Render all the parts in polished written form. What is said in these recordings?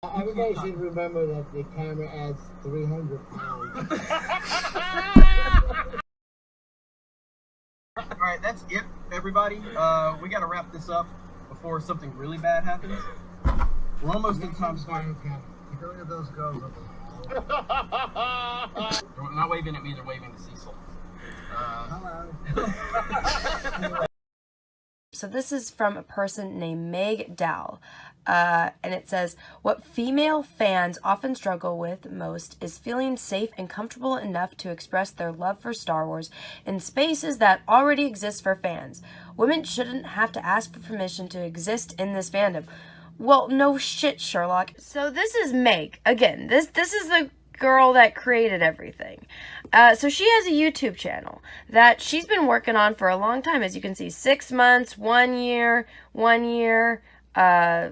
Everybody should remember that the camera adds 300 pounds. Alright, that's it, everybody. We gotta wrap this up before something really bad happens. We're almost in time. Take a look at those girls over there. They're not waving at me, they're waving to Cecil. Hello. So this is from a person named Meg Dow, and it says, what female fans often struggle with most is feeling safe and comfortable enough to express their love for Star Wars in spaces that already exist for fans. Women shouldn't have to ask for permission to exist in this fandom. Well, no shit, Sherlock. So this is Meg. Again, this is the girl that created everything. So she has a YouTube channel that she's been working on for a long time. As you can see, 6 months, 1 year, 2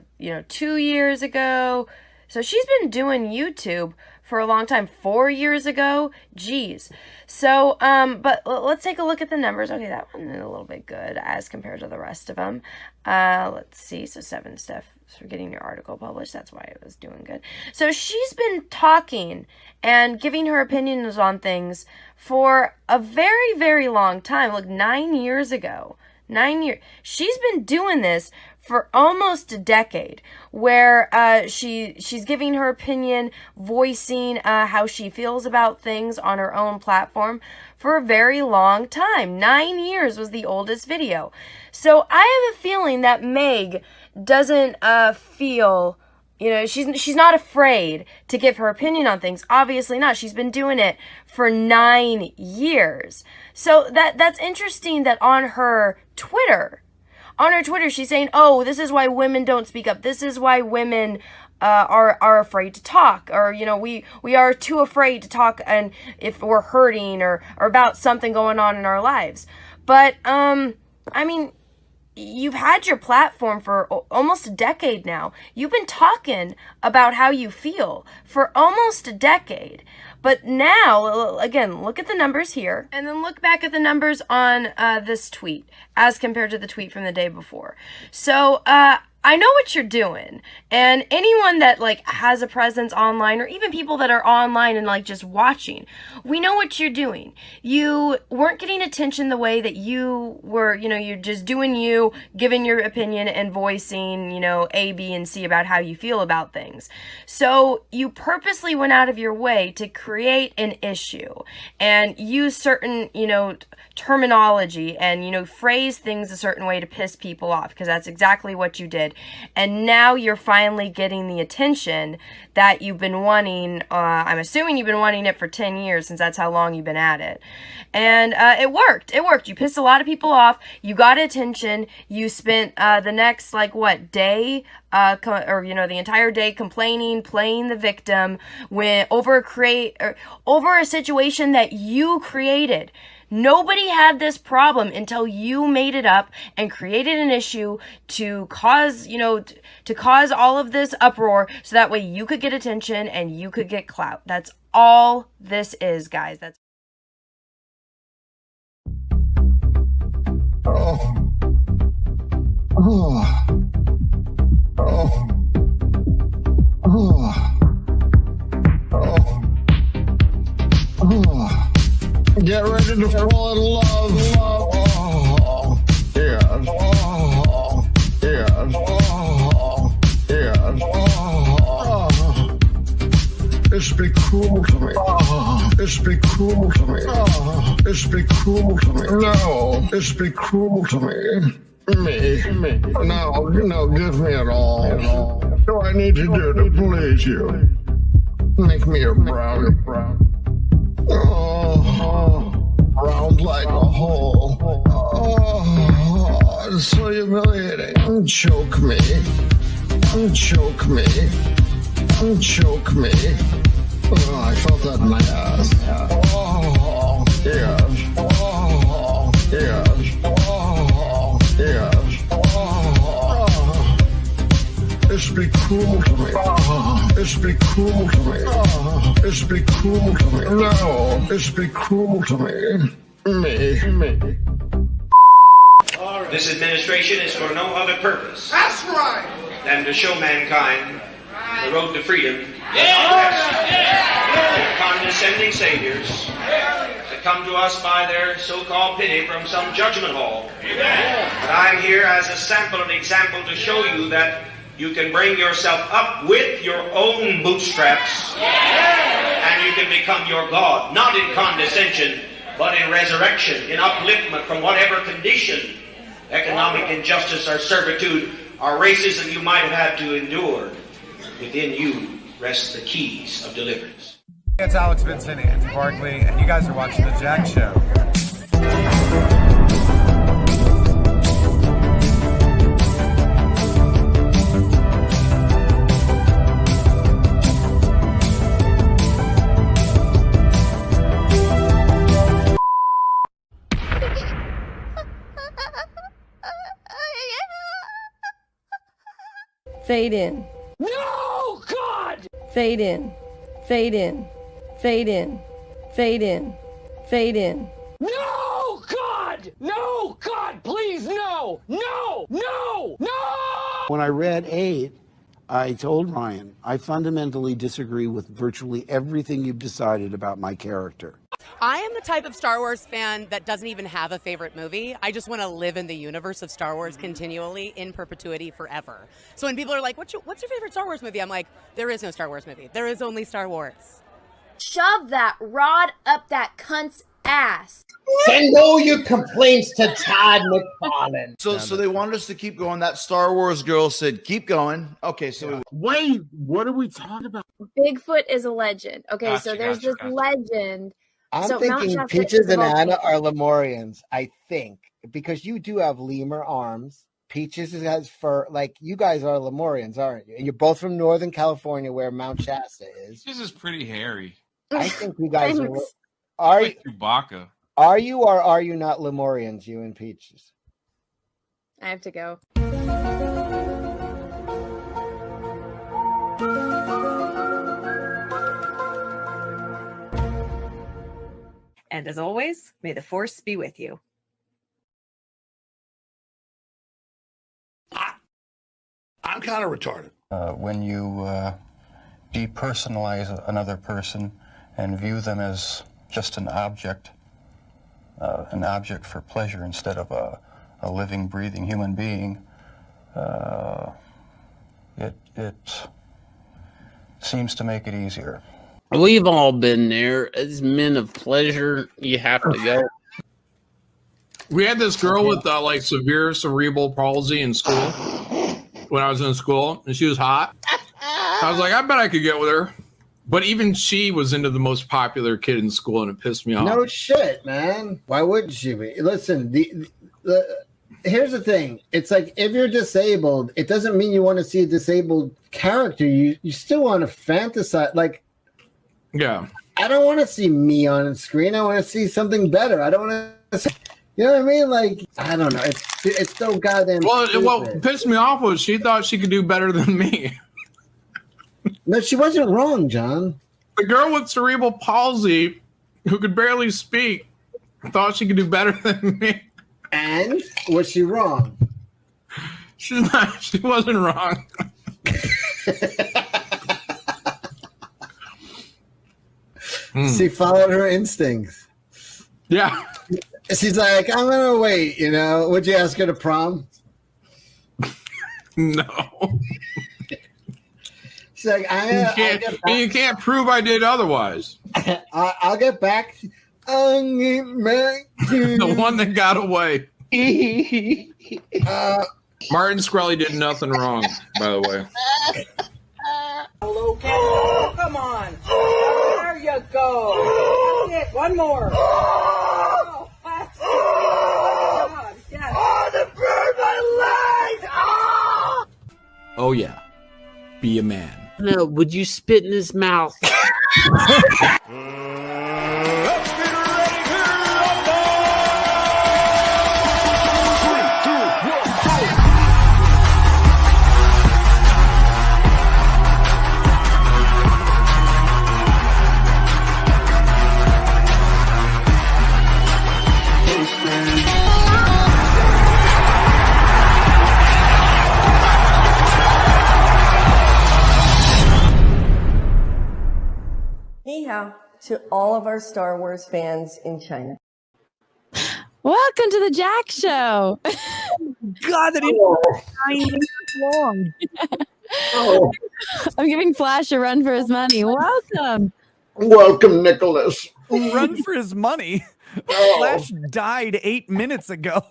years ago. So she's been doing YouTube for a long time. 4 years ago, geez. So, but let's take a look at the numbers. Okay, that one is a little bit good as compared to the rest of them. Let's see. So 7 stuff for getting your article published. That's why it was doing good. So she's been talking and giving her opinions on things for a very, very long time. Look, 9 years ago. 9 years. She's been doing this for almost a decade, where she's giving her opinion, voicing how she feels about things on her own platform for a very long time. 9 years was the oldest video. So I have a feeling that Meg doesn't feel, she's not afraid to give her opinion on things. Obviously not. She's been doing it for 9 years. So that's interesting that on her Twitter, she's saying, oh, this is why women don't speak up. This is why women are afraid to talk, or, we are too afraid to talk, and if we're hurting or about something going on in our lives. But, I mean, you've had your platform for almost a decade now. You've been talking about how you feel for almost a decade. But now, again, look at the numbers here, and then look back at the numbers on this tweet as compared to the tweet from the day before. So, I know what you're doing, and anyone that has a presence online, or even people that are online and just watching, we know what you're doing. You weren't getting attention the way that you were, you're just doing you, giving your opinion and voicing, A, B, and C about how you feel about things. So you purposely went out of your way to create an issue and use certain, terminology and, phrase things a certain way to piss people off, because that's exactly what you did. And now you're finally getting the attention that you've been wanting. I'm assuming you've been wanting it for 10 years, since that's how long you've been at it. And it worked. It worked. You pissed a lot of people off. You got attention. You spent the next, day, the entire day complaining, playing the victim over a situation that you created. Nobody had this problem until you made it up and created an issue to cause, to cause all of this uproar, so that way you could get attention and you could get clout. That's all this is, guys. That's Get ready to fall in love. Oh, yes. Oh, yes. Oh, yes. Oh, it's be cruel to me. It's be cruel to me. It's be cruel to me. No, it's be cruel to me. Me. No, give me it all. What do I need to do to please you? Make me a brownie. Oh, round like a hole. Oh, it's so humiliating. Choke me. Choke me. Choke me. Oh, I felt that in my ass. Oh, yes. Oh, yes. Oh, yes. Oh, it's be cruel to me. It's be cruel to me. It's be cruel to me. No, it's be cruel to me. Me. This administration is for no other purpose That's right. than to show mankind the road to freedom. They're condescending saviors that come to us by their so-called pity from some judgment hall. But I'm here as a sample and example to show you that you can bring yourself up with your own bootstraps, and you can become your God, not in condescension, but in resurrection, in upliftment from whatever condition, economic injustice or servitude or racism you might have had to endure. Within you rest the keys of deliverance. It's Alex Vincent, Andy Barkley, and you guys are watching The Jack Show. Fade in. No, God! Fade in. Fade in. Fade in. Fade in. Fade in. No, God! No, God, please, no! No! No! No! When I read 8, I told Ryan, I fundamentally disagree with virtually everything you've decided about my character. I am the type of Star Wars fan that doesn't even have a favorite movie. I just want to live in the universe of Star Wars continually, in perpetuity, forever. So when people are like, what's your favorite Star Wars movie? I'm like, there is no Star Wars movie. There is only Star Wars. Shove that rod up that cunt's ass. Send all your complaints to Todd McFarlane. So they wanted us to keep going. That Star Wars girl said, keep going. Okay, so wait, what are we talking about? Bigfoot is a legend. Okay, so there's this legend. I'm So thinking Mount Shasta Peaches is and about- Anna are Lemurians, I think, because you do have lemur arms. Peaches has fur. Like, you guys are Lemurians, aren't you? And you're both from Northern California, where Mount Shasta is. This is pretty hairy. I think you guys are. Thanks. Are Like Chewbacca. are you or are you not Lemurians, you and Peaches? I have to go. And as always, may the force be with you. I'm kind of retarded. When you depersonalize another person and view them as just an object for pleasure instead of a living, breathing human being, it seems to make it easier. We've all been there. As men of pleasure, you have to go. We had this girl with like severe cerebral palsy in school when I was in school, and she was hot. I was like, I bet I could get with her. But even she was into the most popular kid in school, and it pissed me off. No shit, man. Why wouldn't she be? Listen, here's the thing. It's like, if you're disabled, it doesn't mean you want to see a disabled character. You still want to fantasize. Like, yeah. I don't want to see me on the screen. I want to see something better. I don't want to see, you know what I mean? Like, I don't know. It's so goddamn stupid. What pissed me off was she thought she could do better than me. No, she wasn't wrong, John. The girl with cerebral palsy, who could barely speak, thought she could do better than me. And was she wrong? She's not. She wasn't wrong. She followed her instincts. Yeah. She's like, I'm gonna wait. You know, would you ask her to prom? No. She's like, you can't prove I did otherwise. I'll get back. I'll get back to the one that got away. Martin Shkreli did nothing wrong, by the way. Hello, oh, come on. There you go. That's it. One more. Oh, that's it. God, yes. Oh, the bird, my leg. Oh! Oh, yeah. Be a man. No, would you spit in his mouth? Hao to all of our Star Wars fans in China. Welcome to the Jack Show. God, that is 9 minutes long. Oh. I'm giving Flash a run for his money. Welcome. Welcome, Nicholas. Run for his money. Oh. Flash died 8 minutes ago.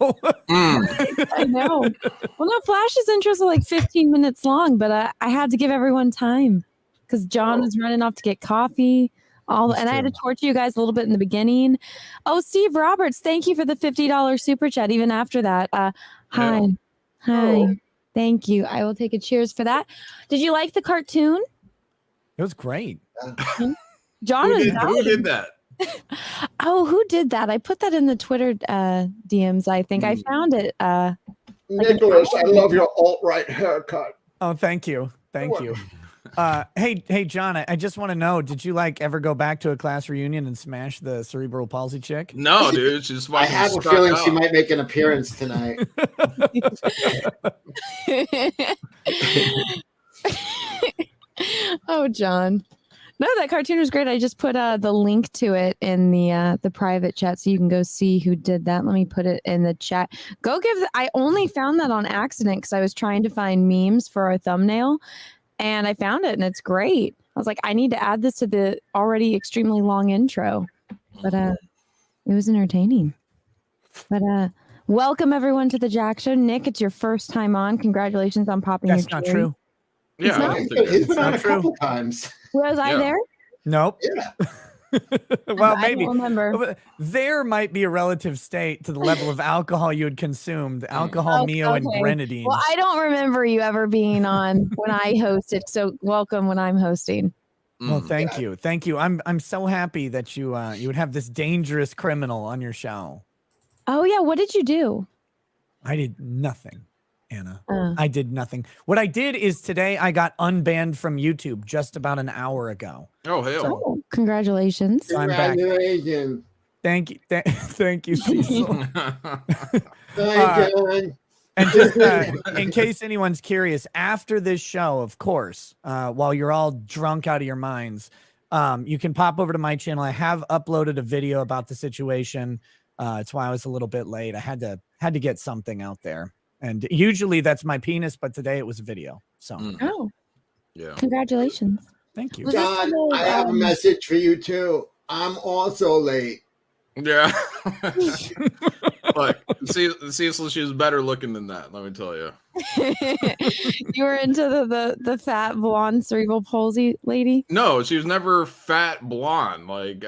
I know. Well, no, Flash's intros are like 15 minutes long, but I had to give everyone time because John was running off to get coffee. I had to torture you guys a little bit in the beginning. Oh, Steve Roberts, thank you for the $50 super chat. Even after that, hi. Thank you. I will take a cheers for that. Did you like the cartoon? It was great. John who did that? Oh, who did that? I put that in the Twitter DMs. I think I found it. Nicholas, I love your alt-right haircut. Oh, thank you. Thank you. Hey, John, I just want to know, did you ever go back to a class reunion and smash the cerebral palsy chick? No, dude. She's I have a feeling she might make an appearance tonight. Oh, John. No, that cartoon was great. I just put the link to it in the private chat so you can go see who did that. Let me put it in the chat. I only found that on accident because I was trying to find memes for our thumbnail, and I found it, and it's great. I was like, I need to add this to the already extremely long intro, but it was entertaining. But welcome everyone to the Jack Show. Nick, it's your first time on. Congratulations on popping your cherry. That's not true. Yeah, he's been on a couple times. Was I there? Nope. Yeah. Well, I maybe. don't remember. There might be a relative state to the level of alcohol you had consumed. Alcohol, Mio, and grenadine. Well, I don't remember you ever being on when I hosted, so welcome when I'm hosting. Well, thank you. Thank you. I'm so happy that you would have this dangerous criminal on your show. Oh, yeah. What did you do? I did nothing, Anna. I did nothing. What I did is today I got unbanned from YouTube just about an hour ago. Oh, hell. Oh, congratulations. So I'm back. Congratulations. Thank you. Thank you, Cecil. Hi, John. And just in case anyone's curious, after this show, of course, while you're all drunk out of your minds, you can pop over to my channel. I have uploaded a video about the situation. It's why I was a little bit late. I had to get something out there. And usually that's my penis, but today it was a video. So, Oh, yeah. Congratulations. Thank you. John, I have a message for you too. I'm also late. Yeah. Like, Cecil, she was better looking than that, let me tell you. You were into the fat blonde cerebral palsy lady? No, she was never fat blonde. Like,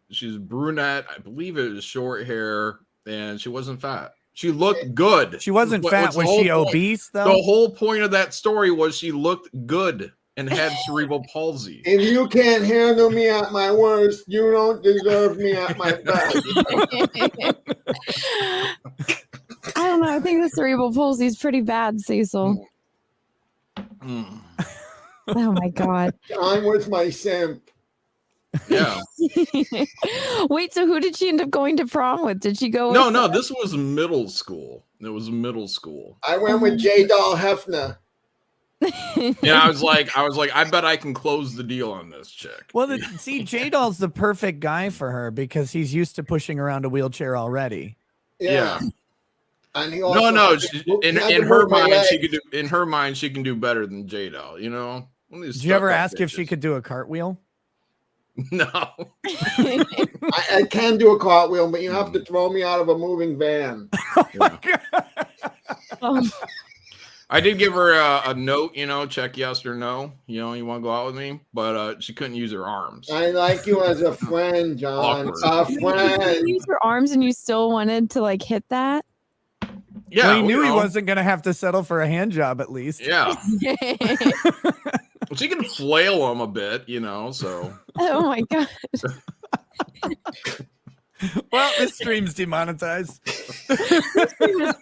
she's brunette. I believe it was short hair, and she wasn't fat. She looked good. She wasn't fat. Was she obese, though? The whole point of that story was she looked good and had cerebral palsy. If you can't handle me at my worst, you don't deserve me at my best. I don't know. I think the cerebral palsy is pretty bad, Cecil. Oh my God. I'm with my simp. Yeah. Wait, so who did she end up going to prom with? Did she go? No, this was middle school. It was middle school. I went with J. Doll Hefner. Yeah, I was like, I bet I can close the deal on this chick. Well, see, J-Doll's the perfect guy for her because he's used to pushing around a wheelchair already. Yeah. And he No, in her mind, she could do. In her mind, she can do better than J-Doll. You know. Did you ever ask if she could do a cartwheel? No. I can do a cartwheel, but you have to throw me out of a moving van. I did give her a note, check yes or no. You want to go out with me? But she couldn't use her arms. I like you as a friend, John. Awkward. A friend. You use your arms and you still wanted to hit that? Yeah. Well, he knew he wasn't going to have to settle for a hand job at least. Yeah. She can flail him a bit, so. Oh my God. Well, this stream's demonetized. This stream is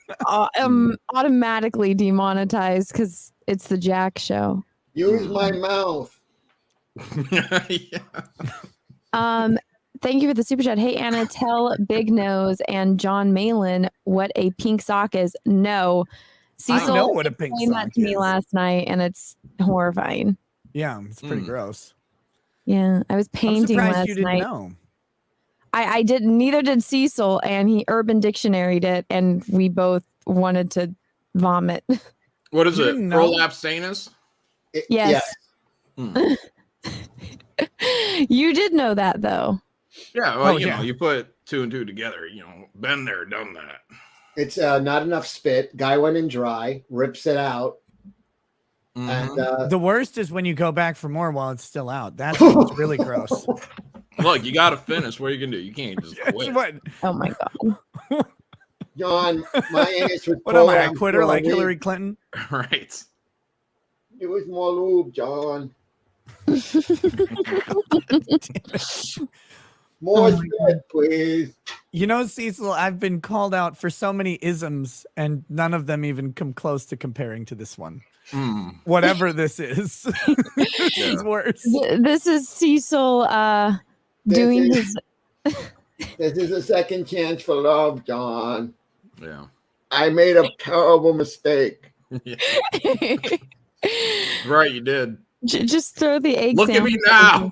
automatically demonetized because it's the Jack Show. Use my mouth. Thank you for the super chat. Hey, Anna, tell Big Nose and John Malin what a pink sock is. No. Cecil I know what a pink explained sock that to me last night, and it's horrifying. Yeah, it's pretty gross. Yeah, I was I'm painting surprised last you didn't night. know. I didn't. Neither did Cecil, and he Urban Dictionaried it, and we both wanted to vomit. What is You it? didn't know? Prolapse anus? Yes. Hmm. You did know that though. Yeah, well, Oh, you yeah. know, you put 2 and 2 together. You know, been there, done that. It's not enough spit. Guy went in dry, rips it out. Mhm. And The worst is when you go back for more while it's still out. That's what's really gross. Look, you got to finish. What are you gonna do? You can't just It's quit. what? Oh my god. John, my anus was What am I, a prolapsed quitter for a like week. Hillary Clinton? Right. It was more lube, John. More Oh my spit, please. You know, Cecil, I've been called out for so many isms, and none of them even come close to comparing to this one. Mm. Whatever this is, this is worse. This is Cecil doing his. This is a second chance for love, John. Yeah. I made a terrible mistake. Right, you did. Just throw the egg. Look at me sandwich now. in.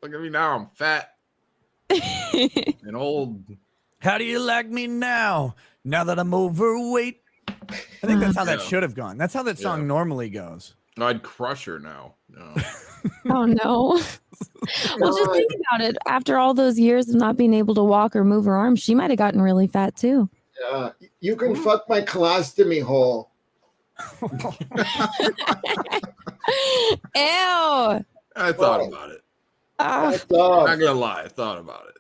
Look at me now. I'm fat and old. How do you like me now? Now that I'm overweight. I think that's how that Yeah. should have gone. That's how that song normally goes. I'd crush her now. No. Oh no. Well, just think about it. After all those years of not being able to walk or move her arms, she might have gotten really fat too. You can fuck my colostomy hole. Ew. I thought about it. Ah. I'm not gonna lie. I thought about it.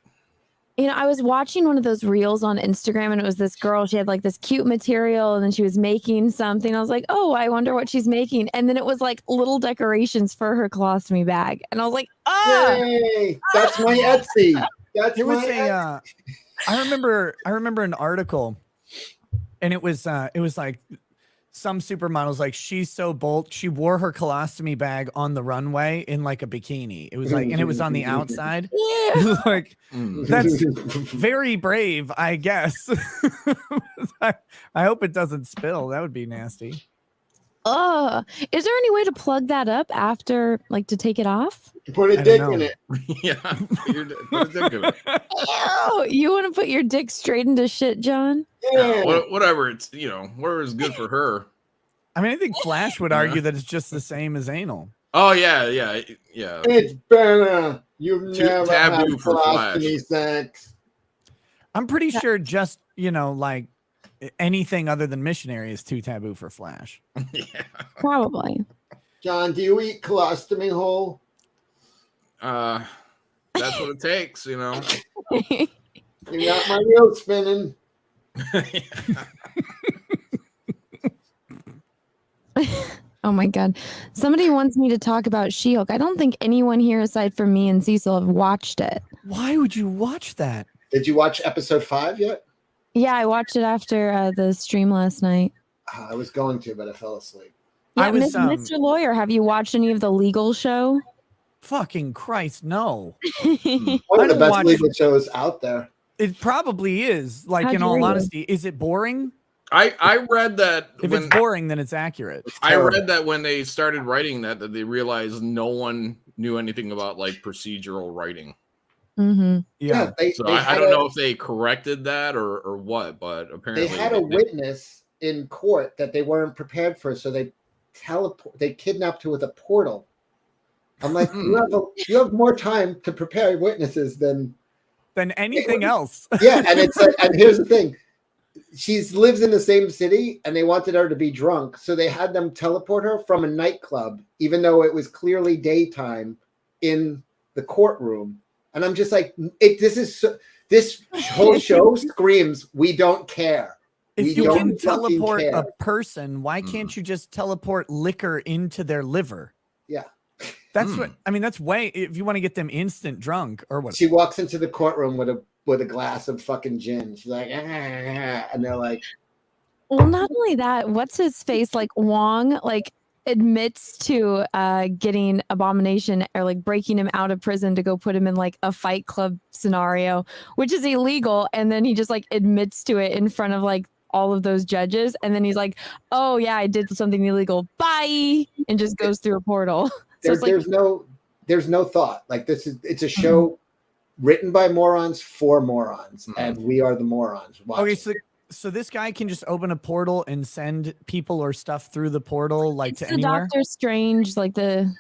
You know, I was watching one of those reels on Instagram and it was this girl. She had like this cute material and then she was making something. I was like, oh, I wonder what she's making. And then it was like little decorations for her colostomy bag. And I was like, oh, Yay! That's my Etsy. That's There was my a I remember an article, and it was like some supermodels, like, she's so bold, she wore her colostomy bag on the runway in like a bikini. It was like, and it was on the outside. Yeah. Like, that's very brave, I guess. I hope it doesn't spill. That would be nasty. oh. Is there any way to plug that up after, like, to take it off? Put I a don't dick know. in it. Yeah. Put a dick in it. Ew. You want to put your dick straight into shit, John? Yeah. Whatever. It's, you know, whatever is good for her. I mean, I think Flash would argue that it's just the same as anal. Oh yeah. It's better. You've Too never had taboo for colostomy Flash. sex. I'm pretty sure just, you know, like anything other than missionary is too taboo for Flash. Probably. John, do you eat colostomy hole? That's what it takes, you know. You got my wheel spinning. Oh my god. Somebody wants me to talk about She-Hulk. I don't think anyone here aside from me and Cecil have watched it. Why would you watch that? Did you watch episode 5 yet? Yeah, I watched it after the stream last night. I was going to, but I fell asleep. Yeah, I was, Mr. Lawyer, have you watched any of the legal show? Fucking Christ, no. One I of the don't best watch- legal shows out there. It probably is. Like, How in all dare you. honesty, is it boring? I read that If when it's boring, then it's accurate. I read that when they started writing that they realized no one knew anything about like procedural writing. Mm-hmm. Yeah. So I don't know if they corrected that or what, but apparently They had a witness in court that they weren't prepared for, so they kidnapped her with a portal. I'm like, you have more time to prepare witnesses than anything else. Yeah, and it's like, and here's the thing. She lives in the same city and they wanted her to be drunk. So they had them teleport her from a nightclub, even though it was clearly daytime in the courtroom. And I'm just like, this whole show screams, we don't care. If you can teleport a person, why can't you just teleport liquor into their liver? Yeah. That's what I mean. That's way, if you want to get them instant drunk or what. She walks into the courtroom with a glass of fucking gin. She's like, and they're like, Well, not only that, what's his face? Like Wong, like admits to getting Abomination or like breaking him out of prison to go put him in like a Fight Club scenario, which is illegal. And then he just like admits to it in front of like all of those judges. And then he's like, oh yeah, I did something illegal. Bye. And just goes through a portal. So it's like, there's no there's no thought. Like it's a show written by morons for morons, and we are the morons watching. Okay, so this guy can just open a portal and send people or stuff through the portal, like to the anywhere. Doctor Strange, like the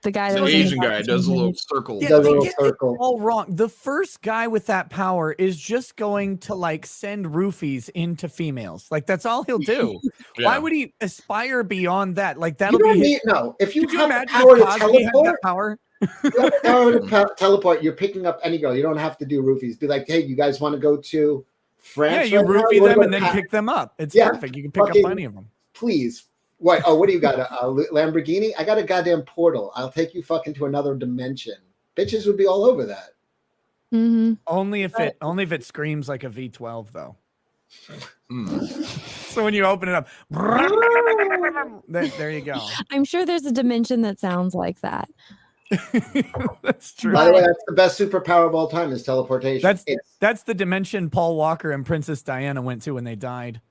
guy that The was in Asian the guy Doctor does a Strange little movie. circle. Yeah, they get it all wrong. The first guy with that power is just going to like send roofies into females. Like that's all he'll do. Why would he aspire beyond that? Like that'll You don't be need no. If you Could you have the imagine power if to Cosby had that teleport, power? you have the power to teleport. You're picking up any girl. You don't have to do roofies. Be like, hey, you guys want to go to France? Yeah, you right now? roofie wanna them go and to then Pa- pick them up. It's Yeah, perfect. You can pick up fucking- plenty of them. Please. What? Oh, what do you got? A Lamborghini? I got a goddamn portal. I'll take you fucking to another dimension. Bitches would be all over that. Mm-hmm. Only if it screams like a V12 though. So when you open it up, there you go. I'm sure there's a dimension that sounds like that. That's true. By the way, that's the best superpower of all time is teleportation. That's the dimension Paul Walker and Princess Diana went to when they died.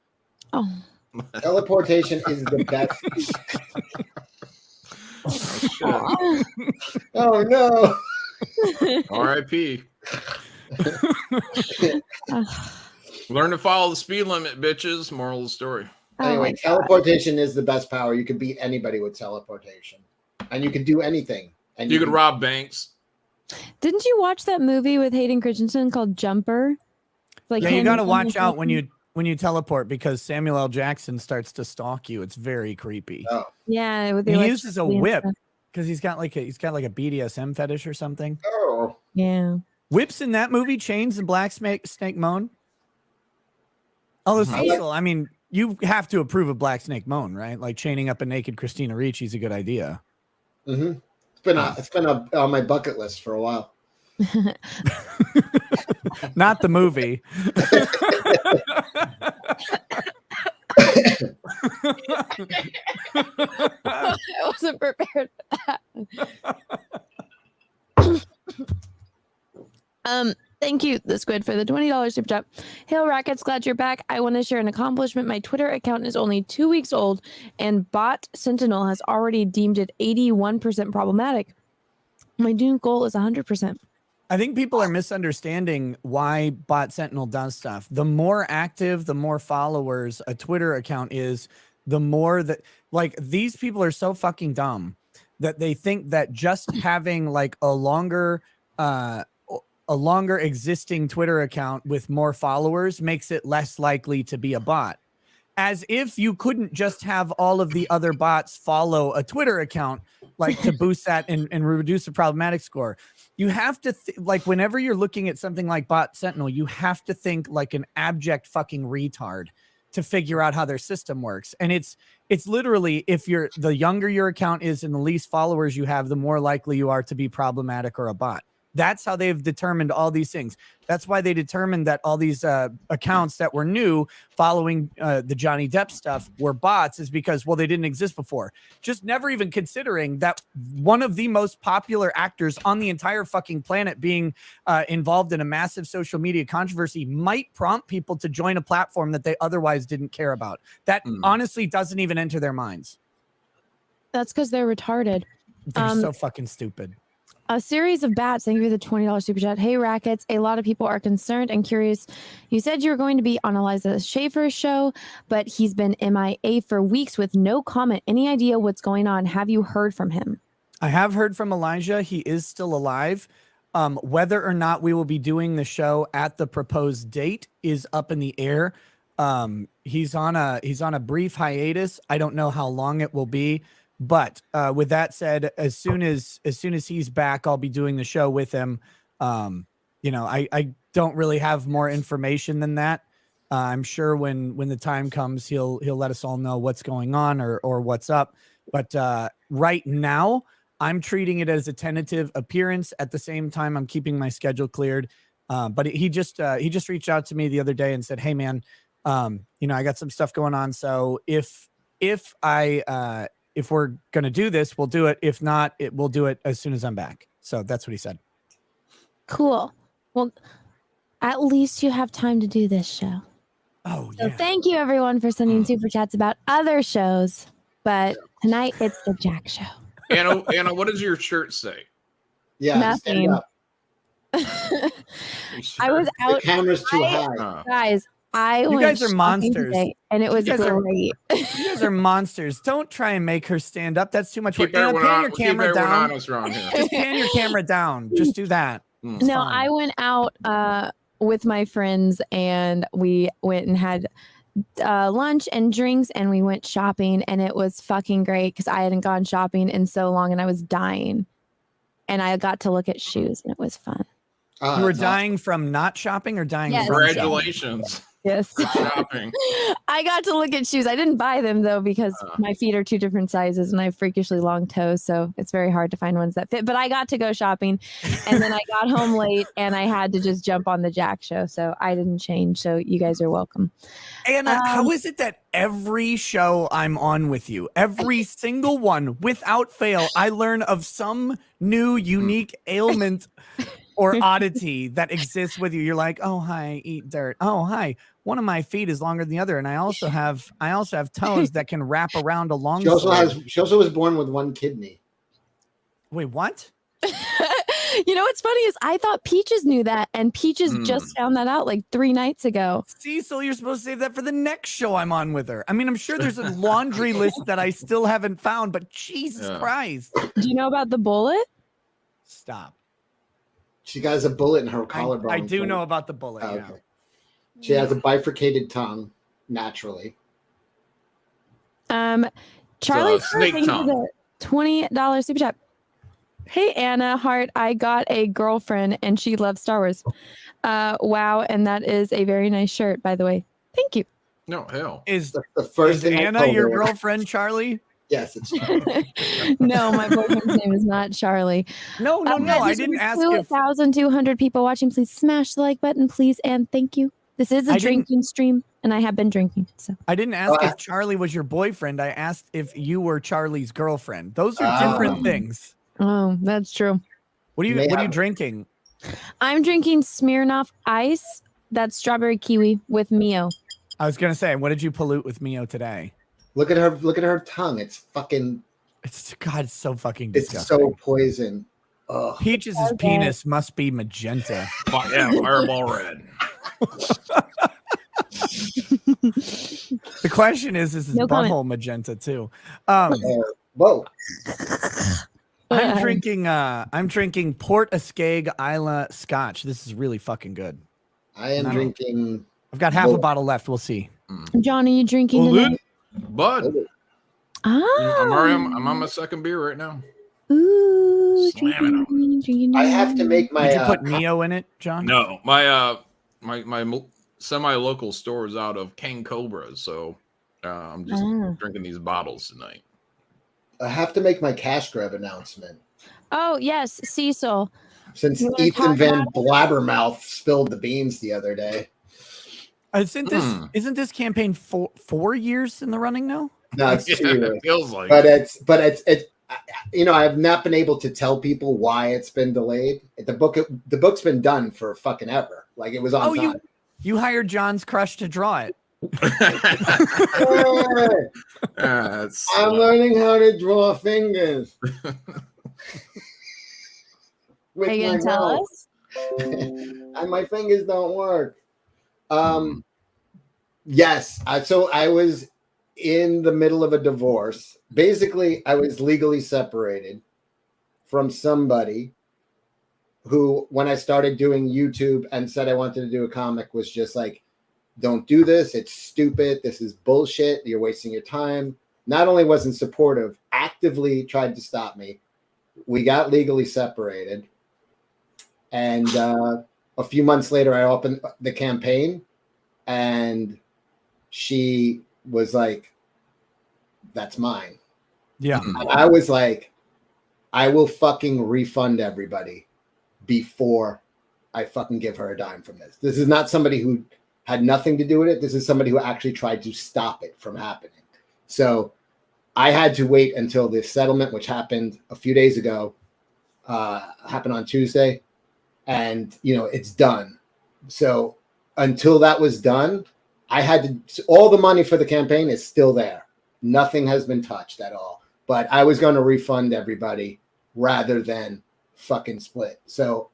Oh. Teleportation is the best. Oh no. R.I.P. Learn to follow the speed limit, bitches. Moral of the story. Anyway, teleportation is the best power. You can beat anybody with teleportation, and you can do anything. And You could rob banks. Didn't you watch that movie with Hayden Christensen called Jumper? Like Yeah, you got to him watch and- out when you teleport because Samuel L. Jackson starts to stalk you. It's very creepy. Oh. Yeah, with the He uses a electricity and whip stuff. because he's got like a BDSM fetish or something. Oh. Yeah. Whips in that movie, chains and Black Snake Moan. Although Cecil, I mean, you have to approve of Black Snake Moan, right? Like chaining up a naked Christina Ricci is a good idea. Mm-hmm. It's been on my bucket list for a while. Not the movie. I wasn't prepared for that. Thank you, the Squid, for the $20 super chat. Hail Rackets, glad you're back. I want to share an accomplishment. My Twitter account is only 2 weeks old, and Bot Sentinel has already deemed it 81% problematic. My new goal is 100%. I think people are misunderstanding why Bot Sentinel does stuff. The more active, the more followers a Twitter account is, the more that, like, these people are so fucking dumb that they think that just having like a longer existing Twitter account with more followers makes it less likely to be a bot. As if you couldn't just have all of the other bots follow a Twitter account, like to boost that and reduce the problematic score. You have to like whenever you're looking at something like Bot Sentinel, you have to think like an abject fucking retard to figure out how their system works. And it's literally, if the younger your account is and the least followers you have, the more likely you are to be problematic or a bot. That's how they've determined all these things. That's why they determined that all these accounts that were new following the Johnny Depp stuff were bots, is because, well, they didn't exist before. Just never even considering that one of the most popular actors on the entire fucking planet being involved in a massive social media controversy might prompt people to join a platform that they otherwise didn't care about. That honestly doesn't even enter their minds. That's because they're retarded. They're so fucking stupid. A series of bats. Thank you for the $20 super chat. Hey, Rackets. A lot of people are concerned and curious. You said you were going to be on Eliza Schaefer's show, but he's been MIA for weeks with no comment. Any idea what's going on? Have you heard from him? I have heard from Elijah. He is still alive. Whether or not we will be doing the show at the proposed date is up in the air. He's on a brief hiatus. I don't know how long it will be. But with that said, as soon as he's back, I'll be doing the show with him. I don't really have more information than that. I'm sure when the time comes, he'll let us all know what's going on or what's up. But right now, I'm treating it as a tentative appearance. At the same time, I'm keeping my schedule cleared. But he just reached out to me the other day and said, "Hey, man, I got some stuff going on. So if we're going to do this, we'll do it. If not, we'll do it as soon as I'm back." So that's what he said. Cool. Well, at least you have time to do this show. Oh, yeah. So thank you, everyone, for sending super chats about other shows. But tonight, it's the Jack Show. Anna, what does your shirt say? Yeah, stand Nothing. up. I was The out. camera's too high. Guys, I You went guys are shopping monsters. today, and it was You guys are- great. You guys are monsters. Don't try and make her stand up. That's too much work. Keep everyone Pan your keep camera everyone down. honest around here. Just pan your camera down. Just do that. It's No, fine. I went out with my friends, and we went and had lunch and drinks, and we went shopping, and it was fucking great because I hadn't gone shopping in so long, and I was dying. And I got to look at shoes, and it was fun. You were dying from not shopping or dying Yes. from shopping? Congratulations. Yes. For shopping. I got to look at shoes. I didn't buy them though because my feet are two different sizes and I have freakishly long toes, so it's very hard to find ones that fit. But I got to go shopping, and then I got home late and I had to just jump on the Jack show, so I didn't change. So you guys are welcome. Anna, how is it that every show I'm on with you, every single one, without fail, I learn of some new unique ailment or oddity that exists with you? You're like, oh, hi, eat dirt. Oh, hi. One of my feet is longer than the other, and I also have toes that can wrap around a long. She also was born with one kidney. Wait, what? You know what's funny is I thought Peaches knew that, and Peaches just found that out like 3 nights ago. Cecil, you're supposed to save that for the next show I'm on with her. I mean, I'm sure there's a laundry list that I still haven't found, but Jesus Christ. Do you know about the bullet? Stop. She has a bullet in her collarbone. I do know about the bullet. Oh, yeah. okay. She has a bifurcated tongue, naturally. Charlie, snake thank you for tongue. the $20 super chat. Hey Anna Hart, I got a girlfriend and she loves Star Wars. Wow, and that is a very nice shirt, by the way. Thank you. No, hell. Is the first is thing I Anna told your her. girlfriend, Charlie? Yes, it's No, my boyfriend's name is not Charlie. No, I didn't ask if 2,200 people watching. Please smash the like button, please, and thank you. This is a I didn't- drinking stream, and I have been drinking. So I didn't ask if Charlie was your boyfriend. I asked if you were Charlie's girlfriend. Those are different things. Oh, that's true. What are you drinking? I'm drinking Smirnoff Ice. That's strawberry kiwi with Mio. I was gonna say, what did you pollute with Mio today? Look at her tongue. It's fucking. It's so fucking It's disgusting. so poison. Ugh. Peaches' penis must be magenta. Yeah, fireball red. The question is his No comment. butthole magenta too? Whoa. I'm drinking Port Ascaig Isla Scotch. This is really fucking good. I am drinking. I've got half a bottle left. We'll see. John, are you drinking Oh, tonight? Bud. Ah. I'm on my second beer right now. Ooh, Slamming I have to make my. Did you put Mio in it, John? No, my semi-local store is out of King Cobra, so I'm just drinking these bottles tonight. I have to make my cash grab announcement. Oh yes, Cecil. Since You wanna Ethan talk Van about Blabbermouth spilled the beans the other day. Isn't this campaign 4 years in the running now? No, it's 2 years. It feels like But it's I have not been able to tell people why it's been delayed. The book's been done for fucking ever. Like it was on time. You hired John's crush to draw it. I'm learning how to draw fingers. Are you gonna tell us? And my fingers don't work. Yes. So I was in the middle of a divorce. Basically, I was legally separated from somebody who, when I started doing YouTube and said I wanted to do a comic, was just like, don't do this. It's stupid. This is bullshit. You're wasting your time. Not only wasn't supportive, actively tried to stop me. We got legally separated. And a few months later, I opened the campaign and she was like, that's mine. Yeah. And I was like, I will fucking refund everybody before I fucking give her a dime from this. This is not somebody who had nothing to do with it. This is somebody who actually tried to stop it from happening. So I had to wait until the settlement, which happened a few days ago, happened on Tuesday. And, it's done. So until that was done, I had to, all the money for the campaign is still there. Nothing has been touched at all. But I was going to refund everybody rather than fucking split. So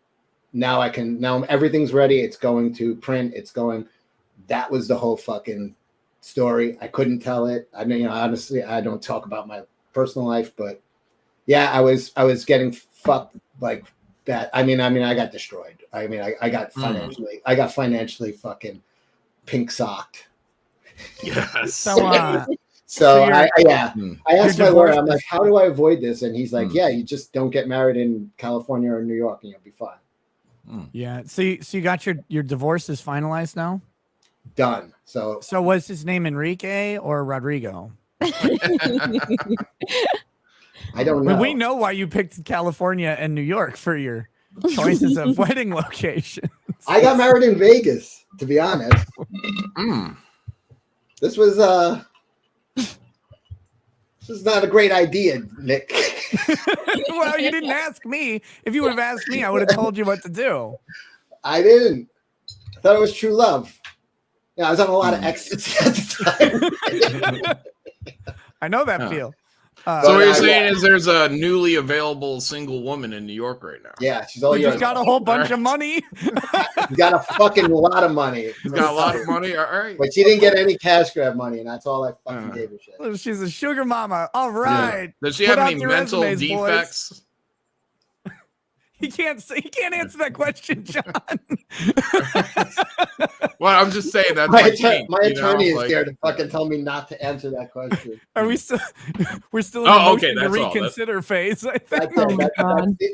now everything's ready. It's going to print. It's going. That was the whole fucking story. I couldn't tell it. I mean, honestly, I don't talk about my personal life, but yeah, I was getting fucked like that. I mean, I got destroyed. I mean, I got financially fucking pink socked. Yes. So I asked my lawyer, I'm like, how do I avoid this? And he's like, yeah, you just don't get married in California or New York and you'll be fine. Yeah. So you got your divorce is finalized now? Done. So was his name Enrique or Rodrigo? I don't know. We know why you picked California and New York for your choices of wedding locations. I got married in Vegas, to be honest. This was not a great idea, Nick. Well, you didn't ask me. If you would have asked me, I would have told you what to do. I didn't. I thought it was true love. Yeah, I was on a lot of exits at the time. I know that feel. So what you're saying is there's a newly available single woman in New York right now. Yeah, she's all yours. She's got a whole bunch of money. She's got a fucking lot of money. She's got a lot of money. All right. But she didn't get any cash grab money, and that's all I fucking gave her shit. She's a sugar mama. All right. Yeah. Does she have any mental defects? Boys. He can't answer that question, John. Well, I'm just saying that my attorney is here to fucking tell me not to answer that question. Are we still? We're still in the motion to reconsider phase. I think. We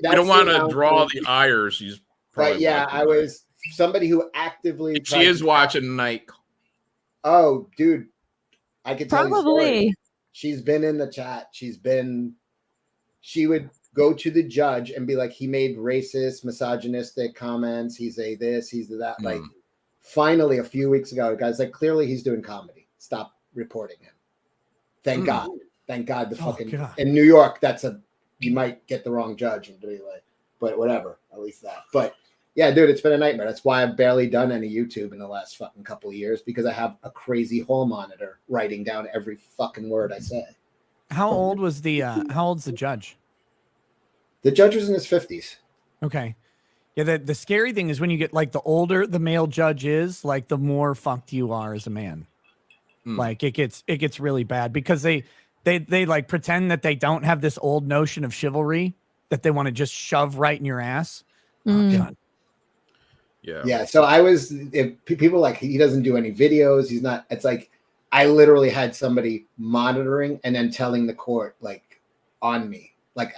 don't want to draw the ire. She's but yeah, I was somebody who actively. She is watching tonight. Oh, dude, I could tell probably. You she's been in the chat. She would go to the judge and be like, he made racist, misogynistic comments. He's a this, he's a that. Like, finally, a few weeks ago, guys, like, clearly he's doing comedy. Stop reporting him. Thank God. Thank God. The fucking in New York, you might get the wrong judge and be like, but whatever, at least that. But yeah, dude, it's been a nightmare. That's why I've barely done any YouTube in the last fucking couple of years, because I have a crazy hall monitor writing down every fucking word I say. How old's the judge? The judge was in his 50s. Okay. Yeah, the scary thing is when you get like the older the male judge is, like the more fucked you are as a man. Like it gets really bad because they like pretend that they don't have this old notion of chivalry that they want to just shove right in your ass. Oh, God. Yeah. So if people like, he doesn't do any videos. He's not, it's like, I literally had somebody monitoring and then telling the court like on me, like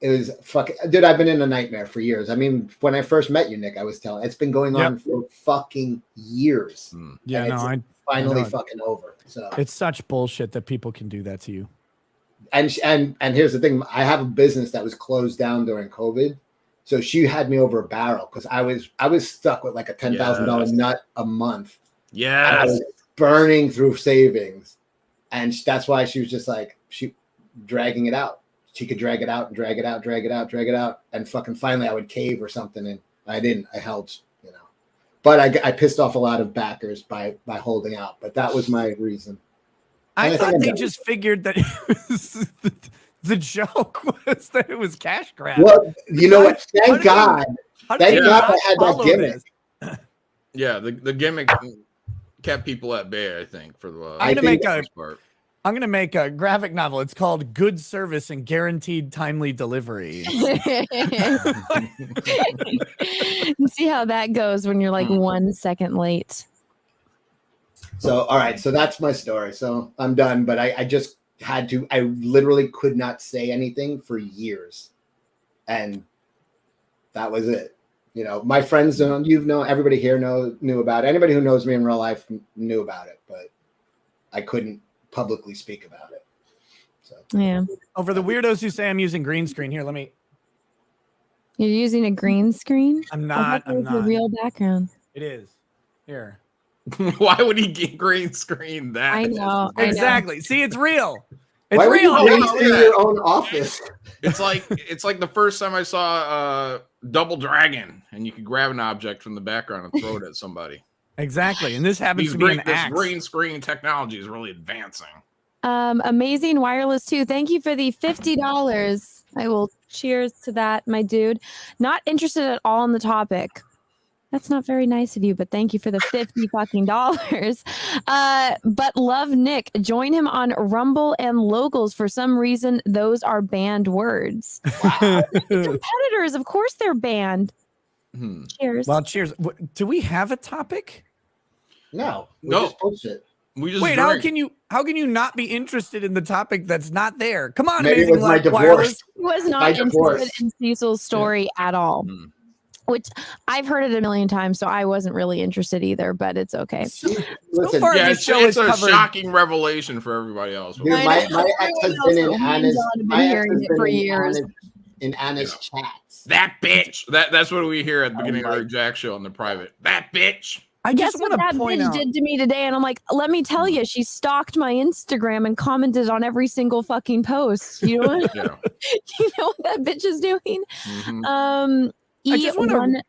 it was fucking, dude, I've been in a nightmare for years. I mean, when I first met you, Nick, I was telling, it's been going on for fucking years. Yeah, no, finally fucking over. So it's such bullshit that people can do that to you. And here's the thing. I have a business that was closed down during COVID. So she had me over a barrel because I was stuck with like a $10,000 nut a month. Yeah. I was burning through savings. And that's why she was just like, dragging it out. She could drag it out and drag it out, drag it out, drag it out. And fucking finally I would cave or something. And I didn't. I held, But I pissed off a lot of backers by holding out. But that was my reason. I thought they just figured that the joke was that it was cash grab. Well, you know what? Thank God I had that gimmick. Yeah, the gimmick kept people at bay, I think, for the I'm gonna make a graphic novel. It's called Good Service and Guaranteed Timely Delivery. See how that goes when you're like 1 second late. So, all right. So that's my story. So I'm done, but I just had to, I literally could not say anything for years. And that was it. My friends, everybody here knew about it. Anybody who knows me in real life knew about it, but I couldn't publicly speak about it. So yeah. For the weirdos who say I'm using green screen, here, You're using a green screen? I'm not. A real background. It is. Here. Why would he get green screen that? I know. Exactly. See, it's real. It's Why real. Would you green screen your own office? It's like the first time I saw Double Dragon, and you could grab an object from the background and throw it at somebody. Exactly, and this happens to be an axe. This green screen technology is really advancing. Amazing Wireless 2. Thank you for the $50. I will Cheers to that, my dude. Not interested at all in the topic. That's not very nice of you, but thank you for the $50 fucking dollars. But love Nick. Join him on Rumble and Locals. For some reason, those are banned words. Wow. Competitors, of course they're banned. Cheers. Well, cheers. Do we have a topic? No. No. Just bullshit. We just Wait, drink. how can you not be interested in the topic that's not there? Come on, Maybe it Amazing was my Life Wireless. divorce. Was not interested in Cecil's story at all. Which I've heard it a million times, so I wasn't really interested either, but it's okay. Listen, far, Yeah, this it's, show it's is a covered. shocking revelation for everybody else. Dude, my ex has been in Anna's. My ex hearing has it been for in years. Anna's chats. That bitch. That's what we hear at the beginning of our Jack show on the private. That bitch. I Guess just what want that to point bitch out. did to me today, and I'm like, let me tell you, she stalked my Instagram and commented on every single fucking post. You know, Yeah. you know what that bitch is doing? I just want E1 to.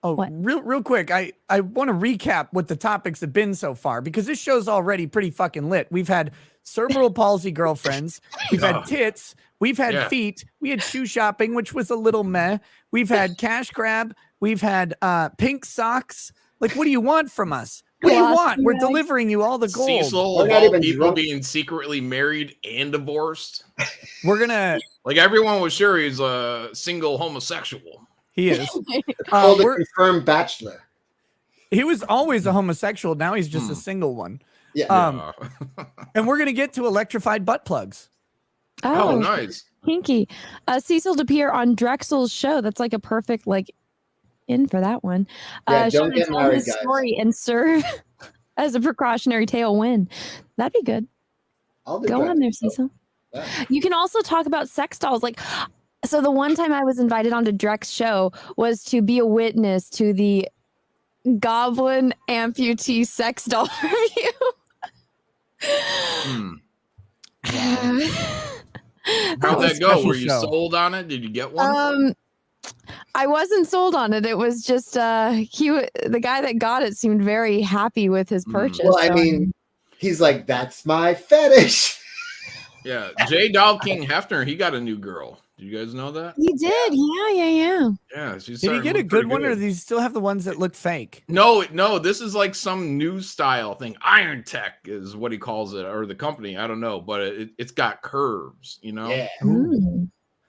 Oh, real quick. I want to recap what the topics have been so far because this show's already pretty fucking lit. We've had cerebral palsy girlfriends. We've had tits. We've had feet. We had shoe shopping, which was a little meh. We've had cash grab. We've had pink socks. Like, what do you want from us? What do you want? We're delivering you all the gold. Cecil, of all people, being secretly married and divorced. We're gonna like everyone was sure he's a single homosexual. He is. We're confirmed bachelor. He was always a homosexual. Now he's just a single one. Yeah. And we're gonna get to electrified butt plugs. Oh, nice. Kinky. Cecil to appear on Drexel's show. That's like a perfect in for that one. Yeah, Show don't to get tell married, his guys. story and serve as a precautionary tale win. That'd be good. I'll do Go that. on there, Cecil. Yeah. You can also talk about sex dolls. So the one time I was invited onto Drex's show was to be a witness to the Goblin amputee sex doll review. How'd that go? Were you sold on it? Did you get one? I wasn't sold on it. It was just the guy that got it seemed very happy with his purchase. Well, I mean, he's like, that's my fetish. Yeah, J. Dog King Hefner, he got a new girl. Do you guys know that? He did. Yeah. Yeah. She's Did he starting get to a look good pretty one, or does he still have the ones that look fake? No. This is like some new style thing. Iron Tech is what he calls it, or the company. I don't know, but it's got curves. You know. Yeah.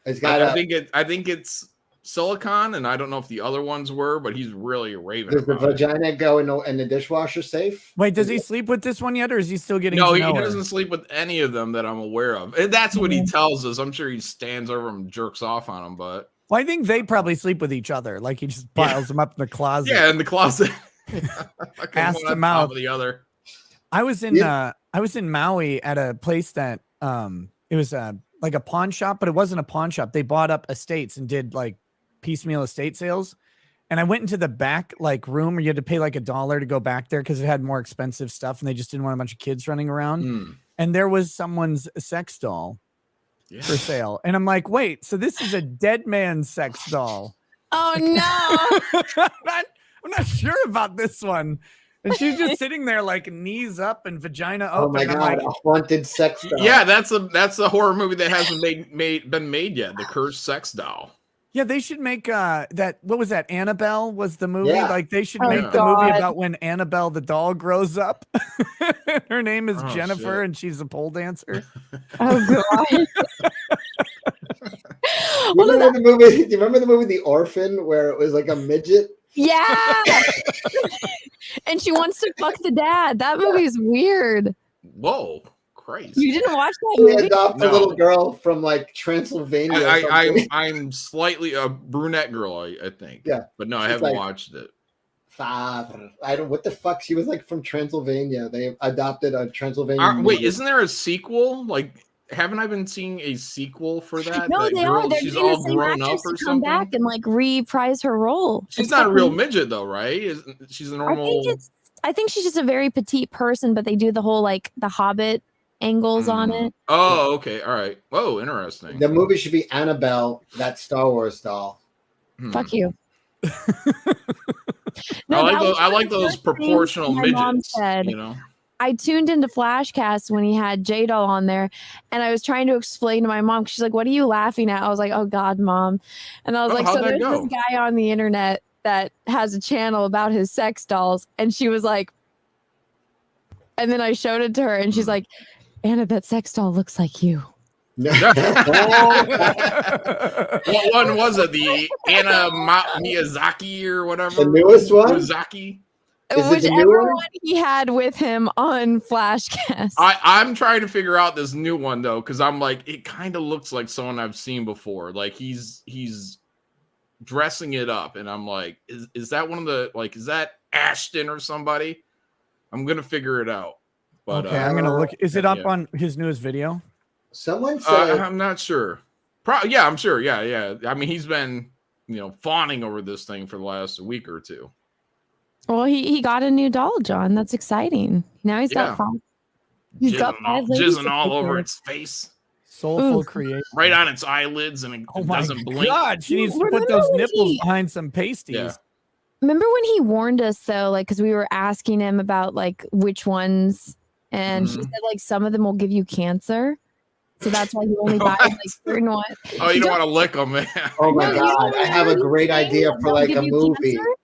It's got. I think it's silicone, and I don't know if the other ones were, but he's really raving. Does the about it. vagina go in the dishwasher safe? Wait, does he sleep with this one yet, or is he still getting? No, to he know her? doesn't sleep with any of them that I'm aware of, and that's what he tells us. I'm sure he stands over him, and jerks off on him, but Well, I think they probably sleep with each other. Like he just piles them up in the closet. yeah, in the closet. Ass to One on top mouth. of the other. I was in Maui at a place that it was like a pawn shop, but it wasn't a pawn shop. They bought up estates and did like piecemeal estate sales. And I went into the back room where you had to pay like $1 to go back there because it had more expensive stuff and they just didn't want a bunch of kids running around. And there was someone's sex doll for sale. And I'm like, wait, so this is a dead man's sex doll. Oh no. I'm not sure about this one. And she's just sitting there like knees up and vagina open. Oh my god, a haunted sex doll. Yeah, that's a horror movie that hasn't been made yet. The Cursed Sex Doll. Yeah, they should make that. What was that? Annabelle was the movie. Yeah. Like they should Oh, make the movie God. about when Annabelle the doll grows up. Her name is Oh, Jennifer, shit. and she's a pole dancer. Oh god. Do you remember the movie The Orphan where it was like a midget? Yeah. And she wants to fuck the dad. That movie is weird. Whoa, crazy. You didn't watch that They movie? adopt a No. little girl from like Transylvania. or something. I'm slightly a brunette girl, I think. Yeah. But no, I She's haven't like- watched it. Father. I don't. What the fuck? She was like from Transylvania. They adopted a Transylvanian. Wait, midget. isn't there a sequel? Like, haven't I been seeing a sequel for that? No, that they girl, are. They're she's getting the all same grown up actress or to come something. back and like reprise her role. She's It's not a real fucking- midget though, right? She's a normal. I think she's just a very petite person, but they do the whole like the Hobbit angles on it. Oh, okay, all right. Whoa, interesting. The movie should be Annabelle, that Star Wars doll. Fuck you. I like that was those. I one like of the those first things proportional my mom midgets. said. You know. I tuned into Flashcast when he had J-Doll on there, and I was trying to explain to my mom. She's like, "What are you laughing at?" I was like, "Oh God, Mom," and I was like, how'd "So that there's go? this guy on the internet that has a channel about his sex dolls," and she was like, and then I showed it to her, and she's like, "Anna, that sex doll looks like you." What one was it? The Anna Miyazaki or whatever? The newest one? Miyazaki? Is it the Whichever new one? one he had with him on Flashcast. I'm trying to figure out this new one though, because I'm like, it kind of looks like someone I've seen before. Like he's dressing it up, and I'm like, is that one of the, like, is that Ashton or somebody? I'm gonna figure it out. But Okay, I'm gonna look. Is it up yeah. on his newest video? Someone said I'm not sure. Yeah, I'm sure. Yeah. I mean, he's been, fawning over this thing for the last week or two. Well, he got a new doll, John. That's exciting. Now he's got five. He's got five ladies jizzing to all pick over with. its face, Soulful creation, right on its eyelids, and it doesn't blink. God, she needs to put those nipples behind some pasties. Yeah. Remember when he warned us though, like, because we were asking him about like which ones, and he said like some of them will give you cancer, so that's why he only buys like certain ones. Oh, you don't want to lick them, man. Oh my No, you God, know I have a what great he's saying? idea for They'll like give a you movie. cancer?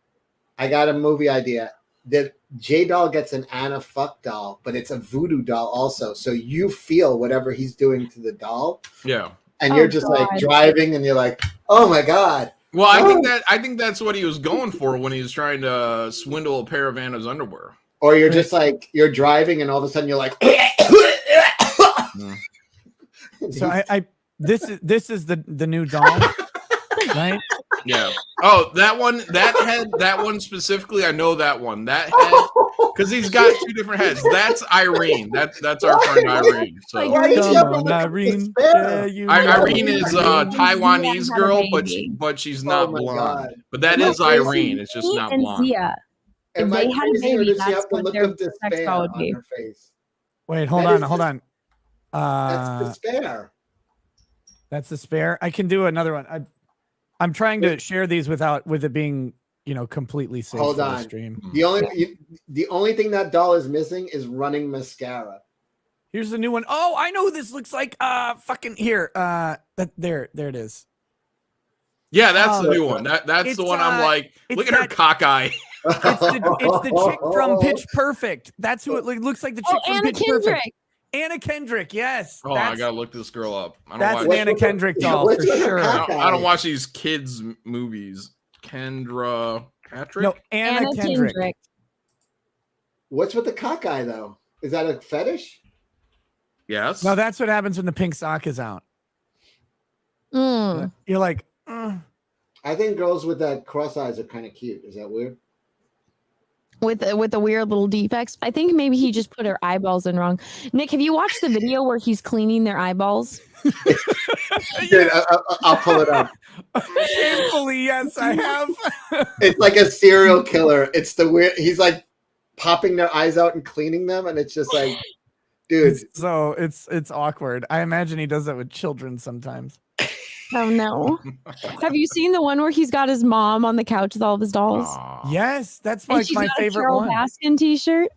I got a movie idea. That J-Doll gets an Anna fuck doll, but it's a voodoo doll also. So you feel whatever he's doing to the doll. Yeah. And you're just like driving and you're like, oh my God. Well, I think that's what he was going for when he was trying to swindle a pair of Anna's underwear. Or you're just like, you're driving and all of a sudden you're like, So this is the new doll, right? Yeah. Oh, that one specifically. I know that one. That head, because he's got two different heads. That's Irene. That's our friend Irene. So Irene? Irene is a Taiwanese girl, but she's not blonde. But that is Irene. It's just not blonde. Zia. If Am I they had a crazy or baby, does she that's have the what look their of sex despair doll would on be. her face? Wait, hold That on. is That's despair. That's the spare. I can do another one. I'm trying to share these with it being, completely safe Hold for the on. stream. The only thing that doll is missing is running mascara. Here's the new one. Oh, I know who this looks like. Fucking here. There it is. Yeah, that's the new one. That's the one. I'm like, look at her cockeye. It's the chick from Pitch Perfect. That's who it looks like. The chick from Anna Pitch Kendrick. Perfect. Anna Kendrick, yes. Oh, I gotta look this girl up. That's an Anna Kendrick doll for sure. I don't watch these kids movies. Kendra Patrick? No, Anna Kendrick. What's with the cockeye though? Is that a fetish? Yes. No, that's what happens when the pink sock is out. Mm. You're like, I think girls with that cross eyes are kind of cute. Is that weird? With the weird little defects. I think maybe he just put her eyeballs in wrong. Nick, have you watched the video where he's cleaning their eyeballs? Dude, I'll pull it up. Shamefully, yes, I have. It's like a serial killer. It's the weird. He's like popping their eyes out and cleaning them, and it's just like, dude. It's awkward. I imagine he does that with children sometimes. Oh no. Have you seen the one where he's got his mom on the couch with all of his dolls? Yes, that's And like she's my got a favorite Carol one. Baskin t-shirt.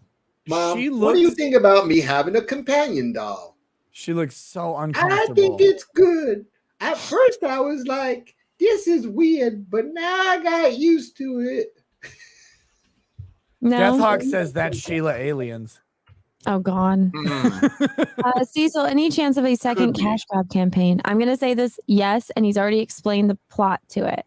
Mom, what do you think about me having a companion doll? She looks so I uncomfortable. think it's good. At first, I was like, this is weird, but now I got used to it. No. Deathhawk says that's Sheila Aliens. Oh God. Cecil, any chance of a second cash grab campaign? I'm gonna say this, yes, and he's already explained the plot to it.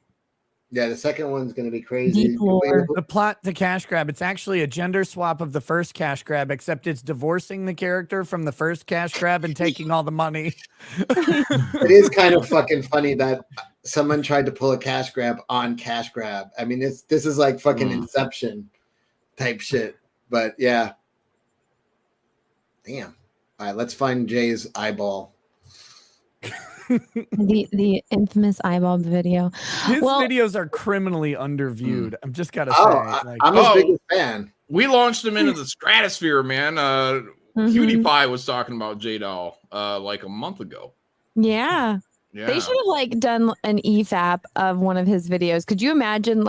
Yeah, the second one's going to be crazy. Deep lore. The plot to cash grab, it's actually a gender swap of the first cash grab, except it's divorcing the character from the first cash grab and taking all the money. It is kind of fucking funny that someone tried to pull a cash grab on cash grab. I mean, this is like fucking Inception type shit. But yeah. Damn. All right, let's find Jay's eyeball. the infamous eyeball video. His videos are criminally underviewed. I'm just gotta say, I'm his biggest fan. We launched him into the stratosphere, man. Cutie Pie was talking about J-Doll like a month ago. Yeah. Yeah. They should have like done an EFAP of one of his videos. Could you imagine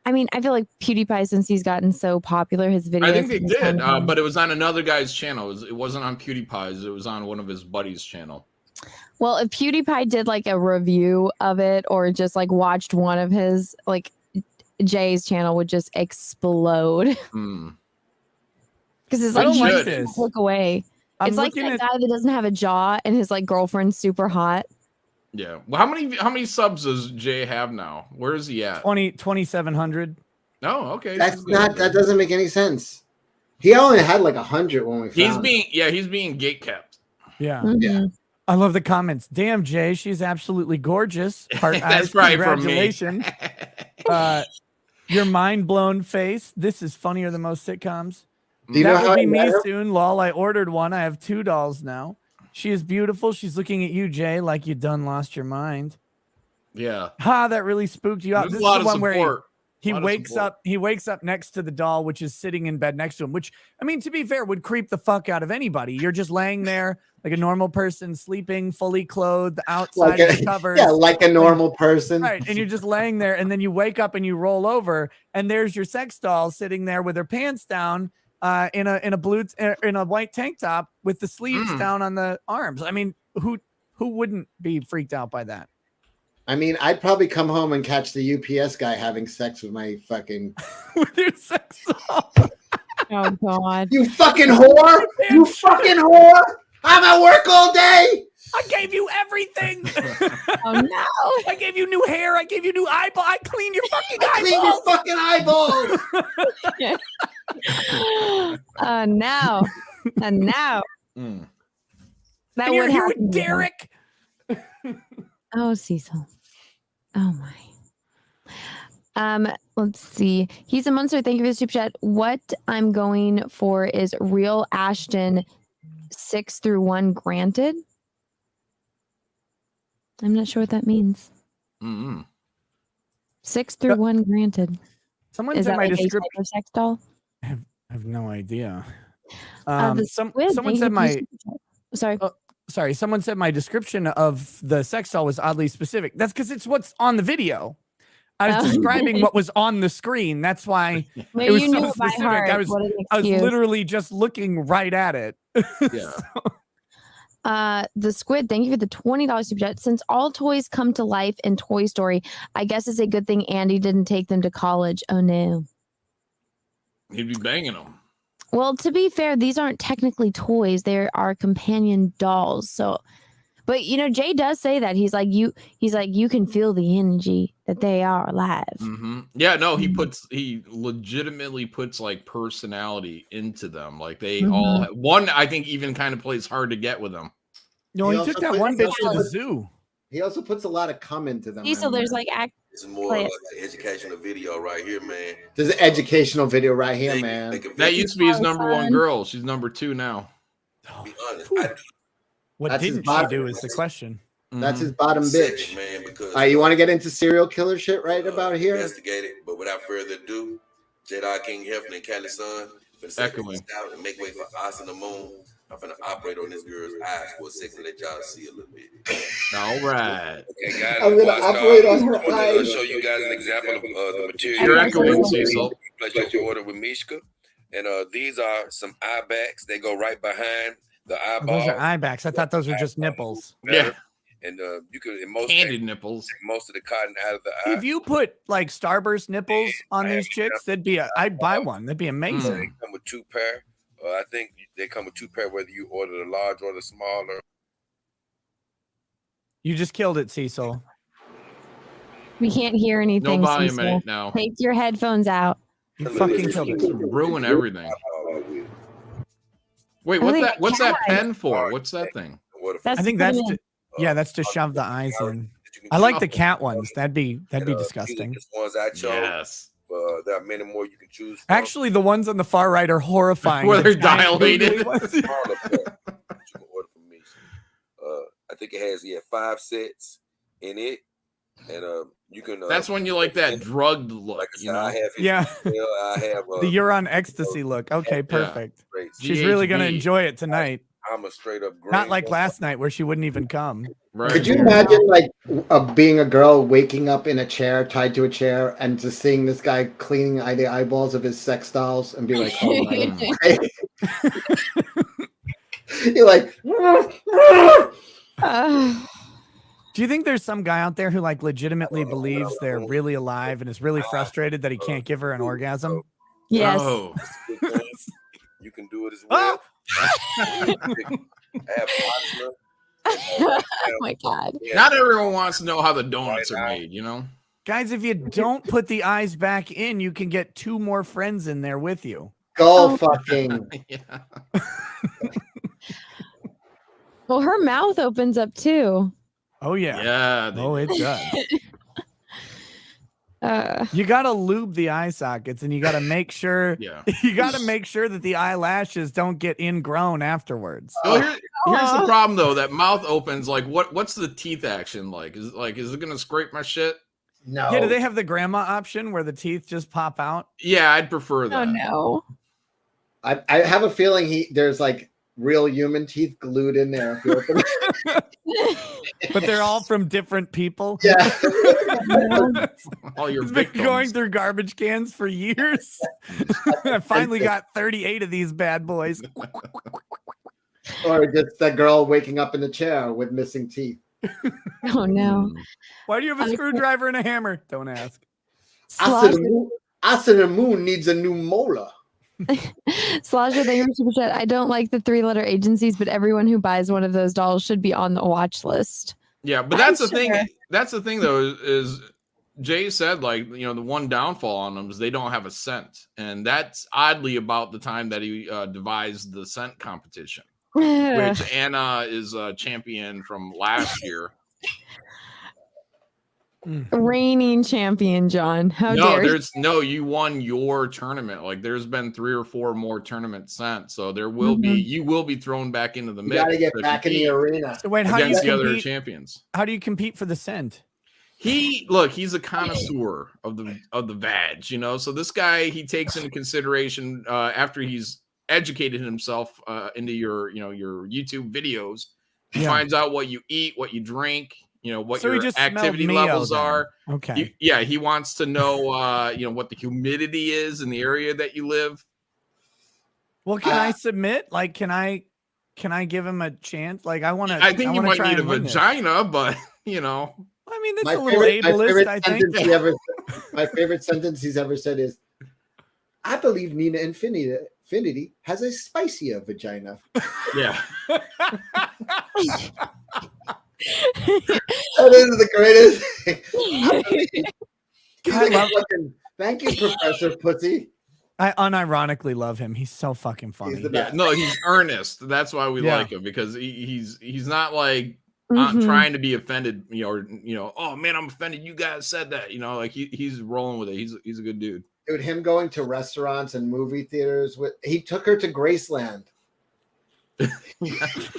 I mean, I feel like PewDiePie, since he's gotten so popular, his videos. I think they have did, kind of- but it was on another guy's channel. It wasn't on PewDiePie's. It was on one of his buddies' channel. Well, if PewDiePie did like a review of it or just like watched one of his, like Jay's channel would just explode. Because it's I like don't you like just this. look away. I'm It's like looking that at- guy that doesn't have a jaw and his like girlfriend's super hot. Yeah. Well, how many subs does Jay have now? Where is he at? 2,700. Oh, okay. That doesn't make any sense. He only had like 100 when we found He's being gate kept. Yeah. Yeah. I love the comments. Damn, Jay, she's absolutely gorgeous. Heart That's eyes. probably from me. Congratulations. Your mind blown face. This is funnier than most sitcoms. Do you know That how will I be me met her? soon. Lol, I ordered one. I have 2 dolls now. She is beautiful. She's looking at you, Jay, like you done lost your mind. Yeah. Ha, that really spooked you out. There's This a lot is the of one where support. he Lot of wakes support. up. He wakes up next to the doll, which is sitting in bed next to him. Which, I mean, to be fair, would creep the fuck out of anybody. You're just laying there like a normal person, sleeping, fully clothed, outside of the covers. Yeah, like a normal person. Right, and you're just laying there, and then you wake up and you roll over, and there's your sex doll sitting there with her pants down, in a white tank top with the sleeves down on the arms. I mean, who wouldn't be freaked out by that? I mean, I'd probably come home and catch the UPS guy having sex with my fucking with your sex doll. Oh God! You fucking whore! You fucking whore! I'm at work all day. I gave you everything. Oh no! I gave you new hair. I gave you new eyeball. I cleaned your fucking I cleaned your fucking eyeballs. No! And now that And you're would here happen with to me. Derek. Oh, Cecil. Oh my. Let's see. He's a monster. Thank you for the super chat. What I'm going for is real Ashton 6-1 granted. I'm not sure what that means. 6-1 granted. Someone Is said that my like a description. type of sex doll? I have no idea. The squid, Someone thank said you for my. the super chat. Sorry. Sorry, someone said my description of the sex doll was oddly specific. That's because it's what's on the video. I was Oh. describing what was on the screen. That's why Well, it was you so knew it by specific. heart. I was What an excuse. literally just looking right at it. Yeah. The squid, thank you for the $20 super chat. Since all toys come to life in Toy Story, I guess it's a good thing Andy didn't take them to college. Oh no. He'd be banging them. Well, to be fair, these aren't technically toys. They are companion dolls. So, but you know, Jay does say that he's like you can feel the energy that they are alive. Yeah, no, he legitimately puts like personality into them. Like they Mm-hmm. all one, I think, even kind of plays hard to get with them. No, he took that one bitch to the zoo. He also puts a lot of cum into them. So there's like It's more like an educational video right here, man. There's an educational video right here, man. That used to be his number one girl. She's number 2 now. Be honest, What That's his didn't she bottom- do is the question. That's his bottom bitch. man, because All right, you want to get into serial killer shit right about here? investigated. But without further ado, J.A.C.K, King Hefner, and Kelly Son for the Echoing. out and make way for us and the moon. I'm gonna operate on this girl's eyes for a second, let y'all see a little bit. All right. Okay, guys. I'm gonna operate on her I want to eyes. show you guys an example of the material. You're echoing, Cecil. Place your order with Mishka, and these are some eye bags. They go right behind the Oh, eyeball. those are eye backs. I thought those were just nipples. Yeah. And you could in most Candid nipples. take most of the cotton out of the eye. If you put like Starburst nipples on these chicks, I'd buy one. That'd be They amazing. come with 2 pair. I think they come with 2 pair whether you order the large or the smaller. You just killed it, Cecil. we can't hear anything. No volume in Cecil. it now. Take your headphones out. You fucking killed it. Ruin everything. Wait, I think what's that cat. pen for? What's that thing? That's I think to put that's them in. that's to shove the eyes in. I like the cat ones. That'd be disgusting. These ones I chose. Yes. There are many more you can choose from. Actually, the ones on the far right are horrifying. Where The they're giant dilated. googly ones. Smaller pair that you can order from me. I think it has 5 sets in it, and you can. That's when you like that drugged look, Like I said, you know? I have it. Yeah. I have The you're on ecstasy look. Okay, perfect. Great. She's really gonna GHB. enjoy it tonight. I'm a straight up green. Not like last night where she wouldn't even come. Right. Could you imagine like being a girl waking up in a chair, tied to a chair, and just seeing this guy cleaning the eyeballs of his sex dolls and be like, "Oh my!" You're like, do you think there's some guy out there who like legitimately believes they're really alive and is really frustrated that he can't give her an orgasm? Yes. Oh. You can do it as well. Oh my God. Not everyone wants to know how the donuts are made, you know? Guys, if you don't put the eyes back in, you can get 2 more friends in there with you. Go fucking. Well, her mouth opens up too. Oh yeah. Yeah. Oh, it does. You gotta lube the eye sockets, and you gotta make sure. Yeah. You gotta make sure that the eyelashes don't get ingrown afterwards. Well, here's the problem though. That mouth opens. Like, what's the teeth action like? Is it gonna scrape my shit? No. Yeah. Do they have the grandma option where the teeth just pop out? Yeah, I'd prefer that. Oh no. I have a feeling there's like real human teeth glued in there. If you open But they're all from different people. Yeah. All your He's been victims. going through garbage cans for years. I finally got 38 of these bad boys. Or just that girl waking up in the chair with missing teeth. Oh no. Why do you have a screwdriver and a hammer? Don't ask. Us in the moon needs a new molar. Slasher, thank you for super chat. I don't like the 3-letter agencies, but everyone who buys one of those dolls should be on the watch list. Yeah, but that's the thing. That's the thing, though, is Jay said, like, you know, the one downfall on them is they don't have a scent, and that's oddly about the time that he devised the scent competition, which Anna is a champion from last year. Reigning champion, John. How dare you? You won your tournament. Like, there's been 3 or 4 more tournaments sent, so there will be you will be thrown back into the mix. You gotta get back in the arena. So wait, how do you against the other compete? champions. How do you compete for the scent? He's a connoisseur of the vag, you know. So this guy, he takes into consideration after he's educated himself into your YouTube videos. He finds out what you eat, what you drink, you know, what your activity levels are. Okay. He wants to know what the humidity is in the area that you live. Well, can I submit? Like, can I give him a chance? Like, I think you might need a vagina, but you know. I mean, that's a little ableist, I think. My favorite sentence he's ever said is, I believe Nina Infinity has a spicier vagina. Yeah. That is the greatest thing. Thank you, Professor Pussy. I unironically love him. He's so fucking funny. No, he's earnest. That's why we like him, because he's not like trying to be offended, oh man, I'm offended you guys said that, like he's rolling with it. He's a good dude. Dude, him going to restaurants and movie theaters he took her to Graceland.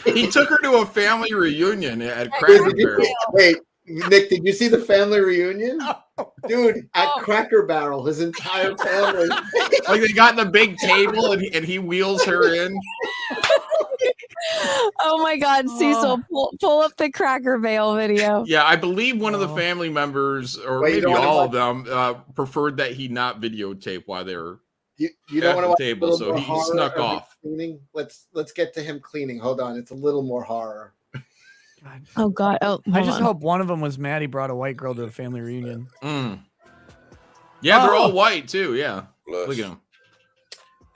He took her to a family reunion at Cracker Barrel. Wait, Nick, did you see the family reunion? Dude, at Cracker Barrel, his entire family. Like they got in the big table and he wheels her in. Oh my God, Cecil, pull up the Cracker Barrel video. Yeah, I believe one of the family members, or maybe all of them, preferred that he not videotape while they were you don't want to watch table, so he snuck off. Cleaning? Let's get to him cleaning. Hold on, it's a little more horror. Oh God! Oh, I just hope one of them was mad he brought a white girl to a family reunion. Yeah, they're all white too. Yeah, Blush. Look at him.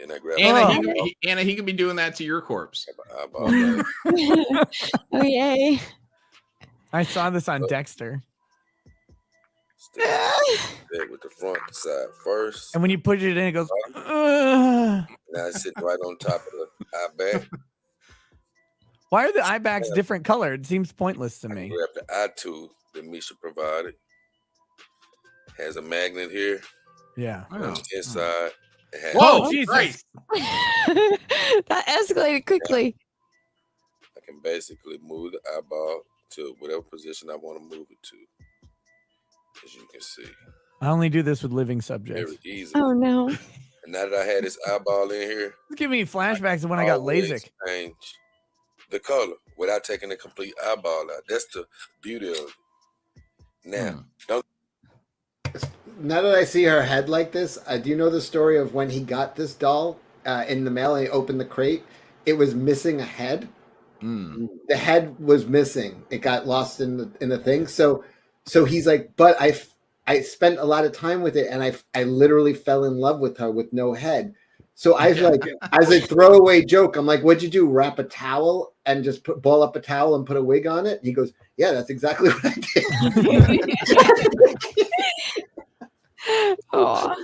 And I grab Anna, he could be doing that to your corpse. Oh yay! I saw this on Dexter. With the front side first. And when you put it in, it goes. Now I sit right on top of the eye back. Why are the eye backs different color? It seems pointless to me. Grab the eye tooth that Misha provided. Has a magnet here. Yeah. On the inside. Whoa, Jesus! That escalated quickly. I can basically move the eyeball to whatever position I want to move it to. As you can see. I only do this with living subjects. Very easy. Oh no. And now that I had this eyeball in here. It's giving me flashbacks of when I got LASIK. Change the color without taking the complete eyeball out. That's the beauty of it. Now, don't. Now that I see her head like this, do you know the story of when he got this doll in the mail and he opened the crate? It was missing a head. The head was missing. It got lost in the thing. So he's like, but I spent a lot of time with it, and I literally fell in love with her with no head. So I was like, as a throwaway joke, I'm like, what'd you do? Wrap a towel and just ball up a towel and put a wig on it? And he goes, yeah, that's exactly what I did. Oh.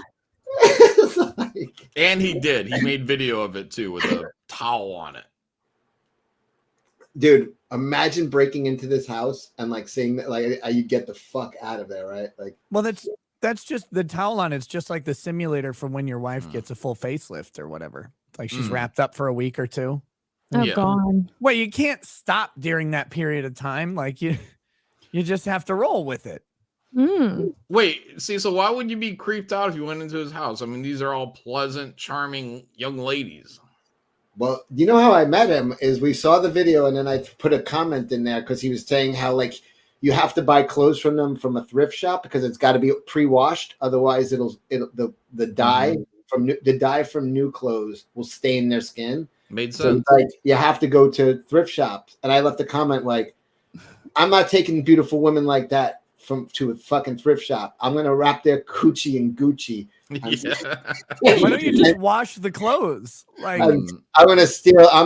And he did. He made video of it too with a towel on it. Dude, imagine breaking into this house and like saying that, like, you get the fuck out of there, right? Like, well, that's just the towel on. It's just like the simulator from when your wife gets a full facelift or whatever. Like she's wrapped up for a week or two. Oh, God. Well, you can't stop during that period of time. Like you just have to roll with it. Wait, Cecil, why would you be creeped out if you went into his house? I mean, these are all pleasant, charming young ladies. well, you know how I met him is we saw the video and then I put a comment in there because he was saying how like you have to buy clothes from them from a thrift shop because it's got to be pre-washed, otherwise the dye from new clothes will stain their skin. Made So sense. like you have to go to thrift shops, and I left a comment like, I'm not taking beautiful women like that to a fucking thrift shop. I'm gonna wrap their coochie in Gucci. Why don't you just wash the clothes? Like I'm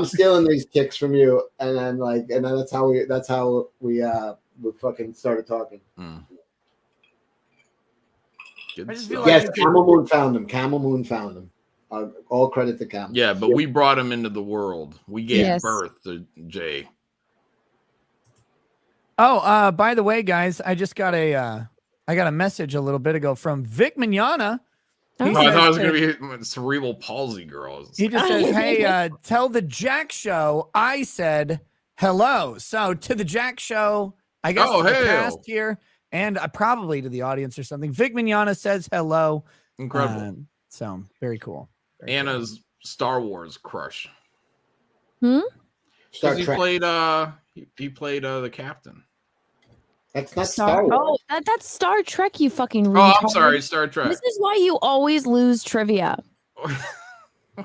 stealing these chicks from you, and then that's how we fucking started talking. I just feel Yes, like Camel Moon found him. Camel Moon found him. All credit to Camel. Yeah, but we brought him into the world. We gave Yes. birth to Jay. Oh, by the way, guys, I just got I got a message a little bit ago from Vic Mignogna. I thought it was going to be cerebral palsy girls. He just says, hey, tell the Jack Show I said hello. So to the Jack Show, I guess to the cast here, and probably to the audience or something. Vic Mignogna says hello. Incredible. So very cool. Anna's Star Wars crush. Star He Trek. played he played the captain. That's not Star Wars. Oh, that's Star Trek, you fucking Oh, I'm retard. sorry, Star Trek. This is why you always lose trivia. I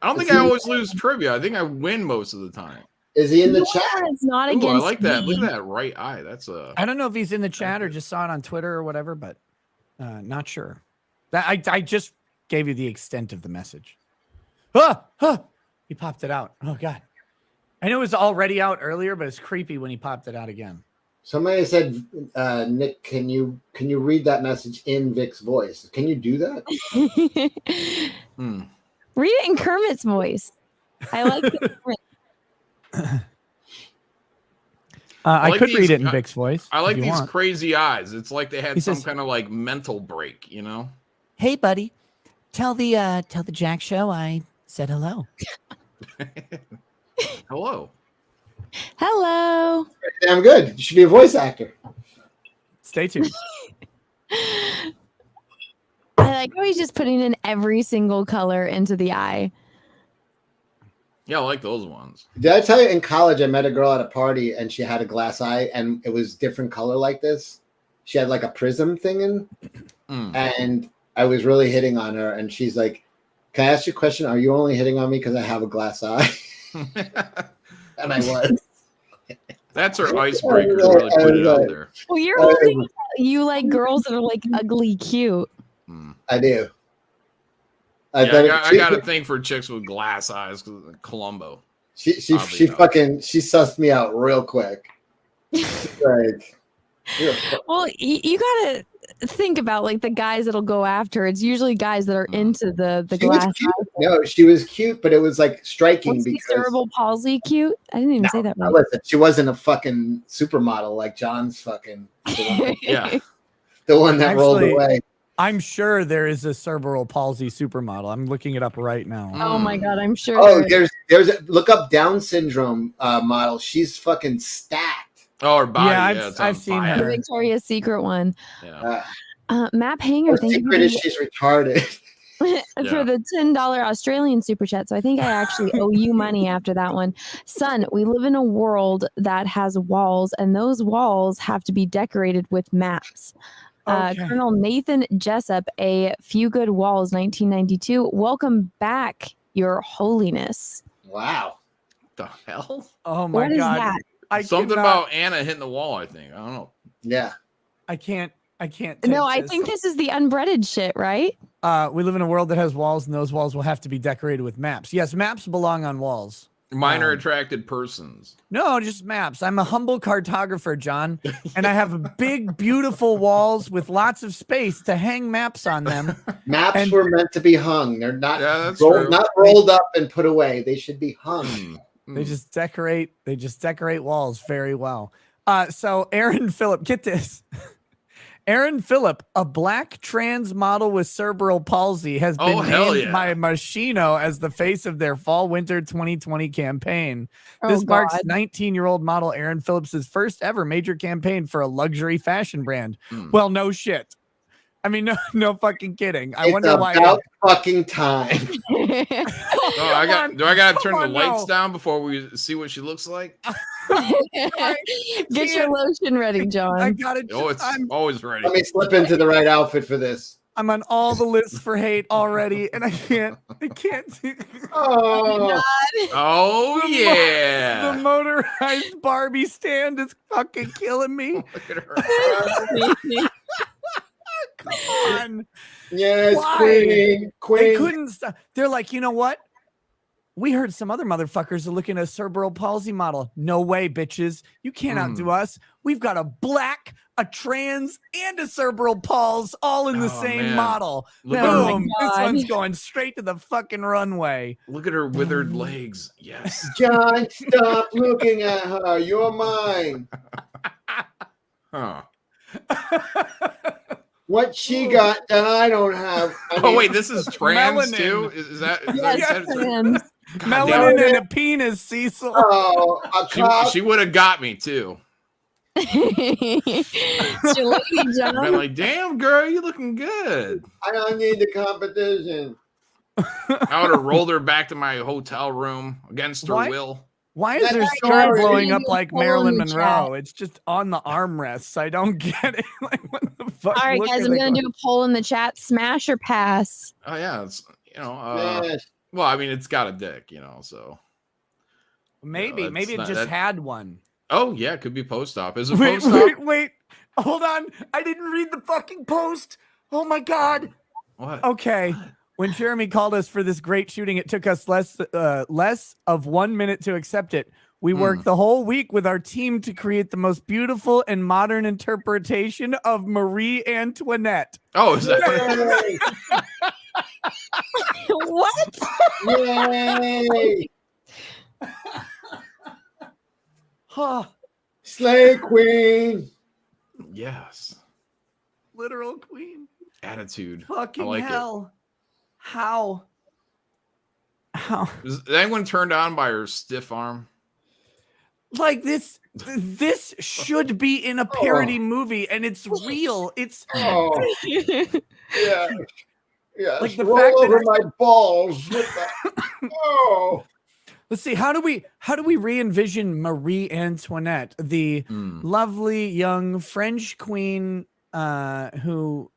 don't think I always lose trivia. I think I win most of the time. Is he in the No, chat? it's not Ooh, I against like that. me. Look at that right eye. That's I don't know if he's in the chat or just saw it on Twitter or whatever, but not sure. That I just gave you the extent of the message. He popped it out. Oh God. I know it was already out earlier, but it's creepy when he popped it out again. Somebody said, Nick, can you read that message in Vic's voice? Can you do that? Read it in Kermit's voice. I like it. I like could these- read it in Vic's voice. I like if you these want. crazy eyes. It's like they had He some says- kind of like mental break, you know? Hey, buddy, tell the Jack Show I said hello. Hello. Hello. Damn good. You should be a voice actor. Stay tuned. I like how he's just putting in every single color into the eye. Yeah, I like those ones. Did I tell you in college I met a girl at a party and she had a glass eye and it was different color like this? She had like a prism thing in, and I was really hitting on her. And she's like, "Can I ask you a question? Are you only hitting on me because I have a glass eye?" And I was. That's her icebreaker to really put it out there. Well, you're holding you like girls that are like ugly cute. I do. I got a thing for chicks with glass eyes, Columbo. She sussed me out real quick. Like, Well, you gotta think about like the guys that'll go after. It's usually guys that are into the she was glass. cute. No, she was cute, but it was like striking What's the because cerebral palsy cute? I didn't even say that right. listen, she wasn't a fucking supermodel like John's fucking yeah, the one that rolled Actually, away. I'm sure there is a cerebral palsy supermodel. I'm looking it up right now. Oh my god, I'm sure. Oh, there's a, look up Down syndrome model. She's fucking stacked. Oh, her body. Yeah, it's I've on seen fire. The Victoria's Secret one. Yeah. Map Hanger. Her Thank you. secret is she's retarded. For the $10 Australian super chat. So I think I actually owe you money after that one. Son, we live in a world that has walls, and those walls have to be decorated with maps. Okay. Colonel Nathan Jessup, A Few Good Walls, 1992. Welcome back, Your Holiness. Wow. The hell? Oh my What is God. that? Something about Anna hitting the wall, I think. I don't know. Yeah. I can't take No, I this. think this is the unbreaded shit, right? We live in a world that has walls, and those walls will have to be decorated with maps. Yes, maps belong on walls. Minor attracted persons. No, just maps. I'm a humble cartographer, John, and I have big, beautiful walls with lots of space to hang maps on them. Maps were meant to be hung. They're not true. not rolled up and put away. They should be hung. They just decorate. They just decorate walls very well. So Aaron Phillip, get this. Aaron Phillip, a black trans model with cerebral palsy, has been named by Machino as the face of their fall-winter 2020 campaign. This marks 19-year-old model Aaron Phillips' first ever major campaign for a luxury fashion brand. Well, no shit. I mean, no fucking kidding. I wonder why. About fucking time. Do I gotta turn the lights down before we see what she looks like? Get your lotion ready, John. I gotta. Oh, it's always ready. Let me slip into the right outfit for this. I'm on all the lists for hate already, and I can't. Oh, oh yeah. The motorized Barbie stand is fucking killing me. Look at her. Come on. Yes, Why? Queen. They couldn't stop. They're like, you know what? We heard some other motherfuckers are looking at a cerebral palsy model. No way, bitches. You can't outdo us. We've got a black, a trans, and a cerebral palsy all in the same model. Boom. This one's going straight to the fucking runway. Look at her withered legs. Yes. John, stop looking at her. You're mine. Huh. What she got that I don't have. Oh wait, this is trans Melanin. too? Is that Yes, trans. Melanin and a penis, Cecil. Oh, a cop. She would have got me too. It's your lady, John. I'm like, damn girl, you looking good. I don't need the competition. I would have rolled her back to my hotel room against her will. Why is That's her right, skirt guys. blowing up You like pull in Marilyn the Monroe? chat. It's just on the armrests. I don't get it. Like, what the fuck? All right, look guys, are I'm they going to going- do a poll in the chat. Smash or pass? Oh yeah, it's Yes. well, I mean it's got a dick, so Maybe that's it not- just that- had one. Oh yeah, it could be post-op. Is it Wait, post-op? wait. Hold on. I didn't read the fucking post. Oh my God. What? Okay. When Jeremy called us for this great shooting, it took us less of 1 minute to accept it. We worked the whole week with our team to create the most beautiful and modern interpretation of Marie Antoinette. Oh, is that What? Yay! Huh. Slay Queen. Yes. Literal queen. Attitude. Fucking I like hell. How? it. Is anyone turned on by her stiff arm? Like this should be in a parody movie, and it's real. It's Oh. Yeah. Yeah. Like the Roll fact that over I- my balls. With that. Oh. Let's see. How do we re-envision Marie Antoinette, the lovely young French queen who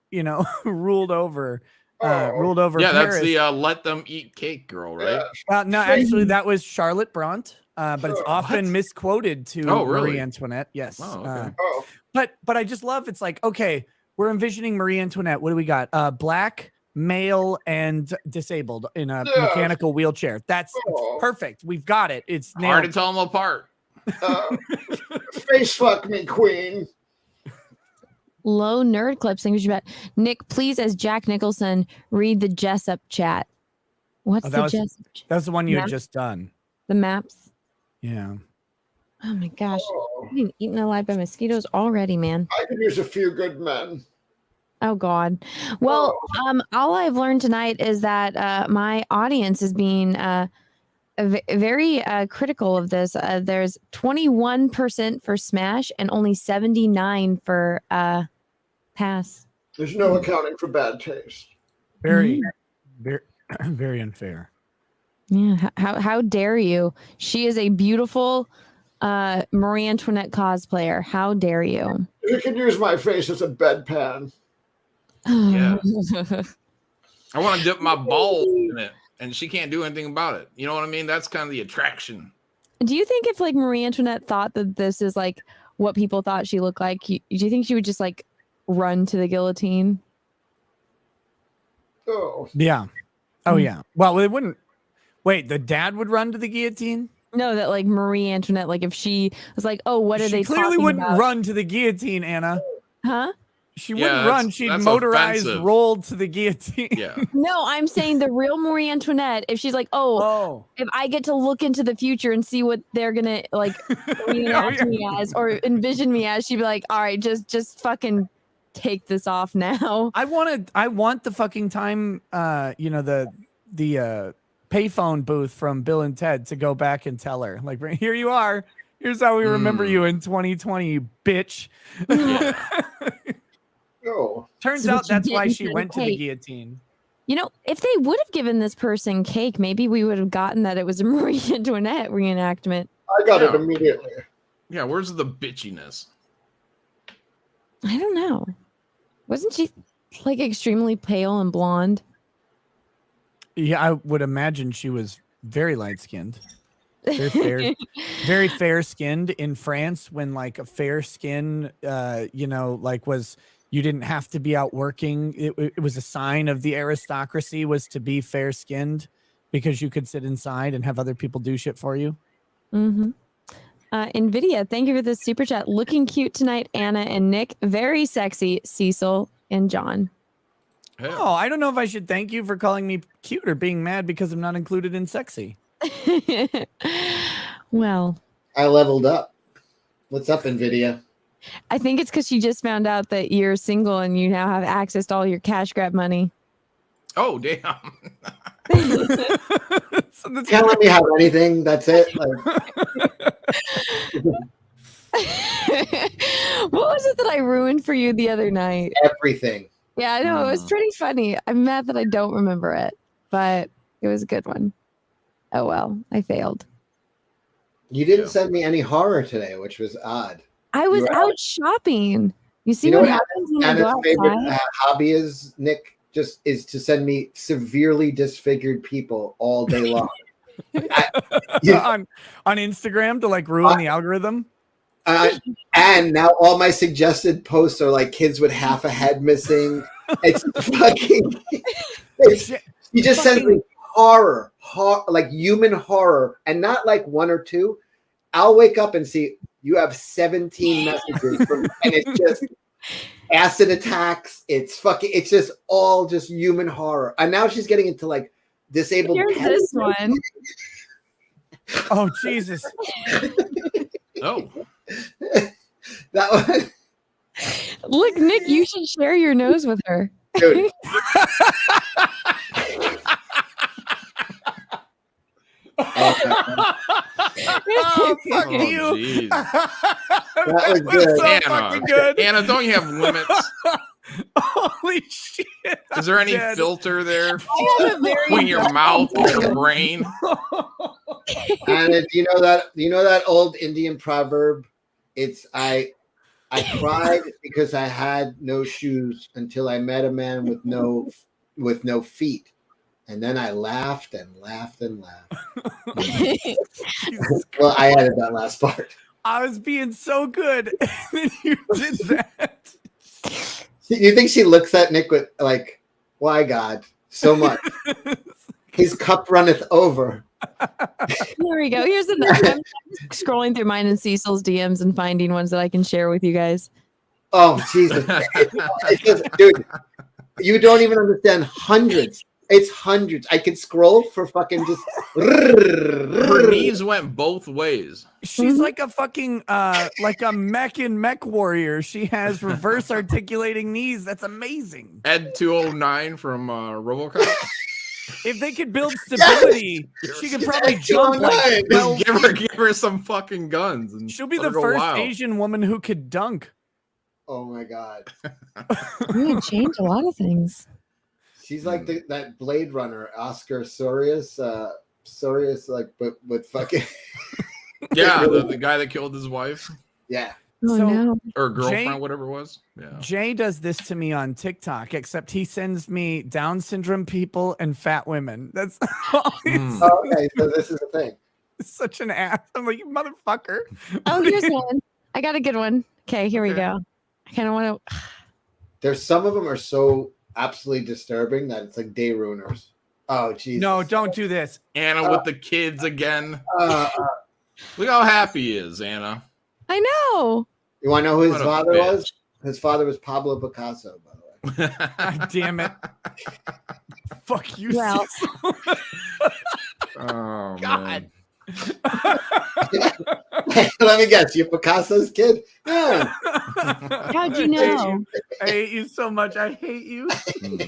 ruled over Yeah, Paris? that's the let them eat cake girl, right? No, actually, that was Charlotte Bronte, but it's often misquoted to Oh, really? Marie Antoinette. Yes. Oh, okay. But I just love it's like, okay, we're envisioning Marie Antoinette. What do we got? Black, male, and disabled in a mechanical wheelchair. That's perfect. We've got it. It's Hard to nailed. tell them apart. Face fuck me, Queen. Low nerd clips. Thank you, Nick, please, as Jack Nicholson, read the Jessup chat. What's Oh, the Jessup chat? That's the one you had Map? just done. The maps. Yeah. Oh my gosh. I'm being eaten alive by mosquitoes already, man. I could use a few good men. Oh God. Well, all I've learned tonight is that my audience is being very critical of this. There's 21% for Smash and only 79% for pass. There's no accounting for bad taste. Very, Very, very unfair. Yeah. How dare you? She is a beautiful Marie Antoinette cosplayer. How dare you? You can use my face as a bedpan. Yeah. I want to dip my balls in it, and she can't do anything about it. You know what I mean? That's kind of the attraction. Do you think if like Marie Antoinette thought that this is like what people thought she looked like, do you think she would just like run to the guillotine? Oh. Yeah. Oh yeah. Well, it wouldn't. Wait, the dad would run to the guillotine? No, that like Marie Antoinette, like if she was like, oh, what are She they clearly talking wouldn't about? run to the guillotine, Anna. Huh? She Yeah, wouldn't run. She'd that's motorized offensive. roll to the guillotine. Yeah. No, I'm saying the real Marie Antoinette, if she's like, oh, if I get to look into the future and see what they're gonna like reenact me as or envision me as, she'd be like, all right, just fucking take this off now. I want the fucking time the payphone booth from Bill and Ted to go back and tell her, like, here you are. Here's how we remember you in 2020, you bitch. Yeah. Oh. Turns So out what you that's get why instead she of went to the cake. guillotine. You know, if they would have given this person cake, maybe we would have gotten that it was a Marie Antoinette reenactment. I got it immediately. Yeah, where's the bitchiness? I don't know. Wasn't she like extremely pale and blonde? Yeah, I would imagine she was very light skinned. Very fair, very fair skinned in France when like a fair skin, was you didn't have to be out working. It was a sign of the aristocracy was to be fair skinned because you could sit inside and have other people do shit for you. Mm-hmm. Nvidia, thank you for this super chat. Looking cute tonight, Anna and Nick. Very sexy, Cecil and John. Oh, I don't know if I should thank you for calling me cute or being mad because I'm not included in sexy. Well, I leveled up. What's up, Nvidia? I think it's because you just found out that you're single and you now have access to all your cash grab money. Oh, damn. Can't let me have anything. That's it. Like, what was it that I ruined for you the other night? everything. Yeah, I know. It was pretty funny. I'm mad that I don't remember it, but it was a good one. Oh, well, I failed. You didn't send me any horror today, which was odd. I was You were out shopping. You see You know what what happens when I go Anna's favorite outside? hobby is, Nick, just is to send me severely disfigured people all day long. on Instagram to like ruin the algorithm. And now all my suggested posts are like kids with half a head missing. It's fucking. You just send me horror, like human horror, and not like one or two. I'll wake up and see you have 17 messages from, and it's just acid attacks. It's just all just human horror. And now she's getting into like disabled. Here's this one. Oh Jesus! Oh, that one. Look, Nick, you should share your nose with her. Dude. Oh, fuck you! That was good. So fucking good. Anna, don't you have limits? Holy shit! Is there any dead. filter there I have a very between your mouth and your brain? And you know that old Indian proverb? It's I cried because I had no shoes until I met a man with no feet. And then I laughed and laughed and laughed. Well, I added that last part. I was being so good, and then you did that. You think she looks at Nick with like, why God, so much? His cup runneth over. There we go. Here's another. I'm scrolling through mine and Cecil's DMs and finding ones that I can share with you guys. Oh, Jesus. It's just, dude, you don't even understand. Hundreds. It's hundreds. I could scroll for fucking just. Her knees went both ways. She's like a fucking like a mech in Mech Warrior. She has reverse articulating knees. That's amazing. Ed 209 from RoboCop. If they could build stability, she could probably jump like 12 give her some fucking guns. And she'll be let the her go first wild. Asian woman who could dunk. Oh my God. We would change a lot of things. She's like that Blade Runner, Oscar Sorius, like, but with fucking. Yeah, the guy that killed his wife. Yeah. Oh, no. Or girlfriend, Jay- whatever it was. Yeah. Jay does this to me on TikTok, except he sends me Down syndrome people and fat women. That's all he's- Oh, okay, so this is the thing. It's such an ass. I'm like, you motherfucker. Oh, here's one. I got a good one. Okay, here we go. I kind of want to. There's some of them are so absolutely disturbing that it's like day ruiners. Oh, Jesus. No, don't do this. Anna with the kids again. Uh, Look how happy he is, Anna. I know. You want to know who his What a father bitch. was? His father was Pablo Picasso, by the way. God damn it. Fuck you, Well. Cecil. Oh, God. man. Let me guess. You're Picasso's kid? Yeah. How'd you know? I hate you so much. I hate you.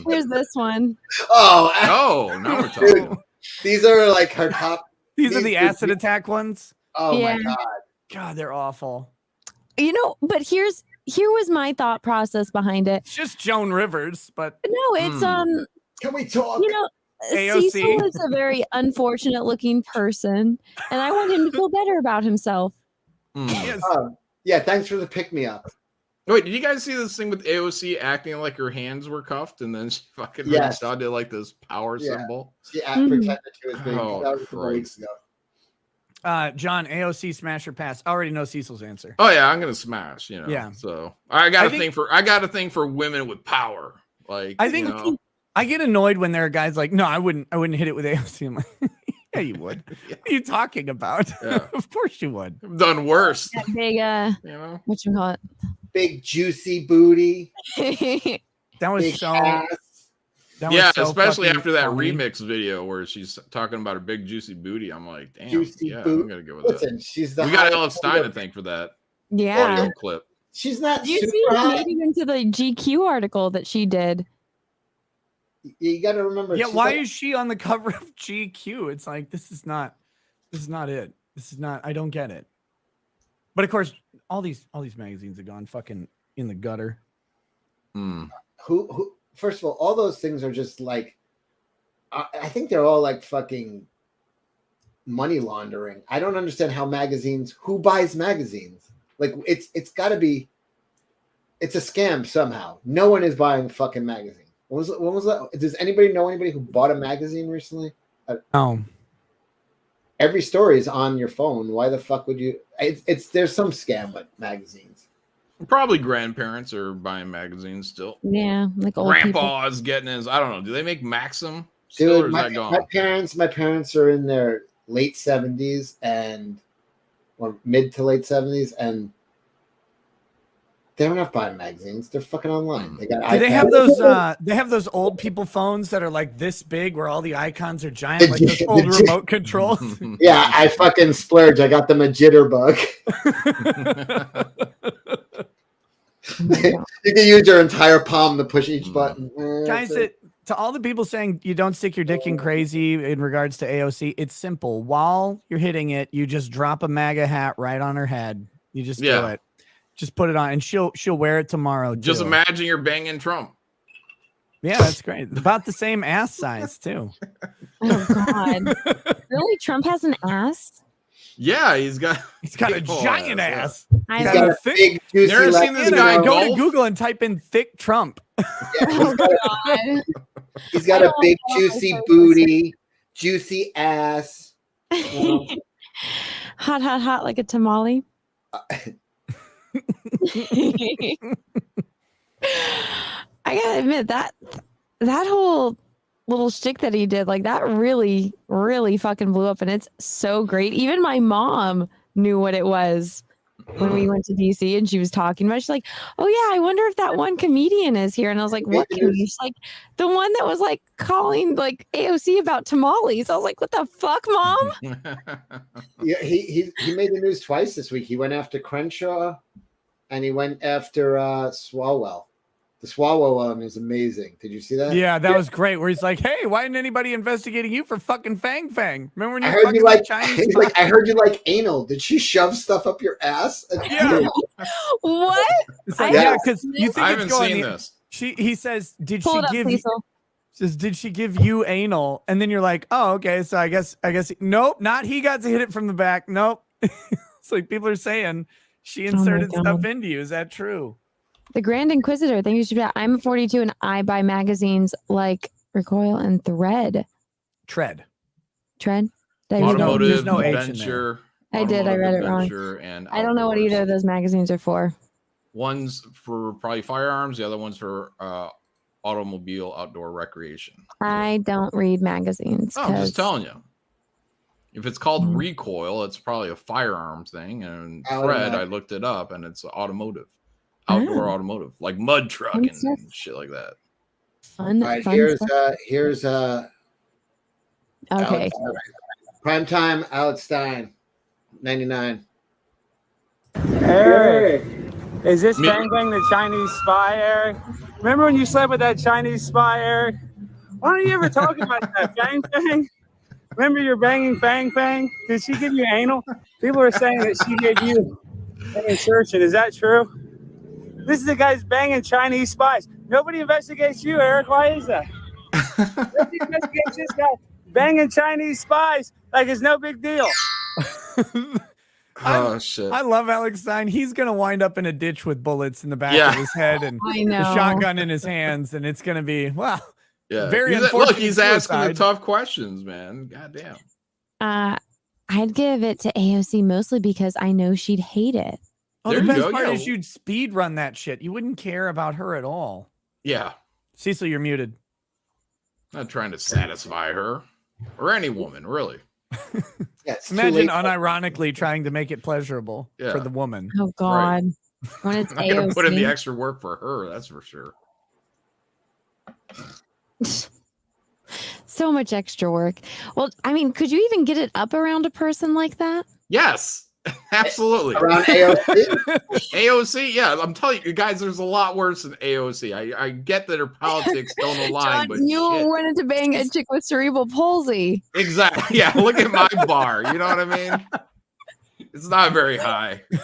Here's this one. Oh, now we're talking. dude, these are like her top. These are the acid attack ones. Oh Yeah. my God. God, they're awful. You know, but here was my thought process behind it. It's just Joan Rivers, but No, it's Can we talk? you know, AOC. Cecil is a very unfortunate looking person, and I want him to feel better about himself. Yes. Yeah, thanks for the pick me up. Wait, did you guys see this thing with AOC acting like her hands were cuffed and then she fucking Yes. reached out to like this power Yeah. symbol? She Mhm. pretended she was being Oh, that was a couple weeks Christ. ago. John, AOC smash or pass. I already know Cecil's answer. Oh yeah, I'm gonna smash. You know. Yeah. So I got I a think- thing for women with power. Like I think you know, I get annoyed when there are guys like, no, I wouldn't hit it with AOC. I'm like, yeah, you would. What are you talking about? Yeah. Of course you would. I've done worse. That big You know. what you call Big juicy booty. it? That was Big so. ass. That was Yeah, so especially fucking after that funny. remix video where she's talking about her big juicy booty. I'm like, damn, Juicy yeah, boot. I'm gonna go with Listen, that. she's the We got hottest Alex Stein to woman. thank for that Yeah. audio clip. She's not Do you super see he hot. made it into the GQ article that she did? You got to remember. Yeah, she's why like- is she on the cover of GQ? It's like this is not it. This is not. I don't get it. But of course, all these magazines have gone fucking in the gutter. who? First of all, all those things are just like. I think they're all like fucking money laundering. I don't understand how magazines. Who buys magazines? Like it's got to be. It's a scam somehow. No one is buying a fucking magazine. When was that? Does anybody know anybody who bought a magazine recently? Oh, Every story is on your phone. Why the fuck would you? It's there's some scam with magazines. Probably grandparents are buying magazines still. Yeah, like old people. Grandpa is getting his. I don't know. Do they make Maxim still, or Dude, is that gone? my parents are in their late 70s or mid to late 70s, and they're not buying magazines. They're fucking online. They got. do they iPads. have those? They have those old people phones that are like this big, where all the icons are giant, like those old remote controls. Yeah, I fucking splurge. I got them a jitterbug. You can use your entire palm to push each button. Guys, to all the people saying you don't stick your dick in crazy in regards to AOC, it's simple. While you're hitting it, you just drop a MAGA hat right on her head. You just do it. Just put it on, and she'll wear it tomorrow. Just too. imagine you're banging Trump. Yeah, that's great. About the same ass size too. Oh God! Really, Trump has an ass? Yeah, he's got a big old giant ass. I He's know. got a thick, juicy Never seen this guy Go to golf? Google and type in thick Trump. Oh God! He's got a big juicy booty, juicy ass. Hot, hot, hot like a tamale. I gotta admit that whole little shtick that he did, like that really, really fucking blew up, and it's so great. Even my mom knew what it was when we went to DC, and she was talking about it. She's like, "Oh yeah, I wonder if that one comedian is here." And I was like, "What comedian?" She's like, "The one that was like calling like AOC about tamales." I was like, "What the fuck, mom?" Yeah, he made the news twice this week. He went after Crenshaw, and he went after Swalwell. The Swalwell one is amazing. Did you see that? Yeah, that was great. Where he's like, "Hey, why isn't anybody investigating you for fucking Fang Fang? Remember when I you heard fucking you like. Chinese?" He's like, I heard you like anal. Did she shove stuff up your ass? Yeah. What? It's like, I yeah, haven't because you think I it's haven't going. seen this. He says, "Did Pull she it up, give you?" Cecil. Just did she give you anal? And then you're like, oh, okay. So I guess nope, not he got to hit it from the back. Nope. It's like people are saying she inserted stuff into you. Is that true? The Grand Inquisitor, thank you. I'm 42 and I buy magazines like Recoil and Tread. Tread. Automotive, there's no H in there. Adventure. I did. I read it wrong. And I don't know what either of those magazines are for. One's for probably firearms. The other one's for automobile outdoor recreation. I don't read magazines. Oh, I'm just telling you. If it's called Recoil, it's probably a firearms thing. And Fred, I looked it up, and it's automotive, outdoor automotive, like mud truck and shit like that. Fun. All right, fun here's okay. Primetime Alex Stein, 99. Eric, is this Bang Bang the Chinese spy, Eric? Remember when you slept with that Chinese spy, Eric? Why don't you ever talk about that, Fang Fang? Remember your banging Fang Fang? Did she give you anal? People are saying that she gave you an insertion. Is that true? This is the guy's banging Chinese spies. Nobody investigates you, Eric. Why is that? Nobody investigates this guy banging Chinese spies like it's no big deal. Oh shit! I love Alex Stein. He's gonna wind up in a ditch with bullets in the back of his head and I know. the shotgun in his hands, and it's gonna be very he's, unfortunate. look, he's asking the suicide. tough questions, man. Goddamn. I'd give it to AOC mostly because I know she'd hate it. Oh, the best part is you'd speed run that shit. You wouldn't care about her at all. Yeah. Cecil, you're muted. Not trying to satisfy her or any woman, really. Imagine unironically trying to make it pleasurable for the woman. Oh God! When it's I'm not gonna put in the AOC. extra work for her. That's for sure. So much extra work. Well, I mean, could you even get it up around a person like that? Yes, absolutely. Around AOC? AOC, yeah. I'm telling you guys, there's a lot worse than AOC. I get that her politics don't align, John, but you wanted to bang a chick with cerebral palsy. exactly. Yeah, look at my bar. You know what I mean? It's not very high. Wait,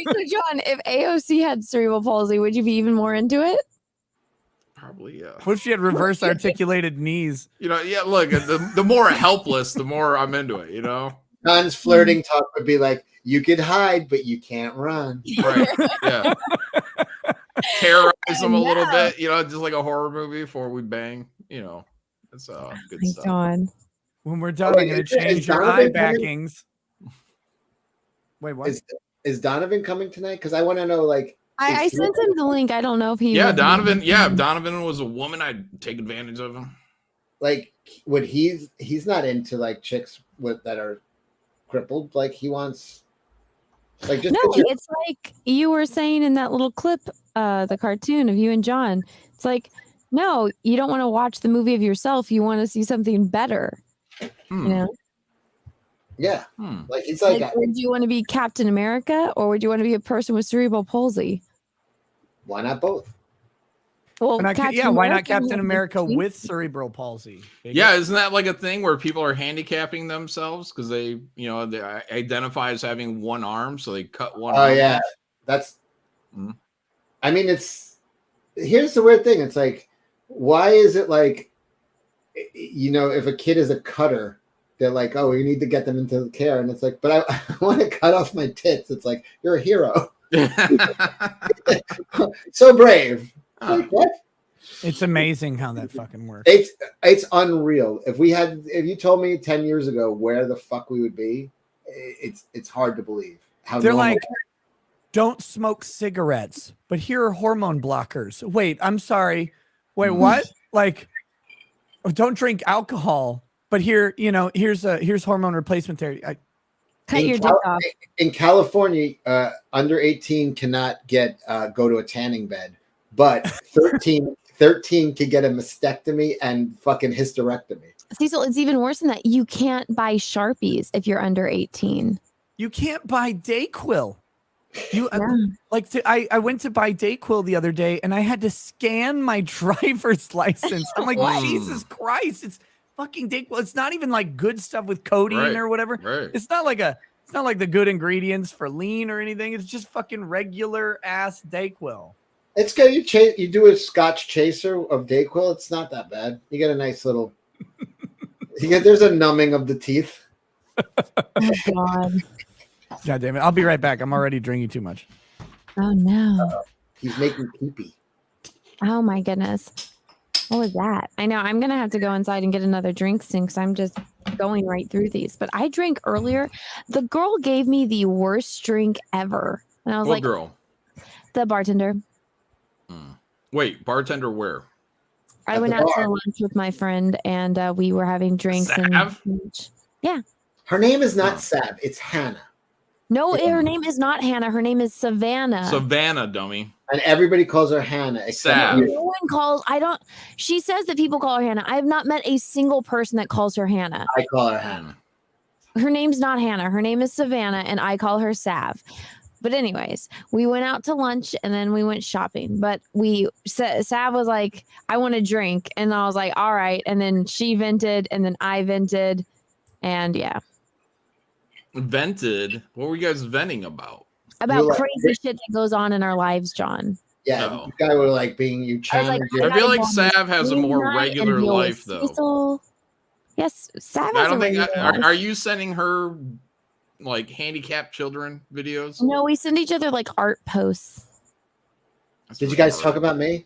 so John, if AOC had cerebral palsy, would you be even more into it? Probably, yeah. What if she had reverse articulated knees? You know, yeah, look, the more helpless, the more I'm into it, you know? John's flirting talk would be like, you could hide, but you can't run. Right, yeah. Terrorize them a little bit, you know, just like a horror movie before we bang, you know. That's good stuff. John. When we're done, I'm going to change your eye backings. Wait, what? Is Donovan coming tonight? Because I want to know, like, I sent him the link. I don't know if he. Yeah, would- Donovan. Yeah, if Donovan was a woman, I'd take advantage of him. like, would he's not into like chicks that are crippled. Like he wants, like, just No, it's like you were saying in that little clip, the cartoon of you and John. It's like, no, you don't want to watch the movie of yourself. You want to see something better. You know. Yeah, like it's like, would you want to be Captain America or would you want to be a person with cerebral palsy? why not both? Well, why not America Captain has America the- with cerebral palsy? Yeah, isn't that like a thing where people are handicapping themselves because they identify as having one arm, so they cut one? Oh arm yeah, off? that's. I mean, here's the weird thing. It's like, why is it like, if a kid is a cutter, they're like, oh, we need to get them into care, and it's like, but I want to cut off my tits. It's like, you're a hero. So brave. Like, what? It's amazing how that fucking works. It's unreal. If you told me 10 years ago where the fuck we would be, it's hard to believe how They're normal. like, don't smoke cigarettes, but here are hormone blockers. Wait, I'm sorry. Wait, what? Like, don't drink alcohol, but here's hormone replacement therapy. Cut your dick off. In California, under 18 cannot go to a tanning bed, but 13 can get a mastectomy and fucking hysterectomy. Cecil, it's even worse than that. You can't buy Sharpies if you're under 18. You can't buy Dayquil. I went to buy Dayquil the other day and I had to scan my driver's license. I'm like, Jesus Christ, it's fucking Dayquil. It's not even like good stuff with codeine or whatever. Right. It's not like the good ingredients for lean or anything. It's just fucking regular ass Dayquil. It's good. You do a Scotch chaser of Dayquil. It's not that bad. You get a nice little. There's a numbing of the teeth. God. God damn it! I'll be right back. I'm already drinking too much. Oh no. He's making pee-pee. Oh my goodness. What was that? I know I'm gonna have to go inside and get another drink soon because I'm just going right through these. But I drank earlier. The girl gave me the worst drink ever, and I was What like, girl? the bartender. Wait, bartender where? I went out to lunch with my friend, and we were having drinks. Sav? And yeah. Her name is not Sav. It's Hannah. No, her name is not Hannah. Her name is Savannah. Savannah, dummy. And everybody calls her Hannah. Except Sav. No one calls. I don't. She says that people call her Hannah. I have not met a single person that calls her Hannah. I call her Hannah. Her name's not Hannah. Her name is Savannah, and I call her Sav. But anyways, we went out to lunch and then we went shopping. But Sav was like, "I want a drink," and I was like, "All right." And then she vented, and then I vented, and yeah. Vented? What were you guys venting about? About crazy shit that goes on in our lives, John. Yeah, Oh. you guys were like being you challenged. I feel like Sav has a more regular life, though. Cecil. Yes, Sav I has don't a think. regular life. Are you sending her like handicapped children videos? No, we send each other like art posts. Did you guys talk about me?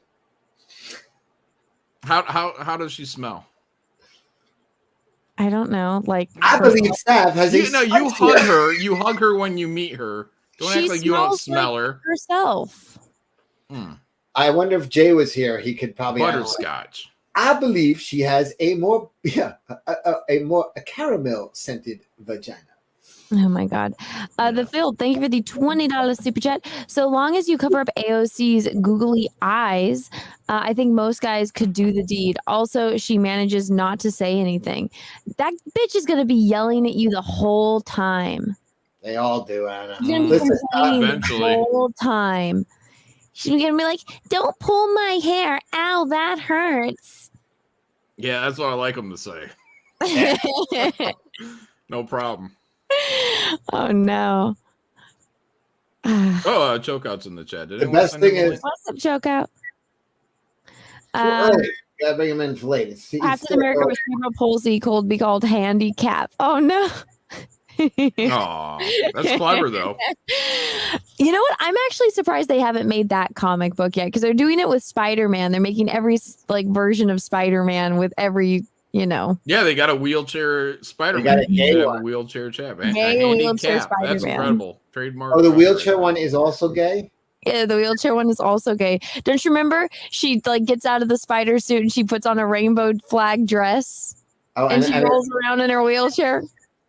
How does she smell? I don't know. Like I believe Sav has you hug her. You hug her when you meet her. Don't She act like you don't smells smell like her. herself. I wonder if Jay was here. He could probably Butterscotch. I believe she has a more a caramel scented vagina. Oh my God. The Field, thank you for the $20 super chat. So long as you cover up AOC's googly eyes, I think most guys could do the deed. Also, she manages not to say anything. That bitch is going to be yelling at you the whole time. They all do, Anna. She's going to be complaining the whole time. She's going to be like, don't pull my hair. Ow, that hurts. Yeah, that's what I like them to say. No problem. Oh no. Chokeout's in the chat. Did The anyone best send him thing a is link? What's up, Chokeout? You gotta bring him in for late. Captain America with cerebral palsy could be called handicap. Oh no. Aw, that's clever though. You know what? I'm actually surprised they haven't made that comic book yet because they're doing it with Spider-Man. They're making every version of Spider-Man with every, Yeah, they got a wheelchair Spider-Man. They got a gay a one. wheelchair chap. Gay wheelchair Handicap. That's Spider-Man. incredible. Trademark. Oh, the copyright. wheelchair one is also gay? Yeah, the wheelchair one is also gay. Don't you remember? She gets out of the spider suit and she puts on a rainbow flag dress. Oh, and she rolls around in her wheelchair.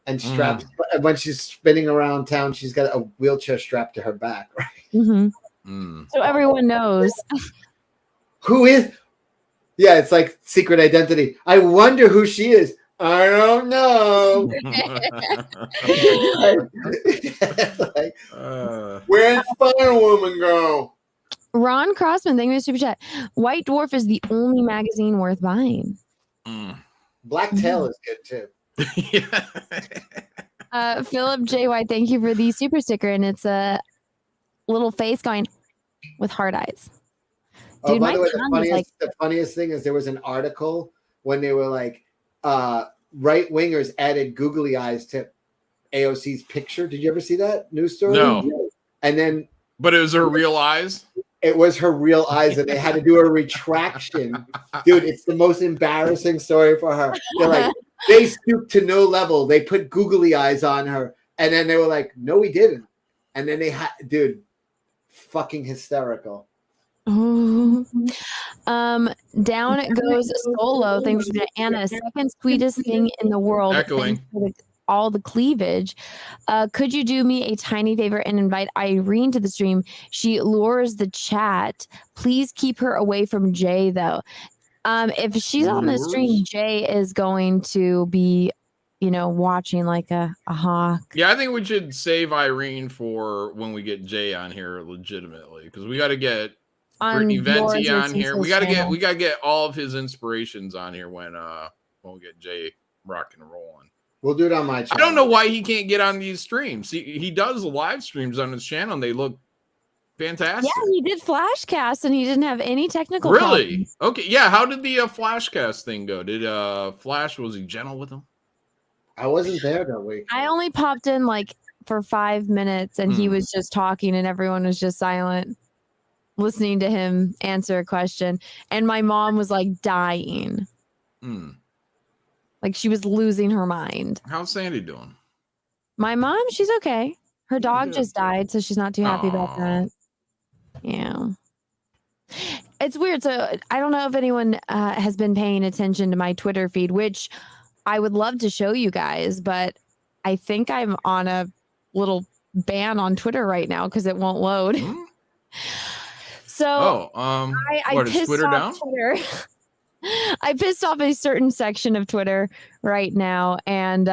And strapped when she's spinning around town, she's got a wheelchair strapped to her back, right? Mm-hmm. So everyone knows. Who is? Yeah, it's like secret identity. I wonder who she is. I don't know. Where'd Spider-Woman go? Ron Crossman, thank you for the super chat. White Dwarf is the only magazine worth buying. Black Tail is good too. Philip JY, thank you for the super sticker, and it's a little face going with hard eyes. Oh, Dude, by my the way, tongue is the funniest thing is there was an article when they were like, right wingers added googly eyes to AOC's picture. Did you ever see that news story? No. And then, but it was her real eyes. It was her real eyes, and they had to do a retraction. Dude, it's the most embarrassing story for her. They're like, they stooped to no level. They put googly eyes on her, and then they were like, "No, we didn't." And then they had, dude, fucking hysterical. Down it goes solo. Thanks for that, Anna. Second sweetest thing in the world. Echoing. Thanks for all the cleavage. Could you do me a tiny favor and invite Irene to the stream? She lures the chat. Please keep her away from Jay, though. If she's on the stream, Jay is going to be, watching like a hawk. Yeah, I think we should save Irene for when we get Jay on here legitimately, because we got to get Brittany Venti on here. We gotta get all of his inspirations on here when we get Jay rocking and rolling. We'll do it on my channel. I don't know why he can't get on these streams. He does live streams on his channel and they look Fantastic. Yeah, he did Flashcast and he didn't have any technical Really? problems. Okay. Yeah. How did the Flashcast thing go? Did Flash, was he gentle with him? I wasn't there that week. I only popped in like for 5 minutes and he was just talking and everyone was just silent, listening to him answer a question. And my mom was like dying. Like she was losing her mind. How's Sandy doing? My mom, she's okay. Her dog just died, so she's not too happy about that. Yeah. It's weird. So I don't know if anyone has been paying attention to my Twitter feed, which I would love to show you guys, but I think I'm on a little ban on Twitter right now because it won't load. So I is pissed Twitter off down? Twitter. I pissed off a certain section of Twitter right now, and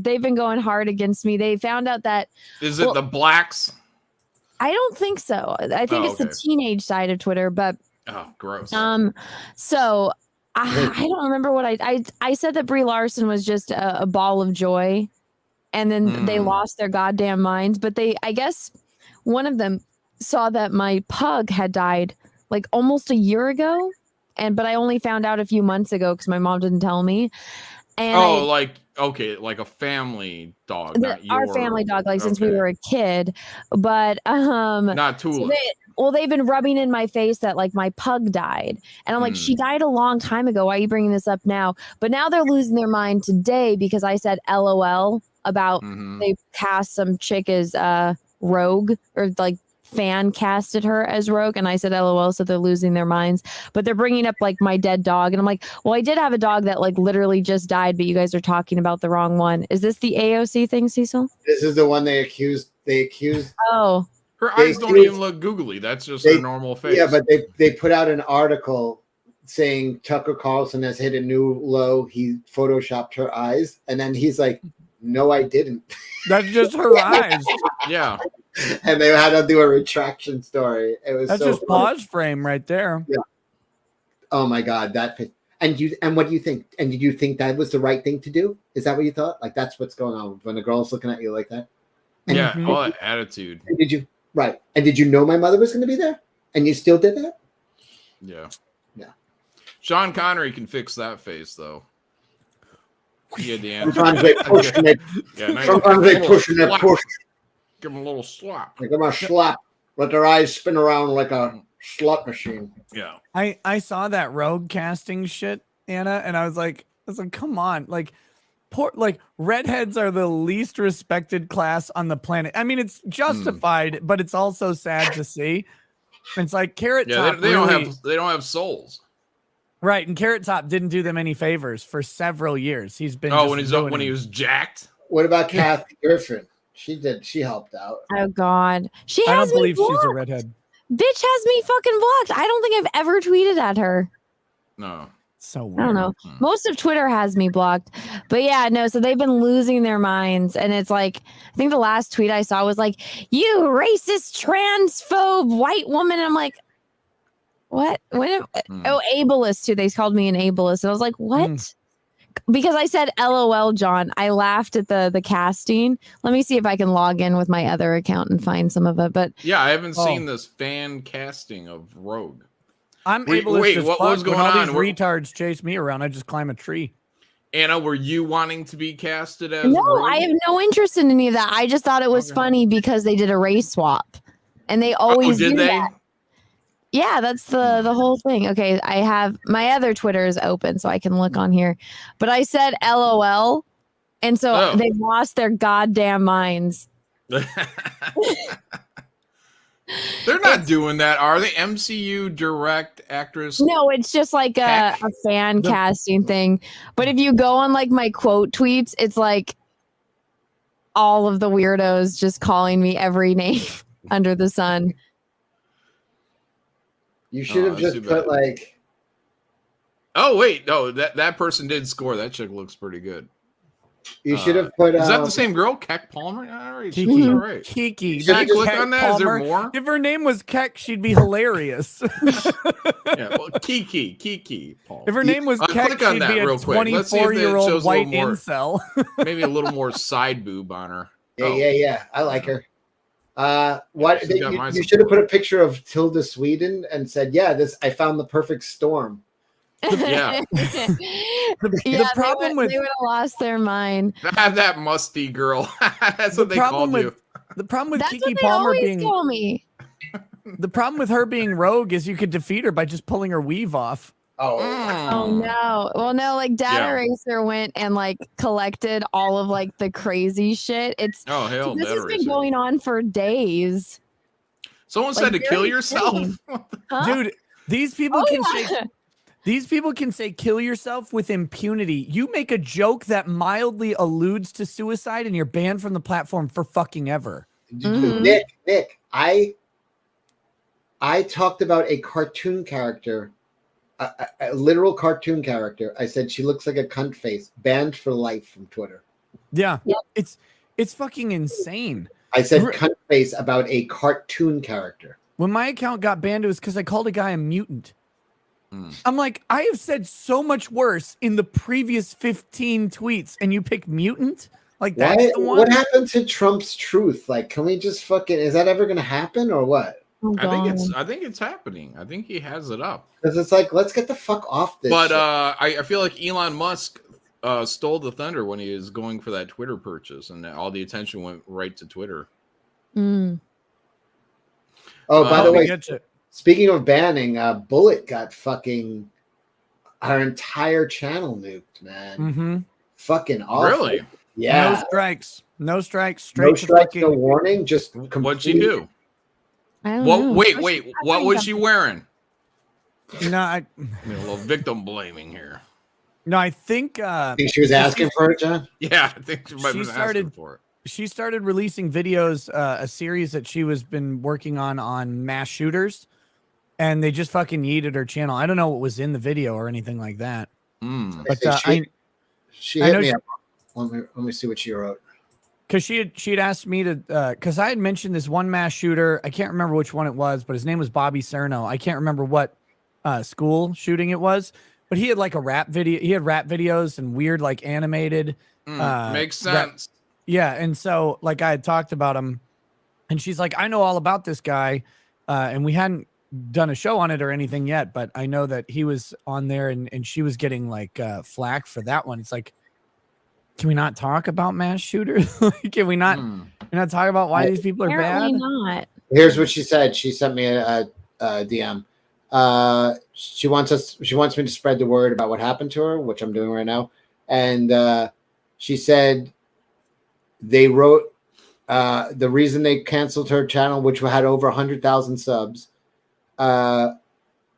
they've been going hard against me. They found out that Is it the blacks? I don't think so. I think it's the teenage side of Twitter, but oh, gross. So I don't remember what I said that Brie Larson was just a ball of joy, and then they lost their goddamn minds. But I guess one of them saw that my pug had died like almost a year ago, but I only found out a few months ago because my mom didn't tell me. And like a family dog, not our your family dog, like since we were a kid, but not Tula. They've been rubbing in my face that like my pug died, and I'm like, she died a long time ago. Why are you bringing this up now? But now they're losing their mind today because I said LOL about they cast some chick as Rogue, or like fan casted her as Rogue, and I said LOL, so they're losing their minds. But they're bringing up like my dead dog, and I'm like, well, I did have a dog that like literally just died, but you guys are talking about the wrong one. Is this the AOC thing, Cecil? This is the one they accused. Oh, her eyes don't even look googly. That's just her normal face. Yeah, but they put out an article saying Tucker Carlson has hit a new low. He photoshopped her eyes, and then he's like, no, I didn't. That's just her eyes. Yeah. And they had to do a retraction story. It was that's so just funny. pause frame right there. Yeah. Oh my God, and what do you think? And did you think that was the right thing to do? Is that what you thought? Like that's what's going on when a girl's looking at you like that? And all that attitude. Did you right? And did you know my mother was going to be there? And you still did that? Yeah. Yeah. Sean Connery can fix that face though. He had the answer. Sometimes they push and they push. Give him a little slap. Give them a slap. Let their eyes spin around like a slot machine. Yeah. I saw that Rogue casting shit, Anna, and I was like, come on, like redheads are the least respected class on the planet. I mean, it's justified, but it's also sad to see. It's like Carrot Top. They don't have souls. Right, and Carrot Top didn't do them any favors for several years. He's been when he was jacked. What about Kathy Griffin? She did. She helped out. Oh God, I don't believe she's a redhead. Bitch has me fucking blocked. I don't think I've ever tweeted at her. No. So weird. I don't know. Most of Twitter has me blocked. But yeah, no, so they've been losing their minds. And it's like, I think the last tweet I saw was like, you racist, transphobe, white woman. And I'm like, what? Oh, ableist too. They called me an ableist. And I was like, what? Because I said LOL, John. I laughed at the casting. Let me see if I can log in with my other account and find some of it. But yeah, I haven't seen this fan casting of Rogue. I'm wait, what was going on? These retards chase me around. I just climb a tree. Anna, were you wanting to be casted as No, Rogue? I have no interest in any of that. I just thought it was funny because they did a race swap. And they always do that. Yeah, that's the whole thing. Okay, I have my other Twitter is open so I can look on here. But I said LOL, and so they lost their goddamn minds. They're not doing that, are they? MCU direct actress? No, it's just like a fan casting thing. But if you go on like my quote tweets, it's like all of the weirdos just calling me every name under the sun. You should have just put like. Oh wait, no, that person did score. That chick looks pretty good. You should have put. Is that the same girl, Keck Palmer? All right, Kiki. all right. Kiki. Should I click Keck on that? Palmer. Is there more? If her name was Keck, she'd be hilarious. Yeah, well, Kiki Palmer. If her name was Keck, click on she'd that be a real quick. Let's see if it 24-year-old shows a white little more, incel. maybe a little more side boob on her. Yeah. I like her. What She's got my you should have put a picture of Tilda Sweden and said, "Yeah, I found the perfect storm." Yeah. The problem they would have lost their mind. That musty girl. That's what they called you. The problem with That's Kiki what they Palmer always being call me. the problem with her being rogue is you could defeat her by just pulling her weave off. Oh no. Well, no, like Data Yeah. Racer went and like collected all of like the crazy shit. It's Oh, hell, this Data has been Racer. going on for days. Someone Like, said to kill very yourself. insane. Huh? Dude, these people Oh, can yeah. say these people can say kill yourself with impunity. You make a joke that mildly alludes to suicide and you're banned from the platform for fucking ever. Nick, I talked about a cartoon character, a literal cartoon character. I said she looks like a cunt face, banned for life from Twitter. Yeah. It's fucking insane. I said cunt face about a cartoon character. When my account got banned, it was because I called a guy a mutant. I'm like, I have said so much worse in the previous 15 tweets, and you pick mutant? Like, that's the one? What happened to Trump's truth? Like, can we just fucking, is that ever going to happen or what? I think it's happening. I think he has it up. Because it's like, let's get the fuck off this But shit. I feel like Elon Musk stole the thunder when he was going for that Twitter purchase, and all the attention went right to Twitter. Oh, by the way, speaking of banning, Bullet got fucking our entire channel nuked, man. Mm-hmm. Fucking awful. Really? Yeah. No strikes. No strikes. Straight No to strikes, fucking... no warning. Just What'd she do? I don't What? know. Wait. What was she wearing? No, A little victim blaming here. No, I think think she was asking for it, John? Yeah, I think she might have been asking for it. She started releasing videos, a series that she was been working on mass shooters, and they just fucking yeeted her channel. I don't know what was in the video or anything like that. But She I hit know me she- up. Let me see what she wrote. because she'd asked me to because I had mentioned this one mass shooter. I can't remember which one it was, but his name was Bobby Cerno. I can't remember what school shooting it was, but he had like a rap video. He had rap videos and weird like animated. Makes rap- sense. Yeah, and so like I had talked about him, and she's like, I know all about this guy, and we hadn't done a show on it or anything yet, but I know that he was on there, and she was getting like flack for that one. It's like, can we not talk about mass shooters? Can we not? Can we not talk about why these people are Apparently bad? not. Here's what she said. She sent me a DM. She wants me to spread the word about what happened to her, which I'm doing right now. And she said they wrote the reason they canceled her channel, which had over 100,000 subs,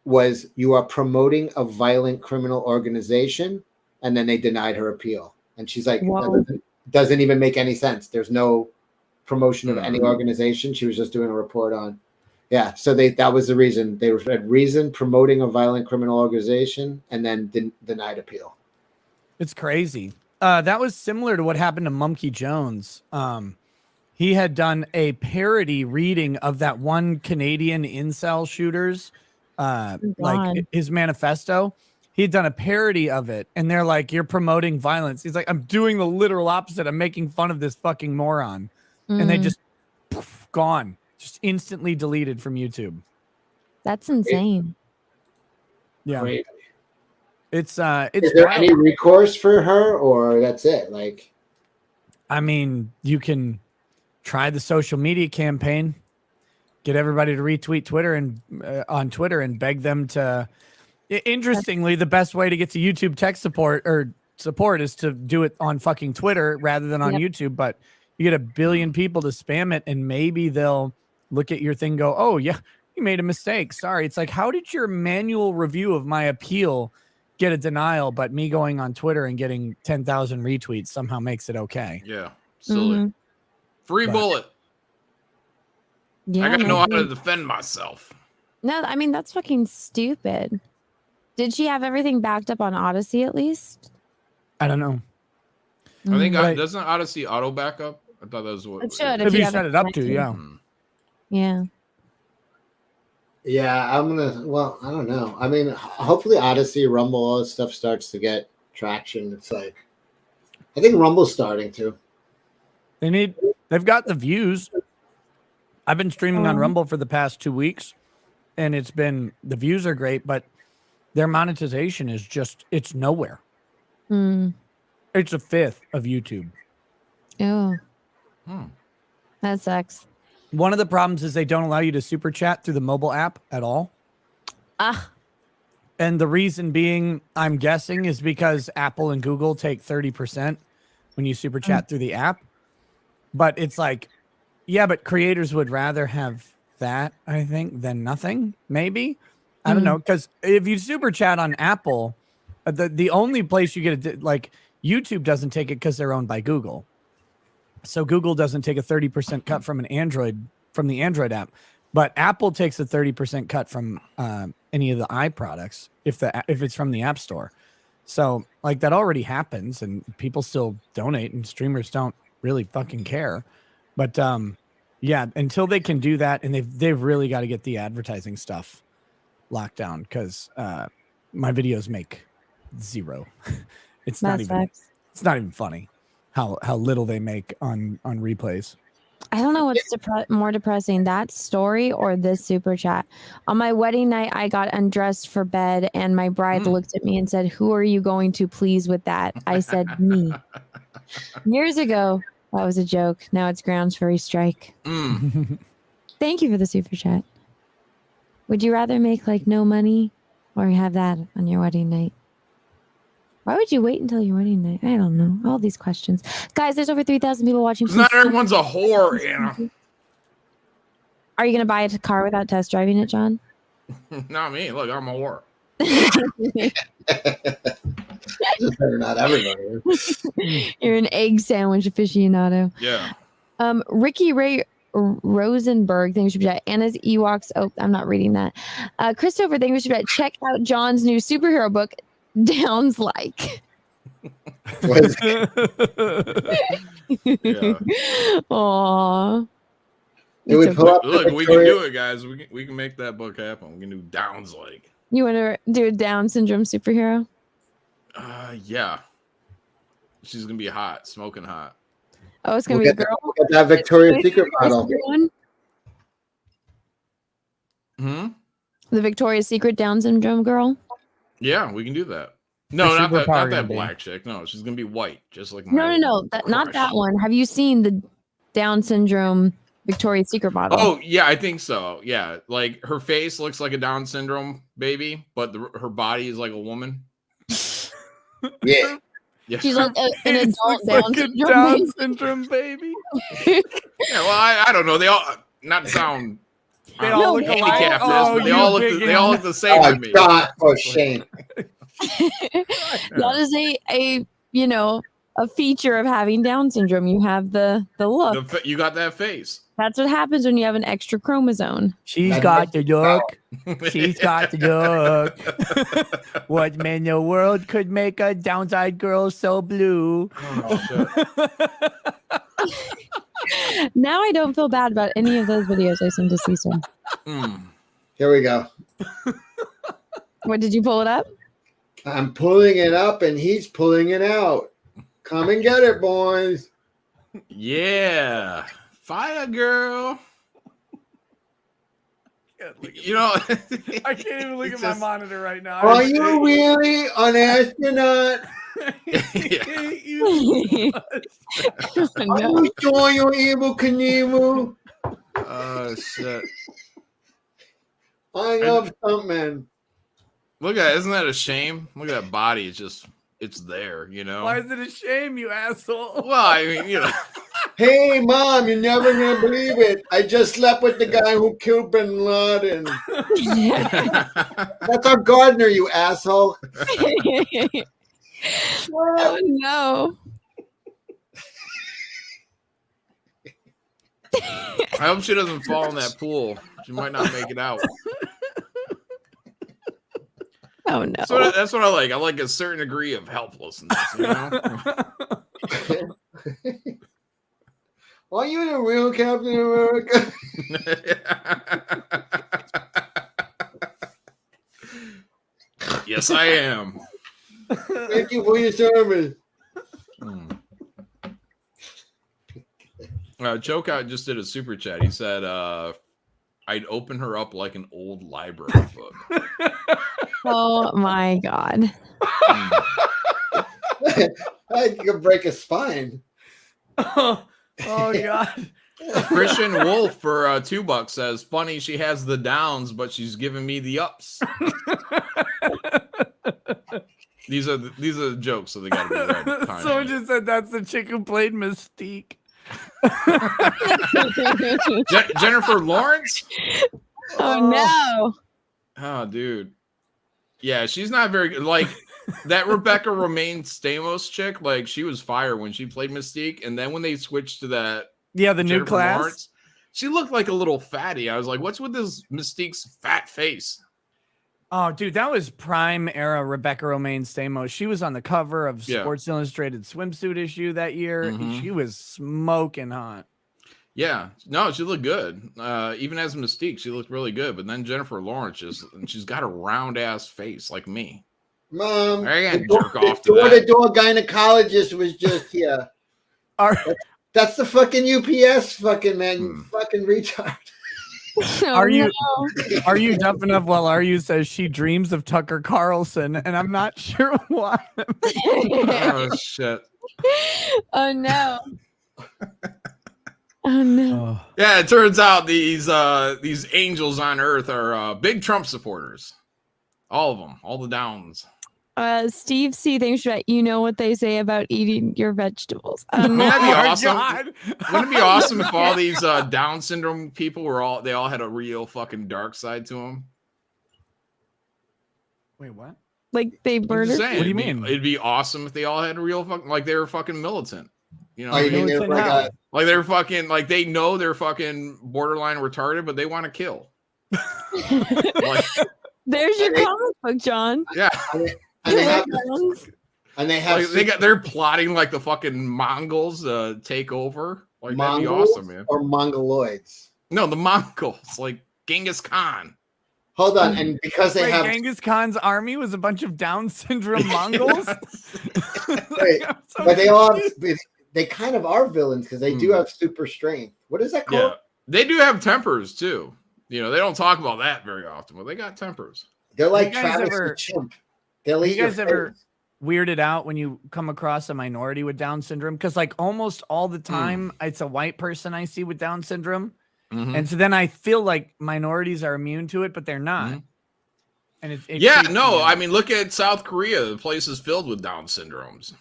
was you are promoting a violent criminal organization, and then they denied her appeal. And she's like, that doesn't even make any sense. There's no promotion of any organization. She was just doing a report on. Yeah, so that was the reason. They had reason promoting a violent criminal organization and then denied appeal. It's crazy. That was similar to what happened to Mumkey Jones. He had done a parody reading of that one Canadian incel shooters, like his manifesto. He had done a parody of it, and they're like, "You're promoting violence." He's like, "I'm doing the literal opposite. I'm making fun of this fucking moron," and they just gone, just instantly deleted from YouTube. That's insane. Yeah, Great. it's Is there wild. any recourse for her, or that's it? Like, I mean, you can try the social media campaign, get everybody to retweet Twitter and on Twitter and beg them to. Interestingly, the best way to get to YouTube tech support is to do it on fucking Twitter rather than on YouTube. But you get 1 billion people to spam it, and maybe they'll look at your thing, and go, "Oh yeah, you made a mistake. Sorry." It's like, how did your manual review of my appeal get a denial, but me going on Twitter and getting 10,000 retweets somehow makes it okay? Yeah, silly. Free Bullet. Yeah, I gotta know how to maybe. defend myself. No, I mean that's fucking stupid. Did she have everything backed up on Odyssey at least? I don't know. I think Right. doesn't Odyssey auto backup? I thought that was what It should If you have set it up to, yeah. Yeah. yeah, I'm gonna. Well, I don't know. I mean, hopefully, Odyssey, Rumble, all this stuff starts to get traction. It's like, I think Rumble's starting to. They've got the views. I've been streaming on Rumble for the past 2 weeks, and the views are great, but their monetization is just, it's nowhere. It's a fifth of YouTube. Oh. That sucks. One of the problems is they don't allow you to super chat through the mobile app at all. And the reason being, I'm guessing, is because Apple and Google take 30% when you super chat through the app. But it's like, yeah, but creators would rather have that, I think, than nothing, maybe. I don't know, because if you super chat on Apple, the only place you get it, like YouTube doesn't take it because they're owned by Google. So Google doesn't take a 30% cut from the Android app, but Apple takes a 30% cut from any of the iProducts if it's from the App Store. So like that already happens, and people still donate, and streamers don't really fucking care. But yeah, until they can do that, and they've really got to get the advertising stuff locked down, because my videos make zero. It's not even funny how little they make on replays. I don't know what's more depressing, that story or this super chat. On my wedding night, I got undressed for bed, and my bride looked at me and said, "Who are you going to please with that?" I said, "Me." Years ago, that was a joke. Now it's grounds for a strike. Thank you for the super chat. Would you rather make like no money or have that on your wedding night? Why would you wait until your wedding night? I don't know. All these questions. Guys, there's over 3,000 people watching. Not everyone's a whore, Anna. Are you going to buy a car without test driving it, John? Not me. Look, I'm a whore. Not everybody. You're an egg sandwich aficionado. Yeah. Ricky Ray Rosenberg, thank you for that. Anna's Ewoks. Oh, I'm not reading that. Christopher, thank you for that. Check out John's new superhero book, Downs Like. Aww. Look, we can do it, guys. We can make that book happen. We can do Downs Like. You want to do a Down syndrome superhero? Yeah. She's gonna be hot, smoking hot. Oh, it's gonna be a girl. We'll get that Victoria's Secret model. The Victoria's Secret Down syndrome girl. Yeah, we can do that. No, not that black chick. No, she's gonna be white, just like my No. Not that one. Have you seen the Down syndrome Victoria's Secret model? Oh yeah, I think so. Yeah, like her face looks like a Down syndrome baby, but her body is like a woman. Yeah. She's like an adult Down syndrome baby. Yeah, well, I don't know. They all not sound. They all look handicapped. They all look the same to me. God, for shame. That is a feature of having Down syndrome. You have the look. You got that face. That's what happens when you have an extra chromosome. She's got the look. She's got the look. What man in the world could make a downside girl so blue? Now I don't feel bad about any of those videos I sent to Cecil. Here we go. What, did you pull it up? I'm pulling it up and he's pulling it out. Come and get it, boys. Yeah. Fire girl. You know, I can't even look at my monitor right now. Are you really an astronaut? Are you showing your evil Knievel? Oh shit! I love Stuntman. Look at it. Isn't that a shame? Look at that body. It's there, you know. Why is it a shame, you asshole? Well, I mean, you know. Hey, Mom, you're never gonna believe it. I just slept with the guy who killed Bin Laden. That's our gardener, you asshole. Oh no. I hope she doesn't fall in that pool. She might not make it out. Oh no. That's what I like. I like a certain degree of helplessness, you know? Are you the real Captain America? Yes, I am. Thank you for your service. Jokeout just did a super chat. He said, "I'd open her up like an old library book." Oh my god. I could break a spine. Oh god. Christian Wolf for $2 says, "Funny, she has the downs, but she's giving me the ups." These are jokes, so they gotta be read. Someone just said that's the chick who played Mystique. Jennifer Lawrence. Oh no. Oh, dude. Yeah, she's not very good. Like that Rebecca Romaine Stamos chick, like she was fire when she played Mystique, and then when they switched to that, the new Jennifer class, Lawrence, she looked like a little fatty. I was like, what's with this Mystique's fat face? Oh, dude, that was prime era Rebecca Romaine Stamos. She was on the cover of Sports Illustrated swimsuit issue that year. Mhm. She was smoking hot. Yeah, no, she looked good. Even as Mystique, she looked really good. But then Jennifer Lawrence she's got a round ass face like me. Mom, I the can't jerk off to door that. to door gynecologist was just here. That's the fucking UPS fucking man, you fucking retard. Are you tough enough? Well, are you says she dreams of Tucker Carlson, and I'm not sure why. Oh shit. Oh no. Oh no. Yeah, it turns out these angels on Earth are big Trump supporters. All of them, all the downs. Steve C, thanks for that. You know what they say about eating your vegetables. Wouldn't that be awesome? God. Wouldn't it be awesome if all these Down syndrome people they all had a real fucking dark side to them? Wait, what? Like they murdered? What do you mean? It'd be awesome if they all had a real fucking, like they were fucking militant. You know, Oh, you mean they were like they're fucking, like they know they're fucking borderline retarded, but they want to kill. Like, there's your comic book, John. yeah. And they have Like, they're plotting like the fucking Mongols take over. Like that'd be Mongols awesome, man. or Mongoloids. No, the Mongols, like Genghis Khan. Hold on, and because they Wait, have Genghis Khan's army was a bunch of Down syndrome Mongols. Wait, but they all have, they kind of are villains because they do have super strength. What is that called? Yeah, they do have tempers too. You know, they don't talk about that very often, but they got tempers. They're like You guys Travis ever- the chimp. They'll eat You guys your ever face. weirded out when you come across a minority with Down syndrome? Because like almost all the time, it's a white person I see with Down syndrome, and so then I feel like minorities are immune to it, but they're not. And it Yeah, creeps no, me I out. mean, look at South Korea. The place is filled with Down syndromes.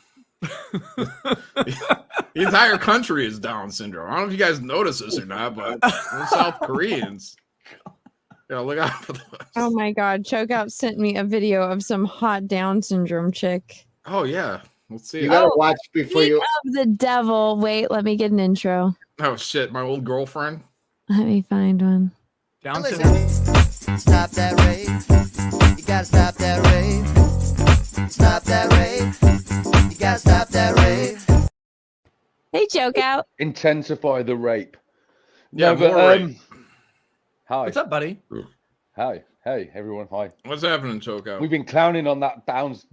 The entire country is Down syndrome. I don't know if you guys notice this or not, but the South Koreans. Yeah, look out for those. Oh my god, Chokeout sent me a video of some hot Down syndrome chick. Oh yeah, let's see. You gotta watch before Speak you. of the devil. Wait, let me get an intro. Oh shit, my old girlfriend. Let me find one. Down Listen, syndrome. stop that rape. You gotta stop that rape. Stop that rape. You gotta stop that rape. Hey, Chokeout. Intensify the rape. Yeah, No, but, more rape. Hi. What's up, buddy? Hi. Hey, everyone. Hi. What's happening, Chokeout? We've been clowning on that Downs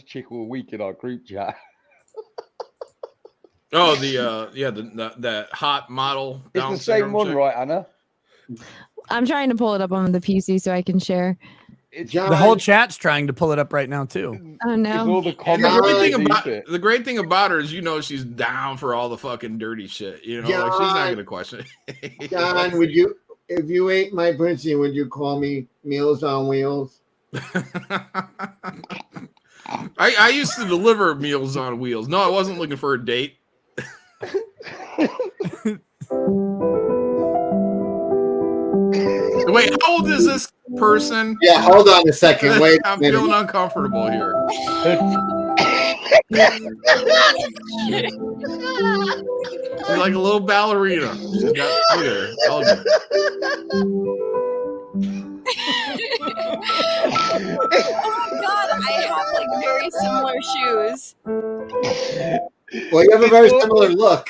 chick all week in our group chat. Oh, that hot model. It's Down the same syndrome one, chick? right, Anna? I'm trying to pull it up on the PC so I can share. The whole chat's trying to pull it up right now too. Oh no. All the And comments the great thing about her is, you know, she's down for all the fucking dirty shit. You know, like she's not gonna question it. John, would you, if you ate my pussy, would you call me Meals on Wheels? I used to deliver Meals on Wheels. No, I wasn't looking for a date. Wait, how old is this person? Yeah, hold on a second. Wait a I'm minute. feeling uncomfortable here. She's like a little ballerina. She's got look at her. Oh my god, I have like very similar shoes. Well, you have a very similar look.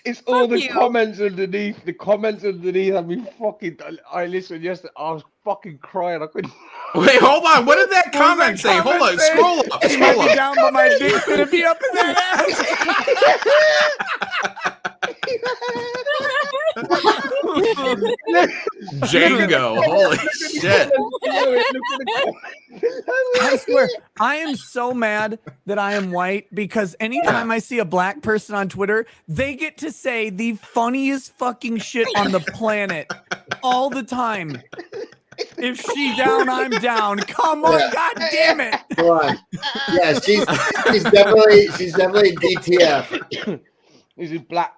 It's all the you. comments underneath. The comments underneath. I mean, fucking. I listened yesterday. I was fucking crying. I couldn't. Wait, hold on. What did that comment say? Hold on. Scroll up. It might Scroll be up. down, but my dick's gonna be up in that ass. Django, holy shit. I swear, I am so mad that I am white because anytime I see a black person on Twitter, they get to say the funniest fucking shit on the planet all the time. If she down, I'm down. Come on, god damn it. Come on. Yeah, she's definitely DTF. This is black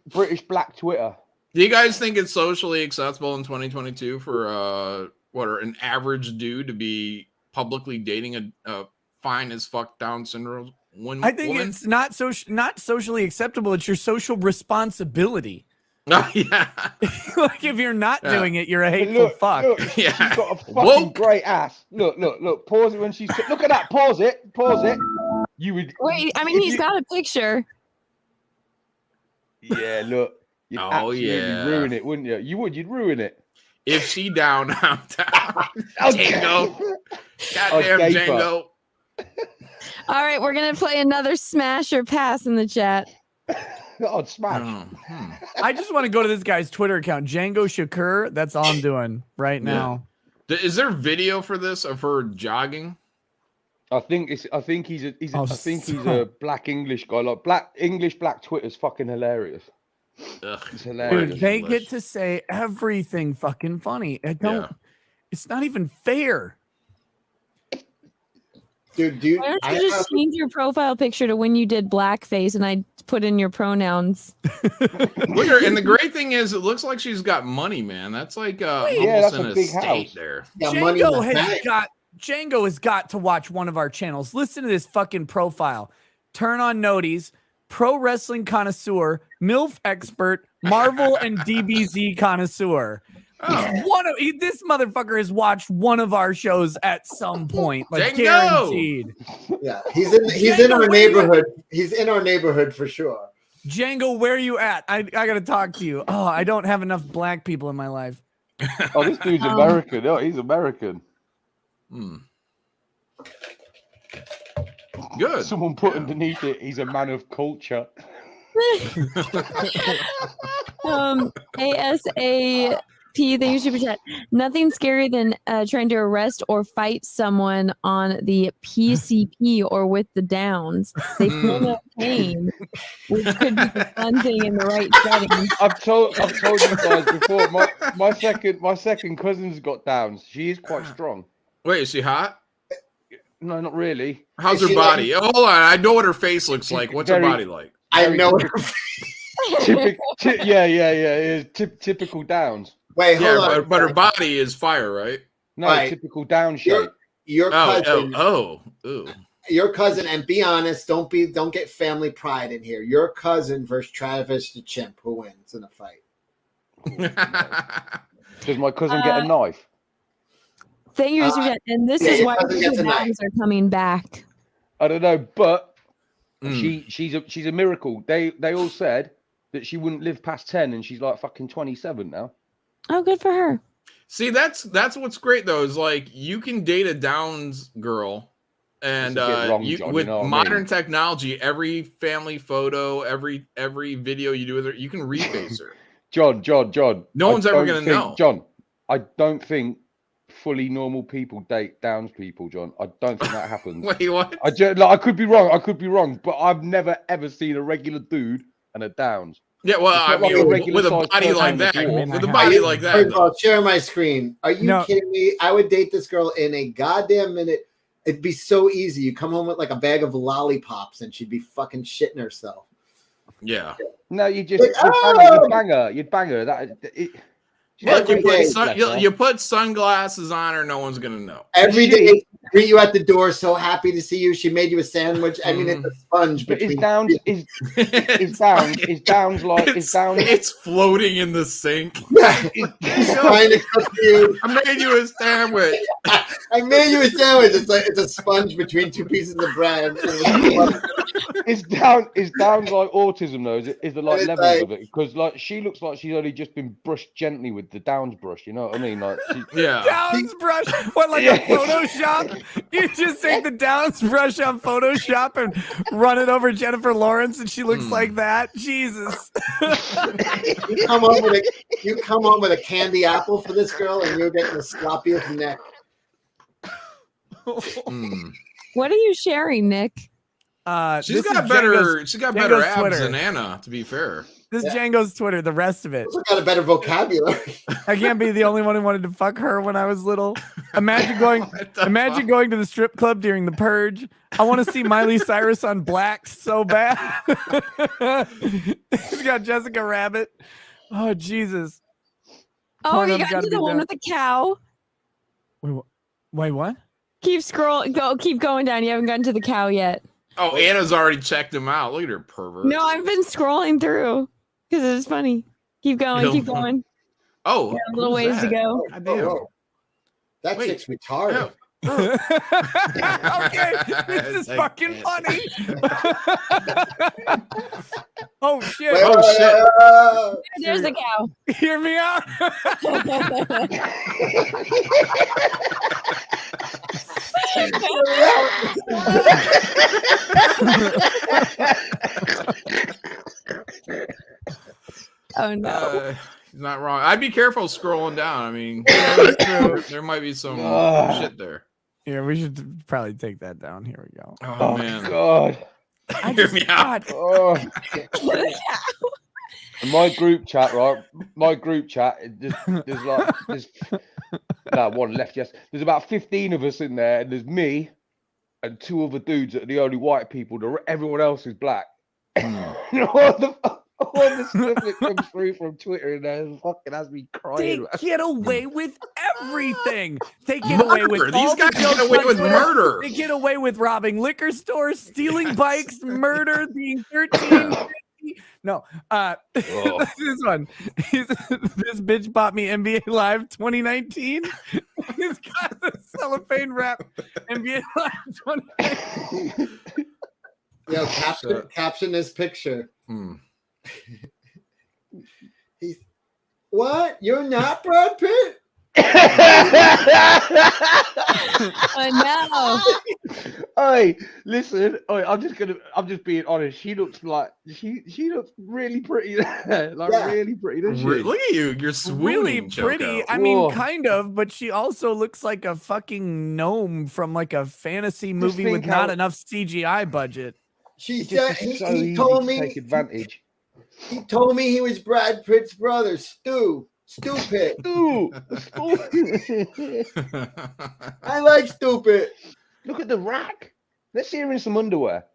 British black Twitter. Do you guys think it's socially acceptable in 2022 for an average dude to be publicly dating a fine as fuck Down syndrome woman? I think it's not socially acceptable. It's your social responsibility. Oh, yeah. Like if you're not doing it, you're a hateful fuck. Look, she's got a fucking great ass. Look. Pause it when she's. Look at that. Pause it. You would. Wait, I mean, he's got a picture. Yeah, look. You'd absolutely ruin it, wouldn't you? You would. You'd ruin it. If she down, I'm down. Django. Goddamn Django. All right, we're gonna play another smash or pass in the chat. Oh, smash. I just want to go to this guy's Twitter account, J.A.C.K. That's all I'm doing right now. Is there video for this of her jogging? I think he's a black English guy. Like black Twitter's fucking hilarious. Ugh, it's hilarious. Dude, they get to say everything fucking funny. It's not even fair. Dude, why don't you just change your profile picture to when you did blackface and I put in your pronouns? Look her, and the great thing is, it looks like she's got money, man. That's like almost an estate there. Django has got to watch one of our channels. Listen to this fucking profile. Turn on noties, pro wrestling connoisseur, MILF expert, Marvel and DBZ connoisseur. This motherfucker has watched one of our shows at some point, like guaranteed. Yeah, he's in our neighborhood. He's in our neighborhood for sure. Django, where are you at? I gotta talk to you. Oh, I don't have enough black people in my life. Oh, this dude's American. Oh, he's American. Good. Someone put underneath it, he's a man of culture. ASAP, thank you, super chat. Nothing scarier than trying to arrest or fight someone on the PCP or with the Downs. They feel no pain, which could be the fun thing in the right setting. I've told you guys before. My second cousin's got Downs. She is quite strong. Wait, is she hot? No, not really. How's her body? Hold on, I know what her face looks like. What's her body like? I know her typical Downs. Wait, hold on. But her body is fire, right? No, typical Down shape. Your cousin. Ooh. Your cousin, and be honest, don't get family pride in here. Your cousin versus Travis the Chimp, who wins in a fight? Does my cousin get a knife? Thank you, Mr. And this is why the Downs are coming back. I don't know, but she's a miracle. They all said that she wouldn't live past 10, and she's like fucking 27 now. Oh, good for her. See, that's what's great though, is like you can date a Downs girl, and with modern technology, every family photo, every video you do with her, you can reface her. John. No one's ever gonna know. John, I don't think fully normal people date Downs people, John. I don't think that happens. Wait, what? I could be wrong, but I've never ever seen a regular dude and a Downs. Yeah, well, I mean, with a body like that, First of all, share my screen. Are you kidding me? I would date this girl in a goddamn minute. It'd be so easy. You come home with like a bag of lollipops, and she'd be fucking shitting herself. Yeah. No, you'd bang her. You'd bang her. Look, you put sunglasses on her, no one's gonna know. Every day, greet you at the door, so happy to see you. She made you a sandwich. I mean, it's a sponge. But is Downs It's floating in the sink. Trying to cook you. I made you a sandwich. I made you a sandwich. It's a sponge between two pieces of bread. Is Downs like autism though? Is there like levels of it? Because like she looks like she's only just been brushed gently with with the Downs brush. You know what I mean? Like, Downs brush. What, like a Photoshop? You just take the Downs brush on Photoshop and run it over Jennifer Lawrence, and she looks like that. Jesus. You come home with a candy apple for this girl, and you're getting the sloppiest neck. What are you sharing, Nick? She's This got is better Django's abs Twitter. than Anna, to be fair. This is Django's Twitter. The rest of it. She's got a better vocabulary. I can't be the only one who wanted to fuck her when I was little. Imagine going to the strip club during the purge. I want to see Miley Cyrus on Black so bad. He's got Jessica Rabbit. Oh, Jesus. Oh, you Pornhub's got gotta to be the one done. with the cow. Wait, what? Keep scrolling. Keep going down. You haven't gotten to the cow yet. Oh, Anna's already checked him out. Look at her pervert. No, I've been scrolling through because it's funny. Keep going. Keep going. Oh, Yeah, a little ways to go. That chick's retarded. Okay, this is fucking funny. Oh shit! There's the cow. Hear me out. Oh no. He's not wrong. I'd be careful scrolling down. I mean, there might be some shit there. Yeah, we should probably take that down. Here we go. Oh, man. God. Hear me out. Oh. My group chat, right? My group chat, there's one left, yes. There's about 15 of us in there, and there's me and 2 other dudes that are the only white people. Everyone else is black. All the stuff that comes through from Twitter and that fucking has me crying. They get away with everything. They get away with These all guys the get jokes away on with Twitter. murder. They get away with robbing liquor stores, stealing bikes, murder, being 13. 50. No, this one. This bitch bought me NBA Live 2019. He's got the cellophane wrap NBA Live 2019. Yo, caption this picture. What? You're not Brad Pitt? Oh no. Hey, listen. I'm just being honest. She looks really pretty. Really pretty. Doesn't she? Look at you. You're swooning, Really Choco. pretty. I mean, kind of, but she also looks like a fucking gnome from like a fantasy movie with not enough CGI budget. He told me take advantage. He told me he was Brad Pitt's brother, Stu. Stupid. I like stupid. Look at the rack. Let's see her in some underwear.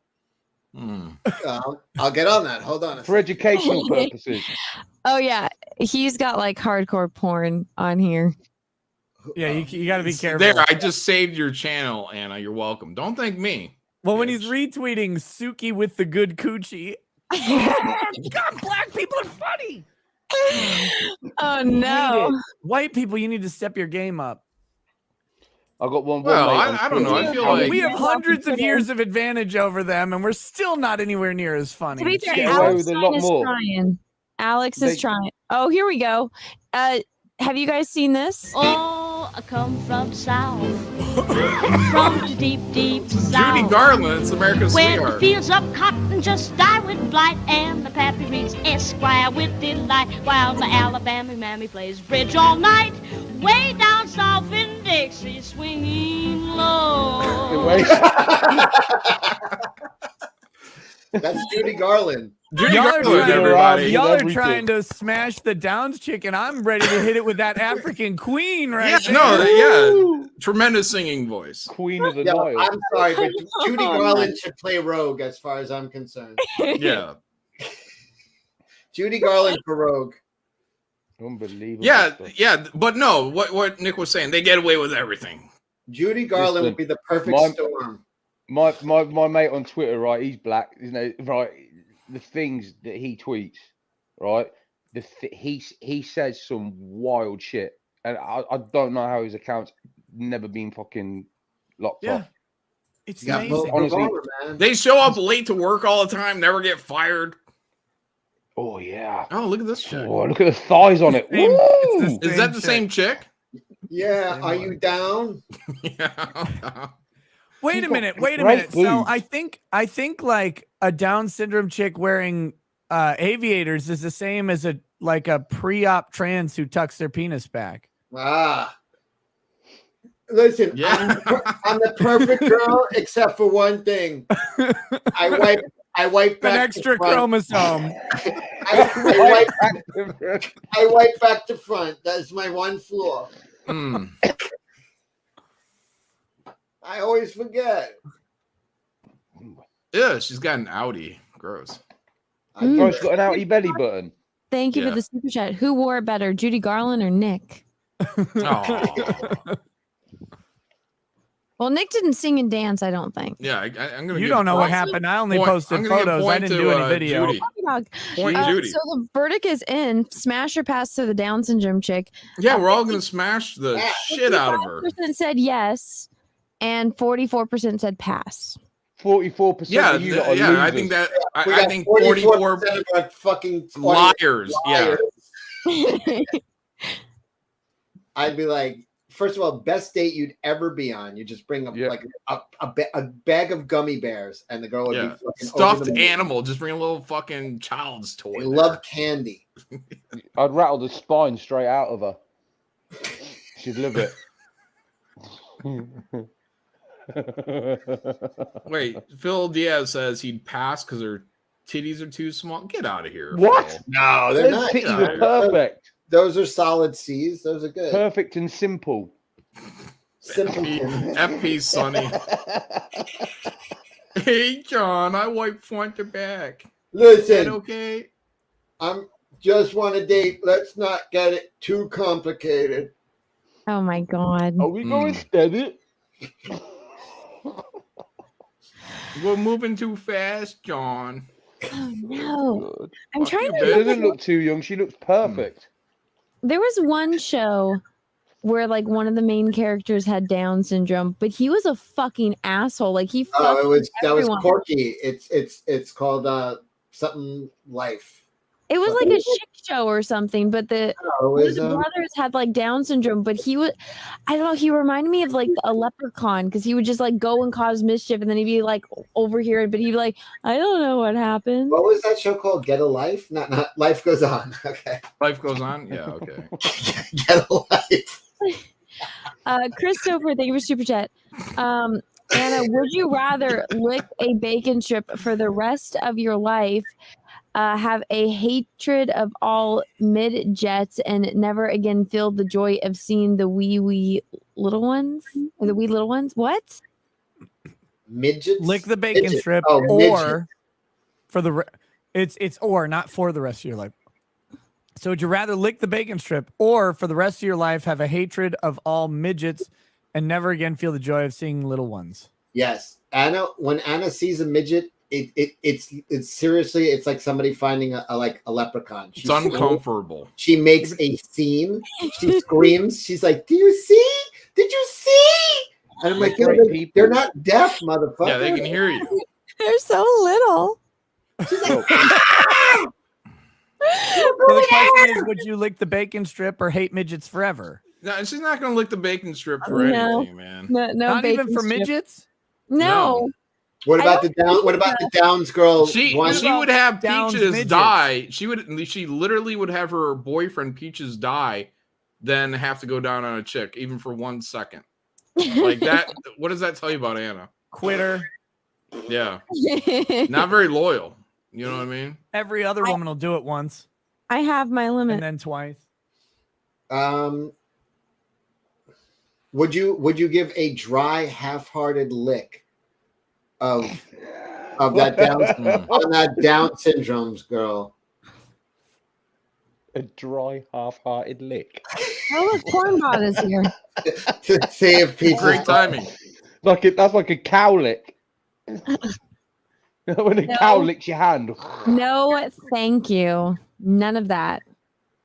I'll get on that. Hold on. For educational purposes. Oh yeah, he's got like hardcore porn on here. Yeah, you got to be careful. There, I just saved your channel, Anna. You're welcome. Don't thank me. Well, when he's retweeting Suki with the good coochie, God, black people are funny. Oh no, white people, you need to step your game up. I got one. Well, I don't know. I feel like we have hundreds of years of advantage over them, and we're still not anywhere near as funny. To be fair, Alex is trying. Alex is trying. Oh, here we go. Have you guys seen this? Oh, I come from the South. From the deep, deep South. Judy Garland, it's America's Where sweetheart. the fields of cotton just die with blight, and the pappy reads Esquire with delight, while the Alabama mammy plays bridge all night, way down south in Dixie, swinging low. That's Judy Garland. Y'all are trying to smash the Downs chicken. I'm ready to hit it with that African queen right there. Tremendous singing voice. Queen of the Nile. I'm sorry, but Judy Garland should play Rogue as far as I'm concerned. Yeah. Judy Garland for Rogue. Unbelievable. Yeah, but no, what Nick was saying, they get away with everything. Judy Garland would be the perfect storm. My mate on Twitter, right? He's black, you know, right? The things that he tweets, right? He says some wild shit, and I don't know how his account's never been fucking locked off. It's amazing. Honestly, they show up late to work all the time, never get fired. Oh yeah. Oh, look at this chick. Oh, look at the thighs on it. Same- it's Woo! the Is that the chick. same chick? Yeah, Same are one. you down? Yeah. Wait She's a got minute. great So boobs. I think like a Down syndrome chick wearing aviators is the same as a pre-op trans who tucks their penis back. Ah. Listen, Yeah. I'm the perfect girl except for one thing. I wipe back An extra to front. chromosome. I wipe back to front. That's my one flaw. Mm. I always forget. Yeah, she's got an Audi. Gross. Oh, she's got an outie belly button. Thank you Yeah. for the super chat. Who wore it better, Judy Garland or Nick? Oh. Well, Nick didn't sing and dance, I don't think. Yeah, I'm gonna. You give don't know what point- happened. I only point- posted I'm gonna give photos. I point didn't to, do any video. Judy. Point Judy. So the verdict is in. Smash or pass to the Down syndrome chick. Yeah, we're all gonna smash the shit out of her. 55% said yes, and 44% said pass. 44% Yeah, of you lot are yeah. I losers. think that. We I got think 44% 44 of our fucking liars. Yeah. I'd be like, first of all, best date you'd ever be on. You just bring like a bag of gummy bears, and the girl would be Yeah. fucking over Stuffed the moon. animal. Just bring a little fucking child's toy. They there. love candy. I'd rattle the spine straight out of her. She'd love it. Wait, Phil Diaz says he'd pass because her titties are too small. Get out of here. What? Phil. No, they're Those not. titties Yeah. are perfect. Those are solid C's. Those are good. Perfect and simple. Simple. FP Sonny. Hey, John, I wipe front to back. Is that Listen, okay? I'm just want to date. Let's not get it too complicated. Oh my god. Are we going steady? We're moving too fast, John. Oh no. I'm Fuck trying you, to She bitch. doesn't look too young. She looks perfect. There was one show where like one of the main characters had Down syndrome, but he was a fucking asshole. Like he fucked Oh, that was everyone. Corky. It's called something Life. It was like a chick show or something, but the Oh, one of is, the brothers had like Down syndrome, but he was, I don't know, he reminded me of like a leprechaun because he would just like go and cause mischief and then he'd be like over here, but he'd be like, I don't know what happened. What was that show called? Get a Life? Not Life Goes On. Okay. Life goes on? Yeah, okay. Get a Life. Christopher, thank you for super chat. Anna, would you rather lick a bacon strip for the rest of your life, have a hatred of all mid-jets, and never again feel the joy of seeing the wee little ones? Or the wee little ones? What? Midgets? Lick the bacon Midget. strip, Oh, or midget. for the it's or not for the rest of your life. So would you rather lick the bacon strip, or for the rest of your life have a hatred of all midgets and never again feel the joy of seeing little ones? Yes. When Anna sees a midget, it's seriously, it's like somebody finding a leprechaun. It's uncomfortable. She makes a scene. She screams. She's like, "Do you see? Did you see?" And I'm like, they're not deaf, motherfucker. Yeah, they can hear you. They're so little. So the question is, would you lick the bacon strip or hate midgets forever? No, she's not gonna lick the bacon strip for anything, man. No, Not even bacon for strip. midgets? No. What I about don't the Down? What about the Downs girl? She one? would have Down's Peaches midgets. die. She literally would have her boyfriend Peaches die, then have to go down on a chick, even for 1 second. Like that. What does that tell you about Anna? Quitter. Yeah. Not very loyal. You know what I mean? Every other woman will do it once I have my limit. and then twice. Would you give a dry, half-hearted lick of that Down syndrome's girl? A dry, half-hearted lick. Oh, look, Cornbot is here. To see if people Great timing. That's like a cow lick. When a cow licks your hand. No, thank you. None of that.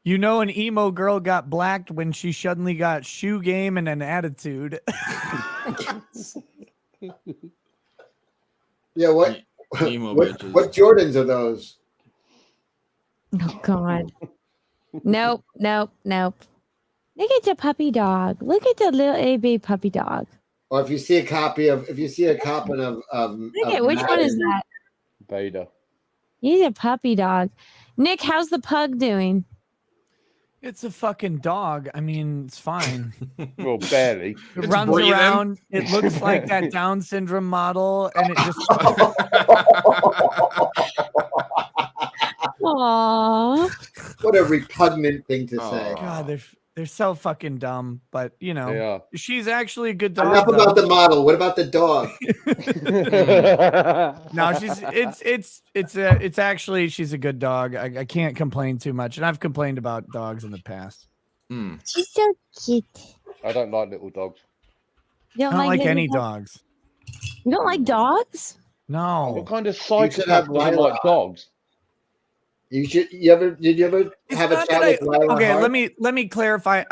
You know, an emo girl got blacked when she suddenly got shoe game and an attitude. Yeah, what Emo what bitches. Jordans are those? Oh God. Nope. Look at the puppy dog. Look at the little AB puppy dog. Or if you see a copy of Look at which one is Madden, that? Vader. He's a puppy dog. Nick, how's the pug doing? It's a fucking dog. I mean, it's fine. Well, barely. It runs around. It looks like that Down syndrome model, and it just. Aww. What a repugnant thing to say. God, they're so fucking dumb. But you know, she's actually a good dog. Enough about the model. What about the dog? No, it's actually she's a good dog. I can't complain too much, and I've complained about dogs in the past. She's so cute. I don't like little dogs. You I don't like little any dogs. You don't like dogs? No. What kind of should psychopath have doesn't Lila. like dogs? Did you ever have a Not chat that with Lila okay, Hart? let me clarify.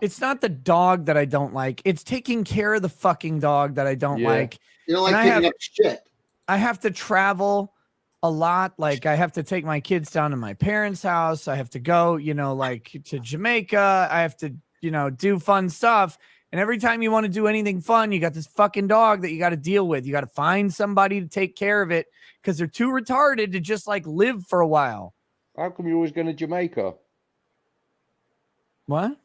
It's not the dog that I don't like. It's taking care of the fucking dog that I don't like. You don't like And picking up shit. I have to travel a lot. Like I have to take my kids down to my parents' house. I have to go, like to Jamaica. I have to, do fun stuff. And every time you want to do anything fun, you got this fucking dog that you got to deal with. You got to find somebody to take care of it because they're too retarded to just like live for a while. How come you always go to Jamaica? What?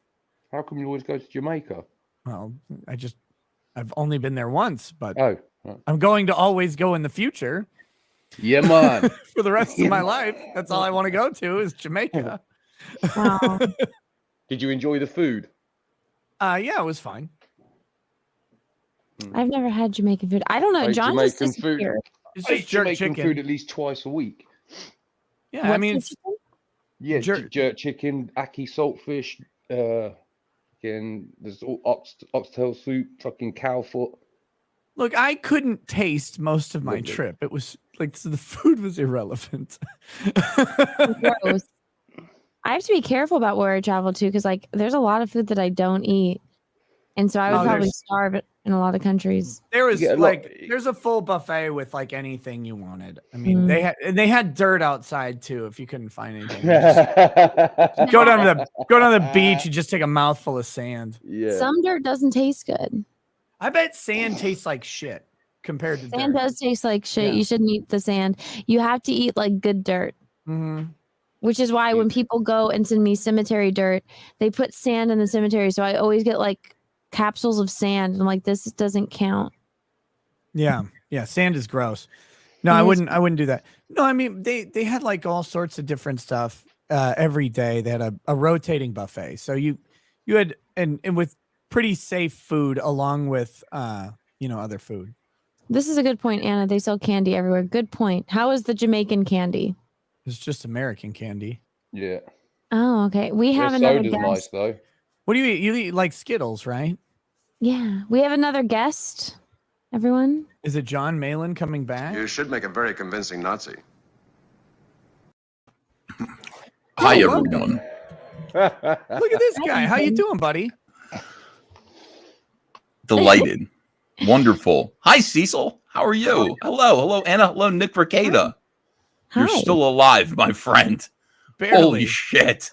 How come you always go to Jamaica? Well, I've only been there once, but Oh. I'm going to always go in the future. Yeah, man. For the rest of my life. That's all I want to go to is Jamaica. Wow. Did you enjoy the food? Yeah, it was fine. I've never had Jamaican food. I don't know. I ate John just Jamaican food. disappeared. It's I just eat jerk Jamaican chicken. food at least twice a week. Yeah, I What's mean, the it's, chicken? Yeah, Jerk- jerk chicken, ackee saltfish, again, there's all oxtail soup, fucking cow foot. look, I couldn't taste most of my Lovely. trip. It was like so the food was irrelevant. Gross. I have to be careful about where I travel to because, like, there's a lot of food that I don't eat, and so I would Oh, probably there's- starve in a lot of countries. There was Yeah, look- like there's a full buffet with like anything you wanted. I mean, they had dirt outside too. If you couldn't find anything, you just go down to the beach and just take a mouthful of sand. Yeah. Some dirt doesn't taste good. I bet sand tastes like shit compared to Sand dirt. does taste like shit. Yeah. You shouldn't eat the sand. You have to eat like good dirt. Mhm. Which is why when people go and send me cemetery dirt, they put sand in the cemetery. So I always get like capsules of sand. I'm like, this doesn't count. Yeah, sand is gross. No, I wouldn't do that. No, I mean they had like all sorts of different stuff every day. They had a rotating buffet, so you had and with pretty safe food along with other food. This is a good point, Anna. They sell candy everywhere. Good point. How is the Jamaican candy? It's just American candy. Yeah. Oh, okay. We have Their another soda's guest. nice though. What do you eat? You eat like Skittles, right? Yeah, we have another guest. Everyone. Is it John Malin coming back? You should make a very convincing Nazi. Hi, welcome. everyone. Look at this guy. How you doing, buddy? Delighted. Wonderful. Hi, Cecil. How are you? Hello, Anna. Hello, Nick Rekieta. You're Hi. still alive, my friend. Barely. Holy shit.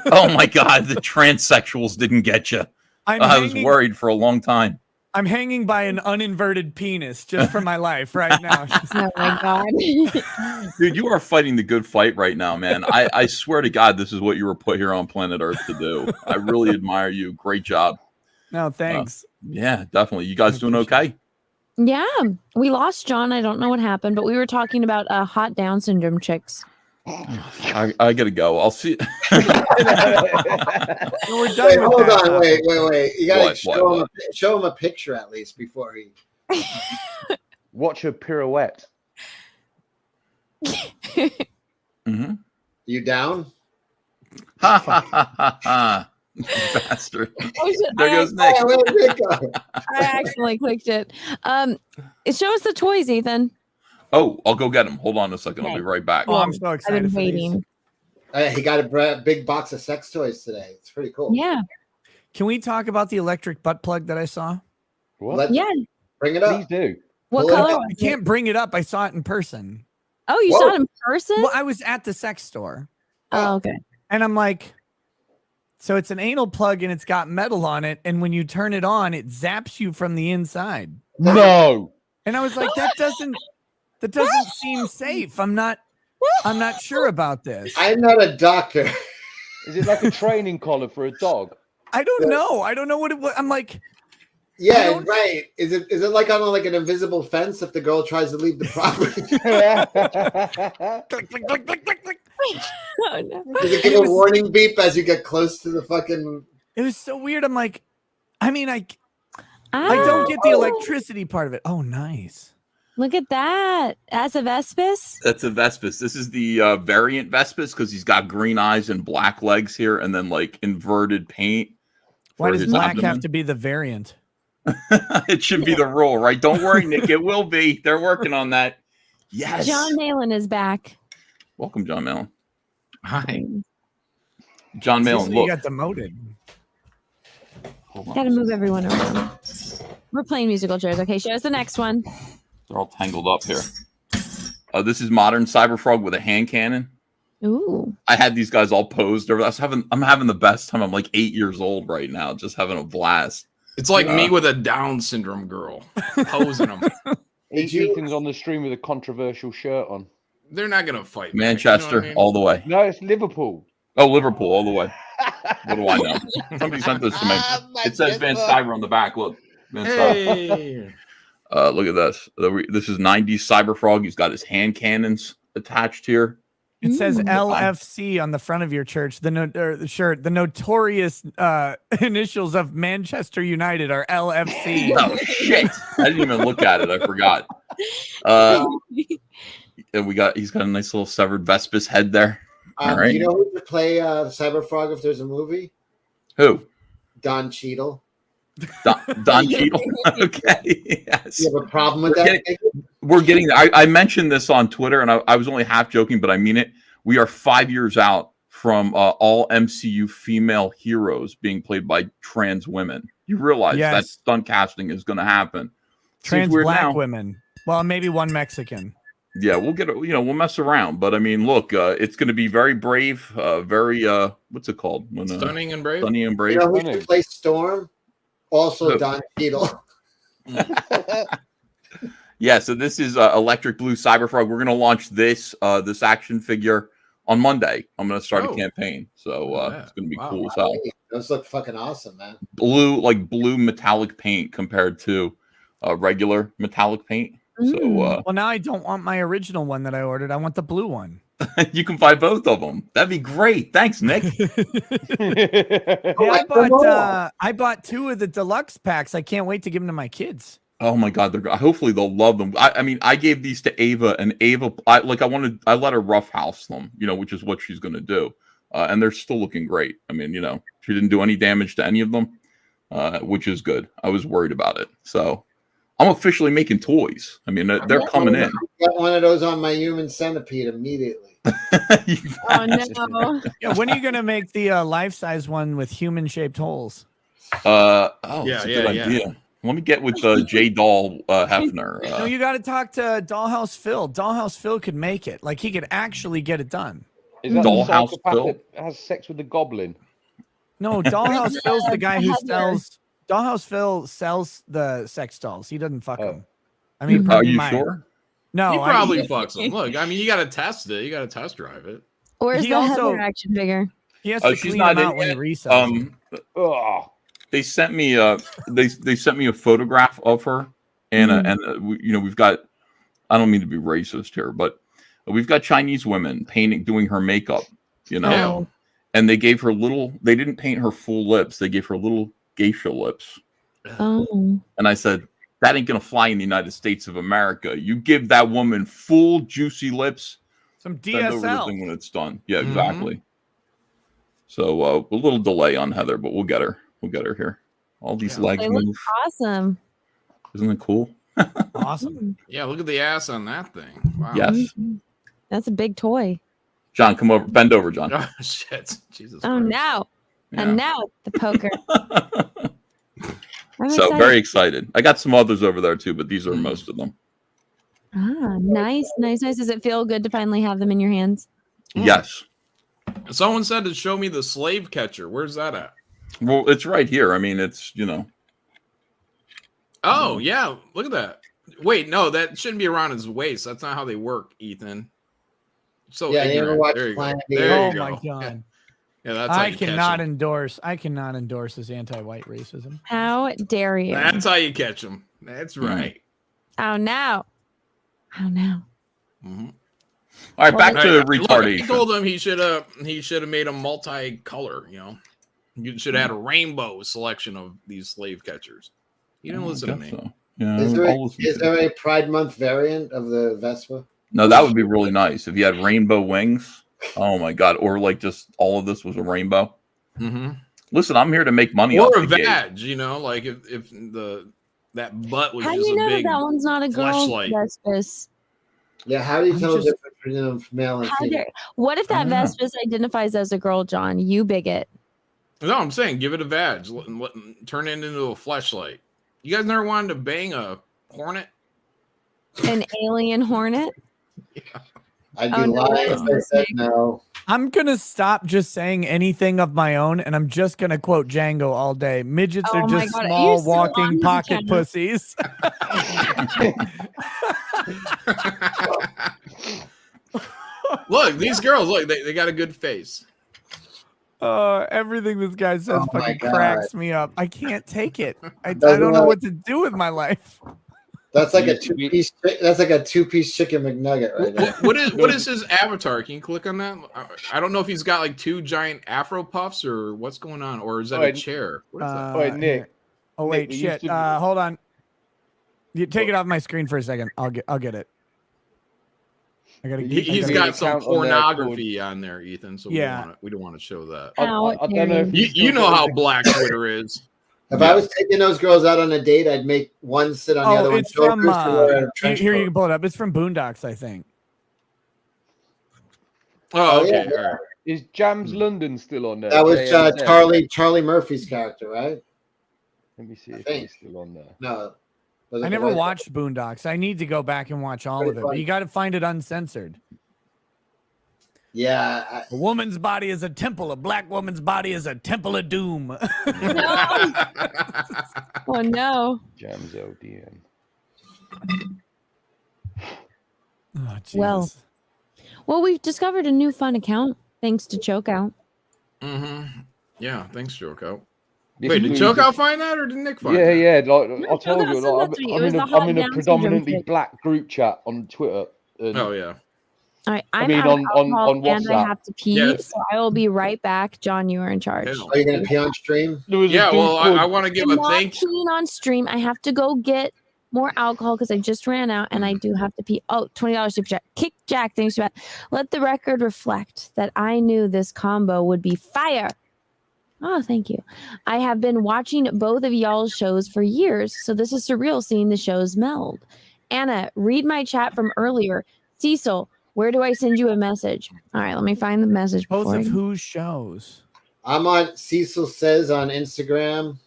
Oh, my God. The transsexuals didn't get you. I was worried for a long time. I'm hanging by an uninverted penis just for my life right now. Oh my god. Dude, you are fighting the good fight right now, man. I swear to God, this is what you were put here on planet Earth to do. I really admire you. Great job. No, thanks. Yeah, definitely. You guys doing okay? Yeah, we lost John. I don't know what happened, but we were talking about hot Down syndrome chicks. I gotta go. I'll see. We're done Wait, with hold that. on. Wait. You gotta What? show him a picture at least before he. Watch a pirouette. Mm-hmm. You down? Ha ha ha ha ha. Bastard. There goes Nick. Oh, where'd Nick go? I accidentally clicked it. Show us the toys, Ethan. Oh, I'll go get him. Hold on a second. I'll be right back. Oh, I'm so I've excited been for waiting. He got a big box of sex toys today. It's pretty cool. Yeah. Can we talk about the electric butt plug that I saw? What? Yeah. Bring it up. Please do. What Pull it color? up. was I it? can't bring it up. I saw it in person. Oh, you Whoa. saw it in person? Well, I was at the sex store. Oh, okay. And I'm like, so it's an anal plug and it's got metal on it, and when you turn it on, it zaps you from the inside. No. And I was like, that doesn't seem safe. I'm not sure about this. I'm not a doctor. Is it like a training collar for a dog? I don't know. I don't know what it was. I'm like, yeah, right. Is it like on like an invisible fence if the girl tries to leave the property? click, click, click, click, click, click. Oh, no. Does it give a warning beep as you get close to the fucking? It was so weird. I'm like, I mean, I don't get the electricity part of it. Oh, nice. Look at that. That's a Vespis. That's a Vespis. This is the variant Vespis because he's got green eyes and black legs here, and then like inverted paint. Why does black abdomen. have to be the variant? It should be the rule, right? Don't worry, Nick. It will be. They're working on that. Yes. John Malin is back. Welcome, John Malin. Hi. John Malin, Cecil, look. you got demoted. Got to move everyone around. We're playing musical chairs. Okay, show us the next one. They're all tangled up here. This is modern Cyberfrog with a hand cannon. Ooh. I had these guys all posed over. I'm having the best time. I'm like 8 years old right now, just having a blast. It's like me with a Down syndrome girl posing them. Ethan's on the stream with a controversial shirt on. They're not gonna fight. Manchester, you know what I mean? all the way. No, it's Liverpool. Oh, Liverpool, all the way. What do I know? Somebody sent this to me. It says Van Cyber on the back. Look, Van Hey. Look at this. This is 90s Cyberfrog. He's got his hand cannons attached here. It says LFC on the front of your church. The shirt. The notorious initials of Manchester United are LFC. Oh shit! I didn't even look at it. I forgot. And he's got a nice little severed Vespis head there. All right. Do you know who to play Cyberfrog if there's a movie? Who? Don Cheadle. Don Cheadle. Okay. Yes. You have a problem with that? We're getting. I mentioned this on Twitter, and I was only half joking, but I mean it. We are 5 years out from all MCU female heroes being played by trans women. You realize that stunt casting is going to happen. Trans black women. Well, maybe one Mexican. Yeah, we'll get it. We'll mess around, but I mean, look, it's going to be very brave, very what's it called? Stunning and brave. Stunning and brave. You know who should play Storm? Also, Don Cheadle. Yeah, so this is Electric Blue Cyberfrog. We're going to launch this action figure on Monday. I'm going to start a campaign, so it's going to be cool as hell. Those look fucking awesome, man. Blue metallic paint compared to regular metallic paint. So, well, now I don't want my original one that I ordered. I want the blue one. You can buy both of them. That'd be great. Thanks, Nick. I bought 2 of the deluxe packs. I can't wait to give them to my kids. Oh my God, hopefully they'll love them. I mean, I gave these to Ava, and Ava, I let her roughhouse them, which is what she's going to do, and they're still looking great. I mean, she didn't do any damage to any of them, which is good. I was worried about it, so I'm officially making toys. I mean, they're coming in. Got one of those on my human centipede immediately. Oh no! Yeah, when are you going to make the life-size one with human-shaped holes? That's a good idea. Let me get with J. Doll Hefner. No, you got to talk to Dollhouse Phil. Dollhouse Phil could make it. Like, he could actually get it done. Is that Dollhouse Phil that has sex with the goblin? No, Dollhouse Phil's the guy who sells. Dollhouse Phil sells the sex dolls. He doesn't fuck them. I mean, are you sure? No, he probably fucks them. Look, I mean, you got to test it. You got to test drive it. Where's the Heather action figure? He has to clean them out when he resells. They sent me they sent me a photograph of her, and we've got. I don't mean to be racist here, but we've got Chinese women doing her makeup, and they gave her they didn't paint her full lips. They gave her little geisha lips. Oh. And I said, that ain't gonna fly in the United States of America. You give that woman full juicy lips. Some Send over the DSL thing when it's done. Yeah, exactly. So a little delay on Heather, but we'll get her. We'll get her here. All these legs They move. look awesome. Isn't it cool? Awesome. Yeah, look at the ass on that thing. Wow. Yes. That's a big toy. John, come over. Bend over, John. Oh shit! Jesus. Oh, now. Yeah. And now the poker. So very excited. I got some others over there too, but these are most of them. Ah, nice. Does it feel good to finally have them in your hands? Yes. Someone said to show me the slave catcher. Where's that at? Well, it's right here. I mean, it's, you know. Oh, yeah. Look at that. Wait, no, that shouldn't be around his waist. That's not how they work, Ethan. So Yeah, you ever ignorant. watch There you go. Planet There Oh you go. my god. Yeah, that's how I you catch cannot him. endorse. I cannot endorse this anti-white racism. How dare you? That's how you catch him. That's right. Oh no. Oh no. Mm-hmm. All right, back to Look, retardation. I told him he should have made them multicolor. You know, you should have had a rainbow selection of these slave catchers. He didn't listen to me. So. Yeah, Is there a Pride Month variant of the Vespa? No, that would be really nice if you had rainbow wings. Oh my god! Or like just all of this was a rainbow. Mm-hmm. Listen, I'm here to make money. Or off a the gate. vag, you know, like if that butt was How do just you a know big that one's not a girl fleshlight. Vespis? Yeah, how do you I'm tell the just- difference between male and How female? dare? What if that Vespis identifies as a girl, John? You bigot. No, I'm saying give it a vag. Turn it into a fleshlight. You guys never wanted to bang a hornet? An alien hornet? I'd be Oh, no, lying it's if I the said snake. no. I'm gonna stop just saying anything of my own, and I'm just gonna quote Django all day. Midgets Oh are my just God, are you small still on walking his pocket account? pussies. Look, these girls, look, they got a good face. Everything this guy says Oh my fucking God. cracks me up. I can't take it. I Doesn't don't know like- what to do with my life. That's like a two-piece. That's like a two-piece chicken McNugget right there. What is his avatar? Can you click on that? I don't know if he's got like two giant afro puffs or what's going on, or is that a Wait, chair? What is that? Wait, Nick. Here. Oh Nick, wait, we shit. used to- Hold on. You take it off my screen for a second. I'll get it. I gotta. He's gotta- got some account on there pornography on there, Ethan. So Yeah. we don't want to show that. I don't know if he's You still know got how the- black Twitter is. If I was taking those girls out on a date, I'd make one sit on the other Oh, one. it's from. Chokers to wear a trench Here, you coat. can pull it up. It's from Boondocks, I think. Oh, yeah, okay. All right. Is Jams London still on there? That was JMZ? Charlie Murphy's character, right? Let me see if think. he's still on there. No. I never watched Boondocks. I need to go back and watch all of it. But you got to find it uncensored. Yeah. A woman's body is a temple. A black woman's body is a temple of doom. Oh no. Jams ODM. Oh, Well, we've discovered a new fun account thanks to Chokeout. Mm-hmm. Yeah, thanks, Chokeout. This Wait, did includes Chokeout the- find that or did Nick find Yeah, that? yeah. Like I told Chokeout you, sent like, that to me. It I'm was in the a, hot I'm in a Down syndrome predominantly shit. black group chat on Twitter. And Oh yeah. All right, I I'm mean, out of on alcohol and I WhatsApp. have to pee, Yes. so I will be right back. John, you are in charge. Hell. Are you going to pee on stream? There was a Yeah, dude well, called- I want to give I'm a not thank. peeing on stream. I have to go get more alcohol because I just ran out and I do have to pee. Oh, $20 super chat. Kick Jack, thanks for that. Let the record reflect that I knew this combo would be fire. Oh, thank you. I have been watching both of y'all's shows for years, so this is surreal seeing the shows meld. Anna, read my chat from earlier. Cecil, where do I send you a message? All right, let me find the message. Both before of I- whose shows? I'm on Cecil Says on Instagram.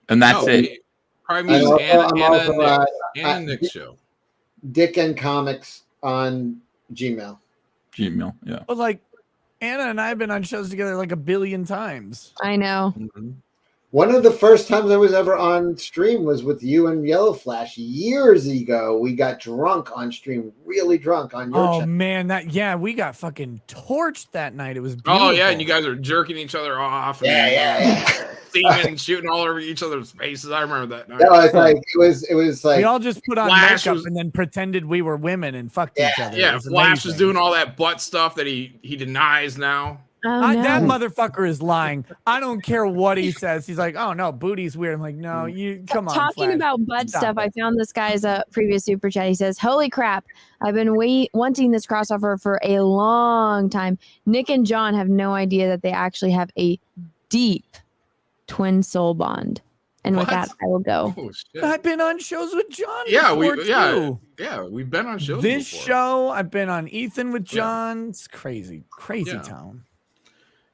And that's No, it. Probably And means also- Anna, I'm Anna, also, and Nick, Anna and Nick's show. Dick and Comics on Gmail. Gmail, yeah. But like, Anna and I have been on shows together like a billion times. I know. Mm-hmm. One of the first times I was ever on stream was with you and Yellow Flash years ago. We got drunk on stream, really drunk on your Oh channel. man, we got fucking torched that night. It was beautiful. Oh yeah, and you guys are jerking each other off. And Yeah. Semen shooting all over each other's faces. I remember that night. No, it's like it was like we all just put on Flash makeup was- and then pretended we were women and fucked each other. It Yeah, was Flash was amazing. doing all that butt stuff that he denies now. Oh, no. That motherfucker is lying. I don't care what he says. He's like, oh no, booty's weird. I'm like, no, you come on. Talking Flash. about butt Stop stuff, it. I found this guy's previous super chat. He says, "Holy crap! I've been wanting this crossover for a long time. Nick and John have no idea that they actually have a deep twin soul bond." And with What? that, I will go. Oh shit. I've been on shows with John. Yeah, before, too. we've been on shows. This before. show, I've been on Ethan with Yeah. John. It's crazy Yeah. town.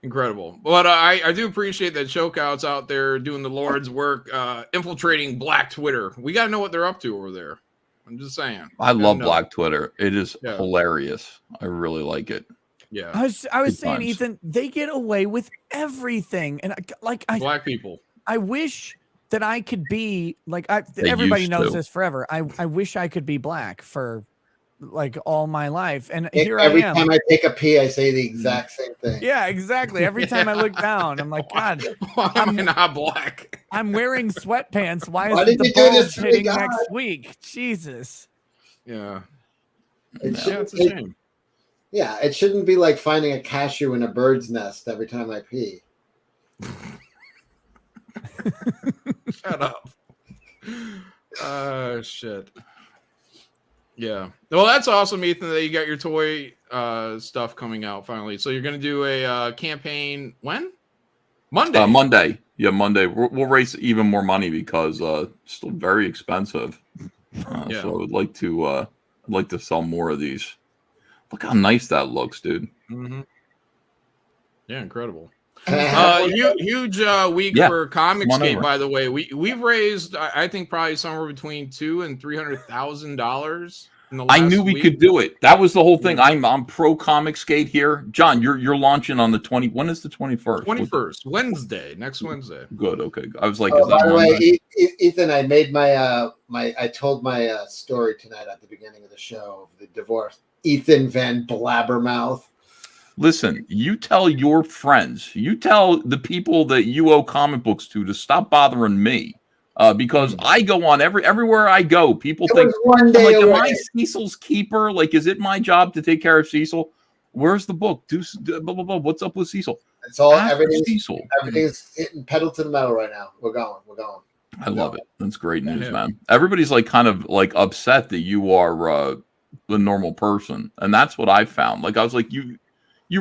Incredible. But I do appreciate that Chokeout's out there doing the Lord's work, infiltrating Black Twitter. We got to know what they're up to over there. I'm just saying. I Gotta love know. Black Twitter. It is Yeah. hilarious. I really like it. Yeah. I was Good saying, times. Ethan, they get away with everything, and Black people. I wish that I could be like They everybody used knows to. this forever. I wish I could be black for like all my life, and here Every I am. time I take a pee, I say the exact same thing. Yeah, exactly. Every time I look down, I'm like, God, Why am I not black? I'm wearing sweatpants. Why Why isn't did the you do this bulge to me, hitting God? next week? Jesus. Yeah. It Yeah, shouldn't it's a take- shame. Yeah, it shouldn't be like finding a cashew in a bird's nest every time I pee. Shut up. Shit. Yeah. Well, that's awesome, Ethan, that you got your toy stuff coming out finally. So you're going to do a campaign when? Monday. Monday. Yeah, Monday. We'll raise even more money because it's still very expensive. Yeah. So I'd like to sell more of these. Look how nice that looks, dude. Mm-hmm. Yeah, incredible. Huge week Yeah, for come on Comicsgate, over. by the way. We've raised, I think, probably somewhere between $200,000 and $300,000 in the last I knew we week. could do it. That was the whole thing. I'm pro Comicsgate here. John, you're launching on the 20. When is the 21st? 21st, Wednesday, next Wednesday. Good. Okay. I was like, Oh, is that by the way, Monday? Ethan, I made I told my story tonight at the beginning of the show of the divorce. Ethan Van Blabbermouth. Listen, you tell your friends, you tell the people that you owe comic books to stop bothering me. Because I go on everywhere I go, people It think, was one day like, am away. I Cecil's keeper? Like, is it my job to take care of Cecil? Where's the book? Blah, blah, blah. What's up with Cecil? It's all After everything's Cecil. everything's hitting pedal to the metal right now. We're going. I love it. That's great news, Yeah. man. Everybody's like kind of like upset that you are the normal person, and that's what I found. Like, I was like, you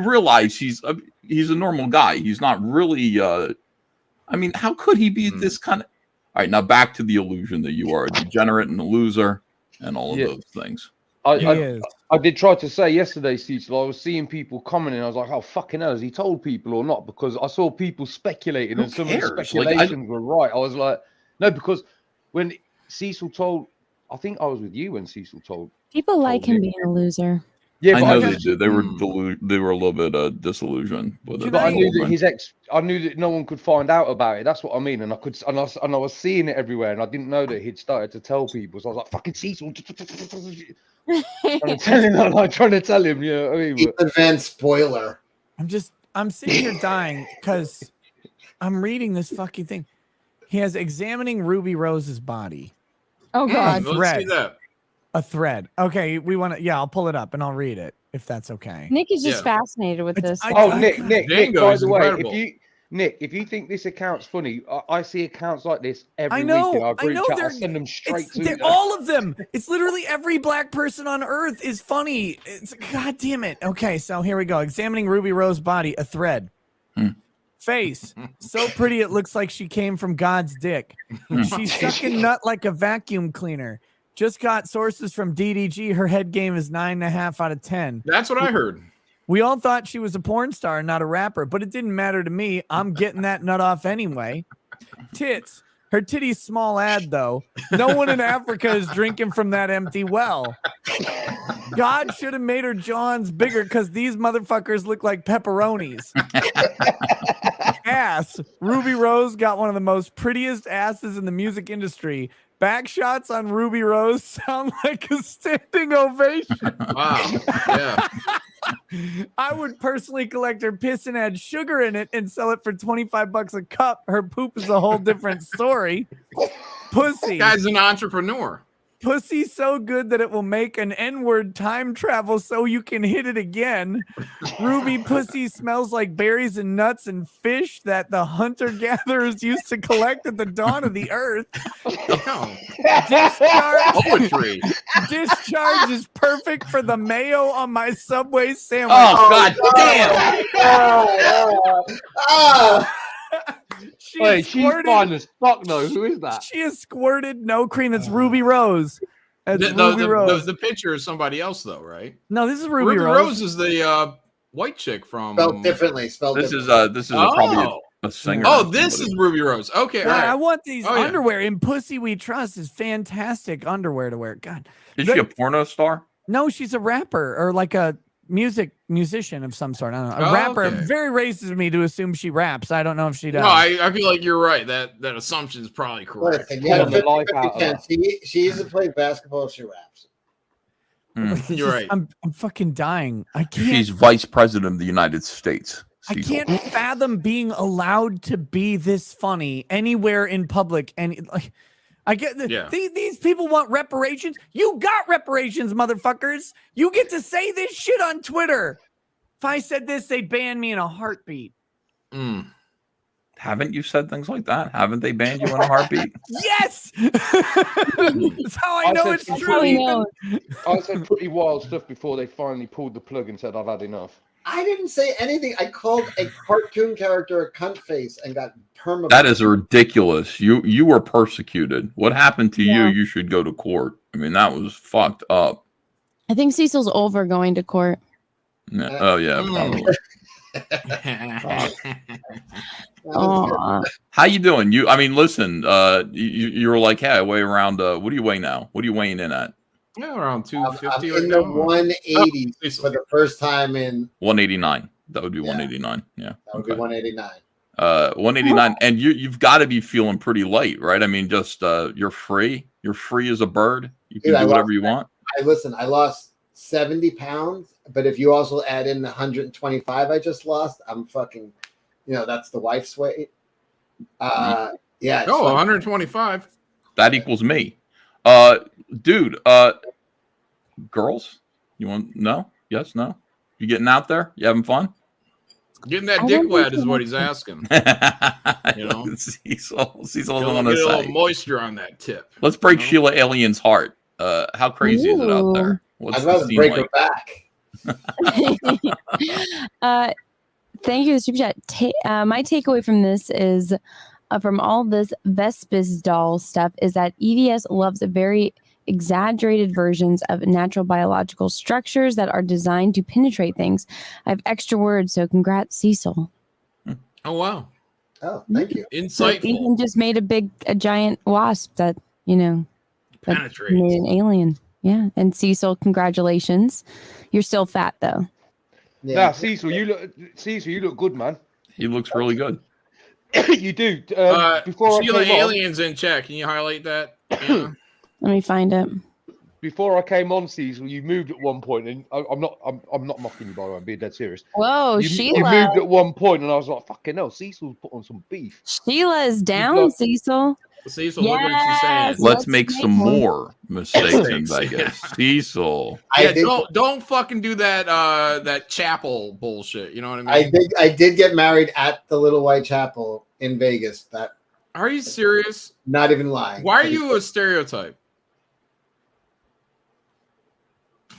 realize he's a normal guy. He's not really. I mean, how could he be this kind of? All right, now back to the illusion that you are a degenerate and a loser and all of those things. I did try to say yesterday, Cecil, I was seeing people commenting. I was like, oh, fucking hell, has he told people or not? Because I saw people speculating and some of the cares? speculations were right. I was like, no, because when Cecil told, I think I was with you when Cecil told. People like him being a loser. Yeah, I but know I they did. They were they were a little bit disillusioned. But I knew that I knew that no one could find out about it. That's what I mean. And I was seeing it everywhere, and I didn't know that he'd started to tell people. So I was like, "Fucking Cecil!" trying to tell him. You know what I mean? Ethan Van Spoiler. I'm sitting here dying because I'm reading this fucking thing. He has examining Ruby Rose's body. Oh God. Let's see that. A thread. Okay, we want to. Yeah, I'll pull it up and I'll read it if that's okay. Nick is just fascinated with this. Nick, Django by is the way, incredible. if you think this account's funny, I see accounts like this every I know. week in our I group know. chat. I send them straight to you. All of them. It's literally every black person on earth is funny. It's God damn it. Okay, so here we go. Examining Ruby Rose body, a thread. Face. So pretty it looks like she came from God's dick. She's sucking nut like a vacuum cleaner. Just got sources from DDG. Her head game is 9.5 out of 10. That's what I heard. We all thought she was a porn star, not a rapper, but it didn't matter to me. I'm getting that nut off anyway. Tits. Her titties small ad, though. No one in Africa is drinking from that empty well. God should have made her Johns bigger because these motherfuckers look like pepperonis. Ass. Ruby Rose got one of the most prettiest asses in the music industry. Back shots on Ruby Rose sound like a standing ovation. Wow. Yeah. I would personally collect her piss and add sugar in it and sell it for $25 a cup. Her poop is a whole different story. Pussy. Guy's an entrepreneur. Pussy so good that it will make an N-word time travel so you can hit it again. Ruby pussy smells like berries and nuts and fish that the hunter-gatherers used to collect at the dawn of the earth. Poetry. Discharge is perfect for the mayo on my Subway sandwich. Oh, God damn. She's fine as fuck, though. Who is that? She is squirted. No cream. It's Ruby Rose. That's Ruby Rose. The picture is somebody else, though, right? No, this is Ruby Rose. Rose is the white chick from. Spelled differently. This is probably a singer. Oh, this is Ruby Rose. Okay, Yeah, all right. I want these Oh, yeah. underwear. In Pussy We Trust is fantastic underwear to wear. God. Is she a porno star? No, she's a rapper or like a musician of some sort. I don't know. A Oh, rapper. okay. Very racist of me to assume she raps. I don't know if she does. No, I feel like you're right. That assumption is probably correct. Listen, you had a 50-50 chance. She either plays basketball or she raps. You're right. I'm fucking dying. I can't. She's vice president of the United States. I Cecil. can't fathom being allowed to be this funny anywhere in public. And like, I get these people want reparations. You got reparations, motherfuckers. You get to say this shit on Twitter. If I said this, they'd ban me in a heartbeat. Haven't you said things like that? Haven't they banned you in a heartbeat? Yes. That's how I know it's true. I said pretty wild stuff before they finally pulled the plug and said I've had enough. I didn't say anything. I called a cartoon character a cunt face and got perma. That is ridiculous. You were persecuted. What happened to you? You should go to court. I mean, that was fucked up. I think Cecil's over going to court. Yeah. Oh yeah, probably. How you doing? I mean, listen. You were like, hey, I weigh around. What do you weigh now? What are you weighing in at? Yeah, around 250. I'm in the 180s for the first time in 189. That would be 189. Yeah, that would be 189. 189, and you've got to be feeling pretty light, right? I mean, just you're free. You're free as a bird. You can do whatever you want. I lost 70 pounds, but if you also add in the 125 I just lost, I'm fucking, that's the wife's weight. Yeah. Oh, 125. That equals me. Dude, girls, you want no? Yes, no? You getting out there? You having fun? Getting that dick wet is what he's asking. Cecil doesn't want to get a say. little moisture on that tip. Let's break Sheila Alien's heart. How crazy is it out there? What's I'd rather the scene break like? her back. Thank you, Super Chat. My takeaway from this is, from all this Vespis doll stuff, is that EVS loves very exaggerated versions of natural biological structures that are designed to penetrate things. I have extra words, so congrats, Cecil. Oh, wow. Oh, thank you. Insightful. Ethan just made a giant wasp that, penetrates. Made an alien. Yeah. And Cecil, congratulations. You're still fat, though. Yeah, Cecil, you look good, man. He looks really good. You do. Before Sheila I came Aliens in chat. Can you highlight that? Yeah. Let me find it. Before I came on, Cecil, you moved at one point, and I'm not mocking you, by the way. I'm being dead serious. Whoa, You Sheila. moved at one point, and I was like, "Fucking hell, Cecil's put on some beef." Sheila is down, Cecil. Cecil, look what she's saying. Let's make some more mistakes in Vegas. Cecil. Yeah, don't fucking do that chapel bullshit. You know what I mean? I did get married at the Little White Chapel in Vegas. Are you serious? Not even lying. Why are you a stereotype?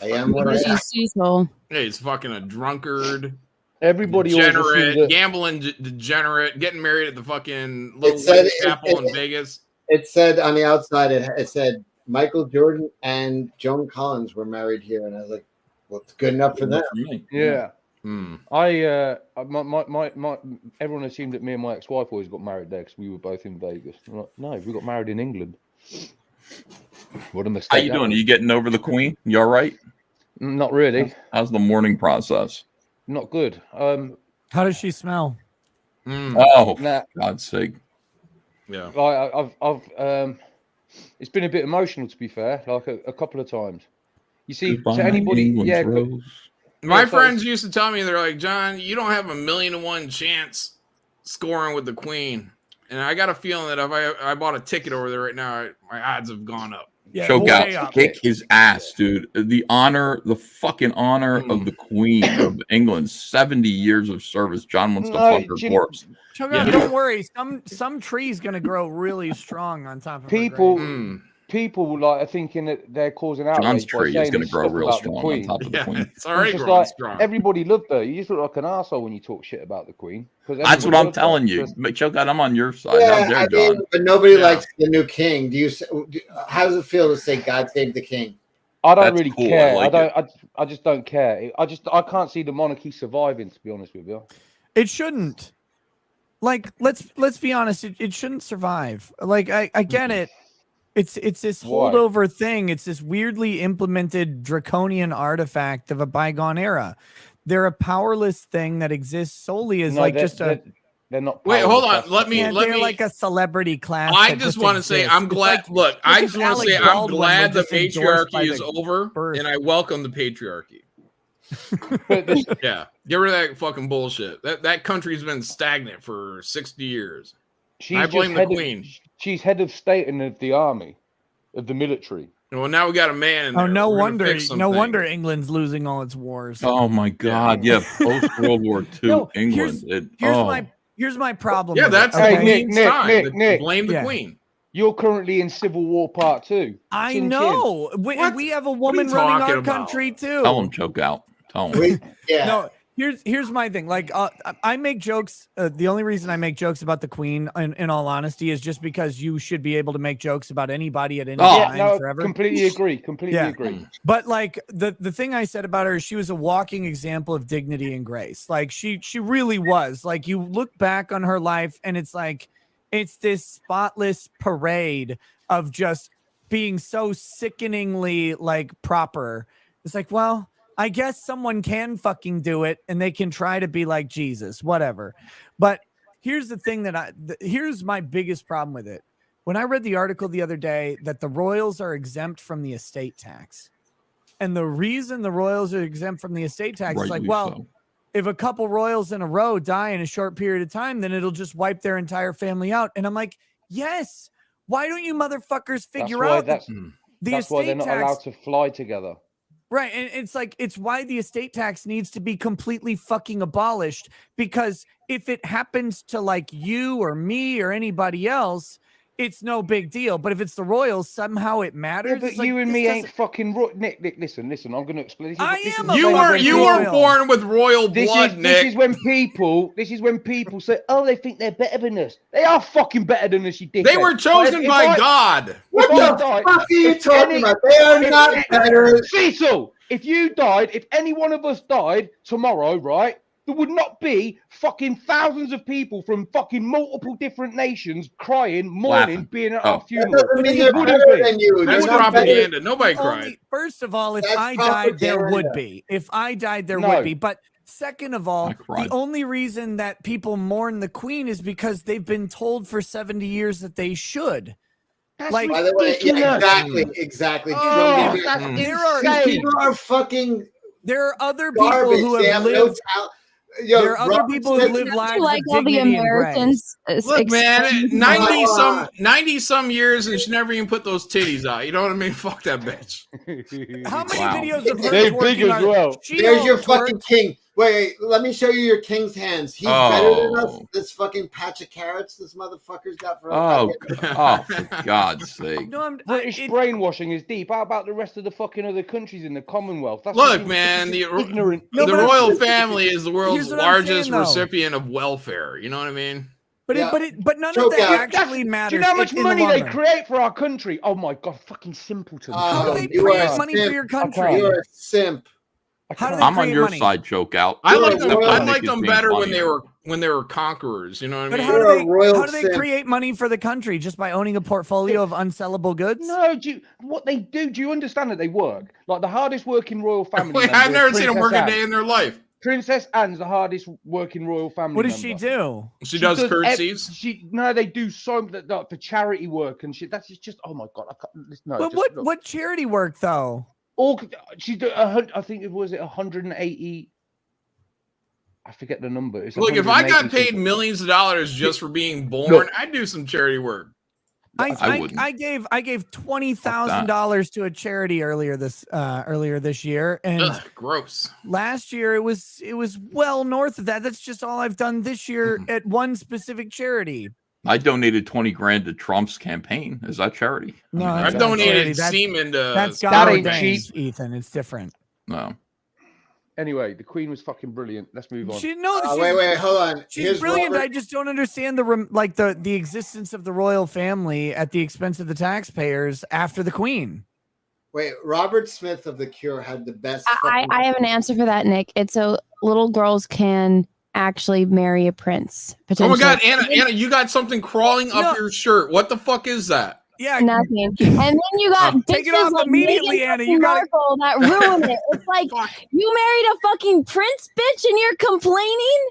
I am what I am. Cecil. Hey, he's fucking a drunkard. Everybody degenerate, gambling degenerate, getting married at the fucking Little White Chapel in Vegas. It said on the outside, it said Michael Jordan and Joan Collins were married here, and I was like, "Well, it's good enough for them." Yeah. My everyone assumed that me and my ex-wife always got married there because we were both in Vegas. I'm like, no, we got married in England. What a mistake! How you doing? Are you getting over the Queen? You all right? Not really. How's the mourning process? Not good. How does she smell? Oh, for God's sake! Yeah. I've it's been a bit emotional, to be fair. Like a couple of times. You see, Goodbye, to anybody, England's rose. My friends used to tell me, they're like, John, you don't have 1,000,000 to 1 chance scoring with the Queen. And I got a feeling that if I bought a ticket over there right now, my odds have gone up. Yeah, Choke out, kick his ass, dude. The fucking honor of the Queen of England. 70 years of service. John wants to fuck her corpse. Choke out, don't worry. Some tree's gonna grow really strong on top of People like are thinking that they're causing outrage. John's tree is going to grow real strong on top of the Queen. It's already just growing like, strong. Everybody loved her. You just look like an asshole when you talk shit about the Queen. That's what I'm telling you. Choke out, I'm on your side. Yeah, How dare John? but nobody likes the new king. How does it feel to say "God save the king"? I don't really cool. care. I like I just don't care. I can't see the monarchy surviving. To be honest with you, It shouldn't. Like, let's be honest. It shouldn't survive. Like, I get it. It's this Why? holdover thing. It's this weirdly implemented draconian artifact of a bygone era. They're a powerless thing that exists solely as No, they're not. Wait, hold powerless, on. that's the Yeah, thing. they're like a celebrity class. I that just want to say exists. I'm It's glad. like- Look, it's I if just want to Alec say I'm Baldwin glad were the just endorsed by matriarchy is the over, birth. and I welcome the patriarchy. Yeah, get rid of that fucking bullshit. That country's been stagnant for 60 years. I blame the queen. She's head of state and of the army, of the military. Well, now we got a man in Oh, there. no We're gonna wonder! fix some No things. wonder England's losing all its wars. Oh my God! Yeah, post World War II No, England. Here's my problem. Yeah, with that's it, the okay? queen's time. Blame the Yeah. queen. You're currently in Civil War Part 2. I Chin chin. know. We have a woman running our country too. Tell him, choke out. Tell him. No, here's my thing. Like, I make jokes. The only reason I make jokes about the queen, in all honesty, is just because you should be able to make jokes about anybody at any time no, forever. completely agree. Completely agree. But like the thing I said about her, she was a walking example of dignity and grace. Like she really was. Like you look back on her life, and it's like it's this spotless parade of just being so sickeningly like proper. It's like, well, I guess someone can fucking do it and they can try to be like Jesus, whatever. But here's the thing here's my biggest problem with it. When I read the article the other day that the royals are exempt from the estate tax, and the reason the royals are exempt from the estate tax is like, Rightly well, so. if a couple royals in a row die in a short period of time, then it'll just wipe their entire family out. And I'm like, yes. Why don't you motherfuckers figure out that's the why they're estate not tax? allowed to fly together. Right. And it's like, it's why the estate tax needs to be completely fucking abolished, because if it happens to like you or me or anybody else, it's no big deal. But if it's the royals, somehow it matters. Yeah, but It's like, you and this me doesn't- ain't fucking Nick, listen, I'm going to explain. You were born with royal blood, Nick. This is when people say, oh, they think they're better than us. They are fucking better than us, you dickhead. They were chosen by God. What the fuck are you talking about? They are not better. Cecil, if you died, if any one of us died tomorrow, right, there would not be fucking thousands of people from fucking multiple different nations crying, mourning, Laughing. being at Oh. our funeral. That doesn't mean There they're wouldn't better be. than you. That's They're not propaganda. better. Nobody cried. Only, first of all, if That's I died, there would propaganda. be. If I died, there No. would be. But second of all, I cried. the only reason that people mourn the queen is because they've been told for 70 years that they should. Like, By the way, yeah, ridiculous. exactly. Oh, Don't get that's me- There These are- people are fucking There are other people garbage. who They have have no lived. talent. Yo, There are other Robert people who Smith- live lives like of all the dignity and grace. Americans. Look, man, exchange- 90 some years, and she never even put those titties out. You know what I mean? Fuck that bitch. How many Wow. videos of her They're big twerking as are- well. She There's don't your twerk. fucking king. Wait, let me show you your king's hands. He's better than us. Oh. This fucking patch of carrots this motherfucker's got for us. Oh, for God's sake. No, British brainwashing is deep. How about the rest of the fucking other countries in the Commonwealth? That's Look, just man, the ignorant. No, the but royal I'm- family is the world's Here's what I'm largest saying, though. recipient of welfare. You know what I mean? But Yeah. but none Choke of that out. actually Do matters. you know how much in the money long they run. create for our country? Oh my god, fucking simpletons. How do they You create are a money for simp. your Okay. country? You're a simp. How do they I'm on create your money? side, choke out. I You're like a them. royal- I Nick like is them being better funny. when they were conquerors. You know what I But mean? how do You're a they royal how do they simp. create money for the country? Just by owning a portfolio of unsellable goods? No, what they do you understand that they work? Like the hardest working royal family Wait, member I've is never seen them Princess work a Anne. day in their life. Princess Anne's the hardest working royal family What does she member. do? She does curtsies. They do so that for charity work and shit. That's just oh my god. I can't, no, But just, look. what charity work though? All she did. I think it was 180. I forget the number. It's Look, if I got 180 paid something. millions of dollars just for being born, Look. I'd do some charity work. I wouldn't. I gave $20,000 to a charity earlier this year, and Ugh, gross. last year it was well north of that. That's just all I've done this year at one specific charity. I donated 20 grand to Trump's campaign. Is that charity? No, I've that's not charity. donated That's- semen to. That's That God ain't ordained, cheap. Ethan. It's different. No. Anyway, the Queen was fucking brilliant. Let's move on. Wait, hold on. She's Here's brilliant. Robert. I just don't understand the existence of the royal family at the expense of the taxpayers after the Queen. Wait, Robert Smith of The Cure had the best. I have an answer for that, Nick. It's so little girls can actually marry a prince. Oh my God, potentially. Anna, you got something crawling up your shirt. What the fuck is that? Yeah, nothing. And then you got take it bitches off like immediately, Meghan Anna. You gotta Markle that ruin it. It's like you married a fucking prince, bitch, and you're complaining.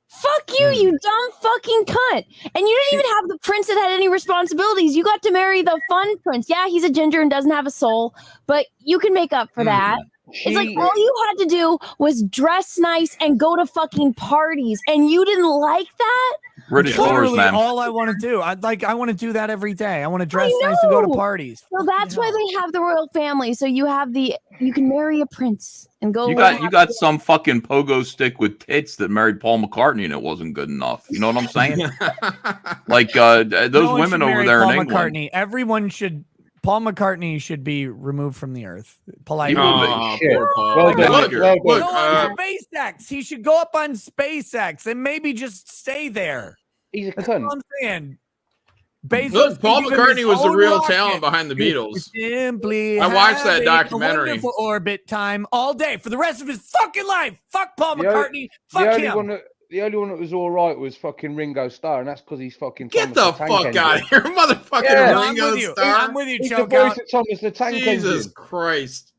Fuck you, you dumb fucking cunt. And you didn't even have the prince that had any responsibilities. You got to marry the fun prince. Yeah, he's a ginger and doesn't have a soul, but you can make up for that. It's like all you had to do was dress nice and go to fucking parties, and you didn't like that? British Literally man. all I want to do. I want to do that every day. I want to dress nice and go to parties. So that's why they have the royal family. So you can marry a prince and go. You got some fucking pogo stick with tits that married Paul McCartney and it wasn't good enough. You know what I'm saying? Like those women over there Paul in England. McCartney. Everyone should. Paul McCartney should be removed from the earth. Politely. Poor Paul. Look, SpaceX. He should go up on SpaceX and maybe just stay there. He's a That's cunt. what I'm saying. Look, Paul give him McCartney his was the own real rocket. talent behind the Beatles. Simply I watched that having documentary. A wonderful orbit time all day for the rest of his fucking life. Fuck Paul McCartney. Fuck him. The only one that was all right was fucking Ringo Starr, and that's because he's fucking Get Thomas the Tank fuck Engine. out of here, motherfucking Yeah, Ringo Starr. I'm with you, He's the Choke voice Out. of Thomas the Tank Jesus Engine. Christ.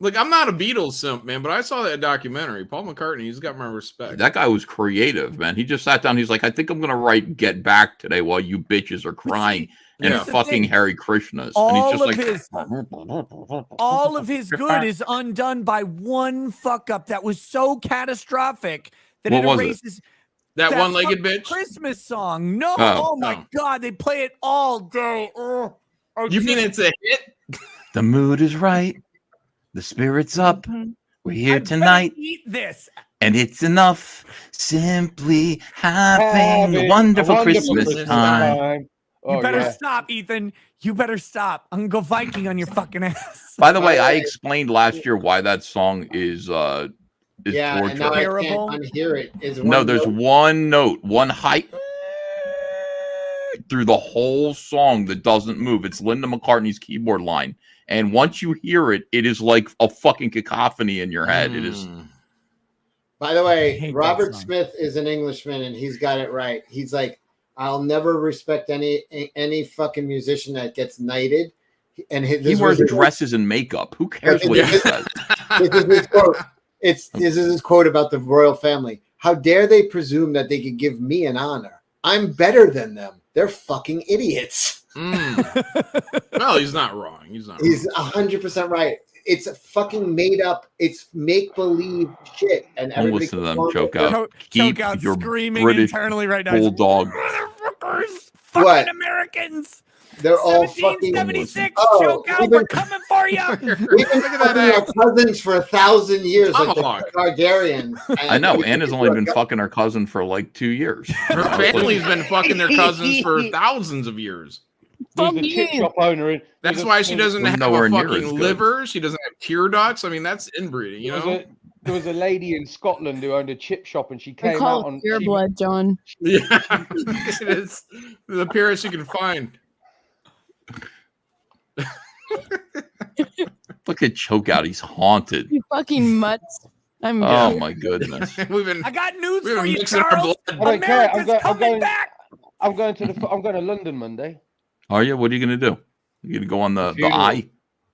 Look, I'm not a Beatles simp, man, but I saw that documentary. Paul McCartney, he's got my respect. That guy was creative, man. He just sat down. He's like, I think I'm gonna write "Get Back" today while you bitches are crying and fucking Hare Krishnas. And he's just all of his good is undone by one fuck up that was so catastrophic that What it was it? erases That one-legged fucking bitch? Christmas song. No, Oh. my god, they play it all day. Oh, You mean it's a hit? The mood is right. The spirit's up. We're here tonight. Eat this. And it's enough. Simply having a wonderful Christmas time. You better stop, Ethan. You better stop. I'm gonna go Viking on your fucking ass. By the way, I explained last year why that song is torture. And now I can't unhear it. Is No, there's one note, one high through the whole song that doesn't move. It's Linda McCartney's keyboard line. And once you hear it, it is like a fucking cacophony in your head. It is. By the way, Robert Smith is an Englishman, and he's got it right. He's like, I'll never respect any fucking musician that gets knighted. And He wears dresses and makeup. Who cares what he says? This is his quote. This is his quote about the royal family. How dare they presume that they could give me an honor? I'm better than them. They're fucking idiots. Well, he's not wrong. He's 100% right. It's a fucking made up. It's make believe shit. And Don't listen to them choke out. Choke out screaming British internally right now. bulldog. Motherfuckers, What? fucking Americans. They're all fucking 1776. Choke out. We're coming for you. We've been fucking our cousins for 1,000 years, like the Targaryens. I know. Anna's only been fucking her cousin for like 2 years. Her family's been fucking their cousins for thousands of years. He's the chip shop owner. That's why she doesn't have a nowhere near as fucking good. liver. She doesn't have tear ducts. I mean, that's inbreeding, you know? There was a lady in Scotland who owned a chip shop, and she I came out call on it pure blood, John. Yeah, it is the purest you can find. Look at choke out. He's haunted. You fucking mutts. I'm Oh good. my goodness. I got news we've for been you, mixing our Charles. blood. I don't care. America's coming back. I'm going to London Monday. Are you? What are you going to do? You going to go on the Funeral. eye?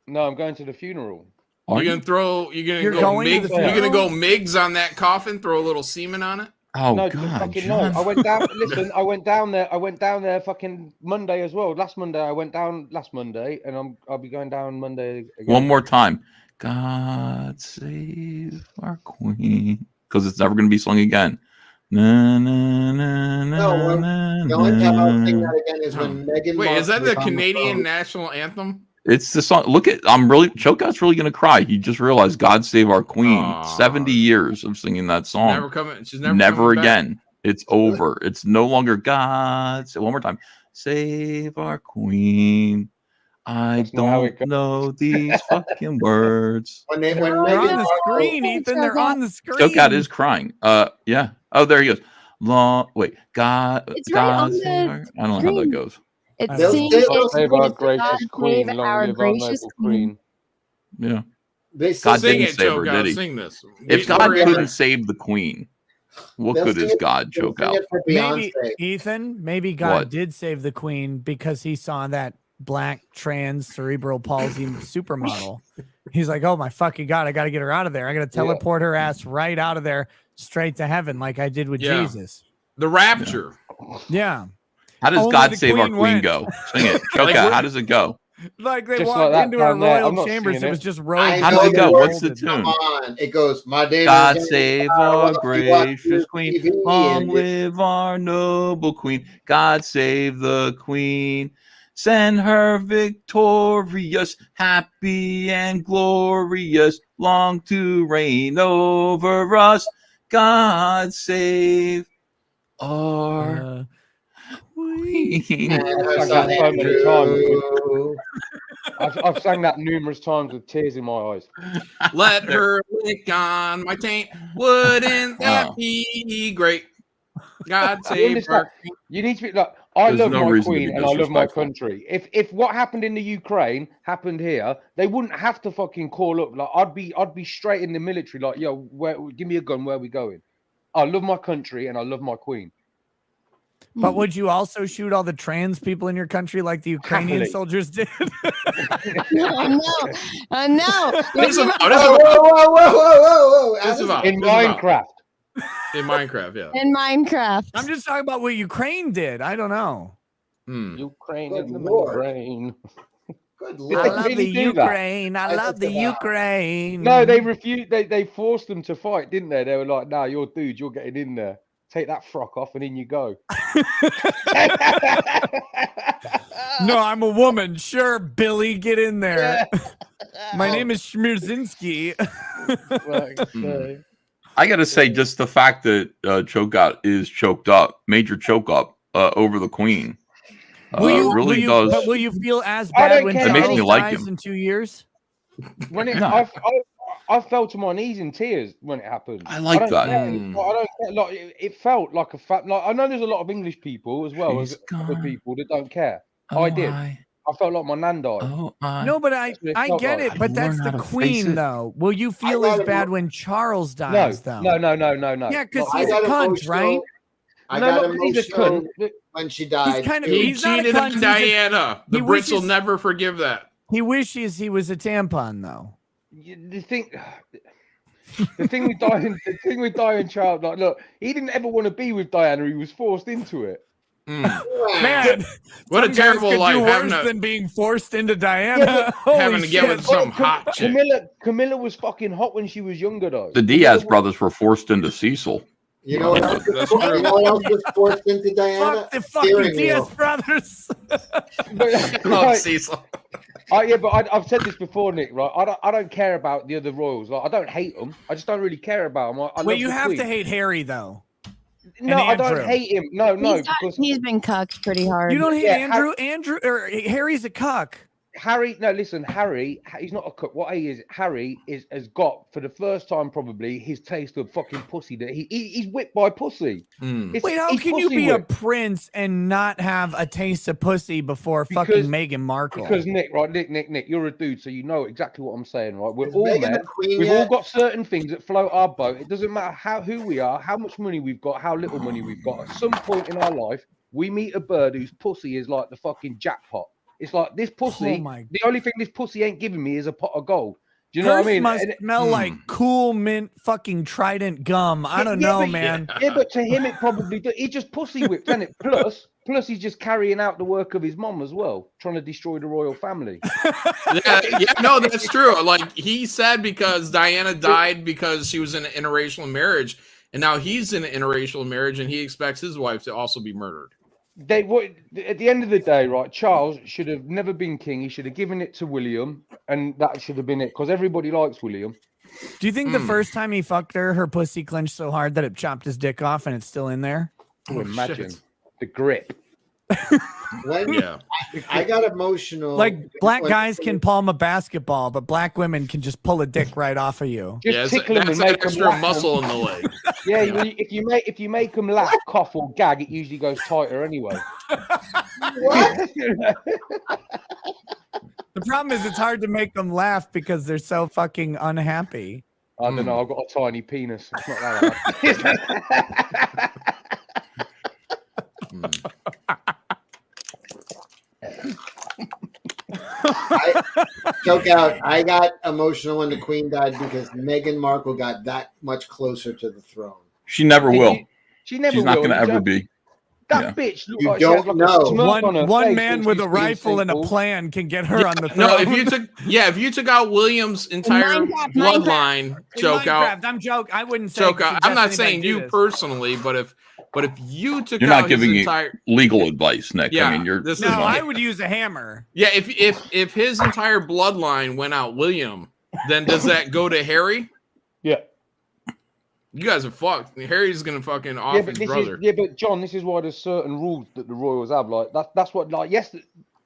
No, I'm going to the funeral. Are You're you? gonna throw. You're You're gonna go. going to Mig, the you're gonna go funeral? Migs on that coffin. Throw a little semen on it. Oh No, God, fucking John. no. I went down. Listen, I went down there fucking Monday as well. Last Monday, I went down last Monday, and I'll be going down Monday again. One more time. God save our queen, because it's never going to be sung again. Na, na, na, No, na, the only time I'll sing na. that again is when Meghan Wait, is that Markle the on Canadian phone. national anthem? It's the song. Look at, Chokeout's really going to cry. He just realized God save our queen. Aw. 70 years of singing that song. Never coming. She's never. Never coming back. again. It's over. It's no longer God. Say one more time. Save our queen. I That's not how it don't know these fucking words. When They're Meghan on the Markle- screen, Ethan. They're on the screen. Chokeout is crying. Yeah. Oh, there he goes. Wait. God. It's right on God the save our- I don't know how that screen. goes. It's They'll sing, still- it's Save our it's God gracious queen, save long our live our gracious noble queen. queen. Yeah. They still God Sing didn't it, save her, Joe. did he? Sing this. If We're God in couldn't it. save the queen, What They'll good sing is it- God they'll choke sing out? it for Maybe Beyonce. Ethan, maybe God What? did save the queen because he saw that black trans cerebral palsy supermodel. He's like, oh my fucking God, I got to get her out of there. I got to teleport her ass right out of there straight to heaven like I did with Yeah. Jesus. The rapture. Yeah. How does Only God the save our queen queen went. go? Sing it. Choke Like, out. we're- How does it go? Like they Just walked like that into our down there. royal I'm not chambers. singing It was it. just I robes. How know does it the go? What's words. the Come tune? on. It goes, my name God is save Henry our Power, gracious queen. TV, Long and live our noble queen. God save the queen. Send her victorious, happy and glorious, long to reign over us. God save our queen. I've sang that so many times. I've sang that numerous times with tears in my eyes. Let her lick on my taint. Wouldn't that Oh. be great? God You save understand? our queen. You need to be like, I There's love no my reason to be queen and I love my disrespectful. country. If what happened in the Ukraine happened here, they wouldn't have to fucking call up. Like I'd be straight in the military. Like, yo, give me a gun. Where are we going? I love my country and I love my queen. But would you also shoot all the trans people in your country like the Ukrainian Happily. soldiers did? No. Disavow, Whoa, disavow, whoa. disavow, In disavow. Minecraft. In Minecraft, yeah. In Minecraft. I'm just talking about what Ukraine did. I don't know. Ukraine Good in the Lord. membrane. Good Did Lord. I they love really the do that? Ukraine. I love the disavow. Ukraine. No, they refused. They forced them to fight, didn't they? They were like, "Nah, you're dude. You're getting in there. Take that frock off, and in you go." No, I'm a woman. Sure, Billy, get in there. My name is Schmierzinski. I gotta say, just the fact that choke out is choked up, major choke up over the queen, really does. But will you feel as I bad don't when care. It makes me Charles like dies him. in 2 years? When it, No. I fell to my knees in tears when it happened. I like don't that. care. I don't care. Like it felt like a fact. Like I know there's a lot of English people as well as other people that don't care. I did. I felt like my nan died. No, but I That's what it felt get like. it. But that's the queen, though. Will you feel as bad when Charles dies, though? No. Yeah, because Not he's a at all. cunt, right? I No, got not 'cause he's a emotional cunt. when she died. kind of- too. He He's not a cheated cunt, on he's a- Diana. The he Brits will wishes- never forgive that. He wishes he was a tampon, though. The thing with Diane, the thing with Diane Child, like, look, he didn't ever want to be with Diana. He was forced into it. Man, What a some guys terrible could life do having worse to- than being forced into Diana. having to get with some hot chick. Camilla was fucking hot when she was younger, though. The Diaz brothers were forced into Cecil. You know what else was, you know what else was forced into Diana? Fuck the fucking Steering Diaz wheel. brothers. Right. Cecil. Yeah, but I've said this before, Nick. Right? I don't care about the other royals. Like, I don't hate them. I just don't really care about them. I Wait, love you the have Queen. to hate Harry, though. No, And I don't Andrew. hate him. No, because He's been cucked pretty hard. You don't hate Yeah, Andrew? Andrew or Harry's a cuck. Harry, no, listen, Harry, he's not a cook. What he is, Harry has got for the first time probably his taste of fucking pussy. That he's whipped by pussy. Wait, how he's can you pussy be a whipped. prince and not have a taste of pussy before fucking Meghan Markle? Because Nick, right, Nick, you're a dude, so you know exactly what I'm saying, right? We're Is all Meghan men. a queen We've yet? all got certain things that float our boat. It doesn't matter who we are, how much money we've got, how little money we've got. At some point in our life, we meet a bird whose pussy is like the fucking jackpot. It's like this pussy. The only thing this pussy ain't giving me is a pot of gold. Do you know what I mean? Must smell like cool mint fucking Trident gum. I don't know, but, man. Yeah, but to him it probably he just pussy whipped, isn't it? Plus he's just carrying out the work of his mom as well, trying to destroy the royal family. Yeah, no, that's true. Like he said, because Diana died because she was in an interracial marriage, and now he's in an interracial marriage, and he expects his wife to also be murdered. At the end of the day, right? Charles should have never been king. He should have given it to William, and that should have been it because everybody likes William. Do you think the first time he fucked her pussy clenched so hard that it chopped his dick off and it's still in there? Oh, imagine the grip. Yeah, I got emotional. Like black when- guys can palm a basketball, but black women can just pull a dick right off of you. Just tickle him and make him extra laugh. muscle in the leg. Yeah, if you make them laugh, cough, or gag, it usually goes tighter anyway. The problem is it's hard to make them laugh because they're so fucking unhappy. I don't know. I've got a tiny penis. It's not that Choke out. I got emotional when the Queen died because Meghan Markle got that much closer to the throne. She never will. She never She's will. not going to ever be. That bitch looked You like she had don't like know. a smirk on her One face man when with she's a being rifle and a single. plan can get her on the throne. No, if you took out William's entire bloodline, choke out. I'm joking. I wouldn't say. Choke out. I'm not suggest saying anybody you do this. personally, but if you took You're out not giving his me entire legal advice, Nick. Yeah, I mean, you're this No, is I would use a hammer. Yeah, if his entire bloodline went out William, then does that go to Harry? Yeah. You guys are fucked. Harry's gonna fucking off his brother. But John, this is why there's certain rules that the royals have. Like that's what like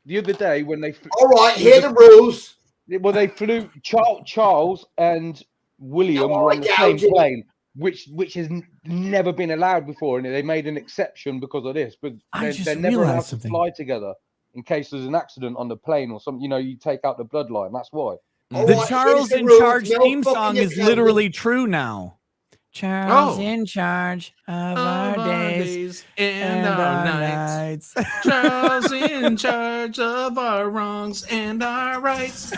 the other day when they. All right, here are the rules. Well, they flew Charles and William were on the same plane, which has never been allowed before, and they made an exception because of this. But they're never allowed to fly together in case there's an accident on the plane or something. You know, you take out the bloodline. That's why. The Charles in Charge theme song is literally true now. Charles in charge of our days and our nights. Charles in charge of our wrongs and our rights.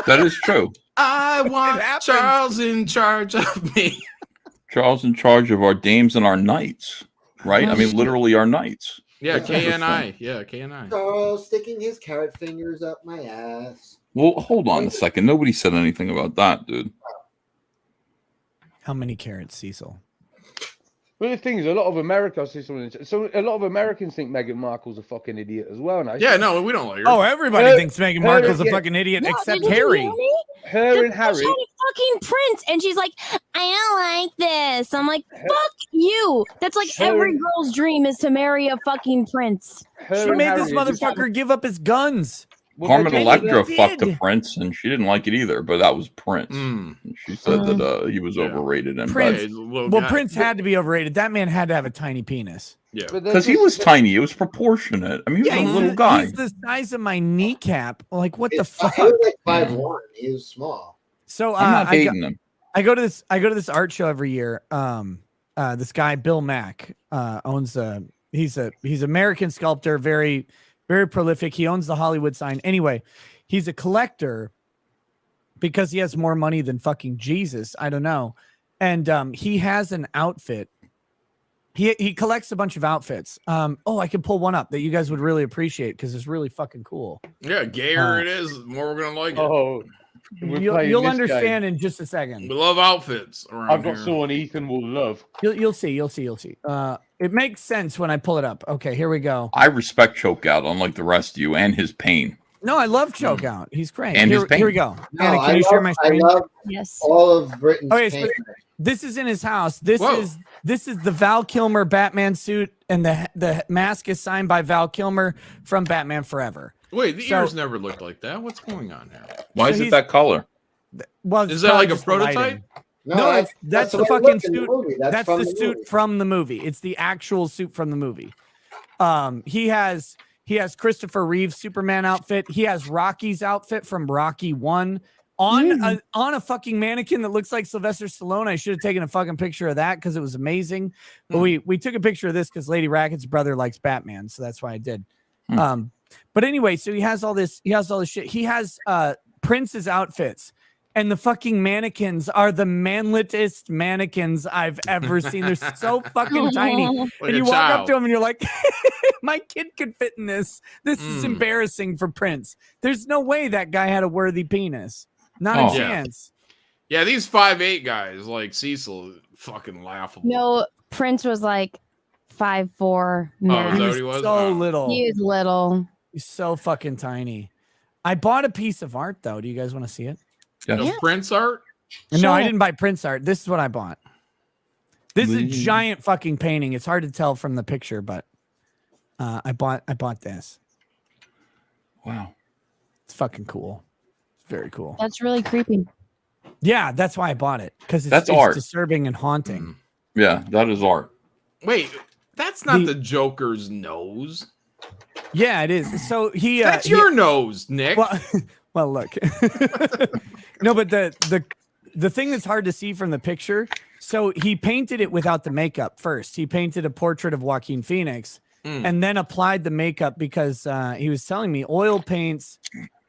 That is true. I want Charles in charge of me. Charles in charge of our dames and our knights, right? I mean, literally our knights. Yeah, KNI. Yeah, KNI. Charles sticking his carrot fingers up my ass. Well, hold on a second. Nobody said anything about that, dude. How many carrots, Cecil? Well, the thing is, a lot of Americans think Meghan Markle's a fucking idiot as well. Now, Yeah, no, we don't like her. Oh, everybody thinks Meghan Markle's a fucking idiot, except Harry. Her and Harry. Fucking Prince, and she's like, I don't like this. I'm like, fuck you. That's like every girl's dream is to marry a fucking prince. She made this motherfucker give up his guns. Carmen Electra fucked a prince, and she didn't like it either. But that was Prince. She said that he was overrated. And Prince. Well, Prince had to be overrated. That man had to have a tiny penis. Yeah, because he was tiny. It was proportionate. I mean, he was a little guy. He's the size of my kneecap. Like, what the fuck? He was like 5'1". He was small. So I'm not hating him. I go to this art show every year. This guy Bill Mack owns he's American sculptor, very prolific. He owns the Hollywood sign. Anyway, he's a collector because he has more money than fucking Jesus. I don't know. And he has an outfit. He collects a bunch of outfits. I can pull one up that you guys would really appreciate because it's really fucking cool. Yeah, gayer it is, the more we're gonna like it. Oh, you'll understand in just a second. We love outfits around I've got here. someone Ethan will love. You'll see. It makes sense when I pull it up. Okay, here we go. I respect Chokeout, unlike the rest of you, and his pain. No, I love Chokeout. He's great. And here, his pain. here we go. No, Anna, can you share my screen? I love Yes. all of Britain's Okay, pain. so this is in his house. This Whoa. is the Val Kilmer Batman suit, and the mask is signed by Val Kilmer from Batman Forever. Wait, the ears never looked like that. What's going on here? Why is it that color? Well, Is that like a prototype? lighting. No, No, that's the way it fucking looked in the suit. movie. That's from the the suit movie. from the movie. It's the actual suit from the movie. He has Christopher Reeve's Superman outfit. He has Rocky's outfit from Rocky 1 on a fucking mannequin that looks like Sylvester Stallone. I should have taken a fucking picture of that because it was amazing. But we took a picture of this because Lady Racket's brother likes Batman, so that's why I did. But anyway, so he has all this shit. He has Prince's outfits. And the fucking mannequins are the manletest mannequins I've ever seen. They're so fucking tiny. Like and you a walk up child. to them and you're like, my kid could fit in this. This is embarrassing for Prince. There's no way that guy had a worthy penis. Not a chance. Yeah, these 5'8" guys like Cecil, fucking laughable. No, Prince was like 5'4". Oh, is that what he was? So Oh. little. He is little. He's so fucking tiny. I bought a piece of art though. Do you guys want to see it? The Prince art? No, I didn't buy Prince art. This is what I bought. This is a giant fucking painting. It's hard to tell from the picture, but I bought this. Wow. It's fucking cool. It's very cool. That's really creepy. Yeah, that's why I bought it. Because That's it's art. disturbing and haunting. Yeah, that is art. Wait, that's not the Joker's nose. Yeah, it is. So That's your nose, Nick. Well, look. No, but the thing that's hard to see from the picture. So he painted it without the makeup first. He painted a portrait of Joaquin Phoenix and then applied the makeup because he was telling me oil paints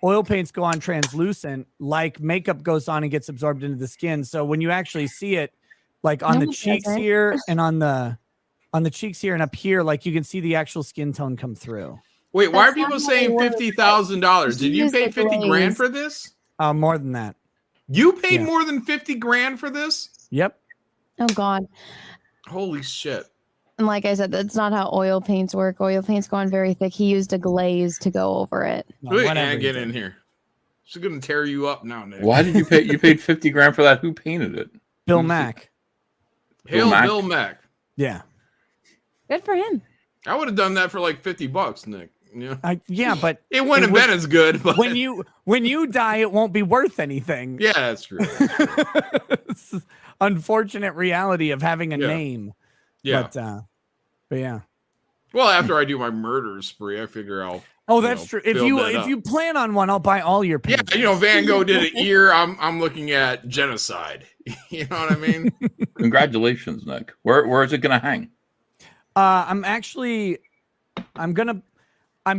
go on translucent like makeup goes on and gets absorbed into the skin. So when you actually see it, like on No, the it cheeks doesn't. here and on the cheeks here and up here, like you can see the actual skin tone come through. Wait, why are That's not people how saying it works. $50,000? Did you Use pay the 50 grand glaze. for this? More than that. You paid Yeah. more than 50 grand for this? Yep. Oh God. Holy shit. And like I said, that's not how oil paints work. Oil paints go on very thick. He used a glaze to go over it. Look at Ann get in here. She's gonna tear you up now, Nick. Why did you pay? You paid 50 grand for that. Who painted it? Bill Mack. Hail Bill Mack. Yeah. Good for him. I would have done that for like $50, Nick. Yeah. Yeah, but it wouldn't have been as good. But when you die, it won't be worth anything. yeah, that's true. It's unfortunate reality of having a Yeah. name. Yeah. But yeah. Well, after I do my murder spree, I figure I'll. Oh, that's true. If build that if up. you plan on one, I'll buy all your Yeah, paintings. Van Gogh did an ear. I'm looking at genocide. You know what I mean? Congratulations, Nick. Where is it going to hang? I'm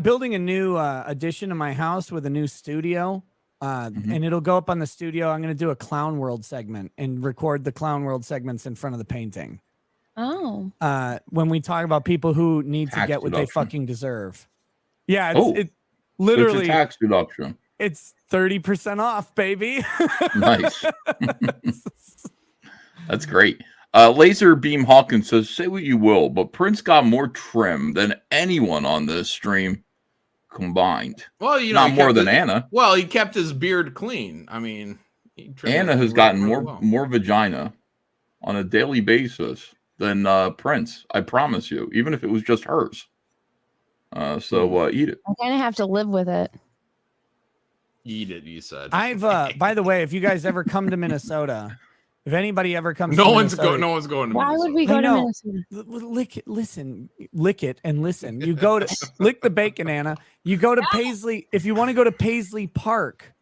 building a new addition to my house with a new studio. And it'll go up on the studio. I'm going to do a Clown World segment and record the Clown World segments in front of the painting. Oh. When we talk about people who need to Tax get what they deduction. fucking deserve. Yeah, Oh, it's literally What's your tax deduction? it's 30% off, baby. Nice. That's great. Laser Beam Hawkins says, say what you will, but Prince got more trim than anyone on this stream combined. Well, you know, not more than Anna. Well, he kept his beard clean. I mean, Anna has gotten more vagina on a daily basis than Prince. I promise you, even if it was just hers. So eat it. I kind of have to live with it. Eat it, you said. I've by the way, if you guys ever come to Minnesota, if anybody ever comes No to one's Minnesota, no one's going to Why Minnesota. would we go I to know. Minnesota? Lick it, lick it and listen. You go to lick the bacon, Anna. You go to Paisley. If you want to go to Paisley Park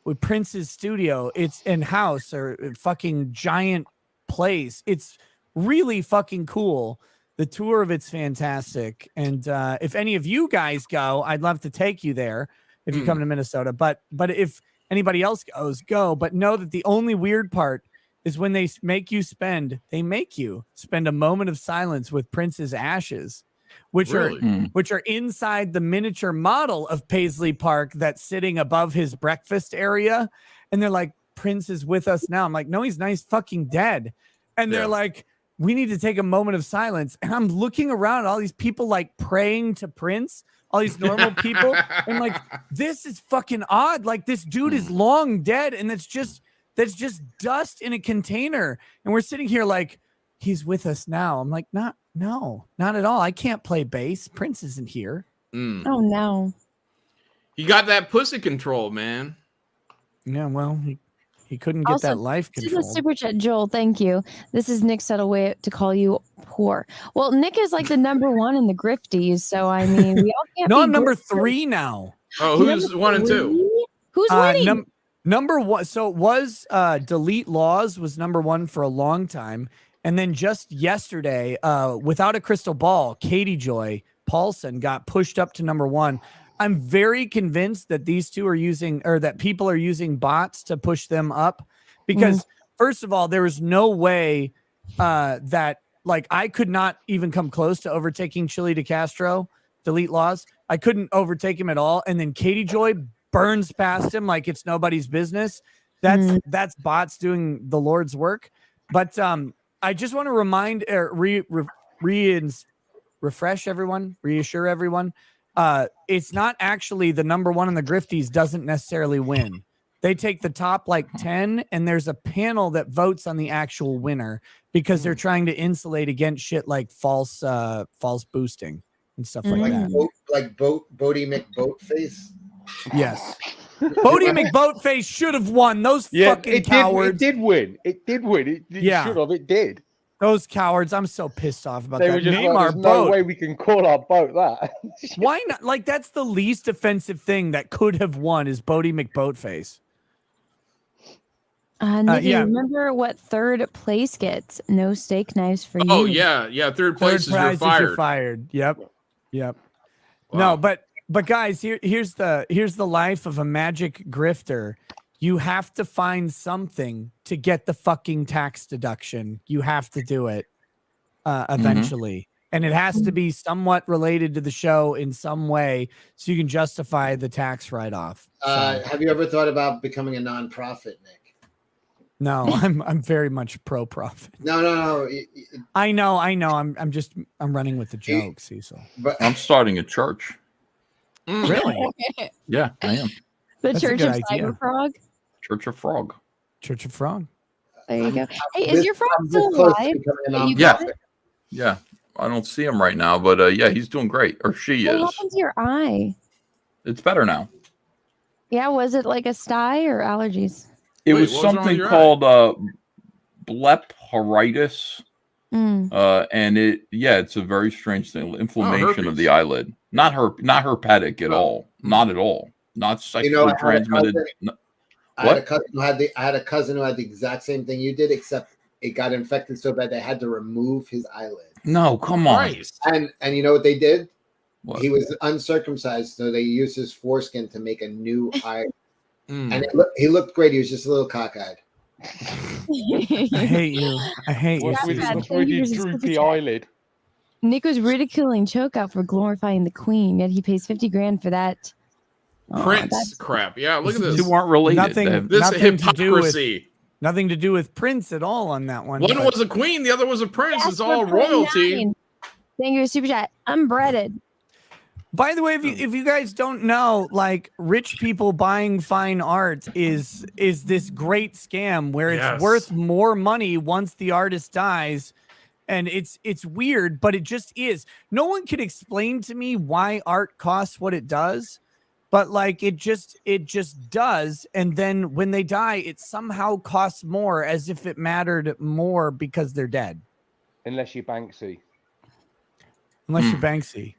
with Prince's studio, it's in house or a fucking giant place. It's really fucking cool. The tour of it's fantastic. And if any of you guys go, I'd love to take you there if you come to Minnesota. But if anybody else goes, go. But know that the only weird part is when they make you spend a moment of silence with Prince's ashes, which are inside the miniature model of Paisley Park that's sitting above his breakfast area. And they're like, Prince is with us now. I'm like, no, he's fucking dead. And they're like, we need to take a moment of silence. And I'm looking around at all these people like praying to Prince, all these normal people. And like, this is fucking odd. Like this dude is long dead. And that's just dust in a container. And we're sitting here like, he's with us now. I'm like, not at all. I can't play bass. Prince isn't here. Oh no. He got that pussy control, man. Yeah, well, he couldn't get Also, that life this is control. a super chat, Joel. Thank you. This is Nick subtle way to call you poor. Well, Nick is like the number one in the grifties, so I mean, we all can't. No, be I'm number grifters. 3 now. Oh, who's 1 and 2? Who's winning? Number 1. So it was Delete Laws was number 1 for a long time, and then just yesterday, without a crystal ball, Katie Joy Paulson got pushed up to number 1. I'm very convinced that these two are using, or that people are using bots to push them up, because first of all, there was no way that like I could not even come close to overtaking Chili DeCastro, Delete Laws. I couldn't overtake him at all. And then Katie Joy burns past him like it's nobody's business. That's bots doing the Lord's work. But I just want to remind, refresh everyone, reassure everyone. It's not actually the number 1 in the grifties doesn't necessarily win. They take the top like 10 and there's a panel that votes on the actual winner because they're trying to insulate against shit like false boosting and stuff like that. Bodie McBoatface. Yes. Bodie McBoatface should have won. Those fucking cowards. It did win. It did win. It should have. It did. Those cowards. I'm so pissed off about They that. were just Name like, our there's boat. no way we can call our boat that. Why not? Like, that's the least offensive thing that could have won is Bodie McBoatface. Nikki, yeah. remember what third place gets? No steak knives for you. Oh yeah. Third place is you're prize is fired. you're fired. Yep. Wow. No, but guys, here's the life of a magic grifter. You have to find something to get the fucking tax deduction. You have to do it eventually. And it has to be somewhat related to the show in some way so you can justify the tax write-off. Have you ever thought about becoming a nonprofit, Nick? No, I'm very much pro-profit. No. I know. I'm running with the joke, Cecil. But I'm starting a church. Really? Yeah, I am. The That's a Church good of idea. Cyberfrog. Church of Frog. Church of Frog. There you go. Hey, is your frog still alive? You Yeah. got it? Yeah. I don't see him right now, but yeah, he's doing great. Or she What is. happened to your eye? It's better now. Yeah, was it like a sty or allergies? It Wait, was what was wrong with something your called blepharitis. Mm. And it's a very strange thing. Inflammation of herpes. the eyelid. Not herpetic at all. Not at all. Not sexually transmitted. I had a cousin who had the exact same thing you did, except it got infected so bad they had to remove his eyelid. No, come on. And you know what they did? What? He was uncircumcised, so they used his foreskin to make a new eye. And he looked great. He was just a little cockeyed. I hate you. I hate you. What's with Thank you your for the droopy super chat. eyelid? Nick was ridiculing Chokeout for glorifying the queen, yet he pays 50 grand for that. Oh, Prince that's- crap. Yeah, look at this. Two aren't related. This nothing to do with hypocrisy. nothing to do with Prince at all on that one. One but- was a queen, the other was a prince. Yes, It's all for royalty. 29. Thank you, super chat. Unbreaded. By the way, if you guys don't know, like rich people buying fine art is this great scam where it's Yes. worth more money once the artist dies. And it's weird, but it just is. No one can explain to me why art costs what it does, but like it just does. And then when they die, it somehow costs more as if it mattered more because they're dead. Unless you're Banksy. Unless you're Banksy.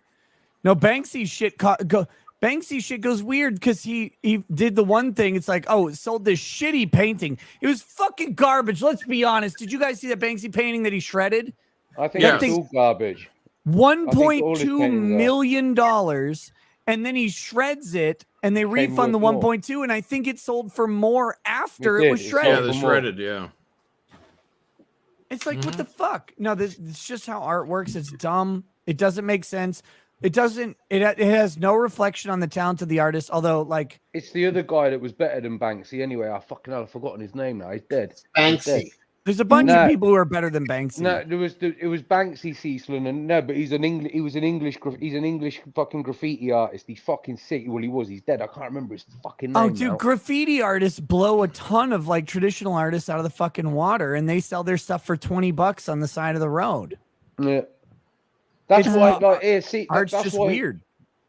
No, Banksy shit Banksy shit goes weird because he did the one thing. It's like, oh, it sold this shitty painting. It was fucking garbage. Let's be honest. Did you guys see that Banksy painting that he shredded? I think That it's all garbage. $1.2 million, and then he shreds it, and they refund the worth more. 1.2, and I think it sold for more after It it did. was It shredded. Yeah, the shredded, yeah. It's like, what the fuck? No, it's just how art works. It's dumb. It doesn't make sense. It doesn't. It has no reflection on the talent of the artist. Although, like, It's the other guy that was better than Banksy. Anyway, I fucking hell, I've forgotten his name now. He's dead. He's dead. Banksy. there's a bunch of people who are better than Banksy. No, it was Banksy, Cecil, and no, but he's an English fucking graffiti artist. He's fucking sick. Well, he was. He's dead. I can't remember his fucking name. Oh, dude, now. graffiti artists blow a ton of like traditional artists out of the fucking water, and they sell their stuff for $20 on the side of the road. Yeah, that's It's why. not- Like, yeah, see, Art's that's just why, weird.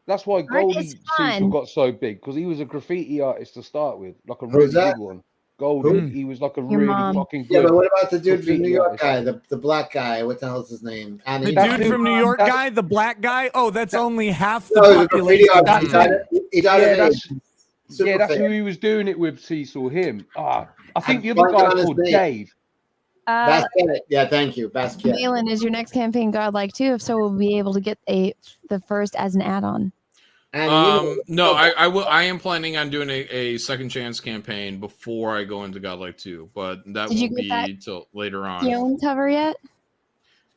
That's why Art Goldie is Cecil fun. got so big because he was a graffiti artist to start with, like a Who's really that? good one. Goldie, he was like a really mom. fucking Yeah, good. but what about the dude, the graffiti New York artist. guy, the black guy? What the hell's his name? The That's dude from New York that's- guy, the black guy. Oh, that's only half the No, he's a graffiti population. artist. He died Yeah, of that's- AIDS. Super Yeah, that's fan. who he was doing it with, Cecil. Him. I think the I'm other blanking guy's on his called name. Dave. Basquiat. Yeah, thank you, Basquiat. Malin, is your next campaign godlike too? If so, we'll be able to get the first as an add-on. No, I will. I am planning on doing a second chance campaign before I go into Godlike 2, but that Did you won't get be that till later on. Keown cover yet?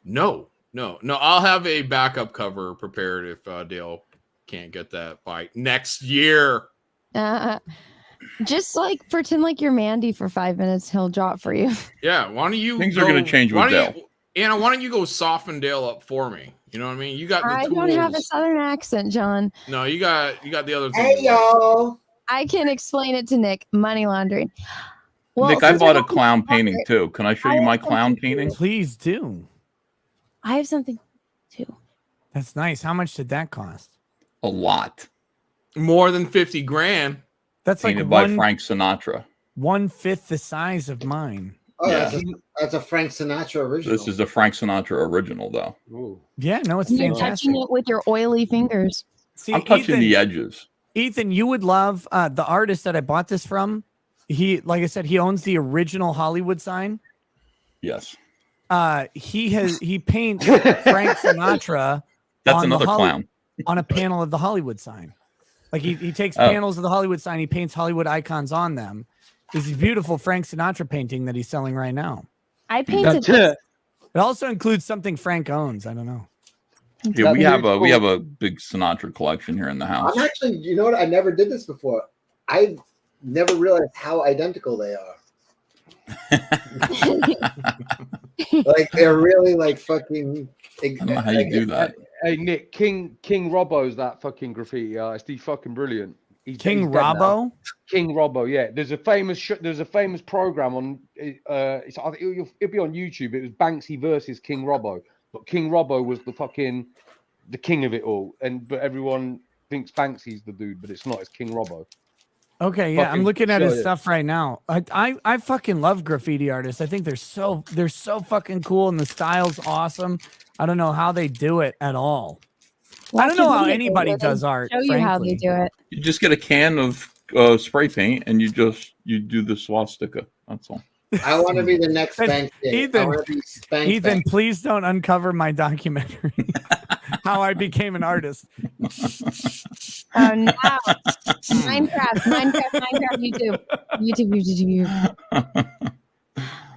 No. I'll have a backup cover prepared if Dale can't get that by next year. Just like pretend like you're Mandy for 5 minutes. He'll draw it for you. Yeah, why don't you? Things are going to change with Dale. Anna, why don't you go soften Dale up for me? You know what I mean? You got the I tools. don't have a southern accent, John. No, you got the other thing. Hey y'all. I can explain it to Nick. Money laundering. Well, Nick, I since bought we're a clown painting too. Can I show you my clown painting? Please do. I have something too. That's nice. How much did that cost? A lot. More than 50 grand. That's like Painted by Frank Sinatra. 1/5 the size of mine. Oh, Yeah. that's a Frank Sinatra original. This is the Frank Sinatra original, though. Ooh. Yeah, no, it's You're fantastic. touching it with your oily fingers. See, I'm touching the edges. Ethan, you would love the artist that I bought this from. He, like I said, he owns the original Hollywood sign. Yes. He paints Frank Sinatra. That's another clown. On a panel of the Hollywood sign. Like he takes Oh. panels of the Hollywood sign, he paints Hollywood icons on them. There's a beautiful Frank Sinatra painting that he's selling right now. I painted this. It also includes something Frank owns. I don't know. Yeah, we have a big Sinatra collection here in the house. I'm actually, you know what? I never did this before. I never realized how identical they are. Like they're really like fucking. I don't know how you do that. Hey Nick, King Robbo's that fucking graffiti artist. He's fucking brilliant. He's King dead now. Robbo? King Robbo, yeah. There's a famous program on. I think it'll be on YouTube. It was Banksy versus King Robbo, but King Robbo was the king of it all, but everyone thinks Banksy's the dude, but it's not. It's King Robbo. Okay, yeah, I'm looking at show his you. stuff right now. I fucking love graffiti artists. I think they're so fucking cool and the style's awesome. I don't know how they do it at all. I don't know how anybody does art. Show you how they do it. You just get a can of spray paint and you do the swastika. That's all. I want to be the next Banksy. Ethan, please don't uncover my documentary. How I became an artist. Oh no! Minecraft, YouTube.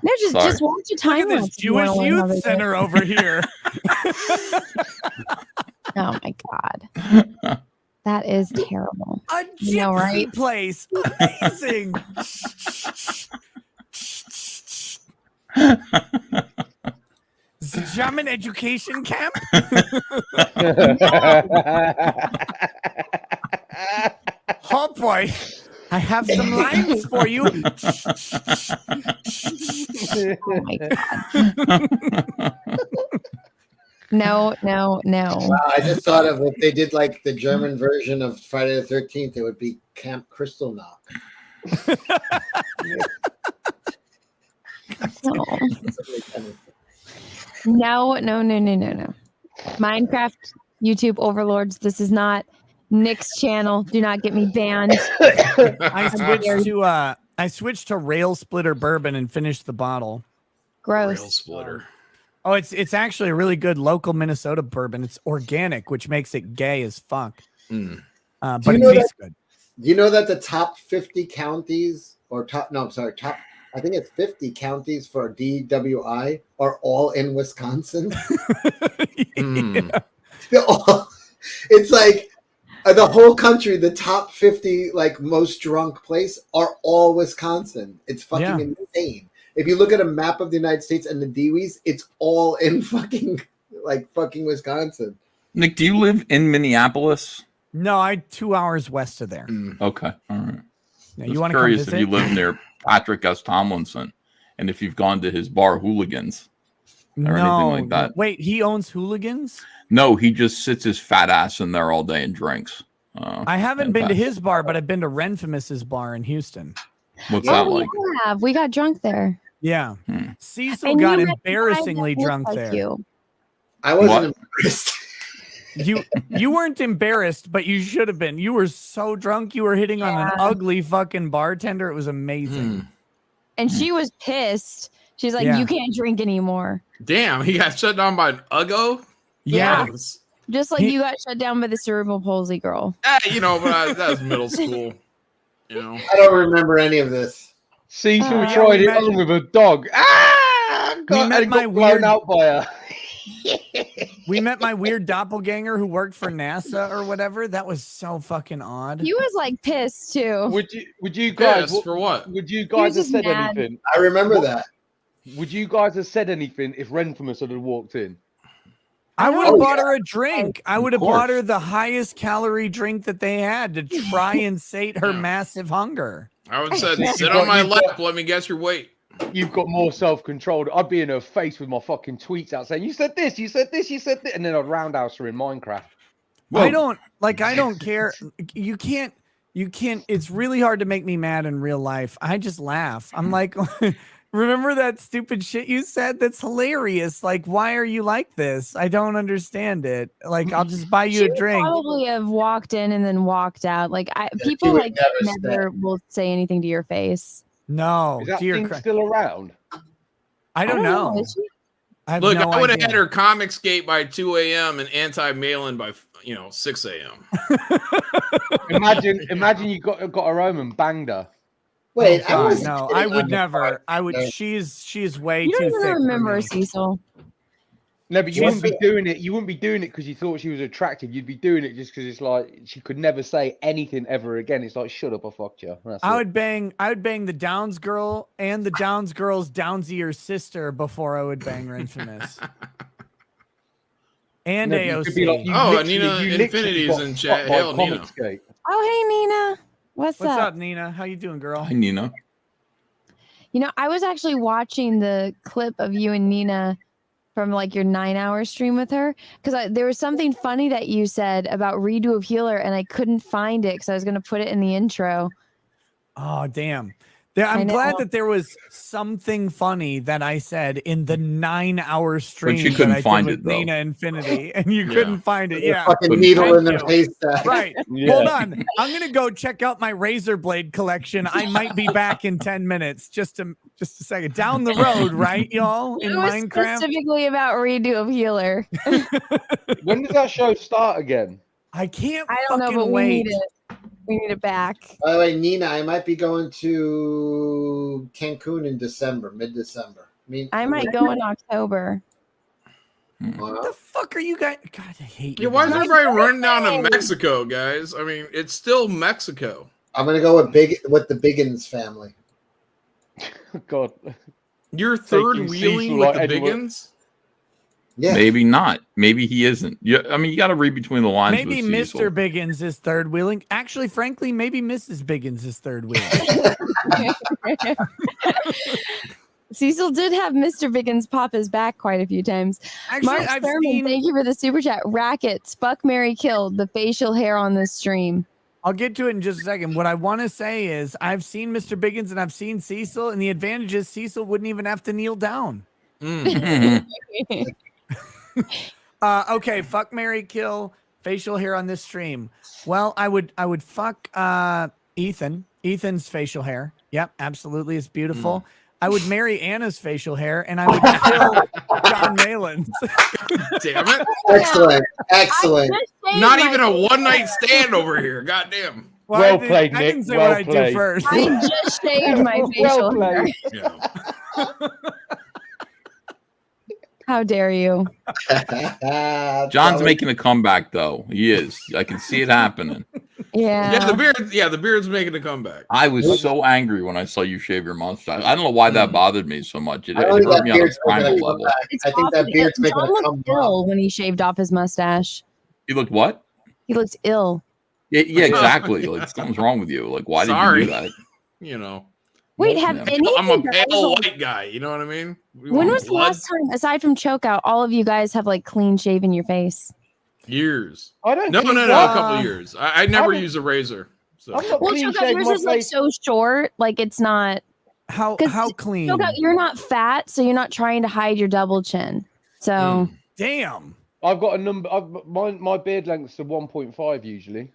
No, just watch a time Look at lapse. this Jewish youth center over here. Oh my god, that is terrible. A gypsy know, right? place, amazing. Is it German education camp? Oh boy, I have some lines for you. Oh my god. No. Wow, I just thought of if they did like the German version of Friday the 13th, it would be Camp Crystal Knock. No. Minecraft, YouTube overlords. This is not Nick's channel. Do not get me banned. I switched to Rail Splitter bourbon and finished the bottle. Gross. Rail Splitter. Oh, it's actually a really good local Minnesota bourbon. It's organic, which makes it gay as fuck. Mm. But it tastes good. Do you know that the top 50 counties top I think it's 50 counties for DWI are all in Wisconsin? It's like the whole country, the top 50 like most drunk place are all Wisconsin. It's fucking insane. If you look at a map of the United States and the Dewey's, it's all in fucking Wisconsin. Nick, do you live in Minneapolis? No, I'm 2 hours west of there. Okay, all right. Now, Just you want to come curious visit? if you live near Patrick S. Tomlinson and if you've gone to his bar Hooligans or anything like that. Wait, he owns Hooligans? No, he just sits his fat ass in there all day and drinks. I haven't been to his bar, but I've been to Renfamous's bar in Houston. What's that like? We got drunk there. Yeah. Cecil And got you met embarrassingly guys that drunk look like there. you. I wasn't embarrassed. You weren't embarrassed, but you should have been. You were so drunk. You were hitting on an ugly fucking bartender. It was amazing. And she was pissed. She's like, Yeah. you can't drink anymore. Damn, he got shut down by an Uggo? Yeah. Gross. Just like you got shut down by the cerebral palsy girl. But that was middle school. You know, I don't remember any of this. Cecil tried it on with a dog. Got blown out by her. We met my weird doppelganger who worked for NASA or whatever. That was so fucking odd. He was like pissed too. Would you guys Pissed for what? Would you was guys have just said mad. anything? I remember that. Would you guys have said anything if Renfamous had walked in? I would have Oh, bought yeah. her a drink. I would have bought her the highest calorie drink that they had to try and sate her massive hunger. I would say, sit on my lap. Let me guess your weight. You've got more self-control. I'd be in her face with my fucking tweets out saying, you said this, you said this, you said this. And then I'd roundhouse her in Minecraft. I don't care. You can't, it's really hard to make me mad in real life. I just laugh. I'm like, Remember that stupid shit you said? That's hilarious. Like, why are you like this? I don't understand it. Like, I'll just buy you She a would drink. probably have walked in and then walked out. Like she people would like never never will say anything to your face. No, Is that dear thing Christ. still around? I don't know. Is she? I have Look, no I would have idea. had her comic skate by 2 a.m. and anti-mail-in by 6 a.m. Imagine you got her home and banged her. Wait, Oh, I God, was no, kidding I on would the never. I would. part. She's way You too don't thick even for remember me. Cecil. No, but you She's- wouldn't be doing it. You wouldn't be doing it because you thought she was attractive. You'd be doing it just because it's like she could never say anything ever again. It's like, shut up, I fucked you. That's I it. would bang the Downs girl and the Downs girl's Downsier sister before I would bang her Infamous. And No, but you could be AOC. like, you Oh, literally- Nina you literally Infinity's got in fucked chat. by Hail, Comic Nina. Skate. Oh, hey Nina. What's up? Nina? How you doing, girl? Hi, Nina. You know, I was actually watching the clip of you and Nina from like your 9-hour stream with her because there was something funny that you said about redo of Healer and I couldn't find it because I was going to put it in the intro. Oh, damn. I'm glad that there was something funny that I said in the 9-hour stream you couldn't that I find did it, with though. Nina Infinity, and you Yeah. couldn't find it. The Yeah, fucking needle Thank in the you. haystack. Right. Yeah. Hold on. I'm gonna go check out my razor blade collection. I might be back in 10 minutes. Just a second. Down the road, right, y'all? In It was Minecraft. specifically about redo of Healer. When does that show start again? I can't. I don't know, fucking but we wait. need it. We need it back. By the way, Nina, I might be going to Cancun in December, mid-December. I might go in October. What the fuck are you guys? God, I hate Yeah, you. why is guys. everybody running down to Mexico, guys? I mean, it's still Mexico. I'm gonna go with the Biggins family. God, You're third Taking wheeling Cecil with like the Edward. Biggins? Yeah. Maybe not. Maybe he isn't. Yeah, I mean, you got to read between the lines. Maybe with Cecil. Mr. Biggins is third wheeling. Actually, frankly, maybe Mrs. Biggins is third wheeling. Cecil did have Mr. Biggins pop his back quite a few times. Actually, Mark I've Thurman, seen- thank you for the super chat. Rackets, fuck, Mary killed the facial hair on this stream. I'll get to it in just a second. What I want to say is I've seen Mr. Biggins and I've seen Cecil, and the advantage is Cecil wouldn't even have to kneel down. Okay, fuck, Mary, kill, facial hair on this stream. Well, I would fuck Ethan. Ethan's facial hair. Yep, absolutely, it's beautiful. I would marry Anna's facial hair, and I would kill John Malin's. Damn it. Excellent. Not even a one-night stand over here. Goddamn. Well, Well I didn't- played, I Nick. didn't say Well what I do played. first. I just shaved my facial hair. How dare you? John's making a comeback, though. He is. I can see it happening. Yeah. The beard's making a comeback. I was so angry when I saw you shave your mustache. I don't know why that bothered me so much. It I don't hurt think that me on a beard's making primal a level. comeback. I think that beard's making John a looked comeback. ill when he shaved off his mustache. He looked what? He looked ill. Yeah, exactly. Like something's wrong with you. Like, why did you do that? You know. Wait, have Yeah. any I'm of a you guys, pale like- white guy. You know what I mean? We when want was the blood. last time, aside from chokeout, all of you guys have like clean shaven your face? Years. I don't No, think a so. couple of years. I never use a razor. So. I'm not Well, clean chokeout, shaved yours my is like face. so short, like it's not. How 'cause clean? Chokeout, you're not fat, so you're not trying to hide your double chin. So Damn. I've got a number. My beard length's a 1.5 usually.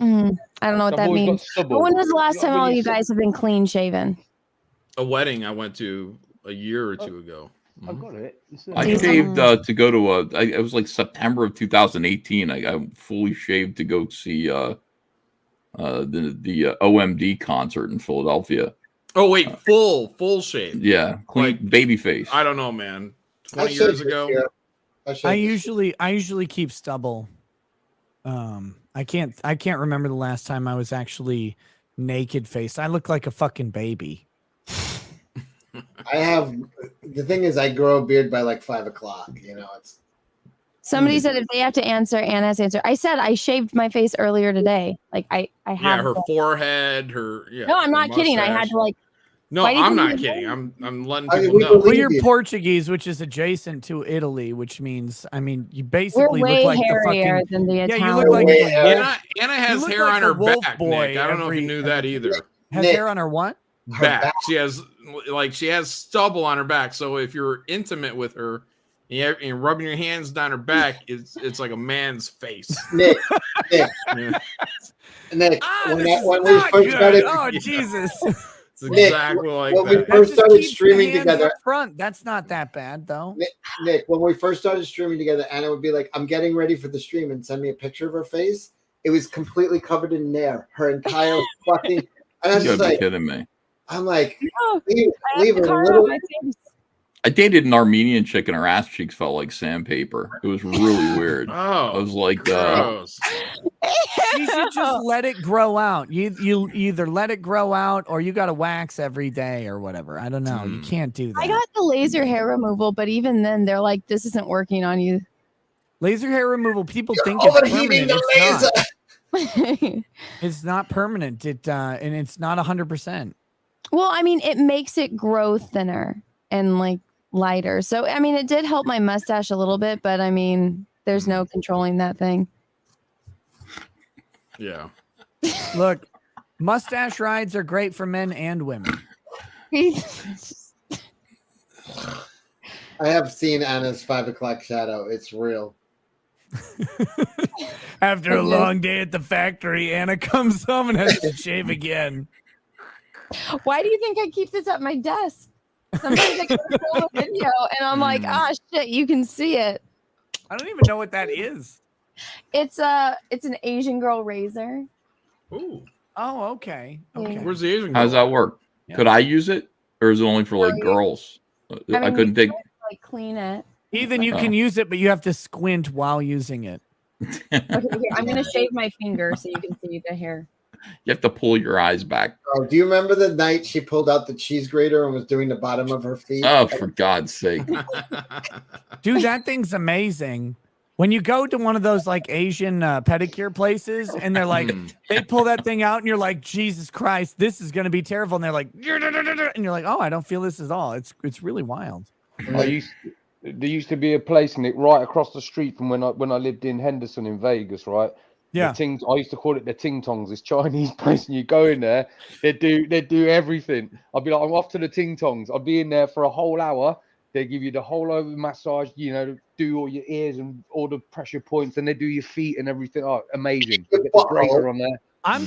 I don't know what I've that always got means. stubble. But when was the last Like, time when all you you sit- guys have been clean shaven? A wedding I went to a year or two ago. I've got it. It's I there. shaved to go to it was like September of 2018. I fully shaved to go see the OMD concert in Philadelphia. Oh wait, full shave. Yeah, clean baby face. I don't know, man. I 20 years shaved ago. this year. I usually keep stubble. I can't remember the last time I was actually naked faced. I look like a fucking baby. I have the thing is I grow a beard by like 5 o'clock. You know, it's Somebody said if they have to answer, Anna has to answer. I said I shaved my face earlier today. Like I Yeah, have. her the- forehead, her no, I'm her not kidding. I had mustache. to like. No, why do you I'm think not you kidding. did? I'm letting I mean, people we know. believe Well, you're you. Portuguese, which is adjacent to Italy, which means you basically We're way look like the hairier fucking. than the Yeah, you Italians. look like Way hairier. Anna has look hair like on the her wolf back, boy Nick. I don't know if you knew that either. Has Nick. hair on her what? back. She has stubble on her back. So if you're intimate with her and you're rubbing your hands down her back, it's like a man's face. Nick, Yeah. Nick, when we Not first good. started, Oh Jesus! It's exactly like when that. we first started Keeps the streaming hands together, up front. That's not that bad though. Nick, when we first started streaming together, Anna would be like, "I'm getting ready for the stream," and send me a picture of her face. It was completely covered in nair. Her entire fucking. And I was You just gotta be like, kidding me. I'm like, No, leave her a little. I dated an Armenian chick and her ass cheeks felt like sandpaper. It was really weird. Oh, I was like, gross. You should just let it grow out. You either let it grow out or you got to wax every day or whatever. I don't know. You can't do that. I got the laser hair removal, but even then, they're like, "This isn't working on you." Laser hair removal. People think overheating it's permanent. the laser. It's not permanent. And it's not 100%. Well, I mean, it makes it grow thinner and like lighter. So, I mean, it did help my mustache a little bit, but I mean, there's no controlling that thing. Yeah. Look, mustache rides are great for men and women. I have seen Anna's 5 o'clock shadow. It's real. After a long day at the factory, Anna comes home and has to shave again. Why do you think I keep this at my desk? Sometimes I go to film a video and I'm like, ah, shit, you can see it. I don't even know what that is. It's an Asian girl razor. Ooh. Oh, okay. Okay. Where's the Asian how does girl? that work? Could I use it, or is it only for like girls? I couldn't take. Like clean it. Ethan, you can use it, but you have to squint while using it. Okay, here, I'm gonna shave my finger so you can see the hair. You have to pull your eyes back. Oh, do you remember the night she pulled out the cheese grater and was doing the bottom of her feet? Oh, for God's sake. Dude, that thing's amazing. When you go to one of those like Asian pedicure places and they're like, they pull that thing out and you're like, Jesus Christ, this is going to be terrible. And they're like, and you're like, oh, I don't feel this at all. It's really wild. There used to be a place, Nick, right across the street from when I lived in Henderson in Vegas, right? Yeah. I used to call it the Ting Tongs. This Chinese place, and you go in there, they do everything. I'd be like, I'm off to the Ting Tongs. I'd be in there for a whole hour. They give you the whole over massage, do all your ears and all the pressure points, and they do your feet and everything. Oh, amazing! You get the grater on there. I'm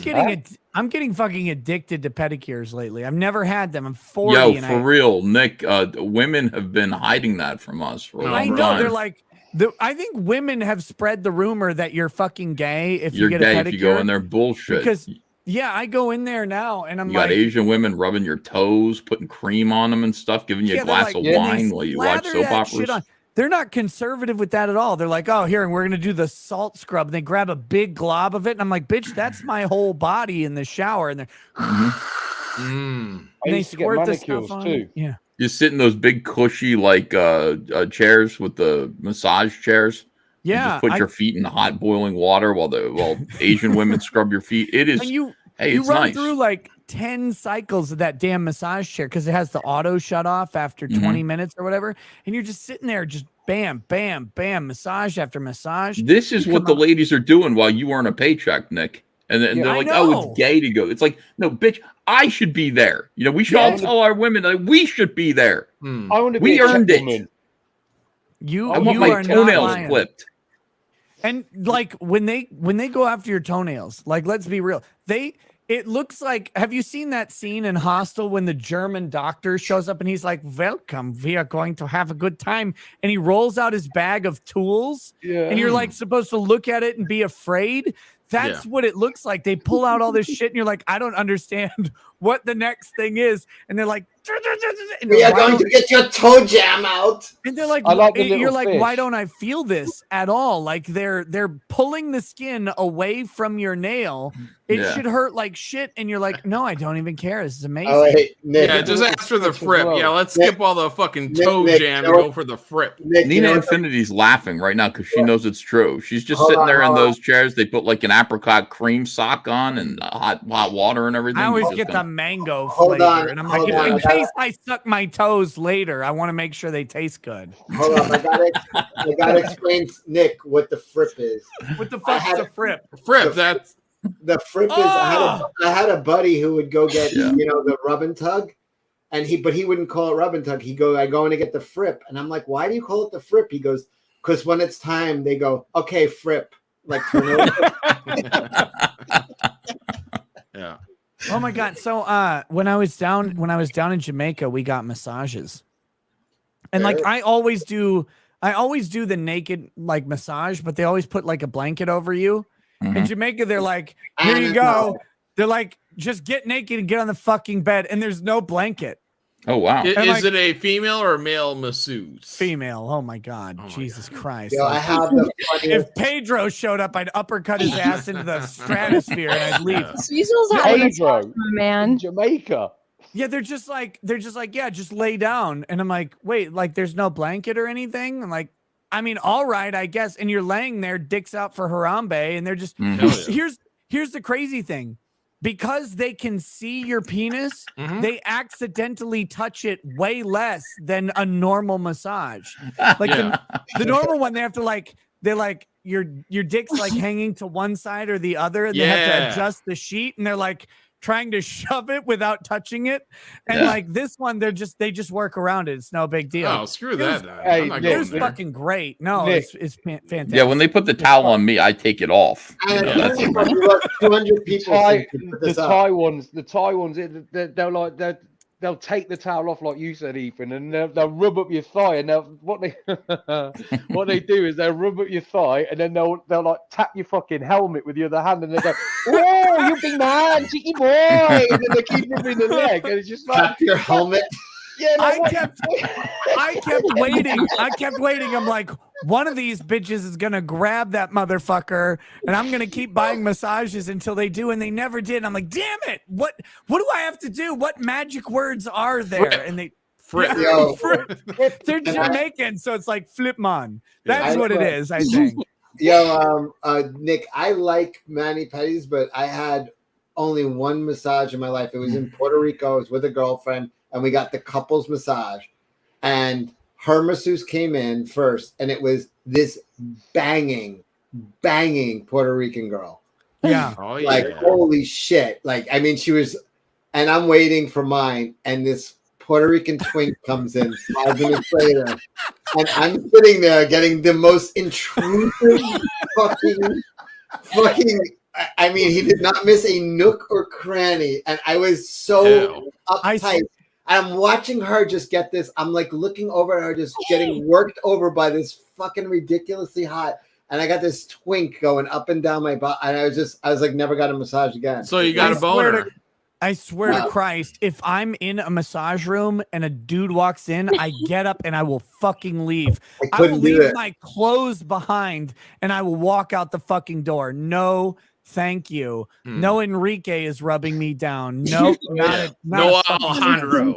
getting fucking addicted to pedicures lately. I've never had them. I'm 40. Yo, for real, Nick. Women have been hiding that from us for a long I know time. they're like. I think women have spread the rumor that you're fucking gay if You're you get gay a pedicure. if you go in there. Bullshit. Because yeah, I go in there now and I'm You like, got Asian women rubbing your toes, putting cream on them and stuff, giving you a glass of wine while you watch soap operas. They're not conservative with that at all. They're like, oh, here, and we're going to do the salt scrub. And they grab a big glob of it. And I'm like, bitch, that's my whole body in the shower. And they're, and they squirt the stuff on it. Yeah. You sit in those big cushy like chairs with the massage chairs. Yeah. You just put your feet in hot boiling water while Asian women scrub your feet. It is. And you it's run nice. through like 10 cycles of that damn massage chair because it has the auto shut off after 20 minutes or whatever. And you're just sitting there, just bam, bam, bam, massage after massage. This is what the ladies are doing while you earn a paycheck, Nick. And then they're like, oh, it's gay to go. It's like, no, bitch, I should be there. We should all tell our women that we should be there. I want to be we earned it. I want my toenails clipped. And like when they go after your toenails, like let's be real, it looks like, have you seen that scene in Hostel when the German doctor shows up and he's like, welcome, we are going to have a good time. And he rolls out his bag of tools and you're like supposed to look at it and be afraid. That's what it looks like. They pull out all this shit and you're like, I don't understand what the next thing is. And they're like, and we are going to get your toe jam out. And they're like, you're like, why don't I feel this at all? Like they're pulling the skin away from your nail. It should hurt like shit. And you're like, no, I don't even care. This is amazing. Oh, hey, Nick, just ask for the frip. Yeah, let's skip all the fucking toe jam and go for the frip. Nina Infinity's laughing right now because she knows it's true. She's just sitting there in those chairs. They put like an apricot cream sock on and hot water and everything. I always get the mango flavor. And I'm like, in case I suck my toes later, I want to make sure they taste good. Hold on, I gotta explain, Nick, what the frip is. What the fuck is a frip? Frip, that's The frip is. I had a buddy who would go get the rub and tug, and he wouldn't call it rub and tug. I go in to get the frip, and I'm like, why do you call it the frip? He goes, because when it's time, they go, okay, frip, like turn over. Yeah. Oh my god! So when I was down in Jamaica, we got massages, and like I always do the naked like massage, but they always put like a blanket over you. In Jamaica, they're like, here you go. They're like, just get naked and get on the fucking bed, and there's no blanket. Oh wow! Is it a female or male masseuse? Female. Oh my god! Jesus Christ! Yo, I have the if Pedro showed up, I'd uppercut his ass into the stratosphere and I'd leave. Cecil's having a massage, man. Jamaica. Yeah, they're just like, yeah, just lay down. And I'm like, wait, like there's no blanket or anything? I'm like, I mean, all right, I guess. And you're laying there, dicks out for Harambe, and they're just here's the crazy thing. Because they can see your penis, they accidentally touch it way less than a normal massage. Like the normal one, they have to they're like your dick's like hanging to one side or the other, and they have to adjust the sheet, and they're like trying to shove it without touching it. And like this one, they just work around it. It's no big deal. Oh, screw that. It was fucking great. No, it's fantastic. Yeah, when they put the towel on me, I take it off. 200 people. The Thai ones, they'll take the towel off, like you said, Ethan, and they'll rub up your thigh. And what they do is they'll rub up your thigh, and then they'll like tap your fucking helmet with the other hand, and they go, "Oh, you big man, cheeky boy!" And then they keep rubbing the leg, and it's just like tap your helmet. Yeah, I kept waiting. I'm like, one of these bitches is gonna grab that motherfucker, and I'm gonna keep buying massages until they do, and they never did. I'm like, damn it! What do I have to do? What magic words are there? And they they're Jamaican, so it's like flipman. That's what it is, I think. Yo, Nick, I like mani-pedis, but I had only one massage in my life. It was in Puerto Rico. I was with a girlfriend, and we got the couples massage, and her masseuse came in first, and it was this banging Puerto Rican girl. Yeah. Like, holy shit. Like, I mean, she was, and I'm waiting for mine, and this Puerto Rican twink comes in 5 minutes later, and I'm sitting there getting the most intrusive fucking, I mean, he did not miss a nook or cranny, and I was so uptight. I'm watching her just get this. I'm like looking over at her, just getting worked over by this fucking ridiculously hot. And I got this twink going up and down my butt. And I was like, never got a massage again. So you got a boner. I swear to Christ, if I'm in a massage room and a dude walks in, I get up and I will fucking leave. I will leave my clothes behind and I will walk out the fucking door. No, thank you. No Enrique is rubbing me down. No, no Alejandro.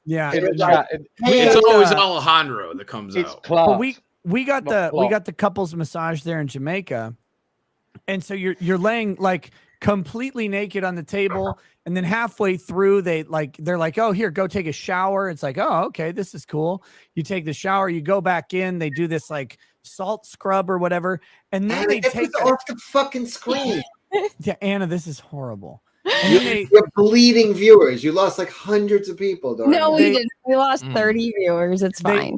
Yeah, it's always Alejandro that comes out. But we got the couples massage there in Jamaica, and so you're laying like completely naked on the table, and then halfway through they're like, oh, here, go take a shower. It's like, oh, okay, this is cool. You take the shower, you go back in, they do this like salt scrub or whatever, and then they take off the fucking screen. Yeah, Anna, this is horrible. You're bleeding viewers. You lost like hundreds of people. No, we didn't. We lost 30 viewers. It's fine.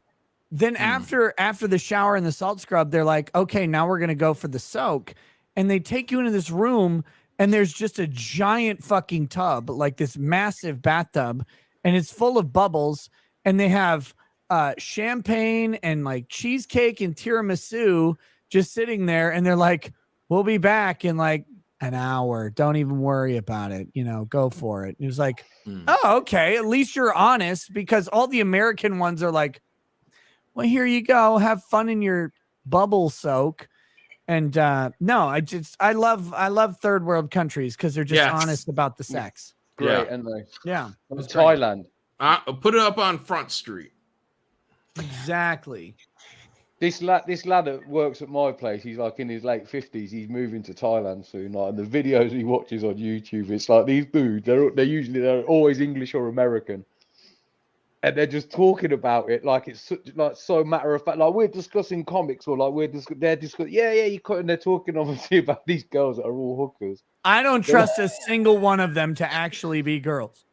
Then after the shower and the salt scrub, they're like, okay, now we're gonna go for the soak, and they take you into this room, and there's just a giant fucking tub, like this massive bathtub, and it's full of bubbles, and they have champagne and like cheesecake and tiramisu just sitting there, and they're like, we'll be back in like an hour. Don't even worry about it. Go for it. And it was like, oh, okay. At least you're honest, because all the American ones are like, well, here you go. Have fun in your bubble soak. And no, I love third world countries because they're just honest about the sex. Great, and they Thailand. Put it up on Front Street. Exactly. This lad that works at my place, he's like in his late 50s. He's moving to Thailand soon. Like, and the videos he watches on YouTube, it's like these dudes. They're always English or American. and they're just talking about it like it's like so matter of fact, like we're discussing comics or like they're discussing, yeah, you could, and they're talking obviously about these girls that are all hookers. I don't trust a single one of them to actually be girls.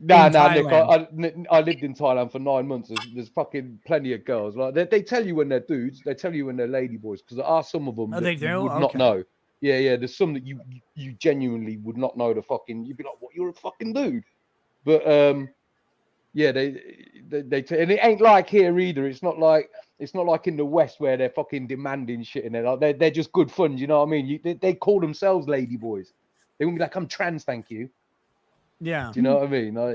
Nah, in Nick, Thailand. I lived in Thailand for 9 months. There's fucking plenty of girls. Like they tell you when they're dudes, they tell you when they're lady boys, because there are some of them Oh, that they do? you would not Okay. know. Yeah, there's some that you genuinely would not know the fucking. You'd be like, what? You're a fucking dude. But yeah, they and it ain't like here either. It's not like in the West where they're fucking demanding shit, and they're just good fun. You know what I mean? They call themselves lady boys. They won't be like, I'm trans, thank you. Yeah. Do you know what I mean? No,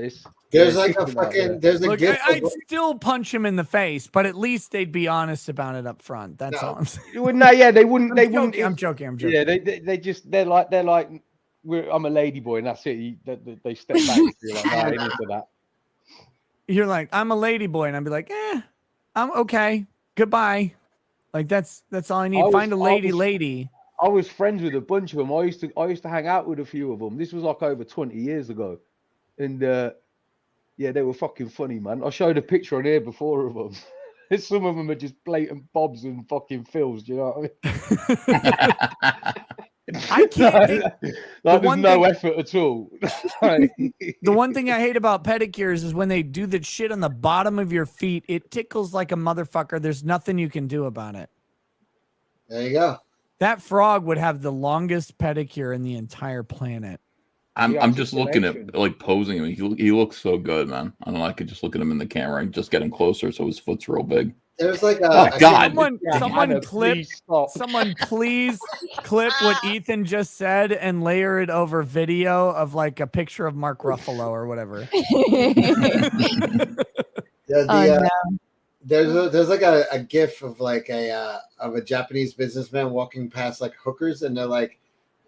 There's like a fucking there's a Look, gift. I'd still punch him in the face, but at least they'd be honest about it up front. That's all I'm saying. No, yeah, they wouldn't. I'm joking. Yeah, they're like I'm a lady boy, and that's it. They step back. You're like, no, I ain't into that. You're like, I'm a lady boy, and I'd be like, I'm okay. Goodbye. Like that's all I need. Find a lady. I was friends with a bunch of them. I used to hang out with a few of them. This was like over 20 years ago, and yeah, they were fucking funny, man. I showed a picture on here before of them. Some of them are just blatant Bobs and fucking Phils. Do you know what I mean? I can't. Like there's no effort at all. The one thing I hate about pedicures is when they do that shit on the bottom of your feet. It tickles like a motherfucker. There's nothing you can do about it. There you go. That frog would have the longest pedicure in the entire planet. I'm just looking at like posing him. He looks so good, man. I don't know. I could just look at him in the camera and just get him closer so his foot's real big. There's like a oh god. Someone please clip what Ethan just said and layer it over video of like a picture of Mark Ruffalo or whatever. There's like a gif of like a Japanese businessman walking past like hookers, and they're like,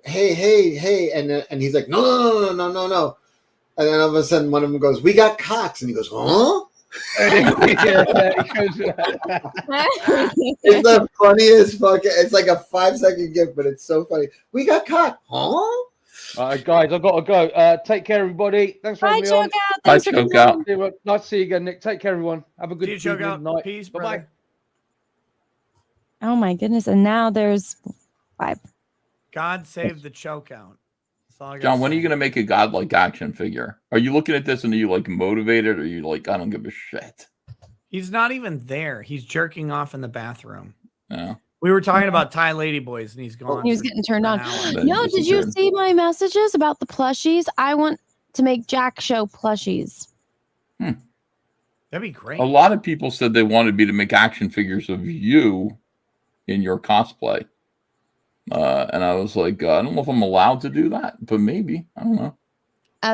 hey, and he's like, no, and then all of a sudden one of them goes, we got cocks, and he goes, huh? It's the funniest fucking. It's like a 5-second gif, but it's so funny. We got cock, huh? All right, guys, I've got to go. Take care, everybody. Thanks for having me on. Bye, Choke-Out. Nice to see you again, Nick. Take care, everyone. Have a good night. Peace, bye. Oh my goodness! And now there's 5. God save the choke-out. John, when are you going to make a godlike action figure? Are you looking at this and are you like motivated, or are you like, I don't give a shit? He's not even there. He's jerking off in the bathroom. Yeah. We were talking about Thai ladyboys, and he's gone. He was getting turned on. Then No, did you disappeared. see my messages about the plushies? I want to make Jack Show plushies. That'd be great. A lot of people said they wanted me to make action figures of you in your cosplay. And I was like, I don't know if I'm allowed to do that, but maybe. I don't know.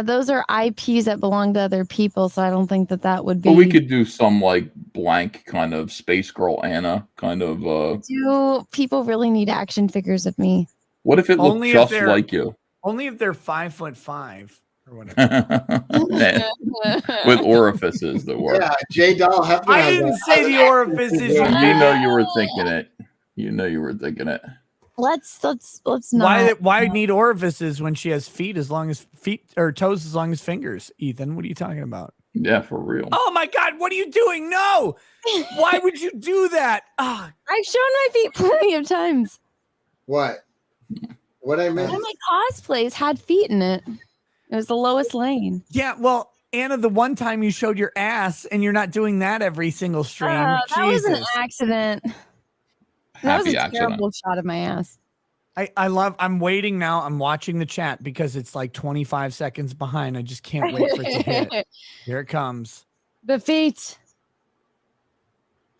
Those are IPs that belong to other people, so I don't think that would be. But we could do some like blank kind of Space Girl Anna kind of. Do people really need action figures of me? What if it looked Only if just they're- like you? Only if they're 5'5" or whatever. With orifices that work. Yeah, J. Doll Hefner. I has didn't a- say has the an orifices. action figure. You know you were thinking it. You know you were thinking it. Let's not. Why need orifices when she has feet as long as toes as long as fingers? Ethan, what are you talking about? Yeah, for real. Oh my God, what are you doing? No, why would you do that? Ah, I've shown my feet plenty of times. What? What I meant? One of my cosplays had feet in it. It was the lowest lane. yeah. Well, Anna, the one time you showed your ass, and you're not doing that every single stream. That was an Jesus. accident. That was Happy a accident. terrible shot of my ass. I'm waiting now. I'm watching the chat because it's like 25 seconds behind. I just can't wait for it to hit. Here it comes. The feet.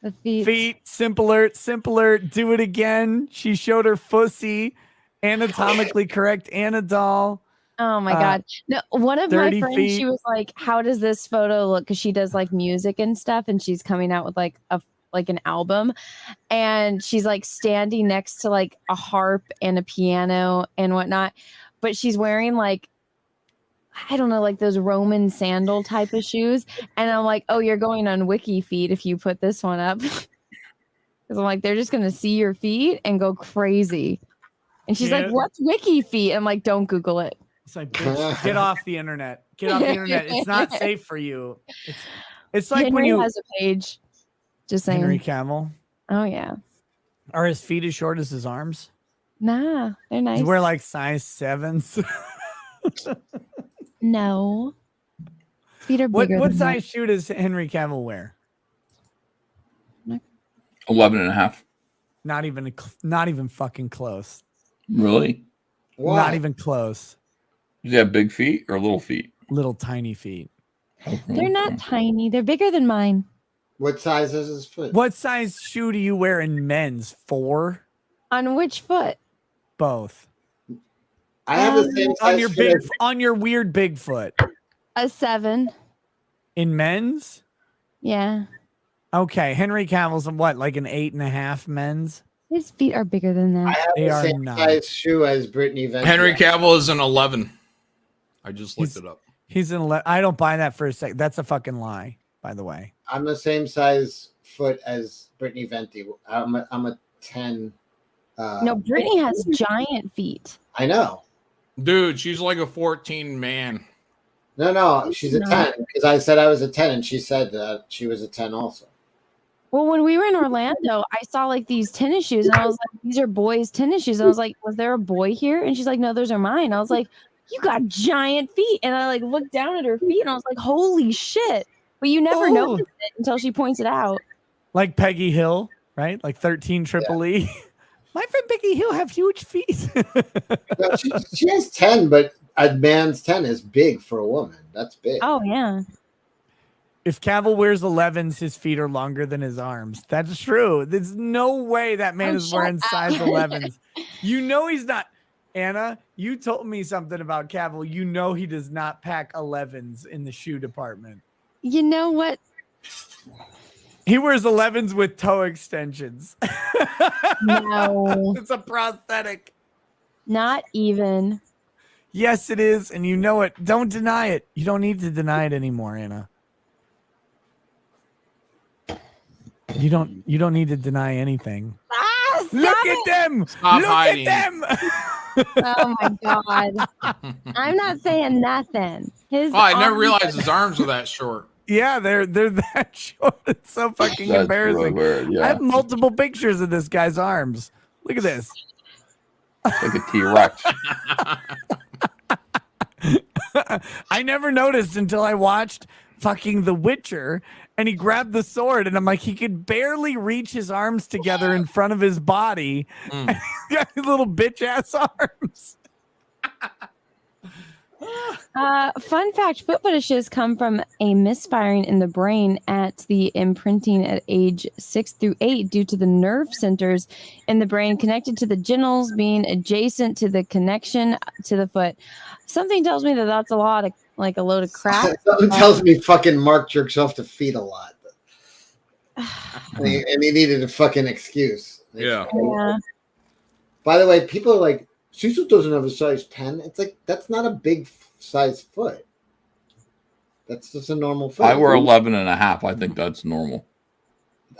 The feet. Feet. Simpler. Do it again. She showed her fussy. Anatomically correct Anna doll. Oh my God. No, one of my 30 friends, feet. she was like, how does this photo look? Because she does like music and stuff, and she's coming out with like an album, and she's like standing next to like a harp and a piano and whatnot, but she's wearing like, I don't know, like those Roman sandal type of shoes. And I'm like, oh, you're going on Wiki Feet if you put this one up. Because I'm like, they're just gonna see your feet and go crazy. And she's like, what's Wiki Feet? I'm like, don't Google it. It's like, bitch, get off the internet. Get off the internet. It's not safe for you. It's like Henry when you has a page. Just saying. Henry Cavill. Oh yeah. Are his feet as short as his arms? Nah, they're nice. Does he wear like size 7s? No. Feet are bigger. What than size shoe does Henry Cavill wear? 11 and a half. Not even fucking close. Really? Not even close. Does he have big feet or little feet? Little tiny feet. They're not tiny. They're bigger than mine. What size is his foot? What size shoe do you wear in men's? 4? On which foot? Both. I have the same size on your foot as- on your weird Bigfoot. A 7. In men's? Yeah. Okay. Henry Cavill's what, like an 8.5 men's? His feet are bigger than that. I have They the are same not. size shoe as Brittany Venti. Henry Cavill is an 11. I just looked it up. He's an 11. I don't buy that for a second. That's a fucking lie, by the way. I'm the same size foot as Brittany Venti. I'm a 10. No, Brittany has giant feet. I know. Dude, she's like a 14 man. No, she's a 10 because I said I was a 10 and she said that she was a 10 also. Well, when we were in Orlando, I saw like these tennis shoes and I was like, these are boys' tennis shoes. And I was like, was there a boy here? And she's like, no, those are mine. I was like, you got giant feet. And I like looked down at her feet and I was like, holy shit. But you never noticed it until she points it out. Like Peggy Hill, right? Like 13 Triple E. My friend Peggy Hill have huge feet. No, she has 10, but a man's 10 is big for a woman. That's big. Oh, yeah. If Cavill wears 11s, his feet are longer than his arms. That's true. There's no way that man is wearing size 11s. You know he's not. Anna, you told me something about Cavill. You know he does not pack 11s in the shoe department. You know what? He wears 11s with toe extensions. No. It's a prosthetic. Not even. Yes, it is. And you know it. Don't deny it. You don't need to deny it anymore, Anna. You don't need to deny anything. Look at them. Stop Look hiding. at them. Oh my god. I'm not saying nothing. His Oh, I never arms- realized his arms were that short. Yeah, they're that short. It's so fucking That's embarrassing. really weird, yeah. I have multiple pictures of this guy's arms. Look at this. It's like a T-Rex. I never noticed until I watched fucking The Witcher and he grabbed the sword and I'm like, he could barely reach his arms together in front of his body. And he's got his little bitch ass arms. Fun fact, foot fetishes come from a misfiring in the brain at the imprinting at age 6 through 8 due to the nerve centers in the brain connected to the genitals being adjacent to the connection to the foot. Something tells me that that's a load of crap. Something tells me fucking Mark jerks off to feet a lot. and he needed a fucking excuse. Yeah. By the way, people are like, Cecil doesn't have a size 10. It's like, that's not a big size foot. That's just a normal foot. I wear 11 and a half. I think that's normal.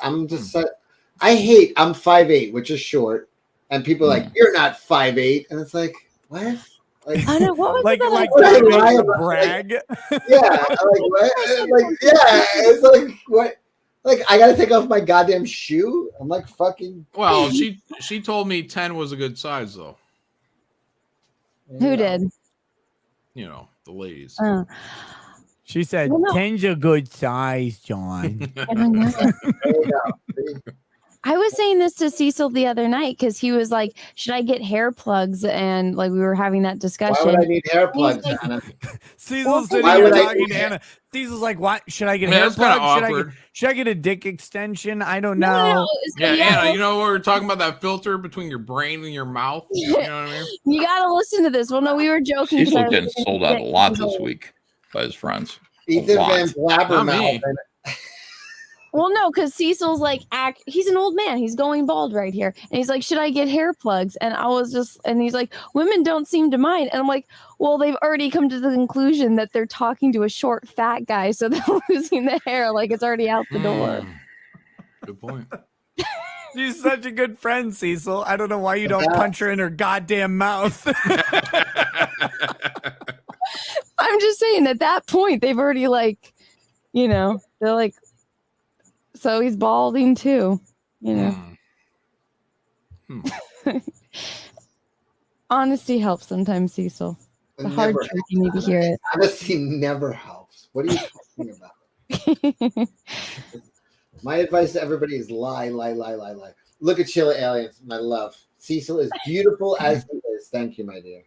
I'm 5'8", which is short. And people are like, you're not 5'8". And it's like, what? Like, I know, what was like, it like, What did I lie to about? brag. Yeah, like what? Like, yeah, it's like what? Like I gotta take off my goddamn shoe. I'm like fucking. Well, she told me 10 was a good size though. Who did? You know, the ladies. She said, Well, no. 10's a good size, John. I don't know. I was saying this to Cecil the other night because he was like, should I get hair plugs? And like we were having that discussion. Why would I need hair plugs, like- Anna? Cecil's sitting why here would I talking do to that? Anna. Cecil's like, what? Should I get Man, hair that's kinda plugs? Should I get a dick extension? I don't know. Yeah, Anna, you know we were talking about that filter between your brain and your mouth. You know what I mean? You gotta listen to this. Well, no, we were joking. 'cause I Cecil was getting saying sold out a that lot he's this old. week by his friends. A Ethan lot. Van Blabbermouth. Well, no, because Cecil's like, he's an old man. He's going bald right here. And he's like, should I get hair plugs? And I was and he's like, women don't seem to mind. And I'm like, well, they've already come to the conclusion that they're talking to a short, fat guy. So they're losing the hair. Like it's already out the door. Good point. She's such a good friend, Cecil. I don't know why you don't punch her in her goddamn mouth. I'm just saying at that point, they've already like, They're like, so he's balding too, you know. Honesty helps sometimes, Cecil. The hard Never truth, you need to hear it. Honesty never helps. What are you talking about? My advice to everybody is lie, lie, lie, lie, lie. Look at Sheila Aliens, my love. Cecil is beautiful as he is. Thank you, my dear.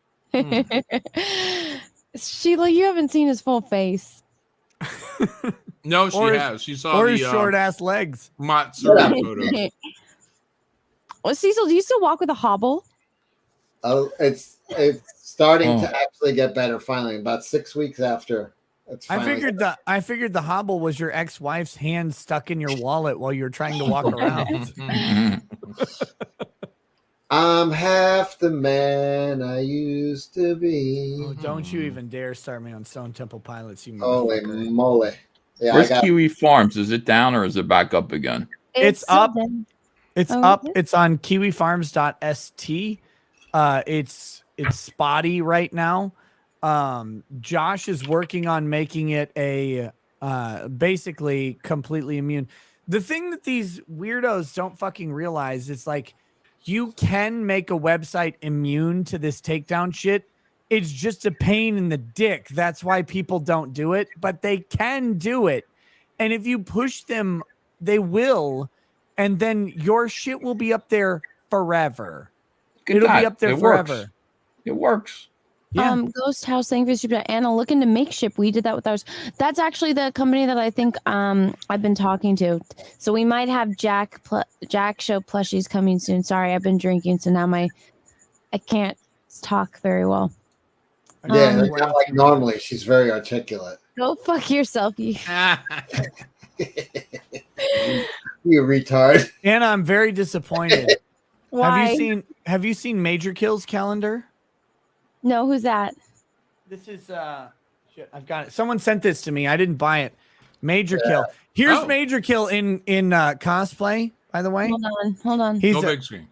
Sheila, you haven't seen his full face. No, she Or his- has. She saw or the his short ass legs. Matsuri photos. Well, Cecil, do you still walk with a hobble? Oh, it's starting Oh. to actually get better finally. About 6 weeks after. It's I finally figured the hobble was your ex-wife's hand stuck in your wallet while you were trying to walk around. I'm half the man I used to be. Oh, don't you even dare start me on Stone Temple Pilots, you Holy motherfucker. moly. Yeah, Where's Kiwi Farms? Is it down or is it back up again? It's up. It's Oh, up. yeah. It's on kiwifarms.st. It's spotty right now. Josh is working on making it a basically completely immune. The thing that these weirdos don't fucking realize is like you can make a website immune to this takedown shit. It's just a pain in the dick. That's why people don't do it, but they can do it. And if you push them, they will. And then your shit will be up there forever. It'll be up there forever. It works. Yeah. Ghost House, thank you for super chat. Anna, look into Makeship. We did that with ours. That's actually the company that I think I've been talking to. So we might have Jack Show plushies coming soon. Sorry, I've been drinking, so now I can't talk very well. Yeah, not like normally. She's very articulate. Go fuck yourself, you. You retard. Anna, I'm very disappointed. Why? Have you seen Major Kill's calendar? No, who's that? This is shit, I've got it. Someone sent this to me. I didn't buy it. Major Kill. Here's Major Kill in cosplay, by the way. Hold on. He's No a, big screen.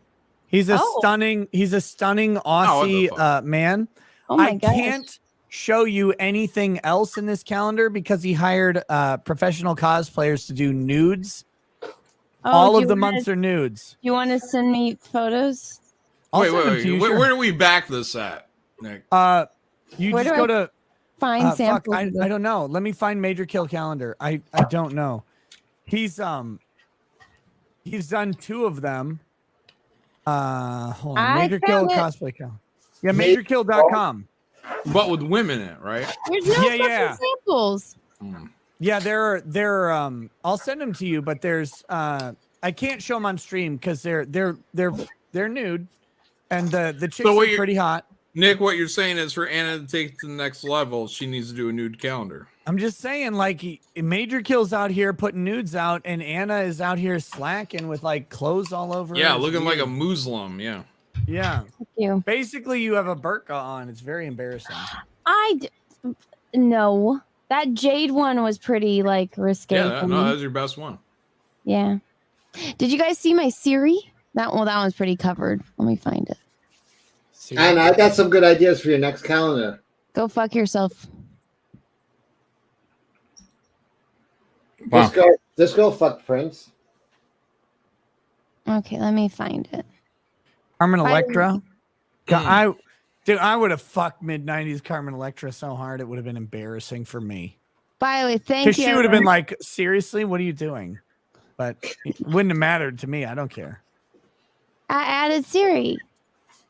he's a stunning Aussie man. Oh my I gosh. can't show you anything else in this calendar because he hired professional cosplayers to do nudes. All of the months are nudes. You want to send me photos? I'll Wait, send them to you, where, sure. where do we back this at, Nick? You Where just do go I to find fuck, samples? I don't know. Let me find Major Kill calendar. I don't know. He's done 2 of them. Hold on. I Major Kill found it. cosplay calendar. Yeah, majorkill.com. But with women in it, right? There's no Yeah. fucking samples. Yeah, they're I'll send them to you, but there's I can't show them on stream because they're nude, and the chicks So what are you're- pretty hot. Nick, what you're saying is for Anna to take it to the next level, she needs to do a nude calendar. I'm just saying, like, Major Kill's out here putting nudes out, and Anna is out here slacking with like clothes all over. Yeah, her. It's looking like a weird. Muslim. Yeah. Yeah. Thank you. Basically, you have a burqa on. It's very embarrassing. No. That jade one was pretty like risque. Yeah, for no, me. that was your best one. Yeah. Did you guys see my Siri? That one's pretty covered. Let me find it. And I got some good ideas for your next calendar. Go fuck yourself. Wow. Just go fuck Prince. Okay, let me find it. Carmen I- Electra. God, I would have fucked mid-90s Carmen Electra so hard it would have been embarrassing for me. By the way, thank Because you. she would have been everyone. like, seriously, what are you doing? But it wouldn't have mattered to me. I don't care. I added Siri.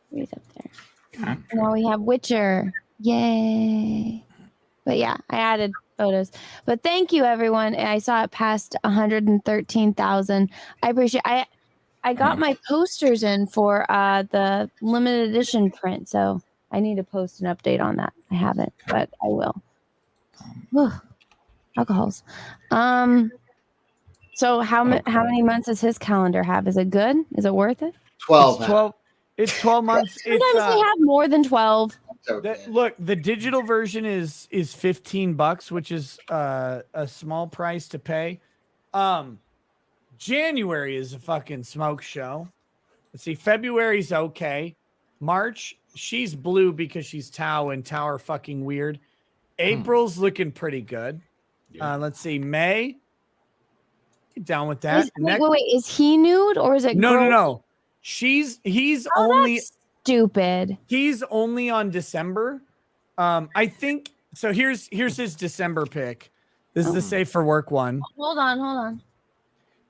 Siri's up there. Now we have Witcher. Yay. But yeah, I added photos. But thank you, everyone. I saw it past 113,000. I appreciate I got my posters in for the limited edition print, so I need to post an update on that. I haven't, but I will. Whew. Alcohols. So how many months does his calendar have? Is it good? Is it worth it? 12. It's 12. It's 12 months. Sometimes they have more than 12. Look, the digital version is $15, which is a small price to pay. January is a fucking smoke show. Let's see. February's okay. March, she's blue because she's Tau, and Tau are fucking weird. April's looking pretty good. Let's see. May, get down with that. Wait, is he nude or is it No, girl? no. He's Oh, only that's stupid. He's only on December. I think so. Here's his December pick. This is the safe for work one. Hold on.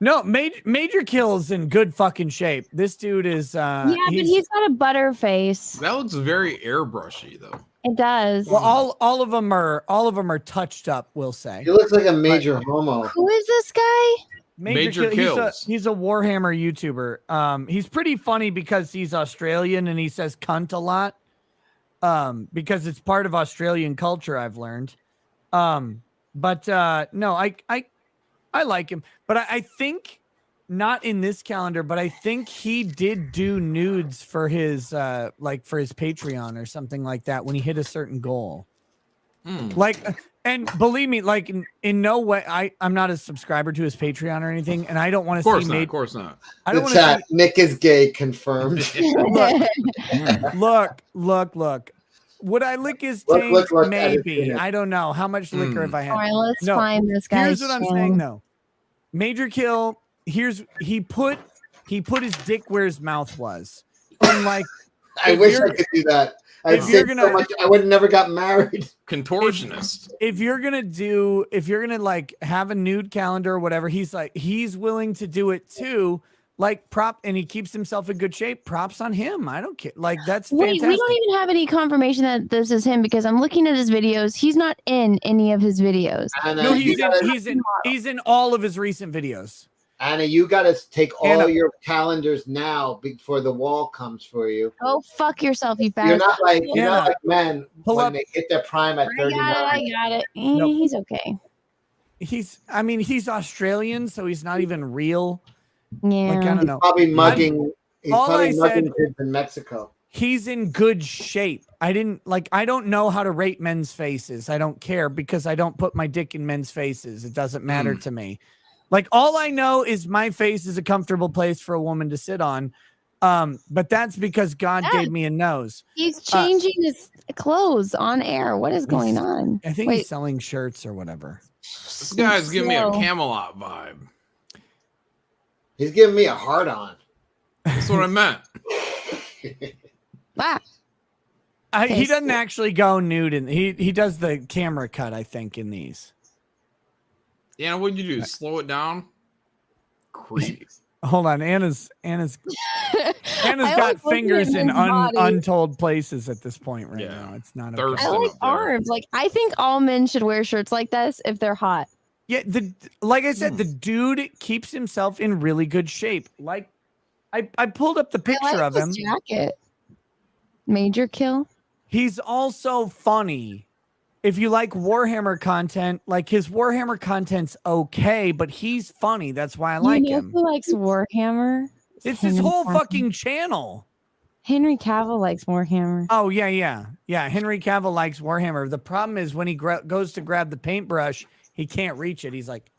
No, Major Kill's in good fucking shape. This dude is Yeah, but he's got a butter face. That looks very airbrushy though. It does. Well, all of them are touched up, we'll say. He looks like a major homo. Who is this guy? Major Kills. He's a Warhammer YouTuber. He's pretty funny because he's Australian and he says cunt a lot. Because it's part of Australian culture, I've learned. But no, I like him. But I think not in this calendar, but I think he did do nudes for his like for his Patreon or something like that when he hit a certain goal. Like, and believe me, like in no way, I'm not a subscriber to his Patreon or anything, and I don't want to see. Of course not. I don't want to. Nick is gay. Confirmed. Look. Would I lick his tank? Maybe. I don't know. How much liquor have I had? All right, let's find this guy. Here's what I'm saying though. Major Kill. He put his dick where his mouth was. And like, I wish I could do that. I'd say so much. I would have never got married. Contortionist. If you're gonna like have a nude calendar or whatever, he's willing to do it too. Like and he keeps himself in good shape. Props on him. I don't care. Like that's fantastic. Wait, we don't even have any confirmation that this is him because I'm looking at his videos. He's not in any of his videos. Anna, no, he's in all of his recent videos. Anna, you got to take all your calendars now before the wall comes for you. Oh, fuck yourself, you fat. You're not like men when they hit their prime at 39. I got it. He's okay. He's Australian, so he's not even real. Yeah, like, I don't know. He's probably mugging. He's probably mugging kids in Mexico. He's in good shape. I don't know how to rate men's faces. I don't care because I don't put my dick in men's faces. It doesn't matter to me. Like, all I know is my face is a comfortable place for a woman to sit on. But that's because God gave me a nose. He's changing his clothes on air. What is going on? I think he's selling shirts or whatever. This guy's giving me a Camelot vibe. He's giving me a hard on. That's what I meant. He doesn't actually go nude, and he does the camera cut, I think, in these. Yeah, what'd you do? Slow it down? Creepy. Hold on, Anna's got fingers in untold places at this point right now. It's not okay. I like arms. Like, I think all men should wear shirts like this if they're hot. Yeah, like I said, the dude keeps himself in really good shape. Like, I pulled up the picture of him. Jacket. Major Kill. He's also funny. If you like Warhammer content, like his Warhammer content's okay, but he's funny. That's why I like him. Who likes Warhammer? It's his whole fucking channel. Henry Cavill likes Warhammer. Oh, yeah. Henry Cavill likes Warhammer. The problem is when he goes to grab the paintbrush, he can't reach it. He's like,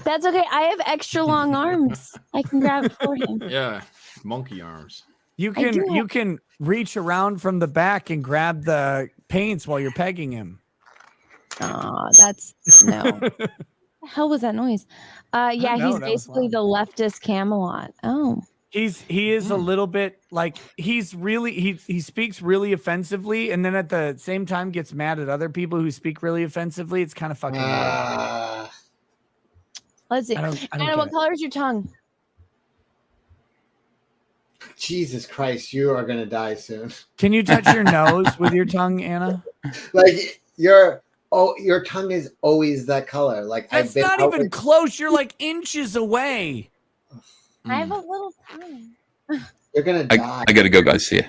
that's okay. I have extra long arms. I can grab it for him. Yeah, monkey arms. You can reach around from the back and grab the paints while you're pegging him. Oh, that's no. What the hell was that noise? Yeah, he's basically the leftist Camelot. Oh. He is a little bit like he speaks really offensively and then at the same time gets mad at other people who speak really offensively. It's kind of fucking weird. Let's see. Anna, what color is your tongue? Jesus Christ, you are gonna die soon. Can you touch your nose with your tongue, Anna? Like your tongue is always that color. Like that's not even close. You're like inches away. I have a little tongue. You're gonna die. I gotta go, guys. See ya.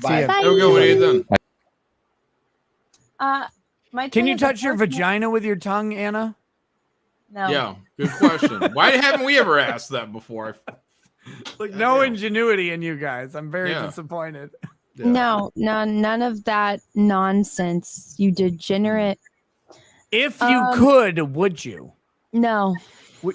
Bye. Bye. Go. What are you done? Can you touch your vagina with your tongue, Anna? No. Yeah, good question. Why haven't we ever asked that before? Like no ingenuity in you guys. I'm very disappointed. Yeah. No, none of that nonsense. You degenerate. If you could, would you? No.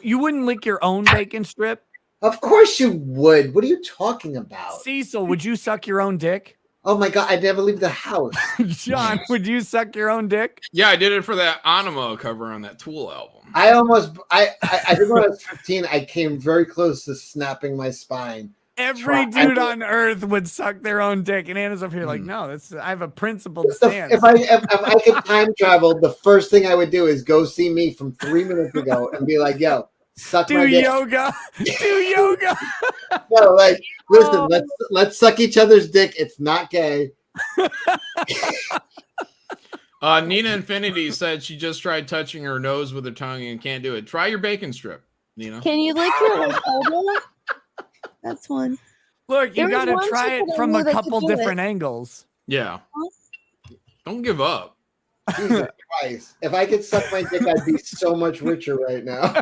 You wouldn't lick your own bacon strip? Of course you would. What are you talking about? Cecil, would you suck your own dick? Oh my god, I never leave the house. John, would you suck your own dick? Yeah, I did it for that Anima cover on that Tool album. I think when I was 15, I came very close to snapping my spine. Every dude on earth would suck their own dick, and Anna's up here like, no, that's I have a principled stance. If I could time travel, the first thing I would do is go see me from 3 minutes ago and be like, yo, suck my dick. Do yoga. No, like, listen, let's suck each other's dick. It's not gay. Nina Infinity said she just tried touching her nose with her tongue and can't do it. Try your bacon strip, Nina. Can you lick your elbow? That's one. Look, you There was got to one try chick it that I from knew a that could couple do it. different angles. Yeah. Don't give up. Jesus Christ. If I could suck my dick, I'd be so much richer right now.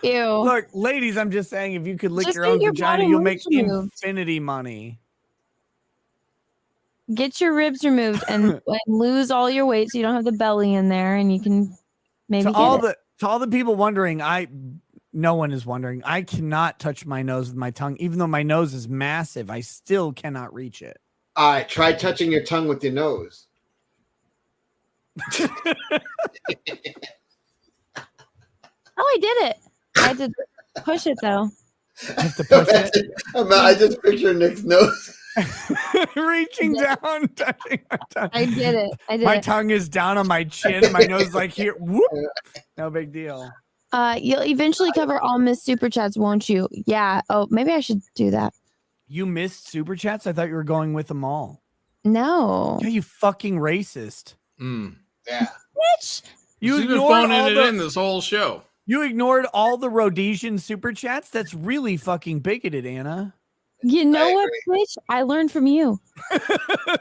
Ew. Look, ladies, I'm just saying, if you could lick Just your get own your vagina, bottom you'll make ribs removed. infinity money. Get your ribs removed and lose all your weight so you don't have the belly in there, and you can maybe To all the people wondering, no one is wondering. I cannot touch my nose with my tongue, even though my nose is massive. I still cannot reach it. All right, try touching your tongue with your nose. Oh, I did it. I had to push it though. I have to push it. I just picture Nick's nose. Reaching down, touching my tongue. I did it. My tongue is down on my chin. My nose is like here. Whoop. No big deal. You'll eventually cover all missed super chats, won't you? Yeah. Oh, maybe I should do that. You missed super chats? I thought you were going with them all. No. Yeah, you fucking racist. Yeah. Bitch. You She's been ignored phoning all it in this whole show. You ignored all the Rhodesian super chats? That's really fucking bigoted, Anna. You know what, bitch? I learned from you.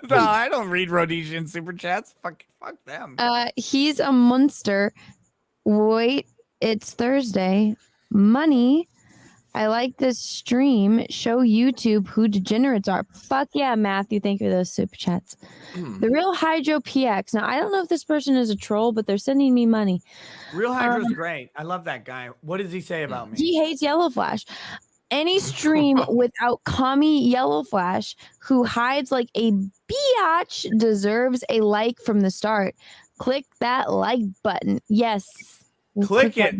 No, I don't read Rhodesian super chats. Fuck them. He's a monster. Wait, it's Thursday. Money. I like this stream. Show YouTube who degenerates are. Fuck yeah, Matthew. Thank you for those super chats. The real Hydro PX. Now, I don't know if this person is a troll, but they're sending me money. Real Hydro's great. I love that guy. What does he say about me? He hates Yellow Flash. Any stream without commie Yellow Flash who hides like a biatch deserves a like from the start. Click that like button. Yes. Click it.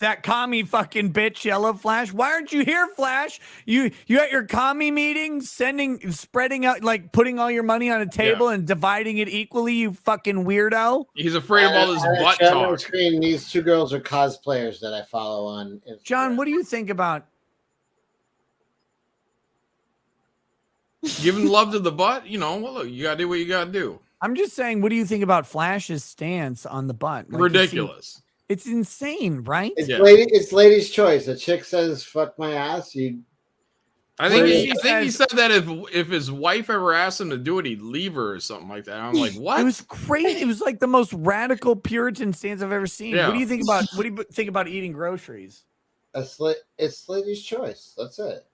That commie fucking bitch, Yellow Flash. Why aren't you here, Flash? You at your commie meeting, spreading out, like putting all your money on a table and dividing it equally, you fucking weirdo. He's afraid of all this butt On the talk. screen, these two girls are cosplayers that I follow on Instagram. John, what do you think about Giving love to the butt, well, look, you gotta do what you gotta do. I'm just saying, what do you think about Flash's stance on the butt? Like, Ridiculous. It's insane, right? It's ladies' choice. A chick says "fuck my ass." I think he said that if his wife ever asked him to do it, he'd leave her or something like that. I'm like, what? It was crazy. It was like the most radical Puritan stance I've ever seen. Yeah. What do you think about eating groceries? It's ladies' choice. That's it.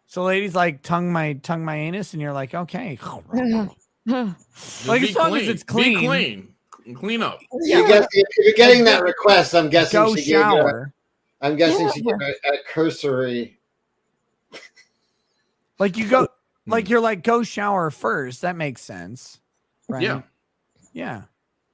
So ladies like tongue my anus, and you're like, okay. Just Like, be as long as clean. it's clean. Be clean. Clean up. If you're getting that request, I'm guessing Go she shower. gave she gave a cursory. Like you go, like you're like, go shower first. That makes sense, right? Yeah. Yeah.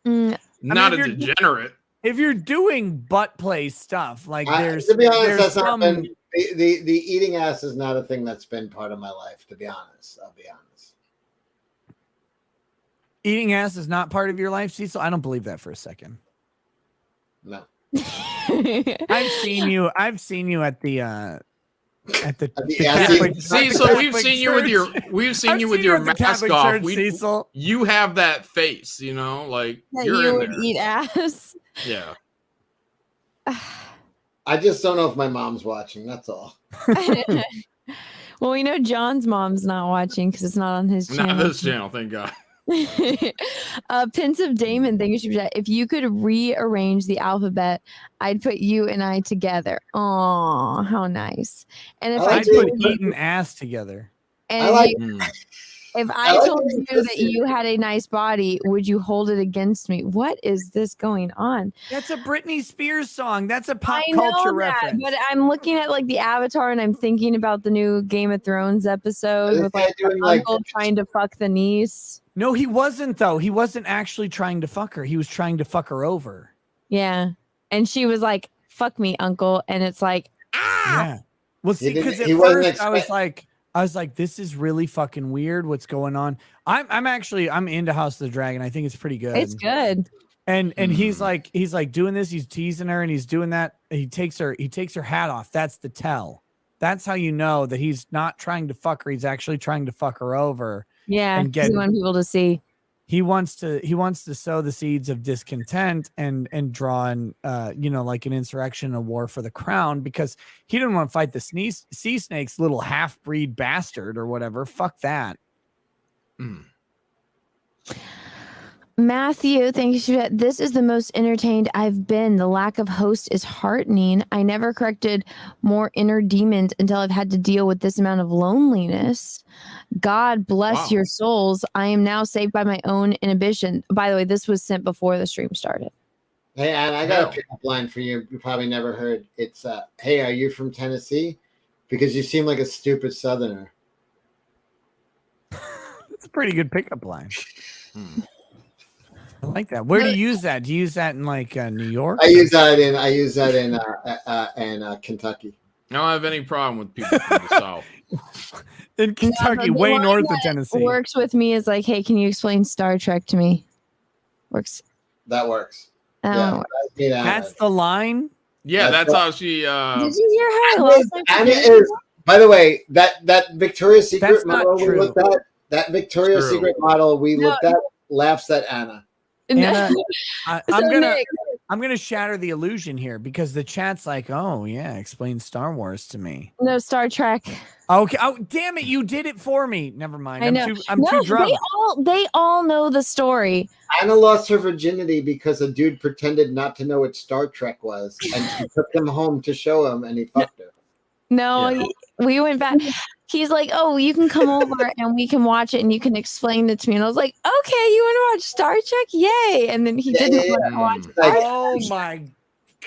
Not if a you're- degenerate. If you're doing butt play stuff, like there's to be honest, there's that's not some, been the eating ass is not a thing that's been part of my life. To be honest, I'll be honest. eating ass is not part of your life, Cecil. I don't believe that for a second. No. I've seen you at the Catholic, Cecil, we've seen you with your mask off. Cecil. You have that face, like That you're you in would there. eat ass. Yeah. I just don't know if my mom's watching. That's all. Well, we know John's mom's not watching because it's not on his channel. Not this channel, thank God. Pensive Damon, thank you. If you could rearrange the alphabet, I'd put you and I together. Oh, how nice! And if I'd put eat and ass together. And I like If I told you that you had a nice body, would you hold it against me? What is this going on? That's a Britney Spears song. That's a pop I know culture that, reference. but I'm looking at like the Avatar and I'm thinking about the new Game of Thrones episode with like the uncle trying to fuck the niece. No, he wasn't though. He wasn't actually trying to fuck her. He was trying to fuck her over. Yeah. And she was like, fuck me, uncle. And it's like, Yeah. Well, see, because at first I was like, this is really fucking weird. What's going on? I'm into House of the Dragon. I think it's pretty good. It's good. And he's like doing this. He's teasing her and he's doing that. He takes her hat off. That's the tell. That's how you know that he's not trying to fuck her. He's actually trying to fuck her over. Yeah. And Because you want people to see. He wants to sow the seeds of discontent and draw in, like an insurrection, a war for the crown, because he didn't want to fight the sea snake's little half-breed bastard or whatever. Fuck that. Matthew, thank you. This is the most entertained I've been. The lack of host is heartening. I never corrected more inner demons until I've had to deal with this amount of loneliness. God bless your souls. I am now saved by my own inhibition. By the way, this was sent before the stream started. Hey, and I got a pickup line for you. You probably never heard. It's, hey, are you from Tennessee? Because you seem like a stupid Southerner. That's a pretty good pickup line. I like that. Where do you use that? Do you use that in like New York? I use that in Kentucky. I don't have any problem with people from the South. In Kentucky, way north of Tennessee. Works with me is like, hey, can you explain Star Trek to me? Works. That works. Oh. Yeah, that's the line. Yeah, that's how she. Did you hear how Anna is? By the way, that Victoria's Secret That's not model we true. looked at, that Victoria's Secret model we looked at, laughs at Anna. Anna, Nick. I'm gonna shatter the illusion here because the chat's like, oh yeah, explain Star Wars to me. No, Star Trek. Okay. Oh damn it, you did it for me. Never mind. I know. I'm too drunk. They all know the story. Anna lost her virginity because a dude pretended not to know what Star Trek was, and she took him home to show him, and he fucked her. No, we went back. He's like, oh, you can come over and we can watch it and you can explain it to me. And I was like, okay, you want to watch Star Trek? Yay. And then he didn't want to watch Star Trek. Oh my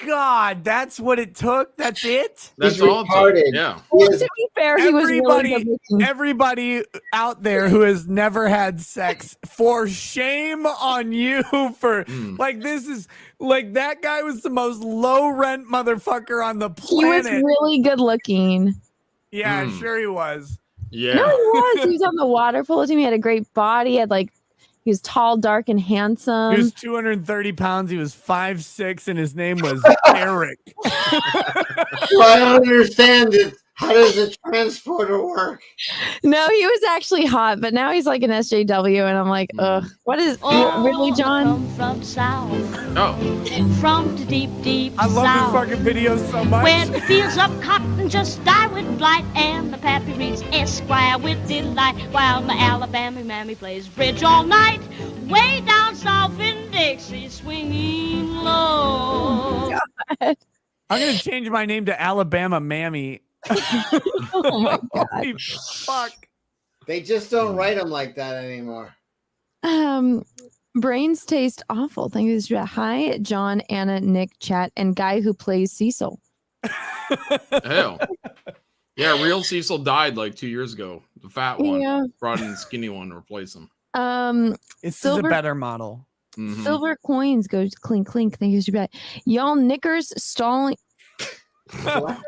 God, that's what it took. That's it. That's all. Yeah. Well, to be fair, he was really good looking. Everybody out there who has never had sex, for shame on you for like this is like that guy was the most low rent motherfucker on the planet. He was really good looking. Yeah, sure he was. Yeah. No, he was. He was on the water polo team. He had a great body. He was tall, dark, and handsome. He was 230 pounds. He was 5'6", and his name was Eric. Well, I don't understand it. How does a transporter work? No, he was actually hot, but now he's like an SJW, and I'm like, ugh. What is really, John? From south. Oh. From the deep, deep I love south. this fucking video so much. Where the fields of cotton just die with blight, and the pappy reads Esquire with delight, while my Alabama mammy plays bridge all night, way down south in Dixie, swinging low. God. I'm gonna change my name to Alabama Mammy. Oh my God. Holy fuck. They just don't write them like that anymore. Brains taste awful. Thank you. Hi, John, Anna, Nick, Chat, and guy who plays Cecil. Hell. Yeah, real Cecil died like 2 years ago. The fat one. Yeah. Brought in the skinny one to replace him. This is a better model. Silver coins goes clink clink. Thank you. Y'all knickers stalling.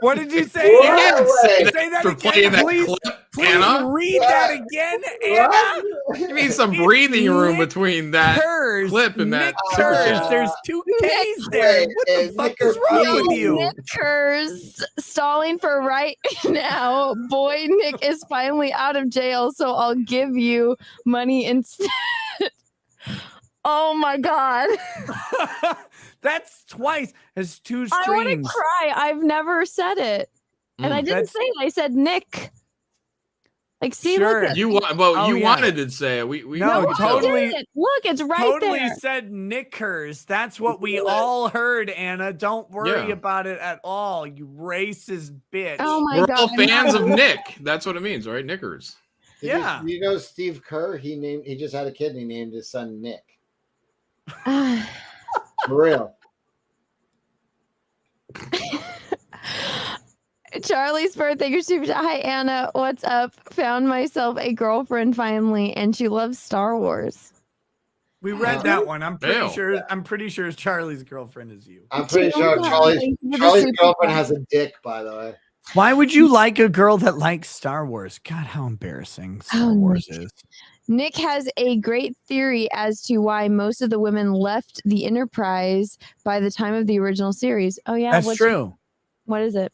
What did you say? Say that again, please. Please Anna? read that again, Anna. You need some breathing room between that clip and that super chat. There's two K's there. What the fuck is wrong with you? Knickers stalling for right now. Boy, Nick is finally out of jail, so I'll give you money instead. Oh my God. That's twice. It's two streams. I want to cry. I've never said it. And I didn't say it. I said Nick. Like, see, sure. look at You wanted to say it. We no, totally. Look, it's right totally there. Said knickers. That's what we all heard, Anna. Don't worry about it at all. You racist bitch. Oh my We're God. all fans of Nick. That's what it means, right? Knickers. Yeah. You know Steve Kerr? He just had a kid and he named his son Nick. For real. Charlie's birthday, your super chat. Hi Anna, what's up? Found myself a girlfriend finally, and she loves Star Wars. We read that one. I'm pretty sure Charlie's girlfriend is you. I'm pretty sure Charlie's girlfriend has a dick, by the way. Why would you like a girl that likes Star Wars? God, how embarrassing Star Wars is. Nick has a great theory as to why most of the women left the Enterprise by the time of the original series. Oh yeah, That's true. What is it?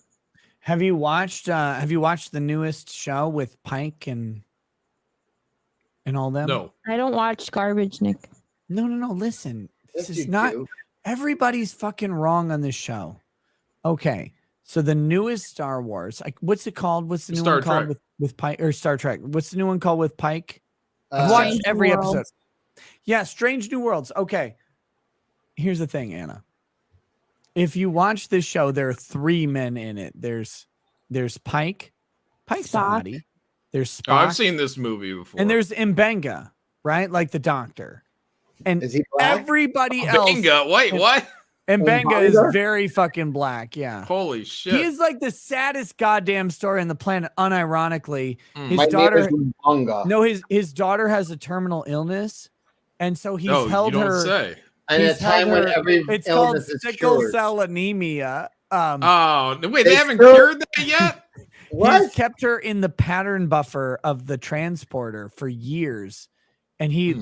Have you watched the newest show with Pike and all them? No. I don't watch garbage, Nick. No. Listen, this Yes, is you not. do. Everybody's fucking wrong on this show. Okay, so the newest Star Wars, like, what's it called? What's the new Star one called Trek. with Pike or Star Trek? What's the new one called with Pike? I've watched Strange every New episode. Worlds. Yeah, Strange New Worlds. Okay, here's the thing, Anna. If you watch this show, there are 3 men in it. There's Pike. Pike's a Spock. hottie. There's Spock. Oh, I've seen this movie before. And there's Mbenga, right? Like the doctor. And Is he black? everybody else. Bingo. Wait, what? Mbenga is very fucking black. Yeah. Holy shit. He is like the saddest goddamn story on the planet, unironically. His My daughter. neighbor's Mbonga. No, his daughter has a terminal illness. And so he's held you don't her. say. And he's at a time held when her- every it's called illness is sickle cured. cell anemia. Oh, wait, they They haven't still- cured that yet? He's kept her in the pattern buffer of the transporter for years. And he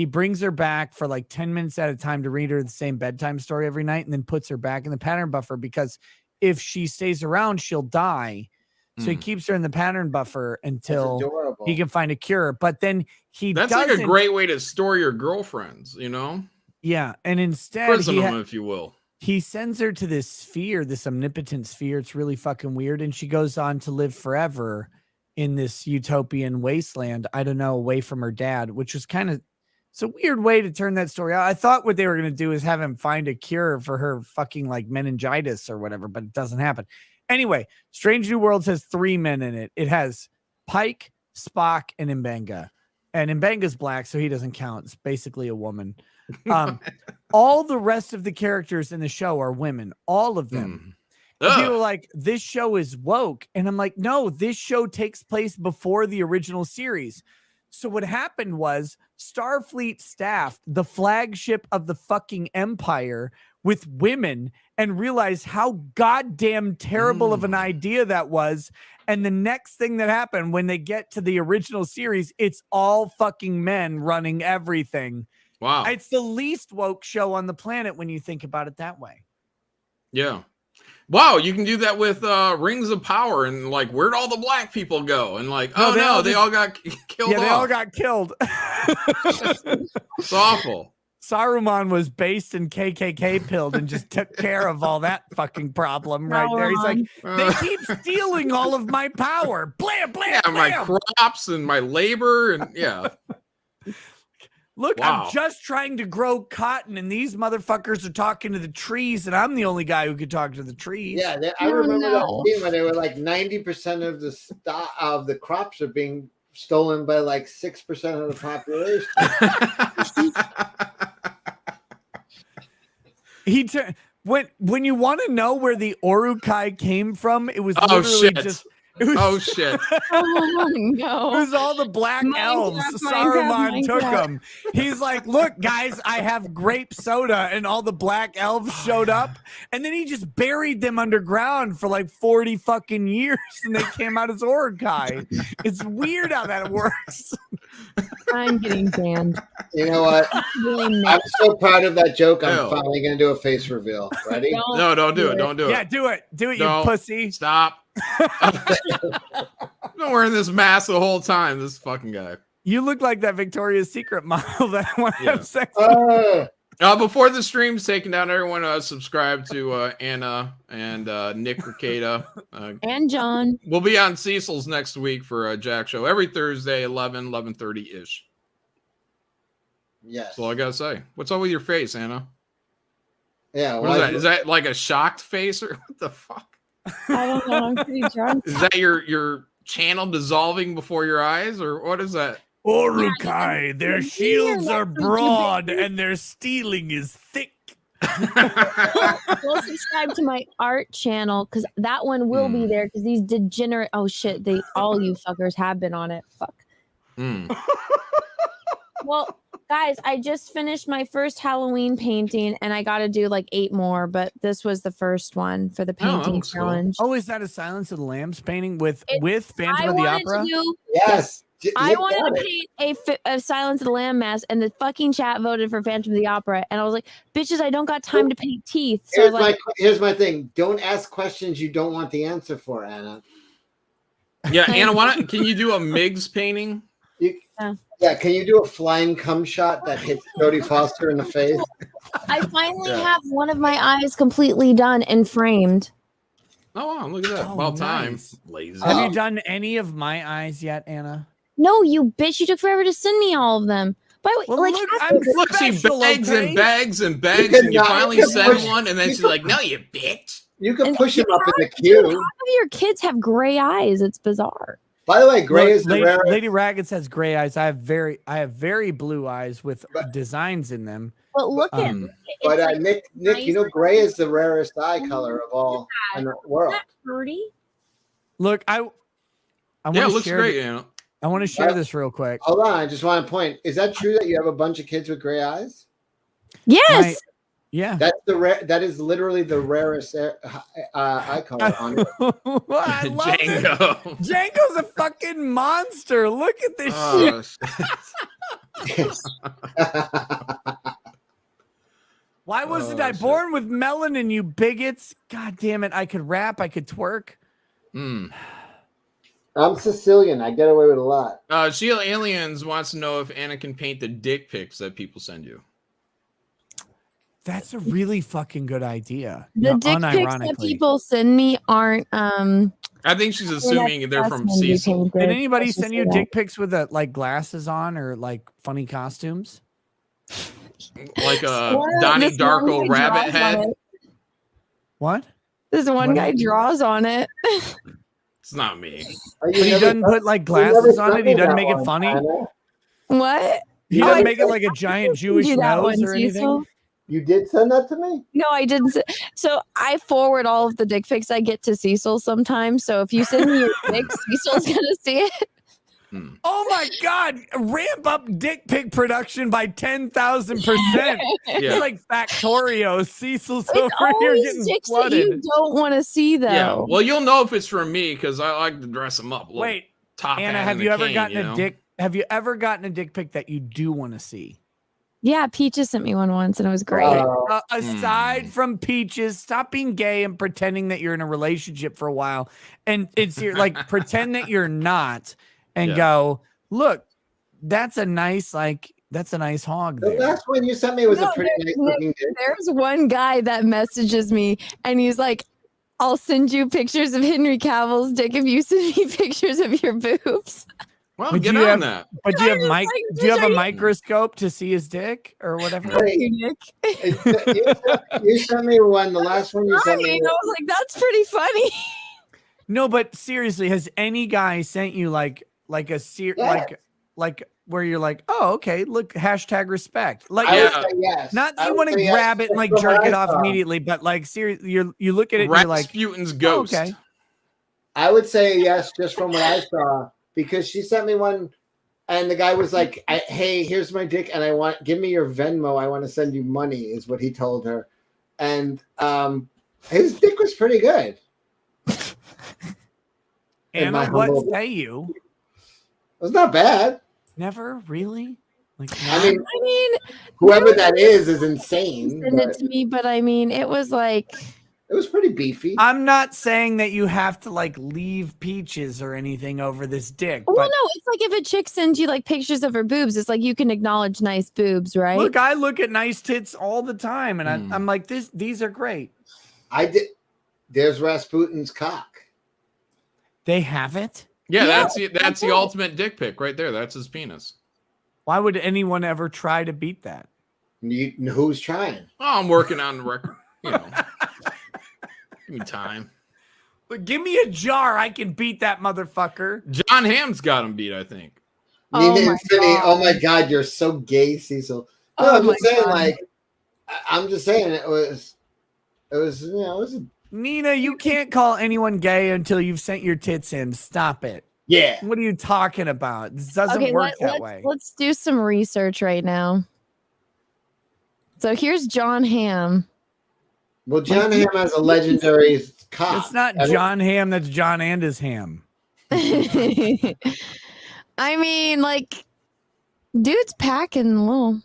brings her back for like 10 minutes at a time to read her the same bedtime story every night and then puts her back in the pattern buffer because if she stays around, she'll die. So he keeps her in the pattern buffer until adorable. he can find a cure. But then That's like a great way to store your girlfriends, you know? Yeah. And instead, Prison them, if you will. he sends her to this sphere, this omnipotent sphere. It's really fucking weird. And she goes on to live forever in this utopian wasteland. I don't know, away from her dad, which was kind of, it's a weird way to turn that story out. I thought what they were going to do is have him find a cure for her fucking like meningitis or whatever, but it doesn't happen. Anyway, Strange New Worlds has 3 men in it. It has Pike, Spock, and Mbenga. And Mbenga's black, so he doesn't count. It's basically a woman. All the rest of the characters in the show are women, all of them. And people are like, this show is woke. And I'm like, no, this show takes place before the original series. So what happened was Starfleet staffed the flagship of the fucking Empire with women and realized how goddamn terrible of an idea that was. And the next thing that happened when they get to the original series, it's all fucking men running everything. Wow. It's the least woke show on the planet when you think about it that way. Yeah. Wow, you can do that with Rings of Power and like, where'd all the black people go? And like, they all got killed. Yeah, they all got killed. It's awful. Saruman was based and KKK pilled and just took care of all that fucking problem right there. He's like, they keep stealing all of my power. Blam, blam, Yeah, blam. my crops and my labor and yeah. Look, Wow. I'm just trying to grow cotton, and these motherfuckers are talking to the trees, and I'm the only guy who could talk to the trees. Yeah, I remember that scene where they were like 90% of the crops are being stolen by like 6% of the population. When you want to know where the Urukai came from, it was Oh, literally shit. just. Oh shit! Oh no! It was all the black elves. Saruman took them. He's like, "Look, guys, I have grape soda," and all the black elves showed up, and then he just buried them underground for like 40 fucking years, and they came out as Urukai. It's weird how that works. I'm getting banned. You know what? Really I'm so proud of that joke. I'm Ew. finally going to do a face reveal. Ready? No, don't do it. Don't do it. Yeah, do it. Do it, No. you pussy. Stop. I've been wearing this mask the whole time. This fucking guy. You look like that Victoria's Secret model that I want to Yeah. have sex with. Before the stream's taken down, everyone subscribe to Anna and Nick Rekieta. And John. We'll be on Cecil's next week for a Jack show every Thursday, 11:30-ish. Yes. That's all I gotta say. What's up with your face, Anna? Yeah. What is that? Is that like a shocked face or what the fuck? I don't know. I'm pretty drunk. Is that your channel dissolving before your eyes, or what is that? Urukai, their shields are next week, you broad bitches. and their stealing is thick. Go subscribe to my art channel because that one will be there because these degenerate. Oh shit! All you fuckers have been on it. Fuck. Well, guys, I just finished my first Halloween painting and I got to do like 8 more, but this was the first one for the painting challenge. Oh, is that a Silence of the Lambs painting with Phantom I of the wanted Opera? to do. Yes. I wanted to paint a Silence of the Lamb mask, and the fucking chat voted for Phantom of the Opera, and I was like, "Bitches, I don't got time to paint teeth." So Here's my thing. Don't ask questions you don't want the answer for, Anna. Yeah, Anna, can you do a Miggs painting? Yeah, can you do a flying cum shot that hits Jodie Foster in the face? I finally have one of my eyes completely done and framed. Oh wow, look at that! About time. Lazy. Have you done any of my eyes yet, Anna? No, you bitch! You took forever to send me all of them. By the way, Well, like, Look, see, bags and bags and bags, and you finally send one, and then she's like, "No, you bitch." You can and push him up in the half queue. of your kids have gray eyes. It's bizarre. By the way, gray is the rarest. Lady Raggets has gray eyes. I have very blue eyes with designs in them. But look at But like Nick, you know, gray is the rarest eye color of all in the world. Pretty. Look, I want Yeah, it to looks share great, Anna. I want to share this real quick. Hold on, I just want to point. Is that true that you have a bunch of kids with gray eyes? Yes. Yeah. That is literally the rarest eye color on it. I love Django. it. Django's a fucking monster. Look at this shit. Why wasn't I born with melanin, you bigots? God damn it. I could rap. I could twerk. I'm Sicilian. I get away with a lot. Sheila Aliens wants to know if Anna can paint the dick pics that people send you. That's a really fucking good idea. The dick pics that people send me aren't. I think she's assuming they're from That's Cecil. Did anybody Let's send just you say dick pics with like glasses on or like funny costumes? Like a Donnie Darko rabbit head. What? This one guy draws on it. It's not me. But he doesn't put like glasses on it. He doesn't make it funny. What? He doesn't make it like a giant Jewish nose or anything. Cecil? You did send that to me? No, I didn't. So I forward all of the dick pics I get to Cecil sometimes. So if you send me your dick, Cecil's gonna see it. Oh my God! Ramp up dick pic production by 10,000%. Yeah. Like Factorio. Cecil's It's over here always getting dicks that flooded. you don't want to see, though. Yeah. Well, you'll know if it's from me because I like to dress them up. Wait, top Anna, hat have and you the ever cane, gotten you a know? dick? Have you ever gotten a dick pic that you do want to see? Yeah, Peaches sent me one once, and it was great. Aside from Peaches, stop being gay and pretending that you're in a relationship for a while, and like pretend that you're not, and go, look, that's a nice hog. The There. last one you sent me was a pretty nice looking dick. There's one guy that messages me, and he's like, "I'll send you pictures of Henry Cavill's dick if you send me pictures of your boobs." Well, But get do you on have, that. But do you have I'm mic? just like, Do you have a bitch, microscope to see his dick or whatever? You sent me one. The last one you sent me. I was like, "That's pretty funny." No, but seriously, has any guy sent you like where you're like, oh, okay, look, #respect. Like, I would say yes. not that I you would want to say yes, grab it and just like from jerk what it I off saw. immediately, but like seriously, you look at it and you're like, Rasputin's oh, ghost. okay. I would say yes, just from what I saw, because she sent me one, and the guy was like, "Hey, here's my dick, and give me your Venmo. I want to send you money," is what he told her, and his dick was pretty good. Anna, what say you? It was not bad. Never really. Like, I mean, whoever that is insane. Send it to me, but I mean, it was like. It was pretty beefy. I'm not saying that you have to like leave Peaches or anything over this dick. Well, but no, it's like if a chick sends you like pictures of her boobs, it's like you can acknowledge nice boobs, right? look, I look at nice tits all the time, and I'm like, these are great. I did. There's Rasputin's cock. They have it. Yeah, that's the ultimate dick pic right there. That's his penis. Why would anyone ever try to beat that? Who's trying? Oh, I'm working on the record. You know, give me time. Give me a jar. I can beat that motherfucker. John Hamm's got him beat, I think. Nina Oh my Infinity. God. Oh my God, you're so gay, Cecil. No, Oh I'm just my saying, God. like, I'm just saying it was, you know, it was. Nina, you can't call anyone gay until you've sent your tits in. Stop it. Yeah. What are you talking about? This doesn't Okay, work that way. let's do some research right now. So here's John Hamm. Well, John Hamm has a legendary cock. It's not John Hamm. That's John and his ham. I mean, like, dude's packing a little.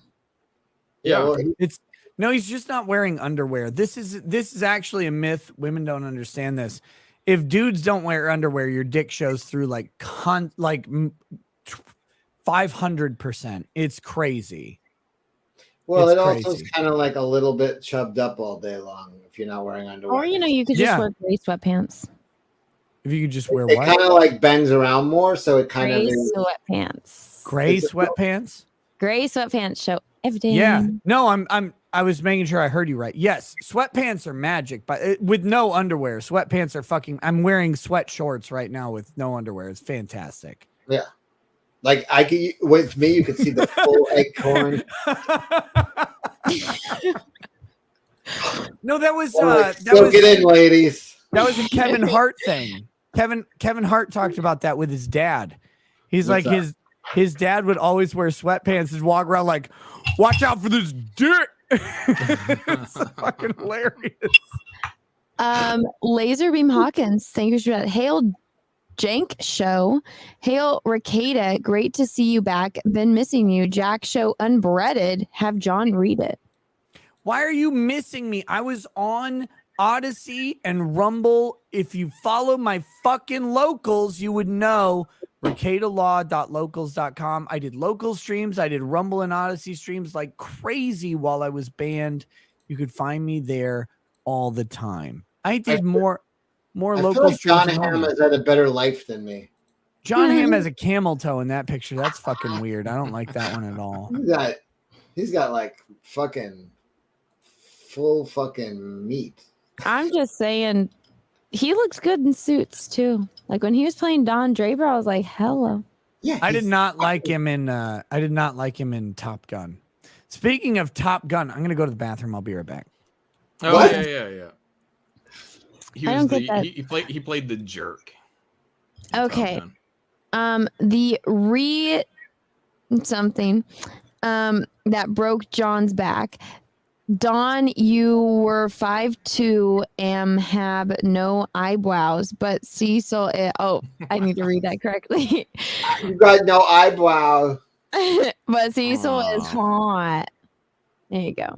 Yeah, well, it's no, he's just not wearing underwear. This is actually a myth. Women don't understand this. If dudes don't wear underwear, your dick shows through like 500%. It's crazy. Well, It's it also is crazy. kind of like a little bit chubbed up all day long if you're not wearing underwear. Or, you could just wear gray sweatpants. If you could just wear It what? kind of like bends around more, so it kind Gray of is. sweatpants. Gray sweatpants? Gray sweatpants show everything. Yeah. No, I was making sure I heard you right. Yes, sweatpants are magic, but with no underwear. Sweatpants are fucking. I'm wearing sweat shorts right now with no underwear. It's fantastic. Yeah. Like I could with me, you could see the full acorn. No, that was Soak it in, ladies. That was a Kevin Hart thing. Kevin Hart talked about that with his dad. He's What's like that? his dad would always wear sweatpants and walk around like, watch out for this dick. It's fucking hilarious. Laserbeam Hawkins, thank you for that. Hail Jank Show. Hail Rekieta, great to see you back. Been missing you. Jack Show Unbreaded. Have John read it. Why are you missing me? I was on Odyssey and Rumble. If you follow my fucking locals, you would know. RekietaLaw.locals.com. I did local streams. I did Rumble and Odyssey streams like crazy while I was banned. You could find me there all the time. I did more I local feel like streams. John than Hamm normal. has had a better life than me. John Hamm has a camel toe in that picture. That's fucking weird. I don't like that one at all. He's got like fucking full fucking meat. I'm just saying, he looks good in suits too. Like when he was playing Don Draper, I was like, hello. Yeah, I did not like him in Top Gun. Speaking of Top Gun, I'm gonna go to the bathroom. I'll be right back. Oh What? yeah. He I was don't get that. he played the jerk. Okay. The something that broke John's back. Don, you were 5'2", have no eyebrows, but Cecil. I need to read that correctly. You got no eyebrow. But Cecil is hot. There you go.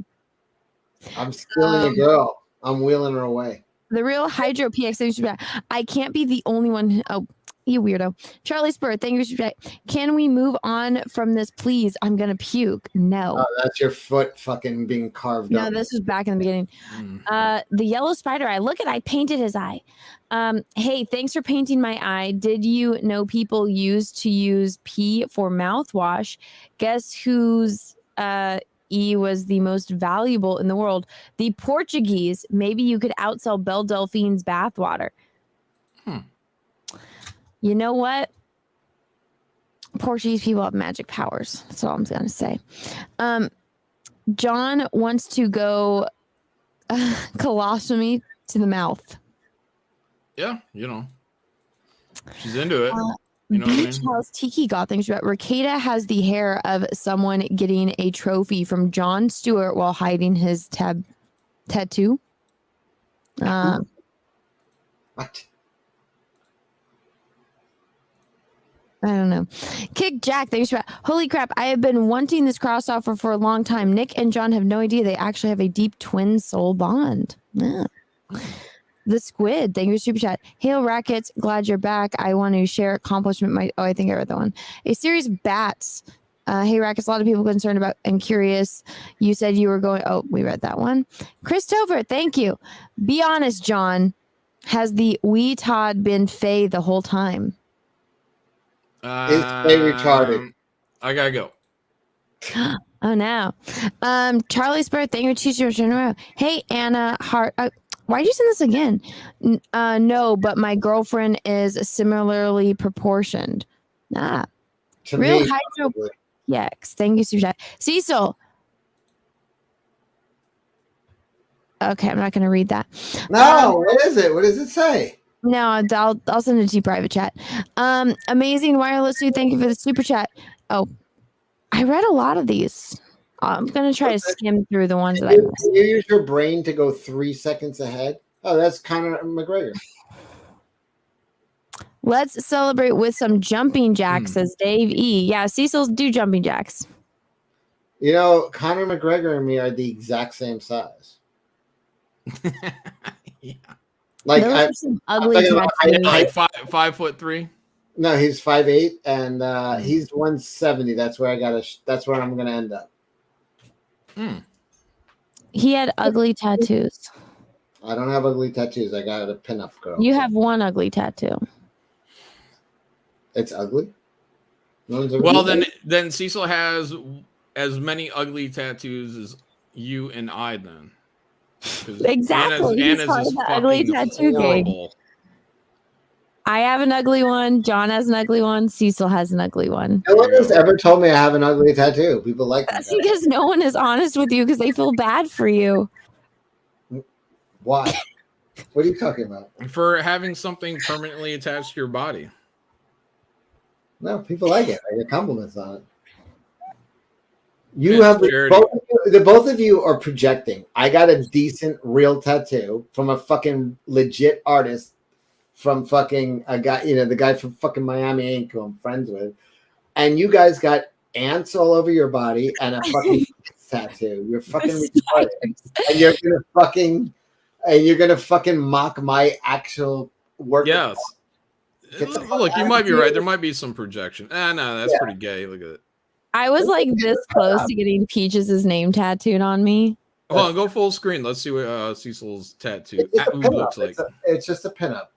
I'm stealing a girl. I'm wheeling her away. The real Hydro PX. I can't be the only one. Oh, you weirdo. Charlie Spur, thank you. Can we move on from this, please? I'm going to puke. No. Oh, that's your foot fucking being carved No, up. this was back in the beginning. The yellow spider eye. Look at I painted his eye. Hey, thanks for painting my eye. Did you know people used to use pee for mouthwash? Guess whose E was the most valuable in the world? The Portuguese. Maybe you could outsell Belle Delphine's bathwater. You know what? Portuguese people have magic powers. That's all I'm going to say. John wants to go colostomy to the mouth. Yeah, she's into it. You know what I Beach mean? House Tiki got things about. Rekieta has the hair of someone getting a trophy from Jon Stewart while hiding his tattoo. What? I don't know. Kick Jack, thanks for holy crap. I have been wanting this crossover for a long time. Nick and John have no idea they actually have a deep twin soul bond. Yeah. The Squid, thank you for super chat. Hail Rackets, glad you're back. I want to share accomplishment. I think I read that one. A series of bats. Hey Rackets, a lot of people concerned about and curious. You said you were going. Oh, we read that one. Christopher, thank you. Be honest, John. Has the wee Todd been Faye the whole time? Is Faye retarded? I gotta go. Oh no. Charlie Spur, thank you for teaching. Hey Anna Hart. Why'd you send this again? No, but my girlfriend is similarly proportioned. Nah. To Real me, hydro. Yes. Thank you, Super Chat. Cecil. Okay, I'm not going to read that. No, what is it? What does it say? No, I'll send it to you private chat. Amazing wireless dude. Thank you for the super chat. Oh, I read a lot of these. I'm gonna try to skim through the ones that I missed. Can you use your brain to go 3 seconds ahead? Oh, that's Conor McGregor. Let's celebrate with some jumping jacks, says Dave E. Yeah, Cecil's do jumping jacks. You know, Conor McGregor and me are the exact same size. Like Those are some ugly like 5'3". No, he's 5'8", and he's 170. That's where that's where I'm gonna end up. He had ugly tattoos. I don't have ugly tattoos. I got a pinup girl. You have one ugly tattoo. It's ugly. Well, then Cecil has as many ugly tattoos as you and I. Then exactly. Anna's part is of the ugly tattoo gang. I have an ugly one. John has an ugly one. Cecil has an ugly one. No one has ever told me I have an ugly tattoo. People like That's because no one is honest with you because they feel bad for you. Why? What are you talking about? For having something permanently attached to your body. No, people like it. I get compliments on it. You have both of you are projecting. I got a decent real tattoo from a fucking legit artist from fucking a guy, the guy from fucking Miami Ink who I'm friends with. And you guys got ants all over your body and a fucking tattoo. You're fucking retarded. And you're gonna fucking mock my actual work. Yes. Look, you might be right. There might be some projection. No, that's pretty gay. Look at it. I was like this close to getting Peaches' name tattooed on me. Hold on, go full screen. Let's see what Cecil's tattoo looks like. It's just a pinup.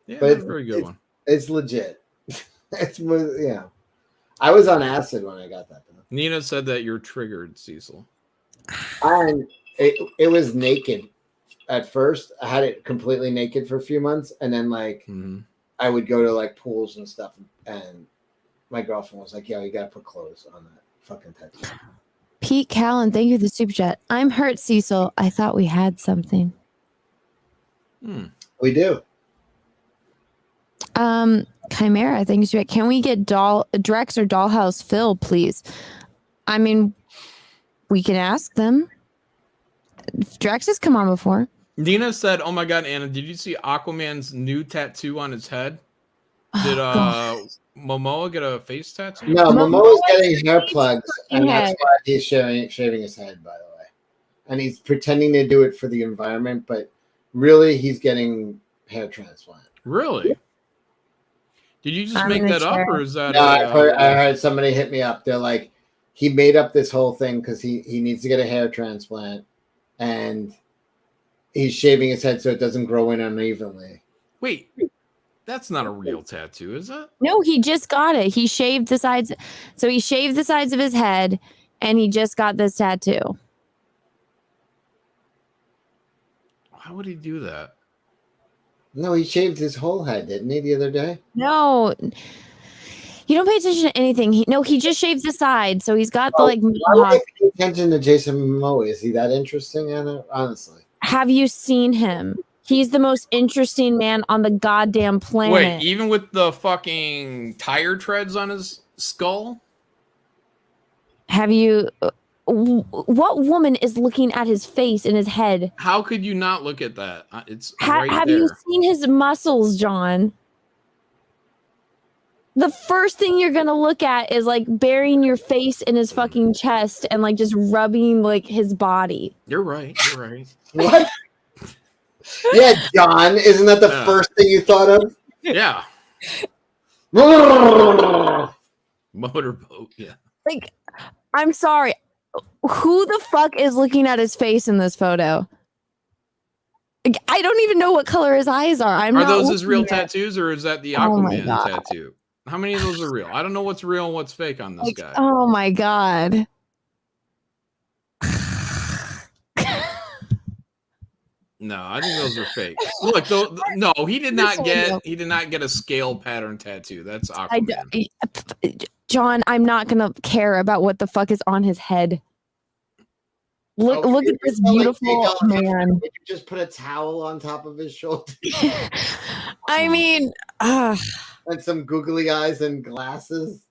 Yeah, but that's a very good one. It's legit. I was on acid when I got that done. Nina said that you're triggered, Cecil. And it was naked at first. I had it completely naked for a few months, and then I would go to like pools and stuff, and my girlfriend was like, "Yo, you gotta put clothes on that fucking tattoo." Pete Callan, thank you for the super chat. I'm hurt, Cecil. I thought we had something. We do. Chimera, thanks. Can we get Drex or Dollhouse Phil, please? I mean, we can ask them. Drex has come on before. Nina said, "Oh my God, Anna, did you see Aquaman's new tattoo on his head? Did Momoa get a face tattoo?" No, Momoa's getting hair plugs, and that's why he's shaving his head, by the way. And he's pretending to do it for the environment, but really, he's getting hair transplant. Really? Did you just make that up, or is that? No, I heard somebody hit me up. They're like, he made up this whole thing because he needs to get a hair transplant, and he's shaving his head so it doesn't grow in unevenly. Wait, that's not a real tattoo, is it? No, he just got it. He shaved the sides. So he shaved the sides of his head, and he just got this tattoo. Why would he do that? No, he shaved his whole head, didn't he, the other day? No. You don't pay attention to anything. He just shaved the side, so he's got the like. Why would I pay attention to Jason Momoa? Is he that interesting, Anna? Honestly. Have you seen him? He's the most interesting man on the goddamn planet. Wait, even with the fucking tire treads on his skull? Have you? What woman is looking at his face and his head? How could you not look at that? It's have you seen his muscles, John? The first thing you're gonna look at is like burying your face in his fucking chest and like just rubbing like his body. You're right. You're right. What? Yeah, John, isn't that the first thing you thought of? Yeah. Motorboat. Yeah. Like, I'm sorry. Who the fuck is looking at his face in this photo? Like, I don't even know what color his eyes are. Are those his real tattoos, or is that the Aquaman tattoo? How many of those are real? I don't know what's real and what's fake on this guy. Oh my God. No, I think those are fake. Look, no, he did not get a scale pattern tattoo. That's Aquaman. John, I'm not gonna care about what the fuck is on his head. Look at this beautiful man. Would you just put a towel on top of his shoulder? I mean, and some googly eyes and glasses.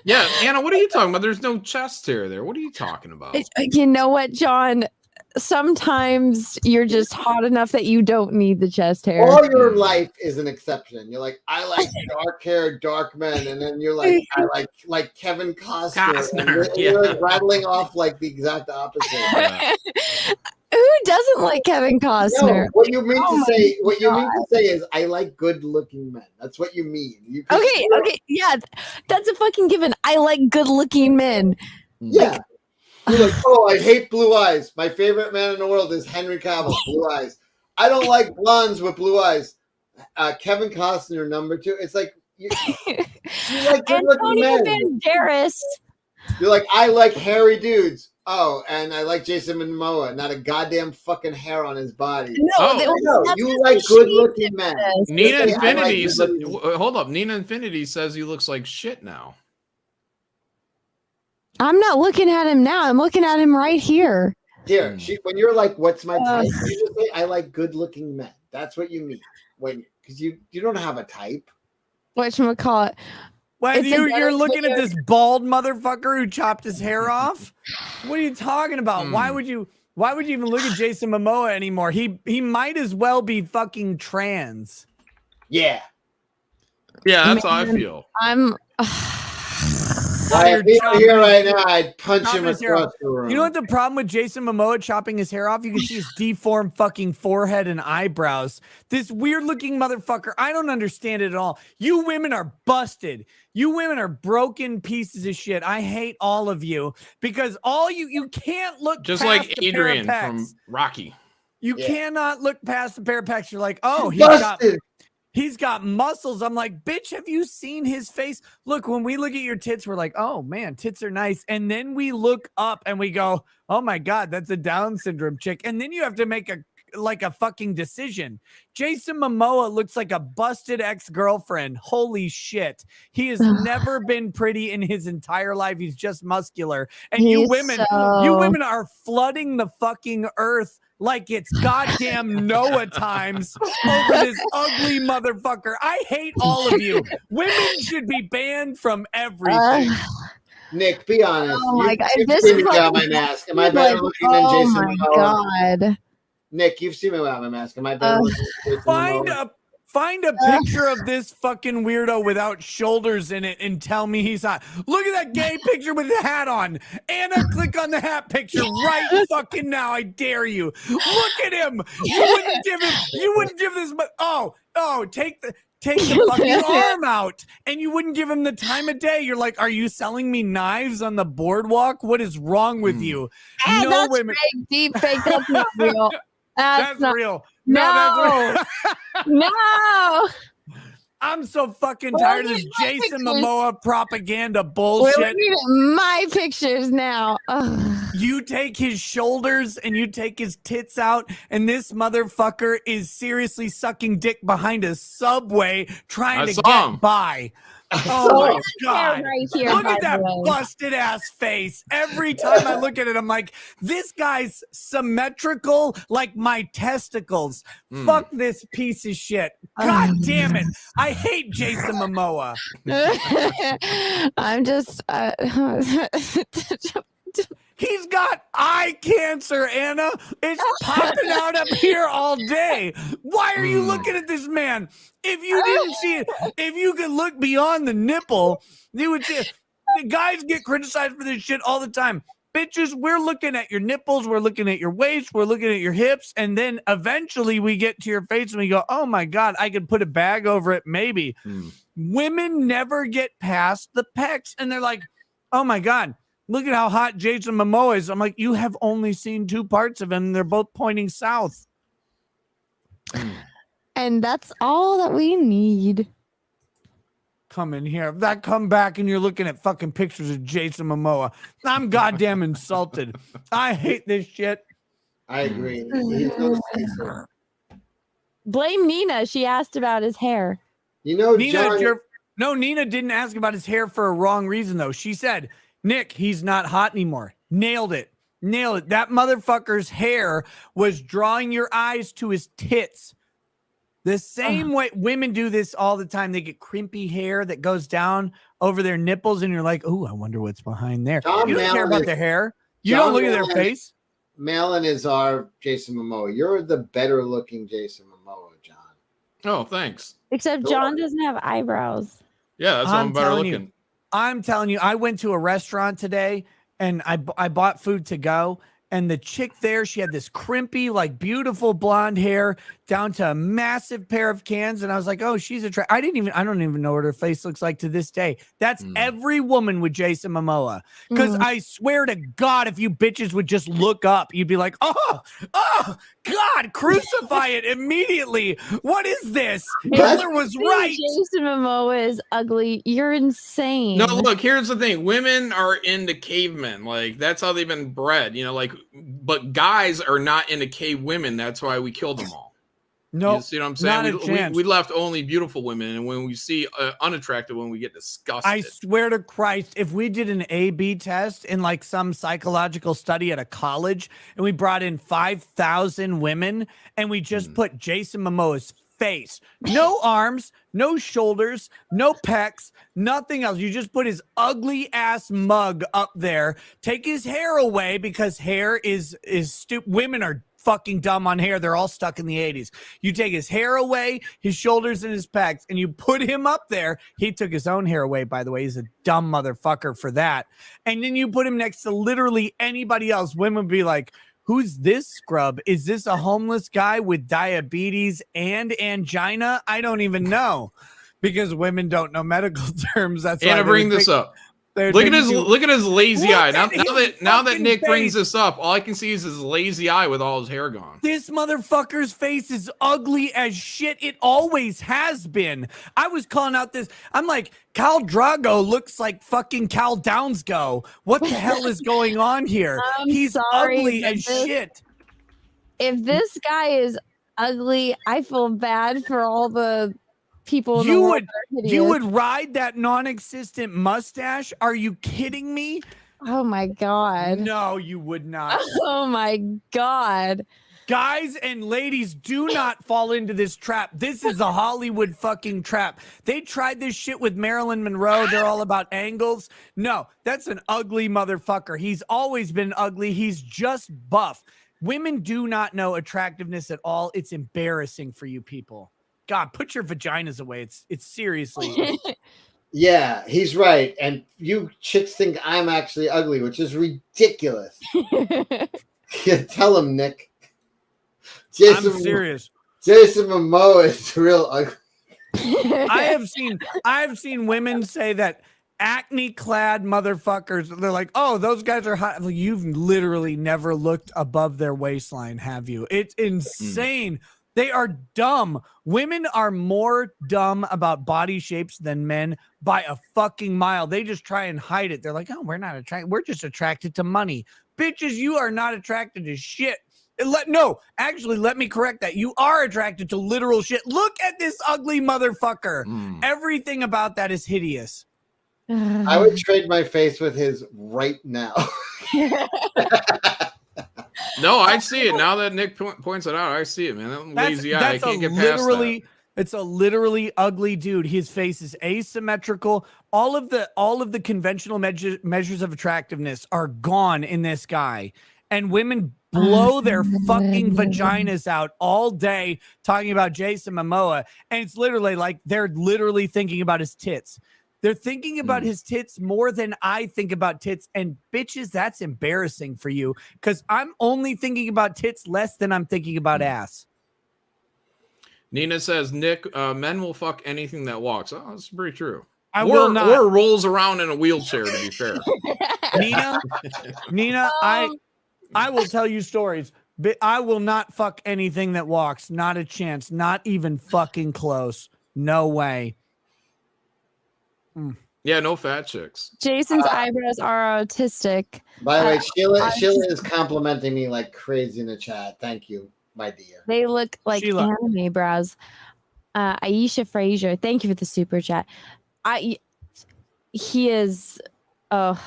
Yeah, Anna, what are you talking about? There's no chest hair there. What are you talking about? You know what, John? Sometimes you're just hot enough that you don't need the chest hair. All your life is an exception. You're like, I like dark hair, dark men, and then you're like, I like Kevin Costner. And you're like rattling off like the exact opposite. Who doesn't like Kevin Costner? No, what you mean to say is I like good-looking men. That's what you mean. Okay, yeah, that's a fucking given. I like good-looking men. Yeah. You're like, oh, I hate blue eyes. My favorite man in the world is Henry Cavill, blue eyes. I don't like blondes with blue eyes. Kevin Costner, number 2. It's like you like good-looking men. Banderas. You're like, I like hairy dudes. Oh, and I like Jason Momoa. Not a goddamn fucking hair on his body. No, you like good-looking men. Nina Infinity. Hold up, Nina Infinity says he looks like shit now. I'm not looking at him now. I'm looking at him right here. Here, when you're like, "What's my type?" You just say, "I like good-looking men." That's what you mean because you don't have a type. Whatchamacallit? When you're looking at this bald motherfucker who chopped his hair off? What are you talking about? Why would you even look at Jason Momoa anymore? He might as well be fucking trans. Yeah. Yeah, that's how I feel. If he were here right now, I'd punch him across the room. You know what the problem with Jason Momoa chopping his hair off? You can see his deformed fucking forehead and eyebrows. This weird looking motherfucker. I don't understand it at all. You women are busted. You women are broken pieces of shit. I hate all of you because you can't look just past like Adrian from Rocky. You cannot look past the pair of pecs. You're like, oh, he's got muscles. I'm like, bitch, have you seen his face? Look, when we look at your tits, we're like, oh man, tits are nice. And then we look up and we go, oh my God, that's a Down syndrome chick. And then you have to make a fucking decision. Jason Momoa looks like a busted ex-girlfriend. Holy shit. He has never been pretty in his entire life. He's just muscular. And you women are flooding the fucking earth like it's goddamn Noah times over this ugly motherfucker. I hate all of you. Women should be banned from everything. Nick, be honest. Oh my God. You've This seen is me like, without my mask. Am I better looking than Jason Momoa? Oh my God. Nick, you've seen me without my mask. Am I better looking than Jason Momoa? Find a picture of this fucking weirdo without shoulders in it and tell me he's hot. Look at that gay picture with the hat on. Anna, click on the hat picture right fucking now. I dare you. Look at him. You wouldn't give this, but take the fucking arm out, and you wouldn't give him the time of day. You're like, are you selling me knives on the boardwalk? What is wrong with you? No that's women. Fake, deep fake. That's not real. That's not real. No. No. I'm so fucking tired of this Jason Momoa propaganda bullshit. We're looking at my pictures now. Ugh. You take his shoulders and you take his tits out, and this motherfucker is seriously sucking dick behind a subway trying to get by. Oh my God. Right here, look at that busted ass face. Every time I look at it, I'm like, this guy's symmetrical like my testicles. Fuck this piece of shit. God damn it. I hate Jason Momoa. I'm just He's got eye cancer, Anna. It's popping out up here all day. Why are you looking at this man? If you didn't see it, if you could look beyond the nipple, you would see it. The guys get criticized for this shit all the time. Bitches, we're looking at your nipples, we're looking at your waist, we're looking at your hips, and then eventually we get to your face and we go, oh my God, I could put a bag over it, maybe. Women never get past the pecs, and they're like, oh my God, look at how hot Jason Momoa is. I'm like, you have only seen 2 parts of him, and they're both pointing south. And that's all that we need. Come in here. If that come back and you're looking at fucking pictures of Jason Momoa, I'm goddamn insulted. I hate this shit. I agree. He's no Cecil. Blame Nina. She asked about his hair. You know, Nina, John. no, Nina didn't ask about his hair for a wrong reason, though. She said, Nick, he's not hot anymore. Nailed it. Nailed it. That motherfucker's hair was drawing your eyes to his tits. The same way women do this all the time. They get crimpy hair that goes down over their nipples, and you're like, oh, I wonder what's behind there. John You don't care Mallon about is- their hair. You John don't look at their Mallon- face. Malin is our Jason Momoa. You're the better looking Jason Momoa, John. Oh, thanks. Except John doesn't have eyebrows. Yeah, that's why I'm better telling looking. I'm telling you, I went to a restaurant today and I bought food to go. And the chick there, she had this crimpy, like beautiful blonde hair down to a massive pair of cans. And I was like, oh, she's attractive. I don't even know what her face looks like to this day. That's every woman with Jason Momoa. Because I swear to God, if you bitches would just look up, you'd be like, oh, God, crucify it immediately. What is this? Hitler was right. Jason Momoa is ugly. You're insane. No, look, here's the thing. Women are into cavemen. Like, that's how they've been bred, you know, like, but guys are not into cave women. That's why we killed them all. No, you see what I'm saying? not a chance. We left only beautiful women. And when we see unattractive women, we get disgusted. I swear to Christ, if we did an A/B test in like some psychological study at a college and we brought in 5,000 women and we just put Jason Momoa's face, no arms, no shoulders, no pecs, nothing else. You just put his ugly ass mug up there, take his hair away because hair is stupid. Women are fucking dumb on hair. They're all stuck in the 80s. You take his hair away, his shoulders and his pecs, and you put him up there. He took his own hair away, by the way. He's a dumb motherfucker for that. And then you put him next to literally anybody else. Women would be like, who's this scrub? Is this a homeless guy with diabetes and angina? I don't even know, because women don't know medical terms. That's why I bring this up. Look at his lazy eye. Now that Nick brings this up, all I can see is his lazy eye with all his hair gone. This motherfucker's face is ugly as shit. It always has been. I was calling out this. I'm like, Khal Drago looks like fucking Cal Downsgo. What the hell is going on here? He's ugly as shit. If this guy is ugly, I feel bad for all the people in the You world would that are hideous. you would ride that non-existent mustache? Are you kidding me? Oh my God. No, you would not. Oh my God. Guys and ladies, do not fall into this trap. This is a Hollywood fucking trap. They tried this shit with Marilyn Monroe. They're all about angles. No, that's an ugly motherfucker. He's always been ugly. He's just buff. Women do not know attractiveness at all. It's embarrassing for you people. God, put your vaginas away. It's seriously. Yeah, he's right. And you chicks think I'm actually ugly, which is ridiculous. Yeah, tell him, Nick. I'm serious. Jason Momoa is real ugly. I have seen women say that acne-clad motherfuckers. They're like, oh, those guys are hot. Like, you've literally never looked above their waistline, have you? It's insane. They are dumb. Women are more dumb about body shapes than men by a fucking mile. They just try and hide it. They're like, oh, we're not attracted. We're just attracted to money. Bitches, you are not attracted to shit. No, actually, let me correct that. You are attracted to literal shit. Look at this ugly motherfucker. Everything about that is hideous. I would trade my face with his right now. No, I see it now that Nick points it out. I see it, man. That lazy eye. I can't get past that. It's a literally ugly dude. His face is asymmetrical. All of the conventional measures of attractiveness are gone in this guy. And women blow their fucking vaginas out all day talking about Jason Momoa. And it's literally like they're literally thinking about his tits. They're thinking about his tits more than I think about tits. And bitches, that's embarrassing for you, because I'm only thinking about tits less than I'm thinking about ass. Nina says, Nick, men will fuck anything that walks. Oh, that's pretty true. Will not. Or rolls around in a wheelchair, to be fair. Nina, I will tell you stories, but I will not fuck anything that walks. Not a chance. Not even fucking close. No way. Yeah, no fat chicks. Jason's eyebrows are autistic. By the way, Sheila autistic. is complimenting me like crazy in the chat. Thank you, my dear. They look like Sheila. anime brows. Aisha Frazier, thank you for the super chat. He is. Oh,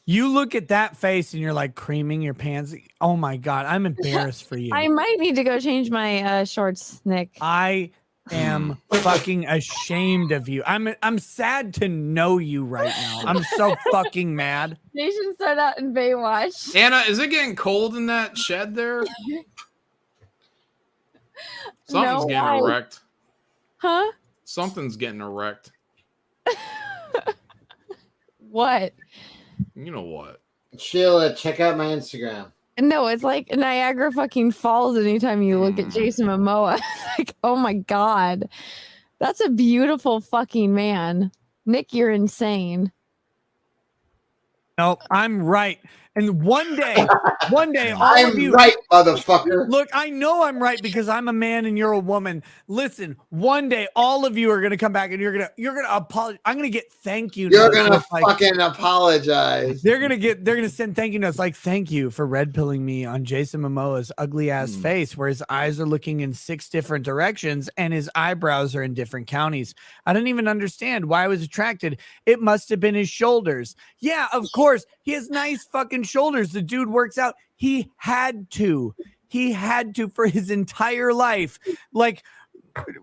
You look at that face and you're like creaming your pants. Oh my god, I'm embarrassed for you. I might need to go change my shorts, Nick. I am fucking ashamed of you. I'm sad to know you right now. I'm so fucking mad. Jason started out in Baywatch. Anna, is it getting cold in that shed there? Something's getting erect. Huh? Something's getting erect. What? You know what? Sheila, check out my Instagram. No, it's like Niagara fucking Falls anytime you look at Jason Momoa. Like, oh my God. That's a beautiful fucking man. Nick, you're insane. No, I'm right. And one day, all I'm of you, right, motherfucker. Look, I know I'm right because I'm a man and you're a woman. Listen, one day, all of you are gonna come back and you're gonna apologize. I'm gonna get thank you. You're notes gonna with, like, fucking apologize. They're gonna send thank you notes like thank you for red pilling me on Jason Momoa's ugly ass face, where his eyes are looking in 6 different directions and his eyebrows are in different counties. I didn't even understand why I was attracted. It must have been his shoulders. Yeah, of course. He has nice fucking shoulders. The dude works out. He had to for his entire life. Like,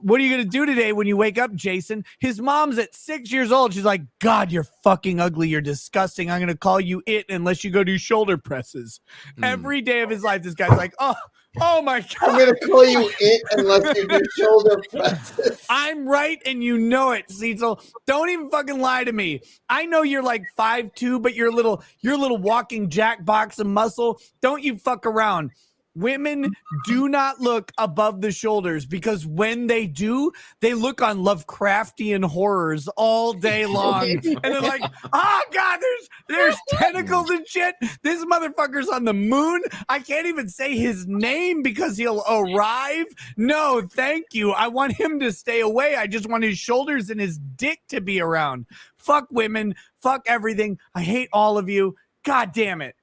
what are you going to do today when you wake up, Jason? His mom's at 6 years old. She's like, God, you're fucking ugly. You're disgusting. I'm going to call you it unless you go do shoulder presses. Every day of his life, this guy's like, oh my God. I'm going to call you it unless you do shoulder presses. I'm right, and you know it, Cecil. Don't even fucking lie to me. I know you're like 5'2", but you're a little walking jack box of muscle. Don't you fuck around. Women do not look above the shoulders because when they do, they look on Lovecraftian horrors all day long. And they're like, oh God, there's tentacles and shit. This motherfucker's on the moon. I can't even say his name because he'll arrive. No, thank you. I want him to stay away. I just want his shoulders and his dick to be around. Fuck women. Fuck everything. I hate all of you. God damn it.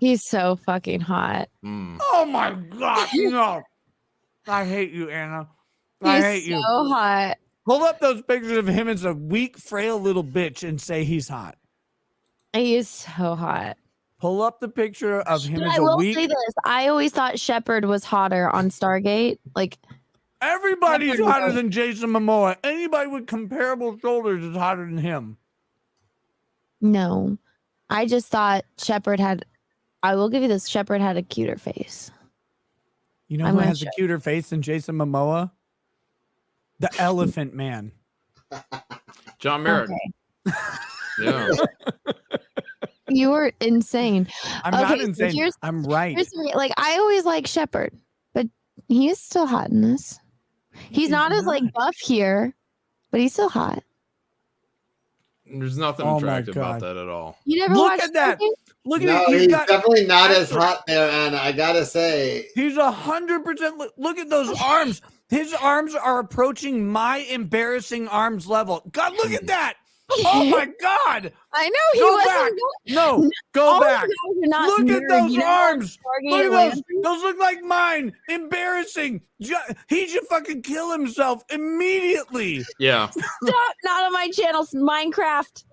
He's so fucking hot. Oh my God, no. I hate you, Anna. I hate you. He's so hot. Pull up those pictures of him as a weak, frail little bitch and say he's hot. He is so hot. Pull up the picture of him as I a will weak. say this. I always thought Shepard was hotter on Stargate. Like, everybody's hotter than Jason Momoa. Anybody with comparable shoulders is hotter than him. No. I just thought Shepard had... I will give you this. Shepard had a cuter face. You know who has a cuter face than Jason Momoa? The Elephant Man. John Merrick. Okay. Yeah. You were insane. I'm not insane. I'm right. Like, I always like Shepard, but he is still hot in this. He's not as like buff here, but he's still hot. There's nothing attractive about that at all. You never Look watched at that. Stargate? Look at No, it. he's definitely not as hot there, Anna. I gotta say. He's 100%. Look at those arms. His arms are approaching my embarrassing arms level. God, look at that. Oh my God. I know he Go wasn't back. going- No, go All back. the guys are not Look at married. those You know arms. Stargate Look at Atlantis? those. Those look like mine. Embarrassing. He should fucking kill himself immediately. Yeah. Stop! Not on my channel. Minecraft.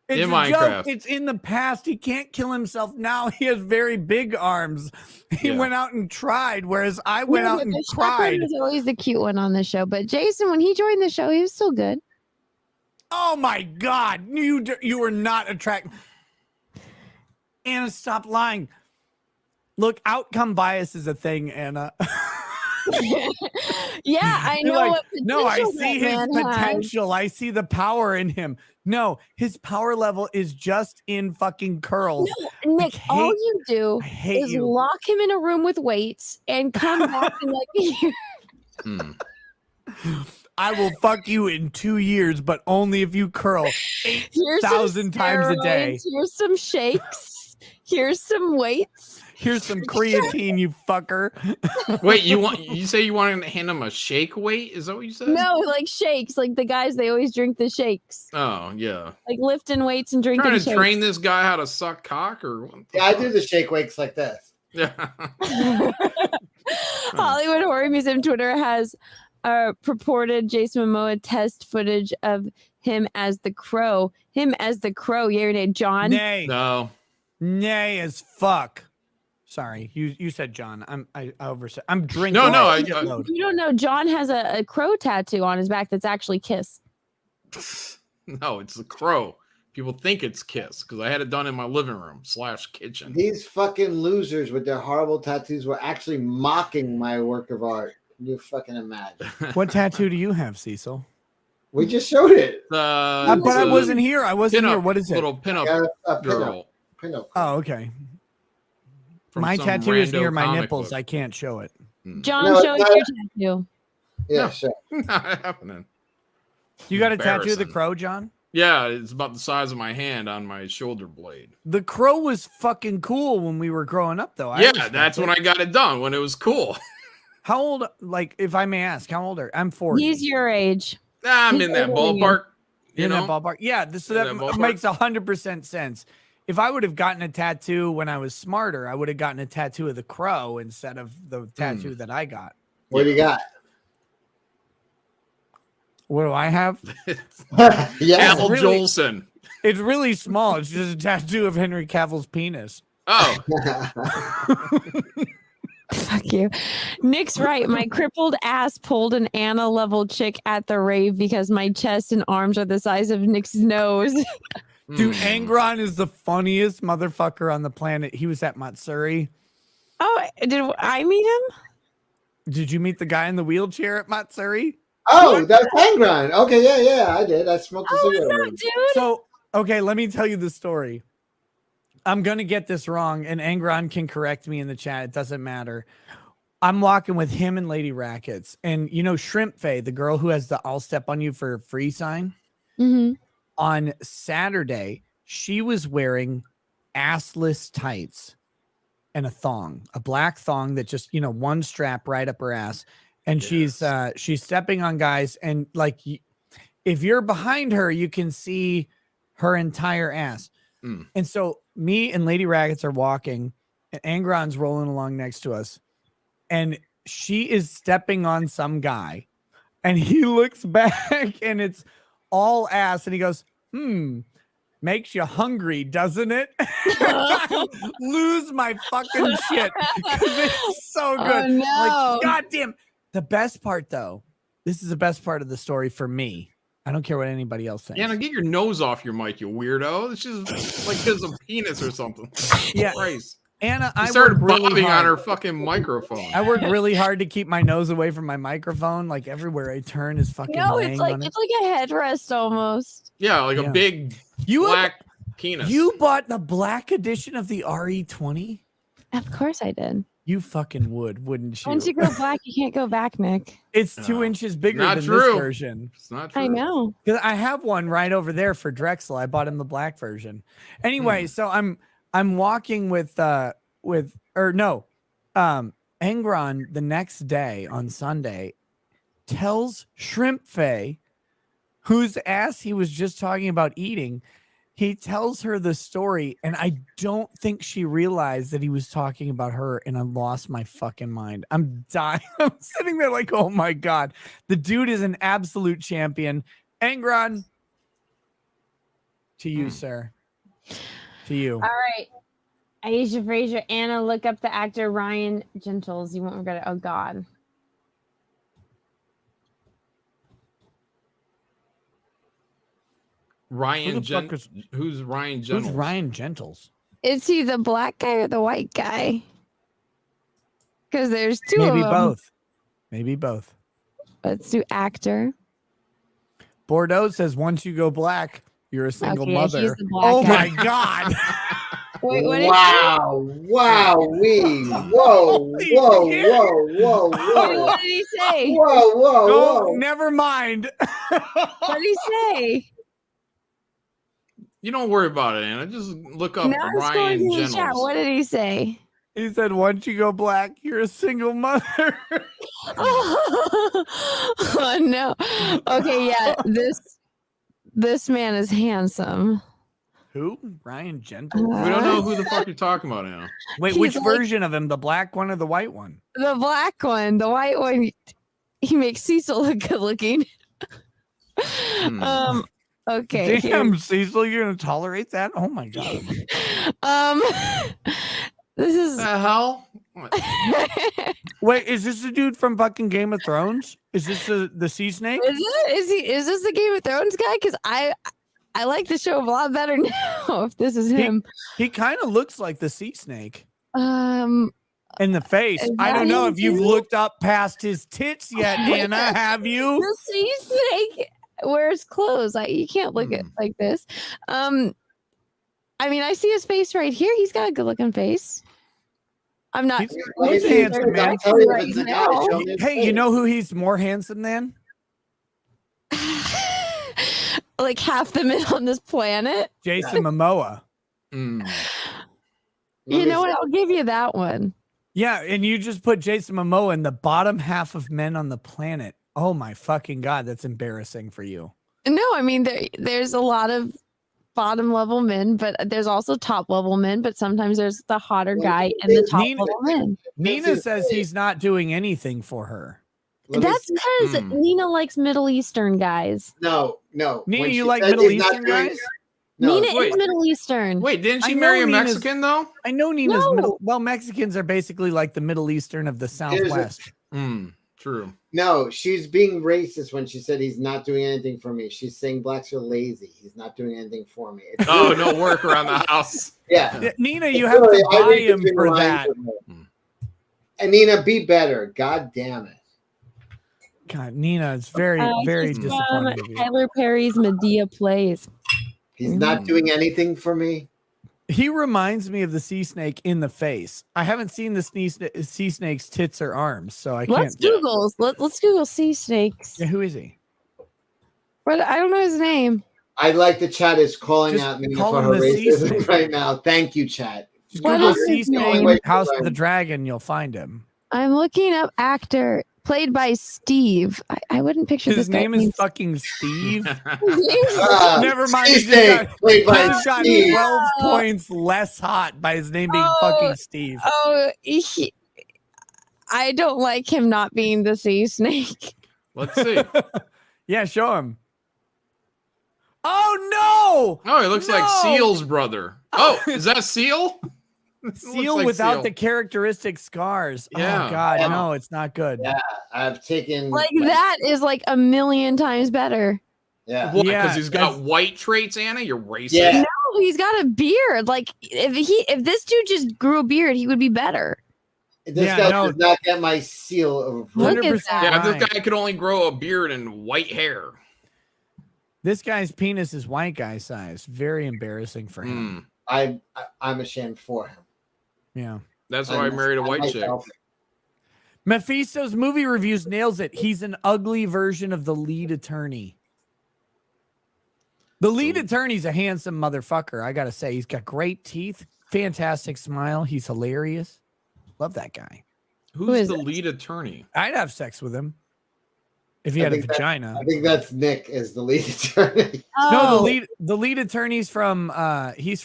It's In a Minecraft. joke. It's in the past. He can't kill himself now. He has very big arms. He went out and tried, whereas I went out and cried. Shepard was always the cute one on the show, but Jason, when he joined the show, he was still good. Oh my God. You were not attracted. Anna, stop lying. Look, outcome bias is a thing, Anna. Yeah, I You're know. like, What no, I potential see that his man has. potential. I see the power in him. No, his power level is just in fucking curls. No, Nick, all you do hate is you. lock him in a room with weights and come back in like a year. I will fuck you in 2 years, but only if you curl Here's some 8,000 times a day. steroids, Here's some shakes. Here's some weights. Here's some creatine, you fucker. Wait, you say you want to hand him a shake weight? Is that what you said? No, like shakes. Like the guys, they always drink the shakes. Oh yeah. Like lifting weights and drinking Trying to shakes. train this guy how to suck cock or what? Yeah, I do the shake wakes like this. Yeah. Hollywood Horror Museum Twitter has purported Jason Momoa test footage of him as the Crow. Him as the Crow. Yeah, your name, John. Nay. No. Nay as fuck. Sorry, you said John. I oversaid. I'm drinking. No, you don't know. John has a crow tattoo on his back that's actually Kiss. No, it's the Crow. People think it's Kiss because I had it done in my living room / kitchen. These fucking losers with their horrible tattoos were actually mocking my work of art. You fucking imagine. What tattoo do you have, Cecil? We just showed it. But I wasn't here. I wasn't here. What is it? Little pinup girl. Pinup. Oh, okay. From My some tattoo is rando near my comic nipples. book. I can't show it. John, No, show us no. your tattoo. Yeah, No. sure. Not happening. You got a tattoo of the Embarrassing. crow, John? Yeah, it's about the size of my hand on my shoulder blade. The crow was fucking cool when we were growing up, though. Yeah, that's when I got it done, when it was cool. How old, like, if I may ask, how old are I'm 40. He's your age. I'm He's in that older than you. ballpark. in that ballpark. Yeah, so In that that ballpark. makes 100% sense. If I would have gotten a tattoo when I was smarter, I would have gotten a tattoo of the crow instead of the tattoo that I got. What do you got? What do I have? Yeah, Al really- Jolson. It's really small. It's just a tattoo of Henry Cavill's penis. Oh, Fuck you. Nick's right. My crippled ass pulled an Anna level chick at the rave because my chest and arms are the size of Nick's nose. Dude, Angron is the funniest motherfucker on the planet. He was at Matsuri. Oh, did I meet him? Did you meet the guy in the wheelchair at Matsuri? Oh, that's Angron. Okay, yeah, I did. I smoked a cigarette. with him. Dude. So, okay, let me tell you the story. I'm going to get this wrong, and Angron can correct me in the chat. It doesn't matter. I'm walking with him and Lady Rackets. And, you know, Shrimp Faye, the girl who has the I'll step on you for free sign, Mm-hmm. on Saturday, she was wearing assless tights and a thong, a black thong that just, you know, one strap right up her ass. And she's stepping on guys. And like, if you're behind her, you can see her entire ass. And so me and Lady Raggets are walking and Angron's rolling along next to us. And she is stepping on some guy and he looks back and it's all ass. And he goes, makes you hungry, doesn't it? Lose my fucking shit. 'Cause it's so good. Oh, no. Like, goddamn. The best part though, this is the best part of the story for me. I don't care what anybody else thinks. yeah, now get your nose off your mic, you weirdo. This is like his penis or something. Yeah. Christ. Anna, I I started work really bobbing on hard. her fucking microphone. I work really hard to keep my nose away from my microphone. Like everywhere I turn is fucking No, laying it's like on it. a headrest almost. Yeah, like Yeah. a big You black penis. You bought the black edition of the RE20? Of course I did. You fucking would, wouldn't you? Once you go black, you can't go back, Nick. It's 2 inches bigger Not than true. this version. It's not true. I know. Because I have one right over there for Drexel. I bought him the black version. Anyway, so I'm walking with Angron the next day on Sunday tells Shrimp Faye, whose ass he was just talking about eating, he tells her the story, and I don't think she realized that he was talking about her, and I lost my fucking mind. I'm dying. I'm sitting there like, oh my God. The dude is an absolute champion. Angron, to you, sir. To you. All right. Aisha Frazier, Anna, look up the actor Ryan Gentles. You won't regret it. Oh, God. Ryan fuck is- Who's Ryan Who's Gentles? Ryan Gentles? Is he the black guy or the white guy? Because there's two Maybe of them. both. Maybe both. Let's do actor. Bordeaux says once you go black, you're a single Okay, she's mother. the black Oh guy. my God. Wait, what is Wow, wee. Whoa, Holy whoa, shit. whoa, whoa, What did he say? whoa, whoa, No, whoa. never mind. What did he say? You don't worry about it, Anna. Just look up Now I'm scrolling Ryan through the chat. Jennings. What did he say? He said, once you go black, you're a single mother. Oh no. Okay, yeah. This man is handsome. Who? Ryan Gentle? We don't know who the fuck you're talking about, Anna. Wait, He's which like- version of him? The black one or the white one? The black one, the white one. He makes Cecil look good looking. Okay. Damn, Cecil, you're gonna tolerate that? Oh my god. This is the hell. Wait, is this the dude from fucking Game of Thrones? Is this the sea snake? Is this the Game of Thrones guy? Because I like the show a lot better now. If this is him, He kind of looks like the sea snake um, in the face. Is I don't that know him if you've too? looked up past his tits yet, Anna. Have you? the sea snake wears clothes. You can't look at like this. I mean, I see his face right here. He's got a good looking face. I'm not. He's looking handsome, man. directly right now. Hey, you know who he's more handsome than? Like half the men on this planet. Jason Momoa. You know what? I'll give you that one. Yeah, and you just put Jason Momoa in the bottom half of men on the planet. Oh my fucking god, that's embarrassing for you. No, I mean there's a lot of bottom level men, but there's also top level men. But sometimes there's the hotter guy and the top level men. Nina says he's not doing anything for her. That's because Nina likes Middle Eastern guys. No. Nina, When you she like said Middle he's not Eastern doing- guys? No. Nina is Middle Eastern. Wait, didn't I she know marry a Nina's- Mexican though? I know Nina's No. middle. Well, Mexicans are basically like the Middle Eastern of the Southwest. True. No, she's being racist when she said he's not doing anything for me. She's saying blacks are lazy. He's not doing anything for me. It's Oh, no work around the house. Yeah. Nina, It's you have really- to I buy read him between for the lines that. of her. And Nina, be better. God damn it. God, Nina is very, very He's from disappointed. of you. Tyler Perry's Medea Plays. He's not doing anything for me. He reminds me of the sea snake in the face. I haven't seen the sea snake's tits or arms, so I Let's can't. Google. Let's Google sea snakes. Yeah, who is he? But I don't know his name. I like the chat is calling Just out me call for him her the sea racism snake. right now. Thank you, chat. Just What Google is sea his snake name? House of the Dragon. You'll find him. I'm looking up actor played by Steve. I wouldn't picture His this guy. name is fucking Steve. Ah, Never mind. sea He's snake played by he's got Steve. 12 points less hot by his name being fucking Steve. Oh, I don't like him not being the sea snake. Let's see. Yeah, show him. Oh no! Oh, he looks like No! Seal's brother. Oh, is that Seal? Seal like without Seal. the characteristic scars. Yeah. Oh god, Yeah. no, it's not good. Yeah, I've taken Like that is like a million times better. Yeah. What? Yeah, Because he's got white traits, Anna? You're racist. Yeah. No, he's got a beard. Like if this dude just grew a beard, he would be better. This Yeah, guy no. does not get my seal of Look at 100% that. Yeah, right. this guy could only grow a beard and white hair. This guy's penis is white guy size. Very embarrassing for him. I'm ashamed for him. Yeah. That's why I married a white chick. myself. Mephisto's movie reviews nails it. He's an ugly version of the lead attorney. The lead attorney's a handsome motherfucker. I gotta say, he's got great teeth, fantastic smile. He's hilarious. Love that guy. Who's is the it? lead attorney? I'd have sex with him if he I had a think that- vagina. I think that's Nick as the lead attorney. No, Oh, the lead attorney's from he's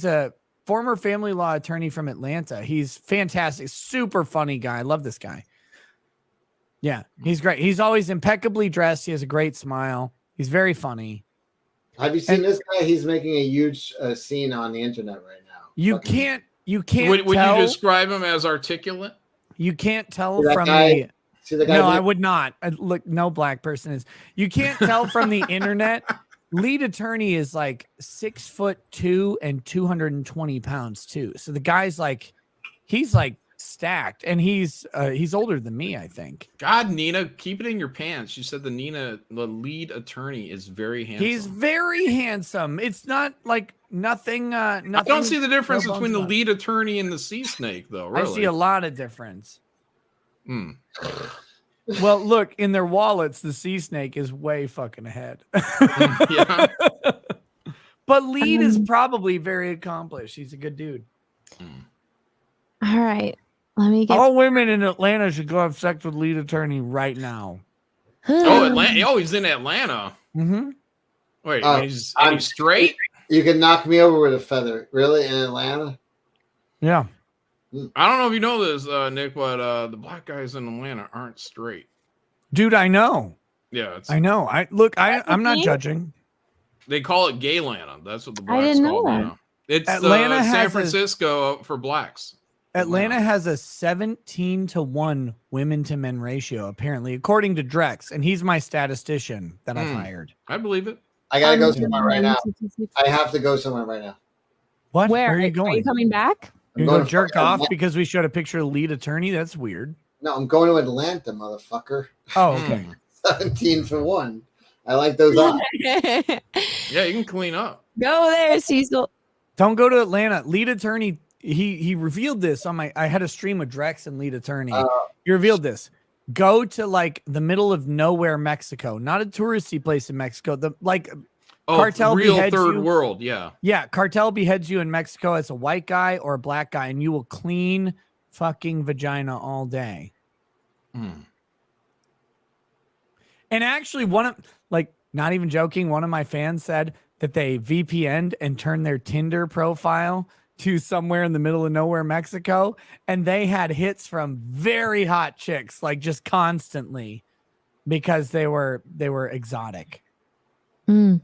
a former family law attorney from Atlanta. He's fantastic, super funny guy. I love this guy. Yeah, he's great. He's always impeccably dressed. He has a great smile. He's very funny. Have you seen this guy? He's making a huge scene on the internet right now. You Fucking- can't Would tell. you describe him as articulate? You can't tell See that from guy? the. See the guy? No, with- I would not. Look, no black person is. You can't tell from the internet. Lead attorney is like 6'2" and 220 pounds too. So the guy's like, he's like stacked, and he's older than me, I think. God, Nina, keep it in your pants. You said the lead attorney, is very handsome. He's very handsome. It's not like nothing. Nothing. I don't see the difference no between bones the about it. lead attorney and the sea snake, though. Really. I see a lot of difference. Hmm. Well, look, in their wallets, the sea snake is way fucking ahead. Yeah. But Lead is probably very accomplished. He's a good dude. All right. Let me get all women in Atlanta should go have sex with Lead Attorney right now. Oh, Atlanta. Oh, he's in Atlanta. Mm-hmm. Wait, Oh, he's straight? You can knock me over with a feather. Really? In Atlanta? Yeah. I don't know if you know this, Nick, but the black guys in Atlanta aren't straight. Dude, I know. Yeah, it's, I know. I'm not judging. They call it Gaylanta. That's what the I blacks didn't know call that. Atlanta. It's Atlanta San has Francisco for blacks. Atlanta has a 17-to-1 women to men ratio, apparently, according to Drex, and he's my statistician that I've hired. I believe it. I gotta go somewhere right now. I have to go somewhere right now. What? Where are you Are going? you coming back? You're going going to to jerk fucking off Atlanta. because we showed a picture of Lead Attorney? That's weird. No, I'm going to Atlanta, motherfucker. Oh, okay. 17-to-1. I like those odds. Yeah, you can clean up. Go there, Cecil. Don't go to Atlanta. Lead Attorney, he revealed this on my. I had a stream with Drex and Lead Attorney. He revealed this. Go to like the middle of nowhere, Mexico, not a touristy place in Mexico. Cartel real beheads third you. world. Yeah. Yeah, cartel beheads you in Mexico as a white guy or a black guy, and you will clean fucking vagina all day. And actually, not even joking, one of my fans said that they VPN'd and turned their Tinder profile to somewhere in the middle of nowhere, Mexico, and they had hits from very hot chicks, like just constantly, because they were exotic. So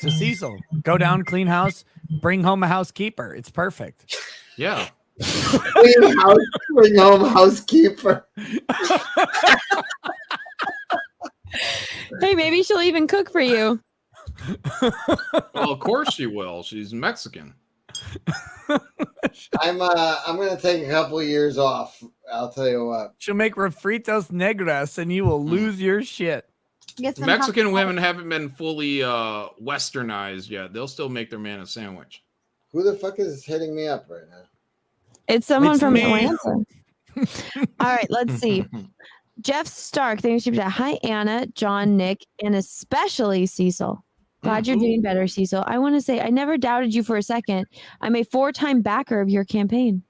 Cecil, go down, clean house, bring home a housekeeper. It's perfect. Yeah. Bring home housekeeper. Hey, maybe she'll even cook for you. Well, of course she will. She's Mexican. I'm gonna take a couple of years off. I'll tell you what. She'll make refritos negras, and you will lose your shit. Mexican women haven't been fully westernized yet. They'll still make their man a sandwich. Who the fuck is hitting me up right now? It's someone It's from me. Atlanta. All right, let's see. Jeff Stark, thanks you. Hi, Anna, John, Nick, and especially Cecil. Glad you're doing better, Cecil. I want to say I never doubted you for a second. I'm a 4-time backer of your campaign.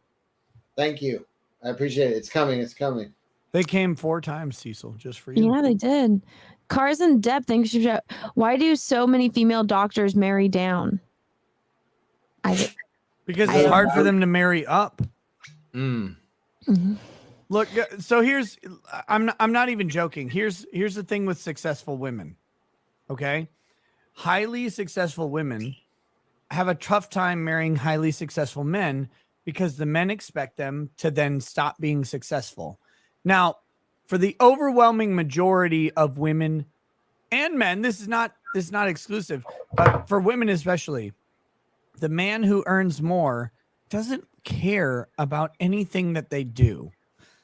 Thank you. I appreciate it. It's coming. It's coming. They came 4 times, Cecil, just for you. Yeah, they did. Cars in depth. Thanks you. Why do so many female doctors marry down? Because it's hard for them to marry up. Look, so I'm not even joking. Here's the thing with successful women. Okay? Highly successful women have a tough time marrying highly successful men because the men expect them to then stop being successful. Now, for the overwhelming majority of women and men, this is not exclusive, but for women especially, the man who earns more doesn't care about anything that they do.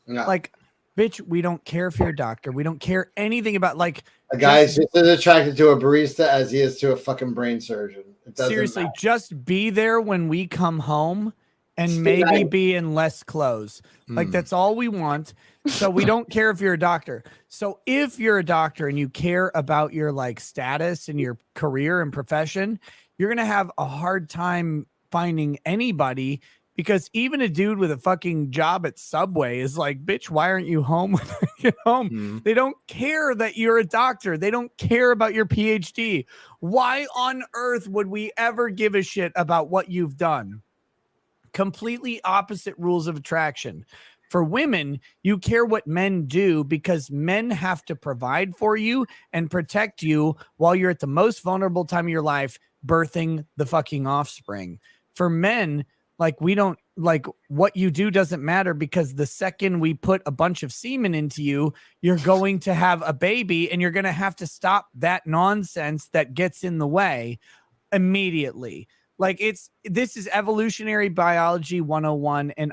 No. Like, bitch, we don't care if you're a doctor. We don't care anything about a guy's just as attracted to a barista as he is to a fucking brain surgeon. It doesn't seriously, matter. just be there when we come home and maybe be in less clothes. Like, that's all we want. So we don't care if you're a doctor. So if you're a doctor and you care about your status and your career and profession, you're going to have a hard time finding anybody, because even a dude with a fucking job at Subway is like, bitch, why aren't you home when I get home? They don't care that you're a doctor. They don't care about your PhD. Why on earth would we ever give a shit about what you've done? Completely opposite rules of attraction. For women, you care what men do because men have to provide for you and protect you while you're at the most vulnerable time of your life, birthing the fucking offspring. For men, we don't what you do doesn't matter, because the second we put a bunch of semen into you, you're going to have a baby and you're going to have to stop that nonsense that gets in the way immediately. This is evolutionary biology 101. And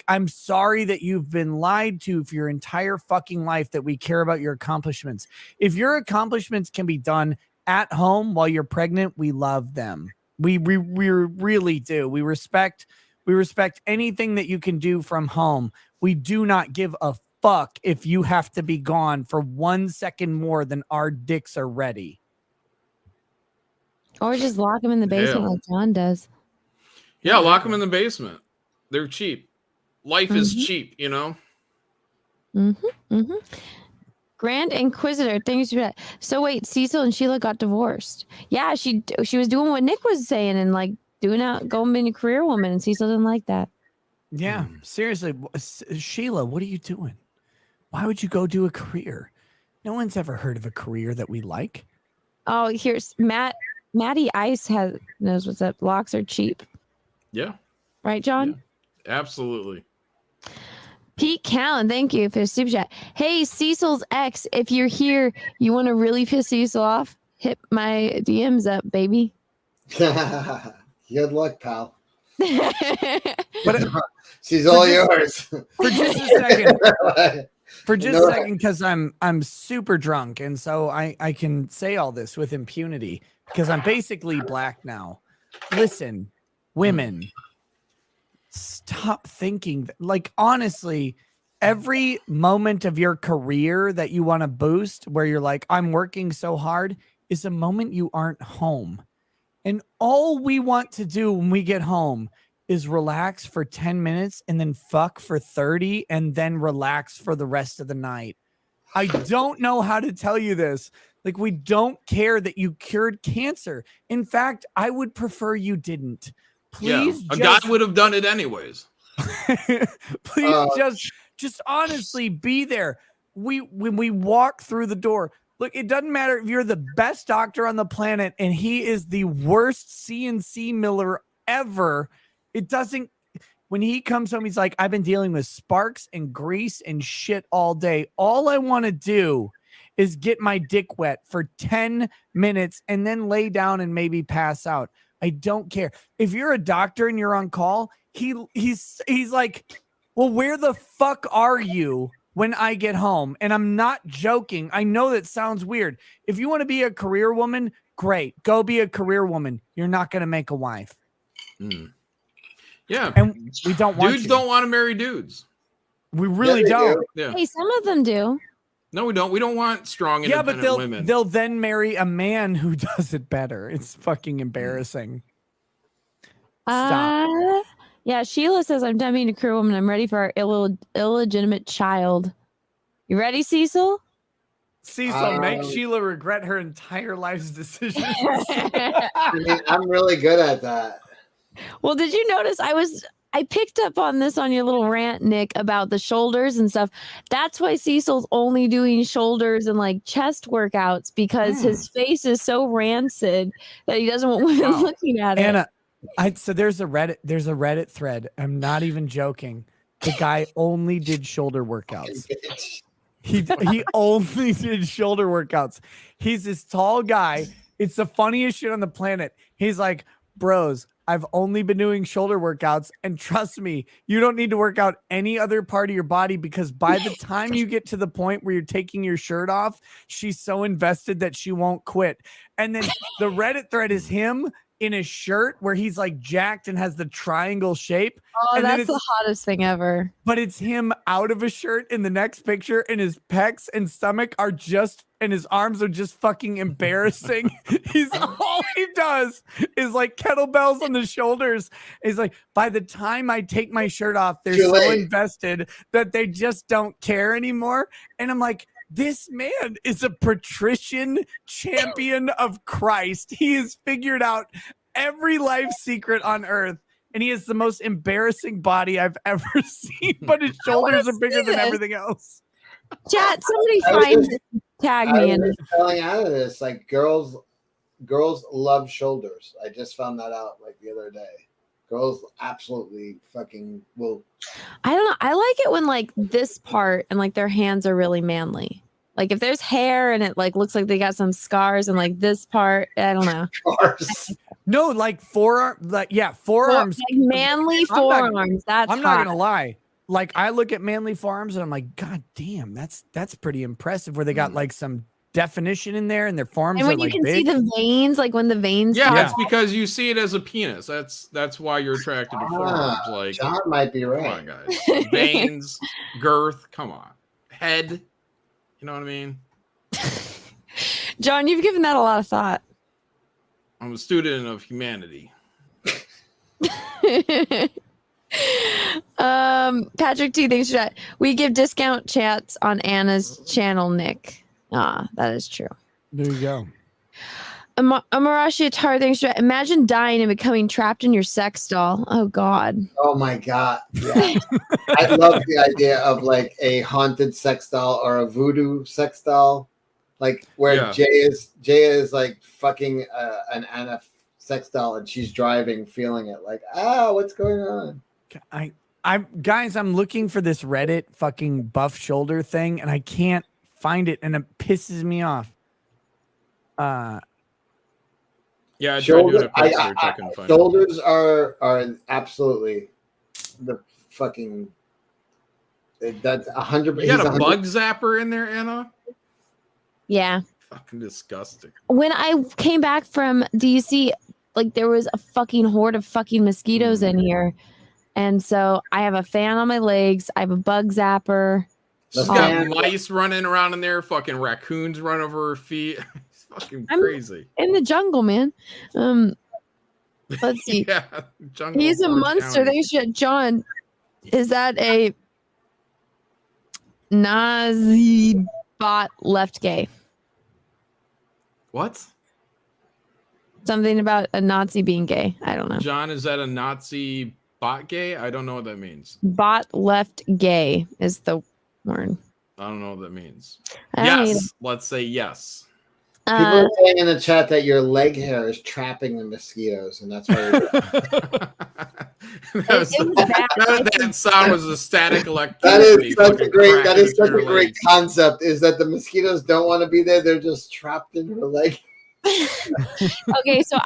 I'm sorry that you've been lied to for your entire fucking life that we care about your accomplishments. If your accomplishments can be done at home while you're pregnant, we love them. We really do. We respect anything that you can do from home. We do not give a fuck if you have to be gone for 1 second more than our dicks are ready. Or just lock them in the basement Hell. like John does. Yeah, lock them in the basement. They're cheap. Life is Mhm. cheap, you know. Grand Inquisitor, thanks for that. So wait, Cecil and Sheila got divorced. Yeah, she was doing what Nick was saying and like going being a career woman, and Cecil didn't like that. Yeah, seriously, Sheila, what are you doing? Why would you go do a career? No one's ever heard of a career that we like. Oh, here's Matty Ice knows what's up. Locks are cheap, Yeah, right, John? absolutely. Pete Callen, thank you for the super chat. Hey, Cecil's ex, if you're here, you want to really piss Cecil off? Hit my DMs up, baby. Good luck, pal. But She's all yours. For just a second. For just a second, because I'm super drunk, and so I can say all this with impunity because I'm basically black now. Listen, women, stop thinking like honestly, every moment of your career that you want to boost, where you're like, I'm working so hard, is a moment you aren't home. And all we want to do when we get home is relax for 10 minutes and then fuck for 30 and then relax for the rest of the night. I don't know how to tell you this. Like, we don't care that you cured cancer. In fact, I would prefer you didn't. Please, a guy would have done it anyways. Please just honestly be there. When we walk through the door, look, it doesn't matter if you're the best doctor on the planet and he is the worst CNC miller ever. It doesn't. When he comes home, he's like, I've been dealing with sparks and grease and shit all day. All I want to do is get my dick wet for 10 minutes and then lay down and maybe pass out. I don't care. If you're a doctor and you're on call, he's like, well, where the fuck are you when I get home? And I'm not joking. I know that sounds weird. If you want to be a career woman, great. Go be a career woman. You're not going to make a wife. Yeah. And we don't want dudes don't want to marry dudes. We really don't. Yeah. Hey, some of them do. No, we don't. We don't want strong, Yeah, independent but women. they'll then marry a man who does it better. It's fucking embarrassing. Stop. Yeah, Sheila says, I'm done being a career woman. I'm ready for our illegitimate child. You ready, Cecil? Cecil, make Sheila regret her entire life's decisions. I mean, I'm really good at that. Well, did you notice I picked up on this on your little rant, Nick, about the shoulders and stuff. That's why Cecil's only doing shoulders and like chest workouts, because his face is so rancid that he doesn't want women looking at it. Anna, so there's a Reddit thread. I'm not even joking. The guy only did shoulder workouts. He only did shoulder workouts. He's this tall guy. It's the funniest shit on the planet. He's like, bros, I've only been doing shoulder workouts, and trust me, you don't need to work out any other part of your body, because by the time you get to the point where you're taking your shirt off, she's so invested that she won't quit. And then the Reddit thread is him in a shirt where he's like jacked and has the triangle shape. Oh, and that's the hottest thing ever. But it's him out of a shirt in the next picture, and his pecs and stomach are just, and his arms are just fucking embarrassing. All he does is like kettlebells on the shoulders. He's like, by the time I take my shirt off, they're so invested that they just don't care anymore. And I'm like, this man is a patrician champion of Christ. He has figured out every life secret on earth. And he has the most embarrassing body I've ever seen, but his shoulders are bigger than everything else. Chat, somebody find it, tag me in it. Telling out of this, like girls love shoulders. I just found that out like the other day. Girls absolutely fucking will. I don't know. I like it when like this part and like their hands are really manly. Like if there's hair and it like looks like they got some scars, and like this part, I don't know. No, like forearms. Like manly forearms. I'm not gonna lie. Like I look at manly forearms and I'm like, God damn, that's pretty impressive. Where they got like some definition in there, and their forearms and when are you like can big. see the veins, like when the veins. Yeah, come that's out. because you see it as a penis. That's why you're attracted to forearms. Like John might be right. Come on, guys. Veins, girth. Come on, head. You know what I mean? John, you've given that a lot of thought. I'm a student of humanity. Patrick T, thanks for that. We give discount chats on Anna's channel, Nick. Ah, that is true. There you go. Amarashi Atar, thanks for that. Imagine dying and becoming trapped in your sex doll. Oh God. Oh my God. Yeah. I love the idea of like a haunted sex doll or a voodoo sex doll. Like where Jay is like fucking an Anna sex doll and she's driving, feeling it like, what's going on? I'm looking for this Reddit fucking buff shoulder thing and I can't find it and it pisses me off. Yeah, I tried doing a quick search. I couldn't find it. Shoulders are absolutely the fucking. That's 100%. You got a bug zapper in there, Anna? Yeah. Fucking disgusting. When I came back from DC, like there was a fucking horde of fucking mosquitoes in here. And so I have a fan on my legs. I have a bug zapper. She's got mice running around in there. Fucking raccoons run over her feet. It's fucking crazy. I'm in the jungle, man. Let's see. Yeah, jungle. He's a monster. They should. John, is that a Nazi bot left gay? What? Something about a Nazi being gay. I don't know. John, is that a Nazi bot gay? I don't know what that means. Bot left gay is the word. I don't know what that means. Yes. Let's say yes. People are saying in the chat that your leg hair is trapping the mosquitoes, and that's why. That sound was a static electricity. That is such a great concept. Is that the mosquitoes don't want to be there? They're just trapped in her leg. Okay, so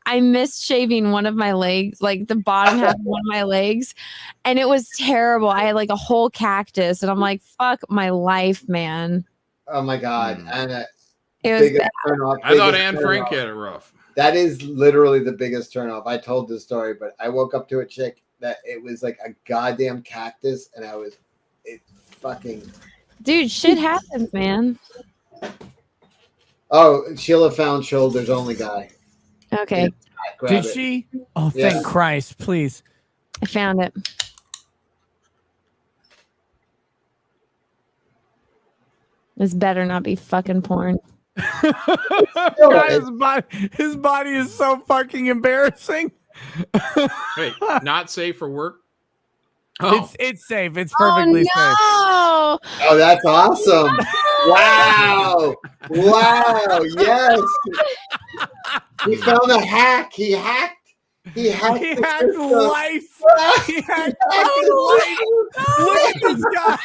I missed shaving one of my legs, like the bottom half of one of my legs, and it was terrible. I had like a whole cactus, and I'm like, "Fuck my life, man." Oh my God, Anna! It was bad. I thought Anne Frank had it rough. That is literally the biggest turnoff. I told this story, but I woke up to a chick that it was like a goddamn cactus, and it fucking. Dude, shit happens, man. Oh, Sheila found shoulders only guy. Okay. Did she? Oh, thank Christ, please. I found it. This better not be fucking porn. God, his body is so fucking embarrassing. Wait, not safe for work? Oh. It's safe. It's perfectly safe. Oh, that's awesome. Wow. Yes. He found a hack. He hacked life. He hacked fucking life. Look at this guy.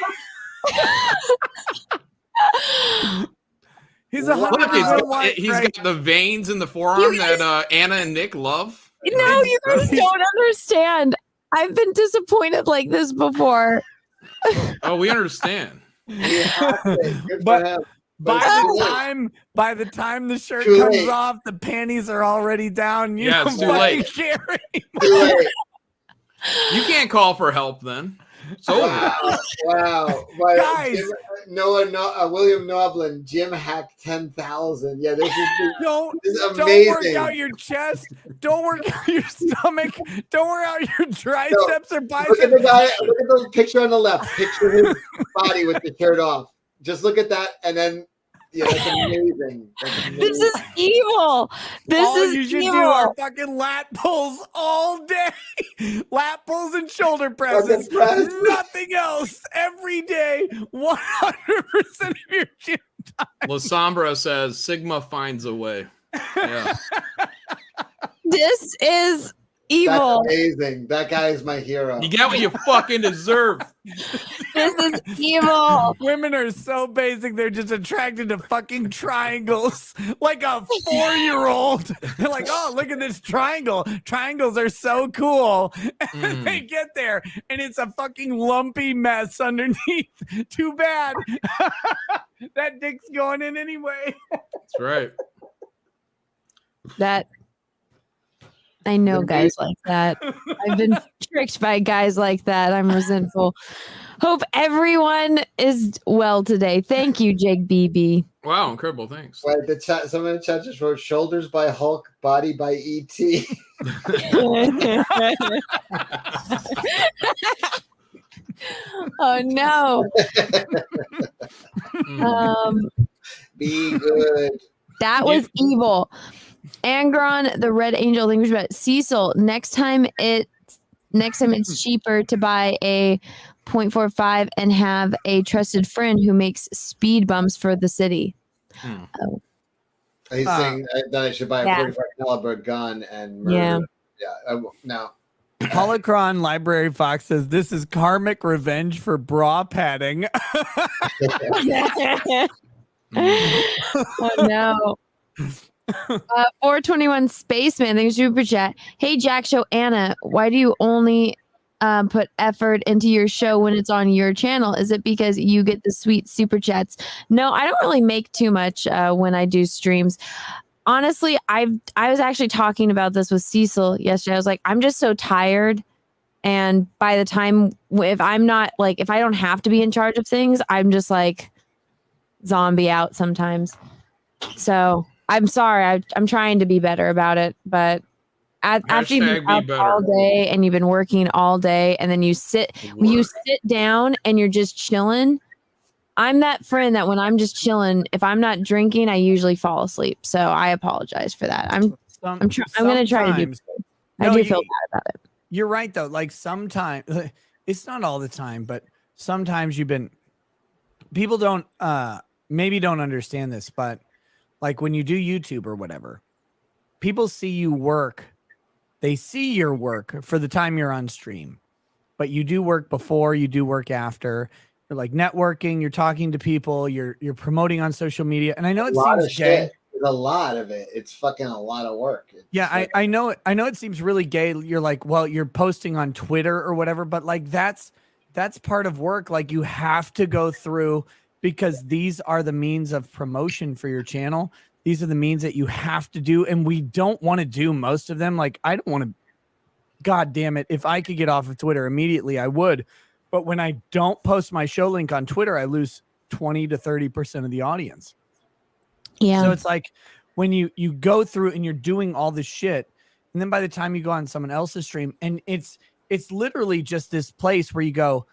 He's 100% white. He's got the veins in the forearm that Anna and Nick love. No, you guys don't understand. I've been disappointed like this before. Oh, we understand. But by the time the shirt comes off, the panties are already down. You it's too late. You can't call for help then. So wow. Guys, William Noblin, Jim hacked 10,000. Yeah, this is don't amazing. work out your chest. Don't work out your stomach. Don't work out your triceps or biceps. Look at the guy. Look at the picture on the left. Picture his body with the shirt off. Just look at that, and then that's amazing. This is evil. You should do our fucking lat pulls all day. Lat pulls and shoulder presses. Nothing else. Every day. 100% of your gym time. La Sombra says Sigma finds a way. Yeah. This is evil. That's amazing. That guy is my hero. You get what you fucking deserve. This is evil. Women are so basic, they're just attracted to fucking triangles. Like a 4-year-old. They're like, oh, look at this triangle. Triangles are so cool. And they get there, and it's a fucking lumpy mess underneath. Too bad. That dick's going in anyway. That's right. I know guys like that. I've been tricked by guys like that. I'm resentful. Hope everyone is well today. Thank you, Jake BB. Wow, incredible. Thanks. Right, the chat. Someone in the chat just wrote "Shoulders by Hulk, Body by ET." Oh no. Be good. That was evil. Angron, the Red Angel, thank you for that. Cecil, next time it's cheaper to buy a 0.45 and have a trusted friend who makes speed bumps for the city. Oh. He's saying that I should buy a 45 caliber gun and murder. Yeah. No. Holocron Library Fox says this is karmic revenge for bra padding. Oh no. 421 Spaceman, thanks for super chat. Hey Jack, show Anna, why do you only put effort into your show when it's on your channel? Is it because you get the sweet super chats? No, I don't really make too much when I do streams. Honestly, I was actually talking about this with Cecil yesterday. I was like, I'm just so tired. And by the time, if I don't have to be in charge of things, I'm just like zombie out sometimes. So I'm sorry. I'm trying to be better about it. But after you've been up all day and you've been working all day and then you sit down and you're just chilling. I'm that friend that when I'm just chilling, if I'm not drinking, I usually fall asleep. So I apologize for that. I'm going to try to do. I do feel bad about it. You're right though. Like sometimes it's not all the time, but sometimes people don't maybe don't understand this, but like when you do YouTube or whatever, people see you work. They see your work for the time you're on stream, but you do work before, you do work after. You're like networking, you're talking to people, you're promoting on social media. And I know it seems gay. There's a lot of it. It's fucking a lot of work. I know it seems really gay. You're like, well, you're posting on Twitter or whatever, but like that's part of work. Like you have to go through, because these are the means of promotion for your channel. These are the means that you have to do. And we don't want to do most of them. Like I don't want to, God damn it. If I could get off of Twitter immediately, I would. But when I don't post my show link on Twitter, I lose 20 to 30% of the audience. Yeah. So it's like when you go through and you're doing all this shit, and then by the time you go on someone else's stream, and it's literally just this place where you go,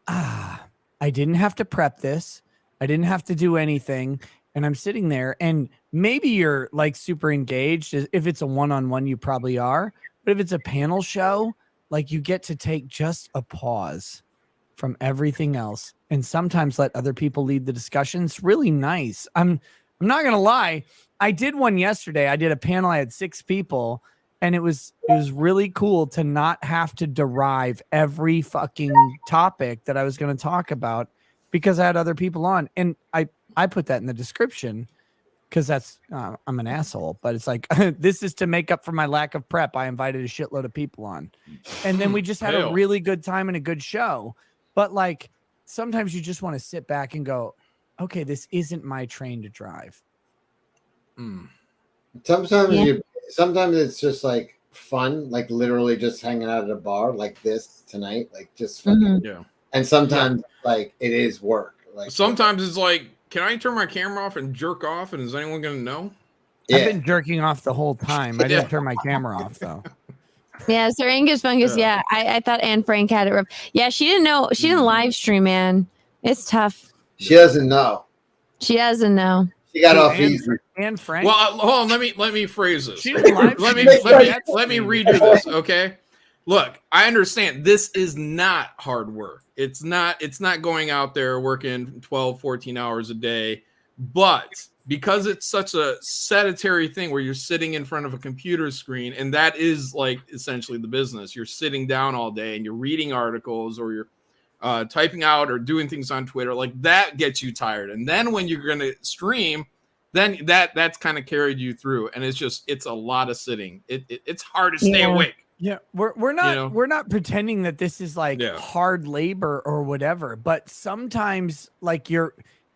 I didn't have to prep this. I didn't have to do anything. And I'm sitting there, and maybe you're like super engaged. If it's a one-on-one, you probably are. But if it's a panel show, like you get to take just a pause from everything else and sometimes let other people lead the discussion. It's really nice. I'm not going to lie. I did one yesterday. I did a panel. I had 6 people, and it was really cool to not have to derive every fucking topic that I was going to talk about because I had other people on. And I put that in the description because that's I'm an asshole, but it's like this is to make up for my lack of prep. I invited a shitload of people on, and then we just had a really good time and a good show. But like sometimes you just want to sit back and go, okay, this isn't my train to drive. Sometimes it's just like fun, like literally just hanging out at a bar like this tonight, like just fucking And sometimes like it is work. Like sometimes it's like, can I turn my camera off and jerk off? And is anyone going to know? I've been jerking off the whole time. I didn't turn my camera off though. Yeah, Sir Angus Fungus. Yeah, I thought Anne Frank had it rough. Yeah, she didn't know. She didn't live stream, man. It's tough. She doesn't know. She doesn't know. She got off easy. Anne Frank. Well, hold on. Let me phrase this. She didn't live let me redo this. Okay. Look, I understand this is not hard work. It's not going out there working 12, 14 hours a day, but because it's such a sedentary thing where you're sitting in front of a computer screen, and that is like essentially the business. You're sitting down all day and you're reading articles or you're typing out or doing things on Twitter, like that gets you tired. And then when you're going to stream, then that's kind of carried you through. And it's a lot of sitting. It's hard to stay awake. Yeah, we're not pretending that this is like hard labor or whatever, but sometimes like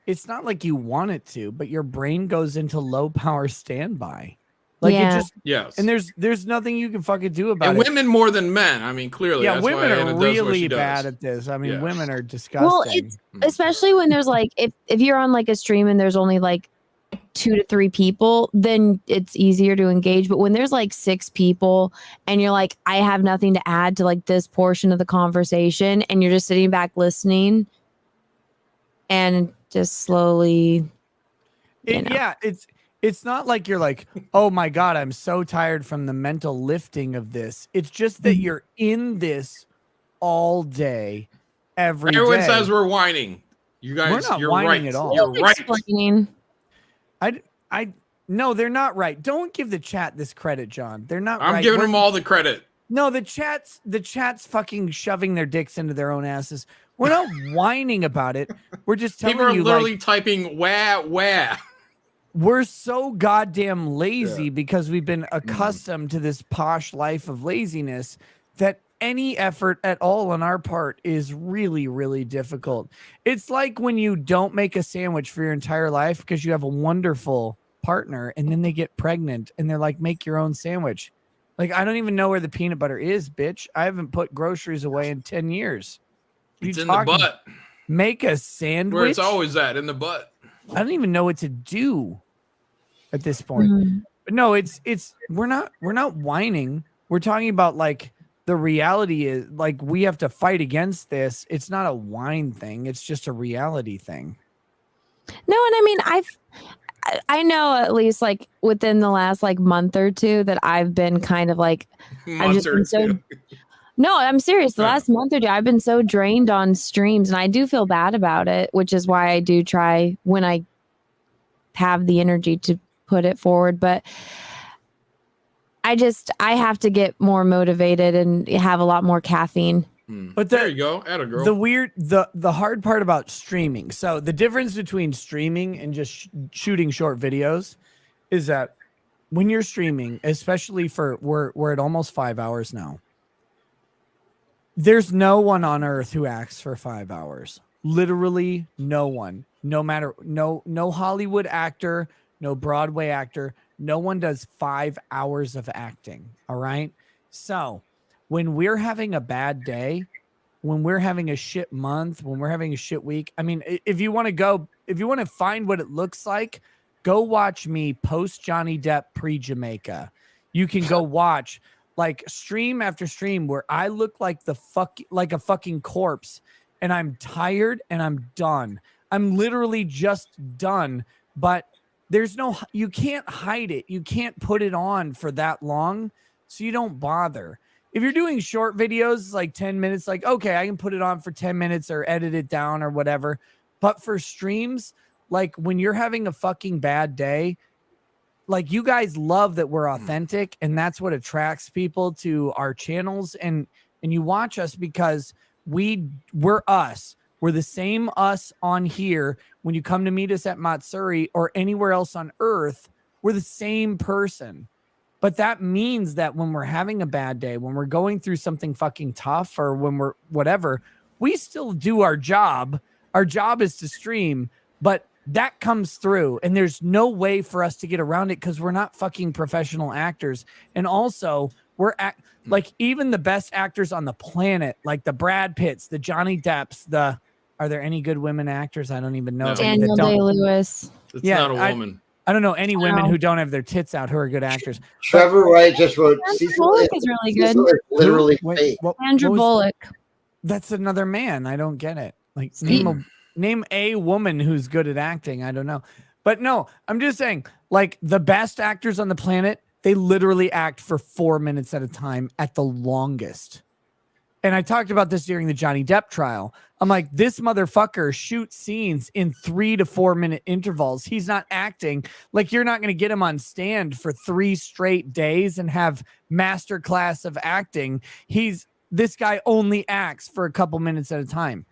it's not like you want it to, but your brain goes into low power standby. Like it Yeah. just Yes. and there's nothing you can fucking do about And it. women more than men. I mean, clearly. Yeah, that's women why are Anna does what really she does. bad at this. I mean, Yeah. women are disgusting. Well, it's especially when there's like if you're on like a stream and there's only like 2 to 3 people, then it's easier to engage. But when there's like 6 people and you're like, I have nothing to add to like this portion of the conversation, and you're just sitting back listening and just slowly, Yeah, it's not like you're like, oh my God, I'm so tired from the mental lifting of this. It's just that you're in this all day, every Everyone day. says we're whining. You guys, We're not you're whining right. at all. You're right. explaining. No, they're not right. Don't give the chat this credit, John. They're not right. I'm giving them all the credit. No, the chat's fucking shoving their dicks into their own asses. We're not whining about it. We're just telling People are you, literally like, typing wah. we're so goddamn lazy because we've been accustomed to this posh life of laziness that any effort at all on our part is really, really difficult. It's like when you don't make a sandwich for your entire life because you have a wonderful partner and then they get pregnant and they're like, make your own sandwich. Like, I don't even know where the peanut butter is, bitch. I haven't put groceries away in 10 years. It's in the butt. Make a sandwich? Where it's always at, in the butt. I don't even know what to do at this point. But no, it's we're not whining. We're talking about like the reality is like we have to fight against this. It's not a whine thing. It's just a reality thing. No, and I mean, I know at least like within the last like month or two that I've been kind of like I've just been so. No, I'm serious. The last month or two, I've been so drained on streams, and I do feel bad about it, which is why I do try when I have the energy to put it forward. But I have to get more motivated and have a lot more caffeine. But there you go. Atta girl. The hard part about streaming. So the difference between streaming and just shooting short videos is that when you're streaming, especially for we're at almost 5 hours now. There's no one on earth who acts for 5 hours. Literally no one. No matter no Hollywood actor, no Broadway actor, no one does 5 hours of acting. All right. So when we're having a bad day, when we're having a shit month, when we're having a shit week, I mean, if you want to find what it looks like, go watch me post Johnny Depp pre Jamaica. You can go watch like stream after stream where I look like like a fucking corpse and I'm tired and I'm done. I'm literally just done, but you can't hide it. You can't put it on for that long. So you don't bother. If you're doing short videos, like 10 minutes, like, okay, I can put it on for 10 minutes or edit it down or whatever. But for streams, like when you're having a fucking bad day, like you guys love that we're authentic, and that's what attracts people to our channels. And you watch us because we're us. We're the same us on here. When you come to meet us at Matsuri or anywhere else on earth, we're the same person. But that means that when we're having a bad day, when we're going through something fucking tough, or when we're whatever, we still do our job. Our job is to stream, but that comes through, and there's no way for us to get around it because we're not fucking professional actors. And also, like even the best actors on the planet, like the Brad Pitts, the Johnny Depps, are there any good women actors? I don't even know. No. Daniel Day-Lewis. It's not a woman. I don't know any women who don't have their tits out who are good actors. Trevor Wright just wrote Cecil Bullock is really good. Cecil is literally fake. Andrew Bullock. That's another man. I don't get it. Like name a woman who's good at acting. I don't know. But no, I'm just saying, like the best actors on the planet, they literally act for 4 minutes at a time at the longest. And I talked about this during the Johnny Depp trial. I'm like, this motherfucker shoots scenes in 3 to 4 minute intervals. He's not acting. Like, you're not going to get him on stand for 3 straight days and have masterclass of acting. This guy only acts for a couple minutes at a time.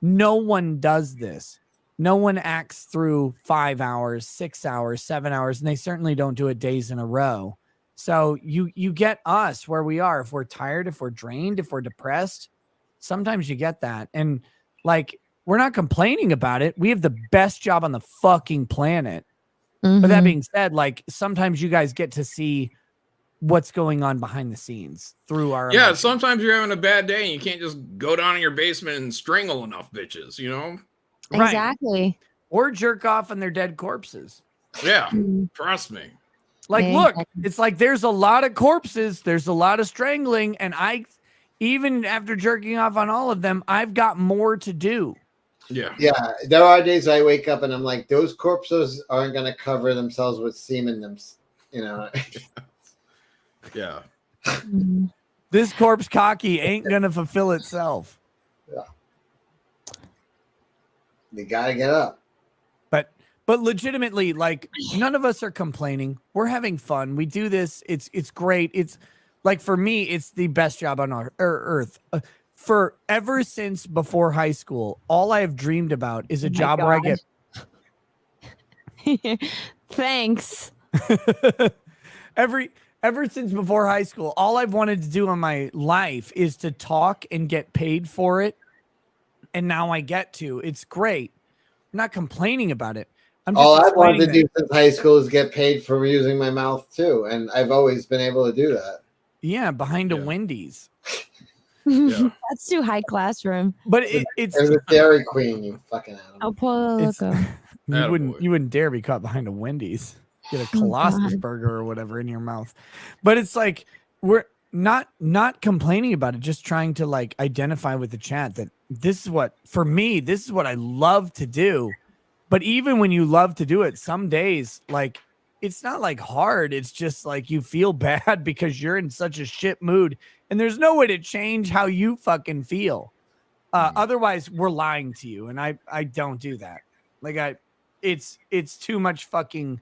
No one does this. No one acts through 5 hours, 6 hours, 7 hours, and they certainly don't do it days in a row. So you get us where we are. If we're tired, if we're drained, if we're depressed, sometimes you get that. And like, we're not complaining about it. We have the best job on the fucking planet. But that Mhm. being said, like sometimes you guys get to see what's going on behind the scenes through our Yeah, emotions. sometimes you're having a bad day and you can't just go down in your basement and strangle enough bitches, you know? Right. Exactly. Or jerk off on their dead corpses. Yeah, Mm. trust me. Like, look, Exactly. it's like there's a lot of corpses, there's a lot of strangling, and even after jerking off on all of them, I've got more to do. Yeah. Yeah, there are days I wake up and I'm like, those corpses aren't going to cover themselves with semen, you know. Yeah. This corpse cocky ain't gonna fulfill itself. Yeah. You gotta get up. But legitimately, like none of us are complaining. We're having fun. We do this. It's great. It's like for me, it's the best job on our earth. For ever since before high school, all I have dreamed about is a job where I get Thanks. ever since before high school, all I've wanted to do in my life is to talk and get paid for it. And now I get to. It's great. I'm not complaining about it. I'm just All I've wanted to explaining do since high school is get paid for using my mouth too, and I've always been able to do that. Yeah, behind a Wendy's. Yeah. That's too high class room. But it's a Dairy Queen, you fucking animal. Oh, Pollo Loco. You wouldn't dare be caught behind a Wendy's. Get a Oh, Colossus God. burger or whatever in your mouth. But it's like we're not complaining about it, just trying to like identify with the chat that this is what for me, this is what I love to do. But even when you love to do it, some days like it's not like hard. It's just like you feel bad because you're in such a shit mood and there's no way to change how you fucking feel. Otherwise, we're lying to you. And I don't do that. Like it's too much fucking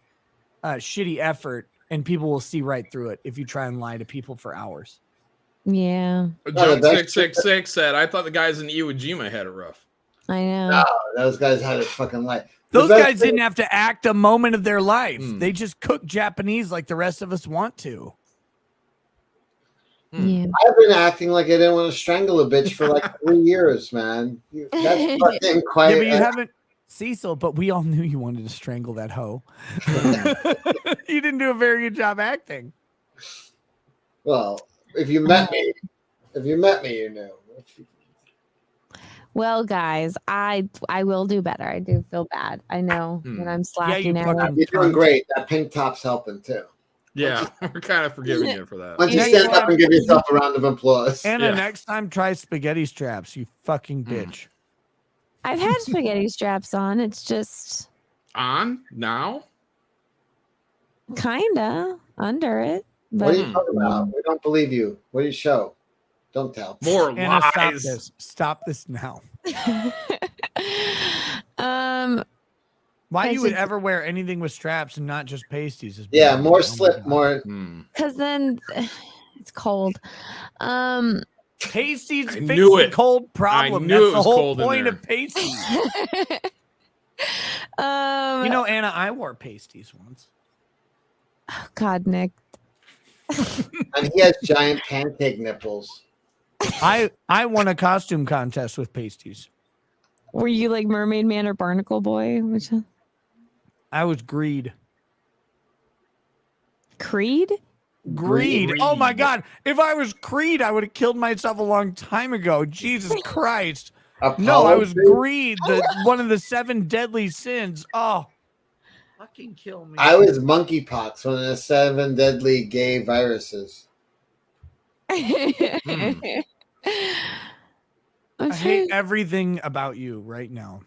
shitty effort and people will see right through it if you try and lie to people for hours. Yeah. Jump 666 said, I thought the guys in Iwo Jima had it rough. I know. No, those guys had it fucking life. Those guys didn't have to act a moment of their life. Hmm. They just cook Japanese like the rest of us want to. Yeah. I've been acting like I didn't want to strangle a bitch for like 3 years, man. That's fucking quite. Yeah, but you haven't, Cecil. But we all knew you wanted to strangle that hoe. You didn't do a very good job acting. Well, if you met me, you knew. Well, guys, I will do better. I do feel bad. I know when I'm slacking out. You're doing great. That pink top's helping too. Yeah, we're kind of forgiving you for that. Why don't you stand up and give yourself a round of applause? Anna, next time try spaghetti straps, you fucking bitch. I've had spaghetti straps on. It's just on now. Kinda under it. But What are you talking about? We don't believe you. What do you show? Don't tell. More Anna, stop lies. this. Stop this now. Why you would ever wear anything with straps and not just pasties? Is Yeah, more beyond me. slip, more. because then it's cold. Pasties I fix knew the it. cold problem. I knew That's it the was whole cold in point there. of pasties. You know, Anna, I wore pasties once. God, Nick. And he has giant pancake nipples. I won a costume contest with pasties. Were you like Mermaid Man or Barnacle Boy? Which one? I was Greed. Creed? Greed. Oh my God. If I was Creed, I would have killed myself a long time ago. Jesus Christ. No, I was Greed, one of the 7 deadly sins. Oh, fucking kill me. I was monkeypox, one of the 7 deadly gay viruses. I hate everything about you right now.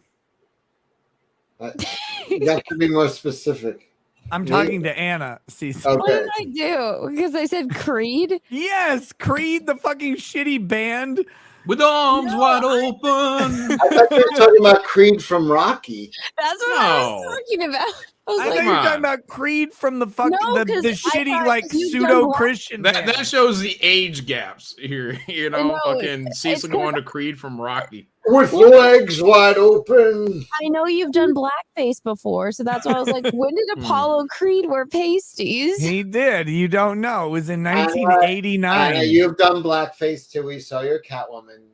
You got to be more specific. I'm talking to Anna, Cecil. Okay. What did I do? Because I said Creed? Yes, Creed, the fucking shitty band. With arms wide open. I thought you were talking about Creed from Rocky. That's what I was talking about. I was I like, thought you were talking about Creed from the fucking No, the 'cause I shitty thought like you've done pseudo black- Christian. That shows the age gaps here. You know, No, fucking it's Cecil 'cause- going to Creed from Rocky. With legs wide open. I know you've done blackface before, so that's why I was like, when did Apollo Creed wear pasties? He did. You don't know. It was in 1989. Anna, you've done blackface too. We saw your Catwoman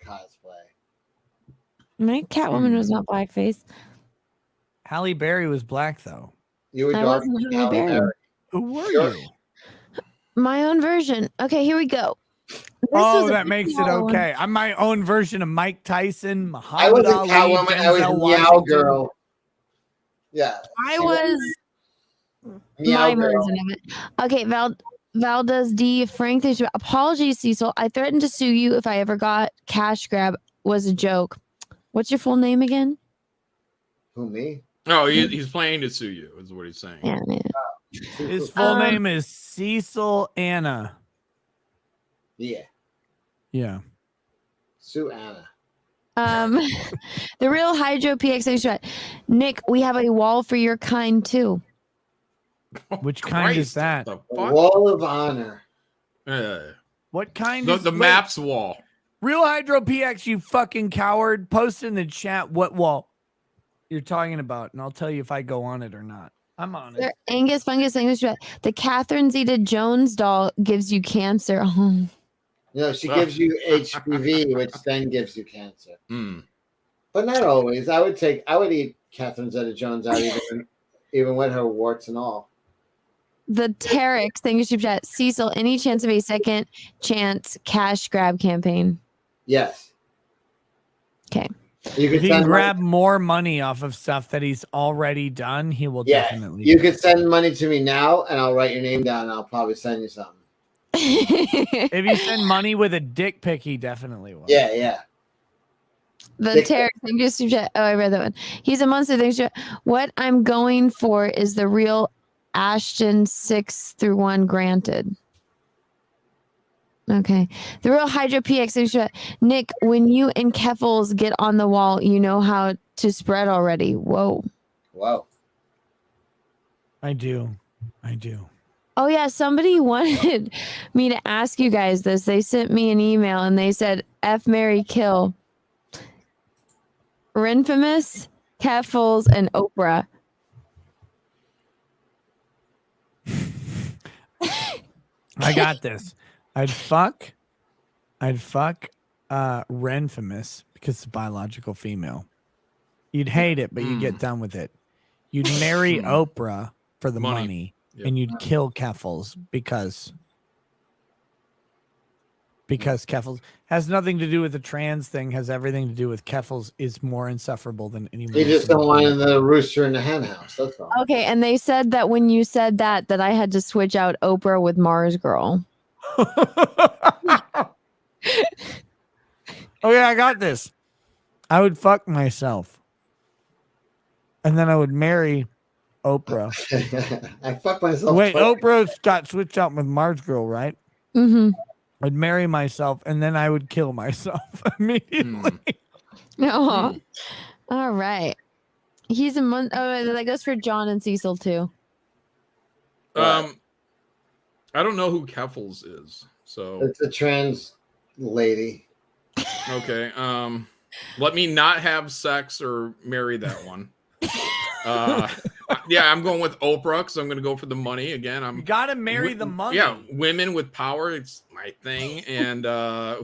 cosplay. My Catwoman was not blackface. Halle Berry was black though. You were I dark. wasn't Halle Halle Berry. Berry. Who were Sure. you? My own version. Okay, here we go. This Oh, was a that makes it bizarre one. okay. I'm my own version of Mike Tyson, I Muhammad wasn't Ali, Catwoman. I was Denzel Meow Washington. Girl. Yeah. I was Meow my Girl. version of it. Okay, Valdez D. Frank, there's apologies, Cecil. I threatened to sue you if I ever got cash grab. Was a joke. What's your full name again? Who, me? No, he's planning to sue you, is what he's saying. Yeah, man. His full name is Cecil Anna. Yeah. Yeah. Sue Anna. The real Hydro PX extra. Nick, we have a wall for your kind too. Which kind is that? The Wall of Honor. What kind The, is the wait, maps wall. Real Hydro PX, you fucking coward. Post in the chat what wall you're talking about, and I'll tell you if I go on it or not. I'm on it. Sir, Angus Fungus English. The Catherine Zeta-Jones doll gives you cancer. Oh. No, she gives you HPV, which then gives you cancer. Mm. But not always. I would eat Catherine Zeta-Jones out even with her warts and all. The Terex English chat. Cecil, any chance of a second chance cash grab campaign? Yes. Okay. You If can he can send grab more money off of stuff that he's already done, he will definitely. You could send money to me now, and I'll write your name down, and I'll probably send you something. If you send money with a dick pic, he definitely will. Yeah, yeah. The Terex English chat. Oh, I read that one. He's a monster. Thanks. What I'm going for is the real Ashton 6-1 granted. Okay. The real Hydro PX. Nick, when you and Keffels get on the wall, you know how to spread already. Whoa. Wow. I do. Oh, yeah. Somebody wanted me to ask you guys this. They sent me an email and they said, F, Mary, kill. Renfamous, Keffels, and Oprah. I got this. I'd fuck Renfamous because it's a biological female. You'd hate it, but you'd get done with it. You'd marry Oprah for the money. Yep. And you'd kill Keffels because Keffels has nothing to do with the trans thing, has everything to do with Keffels is more insufferable than anyone. You just don't want the rooster in the hen house. That's all. Okay, and they said that when you said that I had to switch out Oprah with Mars Girl. Oh yeah, I got this. I would fuck myself. And then I would marry Oprah. I fuck myself. Wait, twice. Oprah got switched out with Mars Girl, right? Mm-hmm. I'd marry myself and then I would kill myself immediately. Oh. All right. He's a month. Oh, that goes for John and Cecil too. I don't know who Keffels is. So It's a trans lady. okay. Let me not have sex or marry that one. Yeah, I'm going with Oprah because I'm going to go for the money again. You gotta marry the money. Yeah, women with power. It's my thing. And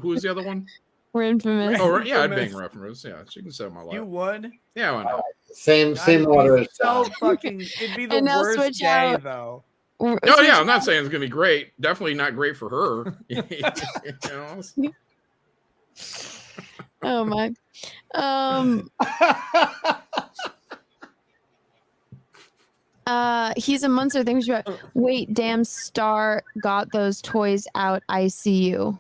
who's the other one? We're infamous. Oh, yeah, I'd bang reference. Yeah, she can save my life. You would? Yeah, why not? Same order as so fucking. It'd be the And now worst switch day out. though. No, yeah, I'm not saying it's gonna be great. Definitely not great for her. You know? Oh my. He's a monster. Things about. Wait, damn Star got those toys out. I see you.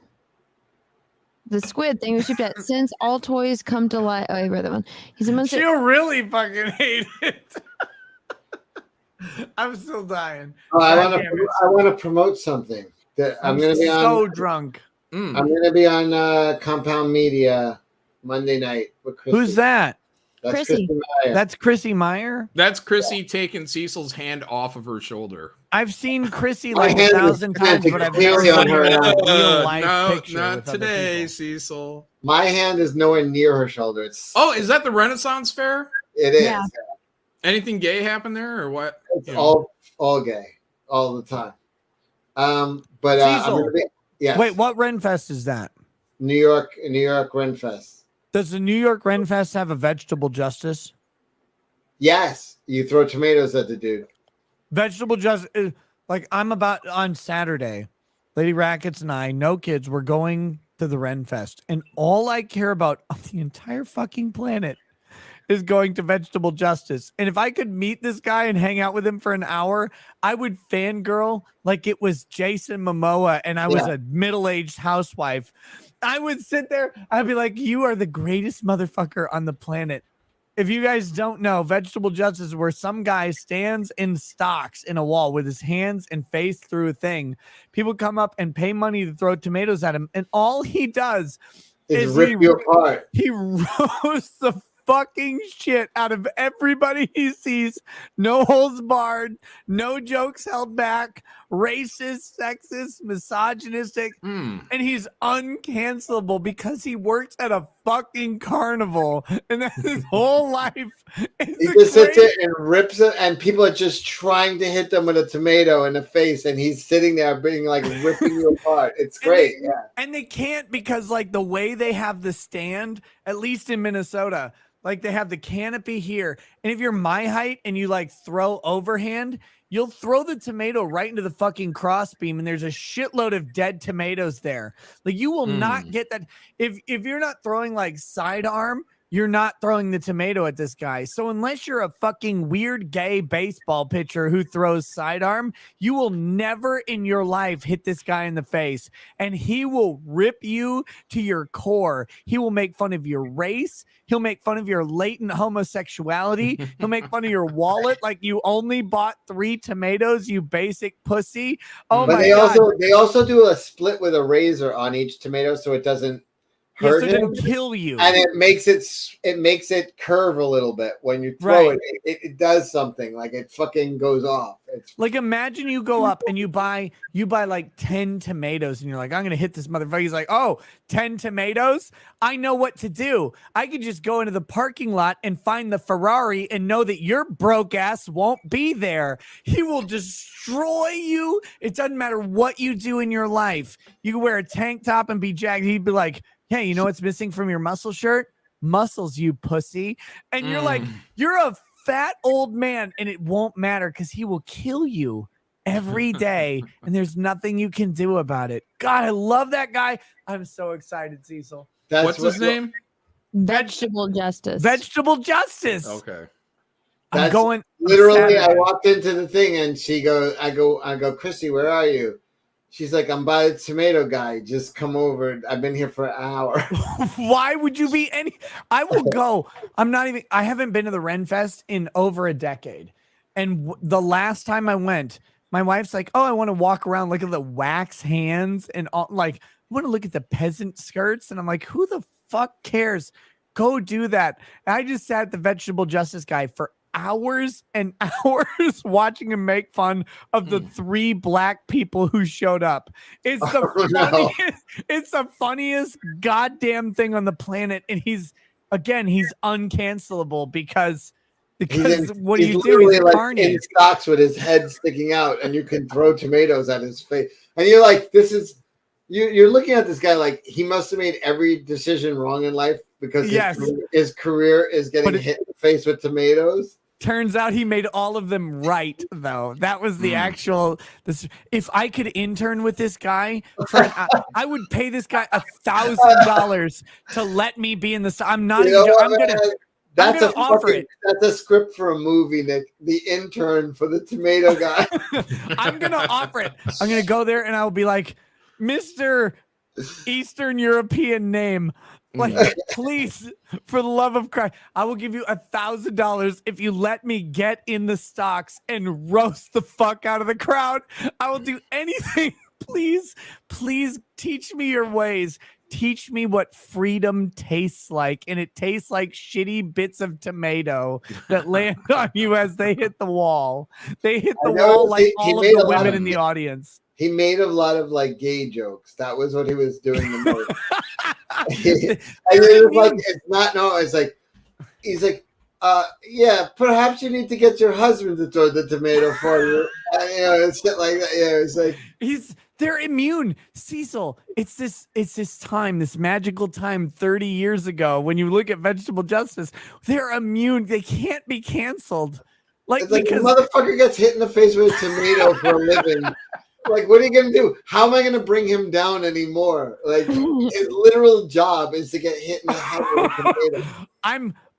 The squid thing was that since all toys come to life. Oh, I read that one. He's a monster. She'll really fucking hate it. I'm still dying. Oh, I God want damn it. to promote something. That I'm going to be so on. drunk. I'm going to be on Compound Media Monday night with Chrissy. Who's that? That's Chrissy. Meyer. That's Chrissy Meyer. That's Chrissy taking Cecil's hand off of her shoulder. I've seen Chrissy My like hand is 1,000 times, but I've never clearly on seen her. a real life No, picture. not with other today, people. Cecil. My hand is nowhere near her shoulder. It's Oh, is that the Renaissance Fair? it is. Yeah. Anything gay happen there, or what? It's You know. all gay all the time. But I'm Cecil. gonna be, yes. Wait, what Renfest is that? New York Renfest. Does the New York Renfest have a vegetable justice? Yes, you throw tomatoes at the dude. Vegetable justice. Like I'm about on Saturday, Lady Rackets and I, no kids, we're going to the Ren Fest, and all I care about on the entire fucking planet is going to Vegetable Justice. And if I could meet this guy and hang out with him for an hour, I would fangirl like it was Jason Momoa and I was a middle-aged housewife. I would sit there, I'd be like, you are the greatest motherfucker on the planet. If you guys don't know, Vegetable Justice is where some guy stands in stocks in a wall with his hands and face through a thing. People come up and pay money to throw tomatoes at him, and all he does is rip you apart. He roasts the fucking shit out of everybody he sees. No holds barred, no jokes held back, racist, sexist, misogynistic, and he's uncancelable because he works at a fucking carnival and that's his whole life. He just sits there and rips it, and people are just trying to hit them with a tomato in the face, and he's sitting there being like ripping you apart. It's great. And they can't because like the way they have the stand, at least in Minnesota, like they have the canopy here. And if you're my height and you like throw overhand, you'll throw the tomato right into the fucking crossbeam and there's a shitload of dead tomatoes there. Like you will not get that. If you're not throwing like sidearm, you're not throwing the tomato at this guy. So unless you're a fucking weird gay baseball pitcher who throws sidearm, you will never in your life hit this guy in the face. And he will rip you to your core. He will make fun of your race. He'll make fun of your latent homosexuality. He'll make fun of your wallet. Like you only bought 3 tomatoes, you basic pussy. Oh but my God. They also do a split with a razor on each tomato so it doesn't hurt him, kill you, and it makes it curve a little bit when you throw it does something like it fucking goes off. It's like imagine you go up and you buy like 10 tomatoes and you're like, I'm gonna hit this motherfucker. He's like, oh, 10 tomatoes, I know what to do. I could just go into the parking lot and find the Ferrari and know that your broke ass won't be there. He will destroy you. It doesn't matter what you do in your life. You can wear a tank top and be jacked. He'd be like, hey, you know what's missing from your muscle shirt? Muscles, you pussy. And you're like, you're a fat old man, and it won't matter because he will kill you every day, and there's nothing you can do about it. God, I love that guy. I'm so excited, Cecil. What's his name? Vegetable Justice. Vegetable Justice. Okay. I'm going. Literally, I walked into the thing, and I go, Chrissy, where are you? She's like, I'm by the tomato guy. Just come over. I've been here for an hour. Why would you be I will go. I haven't been to the Ren Fest in over a decade. And the last time I went, my wife's like, oh, I want to walk around, look at the wax hands and all, like, I want to look at the peasant skirts. And I'm like, who the fuck cares? Go do that. And I just sat at the Vegetable Justice guy for hours and hours watching him make fun of the 3 black people who showed up. It's the it's the funniest goddamn thing on the planet, and he's uncancelable because what do you do? He's like in stocks with his head sticking out, and you can throw tomatoes at his face, and you're like, this is you're looking at this guy like he must have made every decision wrong in life because his career is getting hit in the face with tomatoes. Turns out he made all of them right, though. That was the actual. If I could intern with this guy, I would pay this guy $1,000 to let me be in the. I'm not. I'm gonna offer it. That's a script for a movie, Nick. The intern for the tomato guy. I'm gonna offer it. I'm gonna go there and I'll be like, Mr. Eastern European name. Like, please, for the love of Christ, I will give you $1,000 if you let me get in the stocks and roast the fuck out of the crowd. I will do anything. Please teach me your ways. Teach me what freedom tastes like. And it tastes like shitty bits of tomato that land on you as they hit the wall. They hit the wall like all of the women in the audience. He made a lot of like gay jokes. That was what he was doing the most. And it was like, it's like, he's like, yeah, perhaps you need to get your husband to throw the tomato for you. And shit like that. Yeah, it's like they're immune. Cecil, it's this time, this magical time 30 years ago when you look at Vegetable Justice, they're immune. They can't be canceled. It's like the motherfucker gets hit in the face with a tomato for a living. Like, what are you gonna do? How am I gonna bring him down anymore? Like, his literal job is to get hit in the head with a tomato.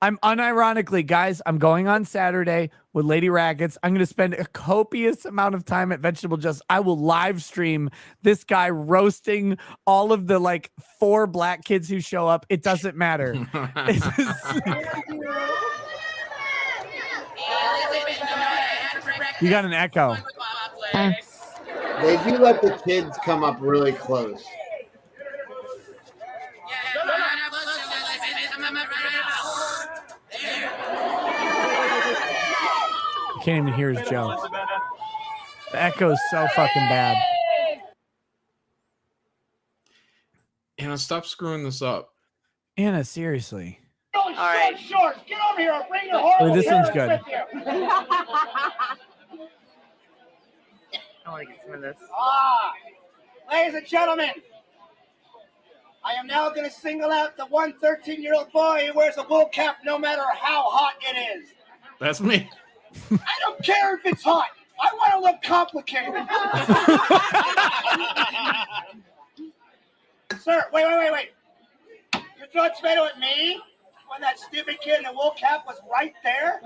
I'm unironically, guys, I'm going on Saturday with Lady Rackets. I'm going to spend a copious amount of time at Vegetable Justice. I will live stream this guy roasting all of the like 4 black kids who show up. It doesn't matter. You got an echo. They do let the kids come up really close. Can't even hear his jokes. The echo is so fucking bad. Anna, stop screwing this up. Anna, seriously. All right. Shorts, get over here. I'll bring your horrible This one's good. parents with you. I want to get some of this. Ladies and gentlemen, I am now going to single out the one 13-year-old boy who wears a wool cap no matter how hot it is. That's me. I don't care if it's hot. I want to look complicated. Sir, wait. You're throwing tomato at me when that stupid kid in the wool cap was right there?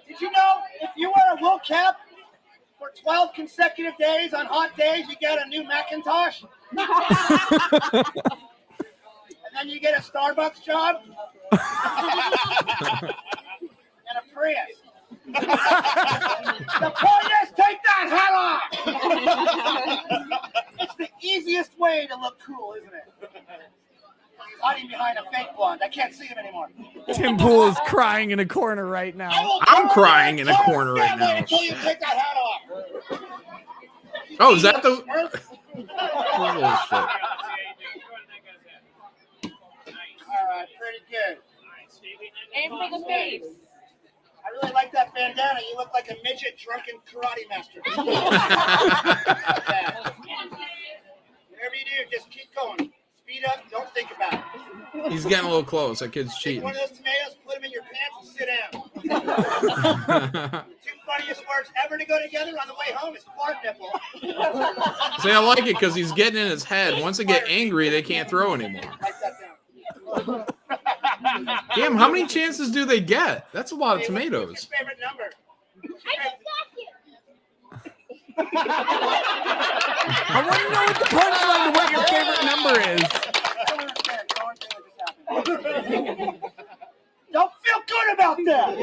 Did you know if you wear a wool cap for 12 consecutive days on hot days, you get a new Macintosh? And then you get a Starbucks job? And a Prius. The point is, take that hat off! It's the easiest way to look cool, isn't it? He's hiding behind a fake blonde. I can't see him anymore. Tim Pool is crying in a corner right now. I'm crying in a corner right now. Until you take that hat off. Oh, is that the... All right, pretty good. Aim for the face. I really like that bandana. You look like a midget drunken karate master. Whatever you do, just keep going. Speed up. Don't think about it. He's getting a little close. That kid's Take cheating. one of those tomatoes, put them in your pants, and sit down. The 2 funniest words ever to go together on the way home is fart nipple. See, I like it because he's getting in his head. Once they get angry, they can't throw anymore. Write that down. Damn, how many chances do they get? That's a lot of tomatoes. What's your favorite number? I want to know what the punchline to what your favorite number is. Don't feel good about that.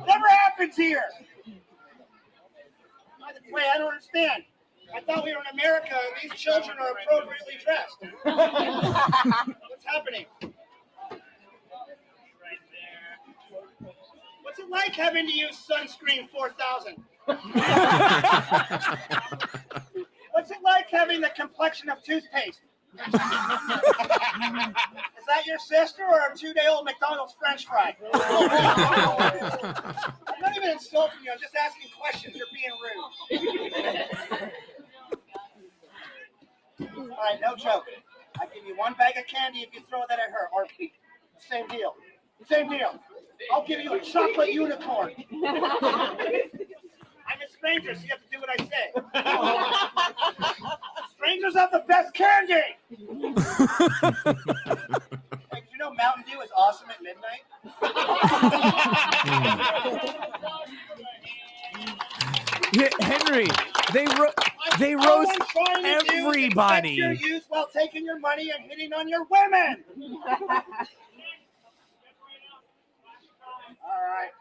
Never happens here. By the way, I don't understand. I thought we were in America and these children are appropriately dressed. What's happening? What's it like having to use sunscreen 4000? What's it like having the complexion of toothpaste? Is that your sister or a 2-day-old McDonald's French fry? I'm not even insulting you. I'm just asking questions. You're being rude. All right, no joke. I give you 1 bag of candy if you throw that at her. Or same deal. Same deal. I'll give you a chocolate unicorn. I'm a stranger, so you have to do what I say. Strangers have the best candy. Like, you know Mountain Dew is awesome at midnight? Henry, they roast everybody. Your youth while taking your money and hitting on your women. All right.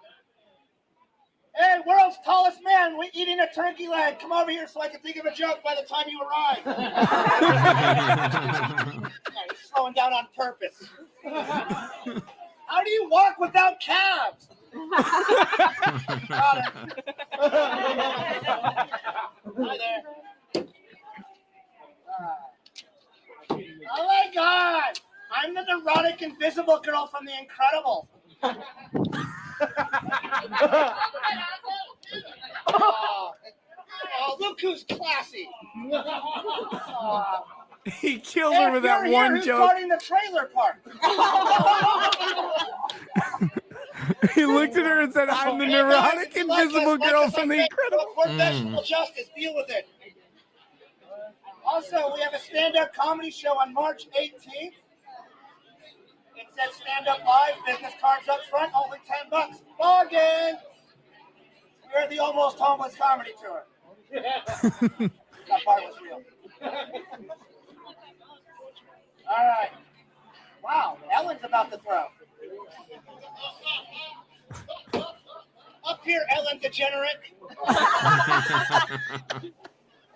Hey, world's tallest man, we're eating a turkey leg. Come over here so I can think of a joke by the time you arrive. Yeah, he's slowing down on purpose. How do you walk without calves? Got it. Hi there. Oh my God! I'm the neurotic invisible girl from The Incredibles. Oh, look who's classy. He killed her with that one who's joke. guarding the trailer park? He looked at her and said, "I'm the neurotic, invisible girl from The Incredibles." We're vegetable justice. Deal with it. Also, we have a stand-up comedy show on March 18th. It says stand-up live, business cards up front, only $10. Bargain! We're the Almost Homeless Comedy Tour. That part was real. All right. Wow, Ellen's about to throw. Up here, Ellen degenerate.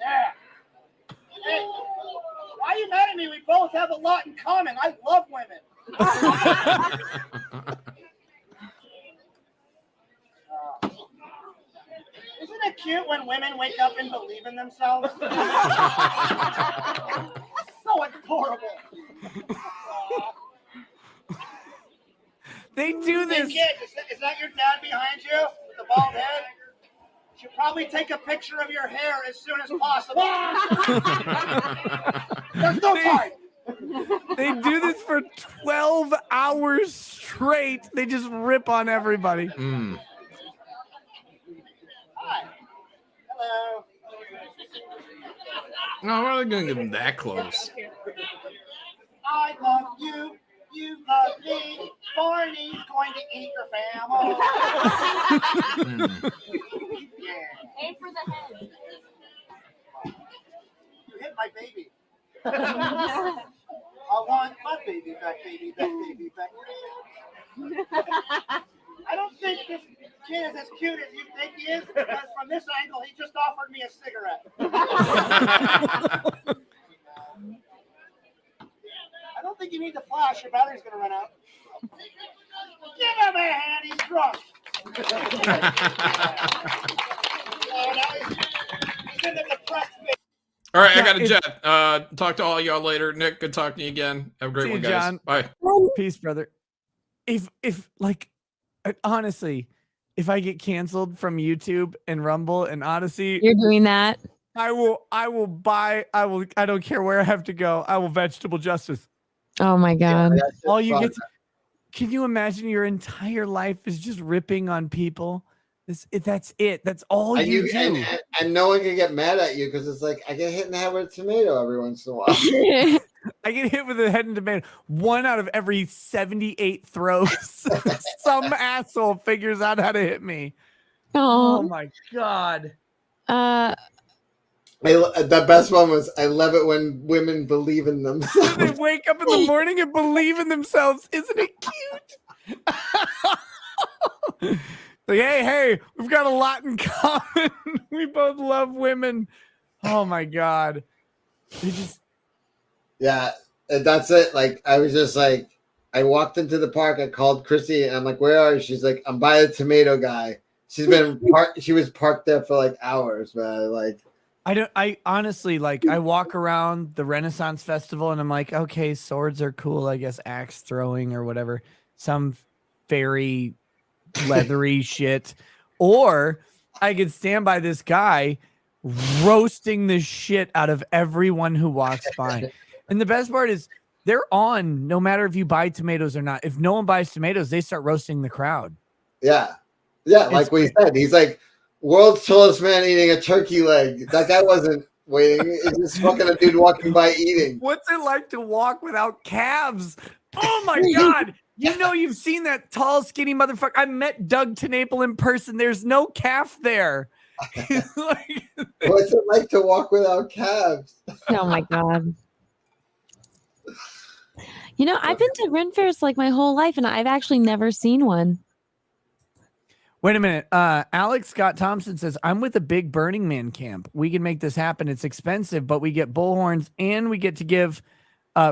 Yeah. Hey, why are you mad at me? We both have a lot in common. I love women. Isn't it cute when women wake up and believe in themselves? So adorable. They do this. Hey kid, is that your dad behind you with the bald head? You should probably take a picture of your hair as soon as possible. There's no time. They do this for 12 hours straight. They just rip on everybody. Hi. Hello. No, we're not going to get them that close. I love you. You love me. Barney's going to eat your family. Yeah. Aim for the head. You hit my baby. I want my baby back, baby back, baby back. I don't think this kid is as cute as you think he is, because from this angle, he just offered me a cigarette. I don't think you need the flash. Your battery's going to run out. Give him a hand. He's drunk. Now he's in the depressed phase. All right, I got a jet. Talk to all y'all later. Nick, good talking to you again. Have a great See one, you, guys. John. Bye. Peace, brother. If like, honestly, if I get canceled from YouTube and Rumble and Odyssey, You're doing that. I will buy. I don't care where I have to go. I will vegetable justice. Oh my God. All you get. Can you imagine your entire life is just ripping on people? That's it. That's all And you do. And no one can get mad at you because it's like I get hit in the head with a tomato every once in a while. I get hit with a head and tomato 1 out of every 78 throws. Some asshole figures out how to hit me. Oh my God. The best one was I love it when women believe in themselves. They wake up in the morning and believe in themselves. Isn't it cute? Like, hey, we've got a lot in common. We both love women. Oh my God. They just Yeah, and that's it. Like I was just like, I walked into the park. I called Chrissy, and I'm like, "Where are you?" She's like, "I'm by the tomato guy." She was parked there for like hours, man. Like, I honestly like. I walk around the Renaissance Festival, and I'm like, okay, swords are cool. I guess axe throwing or whatever, some fairy leathery shit, or I could stand by this guy roasting the shit out of everyone who walks by. And the best part is they're on no matter if you buy tomatoes or not. If no one buys tomatoes, they start roasting the crowd. yeah, like we said, he's like world's tallest man eating a turkey leg. That guy wasn't waiting. It's just fucking a dude walking by eating. What's it like to walk without calves? Oh my God. You know, you've seen that tall, skinny motherfucker. I met Doug TeNapel in person. There's no calf there. What's it like to walk without calves? Oh my God. You know, I've been to Ren Fairs like my whole life, and I've actually never seen one. Wait a minute. Alex Scott Thompson says, I'm with a big Burning Man camp. We can make this happen. It's expensive, but we get bullhorns and we get to give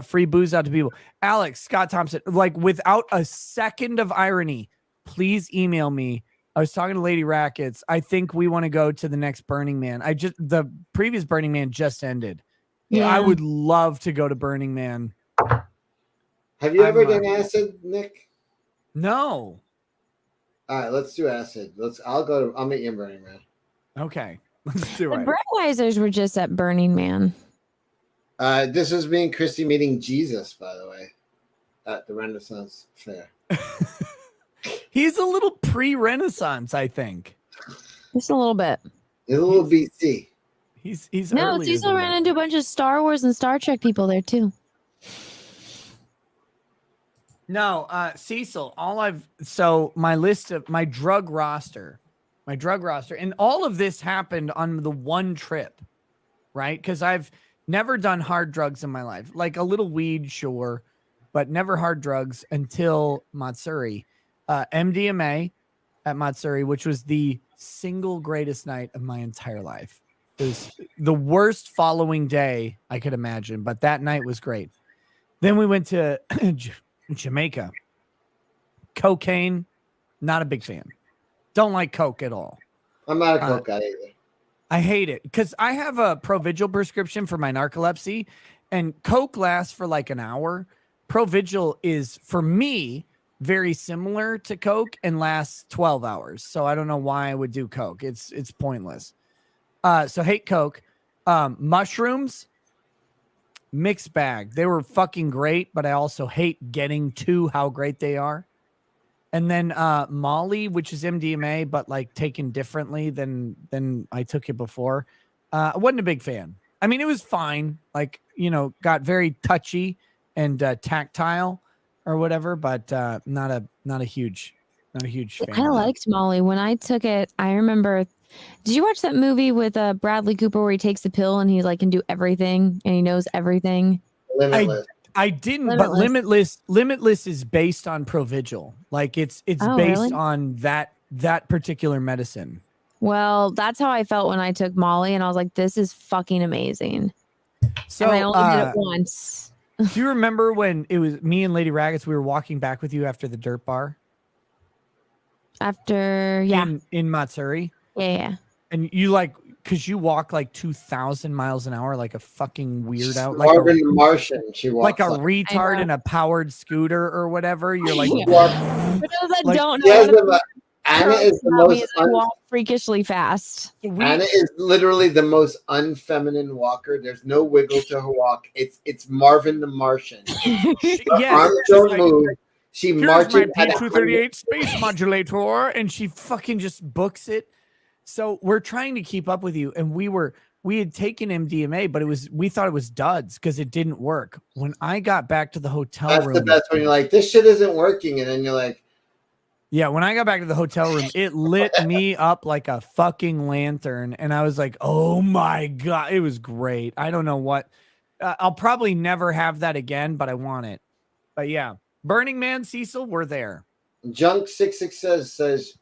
free booze out to people. Alex Scott Thompson, like without a second of irony, please email me. I was talking to Lady Rackets. I think we want to go to the next Burning Man. The previous Burning Man just ended. Yeah. I would love to go to Burning Man. Have you ever done acid, Nick? No. All right, let's do acid. I'll meet you in Burning Man. Okay, let's do The it. Brettweisers were just at Burning Man. This was me and Christy meeting Jesus, by the way, at the Renaissance Fair. He's a little pre-Renaissance, I think. Just a little bit. He's a little BC. He's No, earlier Cecil than ran that. into a bunch of Star Wars and Star Trek people there too. No, Cecil, my list of my drug roster, and all of this happened on the one trip, right? Because I've never done hard drugs in my life, like a little weed, sure, but never hard drugs until Matsuri. MDMA at Matsuri, which was the single greatest night of my entire life. It was the worst following day I could imagine, but that night was great. Then we went to Jamaica. Cocaine, not a big fan. Don't like Coke at all. I'm not a Coke guy either. I hate it because I have a Provigil prescription for my narcolepsy, and Coke lasts for like an hour. Provigil is, for me, very similar to Coke and lasts 12 hours. So I don't know why I would do Coke. It's pointless. So hate Coke. Mushrooms, mixed bag. They were fucking great, but I also hate getting to how great they are. And then Molly, which is MDMA, but like taken differently than I took it before. I wasn't a big fan. I mean, it was fine. Like, got very touchy and tactile or whatever, but not a huge fan. I liked Molly when I took it. I remember. Did you watch that movie with Bradley Cooper where he takes the pill and he like can do everything and he knows everything? Limitless. I didn't, but Limitless is based on Provigil. Like it's based really? on that particular medicine. Well, that's how I felt when I took Molly, and I was like, "This is fucking amazing." So and I only did it once. Do you remember when it was me and Lady Raggets? We were walking back with you after the dirt bar. In Matsuri. Yeah. And you like, because you walk like 2,000 miles an hour like a fucking weirdo. Like Marvin the Martian. She walks like a retard in a powered scooter or whatever. You're like, For those that don't know, Anna is the most I walk freakishly fast. Anna is literally the most unfeminine walker. There's no wiggle to her walk. It's Marvin the Martian. Her arms don't move. She marches my P238 space modulator, and she fucking just books it. So we're trying to keep up with you, and we had taken MDMA, but we thought it was duds because it didn't work. When I got back to the hotel room, that's the best when you're like, this shit isn't working, and then you're like, yeah. When I got back to the hotel room, it lit me up like a fucking lantern, and I was like, oh my god, it was great. I don't know what. I'll probably never have that again, but I want it. But yeah, Burning Man, Cecil, we're there. Junk 66 says,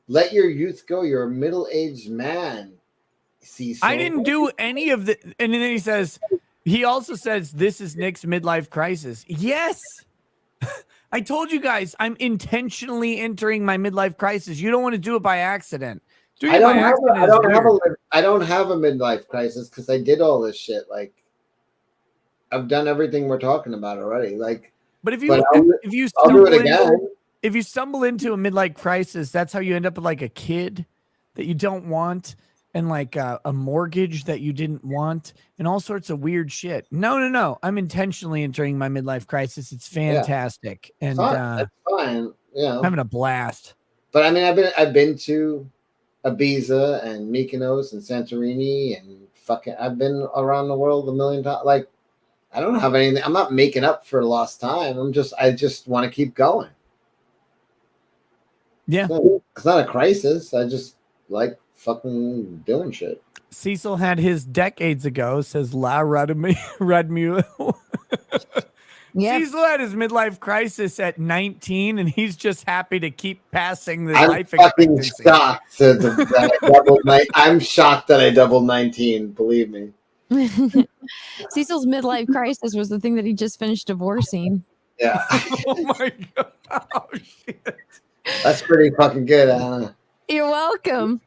let your youth go. You're a middle-aged man. Cecil. I didn't do any of the. And then he also says, this is Nick's midlife crisis. Yes. I told you guys, I'm intentionally entering my midlife crisis. You don't want to do it by accident. I don't have a midlife crisis because I did all this shit. Like, I've done everything we're talking about already. Like, but if you stumble into a midlife crisis, that's how you end up with like a kid that you don't want, and like a mortgage that you didn't want, and all sorts of weird shit. No. I'm intentionally entering my midlife crisis. It's fantastic, and that's fine. I'm having a blast. But I mean, I've been to Ibiza and Mykonos and Santorini and I've been around the world a million times. Like, I don't have anything. I'm not making up for lost time. I just want to keep going. Yeah, it's not a crisis. I just like fucking doing shit. Cecil had his decades ago, says La Radmu. Yep. Cecil had his midlife crisis at 19, and he's just happy to keep passing the life expectancy. I'm shocked that I doubled 19. Believe me. Cecil's midlife crisis was the thing that he just finished divorcing. Yeah. Oh my god! Oh shit! That's pretty fucking good, Anna. You're welcome.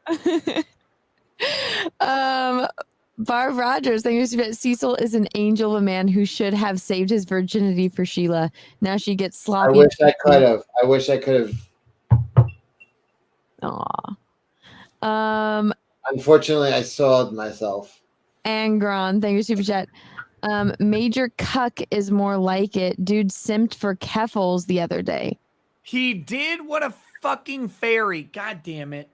Barb Rogers, thank you. Cecil is an angel of a man who should have saved his virginity for Sheila. Now she gets sloppy. I wish I could have. Aw. Unfortunately, I soiled myself. Angron, thank you, Super Chat. Major Cuck is more like it. Dude simped for Keffels the other day. He did? What a fucking fairy. God damn it.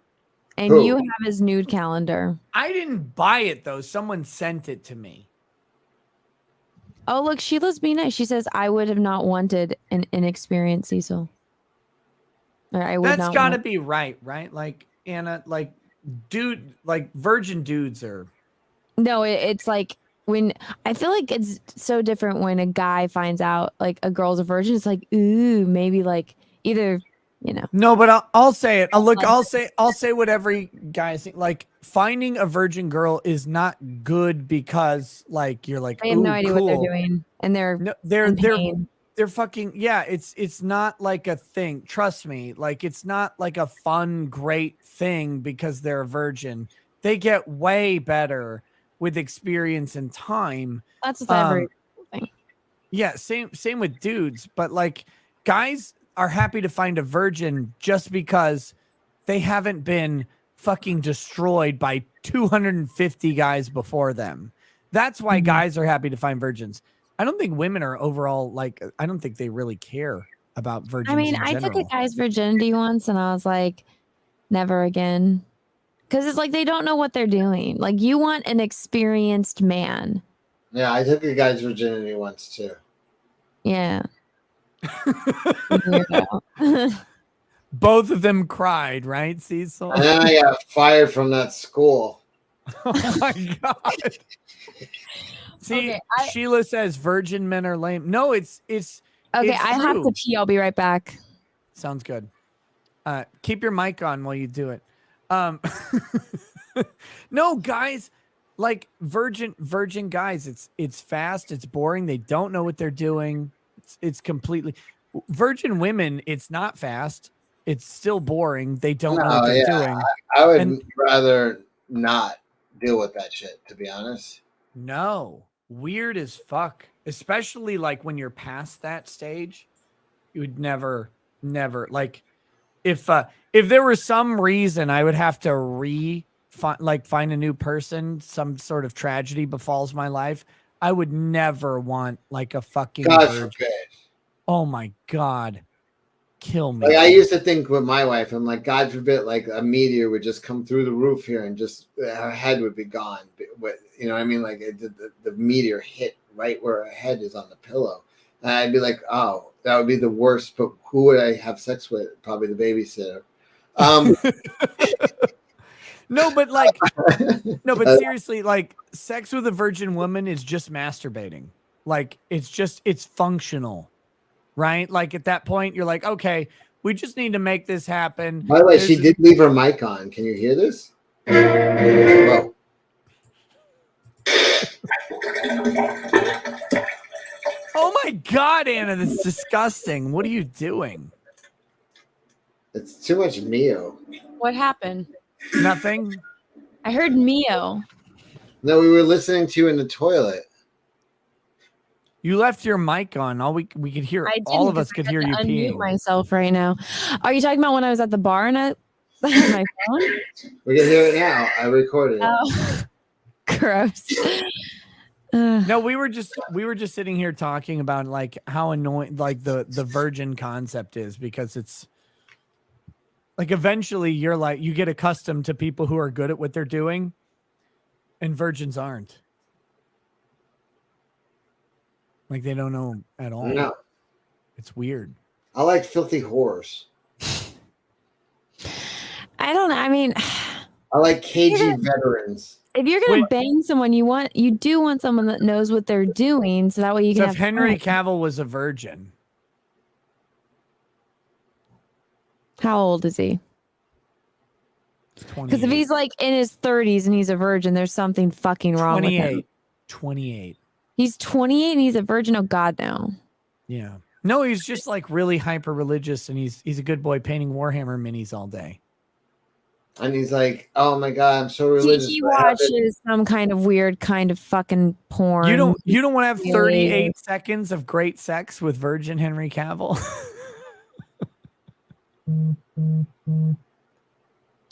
And you have his nude calendar. I didn't buy it though. Someone sent it to me. Oh, look, Sheila's being nice. She says, I would have not wanted an inexperienced Cecil. Or I would That's not gotta want- be right? Like Anna, like virgin dudes are. No, it's like when I feel like it's so different when a guy finds out like a girl's a virgin. It's like, ooh, maybe like either, you know. No, but I'll say it. I'll say what every guy think. Like finding a virgin girl is not good because like you're like, I have no "Ooh, idea what they're cool." doing, and they're No, in pain. they're fucking yeah. It's not like a thing. Trust me. Like it's not like a fun, great thing because they're a virgin. They get way better with experience and time. That's with every thing. Yeah, same with dudes, but like guys are happy to find a virgin just because they haven't been fucking destroyed by 250 guys before them. That's why guys are happy to find virgins. I don't think women are overall like I don't think they really care about virgins. I mean, in I took general. a guy's virginity once, and I was like, never again. Because it's like they don't know what they're doing. Like you want an experienced man. Yeah, I took a guy's virginity once too. Yeah. Both of them cried, right, Cecil? And then I got fired from that school. Oh my god. See, Sheila says virgin men are lame. No, it's okay. it's I have true. to pee. I'll be right back. Sounds good. Keep your mic on while you do it. No, guys, like virgin guys, it's fast, it's boring, they don't know what they're doing. It's completely virgin women, it's not fast, it's still boring, they don't know what they're doing. I would rather not deal with that shit, to be honest. No, weird as fuck, especially like when you're past that stage. You would never like if there was some reason I would have to find a new person, some sort of tragedy befalls my life, I would never want like a fucking God virgin. forbid. Oh my god, kill me. Like I used to think with my wife, I'm like, God forbid, like a meteor would just come through the roof here and just her head would be gone. But, you know what I mean? Like the meteor hit right where her head is on the pillow. And I'd be like, oh, that would be the worst. But who would I have sex with? Probably the babysitter. No, but seriously, like sex with a virgin woman is just masturbating. Like it's functional, right? Like at that point, you're like, okay, we just need to make this happen. By the way, she did leave her mic on. Can you hear this? Whoa. Oh my god, Anna, that's disgusting. What are you doing? It's too much Mio. What happened? Nothing. I heard Mio. No, we were listening to you in the toilet. You left your mic on. All we could hear. I didn't, all of us because could I hear had you to peeing. unmute myself right now. Are you talking about when I was at the bar and I had my phone? We can hear it now. I recorded it. Oh, gross. No, we were just sitting here talking about like how annoying like the virgin concept is, because it's like eventually you're like you get accustomed to people who are good at what they're doing, and virgins aren't. Like they don't know at all. No. It's weird. I like filthy whores. I don't know. I mean, I like cagey veterans. if you're gonna bang someone, you do want someone that knows what they're doing, so that way you So can if have Henry fun. Cavill was a virgin, How old is he? Because if he's like in his 30s and he's a virgin, there's something fucking wrong with him. 28. He's 28 and he's a virgin. Oh God, no. Yeah. No, he's just like really hyper religious, and he's a good boy painting Warhammer minis all day. And he's like, oh my God, I'm so religious. He but I haven't- watches some kind of weird kind of fucking porn. You don't want to have Really? 38 seconds of great sex with virgin Henry Cavill.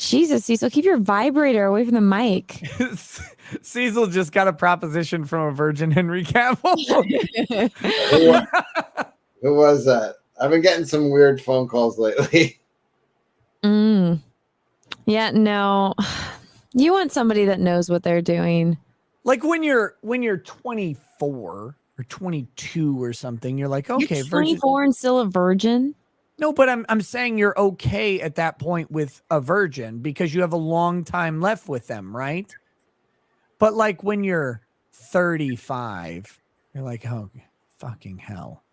Jesus, Cecil, keep your vibrator away from the mic. Cecil just got a proposition from a virgin Henry Cavill. Who was that? I've been getting some weird phone calls lately. Yeah, no. You want somebody that knows what they're doing. Like when you're 24 or 22 or something, you're like, okay, You're virgin. 24 and still a virgin? No, but I'm saying you're okay at that point with a virgin because you have a long time left with them, right? But like when you're 35, you're like, oh, fucking hell.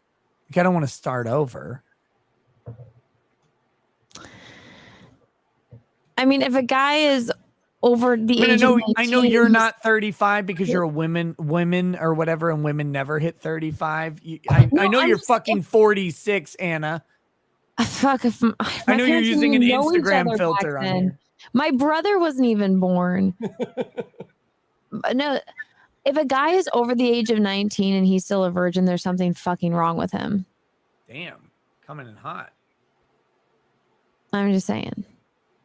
Like, I don't want to start over. I mean, if a guy is over the age of 19, I know you're not 35 because you're a women or whatever, and women never hit 35. I know you're fucking 46, Anna. Fuck, I know you're using an Instagram filter on here. My brother wasn't even born. No, if a guy is over the age of 19 and he's still a virgin, there's something fucking wrong with him. Damn, coming in hot. I'm just saying.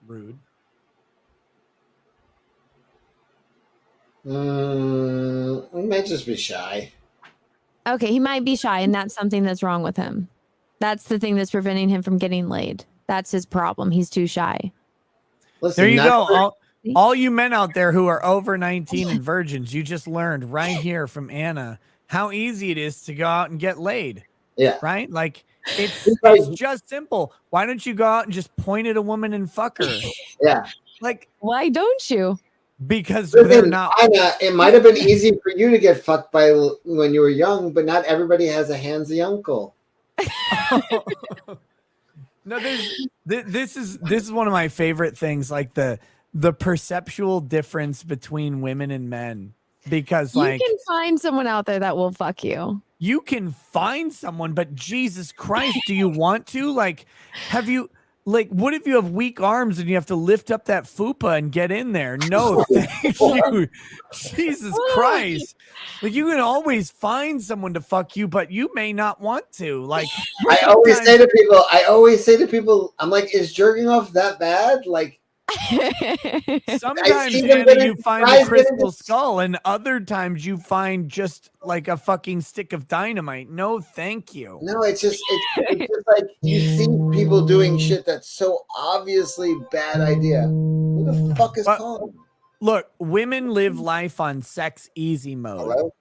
Rude. He might just be shy. Okay, he might be shy, and that's something that's wrong with him. That's the thing that's preventing him from getting laid. That's his problem. He's too shy. Listen, there you go. All you men out there who are over 19 and virgins, you just learned right here from Anna how easy it is to go out and get laid. Yeah. Right? Like it's just simple. Why don't you go out and just point at a woman and fuck her? Yeah. Like, why don't you? Because Listen, they're not. It might have been easy for you to get fucked by when you were young, but not everybody has a handsy uncle. No, this is one of my favorite things, like the perceptual difference between women and men, because like you can find someone out there that will fuck you. You can find someone, but Jesus Christ, do you want to? Like, have you? Like, what if you have weak arms and you have to lift up that fupa and get in there? No, thank you. Jesus Christ. Like, you can always find someone to fuck you, but you may not want to. Like, I always say to people, I'm like, is jerking off that bad? Like, sometimes Anna, you find a crystal skull, and other times you find just like a fucking stick of dynamite. No, thank you. No, it's just like you see people doing shit that's so obviously bad idea. Who the fuck is calling? Look, women live life on sex easy mode. Hello?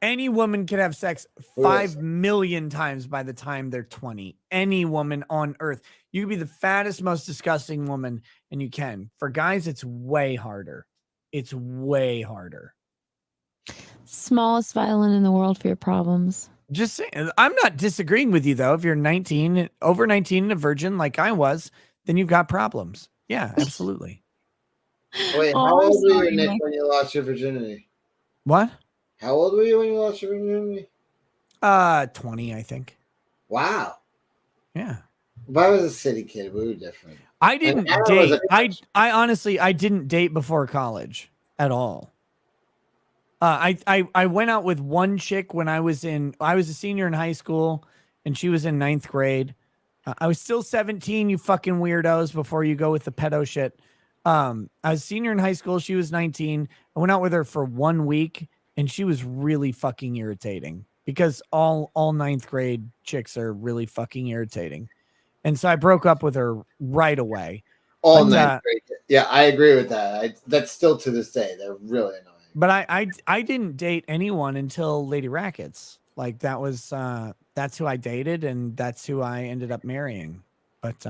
Any woman can have sex 5 million times by the time they're 20. Any woman on earth. You can be the fattest, most disgusting woman, and you can. For guys, it's way harder. It's way harder. Smallest violin in the world for your problems. Just saying. I'm not disagreeing with you, though. If you're 19, over 19 and a virgin like I was, then you've got problems. Yeah, absolutely. Wait, how old were you, Nick, when you lost your virginity? What? How old were you when you lost your virginity? 20, I think. Wow. Yeah. If I was a city kid, we were different. I didn't date. I honestly, I didn't date before college at all. I went out with one chick when I was a senior in high school, and she was in 9th grade. I was still 17, you fucking weirdos, before you go with the pedo shit. I was a senior in high school. She was 19. I went out with her for 1 week, and she was really fucking irritating because all 9th grade chicks are really fucking irritating. And so I broke up with her right away. All 9th grade. Yeah, I agree with that. That's still to this day. They're really annoying. But I didn't date anyone until Lady Rackets. Like that's who I dated, and that's who I ended up marrying. But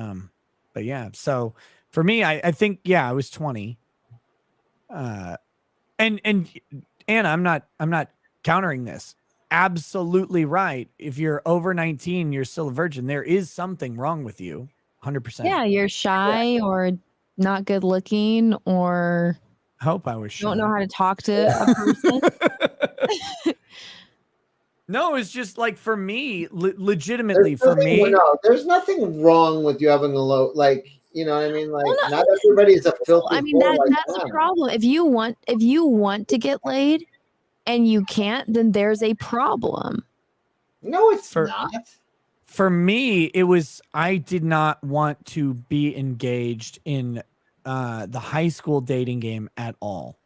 yeah. So for me, I think, yeah, I was 20. And Anna, I'm not countering this. Absolutely right. If you're over 19, you're still a virgin. There is something wrong with you. 100%. Yeah, you're shy or not good looking, or I hope I was shy. Don't know how to talk to a person. No, it's just like for me, legitimately for me. No, there's nothing wrong with you having a low, like, you know what I mean? Like, not everybody's a filthy. I mean, that's the problem. If you want to get laid and you can't, then there's a problem. No, it's not. For me, it was, I did not want to be engaged in the high school dating game at all.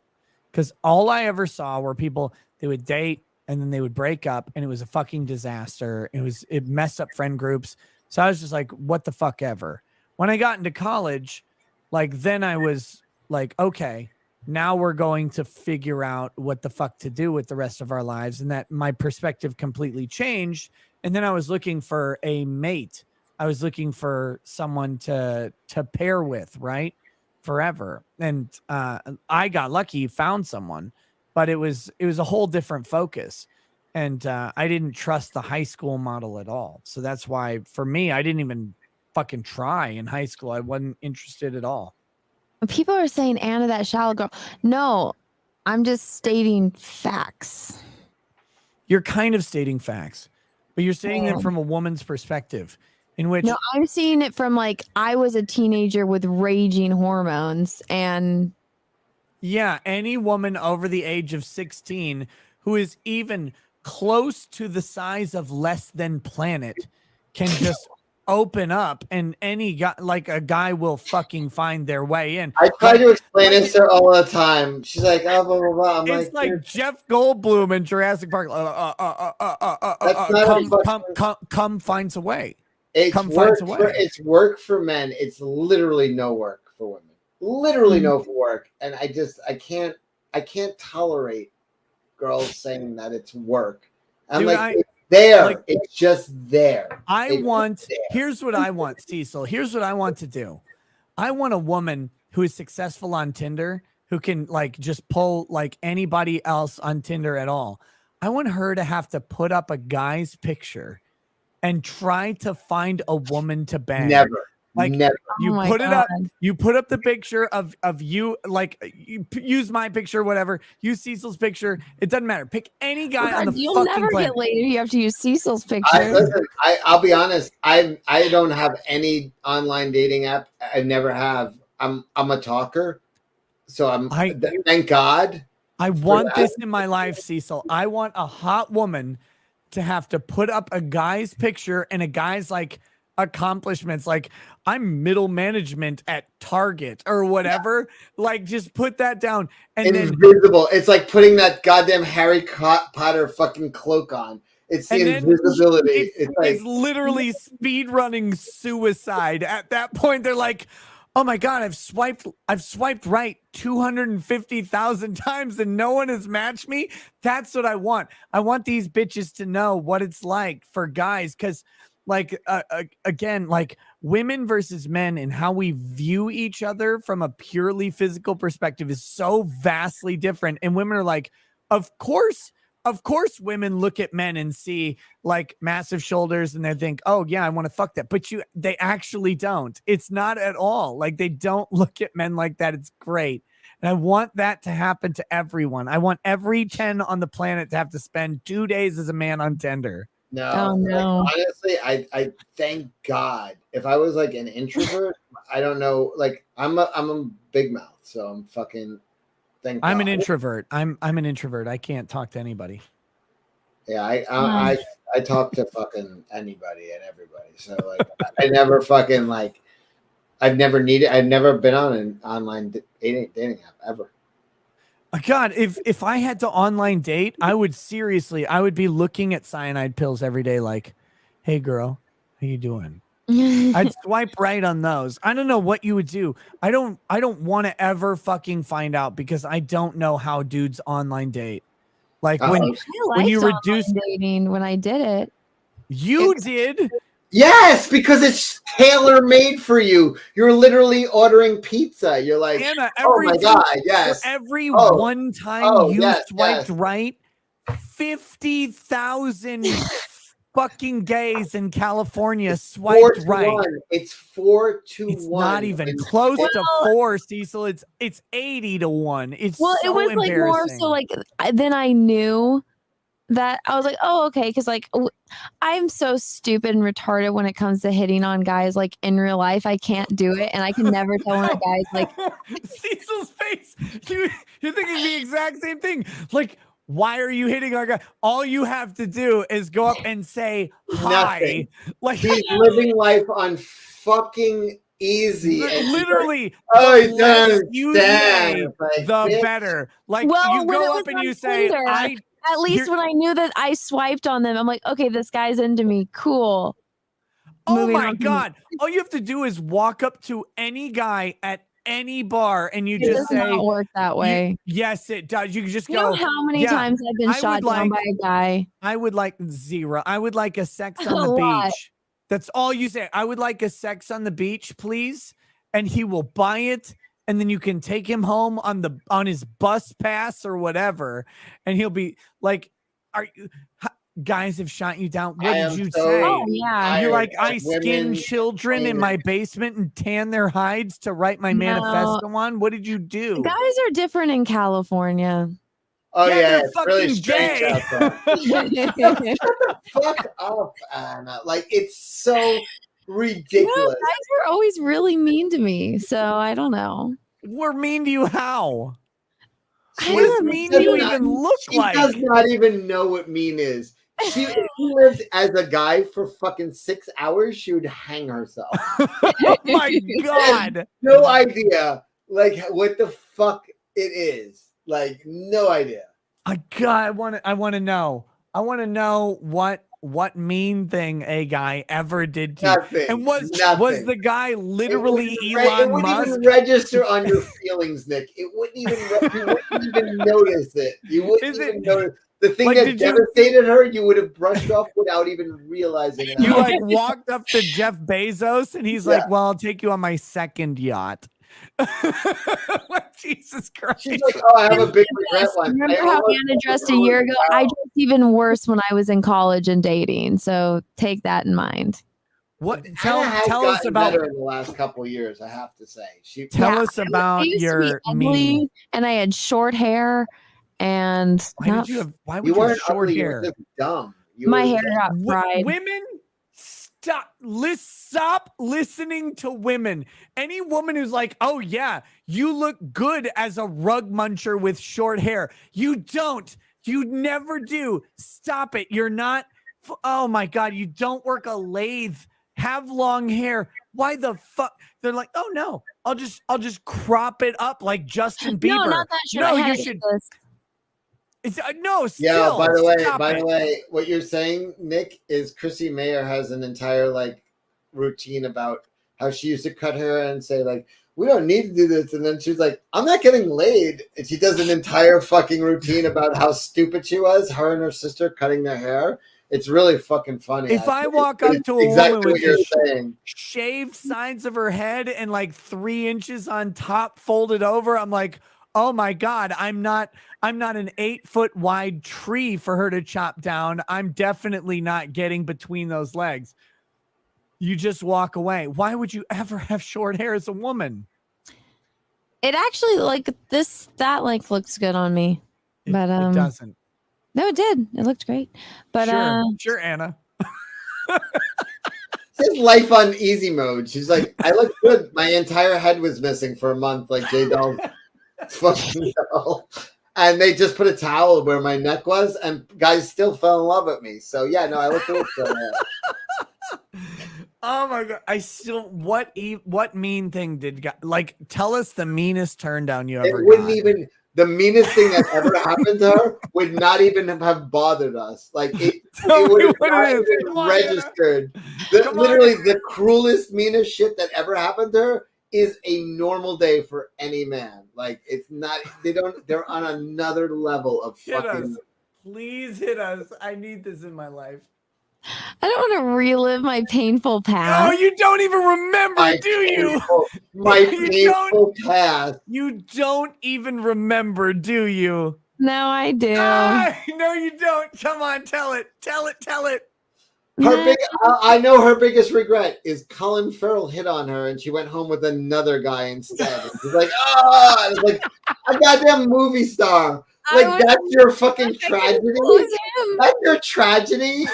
Because all I ever saw were people, they would date and then they would break up and it was a fucking disaster. It messed up friend groups. So I was just like, what the fuck ever. When I got into college, like then I was like, okay, now we're going to figure out what the fuck to do with the rest of our lives. And that my perspective completely changed. And then I was looking for a mate. I was looking for someone to pair with, right? Forever. And I got lucky, found someone, but it was a whole different focus. And I didn't trust the high school model at all. So that's why for me, I didn't even fucking try in high school. I wasn't interested at all. People are saying Anna, that shallow girl. No, I'm just stating facts. You're kind of stating facts, but you're stating them from a woman's perspective, in which no, I'm seeing it from like I was a teenager with raging hormones, and yeah, any woman over the age of 16 who is even close to the size of Less Than Planet can just open up, and any guy, like a guy, will fucking find their way in. I try to explain this to her all the time. She's like, oh, blah, blah, blah. I'm It's like Jeff Goldblum in Jurassic Park. Come finds a way. It's work for men. It's literally no work for women. Literally no work. And I can't tolerate girls saying that it's work. I'm like, it's just there. Here's what I want, Cecil. Here's what I want to do. I want a woman who is successful on Tinder, who can like just pull like anybody else on Tinder at all. I want her to have to put up a guy's picture and try to find a woman to bang. Never. You put it up. You put up the picture of you, like you use my picture, whatever. Use Cecil's picture. It doesn't matter. Pick any guy on the you'll fucking never planet. get laid if you have to use Cecil's picture. I'll be honest. I don't have any online dating app. I never have. I'm a talker, so thank God. I want this in my life, Cecil. I want a hot woman to have to put up a guy's picture and a guy's like accomplishments, like I'm middle management at Target or whatever. Like just put that down. And invisible. It's like putting that goddamn Harry Potter fucking cloak on. It's the invisibility. It's literally speed running suicide. At that point, they're like, oh my God, I've swiped right 250,000 times and no one has matched me. That's what I want. I want these bitches to know what it's like for guys. Cause like, again, like women versus men and how we view each other from a purely physical perspective is so vastly different. And women are like, of course women look at men and see like massive shoulders and they think, oh yeah, I want to fuck that. But they actually don't. It's not at all. Like they don't look at men like that. It's great. And I want that to happen to everyone. I want every 10 on the planet to have to spend 2 days as a man on Tinder. No, oh, no. Like, honestly, I thank God. If I was like an introvert, I don't know. Like I'm a big mouth, so I'm fucking. I'm an introvert. I'm an introvert. I can't talk to anybody. Yeah, I talk to fucking anybody and everybody. So like, I never fucking like. I've never been on an online dating app ever. God, if I had to online date, I would be looking at cyanide pills every day. Like, hey girl, how you doing? I'd swipe right on those. I don't know what you would do. I don't want to ever fucking find out because I don't know how dudes online date. Like when you reduce dating when I did it. You did? Yes, because it's tailor made for you. You're literally ordering pizza. You're like, Anna, oh my God, yes. For every one time swiped right, 50,000 fucking gays in California swiped right. It's 4-1. It's not even close to 4, Cecil. It's 80-1. It's so it was like more so like then I knew that I was like, oh, okay. Cause like I'm so stupid and retarded when it comes to hitting on guys like in real life. I can't do it. And I can never tell when a guy's like Cecil's face. You're thinking the exact same thing. Like, why are you hitting our guy? All you have to do is go up and say hi. Nothing. Like he's living life on fucking easy. And she's Literally, like, the oh, less don't you stand. say, Like, the bitch. better. Like Well, you when it go was up and on you say, Tinder, at least when I knew that I swiped on them, I'm like, okay, this guy's into me. Cool. oh Moving my on. God. All you have to do is walk up to any guy at any bar and you It just does say, not work that way. yes, it does. You can just You go, know how many yeah, times I've been I shot would down like, by a guy? I would like 0. I would like a sex A on the lot. beach. That's all you say. I would like a sex on the beach, please. And he will buy it. And then you can take him home on his bus pass or whatever. And he'll be like, guys have shot you down. What did you say? Oh, yeah. You're like, I of skin women children in my basement and tan their hides to write my No. manifesto on. What did you do? Guys are different in California. Oh Yeah, yeah, they're it's really fucking strange gay. out there. Shut the fuck up, Anna. Like it's so No, ridiculous. guys were always really mean to me. So I don't know. We're mean to you how? I What does don't mean do you does even look She like? does not even know what mean is. If she lived as a guy for fucking 6 hours, she would hang herself. Oh my God. No idea like what the fuck it is. Like no idea. I want to know. I want to know what mean thing a guy ever did to Nothing. you. And was Nothing. the guy literally it Elon wouldn't Musk? even register on your feelings, Nick. It wouldn't even you wouldn't even notice it. You wouldn't even notice the thing like, that did you- devastated her. You would have brushed off without even realizing it. You like walked up to Jeff Bezos and he's like, Yeah. well, I'll take you on my second yacht. Like, Jesus Christ. She's like, oh, I have a big regret one. Remember how Anna dressed a year ago? I dressed even worse when I was in college and dating. So take that in mind. What? Tell us gotten about better in the last couple of years. I have to say. Tell us I about used to be your ugly, mean. and I had short hair, and Why would you have weren't short ugly, hair? You were just dumb. You my were hair got W- fried. Women, stop listening to women. Any woman who's like, oh yeah, you look good as a rug muncher with short hair. You don't. You never do. Stop it. You're not. Oh my God. You don't work a lathe. Have long hair. Why the fuck? They're like, oh no, I'll just crop it up like Justin Bieber. No, not that short. No, I had you it should. this. It's no. Yeah. Still, By the stop it. way, what you're saying, Nick, is Chrissy Mayer has an entire like routine about how she used to cut her hair and say like, we don't need to do this, and then she's like, I'm not getting laid, and she does an entire fucking routine about how stupid she was, her and her sister cutting their hair. It's really fucking funny. If I walk But up it's to a exactly woman with what you're the saying. shaved sides of her head and like 3 inches on top folded over, I'm like, oh my God, I'm not an 8-foot wide tree for her to chop down. I'm definitely not getting between those legs. You just walk away. Why would you ever have short hair as a woman? It actually that looks good on me, but It doesn't. No, it did. It looked great, but Sure, Anna. His life on easy mode. She's like, I look good. My entire head was missing for a month, like J Doll fucking doll. And they just put a towel where my neck was, and guys still fell in love with me. So yeah, no, I look good. Oh my God. I still what mean thing did like tell us the meanest turn down you ever It wouldn't got. even the meanest thing that ever happened to her would not even have bothered us. Like it would have not even registered. Literally the cruelest, meanest shit that ever happened to her is a normal day for any man. Like it's not. They're on another level of Hit us. fucking. Please hit us. I need this in my life. I don't want to relive my painful past. Oh, you don't even remember, do you? My painful past. You don't even remember, do you? No, I do. No, you don't. Come on, tell it. I know her biggest regret is Colin Farrell hit on her and she went home with another guy instead. And she's like, oh, it's like a goddamn movie star. Like that's your fucking tragedy. That's your tragedy.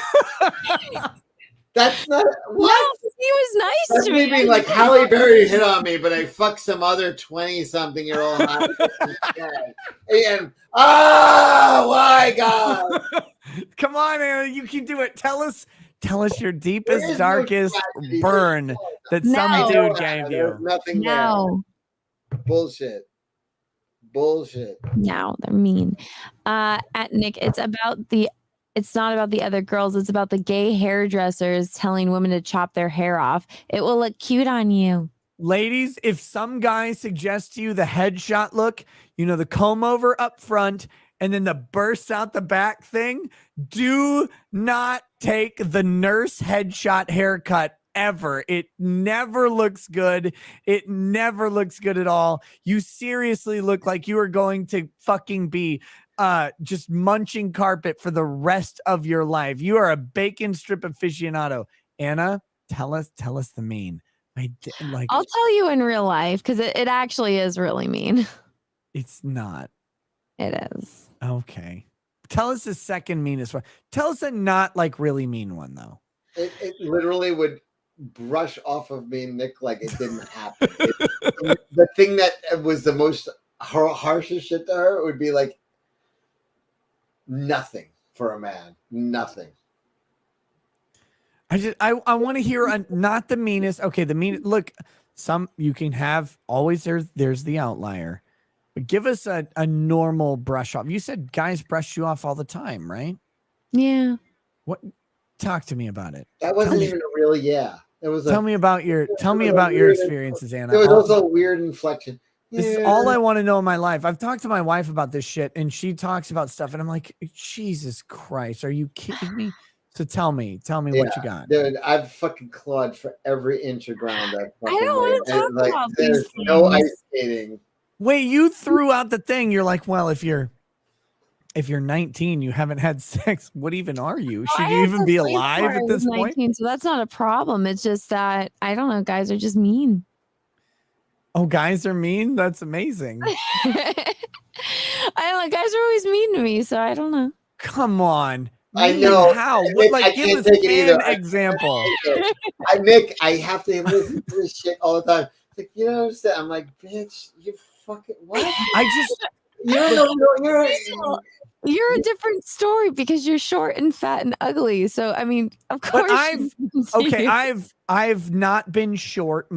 That's not what. No, he was nice That's to me me. being like Halle Berry hit on me, but I fucked some other 20-something-year-old. And oh my God! Come on, Anna, you can do it. Tell us Tell us your deepest, There is no darkest tragedy. burn that some No. dude gave There's you. nothing No. there. Bullshit. No, they're mean. At Nick, it's not about the other girls, it's about the gay hairdressers telling women to chop their hair off. It will look cute on you. Ladies, if some guy suggests to you the headshot look, you know, the comb over up front and then the burst out the back thing, do not take the nurse headshot haircut ever. It never looks good. It never looks good at all. You seriously look like you are going to fucking be just munching carpet for the rest of your life. You are a bacon strip aficionado. Anna, tell us the mean. I'll tell you in real life because it actually is really mean. It's not. It is. Okay. Tell us the second meanest one. Tell us a not like really mean one though. It literally would brush off of me, Nick, like it didn't happen. The thing that was the most harshest shit to her would be like nothing for a man. Nothing. I want to hear not the meanest. Okay, the mean. Look, some you can have always. There's the outlier, but give us a normal brush off. You said guys brush you off all the time, right? Yeah. What? Talk to me about it. That wasn't even a real yeah. It was. Tell me about your experiences, Anna. It was also a weird inflection. This is all I want to know in my life. I've talked to my wife about this shit, and she talks about stuff, and I'm like, Jesus Christ, are you kidding me? So tell me what you got. Dude, I've fucking clawed for every inch of ground. I don't want to talk about there's these no things. ice skating. Wait, you threw out the thing. You're like, well, if you're 19, you haven't had sex. What even are you? Should you even be alive at this point? 19, so that's not a problem. It's just that I don't know. Guys are just mean. Oh, guys are mean. That's amazing. I don't know. Guys are always mean to me, so I don't know. Come on. I know. How? Nick, Like, give us an example. Nick, I have to listen to this shit all the time. It's like, you don't understand. I'm like, bitch, you fucking what? You don't know. You're a different story because you're short and fat and ugly. So I mean, of course. But I've not been short.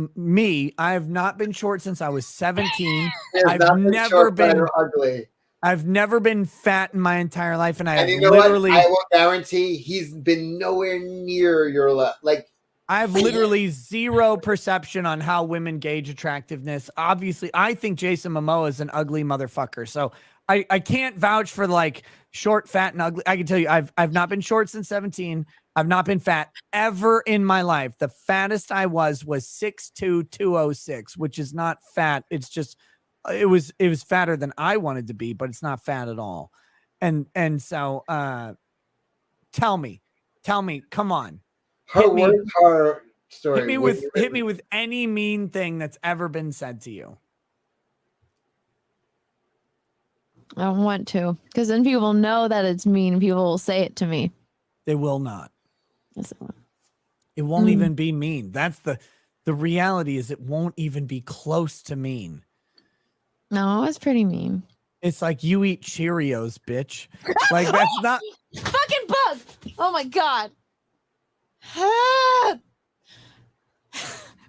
I've not been short since I was 17. I've never been ugly. I've never been fat in my entire life, and you know literally. What? I will guarantee he's been nowhere near your like. I've literally zero perception on how women gauge attractiveness. Obviously, I think Jason Momoa is an ugly motherfucker. So I can't vouch for like short, fat, and ugly. I can tell you, I've not been short since 17. I've not been fat ever in my life. The fattest I was 6'2", 206, which is not fat. It's just it was fatter than I wanted to be, but it's not fat at all. And so tell me, come on. Her story. Hit me with any mean thing that's ever been said to you. I don't want to, because then people know that it's mean. People will say it to me. They will not. Yes, it will. It won't even be mean. That's the reality is it won't even be close to mean. No, it's pretty mean. It's like you eat Cheerios, bitch. Like that's not fucking bug. Oh my god.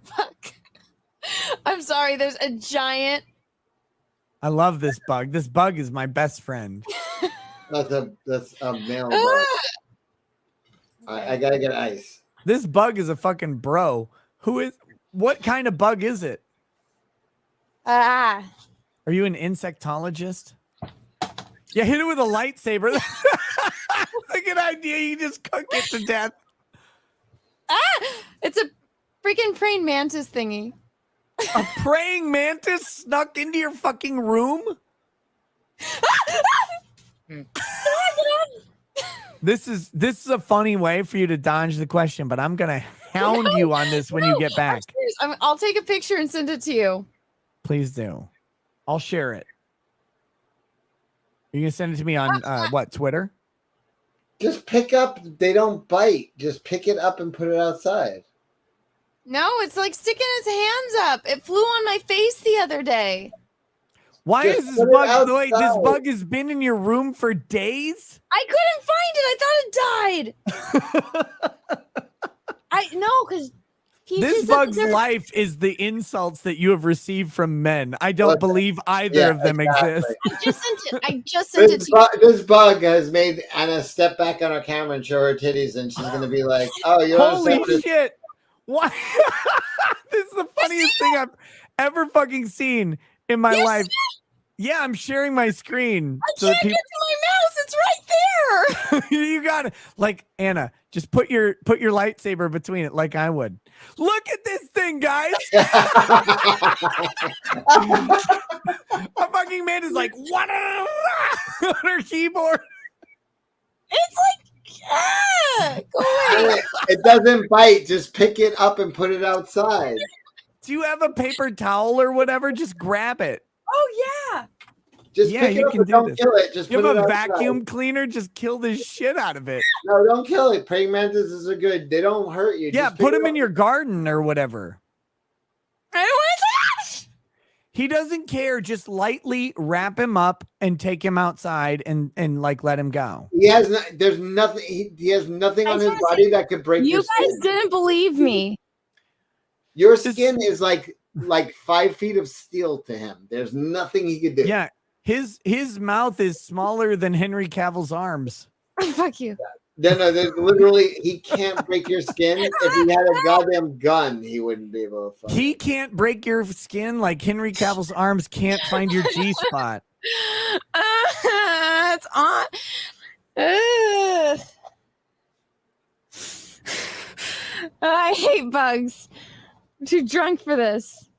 Fuck. I'm sorry. There's a giant. I love this bug. This bug is my best friend. That's a male bug. I gotta get ice. This bug is a fucking bro. What kind of bug is it? Are you an insectologist? Yeah, hit it with a lightsaber. That's a good idea. You just cook it to death. It's a freaking praying mantis thingy. A praying mantis snuck into your fucking room? This is a funny way for you to dodge the question, but I'm gonna hound you on this when you get back. I'll take a picture and send it to you. Please do. I'll share it. Are you gonna send it to me on what, Twitter? Just pick up. They don't bite. Just pick it up and put it outside. No, it's like sticking his hands up. It flew on my face the other day. Why is this bug? Wait, this bug has been in your room for days? I couldn't find it. I thought it died. because This bug's life is the insults that you have received from men. I don't believe either of them exist. I just sent it to you. This bug has made Anna step back on her camera and show her titties, and she's gonna be like, "Oh, you're Holy shit! Why? This is the funniest thing I've ever fucking seen in my life. Yeah, I'm sharing my screen. I can't get to my mouse. It's right there. You got it. Like, Anna, just put your lightsaber between it like I would. Look at this thing, guys. A fucking man is like, what on her keyboard. It's like, go away. It doesn't bite. Just pick it up and put it outside. Do you have a paper towel or whatever? Just grab it. Oh, yeah. Just yeah, pick it you up can and do don't this. kill it. Just you put have it a outside. vacuum cleaner. Just kill the shit out of it. No, don't kill it. Praying mantises are good. They don't hurt you. Yeah, Just put pick it them in up. your garden or whatever. I don't want to touch. He doesn't care. Just lightly wrap him up and take him outside and like let him go. He has there's nothing. He has nothing on his body that could break You your guys skin. didn't believe me. Your skin is like 5 feet of steel to him. There's nothing he could do. Yeah, his mouth is smaller than Henry Cavill's arms. Fuck you. No, there's literally he can't break your skin. If he had a goddamn gun, he wouldn't be able to. He can't break your skin like Henry Cavill's arms can't find your G spot. It's on. I hate bugs. I'm too drunk for this.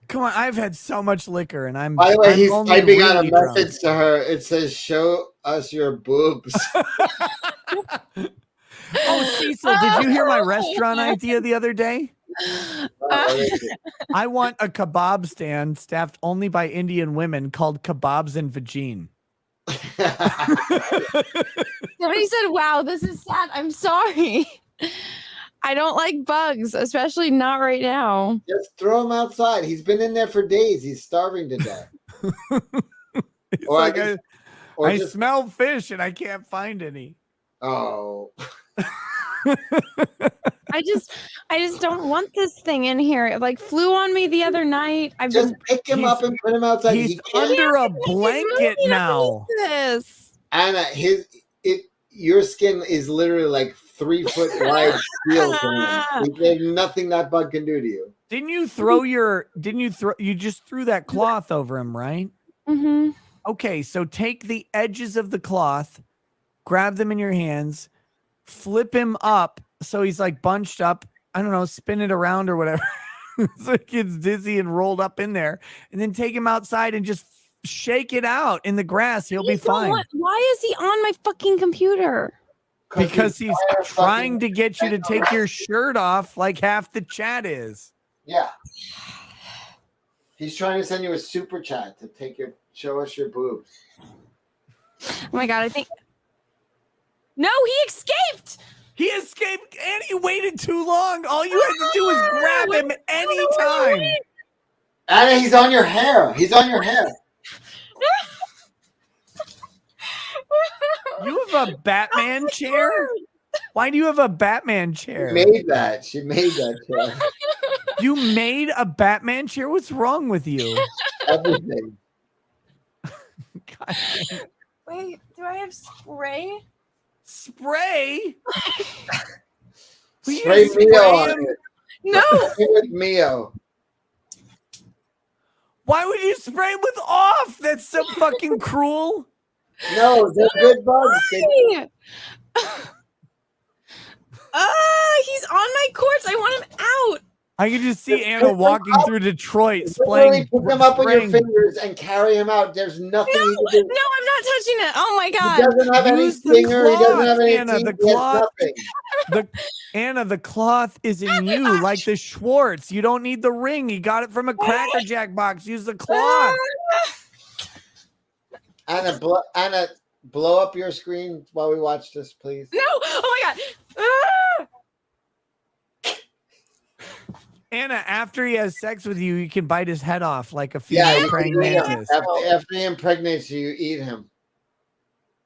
Come on, I've had so much liquor, and I'm. By the way, I'm he's only typing out a really drunk. message to her. It says, "Show us your boobs." Oh, Cecil, did you hear my restaurant idea the other day? I want a kebab stand staffed only by Indian women called Kebabs and Vagine. Somebody said, wow, this is sad. I'm sorry. I don't like bugs, especially not right now. Just throw him outside. He's been in there for days. He's starving to death. I smell fish and I can't find any. Oh. I just don't want this thing in here. It like flew on me the other night. I've just pick him up and put him outside. He's under a blanket now. Anna, your skin is literally like 3 foot wide steel to him. There's nothing that bug can do to you. You just threw that cloth over him, right? Mm-hmm. Okay, so take the edges of the cloth, grab them in your hands, flip him up so he's like bunched up. I don't know, spin it around or whatever. So he gets dizzy and rolled up in there, and then take him outside and just shake it out in the grass. He'll be fine. Why is he on my fucking computer? Because he's trying to get you to take your shirt off like half the chat is. Yeah. He's trying to send you a super chat to show us your boobs. Oh my God, I think. No, he escaped. He escaped and he waited too long. All you had to do was grab him anytime. Anna, he's on your hair. He's on your hair. You have a Batman chair? Why do you have a Batman chair? She made that. She made that chair. You made a Batman chair? What's wrong with you? Everything. Wait, do I have spray? Spray? Spray Mio on it. No. With Mio. Why would you spray him with off? That's so fucking cruel. No, they're good bugs. He's on my course. I want him out. I can just see Anna walking through Detroit, Literally pick them up on your spraying. fingers and carry him out. There's nothing No, you can do. no, I'm not touching it. Oh my God. He doesn't have any Use the stinger. He doesn't have cloth, any Anna, teeth. the He has cloth. nothing. Anna, the cloth is in you, like the Schwartz. You don't need the ring. He got it from a Cracker Jack box. Use the cloth. Anna, blow up your screen while we watch this, please. No. Oh my God. Anna, after he has sex with you, you can bite his head off like a female you praying can eat him. mantis. After he impregnates you, you eat him.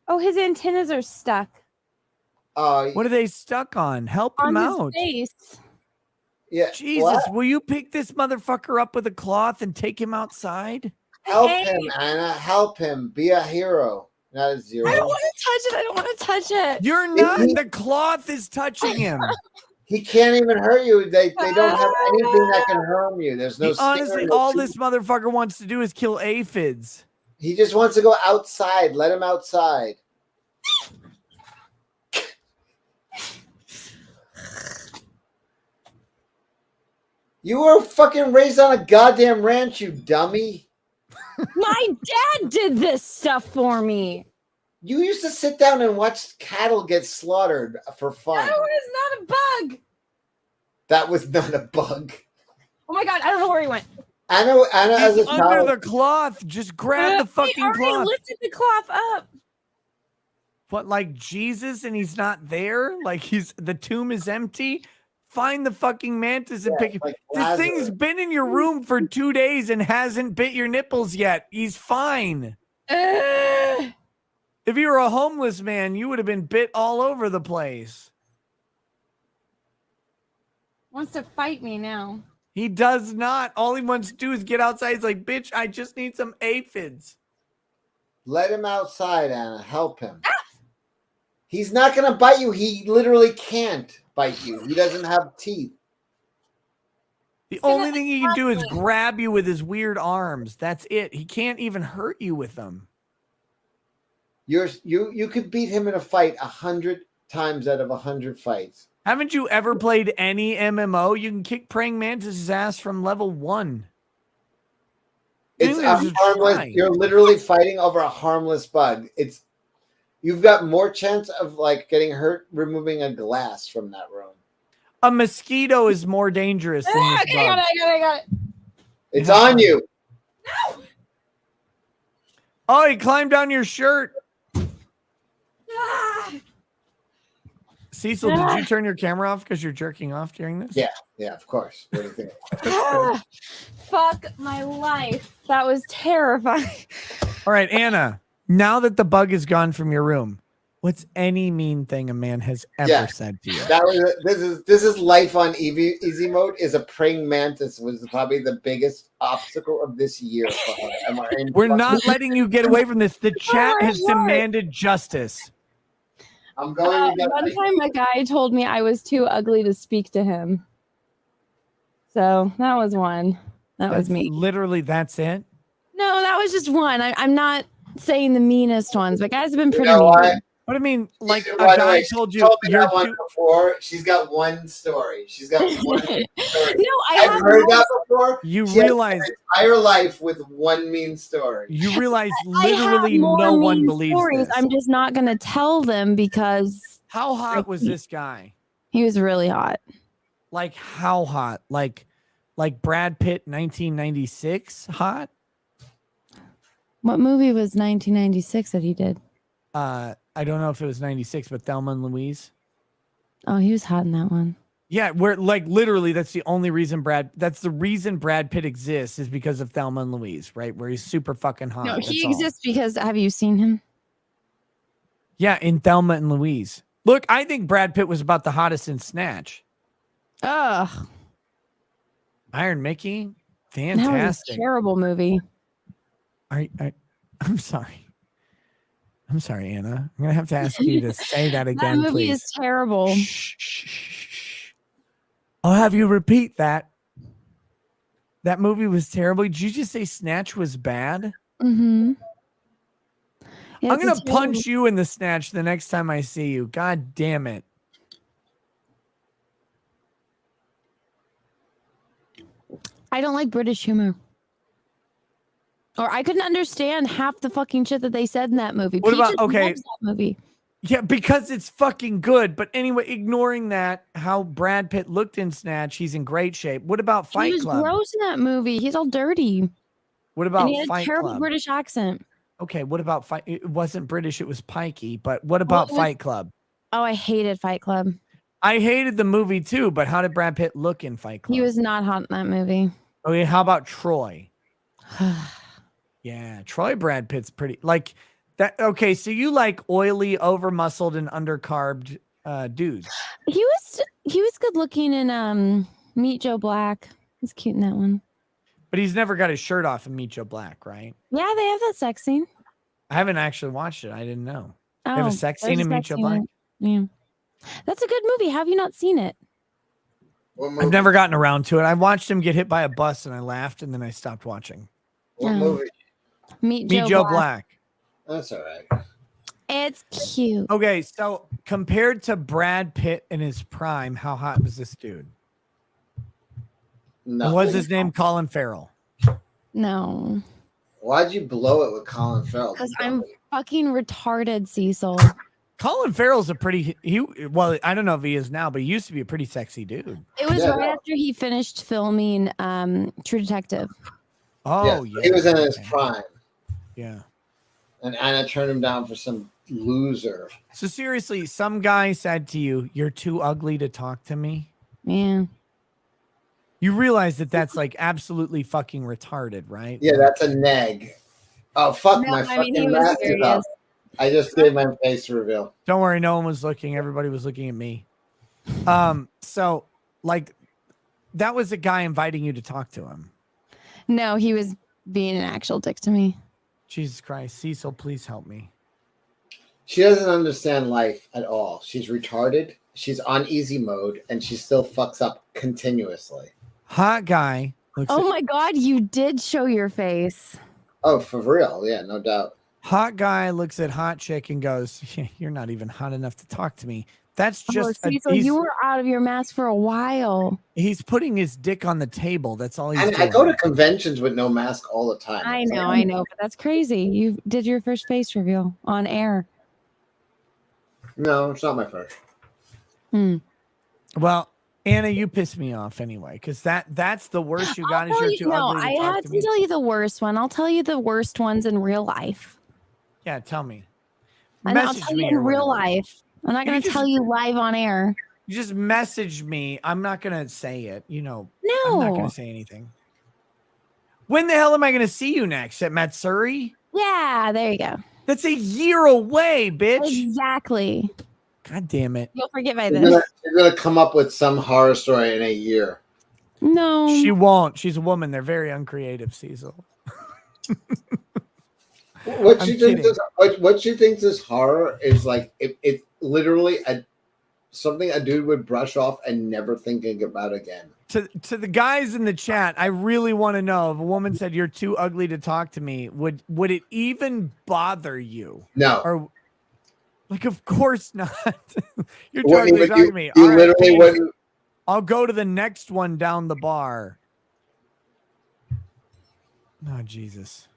Oh, his antennas are stuck. What are they stuck on? Help him On his out. face. Yeah. Jesus, what? will you pick this motherfucker up with a cloth and take him outside? Help him, Anna. Help him. Be a hero, not a zero. I don't want to touch it. I don't want to touch it. You're not. The cloth is touching him. He can't even hurt you. They don't have anything that can harm you. There's no. Honestly, no all this motherfucker wants to do is kill aphids. He just wants to go outside. Let him outside. You were fucking raised on a goddamn ranch, you dummy. My dad did this stuff for me. You used to sit down and watch cattle get slaughtered for fun. That was not a bug. That was not a bug. Oh my god, I don't know where he went. Anna as a Under child. the cloth. Just grab the fucking He already cloth. lifted the cloth up. What, like Jesus and he's not there? Like the tomb is empty? Find the fucking mantis and pick it. like This Lazarus. thing's been in your room for 2 days and hasn't bit your nipples yet. He's fine. If you were a homeless man, you would have been bit all over the place. Wants to fight me now. He does not. All he wants to do is get outside. He's like, bitch, I just need some aphids. Let him outside, Anna. Help him. He's not going to bite you. He literally can't bite you. He doesn't have teeth. The only thing he can do is grab you with his weird arms. That's it. He can't even hurt you with them. You could beat him in a fight 100 times out of 100 fights. Haven't you ever played any MMO? You can kick praying mantis' ass from level 1. It's a harmless. You're literally fighting over a harmless bug. You've got more chance of like getting hurt removing a glass from that room. A mosquito is more dangerous than this Okay, I bug. got it. It's on you. Oh, he climbed down your shirt. Cecil, did you turn your camera off because you're jerking off during this? Yeah, of course. What do you think? Fuck my life. That was terrifying. All right, Anna, now that the bug is gone from your room, what's any mean thing a man has ever said to you? This is life on easy mode. Is a praying mantis was probably the biggest obstacle of this year for her. We're not letting you get away from this. The chat has demanded justice. I'm going to one time a guy told me I was too ugly to speak to him. So that was one. That was me. Literally, that's it. No, that was just one. I'm not saying the meanest ones, but guys have been pretty You know mean. what? But I mean, like a By the guy way, told she you told me you're that one too. before. She's got one story. She's got one story. No, I've heard that before. You She has realize her entire life with one mean story. You realize I have literally more no one mean believes stories. this. I'm just not going to tell them because How hot was this guy? he was really hot. Like how hot? Like Brad Pitt 1996 hot? What movie was 1996 that he did? I don't know if it was 96, but Thelma and Louise. Oh, he was hot in that one. Yeah, where like literally that's the only reason that's the reason Brad Pitt exists is because of Thelma and Louise, right? Where he's super fucking hot. No, he that's all. exists because have you seen him? Yeah, in Thelma and Louise. Look, I think Brad Pitt was about the hottest in Snatch. Ugh. Iron Mickey, That was a fantastic. terrible movie. I'm sorry. I'm sorry, Anna. I'm gonna have to ask you to say that again, That movie please. is terrible. I'll have you repeat that. That movie was terrible. Did you just say Snatch was bad? Mm-hmm. I'm gonna punch you in the Snatch the next time I see you. God damn it. I don't like British humor. Or I couldn't understand half the fucking shit that they said in that movie. What about- Peaches okay. loves that movie. Yeah, because it's fucking good. But anyway, ignoring that, how Brad Pitt looked in Snatch, he's in great shape. What about He Fight was Club? gross in that movie. He's all dirty. What about And he had a Fight terrible Club? British accent. Okay, what about Fight? It wasn't British, it was pikey. But what about Well, it was- Fight Club? Oh, I hated Fight Club. I hated the movie too, but how did Brad Pitt look in Fight Club? He was not hot in that movie. Okay, how about Troy? Yeah, Troy Brad Pitt's pretty like that. Okay, so you like oily, over muscled, and undercarbed dudes. He was good looking in Meet Joe Black. He's cute in that one. But he's never got his shirt off in Meet Joe Black, right? Yeah, they have that sex scene. I haven't actually watched it. I didn't know. They have Oh, a sex there's scene a in Meet sex Joe scene in Black. it. Yeah, that's a good movie. Have you not seen it? I've never gotten around to it. I watched him get hit by a bus and I laughed and then I stopped watching. What movie? Meet Joe Black. That's all right. It's cute. Okay, so compared to Brad Pitt in his prime, how hot was this dude? Nothing. What's his name? Colin Farrell. No, Why'd you blow it with Colin Farrell? because I'm fucking retarded, Cecil. Colin Farrell's a pretty well, I don't know if he is now, but he used to be a pretty sexy dude. It was right after he finished filming True Detective. Oh, He was in his okay. prime. Yeah. And Anna turned him down for some loser. So seriously, some guy said to you, "You're too ugly to talk to me." Yeah. You realize that that's like absolutely fucking retarded, right? Yeah, that's a neg. Oh, fuck, No, my I mean, he fucking was mask is serious. up. I just did my face reveal. Don't worry, no one was looking. Everybody was looking at me. So like that was a guy inviting you to talk to him. No, he was being an actual dick to me. Jesus Christ, Cecil, please help me. She doesn't understand life at all. She's retarded. She's on easy mode, and she still fucks up continuously. Hot guy. Oh my God, you did show your face. Oh, for real? Yeah, no doubt. Hot guy looks at hot chick and goes, "Yeah, you're not even hot enough to talk to me." That's just Cecil, you were out of your mask for a while. he's putting his dick on the table. That's all he's And doing. I go to conventions with no mask all the time. I know, but that's crazy. You did your first face reveal on air. No, it's not my first. Well, Anna, you piss me off anyway, because that's the worst you got. Is you're too ugly to I talk had to to me. tell you the worst one. I'll tell you the worst ones in real life. Yeah, tell me. And I'll Message tell me you or in real whatever. life. I'm not You going to just- tell you live on air. You just message me. I'm not gonna say it. I'm not No. gonna say anything. When the hell am I gonna see you next? At Matsuri? Yeah, there you go. That's a year away, bitch. Exactly. God damn it. You'll forget by You're then. gonna come up with some horror story in a year. No. She won't. She's a woman. They're very uncreative, Cecil. What I'm she thinks kidding. is what she thinks is horror is like it's literally something a dude would brush off and never thinking about again. To the guys in the chat, I really want to know if a woman said you're too ugly to talk to me, would it even bother you? No. Or like, of course not. You're too What, ugly to talk you- to me. you All right, literally Katie, wouldn't- I'll go to the next one down the bar. Oh, Jesus.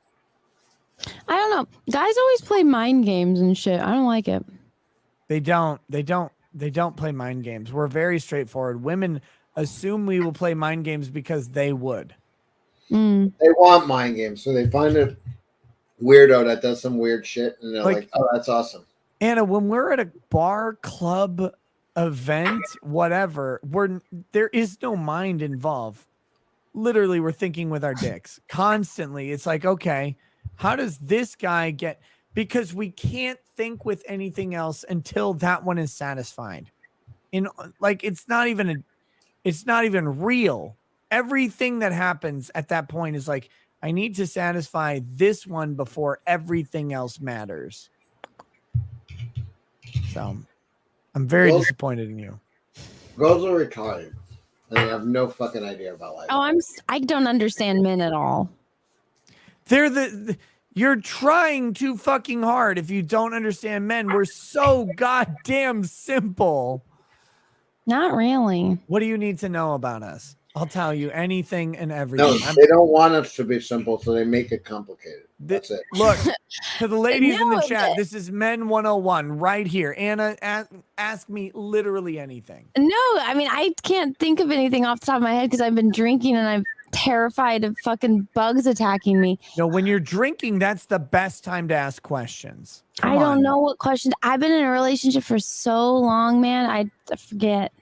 I don't know. Guys always play mind games and shit. I don't like it. They don't play mind games. We're very straightforward. Women assume we will play mind games because they would. They want mind games, so they find a weirdo that does some weird shit, and they're like, "Oh, that's awesome." Anna, when we're at a bar, club, event, whatever, there is no mind involved. Literally, we're thinking with our dicks constantly. It's like, okay, how does this guy get? Because we can't think with anything else until that one is satisfied. It's not even real. Everything that happens at that point is like, I need to satisfy this one before everything else matters. So I'm very disappointed in you. Girls are retarded, and they have no fucking idea about life. Oh, I don't understand men at all. They're you're trying too fucking hard if you don't understand men. We're so goddamn simple. Not really. What do you need to know about us? I'll tell you anything and everything. No, they don't want us to be simple, so they make it complicated. That's it. Look, to the ladies in the No, chat, this is Men 101 right here. Anna, ask me literally anything. No, I mean, I can't think of anything off the top of my head because I've been drinking and I'm terrified of fucking bugs attacking me. No, when you're drinking, that's the best time to ask questions. Come I don't on. know what questions. I've been in a relationship for so long, man. I forget.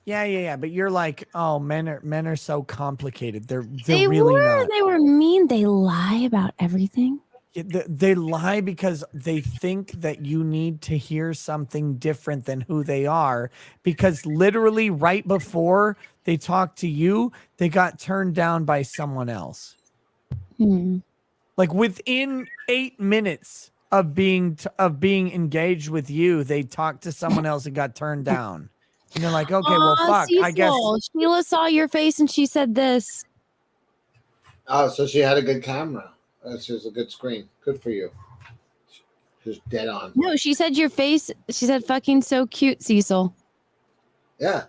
Yeah. But you're like, oh, men are so complicated. They're They really were. not. They were mean. They lie about everything. They lie because they think that you need to hear something different than who they are, because literally right before they talked to you, they got turned down by someone else. Like within 8 minutes of being engaged with you, they talked to someone else and got turned down. And they're like, okay, well, fuck, I guess. Cecil, Sheila saw your face and she said this. Oh, so she had a good camera. This is a good screen. Good for you. She's dead on. No, she said your face. She said fucking so cute, Cecil. Yeah.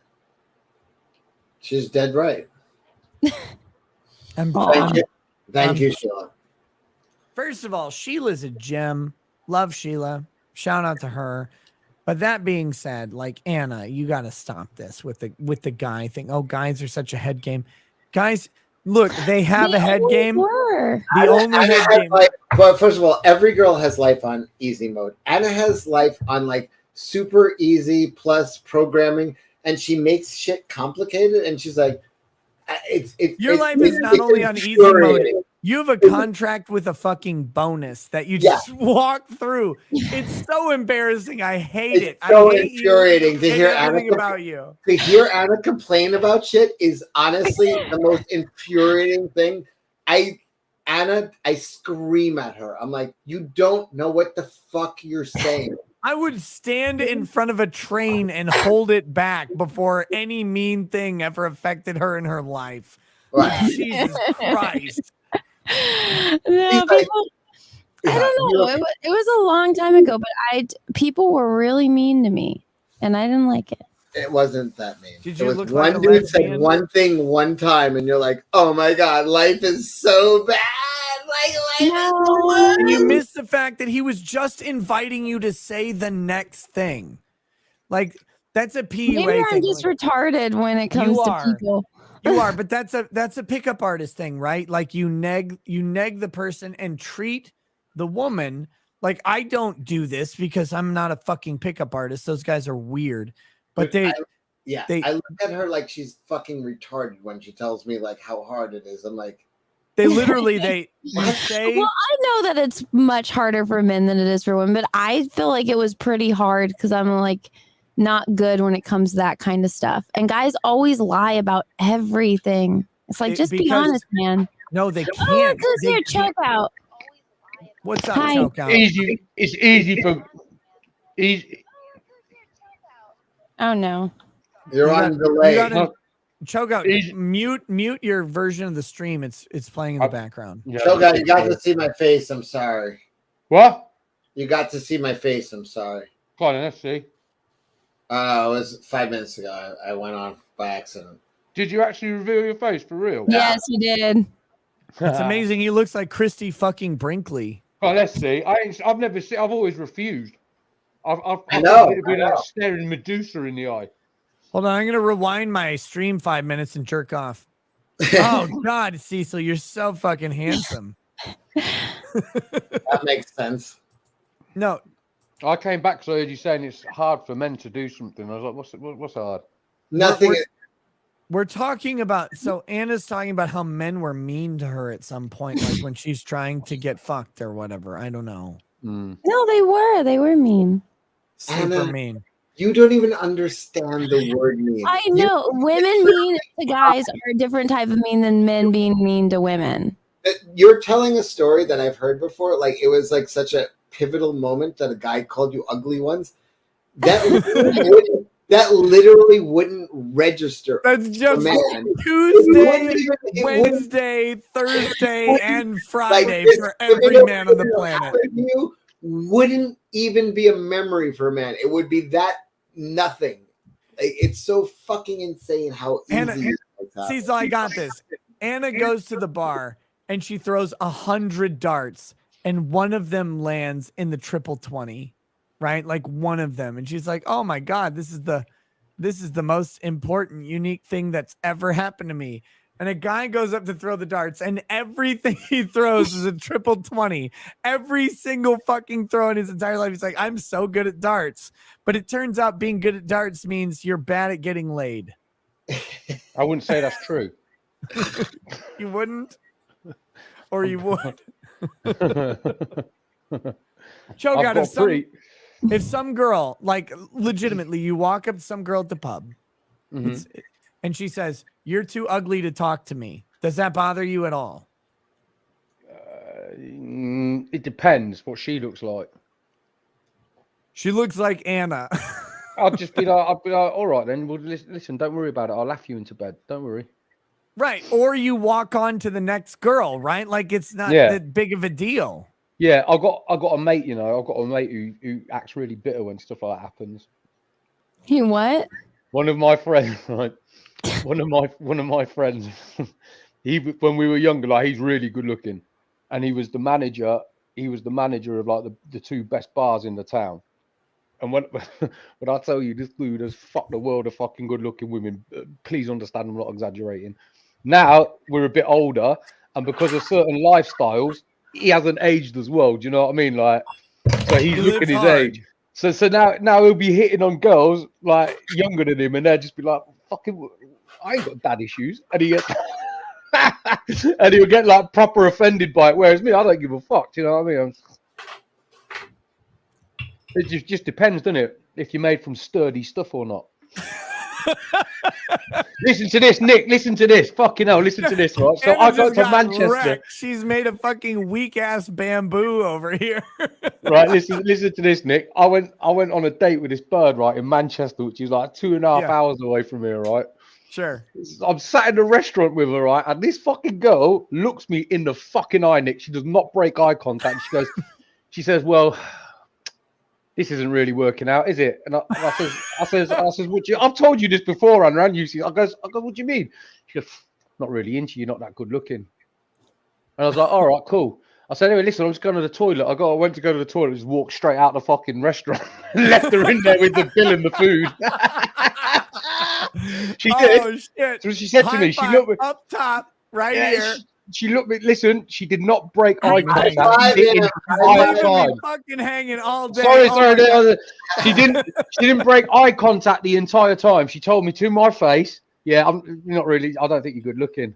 She's dead right. Thank you, Sheila. First of all, Sheila's a gem. Love Sheila. Shout out to her. But that being said, like, Anna, you got to stop this with the guy thing. Oh, guys are such a head game. Guys, look, they have a head game. The only head game. Well, first of all, every girl has life on easy mode. Anna has life on like super easy plus programming, and she makes shit complicated. And she's like, Your life is not only on easy mode. You have a contract with a fucking bonus that you just walk through. It's so embarrassing. I hate it. So I hate infuriating to hear Anna about you. To hear Anna complain about shit is honestly the most infuriating thing. I scream at her. I'm like, you don't know what the fuck you're saying. I would stand in front of a train and hold it back before any mean thing ever affected her in her life. Right. Jesus Christ. No, people, I don't know. It was a long time ago, but people were really mean to me, and I didn't like it. It wasn't that mean. Did it you was look one like a dude lesbian? said one thing one time, and you're like, "Oh my god, life is so bad." Like life is the worst. And you missed the fact that he was just inviting you to say the next thing. Like, that's a PUA Maybe thing. I'm just retarded when it comes to people. You are, but that's a pickup artist thing, right? Like you neg the person and treat the woman like, I don't do this because I'm not a fucking pickup artist. Those guys are weird. But I look at her like she's fucking retarded when she tells me like how hard it is. I'm like, they literally say. Well, I know that it's much harder for men than it is for women, but I feel like it was pretty hard because I'm like not good when it comes to that kind of stuff. And guys always lie about everything. It's like, just be honest, man. No, they can't. Oh, this is your choke out. What's up, Hi. choke out? It's easy for easy. Oh no. You're on delay. Choke out. Mute your version of the stream. It's playing in the background. Choke out. You got to see my face. I'm sorry. What? You got to see my face. I'm sorry. Go on, let's see. It was 5 minutes ago. I went on by accident. Did you actually reveal your face for real? Yes, you did. It's amazing. He looks like Christy fucking Brinkley. Oh, let's see. I've never seen. I've always refused. I've been like staring Medusa in the eye. Hold on, I'm gonna rewind my stream 5 minutes and jerk off. Oh God, Cecil, you're so fucking handsome. That makes sense. No, I came back because I heard you saying it's hard for men to do something. I was like, what's hard? Nothing. We're talking about, so Anna's talking about how men were mean to her at some point, like when she's trying to get fucked or whatever. I don't know. No, they were mean. Super mean. You don't even understand the word mean. I know. Women mean to guys are a different type of mean than men being mean to women. You're telling a story that I've heard before. Like, it was like such a pivotal moment that a guy called you ugly once. That literally wouldn't register. That's just man. Tuesday, Wednesday, Thursday, and Friday for every man on the planet. You wouldn't even be a memory for a man. It would be that nothing. Like, it's so fucking insane how easy. Anna, Cecil, I got this. Anna goes to the bar and she throws 100 darts, and one of them lands in the triple 20. Right? Like one of them. And she's like, oh my God, this is the most important, unique thing that's ever happened to me. And a guy goes up to throw the darts, and everything he throws is a triple 20. Every single fucking throw in his entire life. He's like, I'm so good at darts. But it turns out being good at darts means you're bad at getting laid. I wouldn't say that's true. You wouldn't? Or you would? Choke I've out got if some girl, like legitimately, you walk up to some girl at the pub, Mhm. and she says, "You're too ugly to talk to me." Does that bother you at all? It depends what she looks like. She looks like Anna. I'll be like, all right then. Well, listen, don't worry about it. I'll laugh you into bed. Don't worry. Right. Or you walk on to the next girl, right? Like it's not Yeah. that big of a deal. Yeah, I got a mate, you know, I've got a mate who acts really bitter when stuff like that happens. He what? One of my friends, right? One of my friends, when we were younger, like he's really good looking, and he was the manager. He was the manager of like the two best bars in the town. And when I tell you this dude has fucked the world of fucking good looking women, please understand I'm not exaggerating. Now we're a bit older, and because of certain lifestyles, he hasn't aged as well. Do you know what I mean? Like, so he's looking his age. So now he'll be hitting on girls like younger than him, and they'll just be like, "Fucking, I ain't got dad issues," and he gets, and he'll get like proper offended by it. Whereas me, I don't give a fuck. Do you know what I mean? It just depends, doesn't it? If you're made from sturdy stuff or not. Listen to this, Nick. Listen to this. Fucking hell, listen to this, right? So I got to Manchester. Wrecked. She's made of fucking weak ass bamboo over here. Right, listen to this, Nick. I went on a date with this bird, right, in Manchester, which is like 2.5 hours away from here, right? Sure. I'm sat in a restaurant with her, right, and this fucking girl looks me in the fucking eye, Nick. She does not break eye contact. She says, "Well, this isn't really working out, is it?" And I says, I've told you this before, Anran. I go, "What do you mean?" She goes, "Not really into you, not that good looking." And I was like, "All right, cool." I said, "Anyway, listen, I'm just going to the toilet." I went to go to the toilet, just walked straight out the fucking restaurant and left her in there with the bill and the food. She did. Oh shit. So she said to me, she looked up top right here. She looked me. Listen, she did not break eye contact. Fucking hanging all day. Sorry. She didn't break eye contact the entire time. She told me to my face, "Yeah, I'm not really. I don't think you're good looking."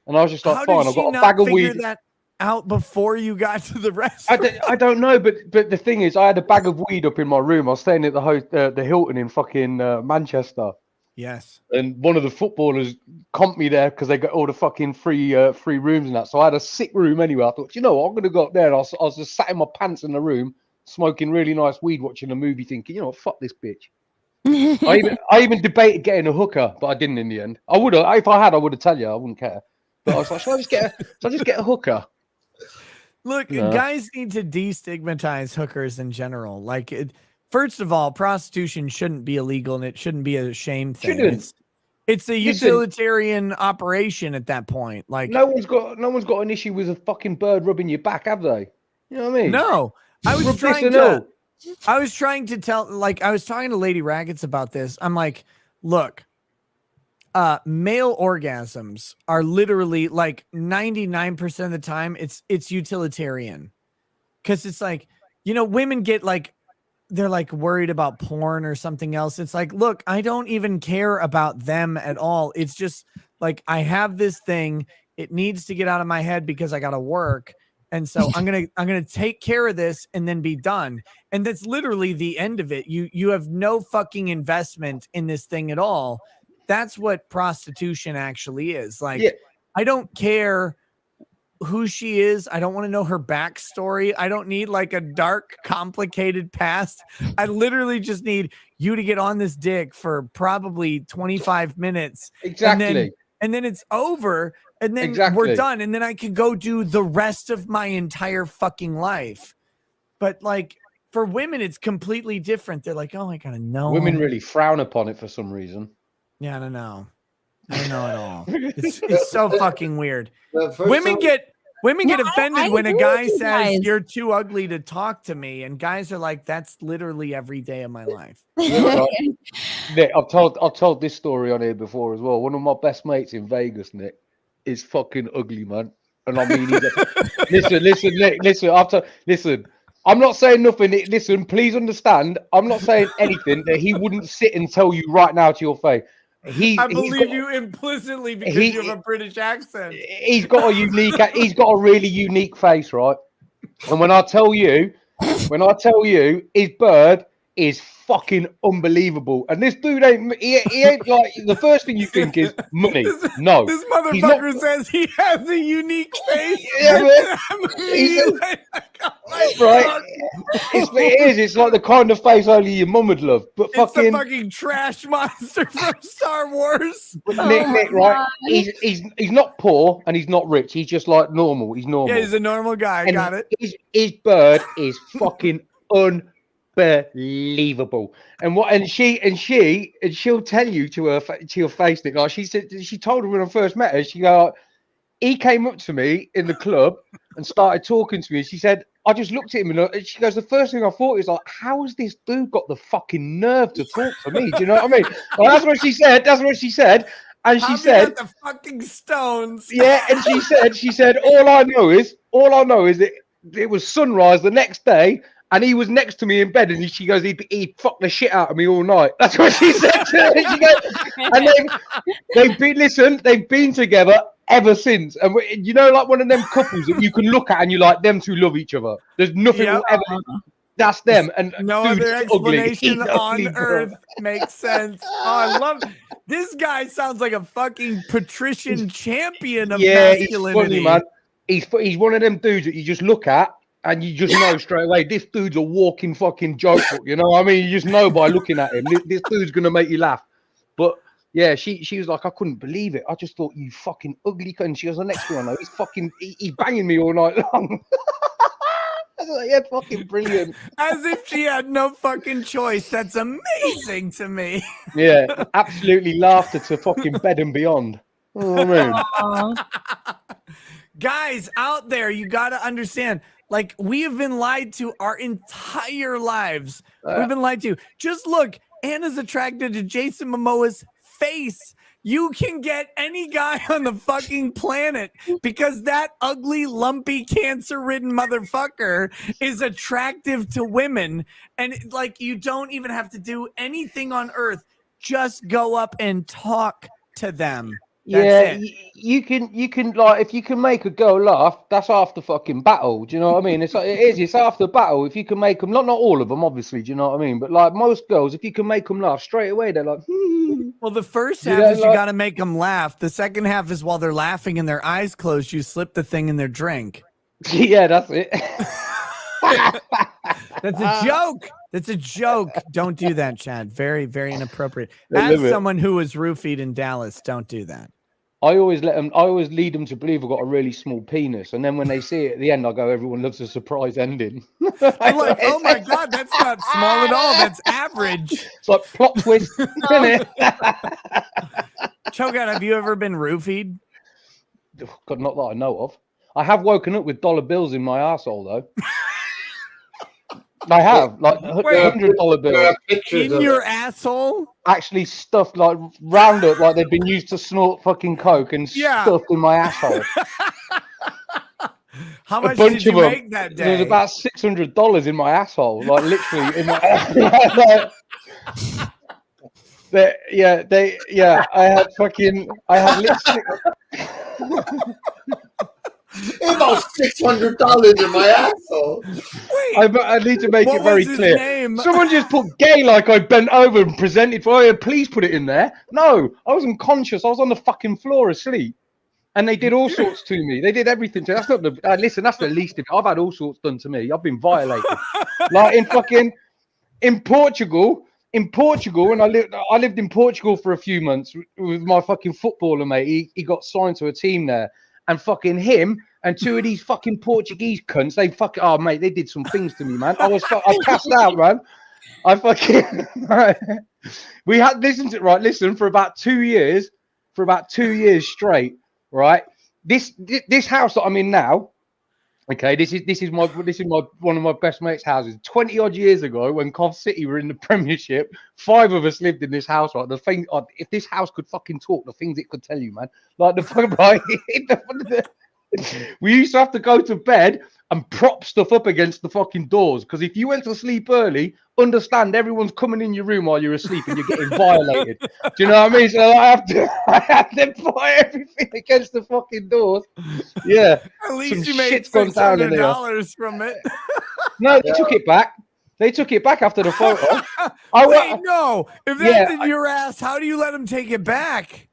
And I was just like, How "Fine, did I've she got a not bag of figure weed." that out before you got to the restaurant? I don't know, but the thing is, I had a bag of weed up in my room. I was staying at the Hilton in fucking Manchester. Yes. And one of the footballers comped me there because they got all the fucking free rooms and that. So I had a sick room anyway. I thought, you know what, I'm going to go up there. And I was just sat in my pants in the room, smoking really nice weed, watching a movie, thinking, you know what, fuck this bitch. I even debated getting a hooker, but I didn't in the end. I would have, if I had, I would have tell you. I wouldn't care. But I was like, should I just get a hooker? Look, No. guys need to destigmatize hookers in general. Like, first of all, prostitution shouldn't be illegal and it shouldn't be a shame thing. It's a utilitarian operation at that point. Like, no one's got an issue with a fucking bird rubbing your back, have they? You know what I mean? No, I was trying to tell, like, I was talking to Lady Raggets about this. I'm like, look, male orgasms are literally like 99% of the time it's utilitarian, because it's like, you know, women get like, they're like worried about porn or something else. It's like, look, I don't even care about them at all. It's just like, I have this thing, it needs to get out of my head because I gotta work, and so I'm gonna take care of this and then be done. And that's literally the end of it. You have no fucking investment in this thing at all. That's what prostitution actually is. Like, I don't care who she is. I don't want to know her backstory. I don't need like a dark, complicated past. I literally just need you to get on this dick for probably 25 minutes. Exactly. And then it's over. And then we're done. And then I can go do the rest of my entire fucking life. But like, for women, it's completely different. They're like, oh, I gotta know. Women really frown upon it for some reason. Yeah, I don't know. I don't know at all. It's so fucking weird. Women get offended when a guy says you're too ugly to talk to me, and guys are like, that's literally every day of my life. Nick, I've told this story on here before as well. One of my best mates in Vegas, Nick, is fucking ugly, man. And I mean, listen, Nick, listen. I'm not saying nothing. Listen, please understand. I'm not saying anything that he wouldn't sit and tell you right now to your face. I believe you implicitly because you have a British accent. He's got a really unique face, right? And when I tell you, his bird is fucking unbelievable. And this dude he ain't like, the first thing you think is money. No. This he's not. motherfucker says he has a unique face. Yeah, Right. It's like the kind of face only your mum would love. But It's the fucking fucking trash monster from Star Wars. But Nick, right? He's not poor and he's not rich. He's just like normal. He's normal. Yeah, he's a normal guy. And Got it. His bird is fucking unbelievable. And she'll tell you to your face, Nick. Like she told her when I first met her. She go, he came up to me in the club and started talking to me. She said, I just looked at him and she goes, the first thing I thought is like, how has this dude got the fucking nerve to talk to me? Do you know what I mean? Well, that's what she said. And she said, the fucking stones. yeah. And she said, all I know is that it was sunrise the next day. And he was next to me in bed, and she goes, he fucked the shit out of me all night. That's what she said to me. She goes, and they've been together ever since. And you know, like one of them couples that you can look at and you like, them two love each other. There's nothing will ever. That's them. And no dude, other explanation ugly. on earth makes sense. Oh, I love this guy. Sounds like a fucking patrician champion of masculinity. He's funny, man. He's one of them dudes that you just look at. And you just know straight away, this dude's a walking fucking joke book. You know what I mean? You just know by looking at him. This dude's going to make you laugh. But yeah, she was like, I couldn't believe it. I just thought, you fucking ugly cunt. And she goes, the next thing I know, he's banging me all night long. I was like, yeah, fucking brilliant. As if she had no fucking choice. That's amazing to me. Yeah, absolutely laughter to fucking bed and beyond. Oh, man. Guys out there, you got to understand. Like, we have been lied to our entire lives. We've been lied to. Just look, Anna's attracted to Jason Momoa's face. You can get any guy on the fucking planet because that ugly, lumpy, cancer-ridden motherfucker is attractive to women. And, like, you don't even have to do anything on earth. Just go up and talk to them. Yeah, you can like, if you can make a girl laugh, that's half the fucking battle. Do you know what I mean? It's half the battle. If you can make them, not all of them, obviously. Do you know what I mean? But like most girls, if you can make them laugh straight away, they're like. Well, the first half is you got to make them laugh. The second half is while they're laughing and their eyes closed, you slip the thing in their drink. Yeah, that's it. That's a joke. That's a joke. Don't do that, Chad. Very, very inappropriate. As someone who was roofied in Dallas, don't do that. I always lead them to believe I've got a really small penis, and then when they see it at the end, I go, everyone loves a surprise ending. I'm like, oh my god, that's not small at all. That's average. It's like plot twist, isn't it? Chogat, have you ever been roofied? God, not that I know of. I have woken up with dollar bills in my arsehole, though. I have, like $100 bills. In your asshole? Actually stuffed, like, round up, like they've been used to snort fucking coke and stuffed in my asshole. How much did you make that day? There was about $600 in my asshole, like literally in my I had lipstick. About $600 in my asshole. I need to make it very clear. Name? Someone just put gay like I bent over and presented for you. Please put it in there. No, I was unconscious. I was on the fucking floor asleep. And they did all sorts to me. They did everything to me. That's not the listen, that's the least of it. I've had all sorts done to me. I've been violated. Like in Portugal, and I lived in Portugal for a few months with my fucking footballer mate. He got signed to a team there. And fucking him and two of these fucking Portuguese cunts, they did some things to me, man. I passed out, man. We had listen, for about 2 years, straight, right? This house that I'm in now, okay, this is my one of my best mates' houses. 20 odd years ago, when Cov City were in the Premiership, 5 of us lived in this house. Right, the thing, if this house could fucking talk, the things it could tell you, man. Like the fucking right. We used to have to go to bed and prop stuff up against the fucking doors because if you went to sleep early, understand everyone's coming in your room while you're asleep and you're getting violated. Do you know what I mean? So I have to put everything against the fucking doors. Yeah. At least Some you made shit's gone down in here. $600 from it. No, they took it back. They took it back after the photo. Wait, no. If that's Yeah, in your ass, how do you let them take it back?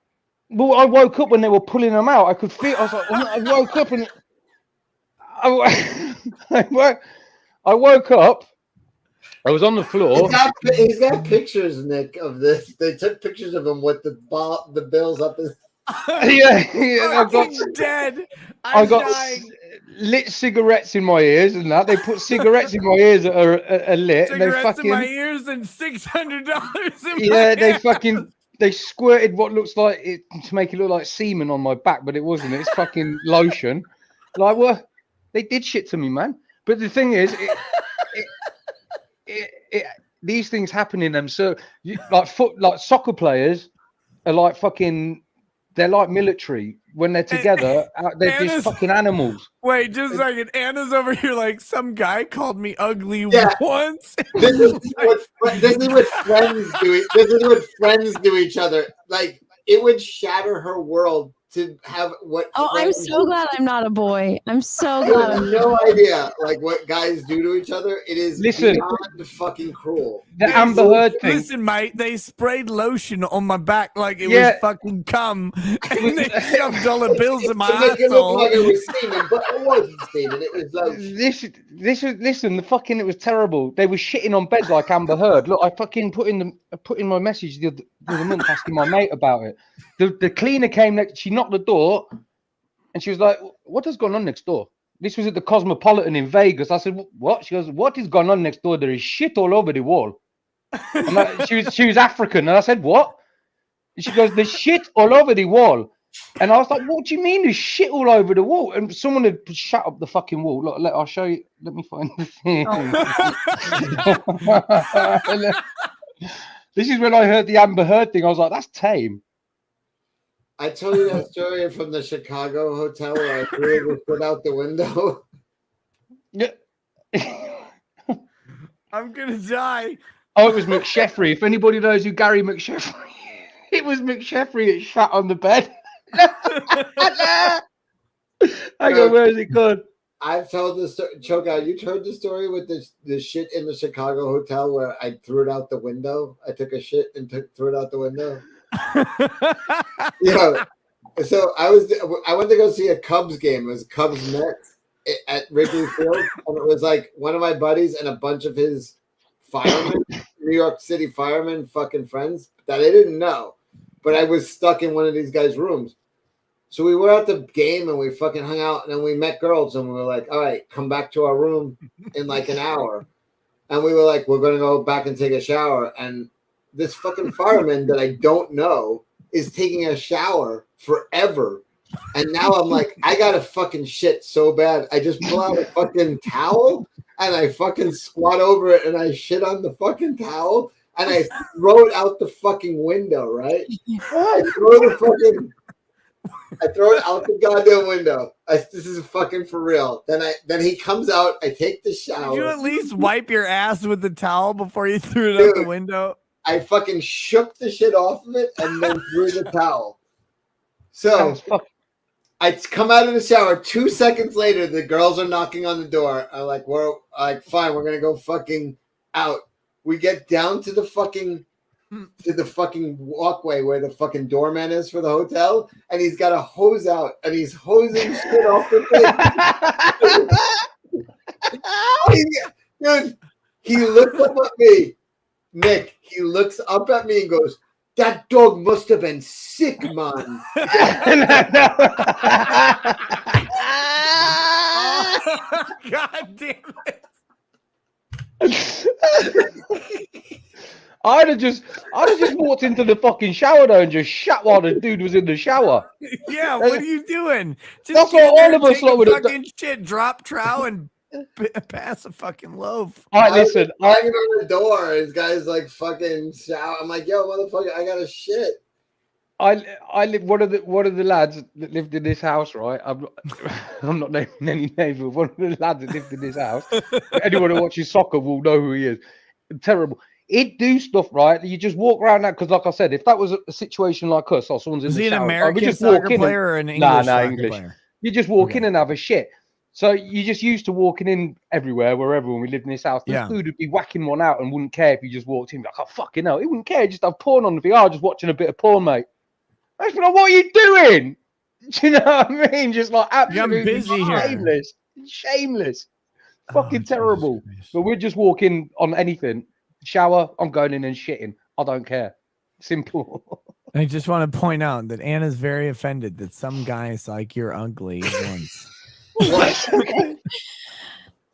Well, I woke up when they were pulling them out. I could feel. I was like, I woke up and I woke up. I was on the floor. He's got pictures, Nick, of this. They took pictures of him with the bills up his. Yeah, I got dead. I got lit cigarettes in my ears and that. They put cigarettes in my ears that are lit. And they Cigarettes fucking in my ears and $600 in my yeah, they ass. fucking they squirted what looks like it to make it look like semen on my back, but it wasn't. It's fucking lotion. Like what? They did shit to me, man. But the thing is, these things happen in them. So, like soccer players are like fucking. They're like military. When they're together, they're just fucking animals. Wait, just a second. Anna's over here like some guy called me ugly once. This is what friends do. This is what friends do each other. Like it would shatter her world to have what. Oh, I'm friends so do. glad I'm not a boy. I'm so You glad. have no idea like what guys do to each other. It is beyond fucking cruel. The Amber Heard thing. Listen, mate, they sprayed lotion on my back like it Yeah. was fucking cum, and they shoved dollar bills in my To make it look asshole. like it was semen, but it wasn't semen. It was lotion. This was listen. The fucking it was terrible. They were shitting on beds like Amber Heard. Look, I fucking put in my message the other month asking my mate about it. The cleaner came next. She knocked the door, and she was like, "What has gone on next door?" This was at the Cosmopolitan in Vegas. I said, "What?" She goes, "What is going on next door? There is shit all over the wall." And she was African, and I said, "What?" And she goes, "There's shit all over the wall." And I was like, "What do you mean there's shit all over the wall?" And someone had shut up the fucking wall. Look, I'll show you. Let me find the thing. This is when I heard the Amber Heard thing. I was like, "That's tame." I told you that story from the Chicago hotel where I threw the foot out the window. Yeah. I'm gonna die. Oh, it was McSheffrey. If anybody knows who Gary McSheffrey is, it was McSheffrey that shat on the bed. Hang on, where is it gone? I've told this story. Choke, you heard the story with the shit in the Chicago hotel where I threw it out the window? I took a shit and threw it out the window. Yeah. So I went to go see a Cubs game. It was Cubs Mets at Wrigley Field, and it was like one of my buddies and a bunch of his firemen, New York City firemen, fucking friends that I didn't know, but I was stuck in one of these guys' rooms. So we were at the game and we fucking hung out, and then we met girls, and we were like, "All right, come back to our room in like an hour." And we were like, "We're gonna go back and take a shower." And this fucking fireman that I don't know is taking a shower forever. And now I'm like, I gotta fucking shit so bad. I just pull out a fucking towel and I fucking squat over it and I shit on the fucking towel and I throw it out the fucking window, right? I throw it out the goddamn window. This is fucking for real. Then he comes out. I take the shower. Did you at least wipe your ass with the towel before you threw it out the window? I fucking shook the shit off of it and then threw the towel. So I come out of the shower. 2 seconds later, the girls are knocking on the door. I'm like, fine, we're gonna go fucking out. We get down to the fucking walkway where the fucking doorman is for the hotel, and he's got a hose out and he's hosing shit off the thing. Dude, he looks up at me. Nick, he looks up at me and goes, "That dog must have been sick, man." God damn it. I'd have just walked into the fucking shower though and just shat while the dude was in the shower. Yeah, what are you doing? Just That's get what there all of and us take lot a would have fucking shit, drop trowel, and pass a fucking loaf. All right, listen. Banging on the door. This guy's like fucking shower. I'm like, "Yo, motherfucker, I got to shit." I live one of the lads that lived in this house, right? I'm not naming any names, but one of the lads that lived in this house. Anyone who watches soccer will know who he is. Terrible. He'd do stuff, right? You just walk around that because, like I said, if that was a situation like us, or someone's in Was the he an shower, we American just soccer walk in player or an English soccer player? You just walk in and have a shit. So you're just used to walking in everywhere, wherever, when we lived in this house. This dude would be whacking one out and wouldn't care if you just walked in. Like, oh, fucking hell. He wouldn't care. He'd just have porn on the VR, just watching a bit of porn, mate. I was like, what are you doing? Do you know what I mean? Just like absolutely busy here. shameless. Shameless. Fucking terrible. But we're just walking on anything. Shower, I'm going in and shitting. I don't care. Simple. I just want to point out that Anna's very offended that some guys like you're ugly once. What?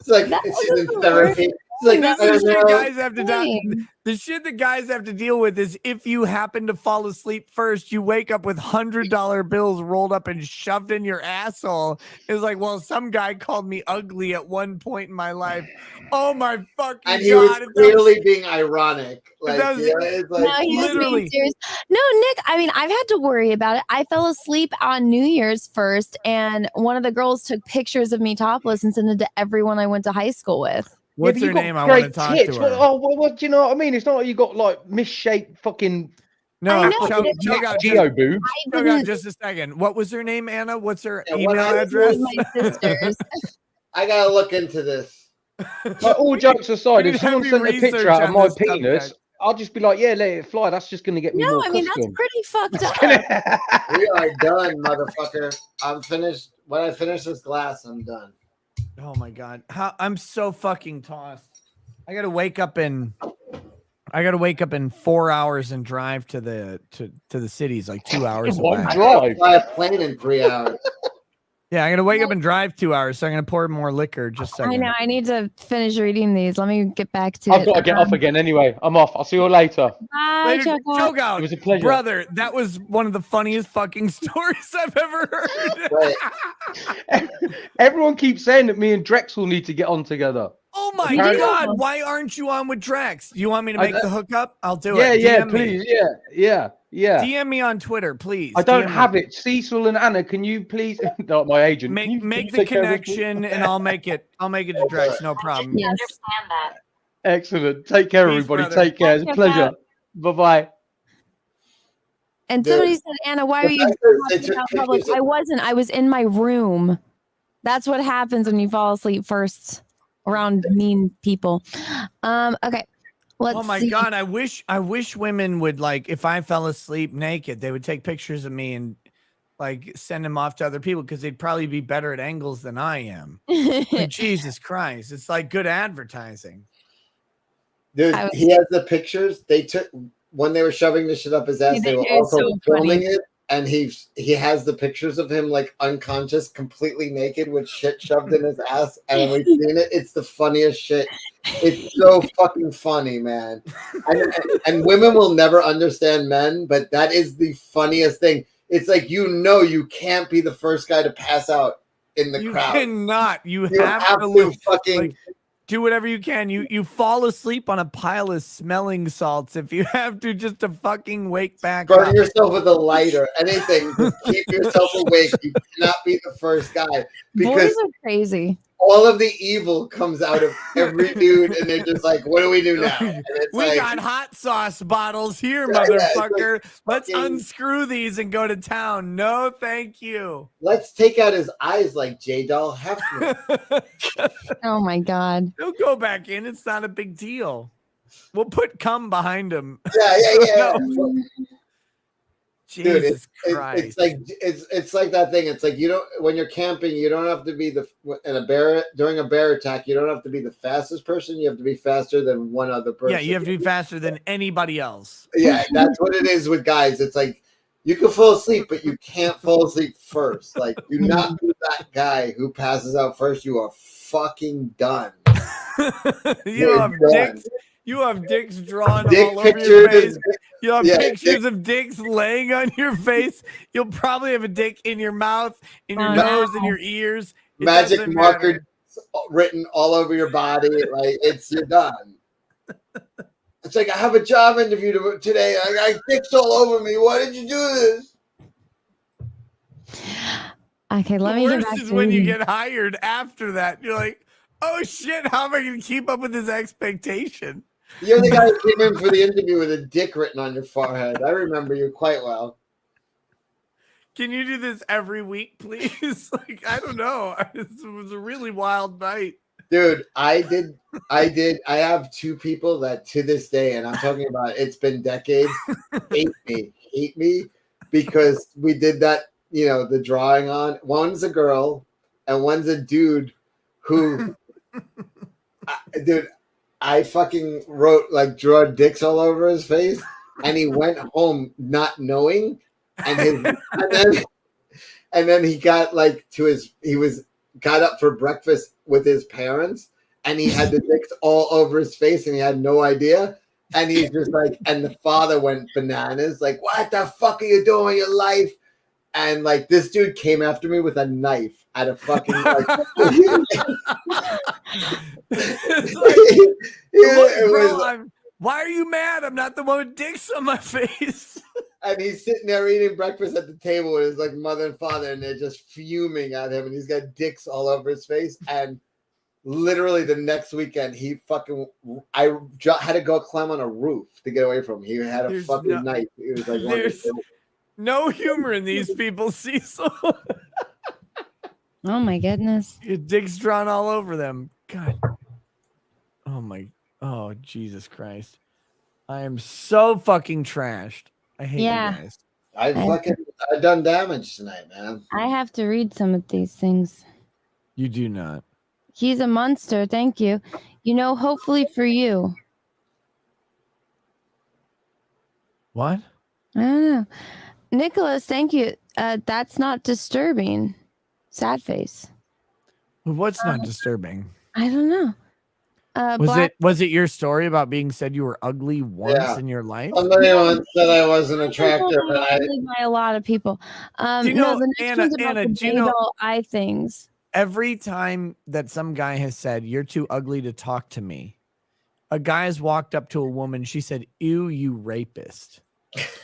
It's like she's in therapy. It's like the shit guys have to the shit that guys have to deal with is if you happen to fall asleep first, you wake up with $100 bills rolled up and shoved in your asshole. It's like, well, some guy called me ugly at one point in my life. Oh my fucking and he god! was clearly being ironic. Like, it's like No, he was being serious. No, Nick, I mean, I've had to worry about it. I fell asleep on New Year's first, and one of the girls took pictures of me topless and sent it to everyone I went to high school with. What's her name? I want to talk to her. What do you know what I mean? It's not like you got like misshaped fucking. No, choke out just a second. What was her name, Anna? What's her Yeah, email what I- address? My sisters. I gotta look into this. But all jokes aside, You'd if someone have sent me a picture research out of on my this penis, subject. I'll just be like, yeah, let it fly. That's just going to get me No, more I mean, that's custom. pretty fucked up. We are done, motherfucker. I'm finished. When I finish this glass, I'm done. Oh my god, I'm so fucking tossed. I gotta wake up in 4 hours and drive to the cities, like 2 hours away. I gotta fly a plane in 3 hours. Yeah, I'm gonna wake up and drive 2 hours, so I'm gonna pour more liquor. Just a second. I know. I need to finish reading these. Let me get back to I've it. got to get off again anyway. I'm off. I'll see you all later. Bye, Later, choke out. It was a pleasure. Brother, that was one of the funniest fucking stories I've ever heard. Everyone keeps saying that me and Drexel need to get on together. Oh my Apparently- god, why aren't you on with Drex? You want me to make the hookup? I'll do Yeah, it. yeah, DM me. please. Yeah. DM me on Twitter, please. I don't DM have me. it. Cecil and Anna, can you please? Not my agent. Make Can you the take care of this, please? connection, and I'll make it to Drex. No problem. Yes. Understand that. Excellent. Take care, Peace, everybody. brother. Take care. It's a pleasure. Bye-bye. And Dude. somebody said, Anna, why are you talking about public? I wasn't. I was in my room. That's what happens when you fall asleep first around mean people. Okay. Let's Oh my see. god, I wish women would, like, if I fell asleep naked, they would take pictures of me and like send them off to other people because they'd probably be better at angles than I am. Like, Jesus Christ, it's like good advertising. Dude, he has the pictures. They took when they were shoving the shit up his ass. They were It's also so filming funny. it, and he has the pictures of him like unconscious, completely naked with shit shoved in his ass. And we've seen it. It's the funniest shit. It's so fucking funny, man. And women will never understand men, but that is the funniest thing. It's like, you can't be the first guy to pass out in the You crowd. cannot. You You have have to to live, fucking like, do whatever you can. You fall asleep on a pile of smelling salts if you have to, just to fucking wake back burn up. yourself with a lighter, anything. Just keep yourself awake. You cannot be the first guy because Boys are crazy. all of the evil comes out of every dude, and they're just like, "What do we do now?" And it's We like, got hot sauce bottles here, Yeah, yeah, it's motherfucker. Let's fucking- unscrew these and go to town. No, thank you. let's take out his eyes like J. Doll Hefner. Oh my god. He'll go back in. It's not a big deal. We'll put cum behind him. Yeah. Jesus Dude, Christ. it's like it's like that thing. It's like, you don't, when you're camping, you don't have to be during a bear attack. You don't have to be the fastest person. You have to be faster than one other person. Yeah, you have to be faster than anybody else. Yeah, that's what it is with guys. It's like, you can fall asleep, but you can't fall asleep first. Like, do not be that guy who passes out first. You are fucking done. You have dicks. You have dicks drawn Dick all over your pictures. face. You have Yeah, pictures of dicks laying on your face. You'll probably have a dick in your mouth, in your Oh, nose, no. in your ears. It Magic doesn't marker matter. written all over your body. Like, you're done. It's like, I have a job interview today. I got dicks all over me. Why did you do this? Okay, let The me get worst back is to when you reading. get hired after that. You're like, oh shit, how am I going to keep up with this expectation? You're the guy who came in for the interview with a dick written on your forehead. I remember you quite well. Can you do this every week, please? Like, I don't know. It was a really wild night. Dude, I have two people that to this day, and I'm talking about it's been decades, hate me because we did that, the drawing on. One's a girl and one's a dude who, dude, I fucking wrote, like, draw dicks all over his face, and he went home not knowing, and then he got got up for breakfast with his parents, and he had the dicks all over his face, and he had no idea. And he's just like, and the father went bananas, like, what the fuck are you doing with your life? And like, this dude came after me with a knife at a fucking why are you mad? I'm not the one with dicks on my face. And he's sitting there eating breakfast at the table with his like mother and father, and they're just fuming at him, and he's got dicks all over his face. And literally the next weekend, I had to go climb on a roof to get away from him. He had a fucking knife. He was like, there's no humor in these people, Cecil. Oh my goodness. Your dick's drawn all over them. God. Oh, Jesus Christ. I am so fucking trashed. I hate you guys. I've done damage tonight, man. I have to read some of these things. You do not. He's a monster. Thank you. Hopefully for you. What? I don't know. Nicholas, thank you. That's not disturbing. Sad face. What's not disturbing? I don't know. Was it your story about being said you were ugly once in your life? Somebody once said I wasn't attractive, and ugly by a lot of people. Do you know, no, the next one's about the J-doll eye things. Every time that some guy has said you're too ugly to talk to me, a guy has walked up to a woman. She said, "Ew, you rapist."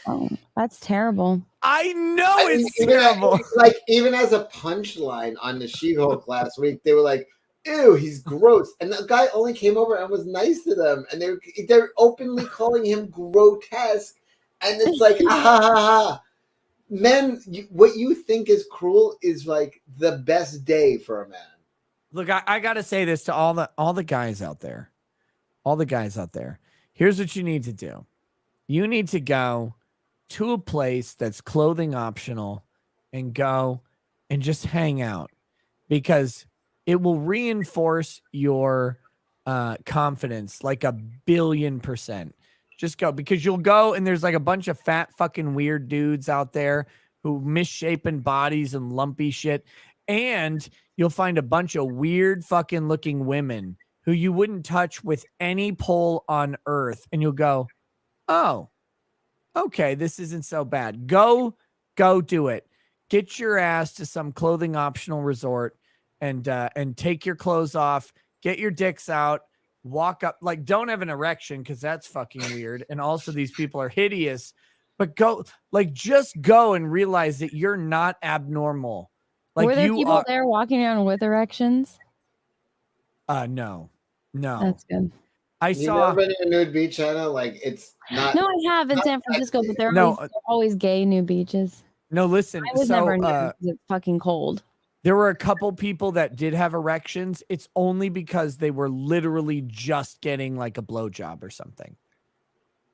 Oh, that's terrible. I know it's terrible. Even as a punchline on the She-Hulk last week, they were like, "Ew, he's gross," and the guy only came over and was nice to them, and they're openly calling him grotesque, and it's like, ah, ha, ha, ha. Men, what you think is cruel is like the best day for a man. Look, I gotta say this to all the guys out there. All the guys out there. Here's what you need to do. You need to go to a place that's clothing optional and go and just hang out, because it will reinforce your confidence like 1,000,000,000%. Just go, because you'll go and there's like a bunch of fat fucking weird dudes out there who misshapen bodies and lumpy shit. And you'll find a bunch of weird fucking looking women who you wouldn't touch with any pole on earth. And you'll go, oh, okay, this isn't so bad. Go do it. Get your ass to some clothing optional resort and take your clothes off, get your dicks out, walk up, like, don't have an erection because that's fucking weird. And also these people are hideous, but go, like, just go and realize that you're not abnormal. Like, were there people there walking around with erections? No. That's good. You never been to a nude beach, Anna? Like, it's not. No, I have in San Francisco, but they're always gay nude beaches. No, listen. I would never because it's fucking cold. There were a couple people that did have erections. It's only because they were literally just getting like a blowjob or something.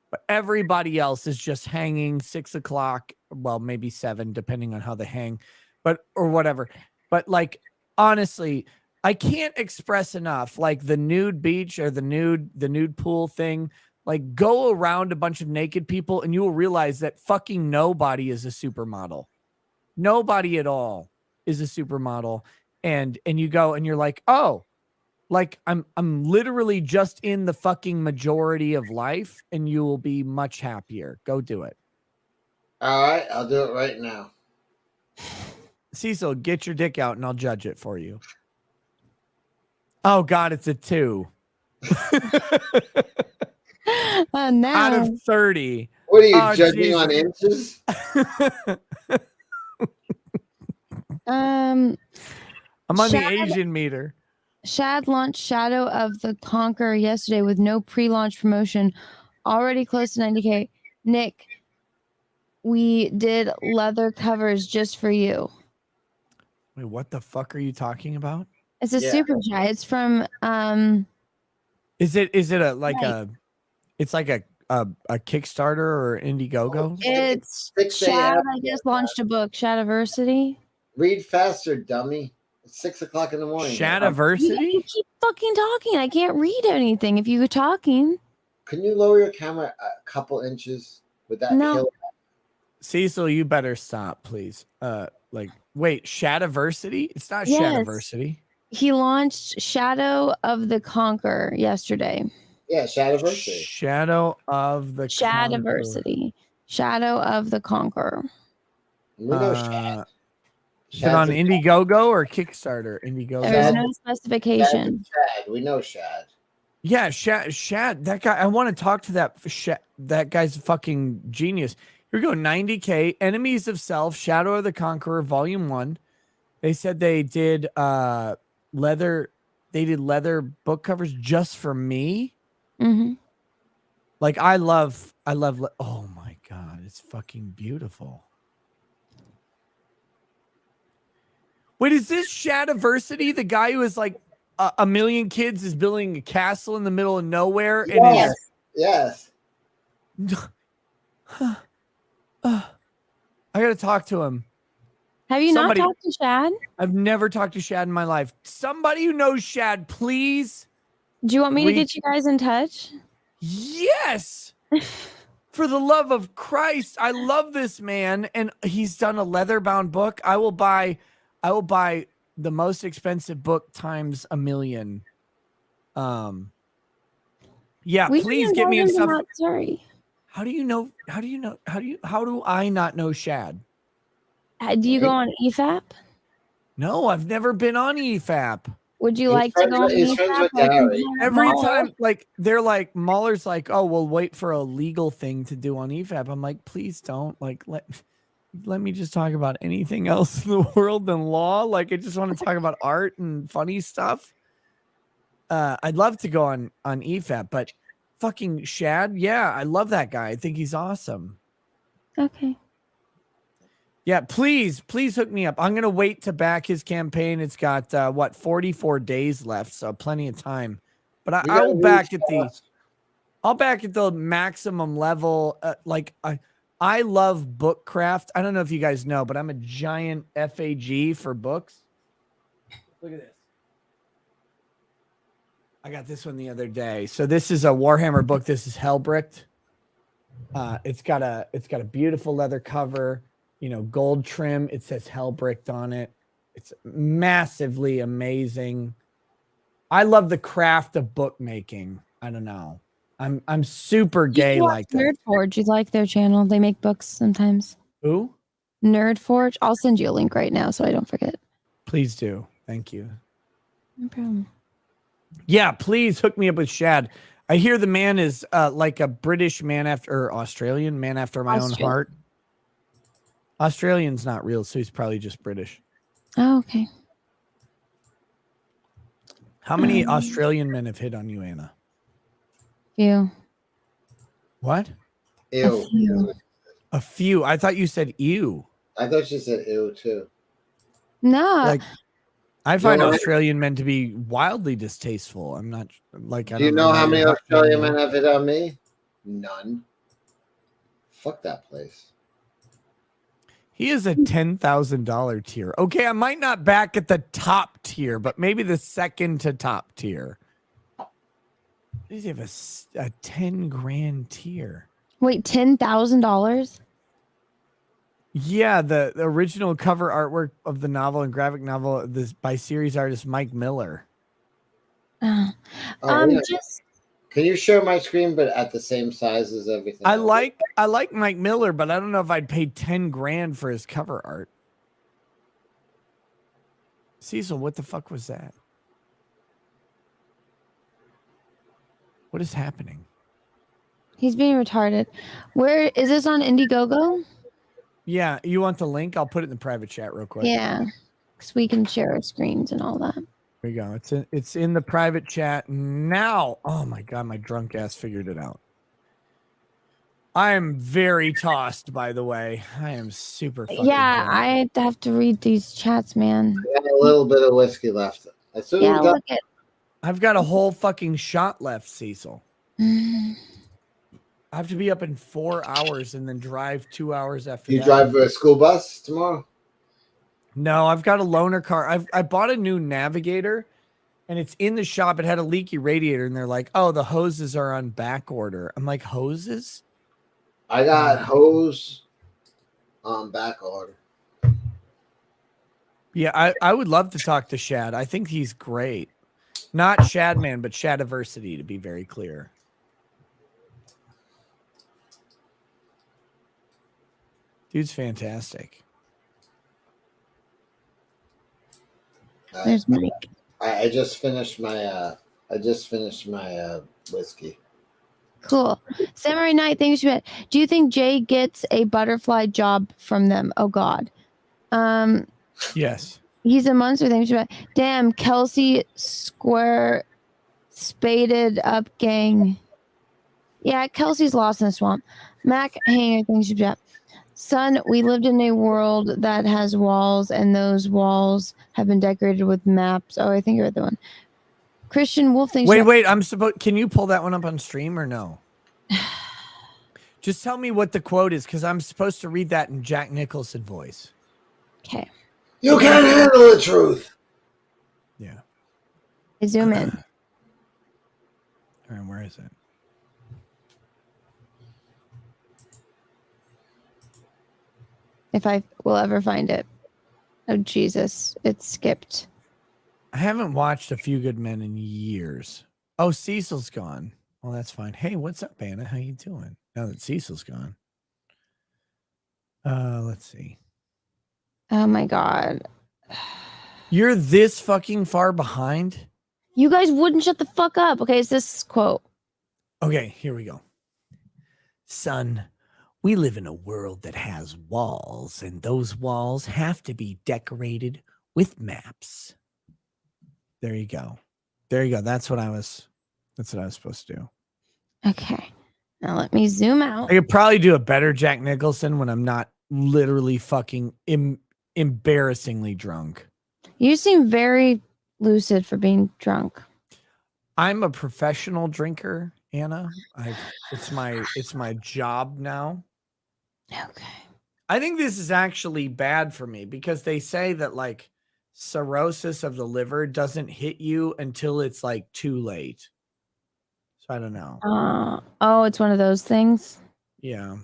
But everybody else is just hanging 6 o'clock. Well, maybe 7, depending on how they hang, or whatever. But like, honestly, I can't express enough, like the nude beach or the nude pool thing. Like, go around a bunch of naked people and you will realize that fucking nobody is a supermodel. Nobody at all is a supermodel. And you go and you're like, oh, like I'm literally just in the fucking majority of life, and you will be much happier. Go do it. All right, I'll do it right now. Cecil, get your dick out and I'll judge it for you. Oh God, it's a 2. Now. Out of 30. What are you Oh, judging on Jesus. inches? I'm on the Shad- Asian meter. Shad launched Shadow of the Conqueror yesterday with no pre-launch promotion, already close to 90K. Nick, we did leather covers just for you. Wait, what the fuck are you talking about? It's a super chat. It's from Is it a like a it's like a Kickstarter or Indiegogo? it's 6 Shad. a.m. I just launched a book, Shadiversity. Read faster, dummy. It's 6 o'clock in the morning. Shadiversity? You keep fucking talking. I can't read anything if you were talking. Can you lower your camera a couple inches? Would that No. kill? Cecil, you better stop, please. Wait, Shadiversity? It's not Yes. Shadiversity. He launched Shadow of the Conqueror yesterday. Yeah, Shadiversity. Shadow of the Shadiversity. Shadow of the Conqueror. We know Shad. Is it on Indiegogo or Kickstarter? Indiegogo. There's no specification. Shad. We know Shad. Yeah, Shad. That guy. I want to talk to that guy's a fucking genius. Here we go. 90K. Enemies of Self. Shadow of the Conqueror. Volume 1. They said they did leather. They did leather book covers just for me. Mm-hmm. Like I love. Oh my god, it's fucking beautiful. Wait, is this Shadiversity? The guy who is like a million kids is building a castle in the middle of nowhere? Yes. I gotta talk to him. Have you not talked to Shad? I've never talked to Shad in my life. Somebody who knows Shad, please. Do you want me to get you guys in touch? Yes. For the love of Christ, I love this man, and he's done a leather-bound book. I will buy the most expensive book times a million. Yeah, We please can get me in invite him to stuff. Mount Surrey. How do I not know Shad? Do you go on EFAP? No, I've never been on EFAP. Would you like to go on EFAP? Every time, like they're like Mahler's like, oh, we'll wait for a legal thing to do on EFAP. I'm like, please don't. Like, let me just talk about anything else in the world than law. Like, I just want to talk about art and funny stuff. I'd love to go on EFAP, but fucking Shad, yeah, I love that guy. I think he's awesome. Okay. Yeah, please hook me up. I'm gonna wait to back his campaign. It's got 44 days left, so plenty of time. But I'll back at the maximum level. I love bookcraft. I don't know if you guys know, but I'm a giant FAG for books. Look at this. I got this one the other day. So this is a Warhammer book. This is Hellbricked. It's got a beautiful leather cover. Gold trim. It says Hellbricked on it. It's massively amazing. I love the craft of bookmaking. I don't know. I'm super gay like that. Nerd Forge. You like their channel? They make books sometimes. Who? Nerd Forge. I'll send you a link right now so I don't forget. Please do. Thank you. No problem. Yeah, please hook me up with Shad. I hear the man is like a British man or Australian man after my own heart. Australian's not real, so he's probably just British. Oh, okay. How many Australian men have hit on you, Anna? Few. What? Ew. A few. I thought you said ew. I thought she said ew too. No. I find Australian men to be wildly distasteful. I'm not like. Do you know how many Australian men have hit on me? None. Fuck that place. He is a $10,000 tier. Okay, I might not back at the top tier, but maybe the second to top tier. Does he have a 10 grand tier? Wait, $10,000? Yeah, the original cover artwork of the novel and graphic novel by series artist Mike Miller. Can you share my screen, but at the same size as everything? I like Mike Miller, but I don't know if I'd pay 10 grand for his cover art. Cecil, what the fuck was that? What is happening? He's being retarded. Where is this on Indiegogo? Yeah, you want the link? I'll put it in the private chat real quick. Yeah, because we can share our screens and all that. There you go. It's in the private chat now. Oh my god, my drunk ass figured it out. I am very tossed, by the way. I am super fucking Yeah, drunk. I have to read these chats, man. I got a little bit of whiskey left. As soon as Yeah, we got look at. I've got a whole fucking shot left, Cecil. I have to be up in 4 hours and then drive 2 hours after you that. drive a school bus tomorrow? No, I've got a loaner car. I bought a new Navigator, and it's in the shop. It had a leaky radiator, and they're like, "Oh, the hoses are on back order." I'm like, "Hoses?" I got hose on back order. Yeah, I would love to talk to Shad. I think he's great. Not Shadman, but Shadiversity, to be very clear. Dude's fantastic. There's Mike. I just finished my whiskey. Cool. Samurai Knight, thanks. Do you think Jay gets a butterfly job from them? Oh God. Yes. He's a monster. Thanks. Damn, Kelsey square spaded up gang. Yeah, Kelsey's lost in the swamp. Mac Hanger, thanks. Son, we lived in a world that has walls, and those walls have been decorated with maps. Oh, I think you're the one. Christian Wolf, thanks. Wait. Can you pull that one up on stream or no? Just tell me what the quote is, because I'm supposed to read that in Jack Nicholson voice. Okay. You can't handle the truth. Yeah. I zoom in. All right, where is it? If I will ever find it. Oh, Jesus. It skipped. I haven't watched A Few Good Men in years. Oh, Cecil's gone. Well, that's fine. Hey, what's up, Anna? How you doing? Now that Cecil's gone. Let's see. Oh, my God. You're this fucking far behind? You guys wouldn't shut the fuck up. Okay, it's this quote. Okay, here we go. Son, we live in a world that has walls, and those walls have to be decorated with maps. There you go. There you go. That's what I was supposed to do. Okay. Now let me zoom out. I could probably do a better Jack Nicholson when I'm not literally fucking embarrassingly drunk. You seem very lucid for being drunk. I'm a professional drinker, Anna. It's my job now. Okay. I think this is actually bad for me because they say that like cirrhosis of the liver doesn't hit you until it's like too late. So I don't know. Oh, it's one of those things. Yeah.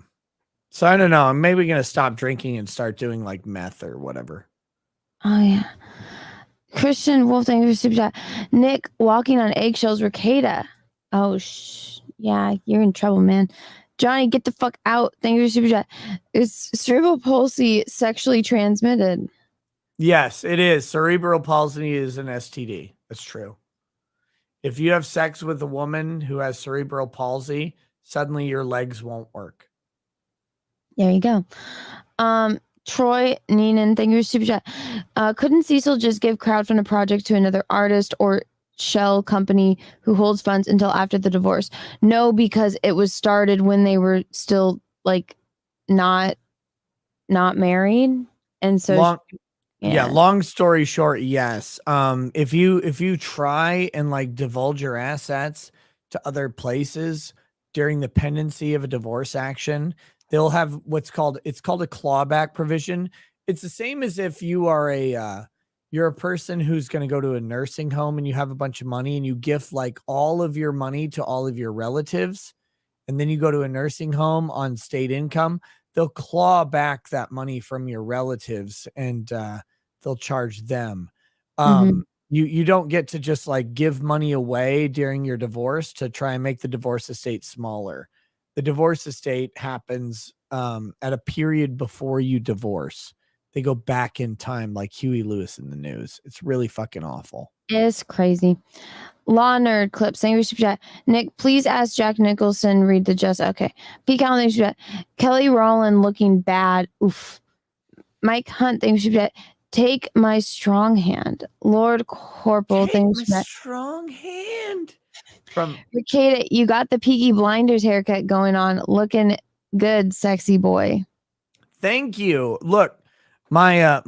So I don't know. I'm maybe gonna stop drinking and start doing like meth or whatever. Oh yeah. Christian Wolf, thank you for super chat. Nick walking on eggshells, Rekieta. Oh yeah, you're in trouble, man. Johnny, get the fuck out. Thank you for super chat. Is cerebral palsy sexually transmitted? Yes, it is. Cerebral palsy is an STD. That's true. If you have sex with a woman who has cerebral palsy, suddenly your legs won't work. There you go. Troy Neenan, thank you for super chat. Couldn't Cecil just give crowdfund a project to another artist or shell company who holds funds until after the divorce? No, because it was started when they were still like not married, and so yeah, long story short, yes. If you try and like divulge your assets to other places during the pendency of a divorce action, they'll have it's called a clawback provision. It's the same as if you are you're a person who's going to go to a nursing home and you have a bunch of money and you gift like all of your money to all of your relatives, and then you go to a nursing home on state income. They'll claw back that money from your relatives and they'll charge them. You don't get to just like give money away during your divorce to try and make the divorce estate smaller. The divorce estate happens at a period before you divorce. they go back in time like Huey Lewis in the news. It's really fucking awful. It's crazy. Law nerd clip saying we should chat. Nick, please ask Jack Nicholson read the just okay. Pete Callen thinks we should chat. Kelly Rowland looking bad. Oof. Mike Hunt thinks we should chat. Take my strong hand. Lord Corporal thinks we should chat. Strong hand. From Rekieta, you got the Peaky Blinders haircut going on. Looking good, sexy boy. Thank you. Look, my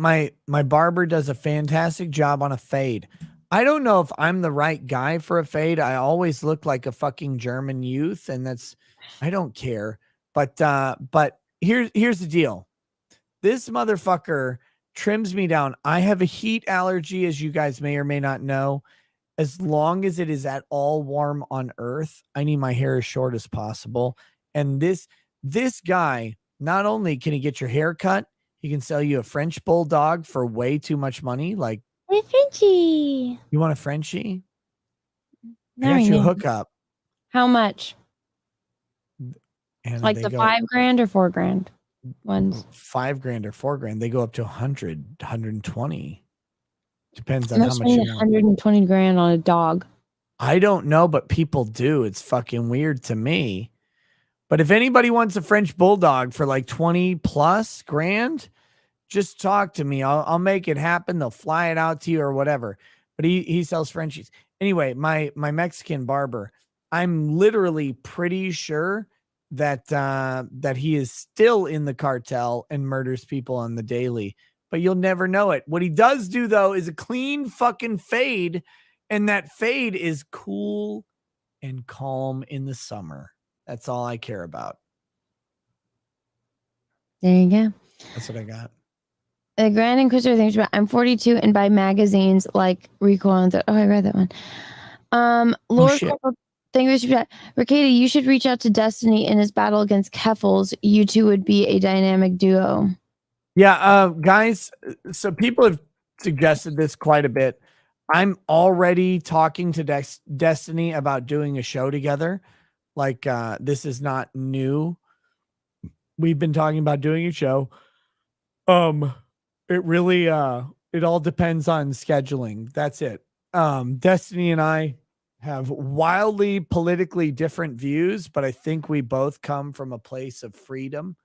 barber does a fantastic job on a fade. I don't know if I'm the right guy for a fade. I always look like a fucking German youth, and I don't care. But here's the deal. This motherfucker trims me down. I have a heat allergy, as you guys may or may not know. As long as it is at all warm on earth, I need my hair as short as possible. And this guy, not only can he get your hair cut, he can sell you a French bulldog for way too much money. Like, hey, Frenchie. You want a Frenchie? No, I got you a no. hookup. How much? And Like the $5,000 or $4,000 ones? $5,000 or $4,000. They go up to 100, 120. Depends I'm on not how much you spending want. $120,000 on a dog. I don't know, but people do. It's fucking weird to me. But if anybody wants a French bulldog for like 20 plus grand, just talk to me. I'll make it happen. They'll fly it out to you or whatever. But he sells Frenchies. Anyway, my Mexican barber, I'm literally pretty sure that he is still in the cartel and murders people on the daily. But you'll never know it. What he does do, though, is a clean fucking fade. And that fade is cool and calm in the summer. That's all I care about. There you go. That's what I got. The Grand Inquisitor thinks about I'm 42 and buy magazines like Recoil and I read that one. Lord Corporal thinks Rekieta, you should reach out to Destiny in his battle against Keffels. You two would be a dynamic duo. Yeah, guys, so people have suggested this quite a bit. I'm already talking to Destiny about doing a show together. Like, this is not new. We've been talking about doing a show. It really, it all depends on scheduling. That's it. Destiny and I have wildly politically different views, but I think we both come from a place of freedom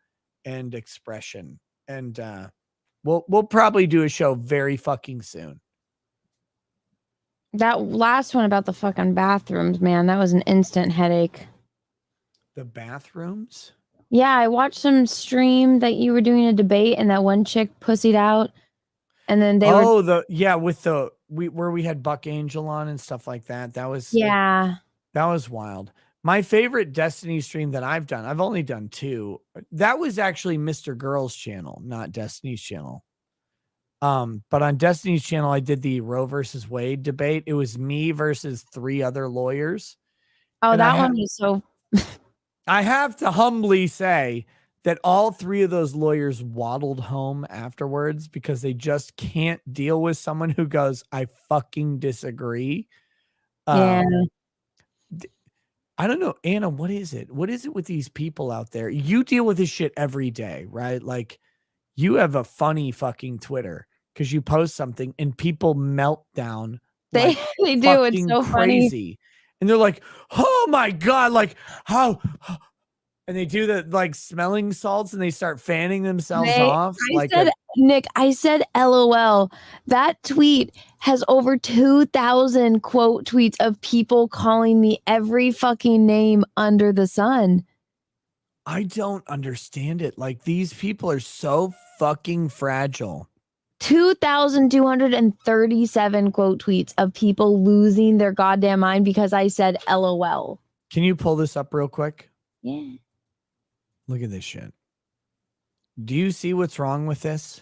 and expression. And we'll probably do a show very fucking soon. That last one about the fucking bathrooms, man, that was an instant headache. The bathrooms? Yeah, I watched some stream that you were doing a debate and that one chick pussied out. And then they were where we had Buck Angel on and stuff like that. That was that was wild. My favorite Destiny stream that I've done, I've only done 2. That was actually Mr. Girl's channel, not Destiny's channel. But on Destiny's channel, I did the Roe versus Wade debate. It was me versus 3 other lawyers. Oh, and that one was so. I have to humbly say that all 3 of those lawyers waddled home afterwards because they just can't deal with someone who goes, I fucking disagree. Yeah. I don't know, Anna, what is it? What is it with these people out there? You deal with this shit every day, right? Like, you have a funny fucking Twitter because you post something and people melt down. They do. It's so crazy. funny. And they're like, oh my God, like how? And they do the like smelling salts and they start fanning themselves off. Nick, I said LOL. That tweet has over 2,000 quote tweets of people calling me every fucking name under the sun. I don't understand it. Like, these people are so fucking fragile. 2,237 quote tweets of people losing their goddamn mind because I said LOL. Can you pull this up real quick? Yeah. Look at this shit. Do you see what's wrong with this?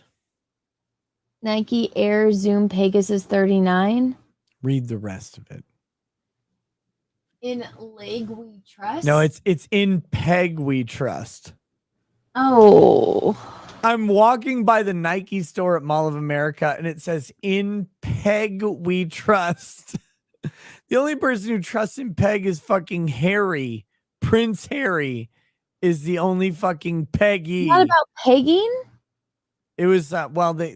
Nike Air Zoom Pegasus 39. Read the rest of it. In leg we trust? No, it's in peg we trust. Oh. I'm walking by the Nike store at Mall of America and it says in peg we trust. The only person who trusts in peg is fucking Harry. Prince Harry is the only fucking Peggy. What about pegging? It was well, they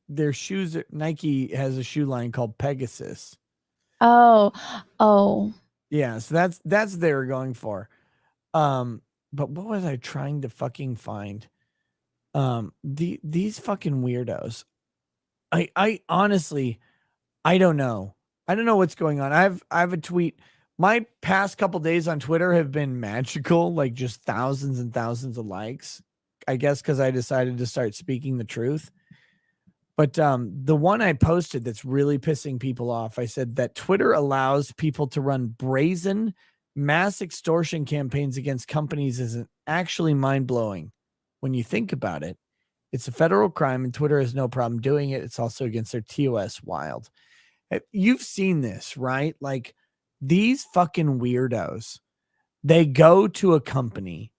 their shoes. Nike has a shoe line called Pegasus. Oh. Yeah, so that's they were going for. But what was I trying to fucking find? These fucking weirdos. I honestly, I don't know. I don't know what's going on. I have a tweet. My past couple days on Twitter have been magical, like just thousands and thousands of likes. I guess because I decided to start speaking the truth. But the one I posted that's really pissing people off, I said that Twitter allows people to run brazen mass extortion campaigns against companies isn't actually mind-blowing. When you think about it, it's a federal crime and Twitter has no problem doing it. It's also against their TOS wild. You've seen this, right? Like these fucking weirdos, they go to a company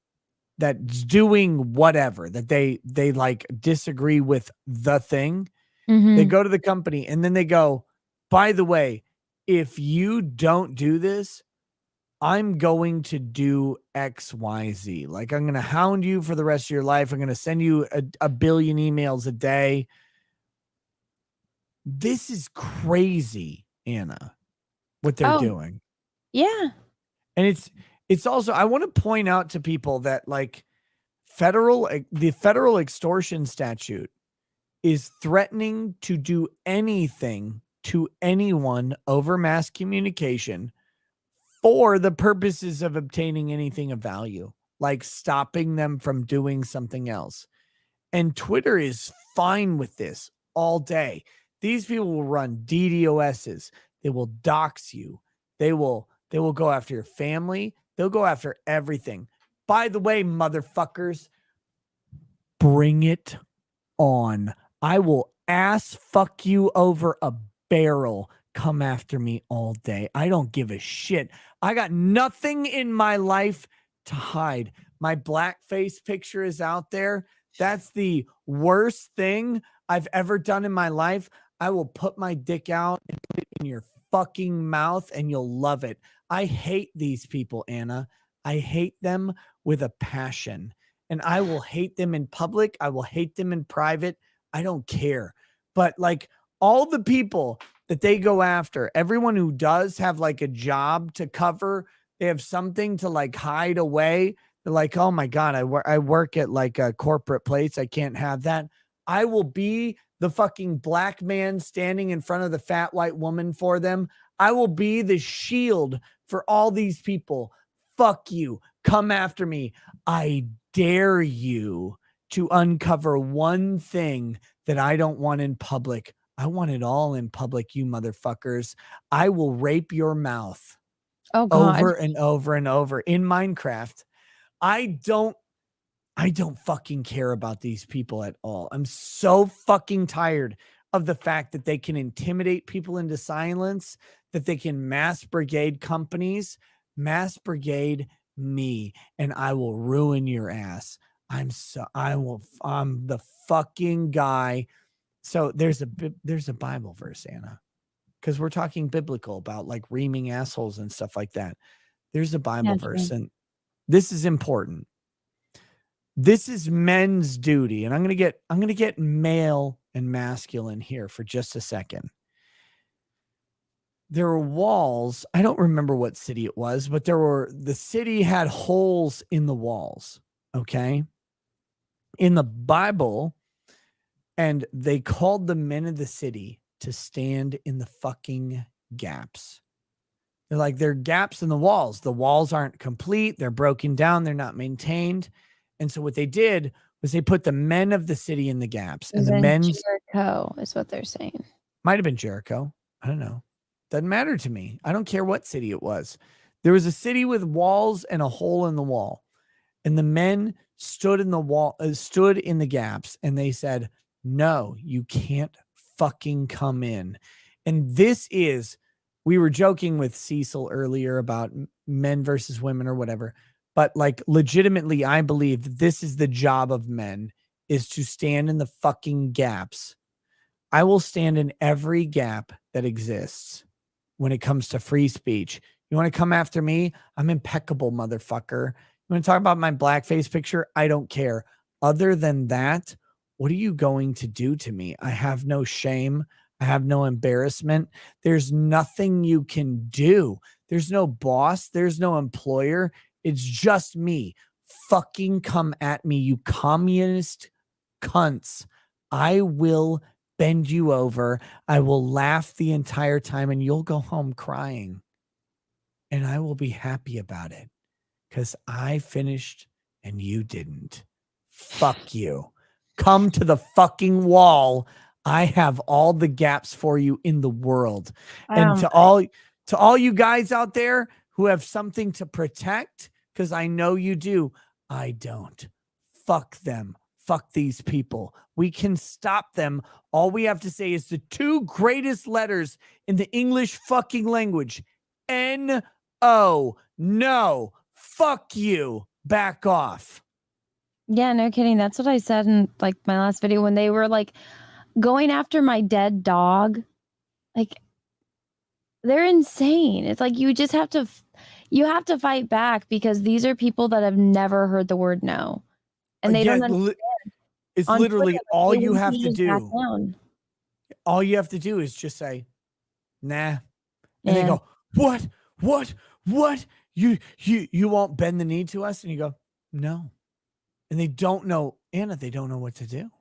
that's doing whatever that they like disagree with the thing. They go to the company and then they go, by the way, if you don't do this, I'm going to do XYZ. Like I'm going to hound you for the rest of your life. I'm going to send you a billion emails a day. This is crazy, Anna, what they're doing. Yeah. And it's also, I want to point out to people that like the federal extortion statute is threatening to do anything to anyone over mass communication for the purposes of obtaining anything of value, like stopping them from doing something else. And Twitter is fine with this all day. These people will run DDoSs. They will dox you. They will go after your family. They'll go after everything. By the way, motherfuckers, bring it on. I will ass fuck you over a barrel. Come after me all day. I don't give a shit. I got nothing in my life to hide. My blackface picture is out there. That's the worst thing I've ever done in my life. I will put my dick out and put it in your fucking mouth and you'll love it. I hate these people, Anna. I hate them with a passion. And I will hate them in public. I will hate them in private. I don't care. But like all the people that they go after, everyone who does have like a job to cover, they have something to like hide away. They're like, oh my God, I work at like a corporate place. I can't have that. I will be the fucking black man standing in front of the fat white woman for them. I will be the shield for all these people. Fuck you. Come after me. I dare you to uncover one thing that I don't want in public. I want it all in public, you motherfuckers. I will rape your mouth over and over and over in Minecraft. I don't fucking care about these people at all. I'm so fucking tired of the fact that they can intimidate people into silence, that they can mass brigade companies, mass brigade me, and I will ruin your ass. I'm the fucking guy. So there's a Bible verse, Anna, because we're talking biblical about like reaming assholes and stuff like that. There's a Bible verse, and this is important. This is men's duty, and I'm gonna get male and masculine here for just a second. There were walls. I don't remember what city it was, but the city had holes in the walls. Okay. In the Bible, and they called the men of the city to stand in the fucking gaps. They're like, there are gaps in the walls. The walls aren't complete. They're broken down. They're not maintained. And so what they did was they put the men of the city in the gaps. And the men's Jericho is what they're saying. Might have been Jericho. I don't know. Doesn't matter to me. I don't care what city it was. There was a city with walls and a hole in the wall. And the men stood in the gaps, and they said, no, you can't fucking come in. And we were joking with Cecil earlier about men versus women or whatever, but like legitimately, I believe that this is the job of men, is to stand in the fucking gaps. I will stand in every gap that exists when it comes to free speech. You want to come after me? I'm impeccable, motherfucker. You want to talk about my blackface picture? I don't care. Other than that, what are you going to do to me? I have no shame. I have no embarrassment. There's nothing you can do. There's no boss. There's no employer. It's just me. Fucking come at me, you communist cunts. I will bend you over. I will laugh the entire time and you'll go home crying. And I will be happy about it because I finished and you didn't. Fuck you. Come to the fucking wall. I have all the gaps for you in the world. And to all you guys out there who have something to protect, because I know you do, I don't. Fuck them. Fuck these people. We can stop them. All we have to say is the two greatest letters in the English fucking language. N-O. No. Fuck you. Back off. Yeah, no kidding. That's what I said in like my last video when they were like going after my dead dog. Like they're insane. It's like you just have to fight back because these are people that have never heard the word no. And they don't understand. It's On literally Twitter, all they you want have you to just back do. down. All you have to do is just say, nah. And they Yeah. go, what? You won't bend the knee to us? And you go, no. And they don't know, Anna, they don't know what to do.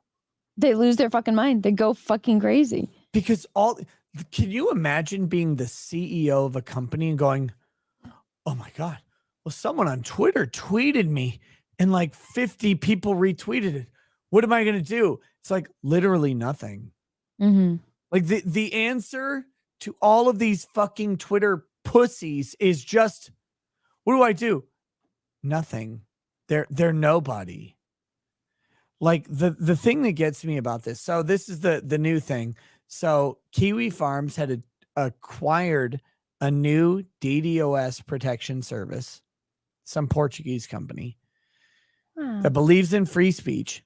They lose their fucking mind. They go fucking crazy. Because can you imagine being the CEO of a company and going, oh my God, well, someone on Twitter tweeted me and like 50 people retweeted it. What am I going to do? It's like literally nothing. Mm-hmm. Like the answer to all of these fucking Twitter pussies is just, what do I do? Nothing. They're nobody. Like the thing that gets me about this. So this is the new thing. So Kiwi Farms had acquired a new DDoS protection service, some Portuguese company that believes in free speech.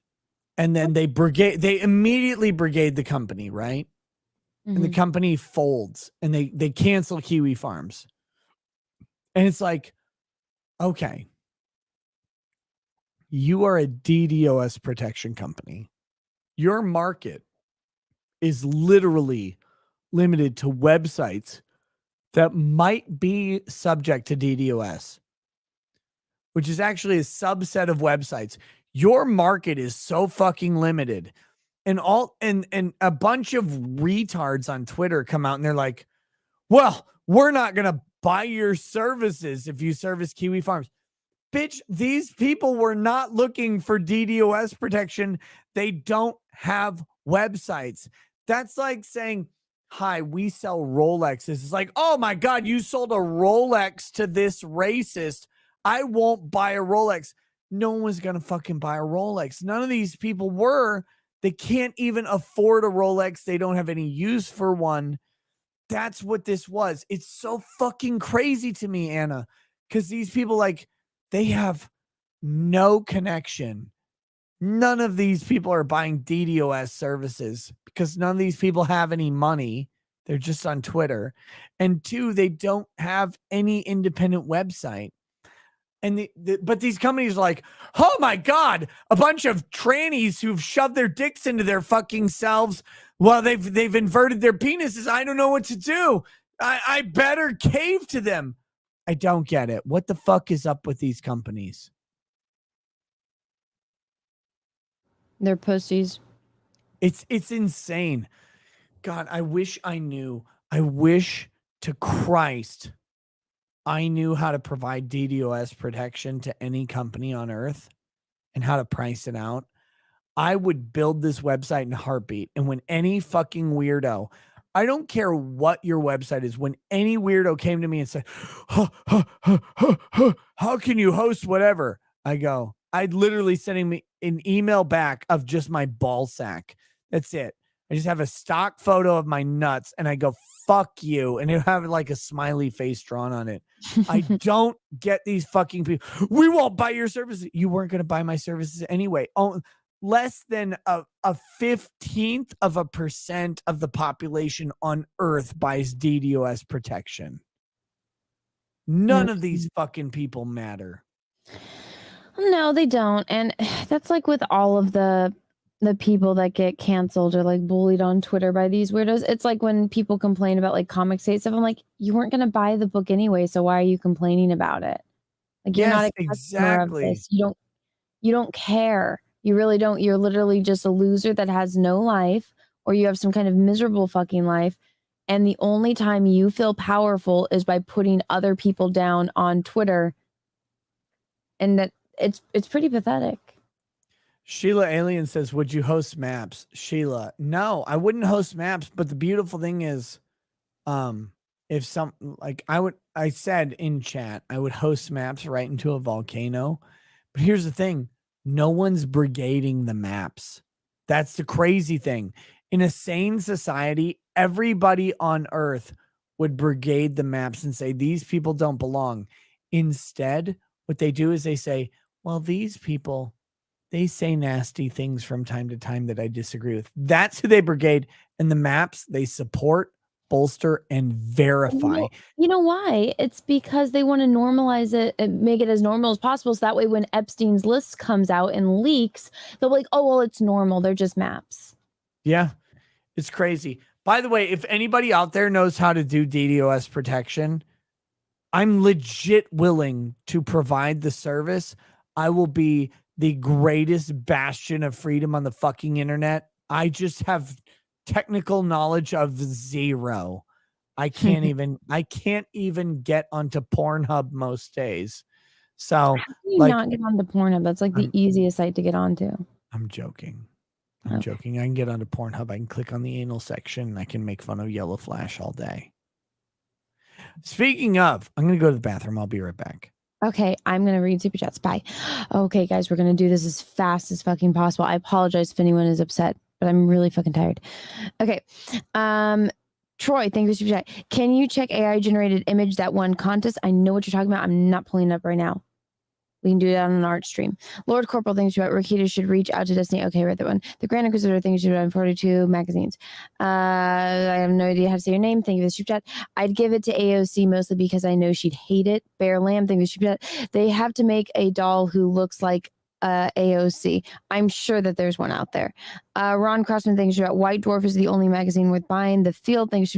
And then they immediately brigade the company, right? And the company folds and they cancel Kiwi Farms. And it's like, okay, you are a DDoS protection company. Your market is literally limited to websites that might be subject to DDoS, which is actually a subset of websites. Your market is so fucking limited. And a bunch of retards on Twitter come out and they're like, well, we're not going to buy your services if you service Kiwi Farms. Bitch, these people were not looking for DDoS protection. They don't have websites. That's like saying, hi, we sell Rolexes. It's like, oh my God, you sold a Rolex to this racist. I won't buy a Rolex. No one was going to fucking buy a Rolex. None of these people were. They can't even afford a Rolex. They don't have any use for one. That's what this was. It's so fucking crazy to me, Anna, because these people, like, they have no connection. None of these people are buying DDoS services because none of these people have any money. They're just on Twitter. And two, they don't have any independent website. And but these companies are like, oh my God, a bunch of trannies who've shoved their dicks into their fucking selves while they've inverted their penises. I don't know what to do. I better cave to them. I don't get it. What the fuck is up with these companies? They're pussies. It's insane. God, I wish I knew. I wish to Christ I knew how to provide DDoS protection to any company on earth and how to price it out. I would build this website in a heartbeat. And when any fucking weirdo, I don't care what your website is, when any weirdo came to me and said, how can you host whatever? I'd literally sending me an email back of just my ball sack. That's it. I just have a stock photo of my nuts and I go, fuck you. And it'll have like a smiley face drawn on it. I don't get these fucking people. We won't buy your services. You weren't going to buy my services anyway. Less than a 15th of a % of the population on earth buys DDoS protection. None of these fucking people matter. No, they don't. And that's like with all of the the people that get canceled or like bullied on Twitter by these weirdos. It's like when people complain about like comic state stuff. I'm like, you weren't gonna buy the book anyway, so why are you complaining about it? Like you're not Yes, a customer of exactly. this. You don't care. You really don't. You're literally just a loser that has no life, or you have some kind of miserable fucking life. And the only time you feel powerful is by putting other people down on Twitter. And that it's pretty pathetic. Sheila Alien says, would you host maps? Sheila, no, I wouldn't host maps. But the beautiful thing is, if some like I said in chat, I would host maps right into a volcano. But here's the thing, no one's brigading the maps. That's the crazy thing. In a sane society, everybody on Earth would brigade the maps and say, these people don't belong. Instead, what they do is they say, well, these people, they say nasty things from time to time that I disagree with. That's who they brigade. And the maps they support, bolster, and verify. You know why? It's because they want to normalize it and make it as normal as possible. So that way when Epstein's list comes out and leaks, they'll be like, oh, well, it's normal. They're just maps. Yeah, it's crazy. By the way, if anybody out there knows how to do DDoS protection, I'm legit willing to provide the service. I will be the greatest bastion of freedom on the fucking internet. I just have technical knowledge of zero. I can't even get onto Pornhub most days. So How do you not get onto Pornhub? That's like the easiest site to get onto. I'm joking. I'm joking. I can get onto Pornhub. I can click on the anal section and I can make fun of Yellow Flash all day. Speaking of, I'm going to go to the bathroom. I'll be right back. Okay, I'm going to read super chats. Bye. Okay, guys, we're going to do this as fast as fucking possible. I apologize if anyone is upset, but I'm really fucking tired. Okay. Troy, thank you for super chat. Can you check AI generated image that won contest? I know what you're talking about. I'm not pulling it up right now. We can do it on an art stream. Lord Corporal thinks about Rekieta should reach out to Destiny. Okay, read that one. The Grand Inquisitor thinks you should on 42 magazines. I have no idea how to say your name. Thank you for the super chat. I'd give it to AOC mostly because I know she'd hate it. Bear Lamb, thank you for the super chat. They have to make a doll who looks like AOC. I'm sure that there's one out there. Ron Crossman thinks about White Dwarf is the only magazine worth buying. The Field thinks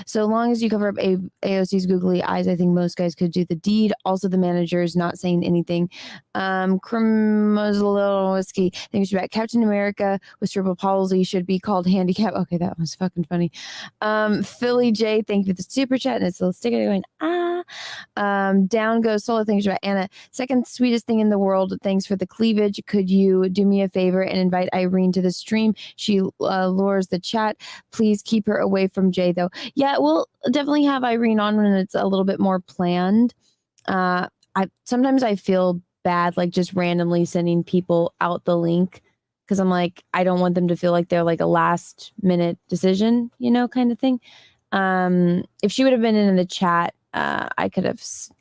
so long as you cover up AOC's googly eyes, I think most guys could do the deed. Also, the manager is not saying anything. Little Whiskey thinks about Captain America with cerebral palsy should be called handicap. Okay, that was fucking funny. Philly J, thank you for the super chat, and it's a little sticker going down goes Solo. Thanks about Anna. Second sweetest thing in the world. Thanks for the cleavage. Could you do me a favor and invite Irene to the stream? She lures the chat. Please keep her away from Jay, though. Yeah, we'll definitely have Irene on when it's a little bit more planned. Sometimes I feel bad, like just randomly sending people out the link because I'm like, I don't want them to feel like they're like a last minute decision, kind of thing. If she would have been in the chat, I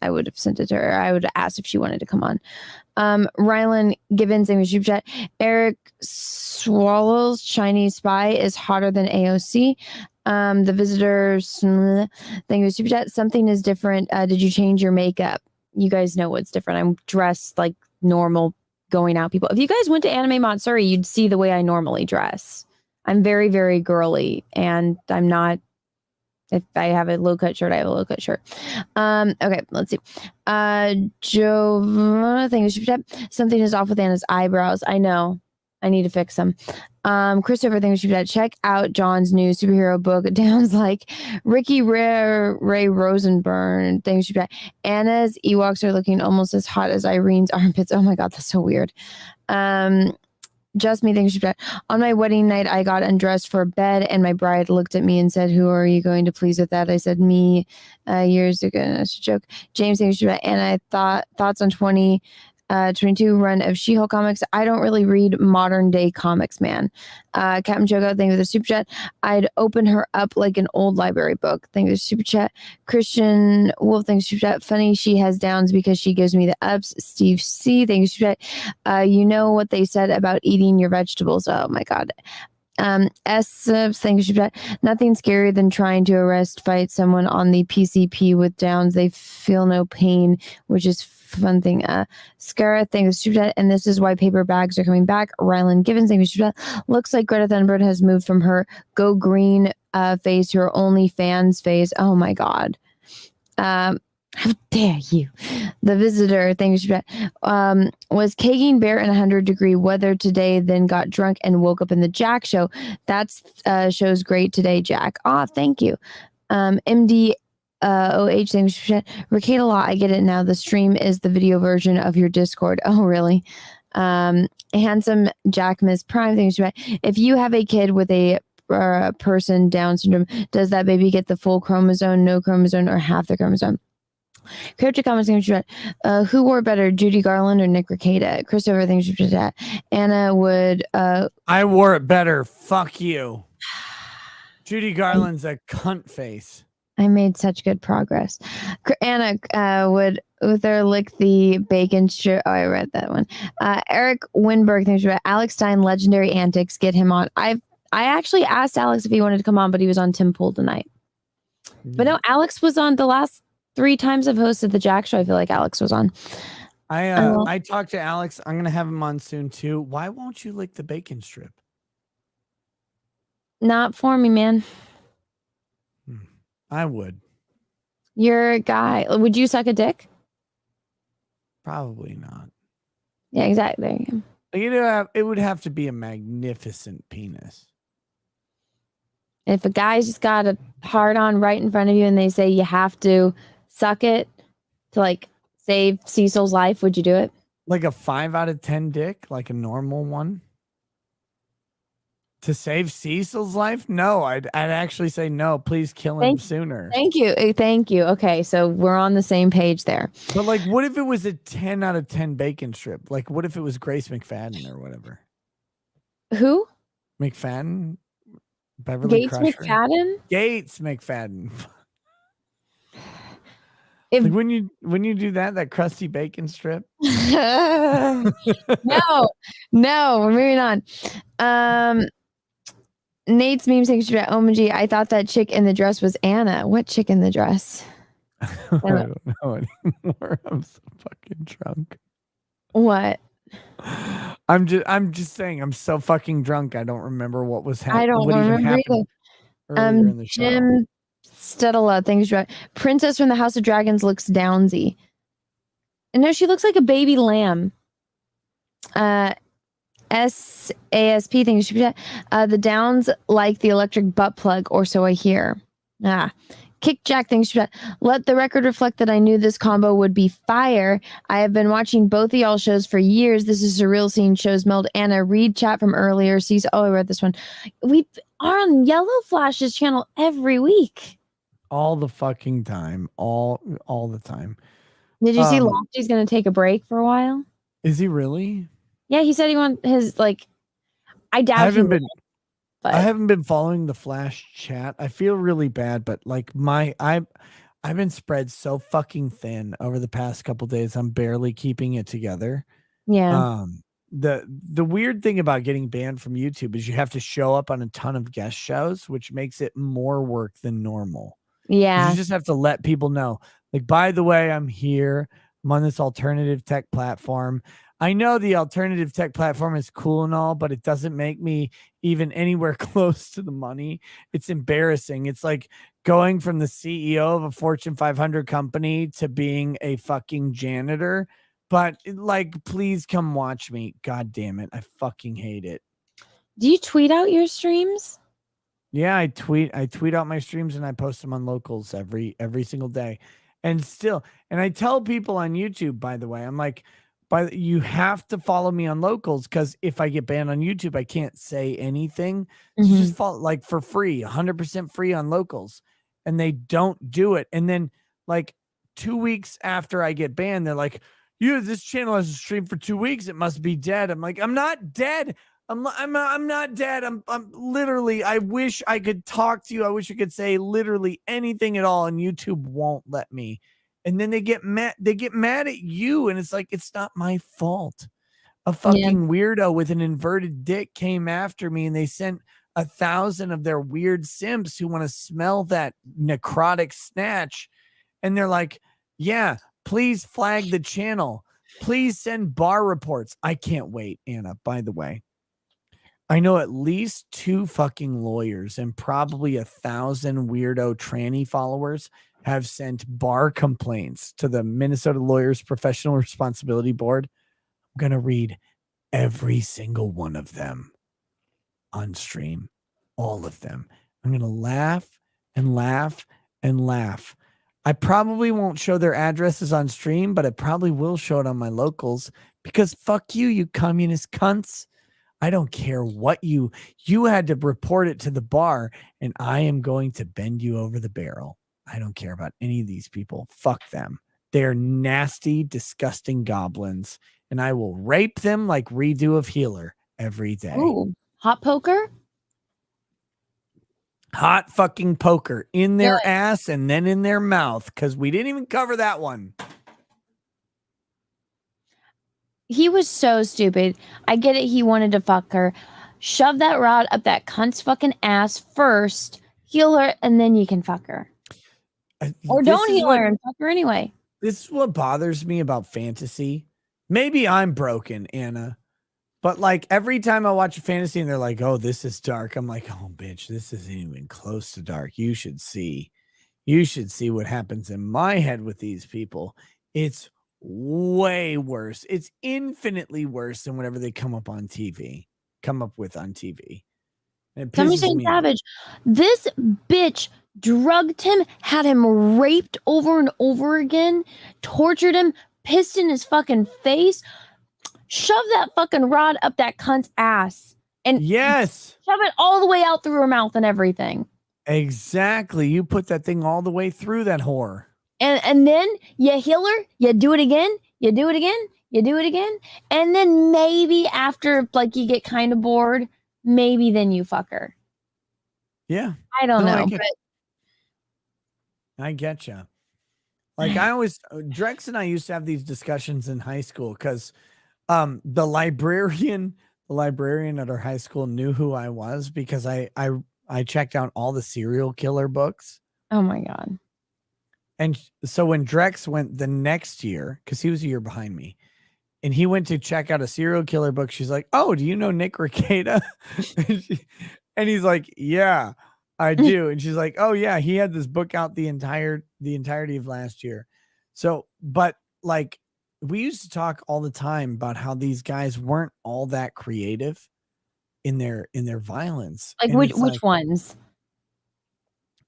would have sent it to her. I would have asked if she wanted to come on. Rylan Gibbons, same as YouTube chat. Eric Swallows, Chinese Spy is hotter than AOC. The visitors, thank you, super chat. Something is different. Did you change your makeup? You guys know what's different. I'm dressed like normal going out people. If you guys went to Anime Matsuri, you'd see the way I normally dress. I'm very, very girly, and I'm not. If I have a low cut shirt, I have a low cut shirt. Okay, let's see. Joe, thank you. Something is off with Anna's eyebrows. I know. I need to fix them. Christopher, thank you. Check out John's new superhero book. It sounds like Ricky Ray Rosenberg. Thank you. Anna's Ewoks are looking almost as hot as Irene's armpits. Oh my God, that's so weird. Just me, thanks. On my wedding night, I got undressed for bed, and my bride looked at me and said, "Who are you going to please with that?" I said, "Me." Years ago, that's a joke. James, thanks. And I thoughts on 22 run of She-Hulk comics. I don't really read modern day comics, man. Captain Choco, thank you for the super chat. I'd open her up like an old library book. Thank you for the super chat. Christian Wolf, thanks for super chat. Funny, she has downs because she gives me the ups. Steve C, thank you for super chat. You know what they said about eating your vegetables. Oh my God. Thanks. Nothing scarier than trying to fight someone on the PCP with downs. They feel no pain, which is fun thing. Scara, thanks. And this is why paper bags are coming back. Rylan Givens, thanks. Looks like Greta Thunberg has moved from her go green phase to her OnlyFans phase. Oh my god. How dare you? The visitor, thanks. Was caking bear in 100-degree weather today, then got drunk and woke up in the Jack show. That's show's great today, Jack. Thank you. MD OH, thanks. Rekieta Law, I get it now. The stream is the video version of your Discord. Oh, really? Handsome Jack Miss Prime, thanks. If you have a kid with a person Down syndrome, does that baby get the full chromosome, no chromosome, or half the chromosome? Character comments, who wore better, Judy Garland or Nick Rekieta? Christopher thinks that Anna would. I wore it better. Fuck you. Judy Garland's a cunt face. I made such good progress. Anna would Uther lick the bacon strip. Oh, I read that one. Eric Winberg thinks about Alex Stein, legendary antics. Get him on. I actually asked Alex if he wanted to come on, but he was on Tim Pool tonight. But no, Alex was on the last 3 times I've hosted the Jack show. I feel like Alex was on. I talked to Alex. I'm gonna have him on soon too. Why won't you lick the bacon strip? Not for me, man. I would. You're a guy. Would you suck a dick? Probably not. Yeah, exactly. It would have to be a magnificent penis. If a guy's just got a hard on right in front of you and they say you have to suck it to like save Cecil's life, would you do it? Like a 5 out of 10 dick, like a normal one? To save Cecil's life? No, I'd actually say no. Please kill him sooner. Thank you. Okay, so we're on the same page there. But like, what if it was a 10 out of 10 bacon strip? Like, what if it was Grace McFadden or whatever? Who? McFadden? Beverly Gates Crusher. McFadden? Gates McFadden. Like when you do that crusty bacon strip. No, we're moving on. Nate's meme saying, OMG, I thought that chick in the dress was Anna. What chick in the dress? I don't know anymore. I'm so fucking drunk. What? I'm just saying I'm so fucking drunk. I don't remember what was happening. I don't remember either. Earlier in the show. Jim Stedela, thanks. Princess from the House of Dragons looks downsy. And no, she looks like a baby lamb. SASP thinks the downs like the electric butt plug, or so I hear. Kick Jack thinks let the record reflect that I knew this combo would be fire. I have been watching both of y'all shows for years. This is Surreal Scene shows meld. Anna, read chat from earlier. Sees. Oh, I read this one. We are on Yellow Flash's channel every week. All the fucking time. All the time. Did you see Lofty's going to take a break for a while? Is he really? Yeah, he said he wants his like. I doubt. I haven't been following the Flash chat. I feel really bad, but like I've been spread so fucking thin over the past couple days. I'm barely keeping it together. Yeah. The weird thing about getting banned from YouTube is you have to show up on a ton of guest shows, which makes it more work than normal. Yeah. You just have to let people know. Like, by the way, I'm here. I'm on this alternative tech platform. I know the alternative tech platform is cool and all, but it doesn't make me even anywhere close to the money. It's embarrassing. It's like going from the CEO of a Fortune 500 company to being a fucking janitor. But like, please come watch me. God damn it. I fucking hate it. Do you tweet out your streams? Yeah, I tweet out my streams and I post them on Locals every single day. And I tell people on YouTube, by the way, I'm like, you have to follow me on Locals, because if I get banned on YouTube, I can't say anything. So just follow, like, for free, 100% free on Locals. And they don't do it. And then like 2 weeks after I get banned, they're like, this channel has a stream for 2 weeks. It must be dead. I'm like, I'm not dead. I'm not dead. I'm literally, I wish I could talk to you. I wish I could say literally anything at all, and YouTube won't let me. And then they get mad at you, and it's like, it's not my fault. A fucking weirdo with an inverted dick came after me, and they sent 1,000 of their weird simps who want to smell that necrotic snatch. And they're like, yeah, please flag the channel. Please send bar reports. I can't wait, Anna, by the way. I know at least 2 fucking lawyers and probably 1,000 weirdo tranny followers have sent bar complaints to the Minnesota Lawyers Professional Responsibility Board. I'm going to read every single one of them on stream. All of them. I'm going to laugh and laugh and laugh. I probably won't show their addresses on stream, but I probably will show it on my locals because fuck you, you communist cunts. I don't care what you had to report it to the bar, and I am going to bend you over the barrel. I don't care about any of these people. Fuck them. They're nasty, disgusting goblins, and I will rape them like Redo of Healer every day. Ooh, hot poker? Hot fucking poker in their Good. ass and then in their mouth, because we didn't even cover that one. He was so stupid. I get it. He wanted to fuck her. Shove that rod up that cunt's fucking ass first, heal her, and then you can fuck her. Or don't heal her and fuck her anyway. This is what bothers me about fantasy. Maybe I'm broken, Anna. But like every time I watch a fantasy and they're like, oh, this is dark. I'm like, oh, bitch, this isn't even close to dark. You should see what happens in my head with these people. It's way worse. It's infinitely worse than whatever they come up with on TV. It Tommy pisses Shane me off. Savage, this bitch drugged him, had him raped over and over again, tortured him, pissed in his fucking face, shoved that fucking rod up that cunt's ass, and yes, shove it all the way out through her mouth and everything. Exactly. You put that thing all the way through that whore. And then you heal her, you do it again, you do it again, you do it again, and then maybe after like you get kind of bored, maybe then you fuck her. Yeah. I don't know. I get you. Like I always, Drex and I used to have these discussions in high school because the librarian at our high school knew who I was because I checked out all the serial killer books. Oh my God. And so when Drex went the next year, because he was a year behind me, and he went to check out a serial killer book, she's like, oh, do you know Nick Rekieta? And he's like, yeah, I do. And she's like, oh yeah, he had this book out the entirety of last year. So, but like we used to talk all the time about how these guys weren't all that creative in their violence. Like And which it's like, ones?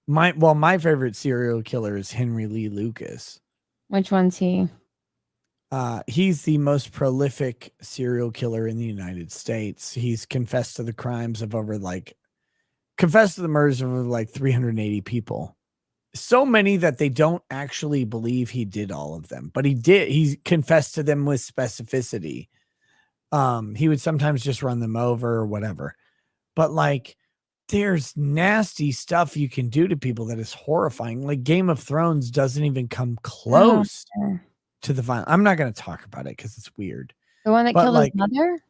My favorite serial killer is Henry Lee Lucas. Which one's he? He's the most prolific serial killer in the United States. He's confessed to the murders of over 380 people. So many that they don't actually believe he did all of them, but he did. He confessed to them with specificity. He would sometimes just run them over or whatever. But like, there's nasty stuff you can do to people that is horrifying. Like Game of Thrones doesn't even come close to the violence. I'm not going to talk about it because it's weird. The one that killed his mother?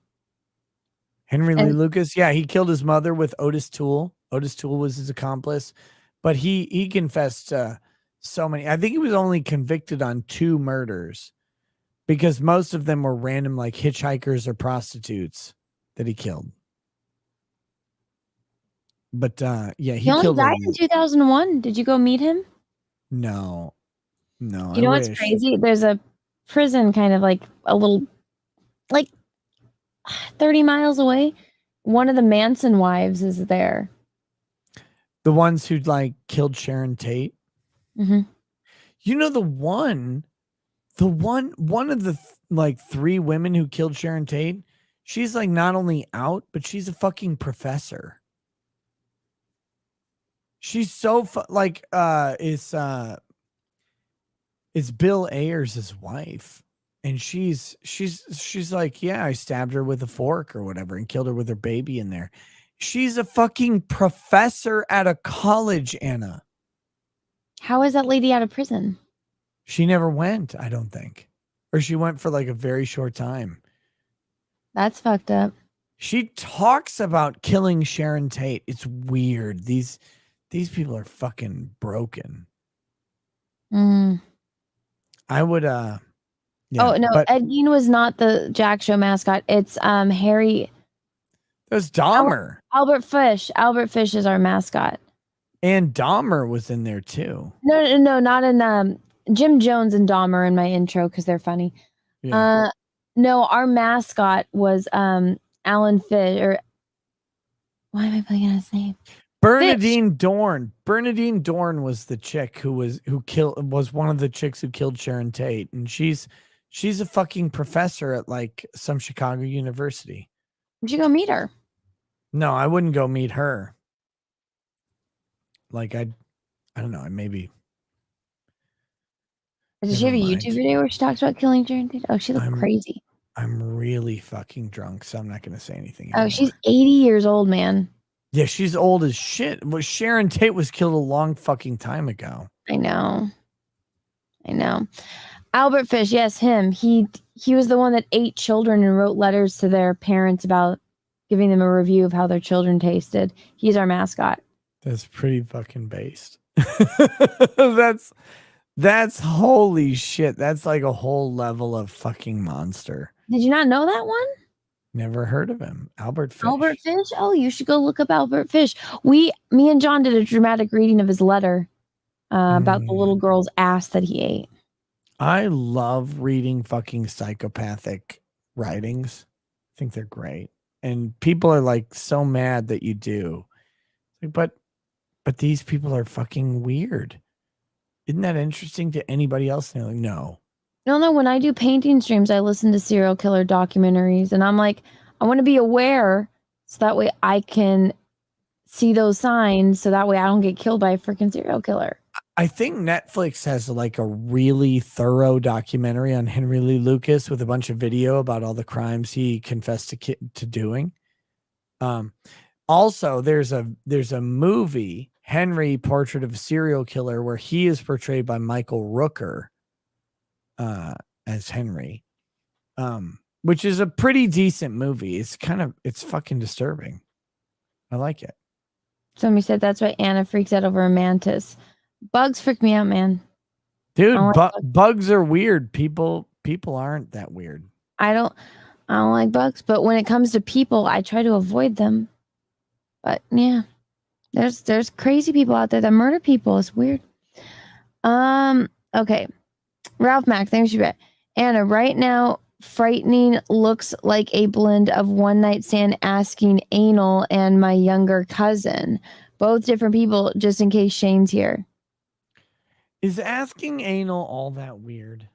Henry Lee Lucas. Yeah, he killed his mother with Otis Toole. Otis Toole was his accomplice, but he confessed so many. I think he was only convicted on 2 murders because most of them were random, like hitchhikers or prostitutes that he killed. But yeah, he only died in 2001. Did you go meet him? No. You know what's crazy? There's a prison kind of like a little, like 30 miles away. One of the Manson wives is there. The ones who like killed Sharon Tate. Mm-hmm. You know one of the like 3 women who killed Sharon Tate. She's like not only out, but she's a fucking professor. She's so it's Bill Ayers' wife, and she's like, yeah, I stabbed her with a fork or whatever and killed her with her baby in there. She's a fucking professor at a college, Anna. How is that lady out of prison? She never went, I don't think, or she went for like a very short time. That's fucked up. She talks about killing Sharon Tate. It's weird. These people are fucking broken. Mm. I would yeah, oh no, but Ed Gein was not the Jack Show mascot. It's Harry. there's Dahmer. Albert Fish. Albert Fish is our mascot. And Dahmer was in there too. No, not in Jim Jones and Dahmer in my intro because they're funny. Yeah. No, our mascot was Alan Fish, or why am I playing his name? Bernadine Dorn. Bernadine Dorn was the chick who was one of the chicks who killed Sharon Tate, and she's a fucking professor at like some Chicago university. Would you go meet her? No, I wouldn't go meet her. Like I don't know. Maybe. Does she have a YouTube video where she talks about killing Sharon Tate? Oh, she looked crazy. I'm really fucking drunk, so I'm not going to say anything. Oh, she's 80 years old, man. Yeah, she's old as shit. Well, Sharon Tate was killed a long fucking time ago. I know. Albert Fish, yes, him. He was the one that ate children and wrote letters to their parents about giving them a review of how their children tasted. He's our mascot. That's pretty fucking based. That's holy shit. That's like a whole level of fucking monster. Did you not know that one? Never heard of him. Albert Fish. Albert Fish? Oh, you should go look up Albert Fish. Me and John did a dramatic reading of his letter about the little girl's ass that he ate. I love reading fucking psychopathic writings. I think they're great. And people are like so mad that you do. But these people are fucking weird. Isn't that interesting to anybody else? And they're like, no. No, when I do painting streams, I listen to serial killer documentaries, and I'm like, I want to be aware so that way I can see those signs so that way I don't get killed by a freaking serial killer. I think Netflix has like a really thorough documentary on Henry Lee Lucas with a bunch of video about all the crimes he confessed to doing. Also, there's a movie, Henry, Portrait of a Serial Killer, where he is portrayed by Michael Rooker as Henry, which is a pretty decent movie. It's fucking disturbing. I like it. Somebody said that's why Anna freaks out over a mantis. Bugs freak me out, man. Dude, bugs are weird. People aren't that weird. I don't like bugs, but when it comes to people, I try to avoid them. But yeah, there's crazy people out there that murder people. It's weird. Okay. Ralph Mack, thanks you. Anna, right now, frightening looks like a blend of one night stand asking anal and my younger cousin. Both different people, just in case Shane's here. Is asking anal all that weird?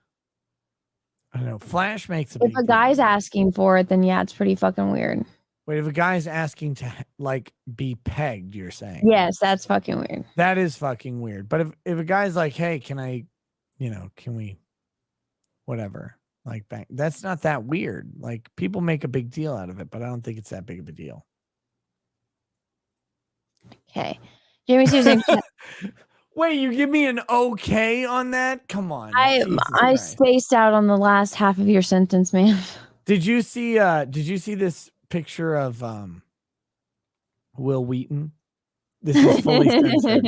I don't know. Flash makes If a guy's asking for it, then yeah, it's pretty fucking weird. Wait, if a guy's asking to like be pegged, you're saying? Yes, that's fucking weird. That is fucking weird. But if a guy's like, hey, can I, can we, whatever, like bang, that's not that weird. Like people make a big deal out of it, but I don't think it's that big of a deal. Okay. Jamie Susan. Wait, you give me an okay on that? Come on. I spaced out on the last half of your sentence, man. Did you see this picture of Will Wheaton? This is fully censored.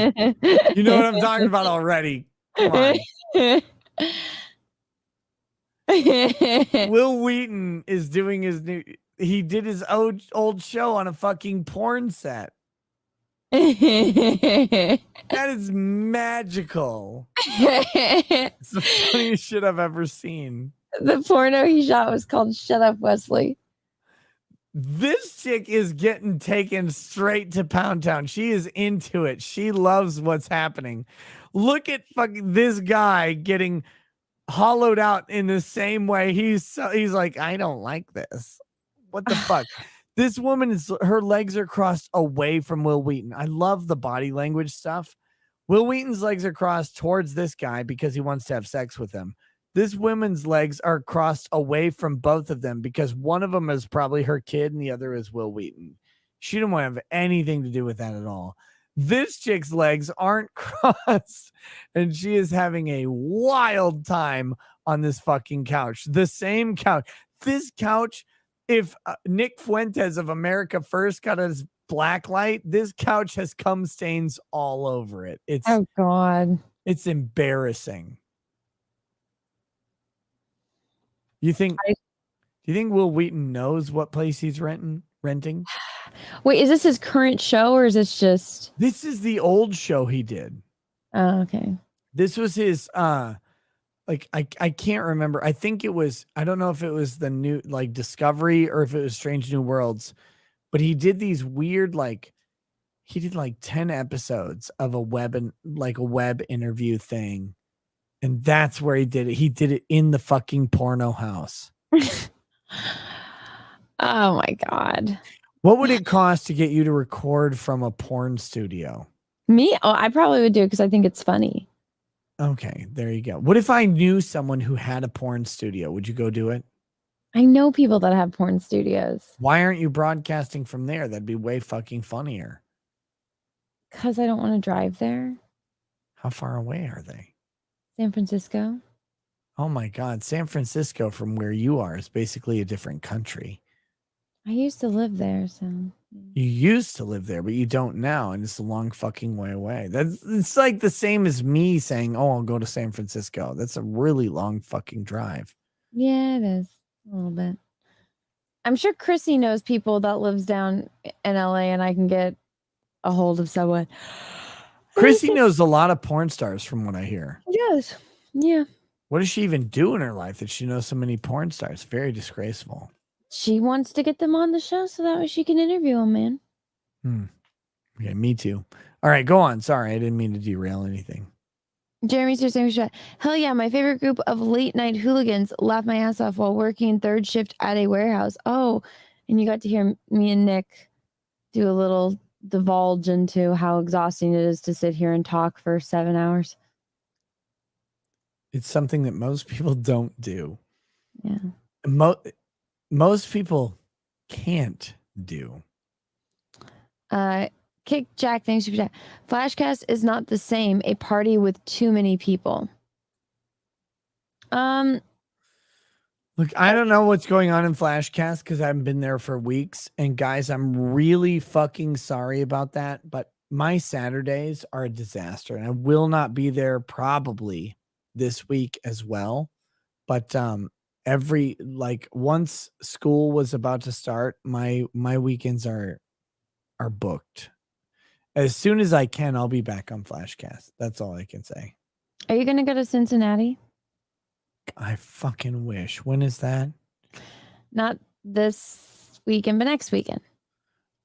You know what I'm talking about already. Come on. Will Wheaton is doing he did his old show on a fucking porn set. That is magical. It's the funniest shit I've ever seen. The porno he shot was called Shut Up, Wesley. This chick is getting taken straight to Pound Town. She is into it. She loves what's happening. Look at fucking this guy getting hollowed out in the same way. He's like, I don't like this. What the fuck? This woman her legs are crossed away from Will Wheaton. I love the body language stuff. Will Wheaton's legs are crossed towards this guy because he wants to have sex with him. This woman's legs are crossed away from both of them because one of them is probably her kid and the other is Will Wheaton. She didn't want to have anything to do with that at all. This chick's legs aren't crossed and she is having a wild time on this fucking couch. The same couch. This couch if Nick Fuentes of America First got his black light, this couch has cum stains all over it. It's Oh God. It's embarrassing. Do you think Will Wheaton knows what place he's renting? Wait, is this his current show or is this just? This is the old show he did. Oh, okay. This was his like I can't remember. I think it was, I don't know if it was the new like Discovery or if it was Strange New Worlds, but he did these weird he did 10 episodes of a web interview thing. And that's where he did it. He did it in the fucking porno house. Oh my God. What would it cost to get you to record from a porn studio? Me? Oh, I probably would do it because I think it's funny. Okay, there you go. What if I knew someone who had a porn studio? Would you go do it? I know people that have porn studios. Why aren't you broadcasting from there? That'd be way fucking funnier. Because I don't want to drive there. How far away are they? San Francisco. Oh my God. San Francisco from where you are is basically a different country. I used to live there, so. You used to live there, but you don't now, and it's a long fucking way away. It's like the same as me saying, "Oh, I'll go to San Francisco." That's a really long fucking drive. Yeah, it is a little bit. I'm sure Chrissy knows people that lives down in LA, and I can get a hold of someone. Chrissy knows a lot of porn stars, from what I hear. Yes. Yeah. What does she even do in her life that she knows so many porn stars? Very disgraceful. She wants to get them on the show so that way she can interview them, man. Okay, me too. All right, go on. Sorry, I didn't mean to derail anything. Jeremy's here saying, hell yeah, my favorite group of late night hooligans laugh my ass off while working third shift at a warehouse. Oh, and you got to hear me and Nick do a little divulge into how exhausting it is to sit here and talk for 7 hours. It's something that most people don't do. Yeah. Most people can't do. Kick Jack, thanks for that. Flashcast is not the same. A party with too many people. Look, I don't know what's going on in Flashcast because I haven't been there for weeks. And guys, I'm really fucking sorry about that. But my Saturdays are a disaster, and I will not be there probably this week as well. But once school was about to start, my weekends are booked. As soon as I can, I'll be back on Flashcast. That's all I can say. Are you gonna go to Cincinnati? I fucking wish. When is that? Not this weekend, but next weekend.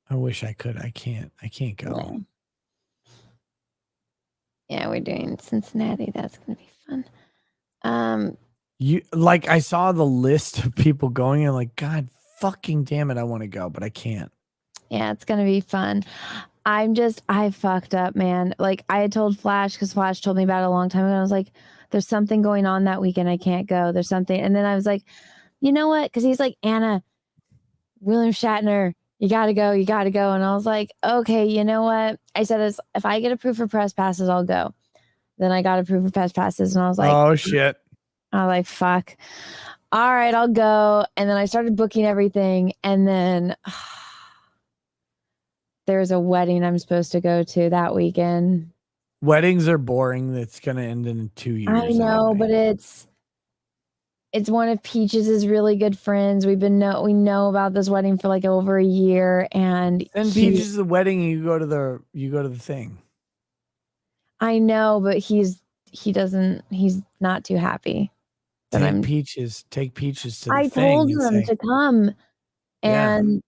I wish I could. I can't go. Yeah, we're doing Cincinnati. That's gonna be fun. I saw the list of people going and like, God fucking damn it, I want to go, but I can't. Yeah, it's gonna be fun. I fucked up, man. Like I had told Flash because Flash told me about it a long time ago. I was like, there's something going on that weekend. I can't go. There's something. And then I was like, you know what? Because he's like, Anna, William Shatner, you got to go. You got to go. And I was like, okay, you know what? I said, if I get approved for press passes, I'll go. Then I got approved for press passes. And I was like, oh, shit. I was like, fuck. All right, I'll go. And then I started booking everything. And then there's a wedding I'm supposed to go to that weekend. Weddings are boring. That's going to end in 2 years. I know, but it's one of Peach's really good friends. We know about this wedding for like over a year, and Peaches the wedding, and you go to the thing. I know, but he's not too happy. Take Peaches to the I thing. told him to come, and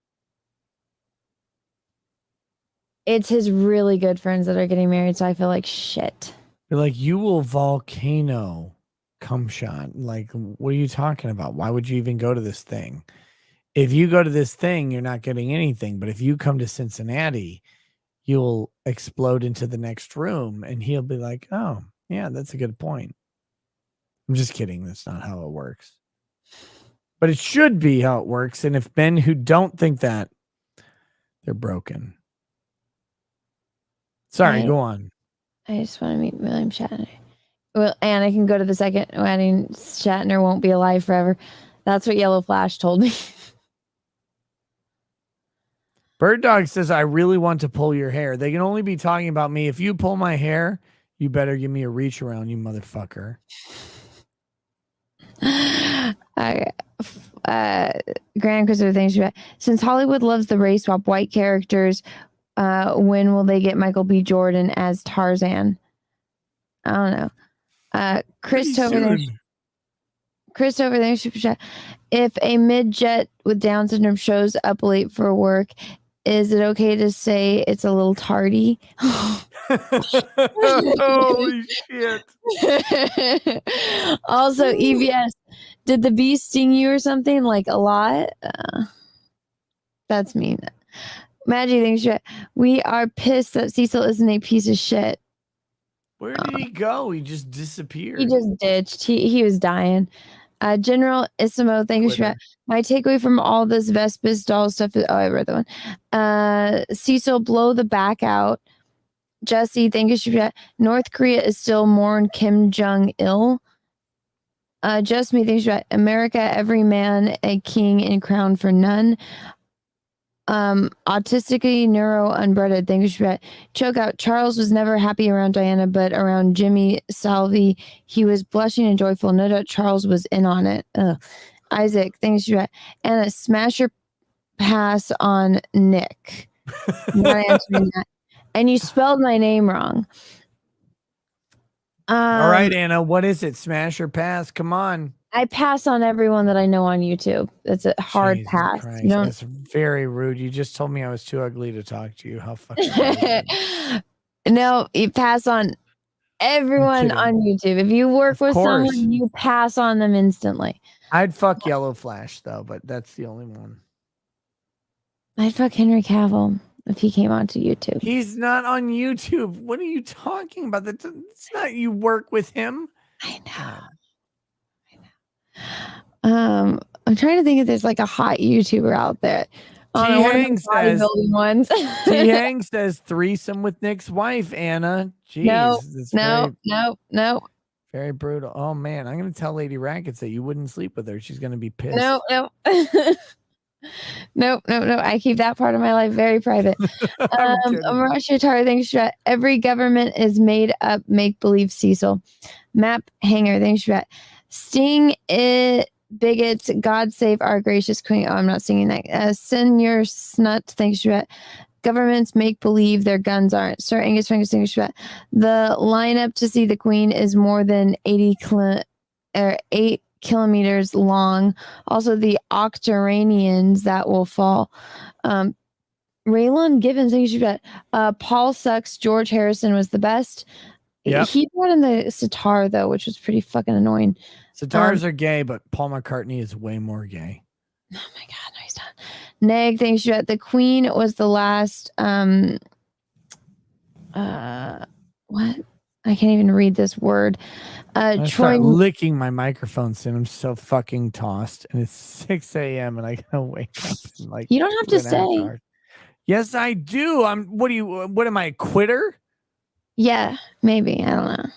it's his really good friends that are getting married, so I feel like shit. You're like, you will volcano cum shot. Like, what are you talking about? Why would you even go to this thing? If you go to this thing, you're not getting anything. But if you come to Cincinnati, you'll explode into the next room, and he'll be like, oh, yeah, that's a good point. I'm just kidding. That's not how it works. But it should be how it works. And if men who don't think that, they're broken. Sorry, go on. I just want to meet William Shatner. Well, and I can go to the second wedding. Shatner won't be alive forever. That's what Yellow Flash told me. Bird Dog says, I really want to pull your hair. They can only be talking about me. If you pull my hair, you better give me a reach around, you motherfucker. Grand Christopher, thanks for that. Since Hollywood loves the race swap white characters, when will they get Michael B. Jordan as Tarzan? I don't know. Chris Tover, thanks for that. If a mid-jet with Down syndrome shows up late for work, is it okay to say it's a little tardy? Holy shit. Also, EVS, did the bee sting you or something? Like a lot? That's mean. Maggie, thanks for we are pissed that Cecil isn't a piece of shit. Where did he go? He just disappeared. He just ditched. He was dying. General Isimo, thank you for that. My takeaway from all this Vespis doll stuff is, I read that one. Cecil, blow the back out. Jesse, thank you for that. North Korea is still mourn Kim Jong-il. Just me, thank you for that. America, every man a king and crown for none. Autistically neuro unbreaded, thank you for that. Choke out. Charles was never happy around Diana, but around Jimmy Salvi, he was blushing and joyful. No doubt Charles was in on it. Isaac, thanks for that. And a smasher pass on Nick. Not answering that. And you spelled my name wrong. All right, Anna, what is it? Smash or pass? Come on. I pass on everyone that I know on YouTube. It's a hard Jesus pass. Christ, You don't. that's very rude. You just told me I was too ugly to talk to you. How fucking No, you pass on everyone on YouTube. If you work with course. someone, you pass on them instantly. I'd fuck Yellow Flash though, but that's the only one. I'd fuck Henry Cavill if he came onto YouTube. He's not on YouTube. What are you talking about? It's not you work with him. I know. I'm trying to think if there's like a hot YouTuber out there. T-Hang says, ones. T-Hang says threesome with Nick's wife, Anna. Jeez. No. Very brutal. Oh man, I'm gonna tell Lady Rackets that you wouldn't sleep with her. She's gonna be pissed. No. No. I keep that part of my life very private. Russia Tar, thanks for every government is made up make-believe Cecil. Map Hanger, thanks for that. Sting it bigots, God save our gracious queen. Oh, I'm not singing that. Senior Snut, thanks for that. Governments make believe their guns aren't. Sir Angus Frankus, thanks for that. The lineup to see the queen is more than 8 kilometers long. Also, the Octaranians that will fall. Raylon Gibbons, thanks for that. Paul sucks. George Harrison was the best. Yep. He brought in the sitar though, which was pretty fucking annoying. Sitars are gay, but Paul McCartney is way more gay. Oh my god, nice done. Neg, thanks for that. The Queen was the last what? I can't even read this word. I Troy start licking my microphone soon. I'm so fucking tossed. And it's 6 a.m. and I gotta wake up and like you don't have to say. Yes, I do. What am I, a quitter? Yeah, maybe. I don't know.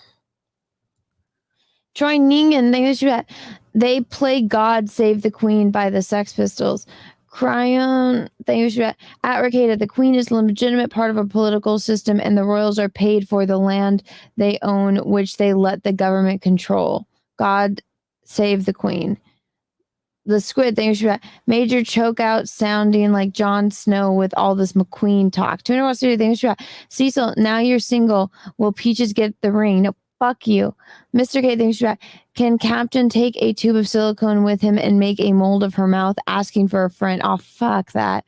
Troy Ningen, thanks for that. They play God Save the Queen by the Sex Pistols. Cryon, thanks for that. At Rekieta, the Queen is a legitimate part of a political system, and the royals are paid for the land they own, which they let the government control. God Save the Queen. The Squid, thanks for that. Major chokeout sounding like Jon Snow with all this McQueen talk. 200 watts to do, thanks for that. Cecil, now you're single. Will Peaches get the ring? No, fuck you. Mr. K, thanks for that. Can Captain take a tube of silicone with him and make a mold of her mouth asking for a friend? Oh, fuck that.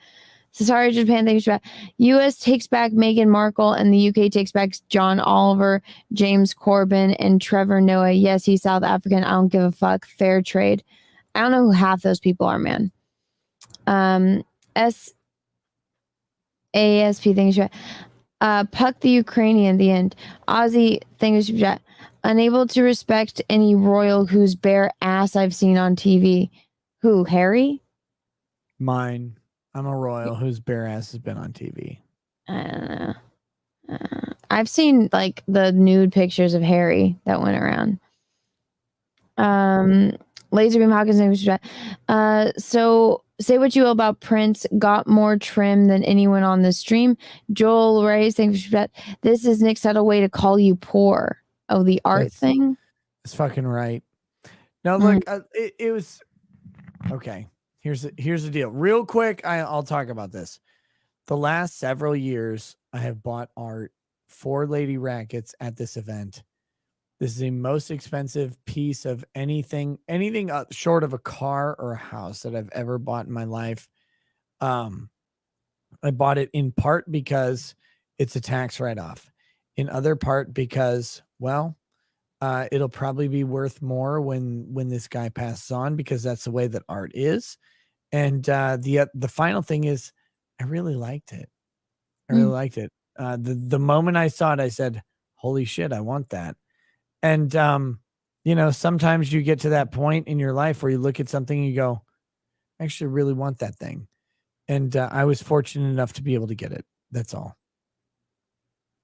Sorry, Japan, thanks for that. U.S. takes back Meghan Markle and the U.K. takes back John Oliver, James Corbyn, and Trevor Noah. Yes, he's South African. I don't give a fuck. Fair trade. I don't know who half those people are, man. SASP, thanks for that. Puck the Ukrainian, the end. Ozzy, thanks for that. Unable to respect any royal whose bare ass I've seen on TV. Who, Harry? Mine. I'm a royal whose bare ass has been on TV. I don't know. I've seen like the nude pictures of Harry that went around. Laserbeam Hawkins, so say what you will about Prince, got more trim than anyone on the stream. Joel Ray saying this is Nick Settle way to call you poor. Oh, the art thing. That's fucking right. Now look, it was okay. Here's the deal. Real quick, I'll talk about this. The last several years, I have bought art for Lady Rackets at this event. This is the most expensive piece of anything short of a car or a house that I've ever bought in my life. I bought it in part because it's a tax write-off. In other part because, well, it'll probably be worth more when this guy passes on, because that's the way that art is. And the final thing is, I really liked it. I really liked it. The moment I saw it, I said, "Holy shit, I want that." And sometimes you get to that point in your life where you look at something and you go, "I actually really want that thing." And I was fortunate enough to be able to get it. That's all.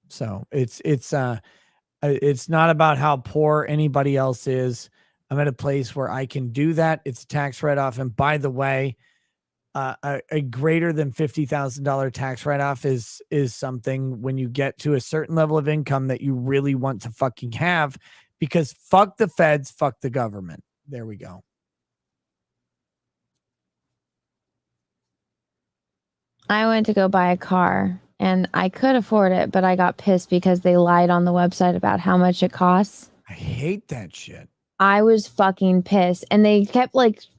So it's not about how poor anybody else is. I'm at a place where I can do that. It's a tax write-off. And by the way, a greater than $50,000 tax write-off is something when you get to a certain level of income that you really want to fucking have, because fuck the feds, fuck the government. There we go. I went to go buy a car and I could afford it, but I got pissed because they lied on the website about how much it costs. I hate that shit. I was fucking pissed. And they kept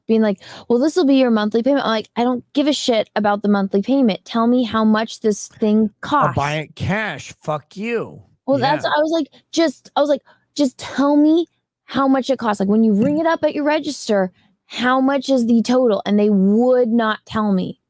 being like, well, this will be your monthly payment. I'm like, I don't give a shit about the monthly payment. Tell me how much this thing costs. I'll buy it cash. Fuck you. Well, I was like, just tell me how much it costs. Like when you ring it up at your register, how much is the total? And they would not tell me.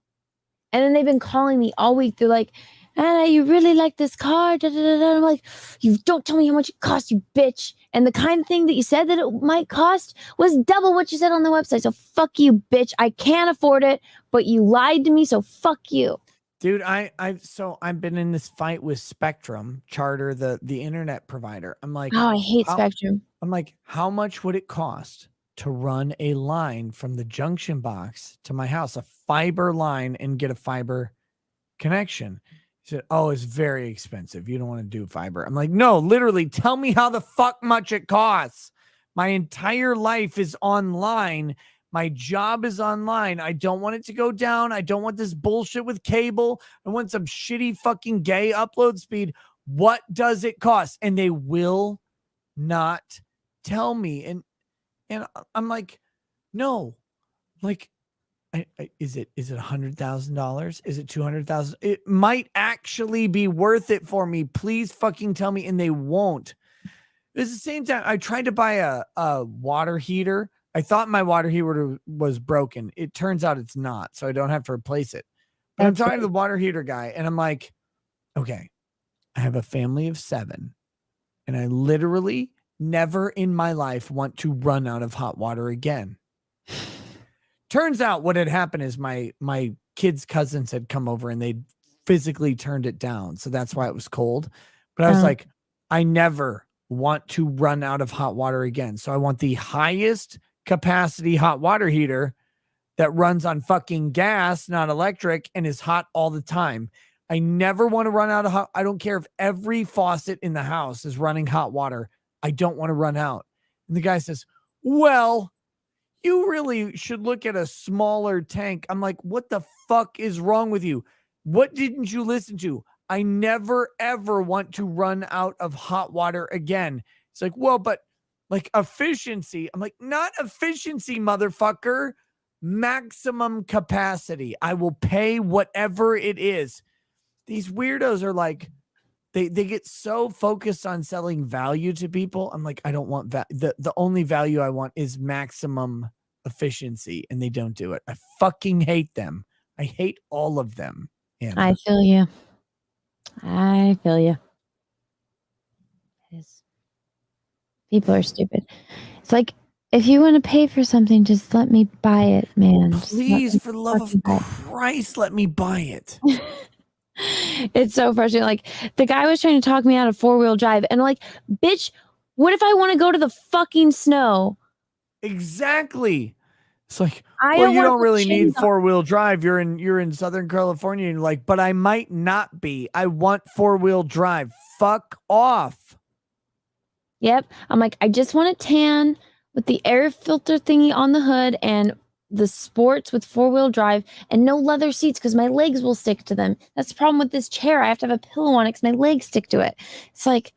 And then they've been calling me all week. They're like, Anna, you really like this car? Da, da, da, da. I'm like, you don't tell me how much it costs, you bitch. And the kind of thing that you said that it might cost was double what you said on the website. So fuck you, bitch. I can't afford it, but you lied to me, so fuck you. Dude, I've been in this fight with Spectrum Charter, the internet provider. I'm like, oh, I hate Spectrum. I'm like, how much would it cost to run a line from the junction box to my house, a fiber line, and get a fiber connection? He said, oh, it's very expensive. You don't want to do fiber. I'm like, no, literally, tell me how the fuck much it costs. My entire life is online. My job is online. I don't want it to go down. I don't want this bullshit with cable. I want some shitty fucking gay upload speed. What does it cost? And they will not tell me. And I'm like, no, like, is it $100,000? Is it $200,000? It might actually be worth it for me. Please fucking tell me. And they won't. At the same time, I tried to buy a water heater. I thought my water heater was broken. It turns out it's not, so I don't have to replace it. But I'm talking to the water heater guy, and I'm like, okay, I have a family of 7, and I literally never in my life want to run out of hot water again. Turns out what had happened is my kids' cousins had come over and they physically turned it down. So that's why it was cold. But I was like, I never want to run out of hot water again. So I want the highest capacity hot water heater that runs on fucking gas, not electric, and is hot all the time. I never want to run out of hot. I don't care if every faucet in the house is running hot water. I don't want to run out. And the guy says, well, you really should look at a smaller tank. I'm like, what the fuck is wrong with you? What didn't you listen to? I never, ever want to run out of hot water again. It's like, well, but like efficiency. I'm like, not efficiency, motherfucker. Maximum capacity. I will pay whatever it is. These weirdos are like, they get so focused on selling value to people. I'm like, I don't want the only value I want is maximum efficiency, and they don't do it. I fucking hate them. I hate all of them. Anna. I feel you. I feel you. People are stupid. It's like, if you want to pay for something, just let me buy it, man. Please, for the love of Christ, let me buy it. It's so frustrating. Like, the guy was trying to talk me out of 4-wheel drive, and I'm like, bitch, what if I want to go to the fucking snow? Exactly. It's like, I well, don't you want don't to really change need 4-wheel drive. You're in Southern California. And you're like, but I might not be. I want 4-wheel drive. Fuck off. Yep. I'm like, I just want a tan with the air filter thingy on the hood and the sports with 4-wheel drive and no leather seats because my legs will stick to them. That's the problem with this chair. I have to have a pillow on it because my legs stick to it. It's like,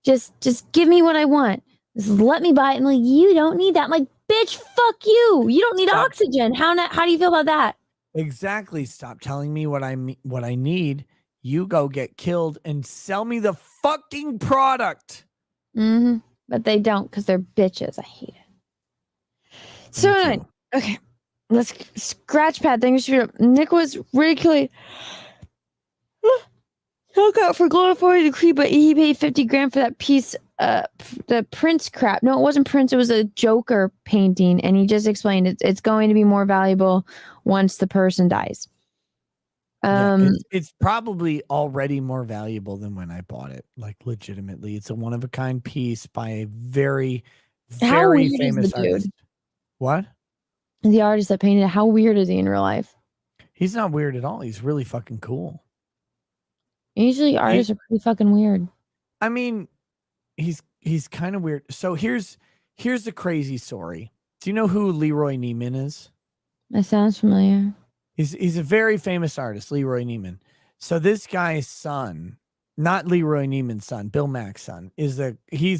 just give me what I want. Just let me buy it. And like, you don't need that. I'm like, bitch, fuck you. You don't need oxygen. How do you feel about that? Exactly. Stop telling me what I need. You go get killed and sell me the fucking product. Mm-hmm. But they don't because they're bitches. I hate it. So anyway, okay, let's scratch pad things. Nick was ridiculously took out for glorified decree, but he paid 50 grand for that piece. The Prince crap. No, it wasn't Prince. It was a Joker painting, and he just explained it's going to be more valuable once the person dies. It's probably already more valuable than when I bought it. Like legitimately, it's a one of a kind piece by a very, very famous artist. What? The artist that painted it. How weird is he in real life? He's not weird at all. He's really fucking cool. Usually, artists are pretty fucking weird. I mean, he's kind of weird. So here's the crazy story. Do you know who Leroy Neiman is? That sounds familiar. He's a very famous artist, Leroy Neiman. So this guy's son, not Leroy Neiman's son, Bill Mack's son, he's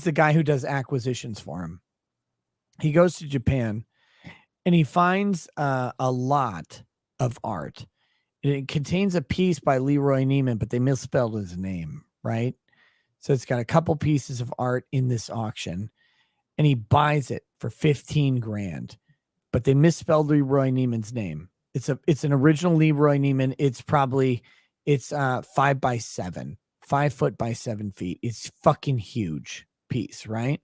the guy who does acquisitions for him. He goes to Japan and he finds a lot of art. It contains a piece by Leroy Neiman, but they misspelled his name, right? So it's got a couple pieces of art in this auction, and he buys it for 15 grand, but they misspelled Leroy Neiman's name. It's an original Leroy Neiman. It's 5 by 7, 5 foot by 7 feet. It's fucking huge piece, right?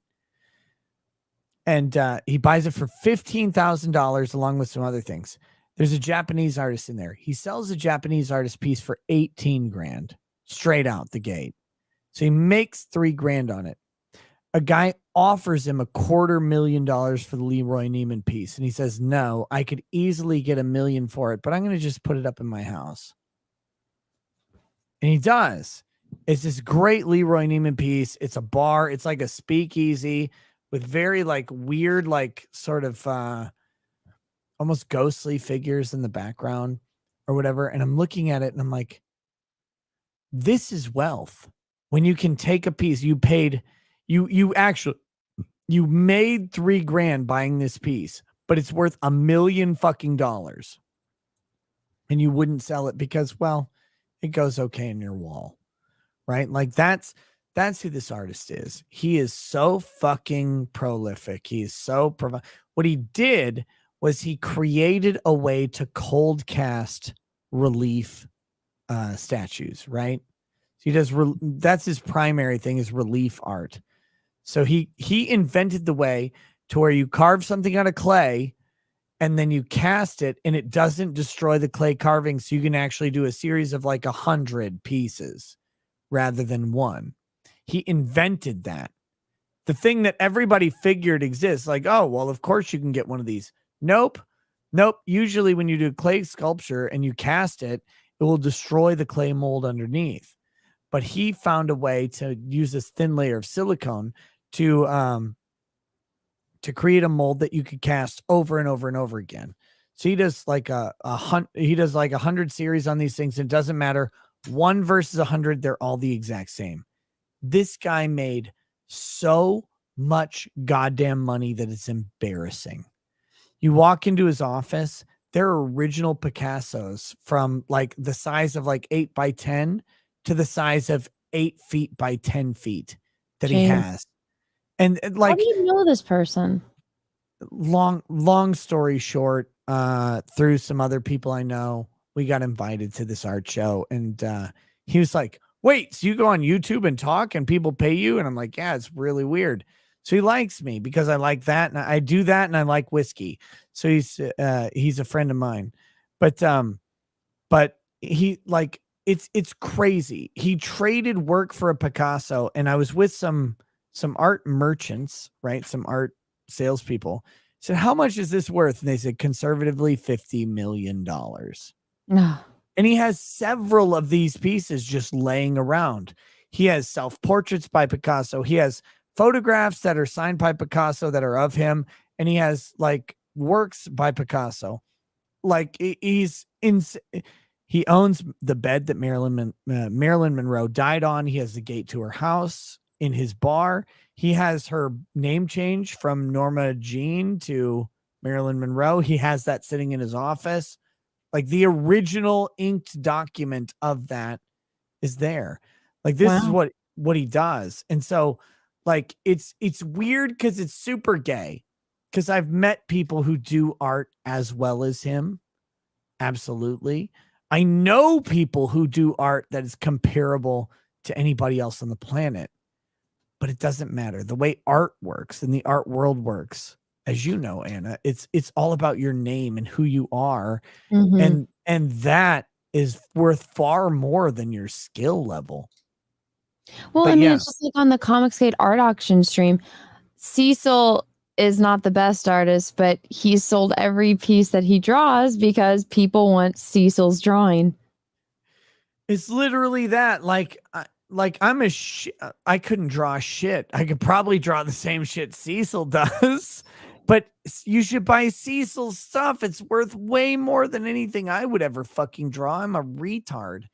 And he buys it for $15,000 along with some other things. There's a Japanese artist in there. He sells a Japanese artist piece for 18 grand straight out the gate. So he makes 3 grand on it. A guy offers him $250,000 for the Leroy Neiman piece. And he says, no, I could easily get $1 million for it, but I'm going to just put it up in my house. And he does. It's this great Leroy Neiman piece. It's a bar. It's like a speakeasy with very like weird, like sort of almost ghostly figures in the background or whatever. And I'm looking at it and I'm like, this is wealth. When you can take a piece, you made 3 grand buying this piece, but it's worth $1 million fucking dollars. And you wouldn't sell it because, well, it goes okay in your wall, right? Like that's who this artist is. He is so fucking prolific. He is so what he did was he created a way to cold cast relief statues, right? So he does that's his primary thing is relief art. So he invented the way to where you carve something out of clay and then you cast it and it doesn't destroy the clay carving. So you can actually do a series of like 100 pieces rather than one. He invented that. The thing that everybody figured exists, like, oh, well, of course you can get one of these. Nope. Usually when you do clay sculpture and you cast it, it will destroy the clay mold underneath. But he found a way to use this thin layer of silicone to create a mold that you could cast over and over and over again. So he does like a 100 series on these things. It doesn't matter. 1 versus 100, they're all the exact same. This guy made so much goddamn money that it's embarrassing. You walk into his office, there are original Picassos from like the size of like 8 by 10 to the size of 8 feet by 10 feet that he has. And like, how do you know this person? Long story short, through some other people I know, we got invited to this art show, and he was like, wait, so you go on YouTube and talk and people pay you? And I'm like, yeah, it's really weird. So he likes me because I like that, and I do that, and I like whiskey. So he's a friend of mine, but he like, it's crazy. He traded work for a Picasso, and I was with some art merchants, right? Some art salespeople, said, how much is this worth? And they said, conservatively, $50 million. No. And he has several of these pieces just laying around. He has self-portraits by Picasso. He has photographs that are signed by Picasso that are of him. And he has like works by Picasso. Like he owns the bed that Marilyn Monroe died on. He has the gate to her house in his bar. He has her name change from Norma Jean to Marilyn Monroe. He has that sitting in his office. Like the original inked document of that is there. Like this is what he does. And so like it's weird because it's super gay. Because I've met people who do art as well as him. Absolutely. I know people who do art that is comparable to anybody else on the planet. But it doesn't matter. The way art works and the art world works, as you know, Anna, it's all about your name and who you are. Mhm. And that is worth far more than your skill level. Well, But I mean, yeah. it's just like on the Comicsgate art auction stream. Cecil is not the best artist, but he's sold every piece that he draws because people want Cecil's drawing. It's literally that. Like I'm I couldn't draw shit. I could probably draw the same shit Cecil does, but you should buy Cecil's stuff. It's worth way more than anything I would ever fucking draw. I'm a retard.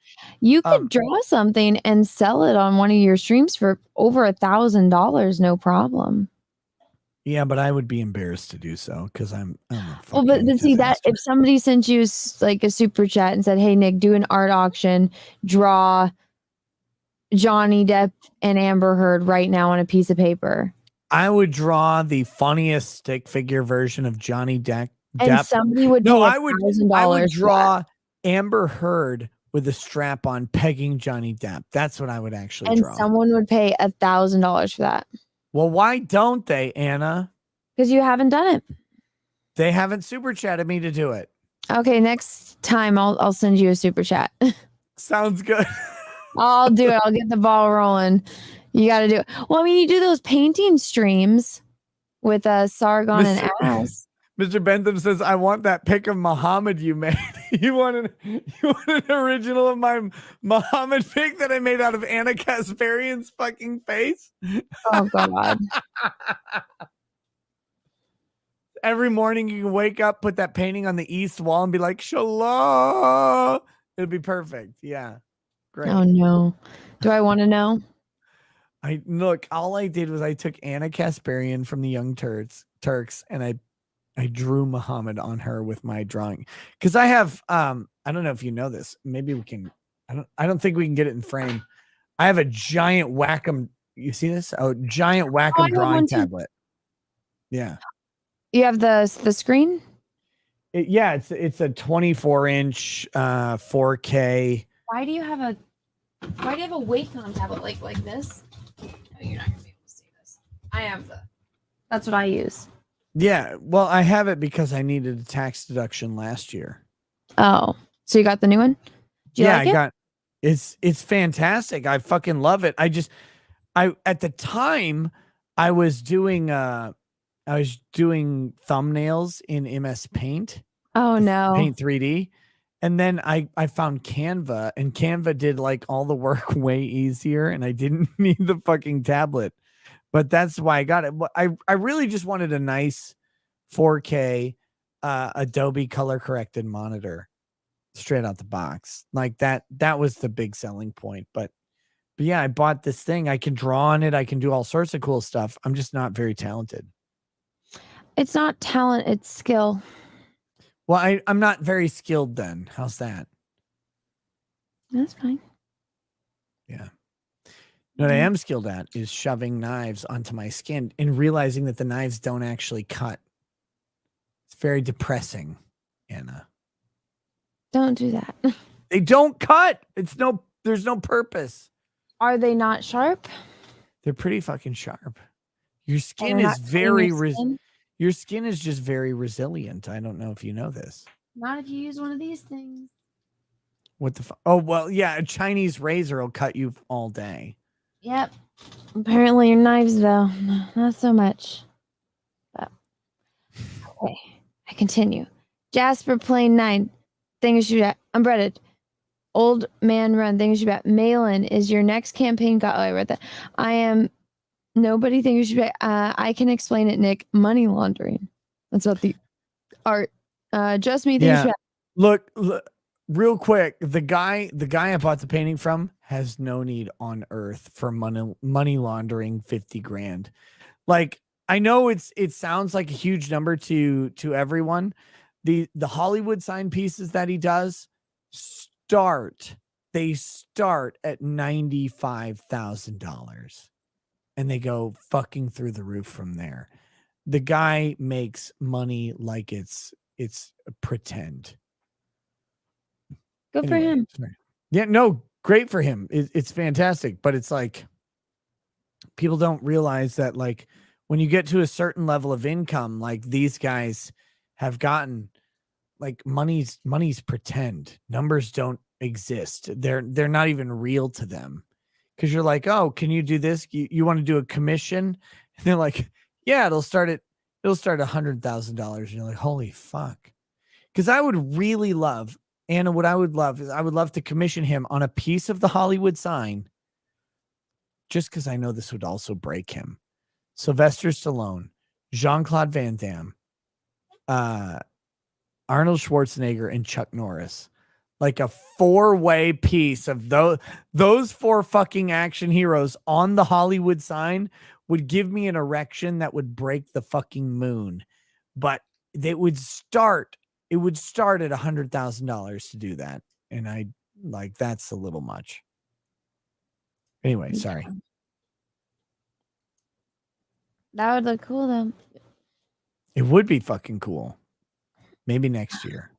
You could draw something and sell it on one of your streams for over $1,000, no problem. Yeah, but I would be embarrassed to do so because I'm a Well, fucking but see that disaster. if somebody sent you like a super chat and said, "Hey Nick, do an art auction, draw Johnny Depp and Amber Heard right now on a piece of paper," I would draw the funniest stick figure version of Johnny Depp. and somebody would No, pay I would $1,000 draw Amber Heard with a strap on pegging Johnny Depp. That's what I would actually and draw. someone would pay $1,000 for that Well, why don't they, Anna? because you haven't done it. They haven't super chatted me to do it. Okay, next time I'll send you a super chat. Sounds good. I'll do it. I'll get the ball rolling. You got to do it. Well, I mean, you do those painting streams with Sargon and Ass. Mr. Bentham says, I want that pic of Muhammad you made. you want an original of my Muhammad pic that I made out of Anna Kasparian's fucking face? Oh, God. Every morning you can wake up, put that painting on the east wall and be like, Shalom. It'd be perfect. Yeah. Great. Oh, no. Do I want to know? All I did was I took Anna Kasparian from the Young Turks and I drew Muhammad on her with my drawing. Because I have I don't know if you know this. Maybe we can I don't think we can get it in frame. I have a giant Wacom. You see this? A giant Wacom drawing tablet. Yeah. You have the screen? It's a 24-inch 4K. Why do you have a Wacom tablet like this? Oh, you're not gonna be able to see this. I have that's what I use. Yeah, well, I have it because I needed a tax deduction last year. Oh, so you got the new one? Do you like it? It's fantastic. I fucking love it. At the time I was doing thumbnails in MS Paint. Oh no. Paint 3D. And then I found Canva, and Canva did like all the work way easier, and I didn't need the fucking tablet. But that's why I got it. I really just wanted a nice 4K Adobe color corrected monitor straight out the box. Like that was the big selling point. But yeah, I bought this thing. I can draw on it. I can do all sorts of cool stuff. I'm just not very talented. It's not talent, it's skill. Well, I'm not very skilled then. How's that? That's fine. Yeah. What I am skilled at is shoving knives onto my skin and realizing that the knives don't actually cut. It's very depressing, Anna. Don't do that. They don't cut. There's no purpose. Are they not sharp? They're pretty fucking sharp. Your skin they're is not very cutting your skin? your skin is just very resilient. I don't know if you know this. Not if you use one of these things. What the fuck? Oh, well, yeah, a Chinese razor will cut you all day. Yep. Apparently your knives though, not so much. But Okay, I continue. Jasper Plane 9. Thing you shoot at. Unbreaded. Old Man Run. Thing you shoot at. Malin is your next campaign. Oh, I read that. I am nobody. Thing you shoot at. I can explain it, Nick. Money laundering. That's not the art. Just me. Thing you shoot at. Look, real quick. The guy I bought the painting from has no need on earth for money laundering 50 grand. Like, I know it sounds like a huge number to everyone. The Hollywood sign pieces that he does start at $95,000 and they go fucking through the roof from there. The guy makes money like it's pretend. Good for him. Yeah, no, great for him. It's fantastic, but it's like people don't realize that, like, when you get to a certain level of income, like these guys have gotten, like, money's pretend. Numbers don't exist. They're not even real to them. Because you're like, oh, can you do this? You want to do a commission? And they're like, yeah, it'll start $100,000. And you're like, holy fuck. Because I would really love, Anna, what I would love is I would love to commission him on a piece of the Hollywood sign, just because I know this would also break him. Sylvester Stallone, Jean-Claude Van Damme, Arnold Schwarzenegger, and Chuck Norris. Like a 4-way piece of those 4 fucking action heroes on the Hollywood sign would give me an erection that would break the fucking moon. But it would start at $100,000 to do that. And I like, that's a little much. Anyway, sorry. That would look cool though. It would be fucking cool. Maybe next year.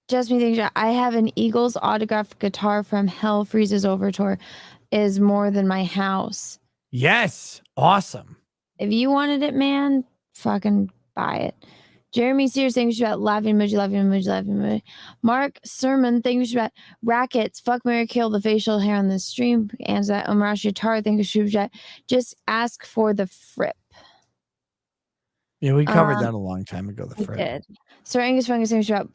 Just me thinking, I have an Eagles autographed guitar from Hell Freezes Over tour. Is more than my house. Yes. Awesome. If you wanted it, man, fucking buy it. Jeremy Sears, thank you about laughing emoji, laughing emoji, laughing emoji. Mark Sermon, thank you about rackets. Fuck, Mary, kill the facial hair on the stream. And that Omar Shatar, thank you about just ask for the frip. Yeah, we covered that a long time ago. The frip. Did. Sir Angus Fungus, thank you about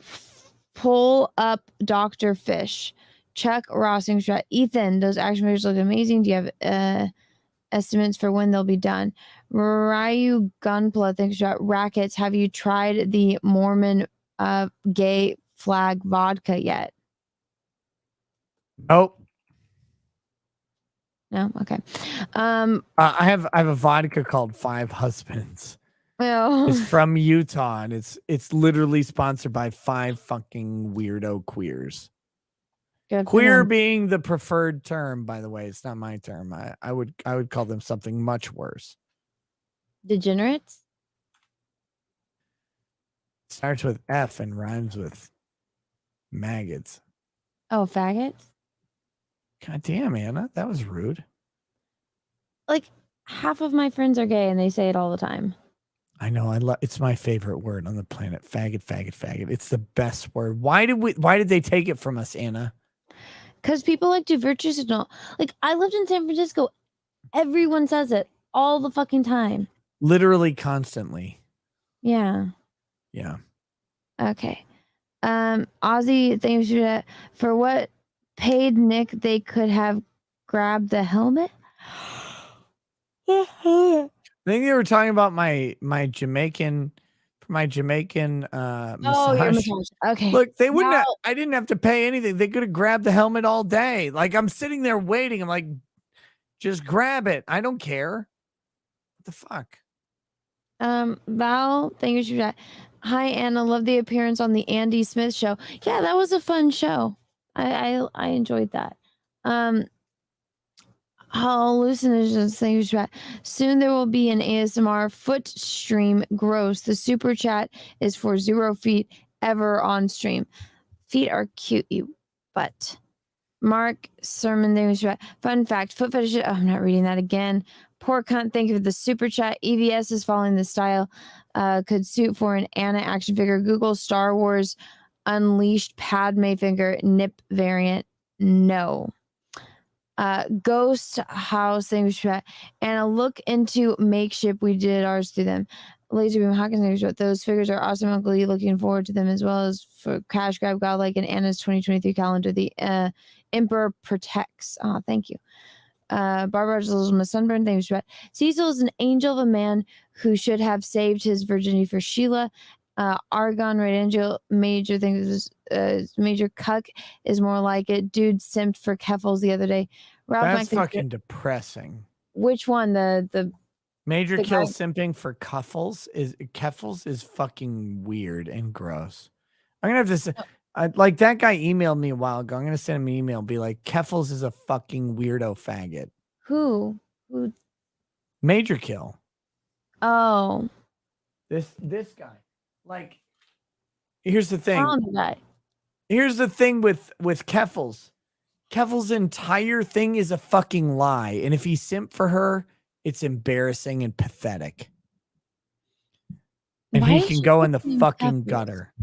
pull up Dr. Fish. Chuck Ross, thank you about Ethan. Those action figures look amazing. Do you have estimates for when they'll be done? Ryu Gunpla, thanks about rackets. Have you tried the Mormon gay flag vodka yet? Nope. No? Okay. I have a vodka called Five Husbands. Well, it's from Utah, and it's literally sponsored by 5 fucking weirdo queers. Queer being the preferred term, by the way. It's not my term. I would call them something much worse. Degenerates? Starts with F and rhymes with maggots. Oh, faggots? God damn, Anna. That was rude. Like, half of my friends are gay and they say it all the time. I know. It's my favorite word on the planet. Faggot, faggot, faggot. It's the best word. Why did they take it from us, Anna? Because people like to virtue signal. Like, I lived in San Francisco. Everyone says it all the fucking time. Literally constantly. Yeah. Yeah. Okay. Ozzy, thanks for what paid Nick they could have grabbed the helmet. I think they were talking about my Jamaican massage. Oh, your massage. Okay. Look, they wouldn't have, I didn't have to pay anything. They could have grabbed the helmet all day. Like, I'm sitting there waiting. I'm like, just grab it. I don't care. What the fuck? Val, thank you for that. Hi, Anna. Love the appearance on the Andy Smith show. Yeah, that was a fun show. I enjoyed that. Hallucinations, thank you for that. Soon there will be an ASMR foot stream. Gross. The super chat is for 0 feet ever on stream. Feet are cute, you butt. Mark Sermon, thank you for that. Fun fact, foot fetish. Oh, I'm not reading that again. Poor cunt, thank you for the super chat. EVS is following the style. Could suit for an Anna action figure. Google Star Wars Unleashed Padme figure nip variant. No. Ghost House, thank you for that. Anna, look into Makeshift. We did ours through them. Laserbeam Hawkins names, but those figures are awesome. Uncle Lee, looking forward to them as well as for Cash Grab Godlike and Anna's 2023 calendar. The Emperor Protects. Oh, thank you. Barbara's little Miss Sunburn. Thanks, Brett. Cecil is an angel of a man who should have saved his virginity for Sheila. Argon, Red Angel, Major thinks Major Cuck is more like it. Dude simped for Keffels the other day. Ralph That's Mack fucking depressing. Which one? The Major the Kill guy- simping for Keffels is fucking weird and gross. I'm gonna have to say, like that guy emailed me a while ago. I'm gonna send him an email, and be like, Keffels is a fucking weirdo faggot. Who? Major Kill. Oh, This guy. Like, here's the thing. Talented guy. Here's the thing with Keffels. Keffels' entire thing is a fucking lie, and if he simped for her, it's embarrassing and pathetic. And Why he did can she go pick in the the name fucking Keffels? gutter.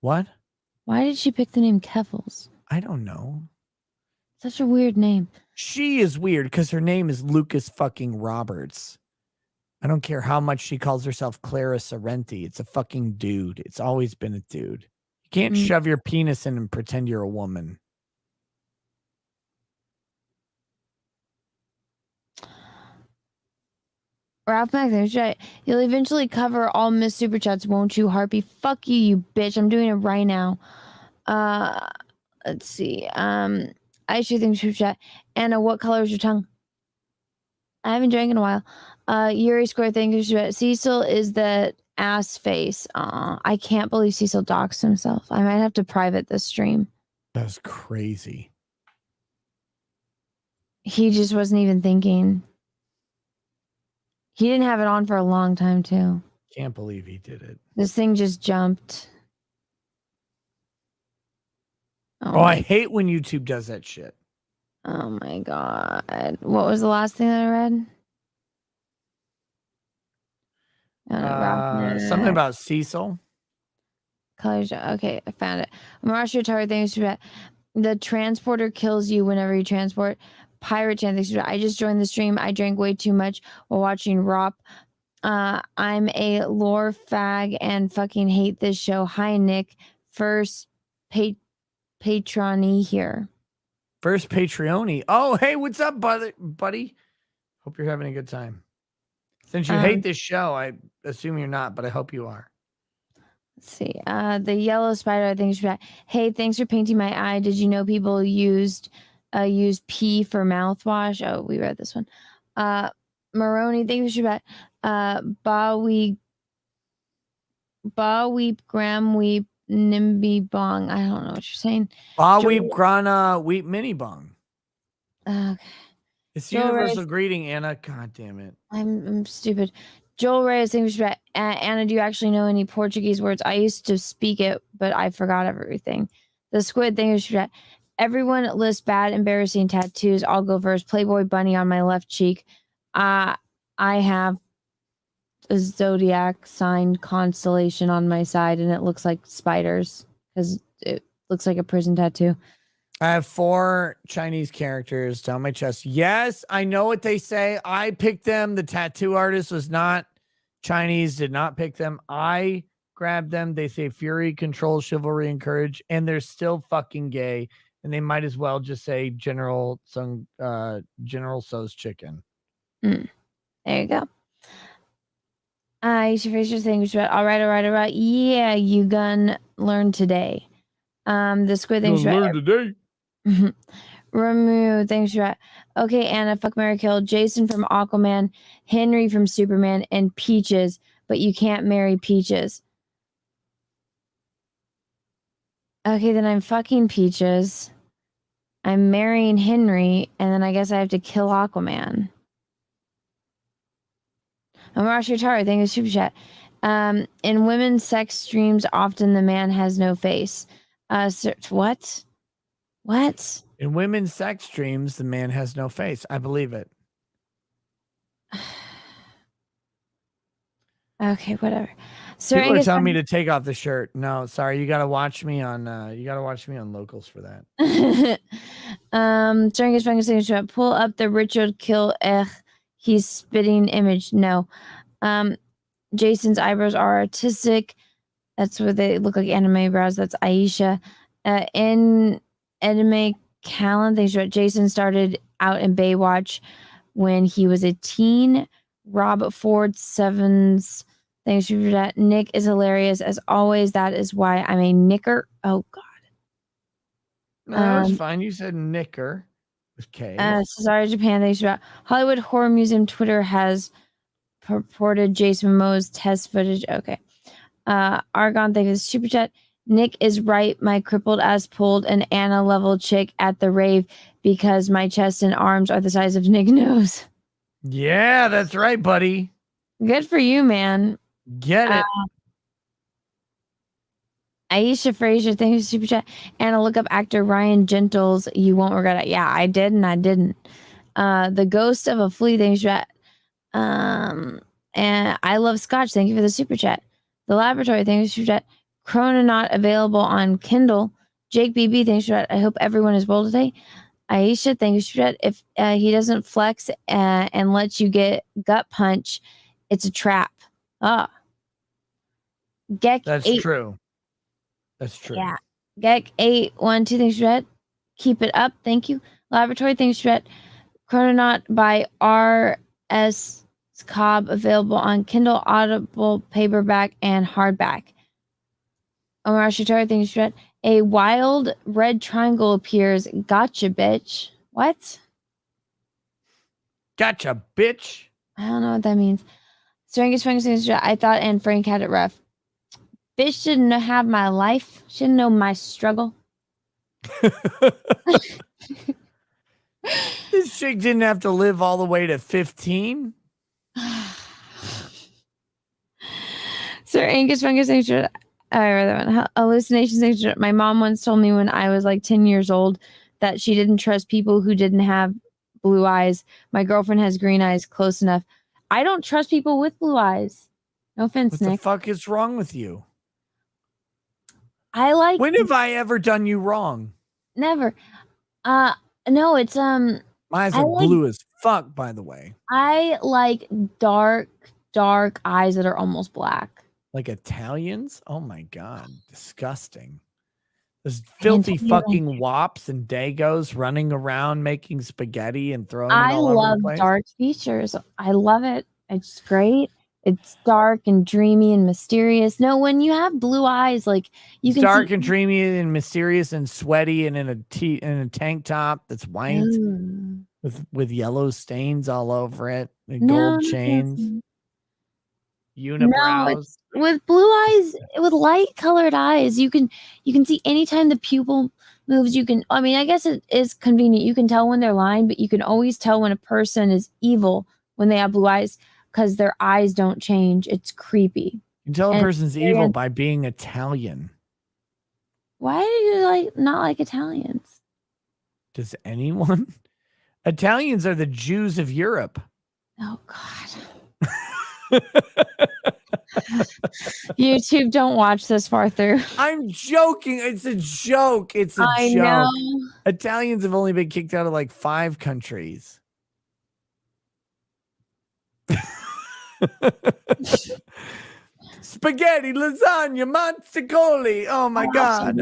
What? Why did she pick the name Keffels? I don't know. Such a weird name. She is weird because her name is Lucas fucking Roberts. I don't care how much she calls herself Clara Sorrenti. It's a fucking dude. It's always been a dude. You can't shove your penis in and pretend you're a woman. Ralph Mack, that's right. You'll eventually cover all Miss Super Chats, won't you, Harpy? Fuck you, you bitch. I'm doing it right now. Let's see. I should think Super Chat. Anna, what color is your tongue? I haven't drank in a while. Yuri Square, thank you. Cecil is the ass face. I can't believe Cecil doxed himself. I might have to private this stream. That's crazy. He just wasn't even thinking. He didn't have it on for a long time, too. Can't believe he did it. This thing just jumped. Oh, I hate when YouTube does that shit. Oh my god. What was the last thing that I read? Something about Cecil. Colors. Okay, I found it. Marshall Tower, thanks for that. The transporter kills you whenever you transport. Pirate Chan, thanks for that. I just joined the stream. I drank way too much while watching ROP. I'm a lore fag and fucking hate this show. Hi, Nick. First patroni here. First Patreoni. Oh, hey, what's up, buddy? Hope you're having a good time. Since you hate this show, I assume you're not, but I hope you are. Let's see. The yellow spider, I think is right. Hey, thanks for painting my eye. Did you know people used pee for mouthwash? Oh, we read this one. Maroney, thank you for that. Ba weep, gram weep, nimby bong. I don't know what you're saying. Ba weep, grana weep, mini bong. Okay. It's Joel universal Reyes. greeting, Anna. God damn it. I'm stupid. Joel Reyes, thank you for that. Anna, do you actually know any Portuguese words? I used to speak it, but I forgot everything. The squid, thank you for that. Everyone lists bad, embarrassing tattoos. I'll go first. Playboy bunny on my left cheek. I have a zodiac sign constellation on my side, and it looks like spiders because it looks like a prison tattoo. I have 4 Chinese characters down my chest. Yes, I know what they say. I picked them. The tattoo artist was not Chinese, did not pick them. I grabbed them. They say fury, control, chivalry, and courage, and they're still fucking gay. And they might as well just say General So's chicken. There you go. You should face your thing. All right. Yeah, you gun learn today. The squid thing. Learn today. Ramu, thanks for that. Okay, Anna, fuck, marry, kill. Jason from Aquaman, Henry from Superman, and Peaches, but you can't marry Peaches. Okay, then I'm fucking Peaches. I'm marrying Henry, and then I guess I have to kill Aquaman. Amarashi Taro, thank you, Super Chat. In women's sex streams, often the man has no face. What? What? In women's sex dreams, the man has no face. I believe it. Okay, whatever. People are telling me to take off the shirt. No, sorry, you gotta watch me on locals for that. Pull up the Richard Kill he's spitting image. No. Jason's eyebrows are artistic. That's what they look like, anime brows. That's Aisha. In Anime Callan, thanks for Jason started out in Baywatch when he was a teen. Rob Ford Sevens, thanks for that. Nick is hilarious as always. That is why I'm a knicker. Oh God. No, that was fine. You said knicker with K. Sorry, Japan. Thanks for that. Hollywood Horror Museum Twitter has purported Jason Momoa's test footage. Okay. Argon, thank you for the super chat. Nick is right. My crippled ass pulled an Anna level chick at the rave because my chest and arms are the size of Nick nose. Yeah, that's right, buddy. Good for you, man. Get it. Aisha Frazier, thank you for the super chat. Anna, look up actor Ryan Gentles. You won't regret it. Yeah, I did and I didn't. The Ghost of a Flea, thanks for that. And I Love Scotch, thank you for the super chat. The Laboratory, thank you for the super chat. Chrononaut available on Kindle. Jake BB, thanks for that. I hope everyone is well today. Aisha, thank you for that. If he doesn't flex and lets you get gut punch, it's a trap. Gek That's 8. true. That's true. Yeah. Gek 812, thanks for that. Keep it up, thank you. Laboratory, thanks for that. Chrononaut by R.S. Cobb, available on Kindle, Audible, paperback, and hardback. Omar Shatari, thanks for that. A wild red triangle appears. Gotcha, bitch. What? Gotcha, bitch. I don't know what that means. Strangus Fungus, thanks for that. I thought Anne Frank had it rough. Bitch didn't have my life. She didn't know my struggle. This chick didn't have to live all the way to 15. Sir Angus Fungus, thanks for that. I read that one. Hallucinations, thanks for that. My mom once told me when I was like 10 years old that she didn't trust people who didn't have blue eyes. My girlfriend has green eyes. Close enough. I don't trust people with blue eyes. No offense, What Nick. the fuck is wrong with you? I like. When have I ever done you wrong? Never. No, it's My eyes are blue as fuck, by the way. I like dark eyes that are almost black. Like Italians? Oh my god, disgusting. There's filthy fucking wops and dagos running around making spaghetti and throwing it all over the love place. dark features. I love it. It's great. It's dark and dreamy and mysterious. No, when you have blue eyes, like you It's can dark see and dreamy and mysterious and sweaty and in a tank top that's white with yellow stains all over it, and gold chains, unibrows. No, it's with blue eyes, with light colored eyes, you can see anytime the pupil moves. You can, I mean, I guess it is convenient. You can tell when they're lying, but you can always tell when a person is evil when they have blue eyes because their eyes don't change. It's creepy. You can tell a And person's evil by being Italian. Why do you not like Italians? Does anyone? Italians are the Jews of Europe. Oh God. YouTube, don't watch this far through. I'm joking. It's a joke. It's a I joke. know. Italians have only been kicked out of like 5 countries. Spaghetti, lasagna, mozzicoli. Oh my god.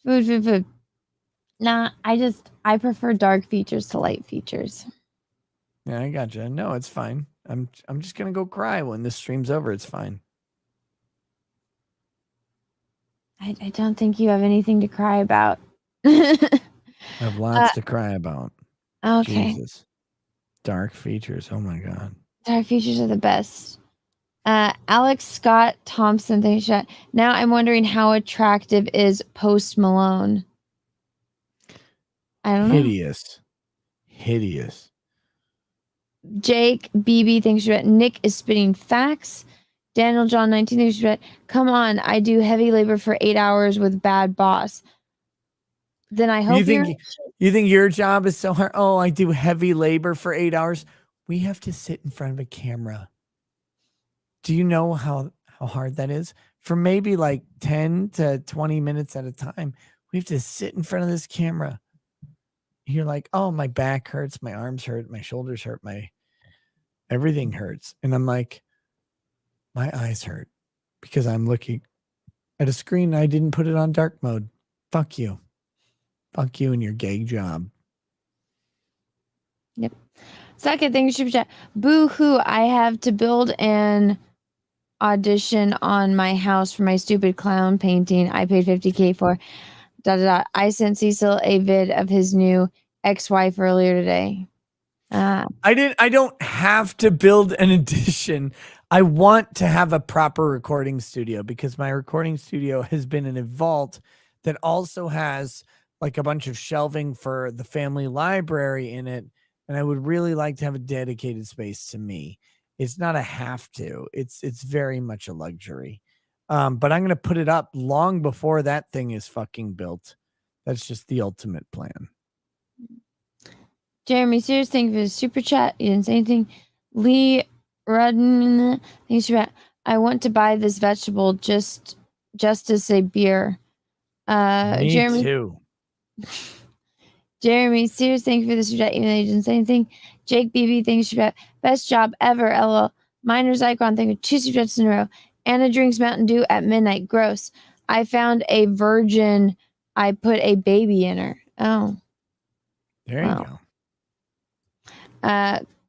Food. Nah, I prefer dark features to light features. Yeah, I gotcha. No, it's fine. I'm just gonna go cry when this stream's over. It's fine. I don't think you have anything to cry about. I have lots to cry about. Okay. Jesus. Dark features. Oh my god. Dark features are the best. Alex Scott Thompson, thanks. Now I'm wondering how attractive is Post Malone. I don't know. Hideous. Jake BB, thanks for that. Nick is spitting facts. Daniel John 19, thanks for that. Come on, I do heavy labor for 8 hours with bad boss. Then I hope you think your job is so hard. Oh, I do heavy labor for 8 hours. We have to sit in front of a camera. Do you know how hard that is? For maybe like 10 to 20 minutes at a time, we have to sit in front of this camera. You're like, oh, my back hurts, my arms hurt, my shoulders hurt, Everything hurts. And I'm like, my eyes hurt because I'm looking at a screen. I didn't put it on dark mode. Fuck you. Fuck you and your gay job. Yep. Second thing, super chat. Boo hoo! I have to build an audition on my house for my stupid clown painting. I paid $50K for. ... I sent Cecil a vid of his new ex-wife earlier today. I don't have to build an addition. I want to have a proper recording studio because my recording studio has been in a vault that also has like a bunch of shelving for the family library in it. And I would really like to have a dedicated space to me. It's not a have to. It's very much a luxury. But I'm going to put it up long before that thing is fucking built. That's just the ultimate plan. Jeremy Sears, thank you for the super chat. You didn't say anything. Lee Rudden, thanks for that. I want to buy this vegetable just to say beer. Me Jeremy too. Jeremy Sears, thank you for the super chat, even though you didn't say anything. Jake BB, thanks for that. Best job ever, LOL. Miners Icon, thank you. 2 super chats in a row. Anna drinks Mountain Dew at midnight. Gross. I found a virgin. I put a baby in her. Oh. There you go.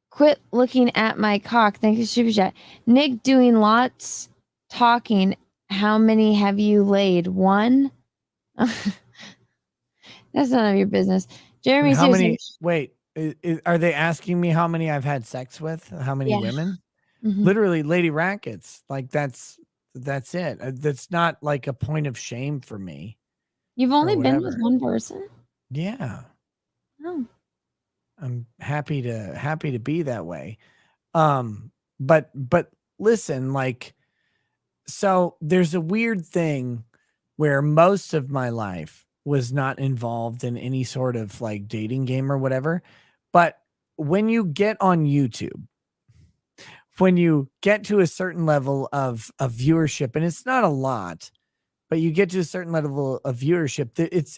Quit looking at my cock. Thank you, super chat. Nick doing lots talking. How many have you laid? 1? That's none of your business. Jeremy, And how seriously. many? Wait, are they asking me how many I've had sex with? How many Yeah. women? Mhm. Literally, Lady Rackets. Like that's it. That's not like a point of shame for me. You've only been with whatever. one person? Yeah. Oh. I'm happy to be that way. But listen, like, so there's a weird thing where most of my life was not involved in any sort of like dating game or whatever. But when you get on YouTube, when you get to a certain level of viewership, and it's not a lot, but you get to a certain level of viewership,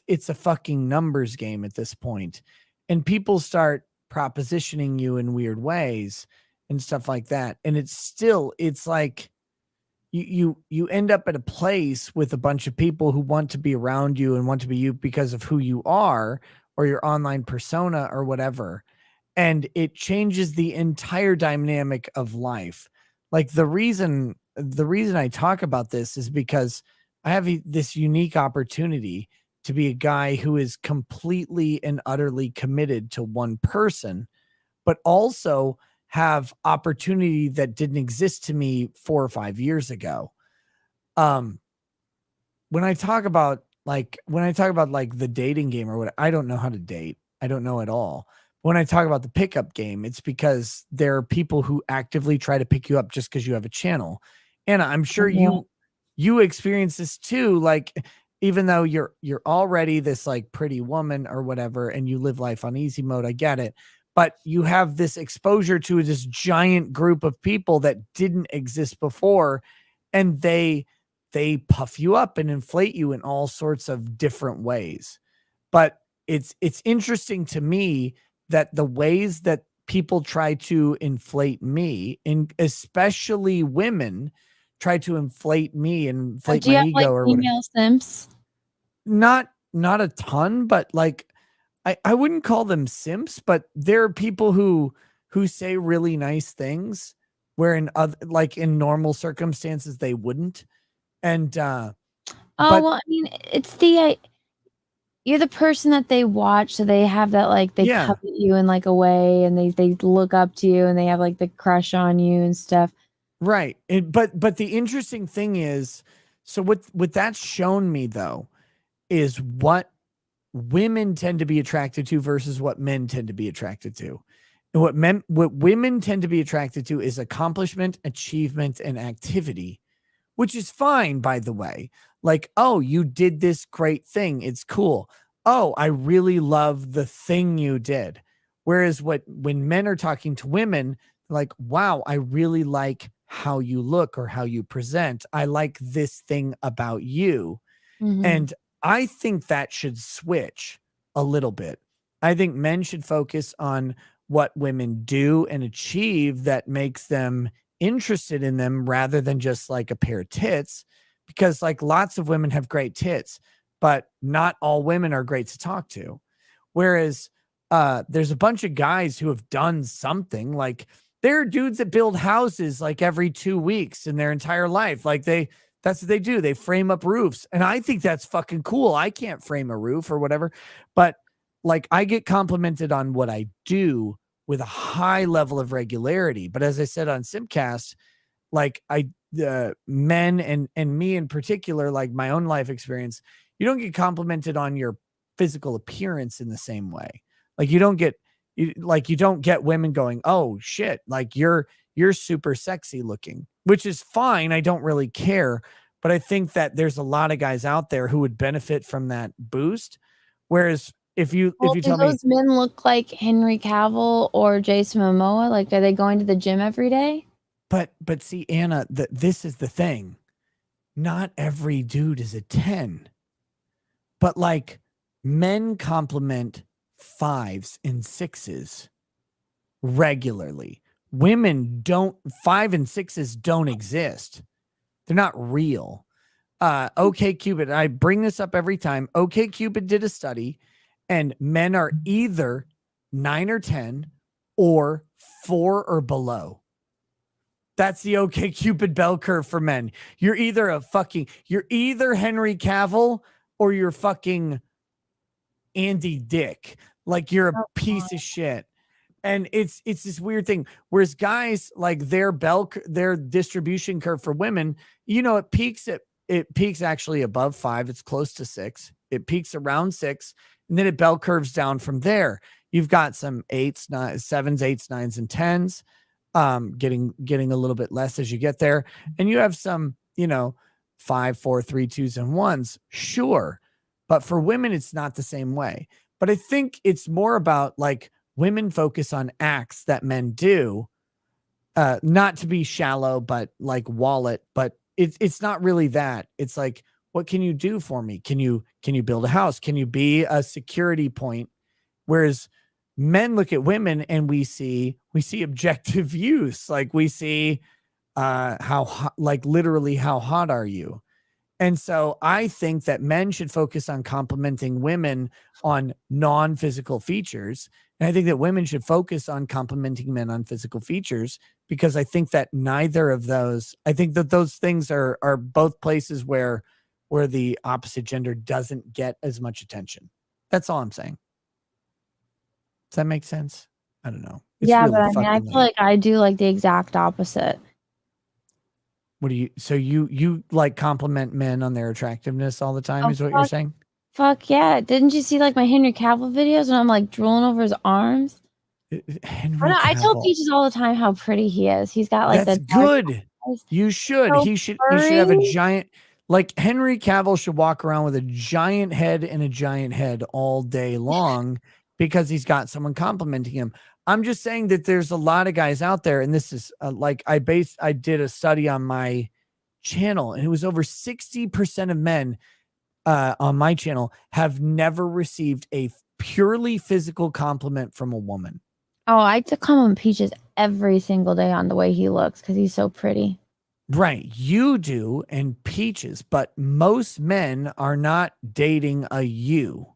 it's a fucking numbers game at this point. And people start propositioning you in weird ways and stuff like that. And it's like you end up at a place with a bunch of people who want to be around you and want to be you because of who you are or your online persona or whatever. And it changes the entire dynamic of life. Like the reason I talk about this is because I have this unique opportunity to be a guy who is completely and utterly committed to one person, but also have opportunity that didn't exist to me 4 or 5 years ago. When I talk about like the dating game or what, I don't know how to date. I don't know at all. When I talk about the pickup game, it's because there are people who actively try to pick you up just because you have a channel. And I'm sure you experience this too. Like, even though you're already this like pretty woman or whatever, and you live life on easy mode, I get it. But you have this exposure to this giant group of people that didn't exist before, and they puff you up and inflate you in all sorts of different ways. But it's interesting to me that the ways that people try to inflate me, and especially women try to inflate me and inflate Do you my have ego like or whatever. female simps? Not a ton, but like I wouldn't call them simps, but there are people who say really nice things where in other, like in normal circumstances they wouldn't. And well, I mean, it's you're the person that they watch, so they have that like they Yeah. covet you in like a way, and they look up to you, and they have like the crush on you and stuff. Right. But the interesting thing is, so what that's shown me though is what women tend to be attracted to versus what men tend to be attracted to. And what women tend to be attracted to is accomplishment, achievement, and activity, which is fine, by the way. Like, oh, you did this great thing. It's cool. Oh, I really love the thing you did. Whereas when men are talking to women, like, wow, I really like how you look or how you present. I like this thing about you. Mhm. And I think that should switch a little bit. I think men should focus on what women do and achieve that makes them interested in them rather than just like a pair of tits, because like lots of women have great tits, but not all women are great to talk to. Whereas there's a bunch of guys who have done something. Like there are dudes that build houses like every 2 weeks in their entire life. Like that's what they do. They frame up roofs. And I think that's fucking cool. I can't frame a roof or whatever, but like I get complimented on what I do with a high level of regularity. But as I said on Simcast, like men and me in particular, like my own life experience, you don't get complimented on your physical appearance in the same way. Like you don't get women going, oh shit, like you're super sexy looking, which is fine. I don't really care. But I think that there's a lot of guys out there who would benefit from that boost. Whereas if you Do tell me those men look like Henry Cavill or Jason Momoa? Like, are they going to the gym every day? But see, Anna, this is the thing. Not every dude is a 10. But like men compliment 5s and 6s regularly. Women don't. 5 and 6s don't exist. They're not real. OkCupid, I bring this up every time. OkCupid did a study, and men are either 9 or 10 or 4 or below. That's the OkCupid bell curve for men. You're either Henry Cavill or you're fucking Andy Dick. Like you're a piece of shit. And it's this weird thing. Whereas guys, like their distribution curve for women, it peaks actually above 5. It's close to 6. It peaks around 6, and then it bell curves down from there. You've got some 8s, 7s, 8s, 9s, and 10s. Getting a little bit less as you get there. And you have some, 5, 4, 3, 2s, and 1s. Sure. But for women, it's not the same way. But I think it's more about like women focus on acts that men do, not to be shallow, but like wallet. But it's not really that. It's like, what can you do for me? Can you build a house? Can you be a security point? Whereas men look at women and we see objective use. Like we see literally how hot are you? And so I think that men should focus on complimenting women on non-physical features. And I think that women should focus on complimenting men on physical features, because I think that neither of those, I think that those things are both places where the opposite gender doesn't get as much attention. That's all I'm saying. Does that make sense? I don't know. It's yeah, really but I mean, I feel like I do like the exact opposite. What do you? So you like compliment men on their attractiveness all the time? Is what you're saying? Fuck yeah! Didn't you see like my Henry Cavill videos and I'm like drooling over his arms? I tell Peaches all the time how pretty he is. He's got like that's good. You should. So He should have a giant. Like Henry Cavill should walk around with a giant head and a giant head all day long because he's got someone complimenting him. I'm just saying that there's a lot of guys out there, and this is like I did a study on my channel, and it was over 60% of men on my channel have never received a purely physical compliment from a woman. Oh, I compliment Peaches every single day on the way he looks because he's so pretty. Right, you do, and Peaches, but most men are not dating a you.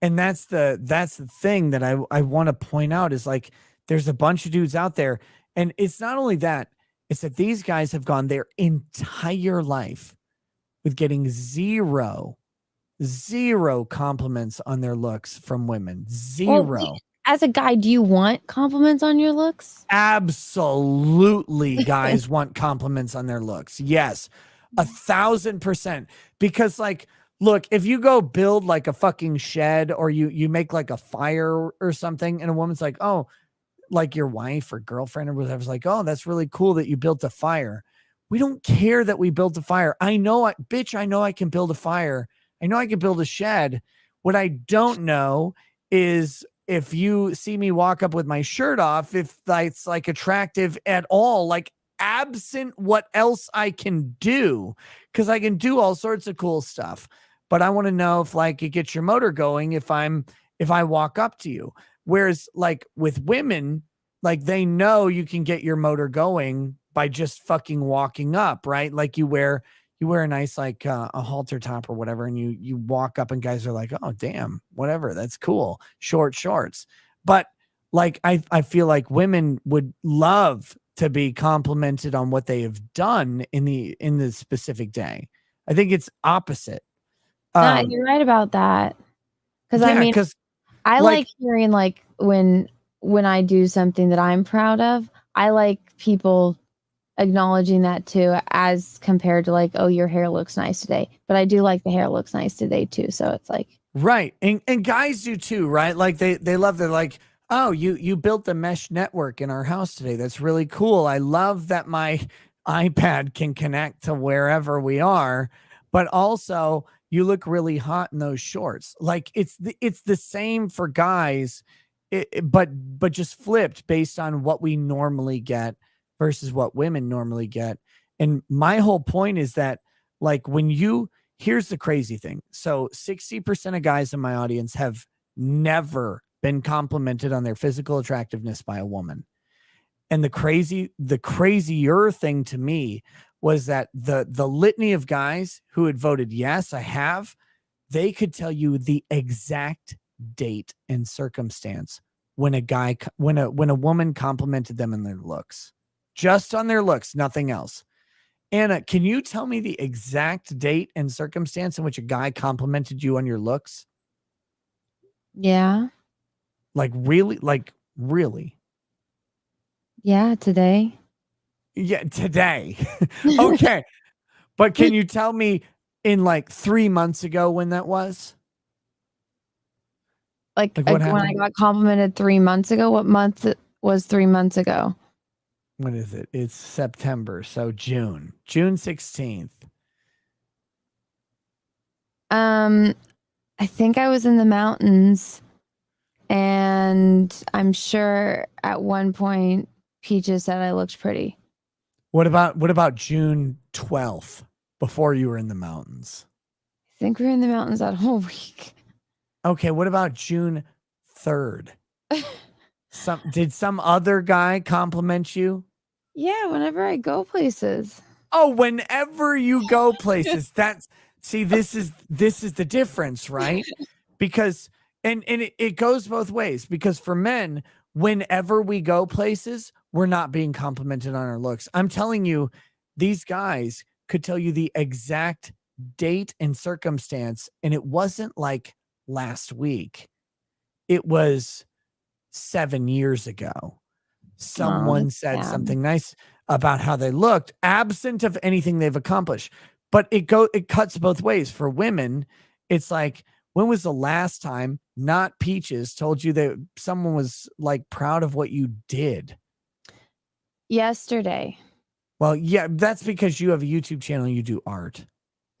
And that's the thing that I want to point out is like there's a bunch of dudes out there, and it's not only that, it's that these guys have gone their entire life with getting zero compliments on their looks from women. Zero. Well, as a guy, do you want compliments on your looks? Absolutely, guys want compliments on their looks. Yes, 1,000%. Because like, look, if you go build like a fucking shed or you make like a fire or something, and a woman's like, oh, like your wife or girlfriend or whatever's like, oh, that's really cool that you built a fire. We don't care that we built a fire. I know I can build a fire. I know I can build a shed. What I don't know is if you see me walk up with my shirt off, if that's like attractive at all, like absent what else I can do, because I can do all sorts of cool stuff. But I want to know if like it gets your motor going if I walk up to you. Whereas like with women, like they know you can get your motor going by just fucking walking up, right? Like you wear a nice like a halter top or whatever, and you walk up and guys are like, oh damn, whatever, that's cool. Short shorts. But like I feel like women would love to be complimented on what they have done in the specific day. I think it's opposite. No, you're right about that. Because I yeah, mean, 'cause, I like- like hearing like when I do something that I'm proud of, I like people acknowledging that too, as compared to like, oh, your hair looks nice today. But I do like the hair looks nice today too. So it's like, right. And guys do too, right? Like they love, they're like, oh, you built the mesh network in our house today. That's really cool. I love that my iPad can connect to wherever we are, but also you look really hot in those shorts. Like it's the same for guys, but just flipped based on what we normally get versus what women normally get. And my whole point is that like here's the crazy thing. So 60% of guys in my audience have never been complimented on their physical attractiveness by a woman. And the crazier thing to me was that the litany of guys who had voted yes, I have, they could tell you the exact date and circumstance when a woman complimented them in their looks, just on their looks, nothing else. Anna, can you tell me the exact date and circumstance in which a guy complimented you on your looks? yeah, Like really? yeah, today. Yeah, today. Okay. But can you tell me in like 3 months ago when that was? Like what when I happened? got complimented 3 months ago, what month it was 3 months ago? What is it? It's September. So June 16th. I think I was in the mountains, and I'm sure at one point Peaches said I looked pretty. What about June 12th before you were in the mountains? I think we were in the mountains that whole week. Okay, what about June 3rd? Did some other guy compliment you? Yeah, whenever I go places. Oh, whenever you go places. This is the difference, right? Because and it goes both ways, because for men, whenever we go places, we're not being complimented on our looks. I'm telling you, these guys could tell you the exact date and circumstance, and it wasn't like last week. It was 7 years ago. Someone said something nice about how they looked, absent of anything they've accomplished. But it cuts both ways. For women, it's like, when was the last time not Peaches told you that someone was like proud of what you did? Yesterday. Well, yeah, that's because you have a YouTube channel and you do art.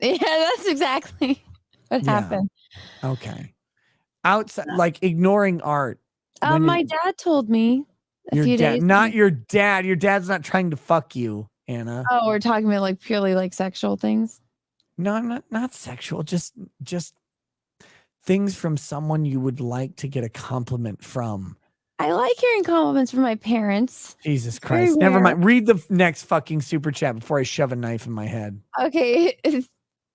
Yeah, that's exactly what happened. Okay. Outside, like ignoring art. My dad told me a your few dad, days not ago. your dad. Your dad's not trying to fuck you, Anna. Oh, we're talking about like purely like sexual things. No, I'm not sexual. Just things from someone you would like to get a compliment from. I like hearing compliments from my parents. Jesus Very Christ. Never rare. mind. Read the next fucking super chat before I shove a knife in my head. Okay,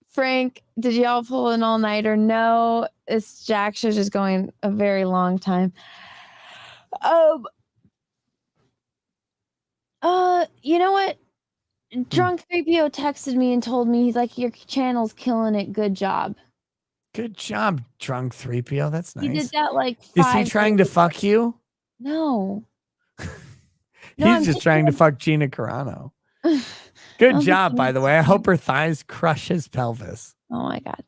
Frank, did y'all pull an all-nighter? No, it's Jack show just going a very long time. You know what? Drunk 3PO texted me and told me, he's like, your channel's killing it. Good job. Good job, drunk 3PO. That's nice. He did that like Is 5 he trying to days fuck you? No. He's just trying to fuck Gina Carano. Good job, by the way. I hope her thighs crush his pelvis. Oh my God.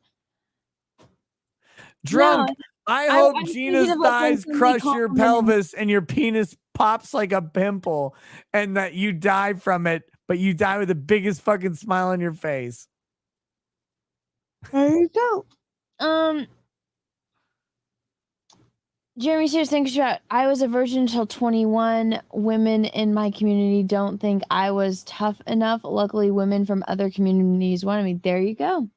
Drunk. No, I hope I'm Gina's thinking of, like, when thighs somebody crush your complimented me. pelvis and your penis pops like a pimple and that you die from it, but you die with the biggest fucking smile on your face. There you go. Jeremy says, thanks, Shot. I was a virgin until 21. Women in my community don't think I was tough enough. Luckily, women from other communities wanted me. There you go.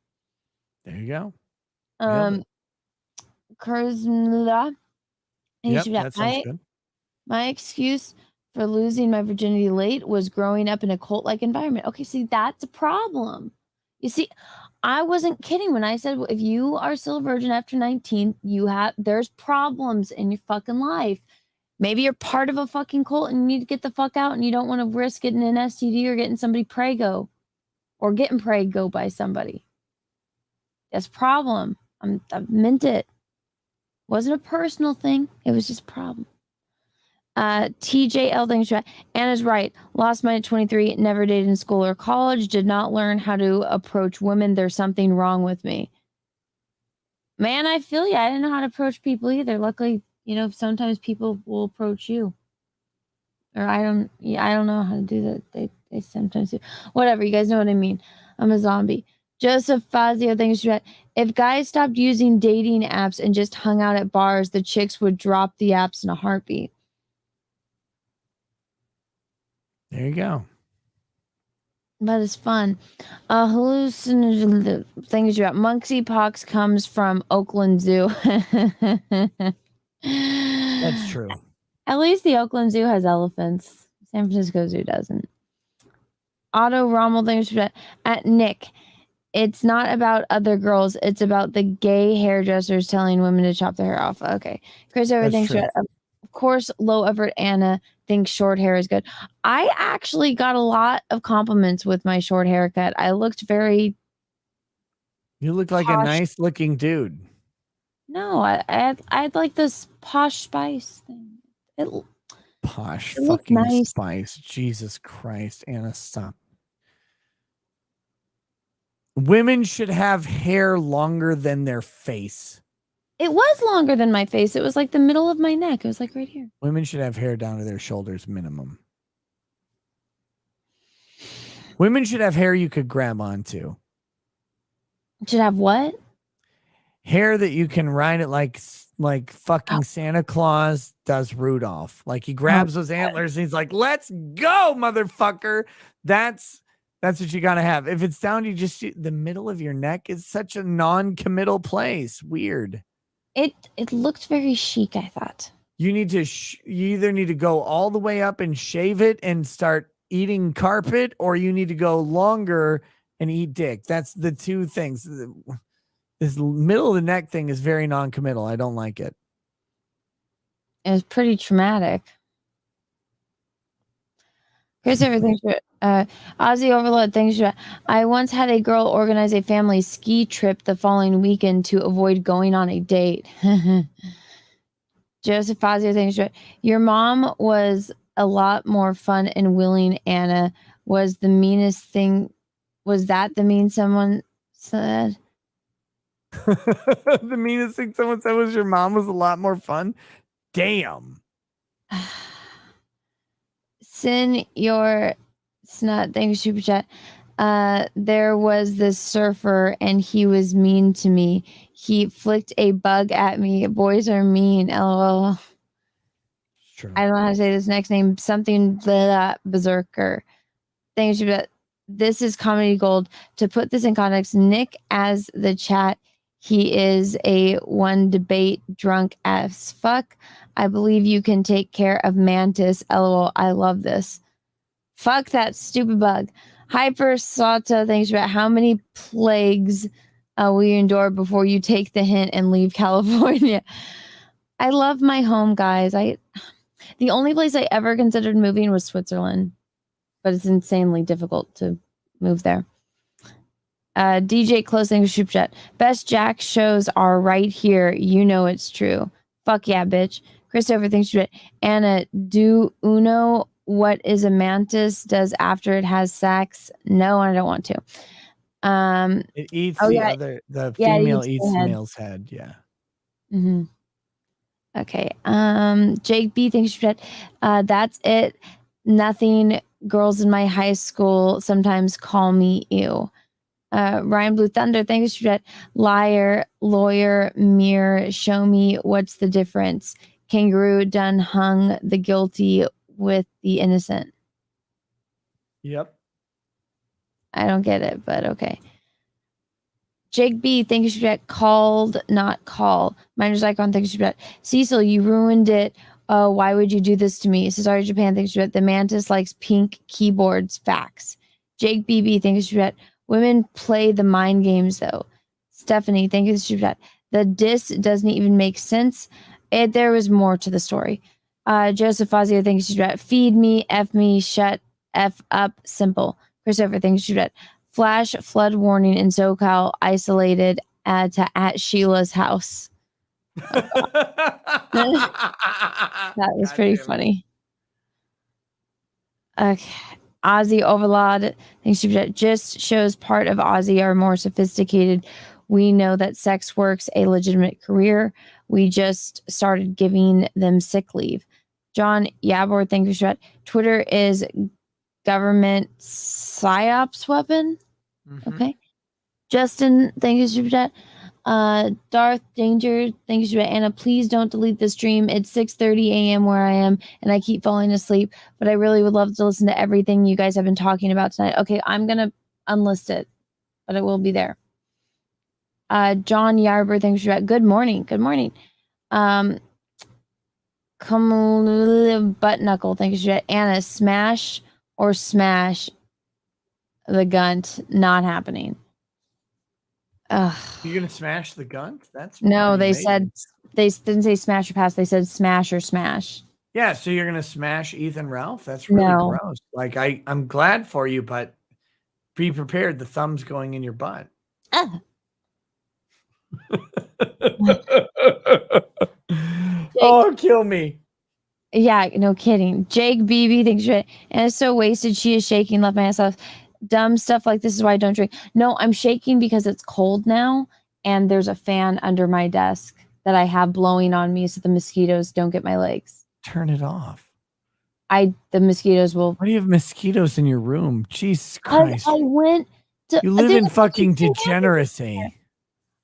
There you go. Kurzmla. Yep, that sounds good. My excuse for losing my virginity late was growing up in a cult-like environment. Okay, see, that's a problem. You see, I wasn't kidding when I said if you are still a virgin after 19, there's problems in your fucking life. Maybe you're part of a fucking cult and you need to get the fuck out and you don't want to risk getting an STD or getting somebody prego or getting prego by somebody. That's a problem. I meant it. Wasn't a personal thing. It was just a problem. TJL thinks Anna's right. Lost mine at 23. Never dated in school or college. Did not learn how to approach women. There's something wrong with me. Man, I feel you. I didn't know how to approach people either. Luckily, sometimes people will approach you. Or I don't know how to do that. They sometimes do. Whatever. You guys know what I mean. I'm a zombie. Joseph Fazio thinks if guys stopped using dating apps and just hung out at bars, the chicks would drop the apps in a heartbeat. There you go. That is fun. Hallucinogen things you got. Monkeypox comes from Oakland Zoo. That's true. At least the Oakland Zoo has elephants. San Francisco Zoo doesn't. Otto Rommel things at Nick. It's not about other girls. It's about the gay hairdressers telling women to chop their hair off. Okay. Chris everything's of course, low effort Anna thinks short hair is good. I actually got a lot of compliments with my short haircut. I looked very. You look like a nice looking dude. No, I like this Posh Spice thing. Posh it fucking nice. Spice. Jesus Christ, Anna, stop. Women should have hair longer than their face. It was longer than my face. It was like the middle of my neck. It was like right here. Women should have hair down to their shoulders minimum. Women should have hair you could grab onto. Should have what? Hair that you can ride it like fucking Santa Claus does Rudolph. Like he grabs those antlers and he's like, "Let's go, motherfucker." That's what you gotta have. If it's down to just the middle of your neck, is such a non-committal place. Weird. It looked very chic, I thought. You need to you either need to go all the way up and shave it and start eating carpet, or you need to go longer and eat dick. That's the two things. This middle of the neck thing is very non-committal. I don't like it. It was pretty traumatic. Here's everything. Ozzy Overload, thanks. I once had a girl organize a family ski trip the following weekend to avoid going on a date. Joseph Fazio, thanks. Your mom was a lot more fun and willing. Anna was the meanest thing. Was that the mean someone said? The meanest thing someone said was your mom was a lot more fun. Damn. Sin your snot. Thanks, super chat. There was this surfer and he was mean to me. He flicked a bug at me. Boys are mean. LOL. True. I don't know how to say this next name. Something berserker. Thanks, super chat. This is comedy gold. To put this in context, Nick as the chat. He is a one debate drunk as fuck. I believe you can take care of Mantis. LOL. I love this. Fuck that stupid bug. Hyper Sata, thanks for how many plagues will you endure before you take the hint and leave California? I love my home, guys. The only place I ever considered moving was Switzerland, but it's insanely difficult to move there. DJ Closing Super Chat. Best Jack shows are right here. You know it's true. Fuck yeah, bitch. Christopher thinks you. Anna, do Uno what is a mantis does after it has sex? No, I don't want to. It eats the Yeah, female it eats the the head. male's head. Yeah. Mm-hmm. Okay. Jake B thinks that's it. Nothing. Girls in my high school sometimes call me ew. Ryan Blue Thunder, thanks for that. Liar, lawyer, mirror, show me what's the difference. Kangaroo done hung the guilty with the innocent. Yep. I don't get it, but okay. Jake B, thank you for that. Called, not call. Miners Icon, thank you for that. Cecil, you ruined it. Why would you do this to me? Cesare Japan, thanks for that. The Mantis likes pink keyboards. Facts. Jake BB, thanks for that. Women play the mind games though. Stephanie, thank you for that. The diss doesn't even make sense. There was more to the story. Joseph Fazio, thanks for that. Feed me, F me, shut F up, simple. Christopher, thanks for that. Flash flood warning in SoCal isolated at Sheila's house. That was pretty funny. Okay. Aussie Overlord, thanks for that. Just shows part of Aussie are more sophisticated. We know that sex work's a legitimate career. We just started giving them sick leave. John Yabor, thank you for that. Twitter is government psyops weapon. Okay. Justin, thank you for that. Darth Danger, thank you for that. Anna, please don't delete the stream. It's 6:30 a.m. where I am, and I keep falling asleep. But I really would love to listen to everything you guys have been talking about tonight. Okay, I'm gonna unlist it, but it will be there. John Yarber, thanks for that. Good morning. Good morning. Come butt knuckle, thank you for that. Anna, smash or smash the gunt, not happening. Ugh. You're gonna smash the gun? That's No, they amazing. said they didn't say smash or pass. They said smash or smash. Yeah, so you're gonna smash Ethan Ralph? That's really No. gross. Like I'm glad for you, but be prepared. The thumb's going in your butt. Oh, kill me. Yeah, no kidding. Jake BB thinks you're and it's so wasted. She is shaking, left my ass off. Dumb stuff like this is why I don't drink. No, I'm shaking because it's cold now, and there's a fan under my desk that I have blowing on me so the mosquitoes don't get my legs. Turn it off. The mosquitoes will. Why do you have mosquitoes in your room? Jesus Christ. I went to. You live in there's fucking fucking degeneracy.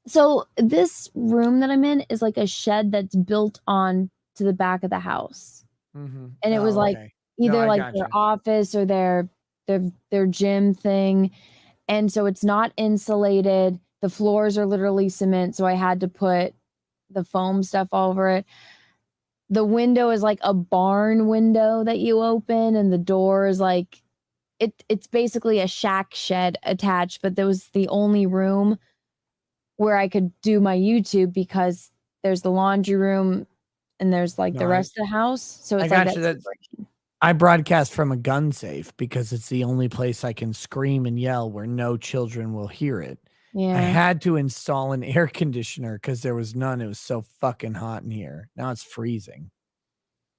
So this room that I'm in is like a shed that's built on to the back of the house. Mm-hmm. And it was like either like their office or their gym thing. And so it's not insulated. The floors are literally cement. So I had to put the foam stuff over it. The window is like a barn window that you open, and the door is like it's basically a shack shed attached, but that was the only room where I could do my YouTube because there's the laundry room and there's like the rest of the house. So it's like that. I broadcast from a gun safe because it's the only place I can scream and yell where no children will hear it. Yeah. I had to install an air conditioner because there was none. It was so fucking hot in here. Now it's freezing.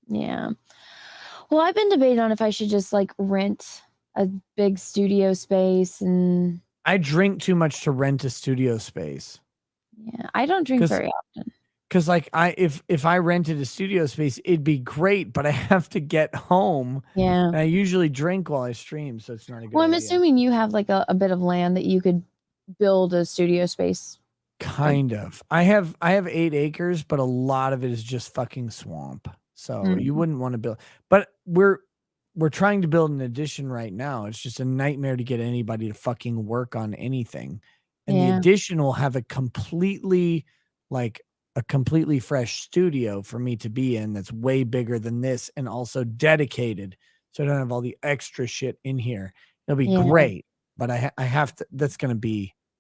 Yeah. Well, I've been debating on if I should just like rent a big studio space, and I drink too much to rent a studio space. Yeah, I don't drink very often. Because like if I rented a studio space, it'd be great, but I have to get home. Yeah. And I usually drink while I stream, so it's not a good Well, I'm idea. assuming you have like a bit of land that you could build a studio space. Kind of. I have 8 acres, but a lot of it is just fucking swamp. So you wouldn't want to build. But we're trying to build an addition right now. It's just a nightmare to get anybody to fucking work on anything. And the addition will have a completely fresh studio for me to be in that's way bigger than this and also dedicated. So I don't have all the extra shit in here. It'll be great, but I have to,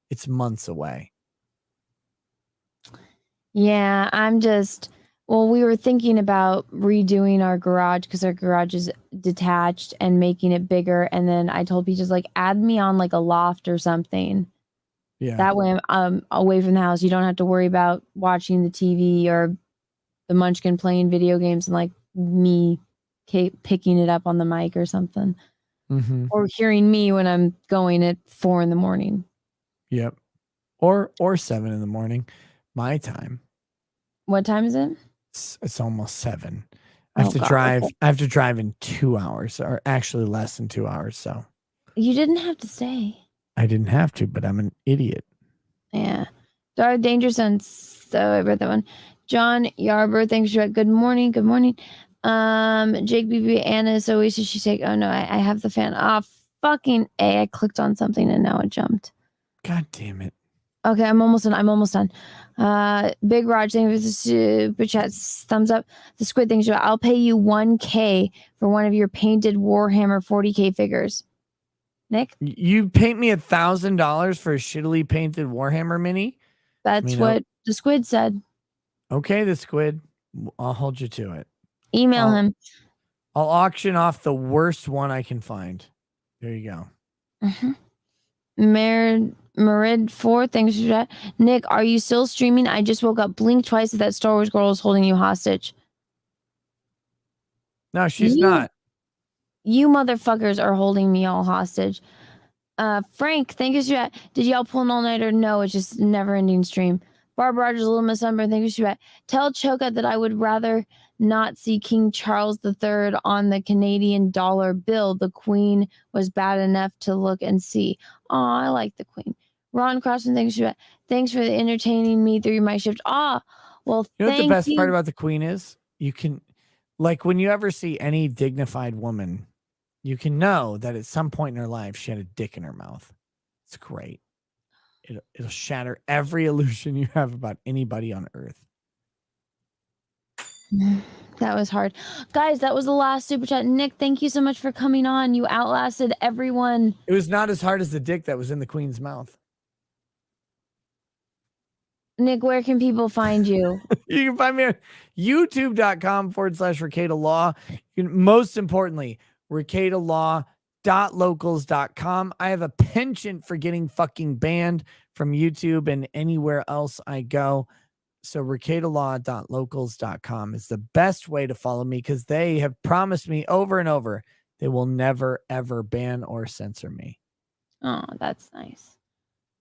it's months away. Yeah, we were thinking about redoing our garage because our garage is detached and making it bigger. And then I told Peaches, like, add me on like a loft or something. Yeah. That way I'm away from the house. You don't have to worry about watching the TV or the Munchkin playing video games and like me picking it up on the mic or something. Mm-hmm. Or hearing me when I'm going at 4 a.m. Yep. Or 7 a.m. my time. What time is it? It's almost 7. I have to drive in 2 hours, or actually less than 2 hours. So you didn't have to stay. I didn't have to, but I'm an idiot. Yeah. Dark Danger Son. So I read that one. John Yarber, thanks for good morning. Good morning. Jake BB, Anna is always she take. Oh no, I have the fan off. Fucking A. I clicked on something and now it jumped. God damn it. Okay, I'm almost done. Big Raj, thank you for the super chats. Thumbs up. The Squid thing. I'll pay you $1K for one of your painted Warhammer 40K figures. Nick? You paint me $1,000 for a shittily painted Warhammer mini? That's what the Squid said. Okay, the Squid. I'll hold you to it. Email him. I'll auction off the worst one I can find. There you go. Marid4, thanks for that. Nick, are you still streaming? I just woke up. Blink twice if that Star Wars girl is holding you hostage. No, she's not. You motherfuckers are holding me all hostage. Frank, thank you for that. Did y'all pull an all-nighter? No, it's just a never-ending stream. Barb Rogers, Little Miss Sunburn, thank you for that. Tell Choka that I would rather not see King Charles III on the Canadian dollar bill. The Queen was bad enough to look and see. Aw, I like the Queen. Ron Crossman, thanks for entertaining me through my shift. Well, You know what the best part about the Queen is? You can, like, when you ever see any dignified woman, you can know that at some point in her life she had a dick in her mouth. It's great. It'll shatter every illusion you have about anybody on earth. That was hard. Guys, that was the last super chat. Nick, thank you so much for coming on. You outlasted everyone. It was not as hard as the dick that was in the Queen's mouth. Nick, where can people find you? You can find me at youtube.com/Rekieta Law. You can, most importantly, RekietaLaw.locals.com. I have a penchant for getting fucking banned from YouTube and anywhere else I go. So RekietaLaw.locals.com is the best way to follow me because they have promised me over and over they will never, ever ban or censor me. Oh, that's nice.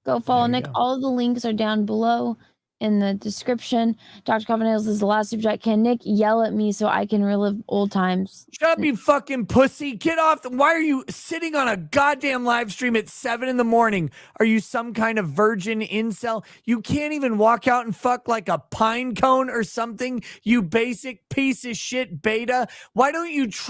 Go follow Nick. Go. All of the links are down below in the description. Dr. Coffin is the last super chat. Can Nick yell at me so I can relive old times? Shut up, you fucking pussy. Get off. Why are you sitting on a goddamn live stream at 7 a.m? Are you some kind of virgin incel? You can't even walk out and fuck like a pine cone or something, you basic piece of shit beta. Why don't you try?